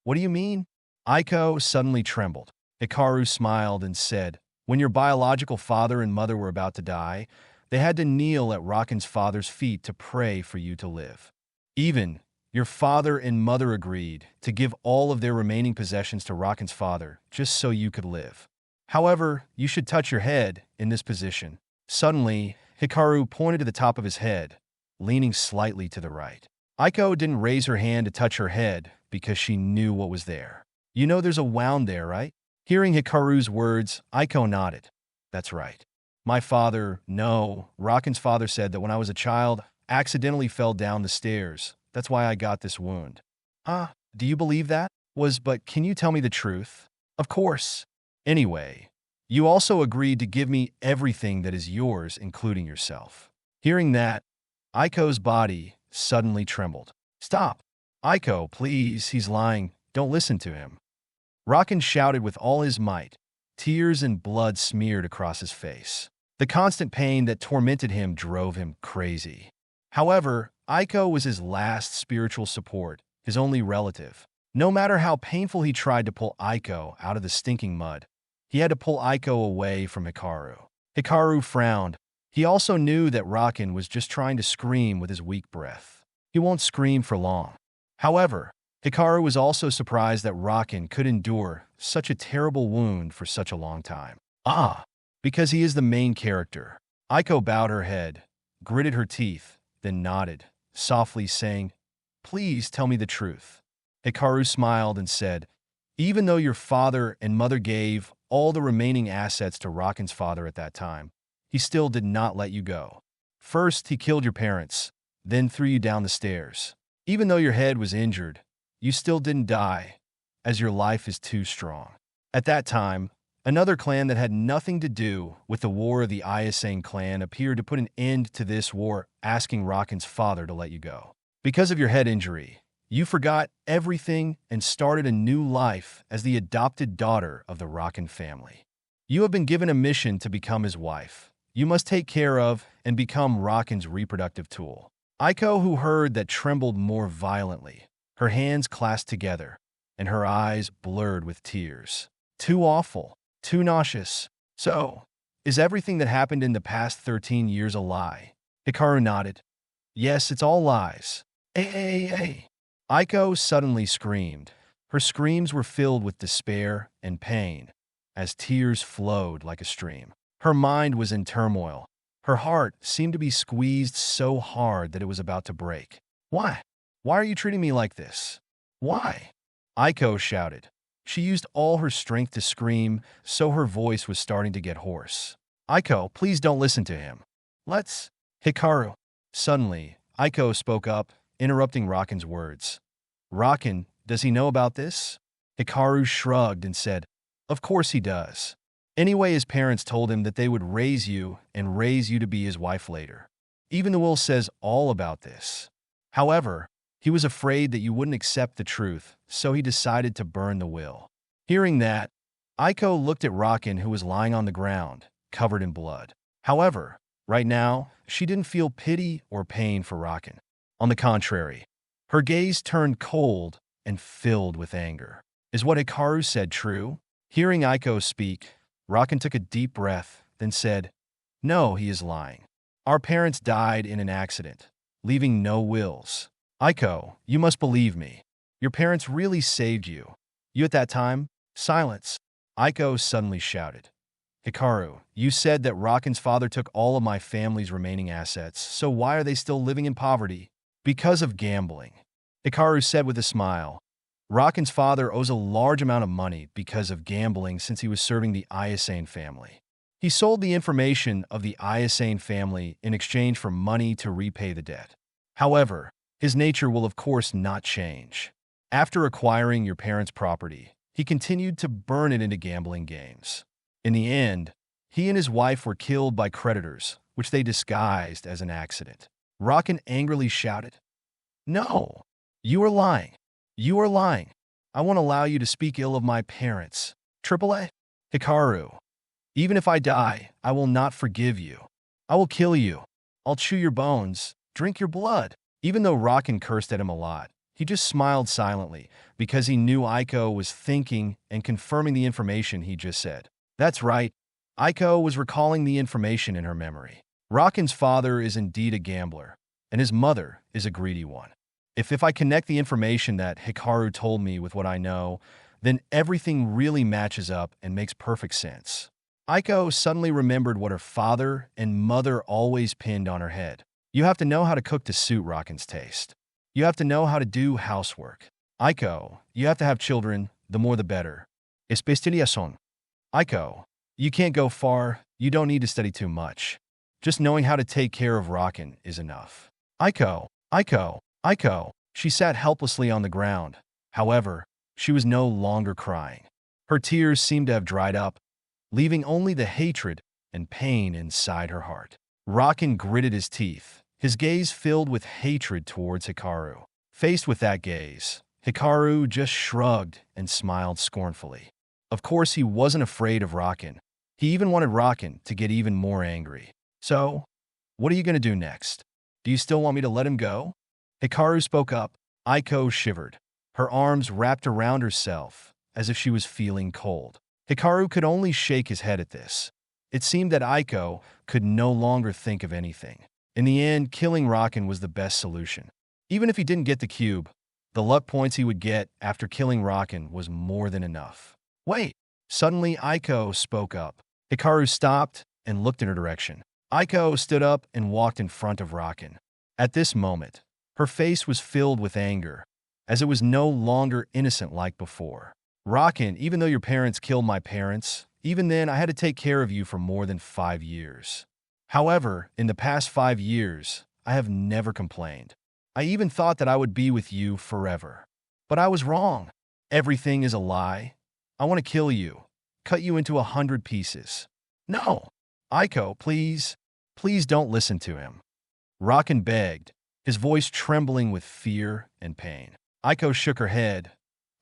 What do you mean? Aiko suddenly trembled. Hikaru smiled and said, When your biological father and mother were about to die, they had to kneel at Raken's father's feet to pray for you to live. Even your father and mother agreed to give all of their remaining possessions to Raken's father just so you could live. However, you should touch your head in this position. Suddenly, Hikaru pointed to the top of his head, leaning slightly to the right. Aiko didn't raise her hand to touch her head because she knew what was there. You know there's a wound there, right? Hearing Hikaru's words, Aiko nodded. That's right. Raken's father said that when I was a child, I accidentally fell down the stairs. That's why I got this wound. Do you believe that? But can you tell me the truth? Of course. Anyway, you also agreed to give me everything that is yours, including yourself. Hearing that, Aiko's body suddenly trembled. Stop! Aiko, please, he's lying. Don't listen to him. Raken shouted with all his might. Tears and blood smeared across his face. The constant pain that tormented him drove him crazy. However, Aiko was his last spiritual support, his only relative. No matter how painful he tried to pull Aiko out of the stinking mud, he had to pull Aiko away from Hikaru. Hikaru frowned. He also knew that Raken was just trying to scream with his weak breath. He won't scream for long. However, Hikaru was also surprised that Raken could endure such a terrible wound for such a long time. Because he is the main character. Aiko bowed her head, gritted her teeth, then nodded, softly saying, Please tell me the truth. Hikaru smiled and said, Even though your father and mother gave all the remaining assets to Raken's father at that time, he still did not let you go. First, he killed your parents, then threw you down the stairs. Even though your head was injured, you still didn't die, as your life is too strong. At that time, another clan that had nothing to do with the war of the Isekai'd clan appeared to put an end to this war, asking Raken's father to let you go. Because of your head injury, you forgot everything and started a new life as the adopted daughter of the Raken family. You have been given a mission to become his wife. You must take care of and become Raken's reproductive tool. Aiko, who heard that, trembled more violently, her hands clasped together, and her eyes blurred with tears. Too awful, too nauseous. So, is everything that happened in the past 13 years a lie? Hikaru nodded. Yes, it's all lies. Aiko suddenly screamed. Her screams were filled with despair and pain, as tears flowed like a stream. Her mind was in turmoil. Her heart seemed to be squeezed so hard that it was about to break. Why? Why are you treating me like this? Why? Aiko shouted. She used all her strength to scream, so her voice was starting to get hoarse. Aiko, please don't listen to him. Hikaru. Suddenly, Aiko spoke up, interrupting Raken's words. Raken, does he know about this? Hikaru shrugged and said, Of course he does. Anyway, his parents told him that they would raise you and raise you to be his wife later. Even the will says all about this. However, he was afraid that you wouldn't accept the truth, so he decided to burn the will. Hearing that, Aiko looked at Raken, who was lying on the ground, covered in blood. However, right now, she didn't feel pity or pain for Raken. On the contrary, her gaze turned cold and filled with anger. Is what Hikaru said true? Hearing Aiko speak, Rakan took a deep breath, then said, "No, he is lying. Our parents died in an accident, leaving no wills. Aiko, you must believe me. Your parents really saved you. You at that time?" Silence. Aiko suddenly shouted, "Hikaru, you said that Rakan's father took all of my family's remaining assets, so why are they still living in poverty?" "Because of gambling," Hikaru said with a smile. "Rakan's father owes a large amount of money because of gambling since he was serving the Isekai'd family. He sold the information of the Isekai'd family in exchange for money to repay the debt. However, his nature will of course not change. After acquiring your parents' property, he continued to burn it into gambling games. In the end, he and his wife were killed by creditors, which they disguised as an accident." Rakan angrily shouted, "No! You are lying! You are lying! I won't allow you to speak ill of my parents. AAA? Hikaru, even if I die, I will not forgive you. I will kill you. I'll chew your bones, drink your blood." Even though Rakan cursed at him a lot, he just smiled silently because he knew Aiko was thinking and confirming the information he just said. That's right. Aiko was recalling the information in her memory. Rakan's father is indeed a gambler, and his mother is a greedy one. If I connect the information that Hikaru told me with what I know, then everything really matches up and makes perfect sense. Aiko suddenly remembered what her father and mother always pinned on her head. You have to know how to cook to suit Rakan's taste. You have to know how to do housework. Aiko, you have to have children, the more the better. Especialización. Aiko, you can't go far, you don't need to study too much. Just knowing how to take care of Rakan is enough. Aiko, Aiko. She sat helplessly on the ground. However, she was no longer crying. Her tears seemed to have dried up, leaving only the hatred and pain inside her heart. Rakan gritted his teeth, his gaze filled with hatred towards Hikaru. Faced with that gaze, Hikaru just shrugged and smiled scornfully. Of course, he wasn't afraid of Rakan. He even wanted Rakan to get even more angry. "So, what are you going to do next? Do you still want me to let him go?" Hikaru spoke up. Aiko shivered. Her arms wrapped around herself as if she was feeling cold. Hikaru could only shake his head at this. It seemed that Aiko could no longer think of anything. In the end, killing Rakan was the best solution. Even if he didn't get the cube, the luck points he would get after killing Rakan was more than enough. "Wait!" Suddenly, Aiko spoke up. Hikaru stopped and looked in her direction. Aiko stood up and walked in front of Rakan. At this moment, her face was filled with anger, as it was no longer innocent like before. "Rakan, even though your parents killed my parents, even then I had to take care of you for more than 5 years. However, in the past 5 years, I have never complained. I even thought that I would be with you forever. But I was wrong. Everything is a lie. I want to kill you, cut you into 100 pieces." "No! Aiko, please, please don't listen to him." Rakan begged, his voice trembling with fear and pain. Aiko shook her head.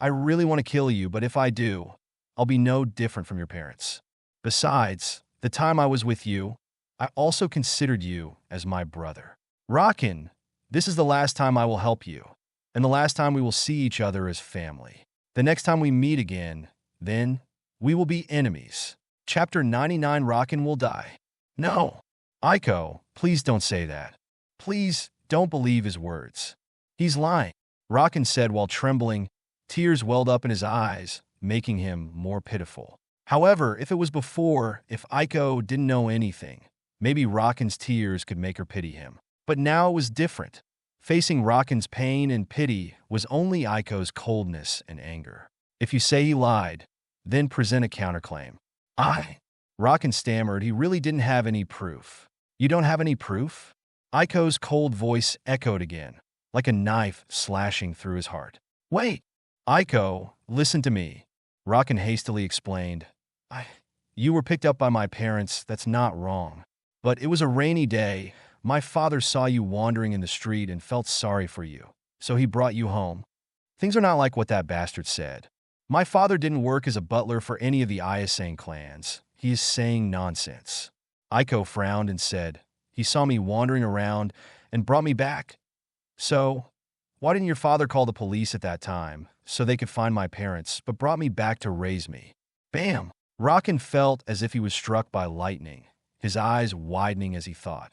"I really want to kill you, but if I do, I'll be no different from your parents. Besides, the time I was with you, I also considered you as my brother. Rakan, this is the last time I will help you, and the last time we will see each other as family. The next time we meet again, then we will be enemies." Chapter 99. Rakan will die. "No! Aiko, please don't say that. Please don't believe his words. He's lying," Rakan said while trembling. Tears welled up in his eyes, making him more pitiful. However, if it was before, if Aiko didn't know anything, maybe Rakan's tears could make her pity him. But now it was different. Facing Rakan's pain and pity was only Aiko's coldness and anger. "If you say he lied, then present a counterclaim." Rakan stammered he really didn't have any proof. "You don't have any proof?" Aiko's cold voice echoed again, like a knife slashing through his heart. "Wait! Aiko, listen to me," Rakan hastily explained. You were picked up by my parents, that's not wrong. But it was a rainy day. My father saw you wandering in the street and felt sorry for you, so he brought you home. Things are not like what that bastard said. My father didn't work as a butler for any of the Isekai'd clans. He is saying nonsense." Aiko frowned and said, "He saw me wandering around and brought me back. So, why didn't your father call the police at that time so they could find my parents, but brought me back to raise me?" Bam! Rakin felt as if he was struck by lightning, his eyes widening as he thought.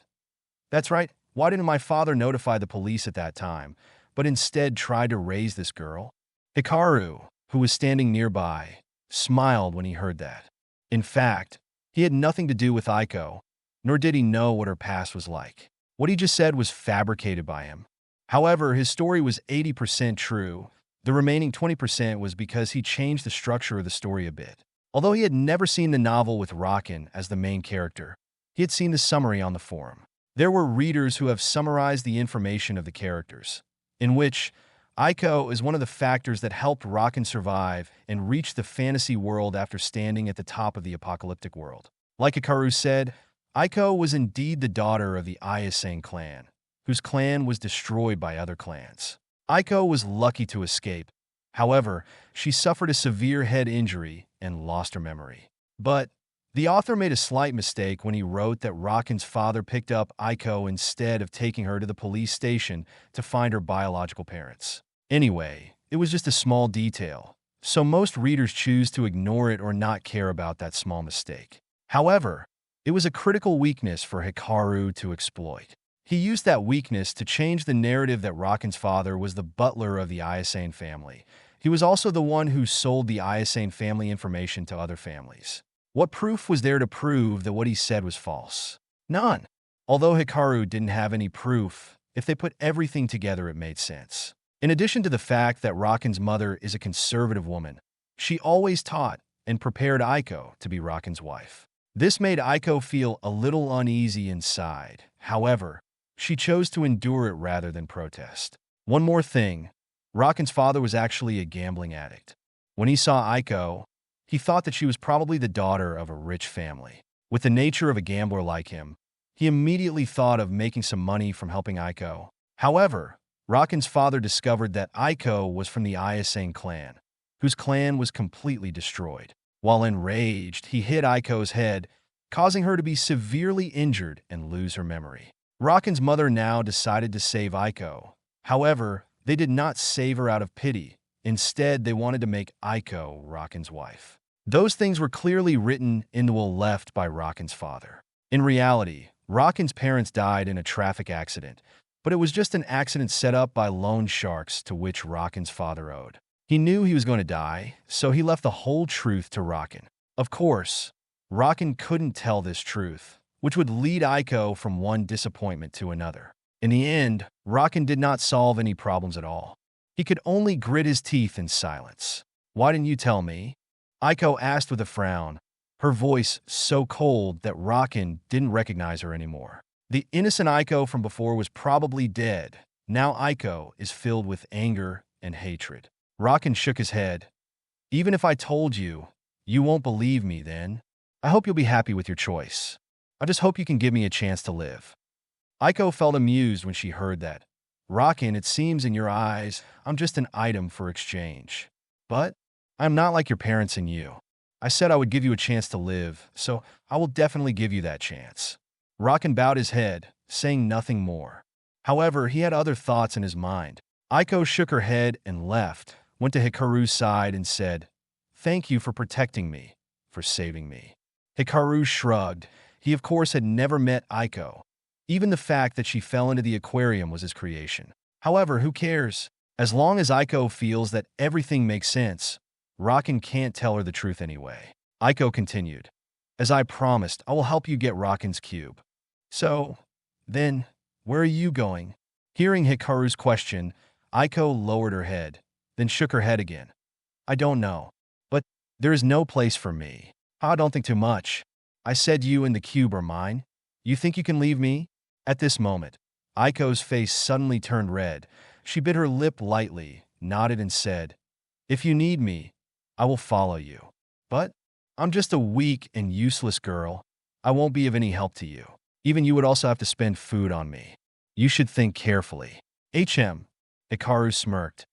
That's right, why didn't my father notify the police at that time, but instead tried to raise this girl? Hikaru, who was standing nearby, smiled when he heard that. In fact, he had nothing to do with Aiko, nor did he know what her past was like. What he just said was fabricated by him. However, his story was 80% true. The remaining 20% was because he changed the structure of the story a bit. Although he had never seen the novel with Rakin as the main character, he had seen the summary on the forum. There were readers who have summarized the information of the characters, in which Aiko is one of the factors that helped Rakin survive and reach the fantasy world after standing at the top of the apocalyptic world. Like Hikaru said, Aiko was indeed the daughter of the Isekai'd clan, whose clan was destroyed by other clans. Aiko was lucky to escape. However, she suffered a severe head injury and lost her memory. But the author made a slight mistake when he wrote that Rakin's father picked up Aiko instead of taking her to the police station to find her biological parents. Anyway, it was just a small detail, so most readers choose to ignore it or not care about that small mistake. However, it was a critical weakness for Hikaru to exploit. He used that weakness to change the narrative that Rakin's father was the butler of the Isekai'd family. He was also the one who sold the Isekai'd family information to other families. What proof was there to prove that what he said was false? None. Although Hikaru didn't have any proof, if they put everything together it made sense. In addition to the fact that Rakin's mother is a conservative woman, she always taught and prepared Aiko to be Rakin's wife. This made Aiko feel a little uneasy inside. However, she chose to endure it rather than protest. One more thing, Rakin's father was actually a gambling addict. When he saw Aiko, he thought that she was probably the daughter of a rich family. With the nature of a gambler like him, he immediately thought of making some money from helping Aiko. However, Rakin's father discovered that Aiko was from the Isekai'd clan, whose clan was completely destroyed. While enraged, he hit Aiko's head, causing her to be severely injured and lose her memory. Rakin's mother now decided to save Aiko. However, they did not save her out of pity. Instead, they wanted to make Aiko Rakin's wife. Those things were clearly written in the will left by Rakin's father. In reality, Rakin's parents died in a traffic accident, but it was just an accident set up by loan sharks to which Rakin's father owed. He knew he was going to die, so he left the whole truth to Rakin. Of course, Rakin couldn't tell this truth, which would lead Aiko from one disappointment to another. In the end, Rakin did not solve any problems at all. He could only grit his teeth in silence. "Why didn't you tell me?" Aiko asked with a frown, her voice so cold that Rakin didn't recognize her anymore. The innocent Aiko from before was probably dead. Now Aiko is filled with anger and hatred. Rakin shook his head. "Even if I told you, you won't believe me then. I hope you'll be happy with your choice. I just hope you can give me a chance to live." Aiko felt amused when she heard that. "Rakin, it seems in your eyes, I'm just an item for exchange. But I'm not like your parents and you. I said I would give you a chance to live, so I will definitely give you that chance." Rakin bowed his head, saying nothing more. However, he had other thoughts in his mind. Aiko shook her head and left, went to Hikaru's side and said, "Thank you for protecting me, for saving me." Hikaru shrugged. He of course had never met Aiko. Even the fact that she fell into the aquarium was his creation. However, who cares? As long as Aiko feels that everything makes sense, Rakin can't tell her the truth anyway. Aiko continued, "As I promised, I will help you get Rakin's cube. So, then, where are you going?" Hearing Hikaru's question, Aiko lowered her head, then shook her head again. "I don't know. But there is no place for me. Don't think too much. I said you and the cube are mine. You think you can leave me?" At this moment, Aiko's face suddenly turned red. She bit her lip lightly, nodded and said, "If you need me, I will follow you. But I'm just a weak and useless girl. I won't be of any help to you. Even you would also have to spend food on me. You should think carefully." Hikaru smirked.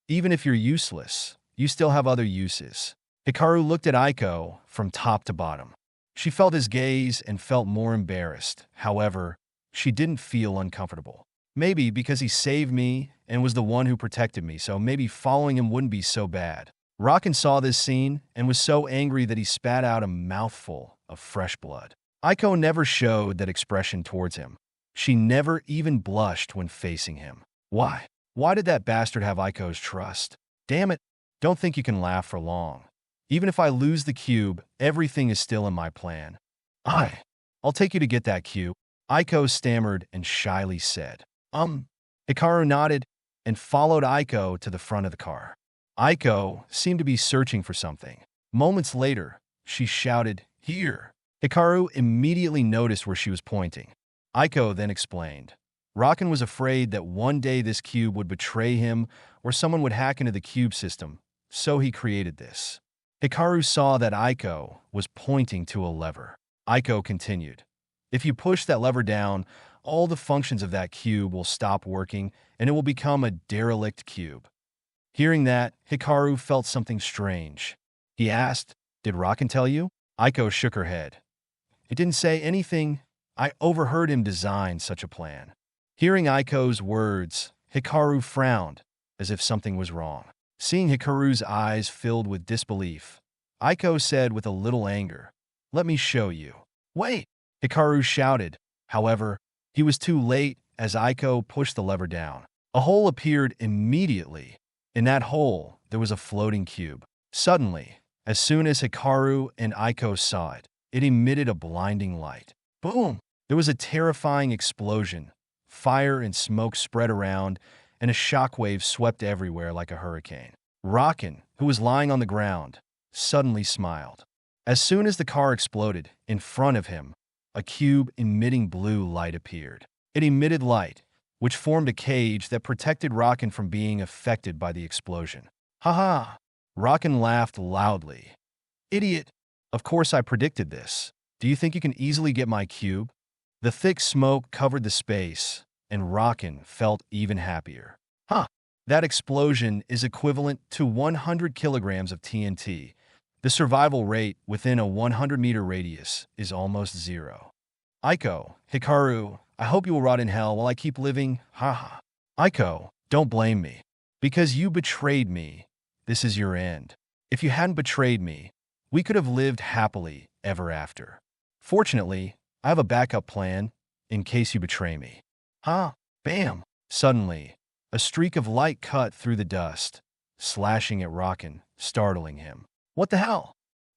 "Even if you're useless, you still have other uses." Hikaru looked at Aiko from top to bottom. She felt his gaze and felt more embarrassed. However, she didn't feel uncomfortable. Maybe because he saved me and was the one who protected me, so maybe following him wouldn't be so bad. Raken saw this scene and was so angry that he spat out a mouthful of fresh blood. Aiko never showed that expression towards him. She never even blushed when facing him. Why? Why did that bastard have Aiko's trust? Damn it, don't think you can laugh for long. Even if I lose the cube, everything is still in my plan. I'll take you to get that cube, Aiko stammered and shyly said. Hikaru nodded and followed Aiko to the front of the car. Aiko seemed to be searching for something. Moments later, she shouted, "Here!" Hikaru immediately noticed where she was pointing. Aiko then explained. Raken was afraid that one day this cube would betray him or someone would hack into the cube system, so he created this. Hikaru saw that Aiko was pointing to a lever. Aiko continued, "If you push that lever down, all the functions of that cube will stop working and it will become a derelict cube." Hearing that, Hikaru felt something strange. He asked, "Did Raken tell you?" Aiko shook her head. "It didn't say anything. I overheard him design such a plan." Hearing Aiko's words, Hikaru frowned, as if something was wrong. Seeing Hikaru's eyes filled with disbelief, Aiko said with a little anger, "Let me show you." "Wait!" Hikaru shouted. However, he was too late as Aiko pushed the lever down. A hole appeared immediately. In that hole, there was a floating cube. Suddenly, as soon as Hikaru and Aiko saw it, it emitted a blinding light. Boom! There was a terrifying explosion. Fire and smoke spread around, and a shockwave swept everywhere like a hurricane. Raken, who was lying on the ground, suddenly smiled. As soon as the car exploded, in front of him, a cube emitting blue light appeared. It emitted light, which formed a cage that protected Raken from being affected by the explosion. "Ha!" Raken laughed loudly. "Idiot! Of course I predicted this. Do you think you can easily get my cube?" The thick smoke covered the space, and Raken felt even happier. That explosion is equivalent to 100 kilograms of TNT. The survival rate within a 100-meter radius is almost zero. Aiko, Hikaru, I hope you will rot in hell while I keep living. Aiko, don't blame me. Because you betrayed me, this is your end. If you hadn't betrayed me, we could have lived happily ever after. Fortunately, I have a backup plan in case you betray me. Bam! Suddenly, a streak of light cut through the dust, slashing at Raken, startling him. What the hell?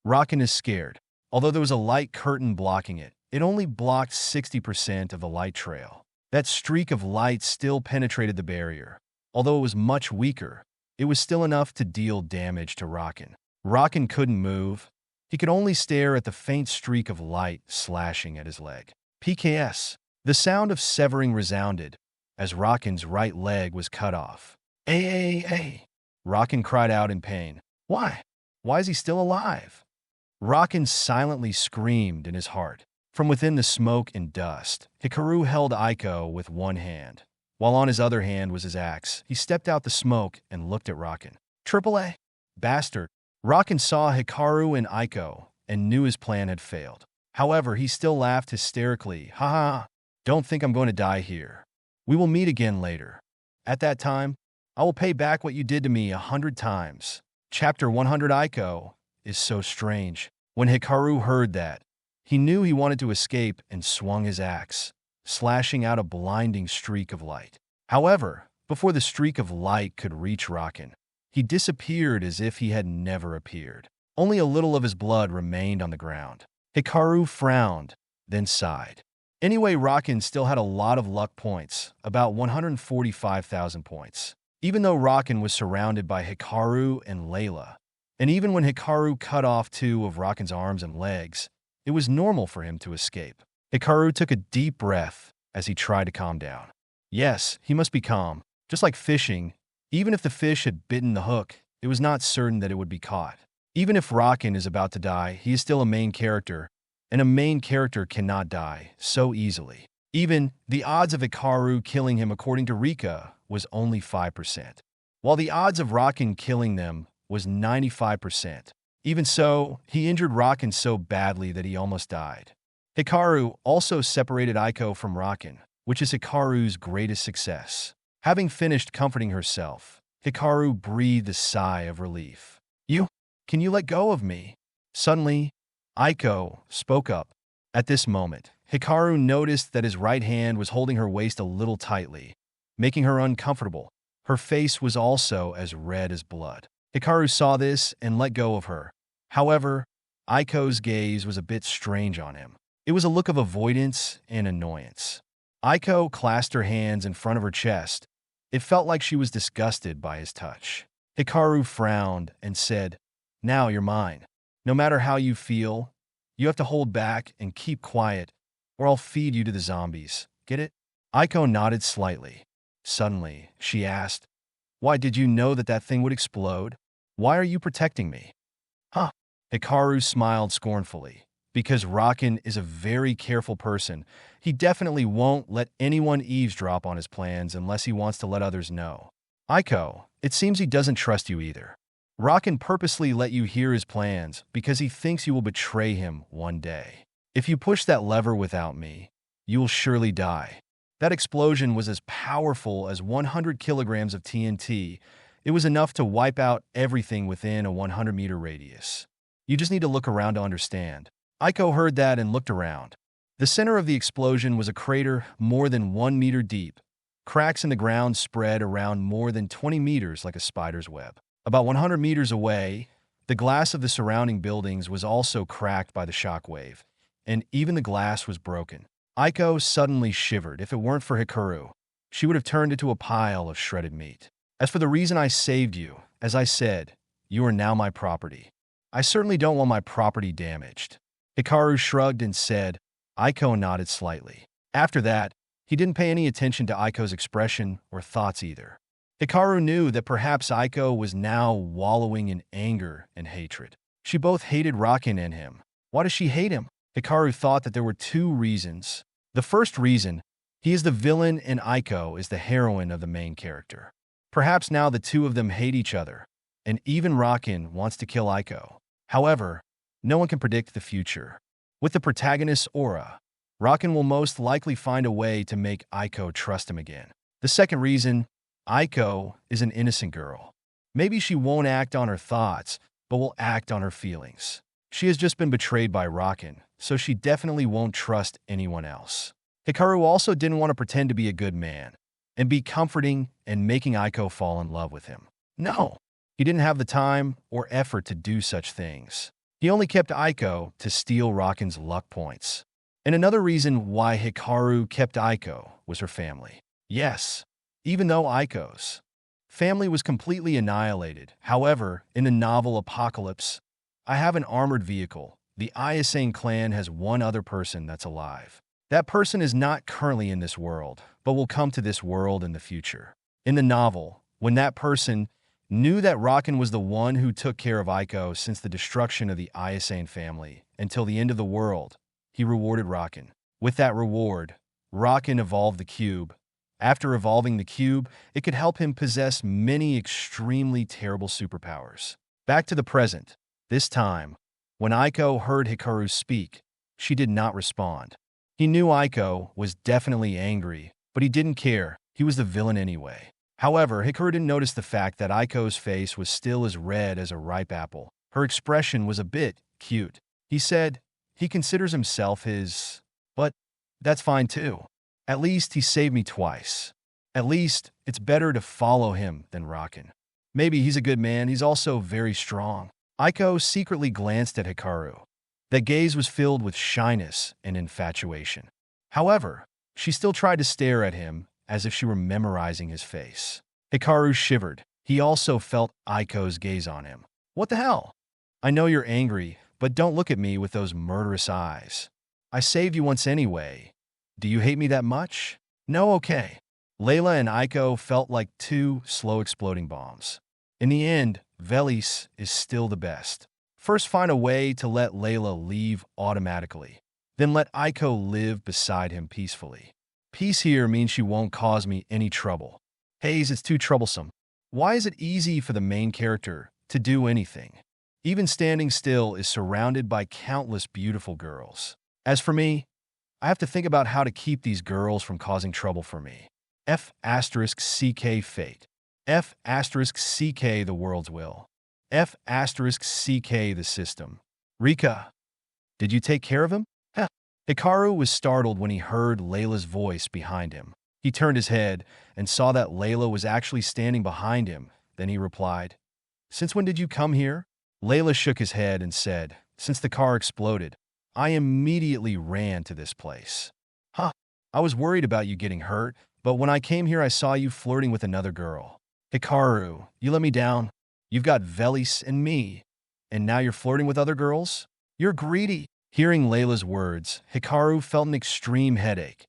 Raken is scared. Although there was a light curtain blocking it, it only blocked 60% of the light trail. That streak of light still penetrated the barrier. Although it was much weaker, it was still enough to deal damage to Raken. Raken couldn't move. He could only stare at the faint streak of light slashing at his leg. PKS. The sound of severing resounded as Raken's right leg was cut off. Raken cried out in pain. Why? Why is he still alive? Raken silently screamed in his heart. From within the smoke and dust, Hikaru held Aiko with one hand, while on his other hand was his axe. He stepped out the smoke and looked at Raken. "AAA? Bastard." Raken saw Hikaru and Aiko and knew his plan had failed. However, he still laughed hysterically. Don't think I'm going to die here. We will meet again later. At that time, I will pay back what you did to me 100 times. Chapter 100. Aiko is so strange. When Hikaru heard that, he knew he wanted to escape and swung his axe, slashing out a blinding streak of light. However, before the streak of light could reach Raken, he disappeared as if he had never appeared. Only a little of his blood remained on the ground. Hikaru frowned, then sighed. Anyway, Raken still had a lot of luck points, about 145,000 points. Even though Raken was surrounded by Hikaru and Layla, and even when Hikaru cut off 2 of Raken's arms and legs, it was normal for him to escape. Hikaru took a deep breath as he tried to calm down. Yes, he must be calm. Just like fishing, even if the fish had bitten the hook, it was not certain that it would be caught. Even if Raken is about to die, he is still a main character, and a main character cannot die so easily. Even the odds of Hikaru killing him according to Rika was only 5%, while the odds of Raken killing them was 95%. Even so, he injured Raken so badly that he almost died. Hikaru also separated Aiko from Raken, which is Hikaru's greatest success. Having finished comforting herself, Hikaru breathed a sigh of relief. Can you let go of me? Suddenly, Aiko spoke up. At this moment, Hikaru noticed that his right hand was holding her waist a little tightly, making her uncomfortable. Her face was also as red as blood. Hikaru saw this and let go of her. However, Aiko's gaze was a bit strange on him. It was a look of avoidance and annoyance. Aiko clasped her hands in front of her chest. It felt like she was disgusted by his touch. Hikaru frowned and said, "Now you're mine. No matter how you feel, you have to hold back and keep quiet, or I'll feed you to the zombies. Get it?" Aiko nodded slightly. Suddenly, she asked, "Why did you know that thing would explode? Why are you protecting me?" Huh. Hikaru smiled scornfully. Because Raken is a very careful person, he definitely won't let anyone eavesdrop on his plans unless he wants to let others know. Aiko, it seems he doesn't trust you either. Raken purposely let you hear his plans because he thinks you will betray him one day. If you push that lever without me, you will surely die. That explosion was as powerful as 100 kilograms of TNT. It was enough to wipe out everything within a 100-meter radius. You just need to look around to understand. Aiko heard that and looked around. The center of the explosion was a crater more than 1 meter deep. Cracks in the ground spread around more than 20 meters like a spider's web. About 100 meters away, the glass of the surrounding buildings was also cracked by the shockwave, and even the glass was broken. Aiko suddenly shivered. If it weren't for Hikaru, she would have turned into a pile of shredded meat. As for the reason I saved you, as I said, you are now my property. I certainly don't want my property damaged. Hikaru shrugged and said. Aiko nodded slightly. After that, he didn't pay any attention to Aiko's expression or thoughts either. Hikaru knew that perhaps Aiko was now wallowing in anger and hatred. She both hated Raken and him. Why does she hate him? Hikaru thought that there were two reasons. The first reason, he is the villain and Aiko is the heroine of the main character. Perhaps now the two of them hate each other, and even Raken wants to kill Aiko. However, no one can predict the future. With the protagonist's aura, Raken will most likely find a way to make Aiko trust him again. The second reason, Aiko is an innocent girl. Maybe she won't act on her thoughts, but will act on her feelings. She has just been betrayed by Raken, so she definitely won't trust anyone else. Hikaru also didn't want to pretend to be a good man and be comforting and making Aiko fall in love with him. No, he didn't have the time or effort to do such things. He only kept Aiko to steal Raken's luck points. And another reason why Hikaru kept Aiko was her family. Yes, even though Aiko's family was completely annihilated. However, in the novel Apocalypse, I have an armored vehicle. The Isekai'd clan has one other person that's alive. That person is not currently in this world, but will come to this world in the future. In the novel, when that person knew that Raken was the one who took care of Aiko since the destruction of the Isekai'd family until the end of the world, he rewarded Raken. With that reward, Raken evolved the cube. After evolving the cube, it could help him possess many extremely terrible superpowers. Back to the present. This time, when Aiko heard Hikaru speak, she did not respond. He knew Aiko was definitely angry, but he didn't care. He was the villain anyway. However, Hikaru didn't notice the fact that Aiko's face was still as red as a ripe apple. Her expression was a bit cute. He said he considers himself his, but that's fine too. At least he saved me twice. At least it's better to follow him than Raken. Maybe he's a good man, he's also very strong. Aiko secretly glanced at Hikaru. That gaze was filled with shyness and infatuation. However, she still tried to stare at him as if she were memorizing his face. Hikaru shivered. He also felt Aiko's gaze on him. What the hell? I know you're angry, but don't look at me with those murderous eyes. I saved you once anyway. Do you hate me that much? No, okay. Layla and Aiko felt like two slow exploding bombs. In the end, Velis is still the best. First, find a way to let Layla leave automatically. Then let Aiko live beside him peacefully. Peace here means she won't cause me any trouble. Hayes, it's too troublesome. Why is it easy for the main character to do anything? Even standing still is surrounded by countless beautiful girls. As for me, I have to think about how to keep these girls from causing trouble for me. F***ck fate. F***ck the world's will. F***CK the system. Rika, did you take care of him? Heh. Hikaru was startled when he heard Layla's voice behind him. He turned his head and saw that Layla was actually standing behind him. Then he replied, "Since when did you come here?" Layla shook his head and said, "Since the car exploded, I immediately ran to this place." Huh. I was worried about you getting hurt, but when I came here I saw you flirting with another girl. Hikaru, you let me down. You've got Velis and me, and now you're flirting with other girls? You're greedy. Hearing Layla's words, Hikaru felt an extreme headache.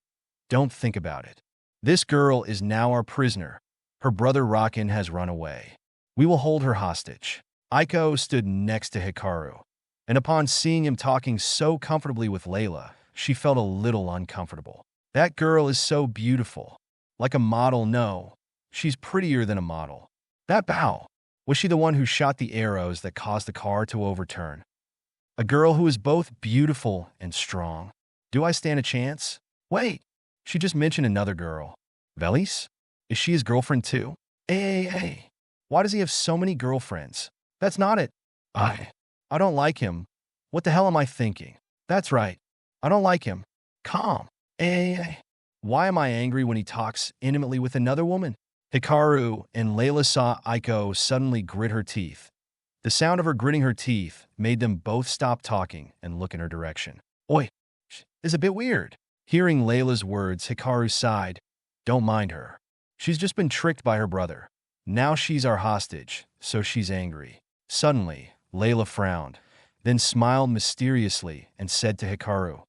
Don't think about it. This girl is now our prisoner. Her brother Rakin has run away. We will hold her hostage. Aiko stood next to Hikaru, and upon seeing him talking so comfortably with Layla, she felt a little uncomfortable. That girl is so beautiful. Like a model, no. She's prettier than a model. That bow. Was she the one who shot the arrows that caused the car to overturn? A girl who is both beautiful and strong. Do I stand a chance? Wait, she just mentioned another girl. Velis? Is she his girlfriend too? Hey. Why does he have so many girlfriends? That's not it. I don't like him. What the hell am I thinking? That's right. I don't like him. Calm. Hey. Why am I angry when he talks intimately with another woman? Hikaru and Layla saw Aiko suddenly grit her teeth. The sound of her gritting her teeth made them both stop talking and look in her direction. Oi, is a bit weird. Hearing Layla's words, Hikaru sighed. Don't mind her. She's just been tricked by her brother. Now she's our hostage, so she's angry. Suddenly, Layla frowned, then smiled mysteriously and said to Hikaru,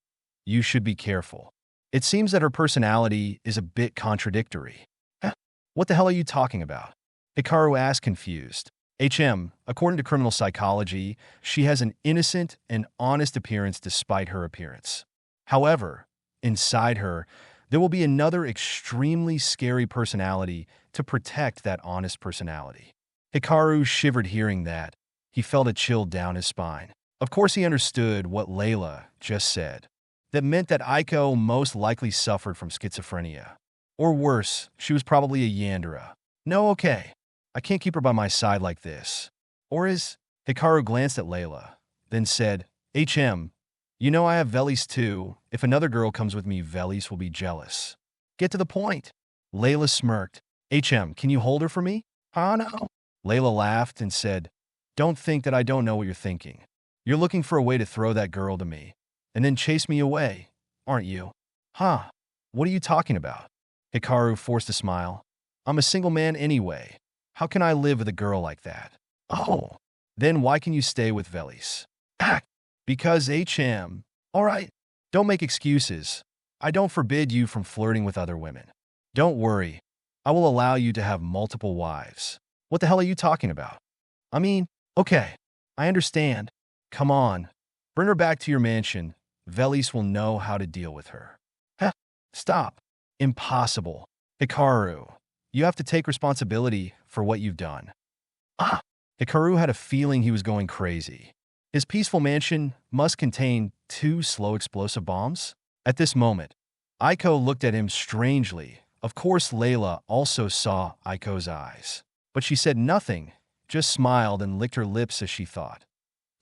"You should be careful. It seems that her personality is a bit contradictory." Huh? What the hell are you talking about? Hikaru asked, confused. According to criminal psychology, she has an innocent and honest appearance despite her appearance. However, inside her, there will be another extremely scary personality to protect that honest personality. Hikaru shivered hearing that. He felt a chill down his spine. Of course he understood what Layla just said. That meant that Aiko most likely suffered from schizophrenia. Or worse, she was probably a Yandere. No, okay. I can't keep her by my side like this. Or is... Hikaru glanced at Layla, then said, you know I have Velis too. If another girl comes with me, Velis will be jealous. Get to the point. Layla smirked. Can you hold her for me? No. Layla laughed and said, don't think that I don't know what you're thinking. You're looking for a way to throw that girl to me, and then chase me away, aren't you? What are you talking about? Hikaru forced a smile. I'm a single man anyway. How can I live with a girl like that? Oh, then why can you stay with Velis? Because All right, don't make excuses. I don't forbid you from flirting with other women. Don't worry, I will allow you to have multiple wives. What the hell are you talking about? I mean, okay, I understand. Come on, bring her back to your mansion. Velis will know how to deal with her. Stop. Impossible. Hikaru, you have to take responsibility for what you've done. Hikaru had a feeling he was going crazy. His peaceful mansion must contain 2 slow explosive bombs? At this moment, Aiko looked at him strangely. Of course, Layla also saw Aiko's eyes. But she said nothing, just smiled and licked her lips as she thought.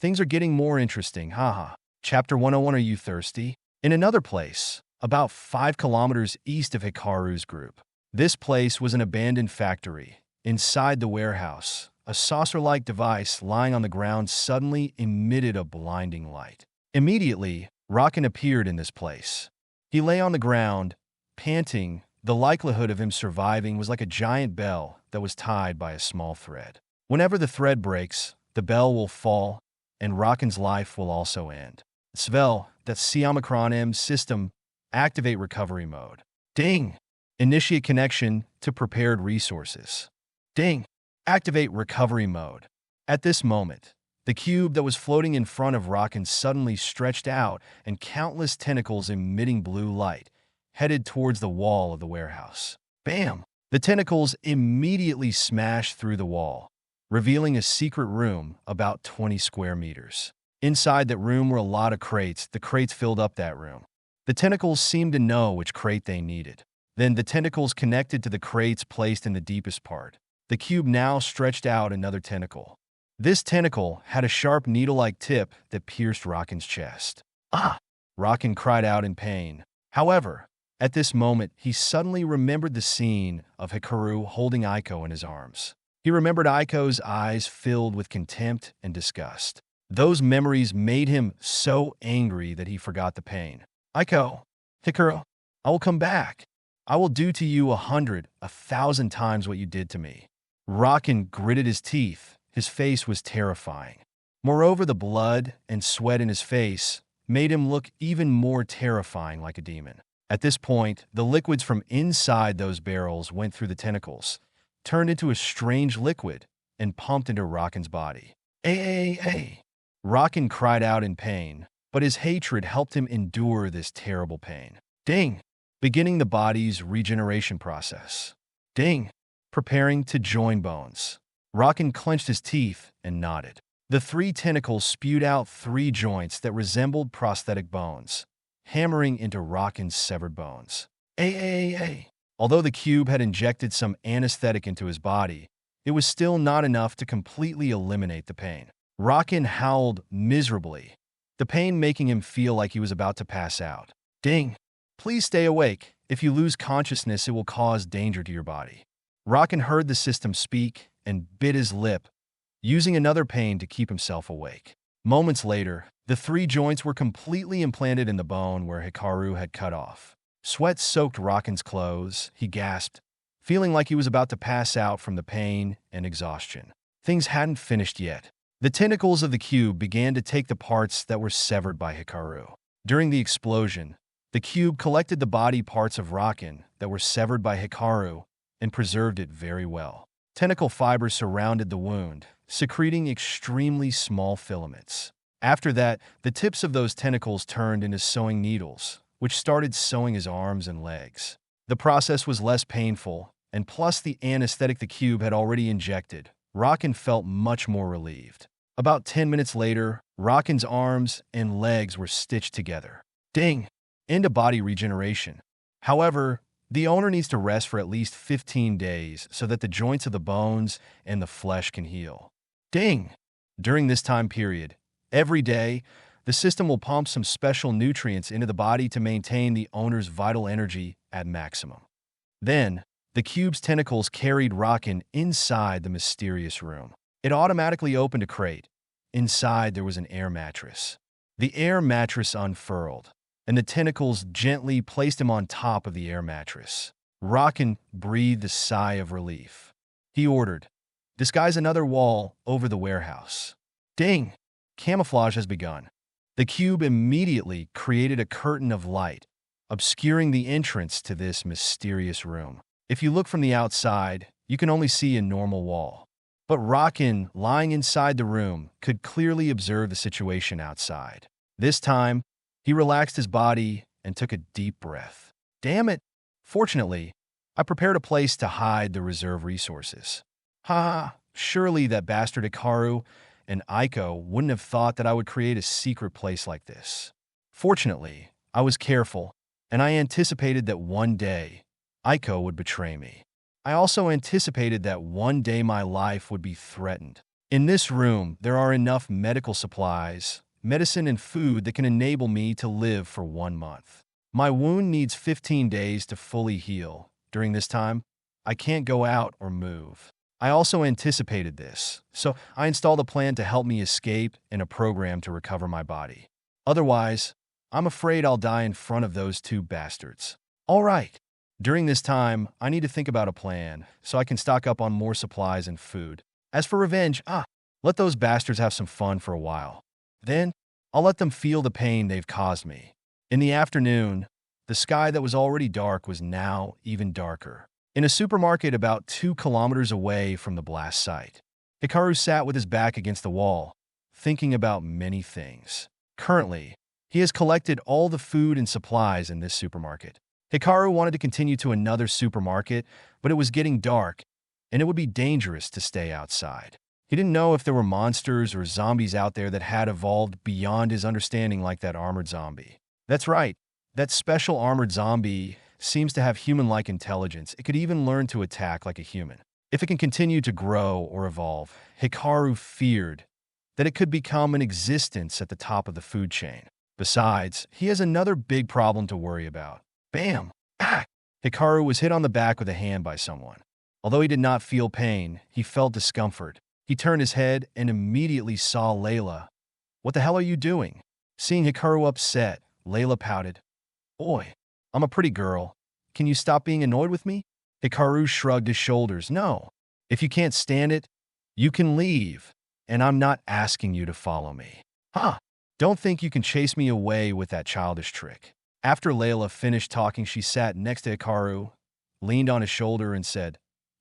Things are getting more interesting, haha. Chapter 101, Are You Thirsty? In another place, about 5 kilometers east of Hikaru's group. This place was an abandoned factory. Inside the warehouse, a saucer-like device lying on the ground suddenly emitted a blinding light. Immediately, Rakin appeared in this place. He lay on the ground, panting. The likelihood of him surviving was like a giant bell that was tied by a small thread. Whenever the thread breaks, the bell will fall, and Rakin's life will also end. Svel, that's C-Omicron M system, activate recovery mode. Ding! Initiate connection to prepared resources. Ding! Activate recovery mode. At this moment, the cube that was floating in front of Rakin suddenly stretched out, and countless tentacles emitting blue light headed towards the wall of the warehouse. Bam! The tentacles immediately smashed through the wall, revealing a secret room about 20 square meters. Inside that room were a lot of crates. The crates filled up that room. The tentacles seemed to know which crate they needed. Then the tentacles connected to the crates placed in the deepest part. The cube now stretched out another tentacle. This tentacle had a sharp needle-like tip that pierced Raken's chest. Ah! Raken cried out in pain. However, at this moment, he suddenly remembered the scene of Hikaru holding Aiko in his arms. He remembered Aiko's eyes filled with contempt and disgust. Those memories made him so angry that he forgot the pain. Aiko, Hikaru, I will come back. I will do to you 100, 1,000 times what you did to me. Raken gritted his teeth. His face was terrifying. Moreover, the blood and sweat in his face made him look even more terrifying, like a demon. At this point, the liquids from inside those barrels went through the tentacles, turned into a strange liquid, and pumped into Raken's body. Ay! Raken cried out in pain, but his hatred helped him endure this terrible pain. Ding! Beginning the body's regeneration process. Ding! Preparing to join bones. Raken clenched his teeth and nodded. The 3 tentacles spewed out 3 joints that resembled prosthetic bones, hammering into Raken's severed bones. Ay! Although the cube had injected some anesthetic into his body, it was still not enough to completely eliminate the pain. Raken howled miserably, the pain making him feel like he was about to pass out. Ding! Please stay awake. If you lose consciousness, it will cause danger to your body. Raken heard the system speak and bit his lip, using another pain to keep himself awake. Moments later, the 3 joints were completely implanted in the bone where Hikaru had cut off. Sweat soaked Raken's clothes. He gasped, feeling like he was about to pass out from the pain and exhaustion. Things hadn't finished yet. The tentacles of the cube began to take the parts that were severed by Hikaru. During the explosion, the cube collected the body parts of Raken that were severed by Hikaru and preserved it very well. Tentacle fibers surrounded the wound, secreting extremely small filaments. After that, the tips of those tentacles turned into sewing needles, which started sewing his arms and legs. The process was less painful, and plus the anesthetic the cube had already injected, Raken felt much more relieved. About 10 minutes later, Raken's arms and legs were stitched together. Ding! Into body regeneration. However, the owner needs to rest for at least 15 days so that the joints of the bones and the flesh can heal. Ding! During this time period, every day, the system will pump some special nutrients into the body to maintain the owner's vital energy at maximum. Then, the cube's tentacles carried Raken inside the mysterious room. It automatically opened a crate. Inside, there was an air mattress. The air mattress unfurled, and the tentacles gently placed him on top of the air mattress. Raken breathed a sigh of relief. He ordered, "Disguise another wall over the warehouse." Ding! Camouflage has begun. The cube immediately created a curtain of light, obscuring the entrance to this mysterious room. If you look from the outside, you can only see a normal wall. But Raken, lying inside the room, could clearly observe the situation outside. This time, he relaxed his body and took a deep breath. Damn it! Fortunately, I prepared a place to hide the reserve resources. Surely that bastard Hikaru and Aiko wouldn't have thought that I would create a secret place like this. Fortunately, I was careful, and I anticipated that one day, Aiko would betray me. I also anticipated that one day my life would be threatened. In this room, there are enough medical supplies, medicine, and food that can enable me to live for 1 month. My wound needs 15 days to fully heal. During this time, I can't go out or move. I also anticipated this, so I installed a plan to help me escape and a program to recover my body. Otherwise, I'm afraid I'll die in front of those 2 bastards. All right. During this time, I need to think about a plan so I can stock up on more supplies and food. As for revenge, let those bastards have some fun for a while. Then, I'll let them feel the pain they've caused me. In the afternoon, the sky that was already dark was now even darker. In a supermarket about 2 kilometers away from the blast site, Hikaru sat with his back against the wall, thinking about many things. Currently, he has collected all the food and supplies in this supermarket. Hikaru wanted to continue to another supermarket, but it was getting dark, and it would be dangerous to stay outside. He didn't know if there were monsters or zombies out there that had evolved beyond his understanding, like that armored zombie. That's right, that special armored zombie seems to have human-like intelligence. It could even learn to attack like a human. If it can continue to grow or evolve, Hikaru feared that it could become an existence at the top of the food chain. Besides, he has another big problem to worry about. Bam! Ah! Hikaru was hit on the back with a hand by someone. Although he did not feel pain, he felt discomfort. He turned his head and immediately saw Layla. "What the hell are you doing?" Seeing Hikaru upset, Layla pouted. "Oi, I'm a pretty girl. Can you stop being annoyed with me?" Hikaru shrugged his shoulders. "No. If you can't stand it, you can leave. And I'm not asking you to follow me." "Huh. Don't think you can chase me away with that childish trick." After Layla finished talking, she sat next to Hikaru, leaned on his shoulder, and said,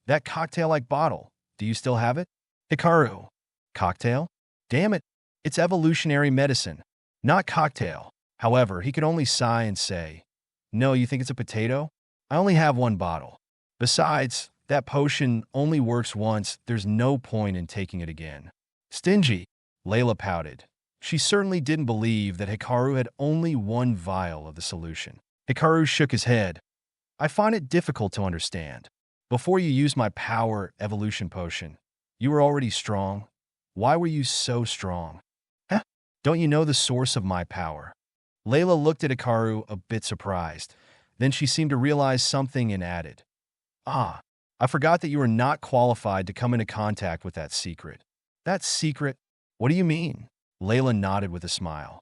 "That cocktail-like bottle, do you still have it?" Hikaru, "Cocktail? Damn it, it's evolutionary medicine, not cocktail." However, he could only sigh and say, "No, you think it's a potato? I only have one bottle. Besides, that potion only works once. There's no point in taking it again." "Stingy," Layla pouted. She certainly didn't believe that Hikaru had only one vial of the solution. Hikaru shook his head. "I find it difficult to understand. Before you used my power evolution potion, you were already strong. Why were you so strong?" "Huh? Don't you know the source of my power?" Layla looked at Hikaru a bit surprised. Then she seemed to realize something and added, "Ah, I forgot that you are not qualified to come into contact with that secret." "That secret? What do you mean?" Layla nodded with a smile.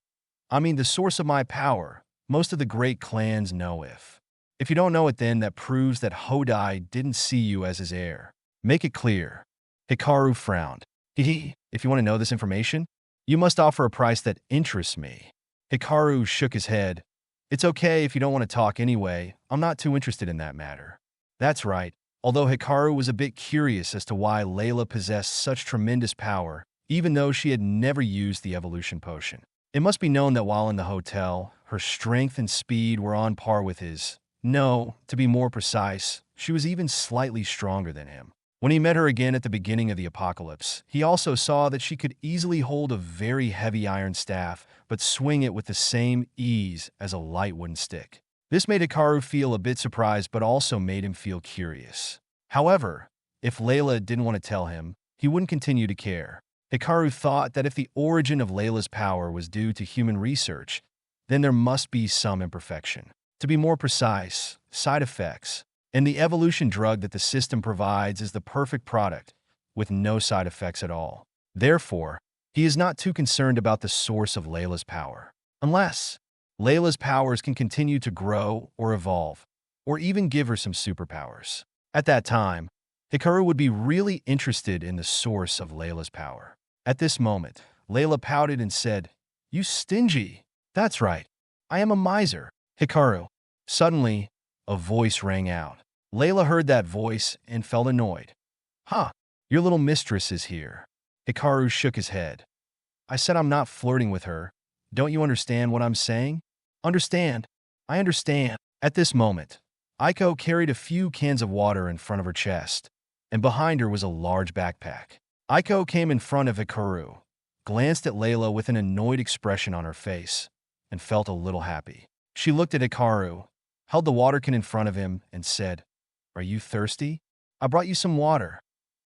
"I mean the source of my power. Most of the great clans know if. If you don't know it, then that proves that Hodai didn't see you as his heir. Make it clear." Hikaru frowned. "Hee, if you want to know this information, you must offer a price that interests me." Hikaru shook his head. "It's okay if you don't want to talk anyway. I'm not too interested in that matter." That's right. Although Hikaru was a bit curious as to why Layla possessed such tremendous power, even though she had never used the evolution potion. It must be known that while in the hotel, her strength and speed were on par with his. No, to be more precise, she was even slightly stronger than him. When he met her again at the beginning of the apocalypse, he also saw that she could easily hold a very heavy iron staff, but swing it with the same ease as a light wooden stick. This made Hikaru feel a bit surprised, but also made him feel curious. However, if Layla didn't want to tell him, he wouldn't continue to care. Hikaru thought that if the origin of Layla's power was due to human research, then there must be some imperfection. To be more precise, side effects. And the evolution drug that the system provides is the perfect product, with no side effects at all. Therefore, he is not too concerned about the source of Layla's power. Unless Layla's powers can continue to grow or evolve, or even give her some superpowers. At that time, Hikaru would be really interested in the source of Layla's power. At this moment, Layla pouted and said, "You stingy." "That's right. I am a miser." Hikaru. Suddenly, a voice rang out. Layla heard that voice and felt annoyed. "Huh, your little mistress is here." Hikaru shook his head. "I said I'm not flirting with her. Don't you understand what I'm saying?" "Understand. I understand." At this moment, Aiko carried a few cans of water in front of her chest, and behind her was a large backpack. Aiko came in front of Hikaru, glanced at Layla with an annoyed expression on her face, and felt a little happy. She looked at Hikaru, held the water can in front of him, and said, "Are you thirsty? I brought you some water."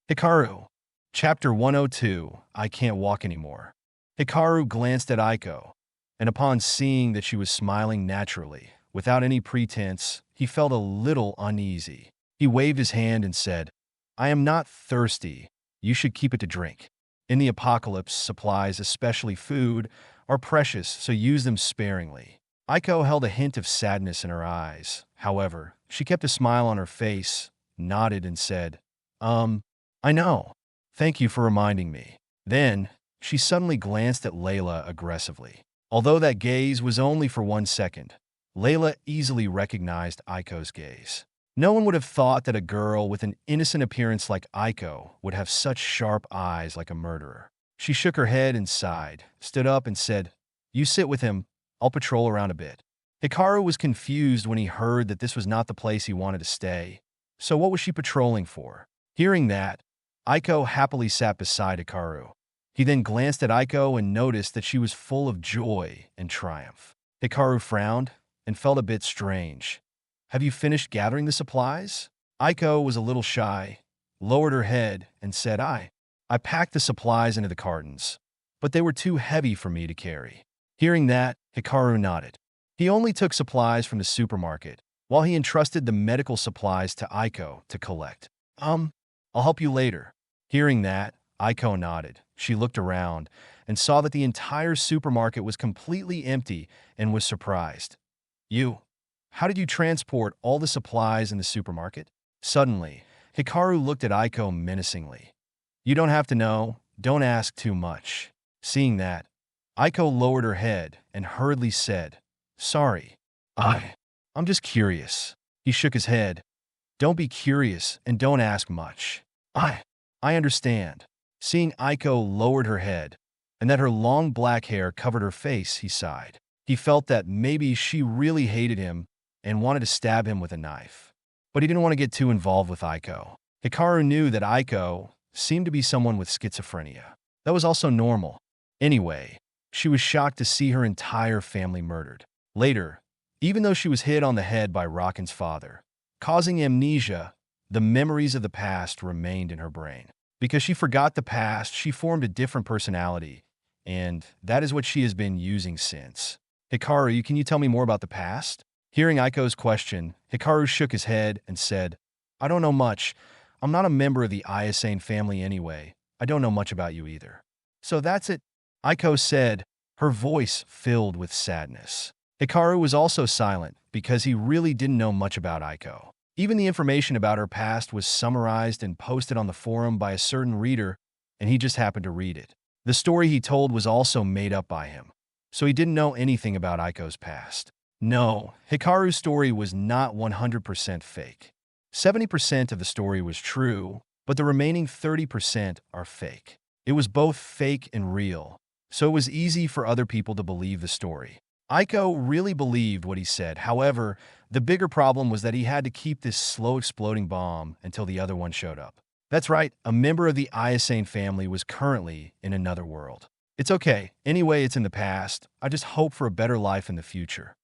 Hikaru. Chapter 102, I Can't Walk Anymore. Hikaru glanced at Aiko, and upon seeing that she was smiling naturally, without any pretense, he felt a little uneasy. He waved his hand and said, "I am not thirsty. You should keep it to drink. In the apocalypse, supplies, especially food, are precious, so use them sparingly." Aiko held a hint of sadness in her eyes. However, she kept a smile on her face, nodded, and said, I know. Thank you for reminding me." Then, she suddenly glanced at Layla aggressively. Although that gaze was only for 1 second, Layla easily recognized Aiko's gaze. No one would have thought that a girl with an innocent appearance like Aiko would have such sharp eyes like a murderer. She shook her head and sighed, stood up and said, "You sit with him. I'll patrol around a bit." Hikaru was confused when he heard that this was not the place he wanted to stay. So what was she patrolling for? Hearing that, Aiko happily sat beside Hikaru. He then glanced at Aiko and noticed that she was full of joy and triumph. Hikaru frowned and felt a bit strange. "Have you finished gathering the supplies?" Aiko was a little shy. lowered her head and said, I packed the supplies into the cartons, but they were too heavy for me to carry. Hearing that, Hikaru nodded. He only took supplies from the supermarket, while he entrusted the medical supplies to Aiko to collect. I'll help you later. Hearing that, Aiko nodded. She looked around and saw that the entire supermarket was completely empty and was surprised. How did you transport all the supplies in the supermarket? Suddenly, Hikaru looked at Aiko menacingly. You don't have to know. Don't ask too much. Seeing that, Aiko lowered her head and hurriedly said, Sorry. I'm just curious. He shook his head. Don't be curious and don't ask much. I understand. Seeing Aiko lowered her head and that her long black hair covered her face, he sighed. He felt that maybe she really hated him and wanted to stab him with a knife. But he didn't want to get too involved with Aiko. Hikaru knew that Aiko seemed to be someone with schizophrenia. That was also normal. Anyway, she was shocked to see her entire family murdered. Later, even though she was hit on the head by Rockin's father, causing amnesia, the memories of the past remained in her brain. Because she forgot the past, she formed a different personality, and that is what she has been using since. Hikaru, can you tell me more about the past? Hearing Aiko's question, Hikaru shook his head and said, I don't know much. I'm not a member of the Isekai'd family anyway. I don't know much about you either. So that's it, Aiko said, her voice filled with sadness. Hikaru was also silent because he really didn't know much about Aiko. Even the information about her past was summarized and posted on the forum by a certain reader, and he just happened to read it. The story he told was also made up by him, so he didn't know anything about Aiko's past. No, Hikaru's story was not 100% fake. 70% of the story was true, but the remaining 30% are fake. It was both fake and real, so it was easy for other people to believe the story. Aiko really believed what he said. However, the bigger problem was that he had to keep this slow exploding bomb until the other one showed up. That's right, a member of the Isekai'd family was currently in another world. It's okay. Anyway, it's in the past. I just hope for a better life in the future.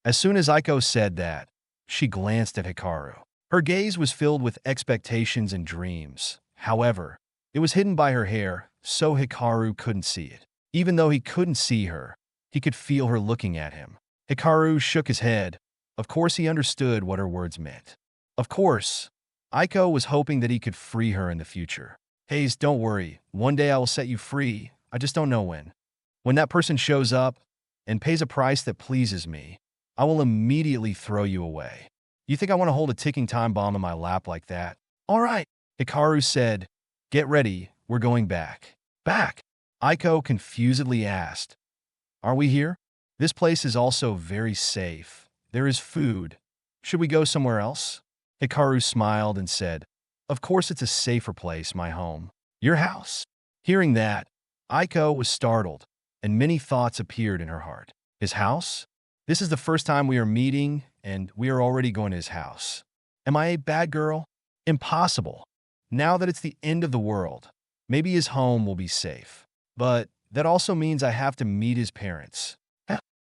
As soon as Aiko said that, she glanced at Hikaru. Her gaze was filled with expectations and dreams. However, it was hidden by her hair, so Hikaru couldn't see it. Even though he couldn't see her, he could feel her looking at him. Hikaru shook his head. Of course, he understood what her words meant. Of course, Aiko was hoping that he could free her in the future. Hayes, don't worry. One day I will set you free. I just don't know when. When that person shows up and pays a price that pleases me, I will immediately throw you away. You think I want to hold a ticking time bomb in my lap like that? All right, Hikaru said. Get ready. We're going back. Back? Aiko confusedly asked. Are we here? This place is also very safe. There is food. Should we go somewhere else? Hikaru smiled and said, Of course it's a safer place, my home. Your house. Hearing that, Aiko was startled, and many thoughts appeared in her heart. His house? This is the first time we are meeting, and we are already going to his house. Am I a bad girl? Impossible. Now that it's the end of the world, maybe his home will be safe. But that also means I have to meet his parents.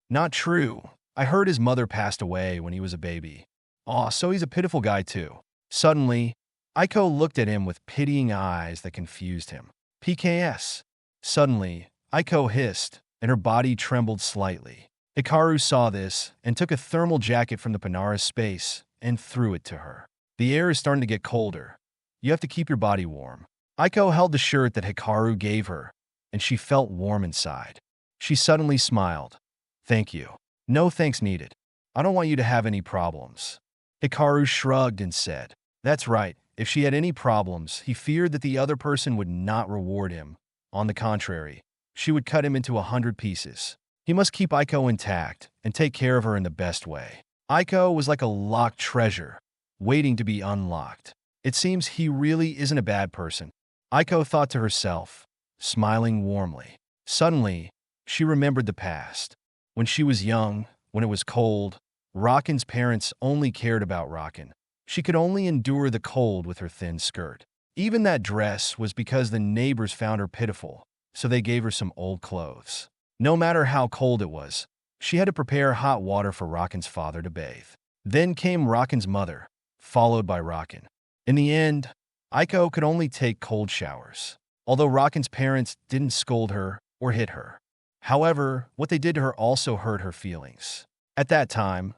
Not true. I heard his mother passed away when he was a baby. Aw, so he's a pitiful guy too. Suddenly, Aiko looked at him with pitying eyes that confused him. PKS. Suddenly, Aiko hissed, and her body trembled slightly. Hikaru saw this and took a thermal jacket from the Panara's space and threw it to her. The air is starting to get colder. You have to keep your body warm. Aiko held the shirt that Hikaru gave her, and she felt warm inside. She suddenly smiled. Thank you. No thanks needed. I don't want you to have any problems. Hikaru shrugged and said, That's right. If she had any problems, he feared that the other person would not reward him. On the contrary, she would cut him into 100 pieces. He must keep Aiko intact and take care of her in the best way. Aiko was like a locked treasure, waiting to be unlocked. It seems he really isn't a bad person, Aiko thought to herself, smiling warmly. Suddenly, she remembered the past. When she was young, when it was cold, Rockin's parents only cared about Rockin. She could only endure the cold with her thin skirt. Even that dress was because the neighbors found her pitiful, so they gave her some old clothes. No matter how cold it was, she had to prepare hot water for Rockin's father to bathe. Then came Rockin's mother, followed by Rockin. In the end, Aiko could only take cold showers, although Raken's parents didn't scold her or hit her. However, what they did to her also hurt her feelings. At that time,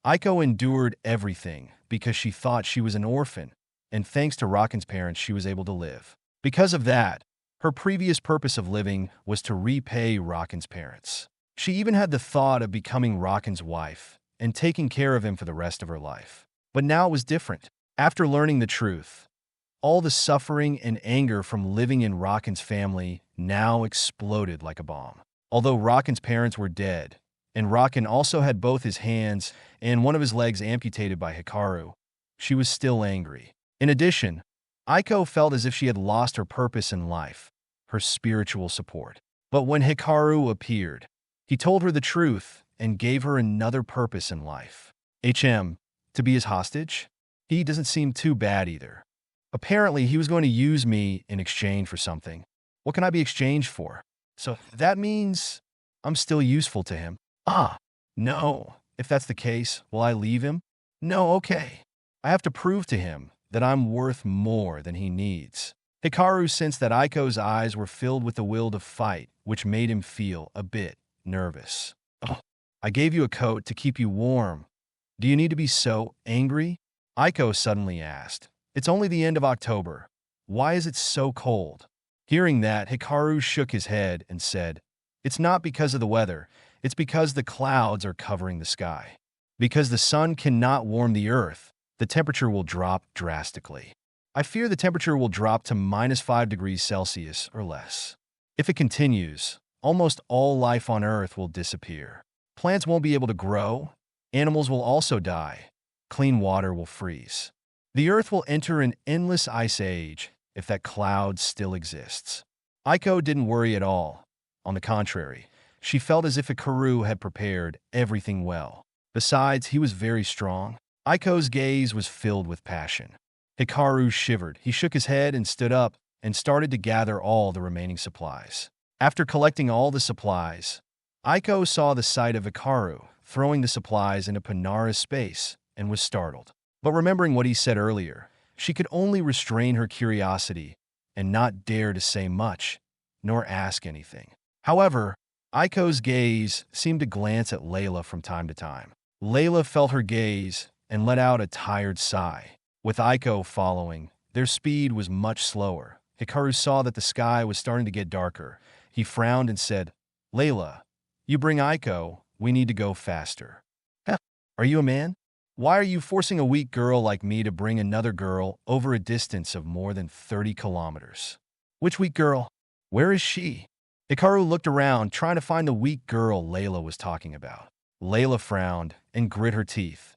Aiko endured everything because she thought she was an orphan, and thanks to Raken's parents, she was able to live. Because of that, her previous purpose of living was to repay Raken's parents. She even had the thought of becoming Raken's wife and taking care of him for the rest of her life. But now it was different. After learning the truth, all the suffering and anger from living in Raken's family now exploded like a bomb. Although Raken's parents were dead, and Raken also had both his hands and one of his legs amputated by Hikaru, she was still angry. In addition, Aiko felt as if she had lost her purpose in life, her spiritual support. But when Hikaru appeared, he told her the truth and gave her another purpose in life. To be his hostage? He doesn't seem too bad either. Apparently, he was going to use me in exchange for something. What can I be exchanged for? So that means I'm still useful to him. No. If that's the case, will I leave him? No, okay. I have to prove to him that I'm worth more than he needs. Hikaru sensed that Aiko's eyes were filled with the will to fight, which made him feel a bit nervous. I gave you a coat to keep you warm. Do you need to be so angry? Aiko suddenly asked. It's only the end of October. Why is it so cold? Hearing that, Hikaru shook his head and said, It's not because of the weather. It's because the clouds are covering the sky. Because the sun cannot warm the earth, the temperature will drop drastically. I fear the temperature will drop to -5 degrees Celsius or less. If it continues, almost all life on Earth will disappear. Plants won't be able to grow, animals will also die, clean water will freeze. The Earth will enter an endless ice age if that cloud still exists. Aiko didn't worry at all. On the contrary, she felt as if Hikaru had prepared everything well. Besides, he was very strong. Aiko's gaze was filled with passion. Hikaru shivered. He shook his head and stood up and started to gather all the remaining supplies. After collecting all the supplies, Aiko saw the sight of Hikaru throwing the supplies into Panara's space and was startled. But remembering what he said earlier, she could only restrain her curiosity and not dare to say much, nor ask anything. However, Aiko's gaze seemed to glance at Layla from time to time. Layla felt her gaze and let out a tired sigh. With Aiko following, their speed was much slower. Hikaru saw that the sky was starting to get darker. He frowned and said, Layla, you bring Aiko, we need to go faster. Are you a man? Why are you forcing a weak girl like me to bring another girl over a distance of more than 30 kilometers? Which weak girl? Where is she? Hikaru looked around, trying to find the weak girl Layla was talking about. Layla frowned and grit her teeth.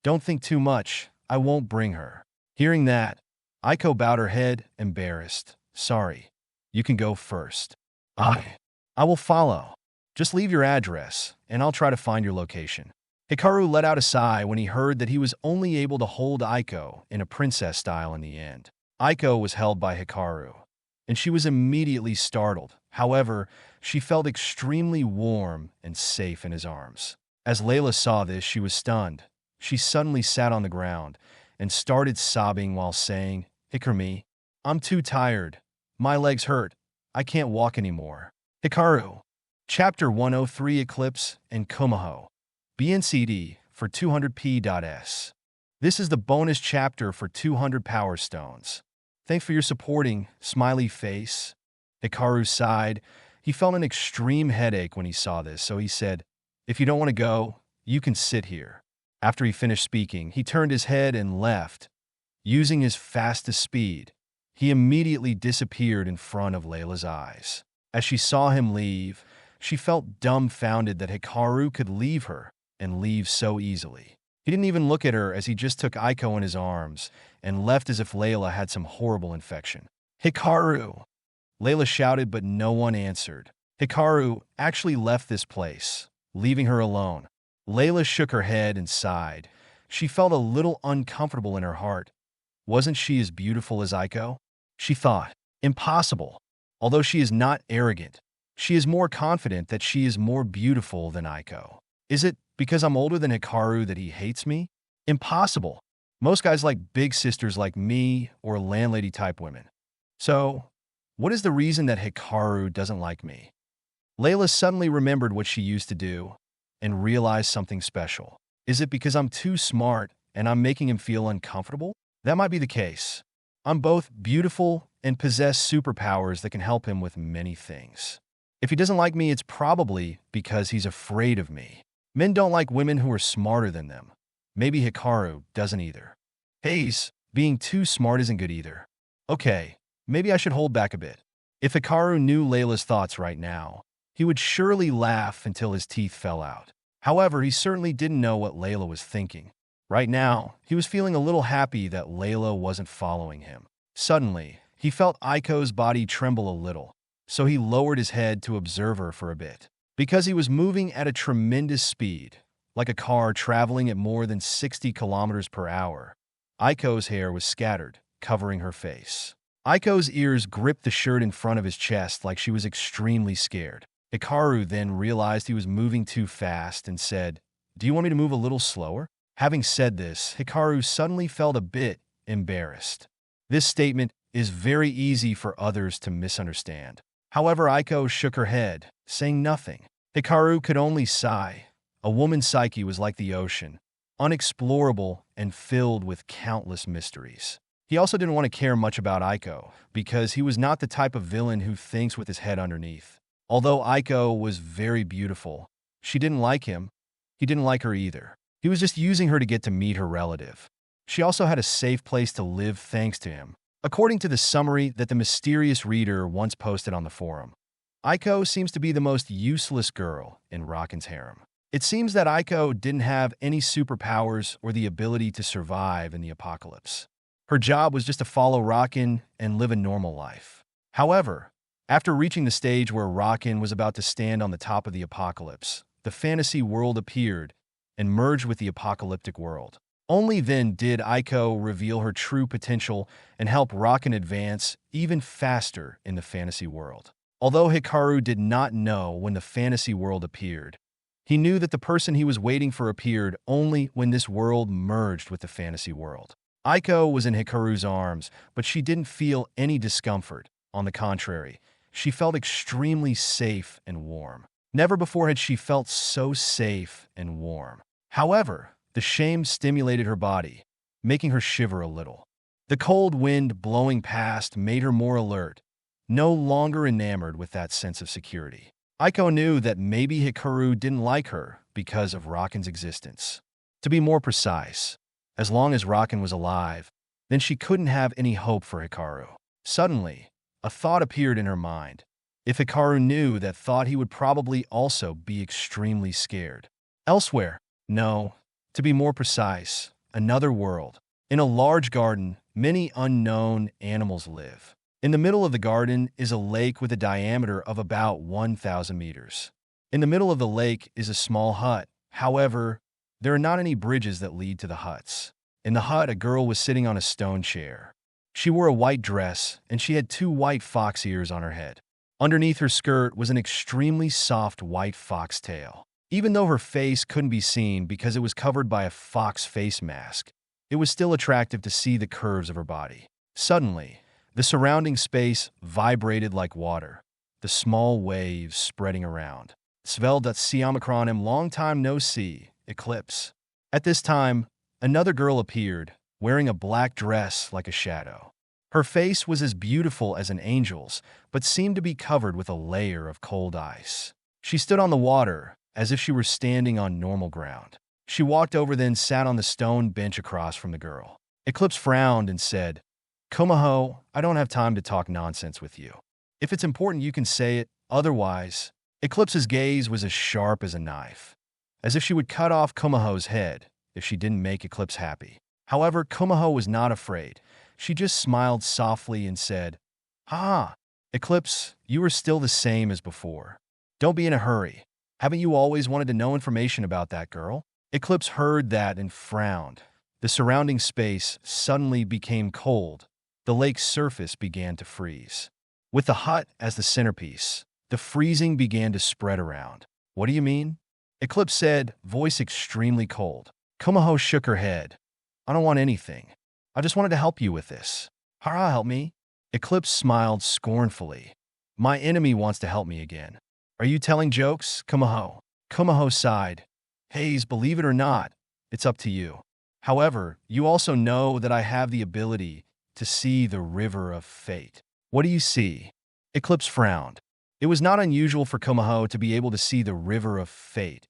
Don't think too much. I won't bring her. Hearing that, Aiko bowed her head, embarrassed. Sorry. You can go first. I will follow. Just leave your address, and I'll try to find your location. Hikaru let out a sigh when he heard that he was only able to hold Aiko in a princess style in the end. Aiko was held by Hikaru, and she was immediately startled. However, she felt extremely warm and safe in his arms. As Layla saw this, she was stunned. She suddenly sat on the ground and started sobbing while saying, Hikaru, I'm too tired. My legs hurt. I can't walk anymore. Hikaru. Chapter 103 Eclipse and Kumaho. BNCD for 200p.s. This is the bonus chapter for 200 Power Stones. Thanks for your supporting, smiley face. Hikaru sighed. He felt an extreme headache when he saw this, so he said, If you don't want to go, you can sit here. After he finished speaking, he turned his head and left. Using his fastest speed, he immediately disappeared in front of Layla's eyes. As she saw him leave, she felt dumbfounded that Hikaru could leave her and leave so easily. He didn't even look at her as he just took Aiko in his arms and left as if Layla had some horrible infection. Hikaru! Layla shouted, but no one answered. Hikaru actually left this place, leaving her alone. Layla shook her head and sighed. She felt a little uncomfortable in her heart. Wasn't she as beautiful as Aiko? She thought. Impossible. Although she is not arrogant, she is more confident that she is more beautiful than Aiko. Is it because I'm older than Hikaru that he hates me? Impossible. Most guys like big sisters like me or landlady type women. So, what is the reason that Hikaru doesn't like me? Layla suddenly remembered what she used to do and realized something special. Is it because I'm too smart and I'm making him feel uncomfortable? That might be the case. I'm both beautiful and possess superpowers that can help him with many things. If he doesn't like me, it's probably because he's afraid of me. Men don't like women who are smarter than them. Maybe Hikaru doesn't either. Hayes, being too smart isn't good either. Okay, maybe I should hold back a bit. If Hikaru knew Layla's thoughts right now, he would surely laugh until his teeth fell out. However, he certainly didn't know what Layla was thinking. Right now, he was feeling a little happy that Layla wasn't following him. Suddenly, he felt Aiko's body tremble a little, so he lowered his head to observe her for a bit. Because he was moving at a tremendous speed, like a car traveling at more than 60 kilometers per hour, Aiko's hair was scattered, covering her face. Aiko's ears gripped the shirt in front of his chest like she was extremely scared. Hikaru then realized he was moving too fast and said, "Do you want me to move a little slower?" Having said this, Hikaru suddenly felt a bit embarrassed. This statement is very easy for others to misunderstand. However, Aiko shook her head, saying nothing. Hikaru could only sigh. A woman's psyche was like the ocean, unexplorable and filled with countless mysteries. He also didn't want to care much about Aiko, because he was not the type of villain who thinks with his head underneath. Although Aiko was very beautiful, she didn't like him. He didn't like her either. He was just using her to get to meet her relative. She also had a safe place to live thanks to him. According to the summary that the mysterious reader once posted on the forum, Aiko seems to be the most useless girl in Raken's harem. It seems that Aiko didn't have any superpowers or the ability to survive in the apocalypse. Her job was just to follow Raken and live a normal life. However, after reaching the stage where Raken was about to stand on the top of the apocalypse, the fantasy world appeared and merged with the apocalyptic world. Only then did Aiko reveal her true potential and help Raken advance even faster in the fantasy world. Although Hikaru did not know when the fantasy world appeared, he knew that the person he was waiting for appeared only when this world merged with the fantasy world. Aiko was in Hikaru's arms, but she didn't feel any discomfort. On the contrary, she felt extremely safe and warm. Never before had she felt so safe and warm. However, the shame stimulated her body, making her shiver a little. The cold wind blowing past made her more alert, no longer enamored with that sense of security. Aiko knew that maybe Hikaru didn't like her because of Raken's existence. To be more precise, as long as Raken was alive, then she couldn't have any hope for Hikaru. Suddenly, a thought appeared in her mind. If Hikaru knew that thought, he would probably also be extremely scared. Elsewhere, no, to be more precise, another world. In a large garden, many unknown animals live. In the middle of the garden is a lake with a diameter of about 1,000 meters. In the middle of the lake is a small hut. However, there are not any bridges that lead to the huts. In the hut, a girl was sitting on a stone chair. She wore a white dress, and she had 2 white fox ears on her head. Underneath her skirt was an extremely soft white fox tail. Even though her face couldn't be seen because it was covered by a fox face mask, it was still attractive to see the curves of her body. Suddenly, the surrounding space vibrated like water, the small waves spreading around. Svel.Siamacronim, long time no see, eclipse. At this time, another girl appeared, wearing a black dress like a shadow. Her face was as beautiful as an angel's, but seemed to be covered with a layer of cold ice. She stood on the water, as if she were standing on normal ground. She walked over, then sat on the stone bench across from the girl. Eclipse frowned and said, "Komaho, I don't have time to talk nonsense with you. If it's important, you can say it. Otherwise," Eclipse's gaze was as sharp as a knife, as if she would cut off Komaho's head if she didn't make Eclipse happy. However, Komaho was not afraid. She just smiled softly and said, "Ha! Eclipse, you are still the same as before. Don't be in a hurry. Haven't you always wanted to know information about that girl?" Eclipse heard that and frowned. The surrounding space suddenly became cold. The lake's surface began to freeze. With the hut as the centerpiece, the freezing began to spread around. "What do you mean?" Eclipse said, voice extremely cold. Komaho shook her head. I don't want anything. I just wanted to help you with this. Hara, help me? Eclipse smiled scornfully. My enemy wants to help me again. Are you telling jokes, Kumaho? Kumaho sighed. Hayes, believe it or not, it's up to you. However, you also know that I have the ability to see the river of fate. What do you see? Eclipse frowned. It was not unusual for Kumaho to be able to see the river of fate.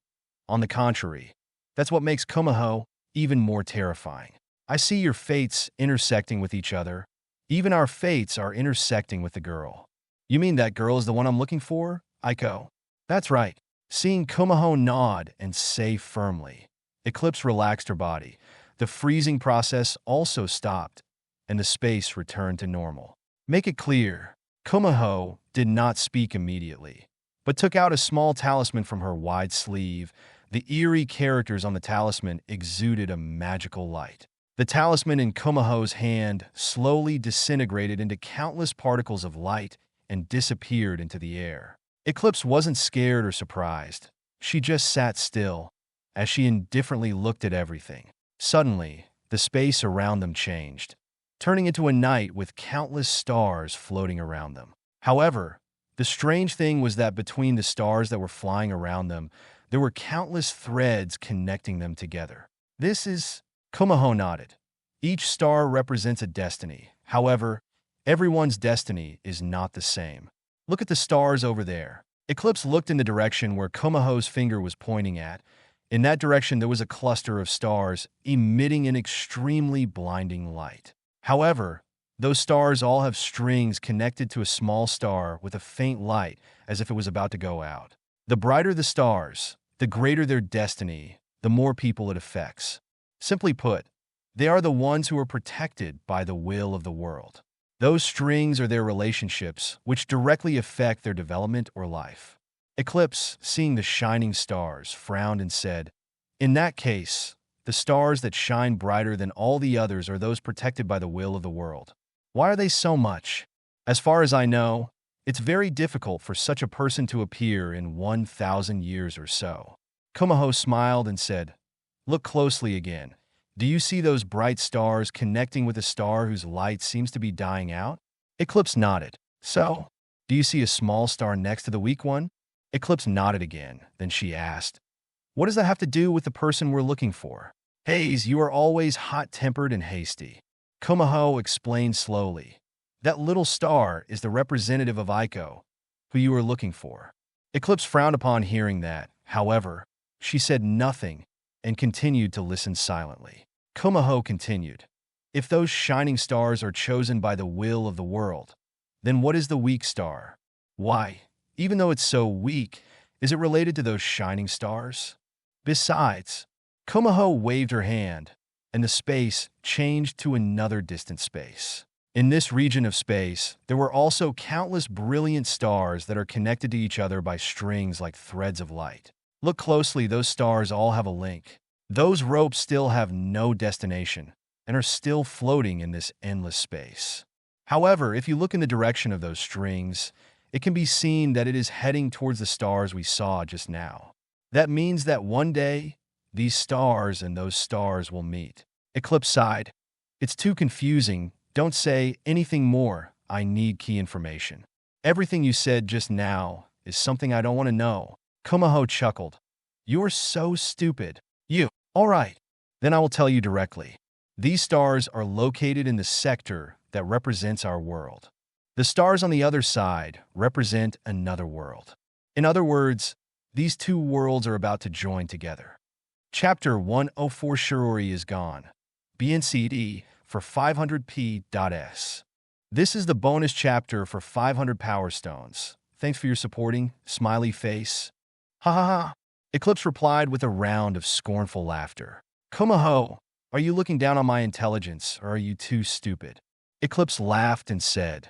On the contrary, that's what makes Kumaho even more terrifying. I see your fates intersecting with each other. Even our fates are intersecting with the girl. You mean that girl is the one I'm looking for, Aiko? That's right. Seeing Kumaho nod and say firmly. Eclipse relaxed her body. The freezing process also stopped, and the space returned to normal. Make it clear, Kumaho did not speak immediately, but took out a small talisman from her wide sleeve. The eerie characters on the talisman exuded a magical light. The talisman in Kumaho's hand slowly disintegrated into countless particles of light and disappeared into the air. Eclipse wasn't scared or surprised. She just sat still, as she indifferently looked at everything. Suddenly, the space around them changed, turning into a night with countless stars floating around them. However, the strange thing was that between the stars that were flying around them, there were countless threads connecting them together. This is... Kumaho nodded. Each star represents a destiny. However, everyone's destiny is not the same. Look at the stars over there. Eclipse looked in the direction where Kumaho's finger was pointing at. In that direction, there was a cluster of stars emitting an extremely blinding light. However, those stars all have strings connected to a small star with a faint light as if it was about to go out. The brighter the stars, the greater their destiny, the more people it affects. Simply put, they are the ones who are protected by the will of the world. Those strings are their relationships, which directly affect their development or life. Eclipse, seeing the shining stars, frowned and said, in that case, the stars that shine brighter than all the others are those protected by the will of the world. Why are they so much? As far as I know, it's very difficult for such a person to appear in 1,000 years or so. Kumaho smiled and said, look closely again. Do you see those bright stars connecting with a star whose light seems to be dying out? Eclipse nodded. So, do you see a small star next to the weak one? Eclipse nodded again. Then she asked, what does that have to do with the person we're looking for? Hayes, you are always hot-tempered and hasty. Kumaho explained slowly. That little star is the representative of Aiko, who you are looking for. Eclipse frowned upon hearing that. However, she said nothing and continued to listen silently. Kumaho continued. If those shining stars are chosen by the will of the world, then what is the weak star? Why, even though it's so weak, is it related to those shining stars? Besides, Kumaho waved her hand, and the space changed to another distant space. In this region of space, there were also countless brilliant stars that are connected to each other by strings like threads of light. Look closely, those stars all have a link. Those ropes still have no destination and are still floating in this endless space. However, if you look in the direction of those strings, it can be seen that it is heading towards the stars we saw just now. That means that one day, these stars and those stars will meet. Eclipse sighed. It's too confusing. Don't say anything more. I need key information. Everything you said just now is something I don't want to know. Kumaho chuckled. You're so stupid. You. All right. Then I will tell you directly. These stars are located in the sector that represents our world. The stars on the other side represent another world. In other words, these two worlds are about to join together. Chapter 104 Shirori is gone. BNCD for 500p.s. This is the bonus chapter for 500 Power Stones. Thanks for your supporting, smiley face. Ha ha ha. Eclipse replied with a round of scornful laughter. Kumaho, are you looking down on my intelligence, or are you too stupid? Eclipse laughed and said,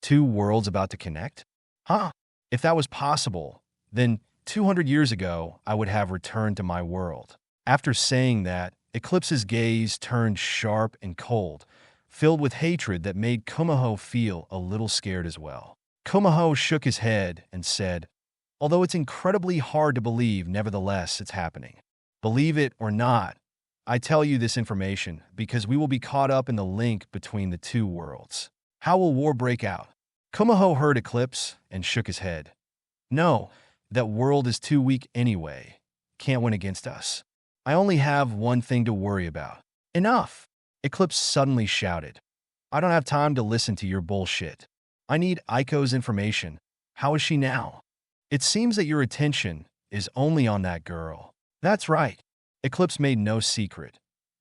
two worlds about to connect? Huh? If that was possible, then 200 years ago, I would have returned to my world. After saying that, Eclipse's gaze turned sharp and cold, filled with hatred that made Kumaho feel a little scared as well. Kumaho shook his head and said, although it's incredibly hard to believe, nevertheless, it's happening. Believe it or not, I tell you this information because we will be caught up in the link between the two worlds. How will war break out? Kumaho heard Eclipse and shook his head. No, that world is too weak anyway. Can't win against us. I only have one thing to worry about. Enough! Eclipse suddenly shouted. I don't have time to listen to your bullshit. I need Aiko's information. How is she now? It seems that your attention is only on that girl. That's right. Eclipse made no secret.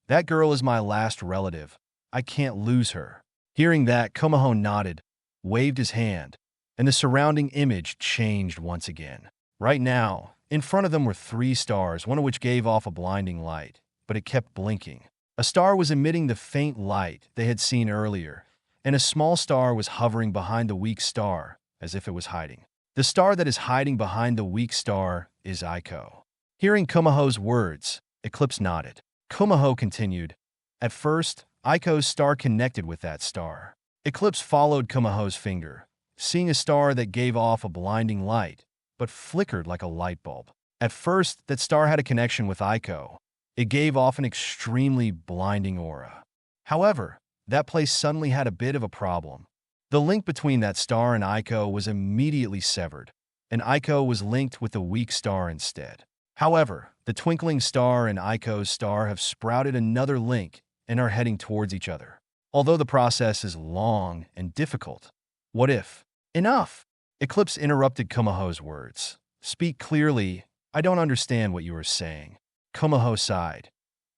That girl is my last relative. I can't lose her. Hearing that, Kumaho nodded, waved his hand, and the surrounding image changed once again. Right now, in front of them were 3 stars, one of which gave off a blinding light, but it kept blinking. A star was emitting the faint light they had seen earlier, and a small star was hovering behind the weak star, as if it was hiding. The star that is hiding behind the weak star is Aiko. Hearing Kumaho's words, Eclipse nodded. Kumaho continued. At first, Aiko's star connected with that star. Eclipse followed Kumaho's finger, seeing a star that gave off a blinding light, but flickered like a light bulb. At first, that star had a connection with Aiko. It gave off an extremely blinding aura. However, that place suddenly had a bit of a problem. The link between that star and Aiko was immediately severed, and Aiko was linked with the weak star instead. However, the twinkling star and Aiko's star have sprouted another link and are heading towards each other. Although the process is long and difficult. What if? Enough! Eclipse interrupted Kumaho's words. Speak clearly. I don't understand what you are saying. Kumaho sighed.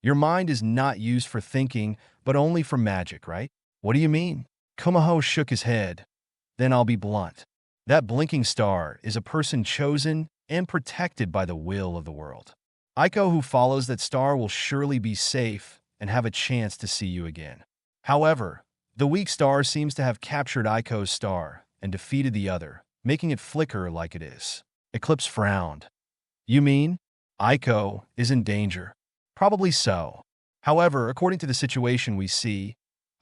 Your mind is not used for thinking, but only for magic, right? What do you mean? Kumaho shook his head. Then I'll be blunt. That blinking star is a person chosen and protected by the will of the world. Aiko who follows that star will surely be safe and have a chance to see you again. However, the weak star seems to have captured Aiko's star and defeated the other, making it flicker like it is. Eclipse frowned. You mean? Aiko is in danger. Probably so. However, according to the situation we see,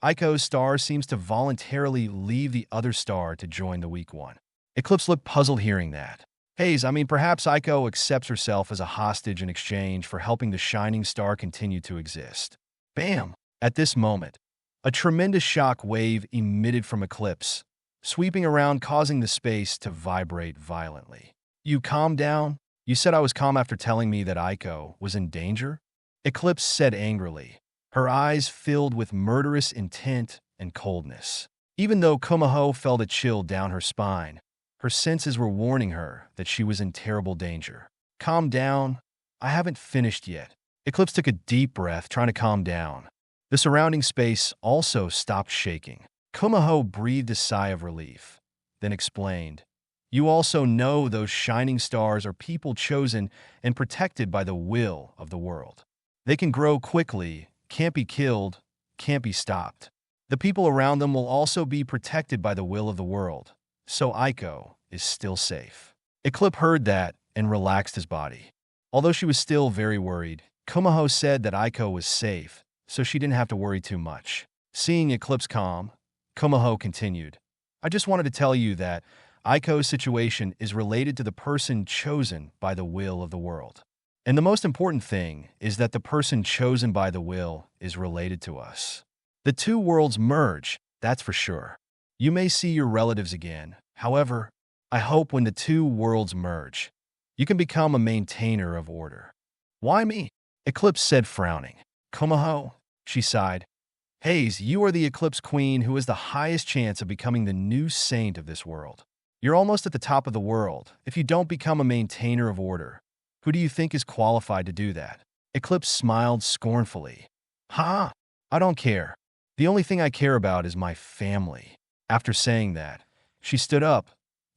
Aiko's star seems to voluntarily leave the other star to join the weak one. Eclipse looked puzzled hearing that. Perhaps Aiko accepts herself as a hostage in exchange for helping the shining star continue to exist. Bam! At this moment, a tremendous shock wave emitted from Eclipse, sweeping around causing the space to vibrate violently. You calm down? You said I was calm after telling me that Aiko was in danger? Eclipse said angrily, her eyes filled with murderous intent and coldness. Even though Kumaho felt a chill down her spine, her senses were warning her that she was in terrible danger. Calm down. I haven't finished yet. Eclipse took a deep breath, trying to calm down. The surrounding space also stopped shaking. Kumaho breathed a sigh of relief, then explained, You also know those shining stars are people chosen and protected by the will of the world. They can grow quickly, can't be killed, can't be stopped. The people around them will also be protected by the will of the world, so Aiko is still safe. Eclipse heard that and relaxed his body. Although she was still very worried, Kumaho said that Aiko was safe, so she didn't have to worry too much. Seeing Eclipse calm, Kumaho continued, I just wanted to tell you that Aiko's situation is related to the person chosen by the will of the world. And the most important thing is that the person chosen by the will is related to us. The two worlds merge, that's for sure. You may see your relatives again. However, I hope when the two worlds merge, you can become a maintainer of order. Why me? Eclipse said, frowning. Kumaho, she sighed. Hayes, you are the Eclipse Queen who has the highest chance of becoming the new saint of this world. You're almost at the top of the world. If you don't become a maintainer of order, who do you think is qualified to do that? Eclipse smiled scornfully. Ha! I don't care. The only thing I care about is my family. After saying that, she stood up,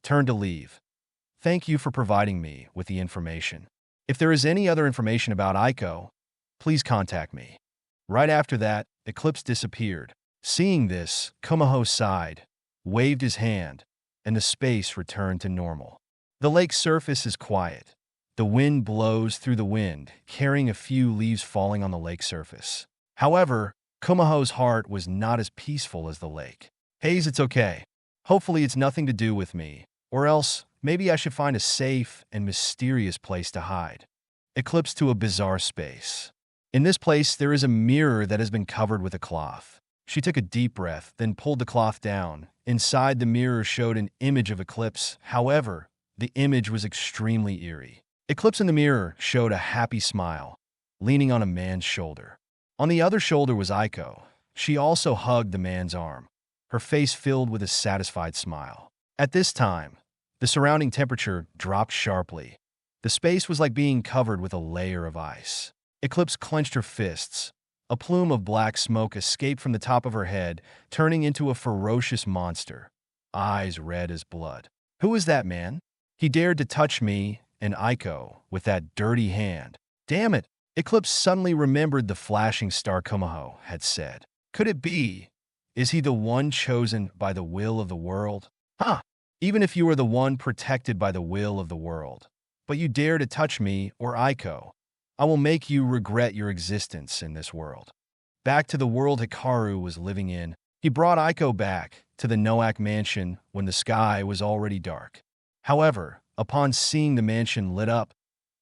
turned to leave. Thank you for providing me with the information. If there is any other information about Aiko, please contact me. Right after that, Eclipse disappeared. Seeing this, Kumaho sighed, waved his hand, and the space returned to normal. The lake's surface is quiet. The wind blows through the wind, carrying a few leaves falling on the lake surface. However, Kumaho's heart was not as peaceful as the lake. Hayes, it's okay. Hopefully it's nothing to do with me, or else maybe I should find a safe and mysterious place to hide. Eclipse to a bizarre space. In this place, there is a mirror that has been covered with a cloth. She took a deep breath, then pulled the cloth down. Inside the mirror showed an image of Eclipse. However, the image was extremely eerie. Eclipse in the mirror showed a happy smile, leaning on a man's shoulder. On the other shoulder was Aiko. She also hugged the man's arm, her face filled with a satisfied smile. At this time, the surrounding temperature dropped sharply. The space was like being covered with a layer of ice. Eclipse clenched her fists. A plume of black smoke escaped from the top of her head, turning into a ferocious monster, eyes red as blood. "Who is that man? He dared to touch me and Aiko with that dirty hand. Damn it!" Eclipse suddenly remembered the flashing star Kumaho had said. Could it be? Is he the one chosen by the will of the world? Huh! Even if you are the one protected by the will of the world, but you dare to touch me or Aiko, I will make you regret your existence in this world. Back to the world Hikaru was living in, he brought Aiko back to the Noak mansion when the sky was already dark. However, upon seeing the mansion lit up,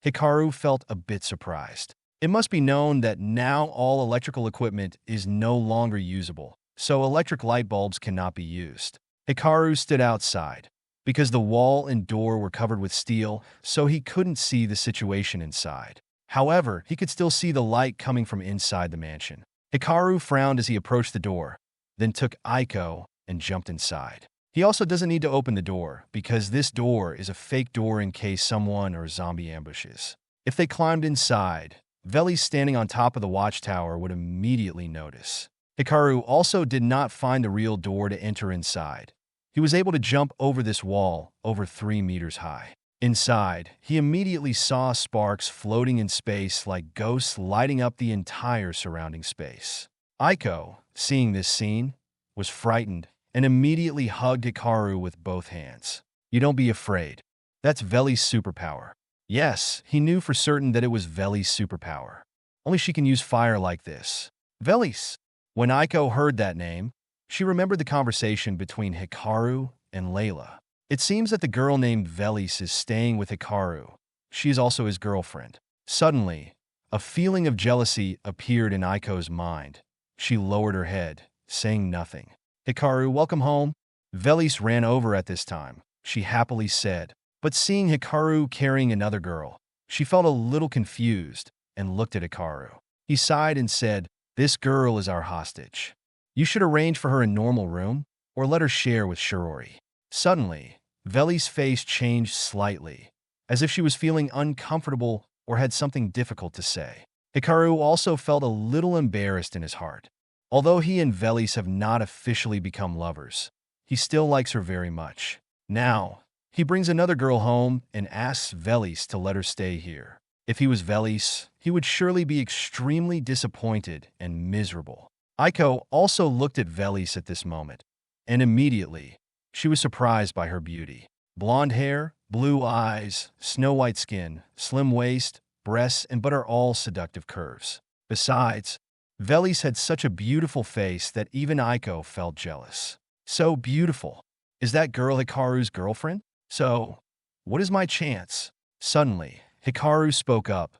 Hikaru felt a bit surprised. It must be known that now all electrical equipment is no longer usable, so electric light bulbs cannot be used. Hikaru stood outside. Because the wall and door were covered with steel, so he couldn't see the situation inside. However, he could still see the light coming from inside the mansion. Hikaru frowned as he approached the door, then took Aiko and jumped inside. He also doesn't need to open the door, because this door is a fake door in case someone or zombie ambushes. If they climbed inside, Veli standing on top of the watchtower would immediately notice. Hikaru also did not find the real door to enter inside. He was able to jump over this wall over 3 meters high. Inside, he immediately saw sparks floating in space like ghosts lighting up the entire surrounding space. Aiko, seeing this scene, was frightened and immediately hugged Hikaru with both hands. "You don't be afraid. That's Veli's superpower." Yes, he knew for certain that it was Veli's superpower. Only she can use fire like this. Veli's. When Aiko heard that name, she remembered the conversation between Hikaru and Layla. It seems that the girl named Velis is staying with Hikaru. She is also his girlfriend. Suddenly, a feeling of jealousy appeared in Aiko's mind. She lowered her head, saying nothing. "Hikaru, welcome home." Velis ran over at this time, she happily said. But seeing Hikaru carrying another girl, she felt a little confused and looked at Hikaru. He sighed and said, "This girl is our hostage. You should arrange for her a normal room, or let her share with Shirori." Suddenly, Veli's face changed slightly, as if she was feeling uncomfortable or had something difficult to say. Hikaru also felt a little embarrassed in his heart. Although he and Velis have not officially become lovers, he still likes her very much. Now, he brings another girl home and asks Velis to let her stay here. If he was Velis, he would surely be extremely disappointed and miserable. Aiko also looked at Velis at this moment, and immediately, she was surprised by her beauty. Blonde hair, blue eyes, snow-white skin, slim waist, breasts, and butt are all seductive curves. Besides, Velis had such a beautiful face that even Aiko felt jealous. So beautiful. Is that girl Hikaru's girlfriend? So, what is my chance? Suddenly, Hikaru spoke up.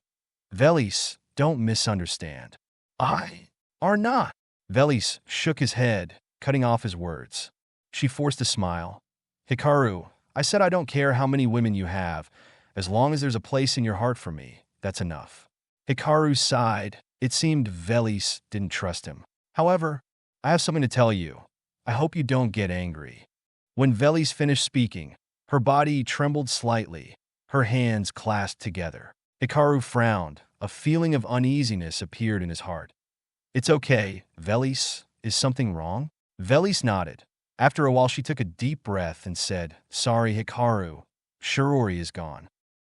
"Velis, don't misunderstand. I are not." Velis shook his head, cutting off his words. She forced a smile. "Hikaru, I said I don't care how many women you have. As long as there's a place in your heart for me, that's enough." Hikaru sighed. It seemed Velis didn't trust him. "However, I have something to tell you. I hope you don't get angry." When Velis finished speaking, her body trembled slightly, her hands clasped together. Hikaru frowned. A feeling of uneasiness appeared in his heart. "It's okay, Velis. Is something wrong?" Velis nodded. After a while, she took a deep breath and said, "Sorry, Hikaru. Shirori is gone."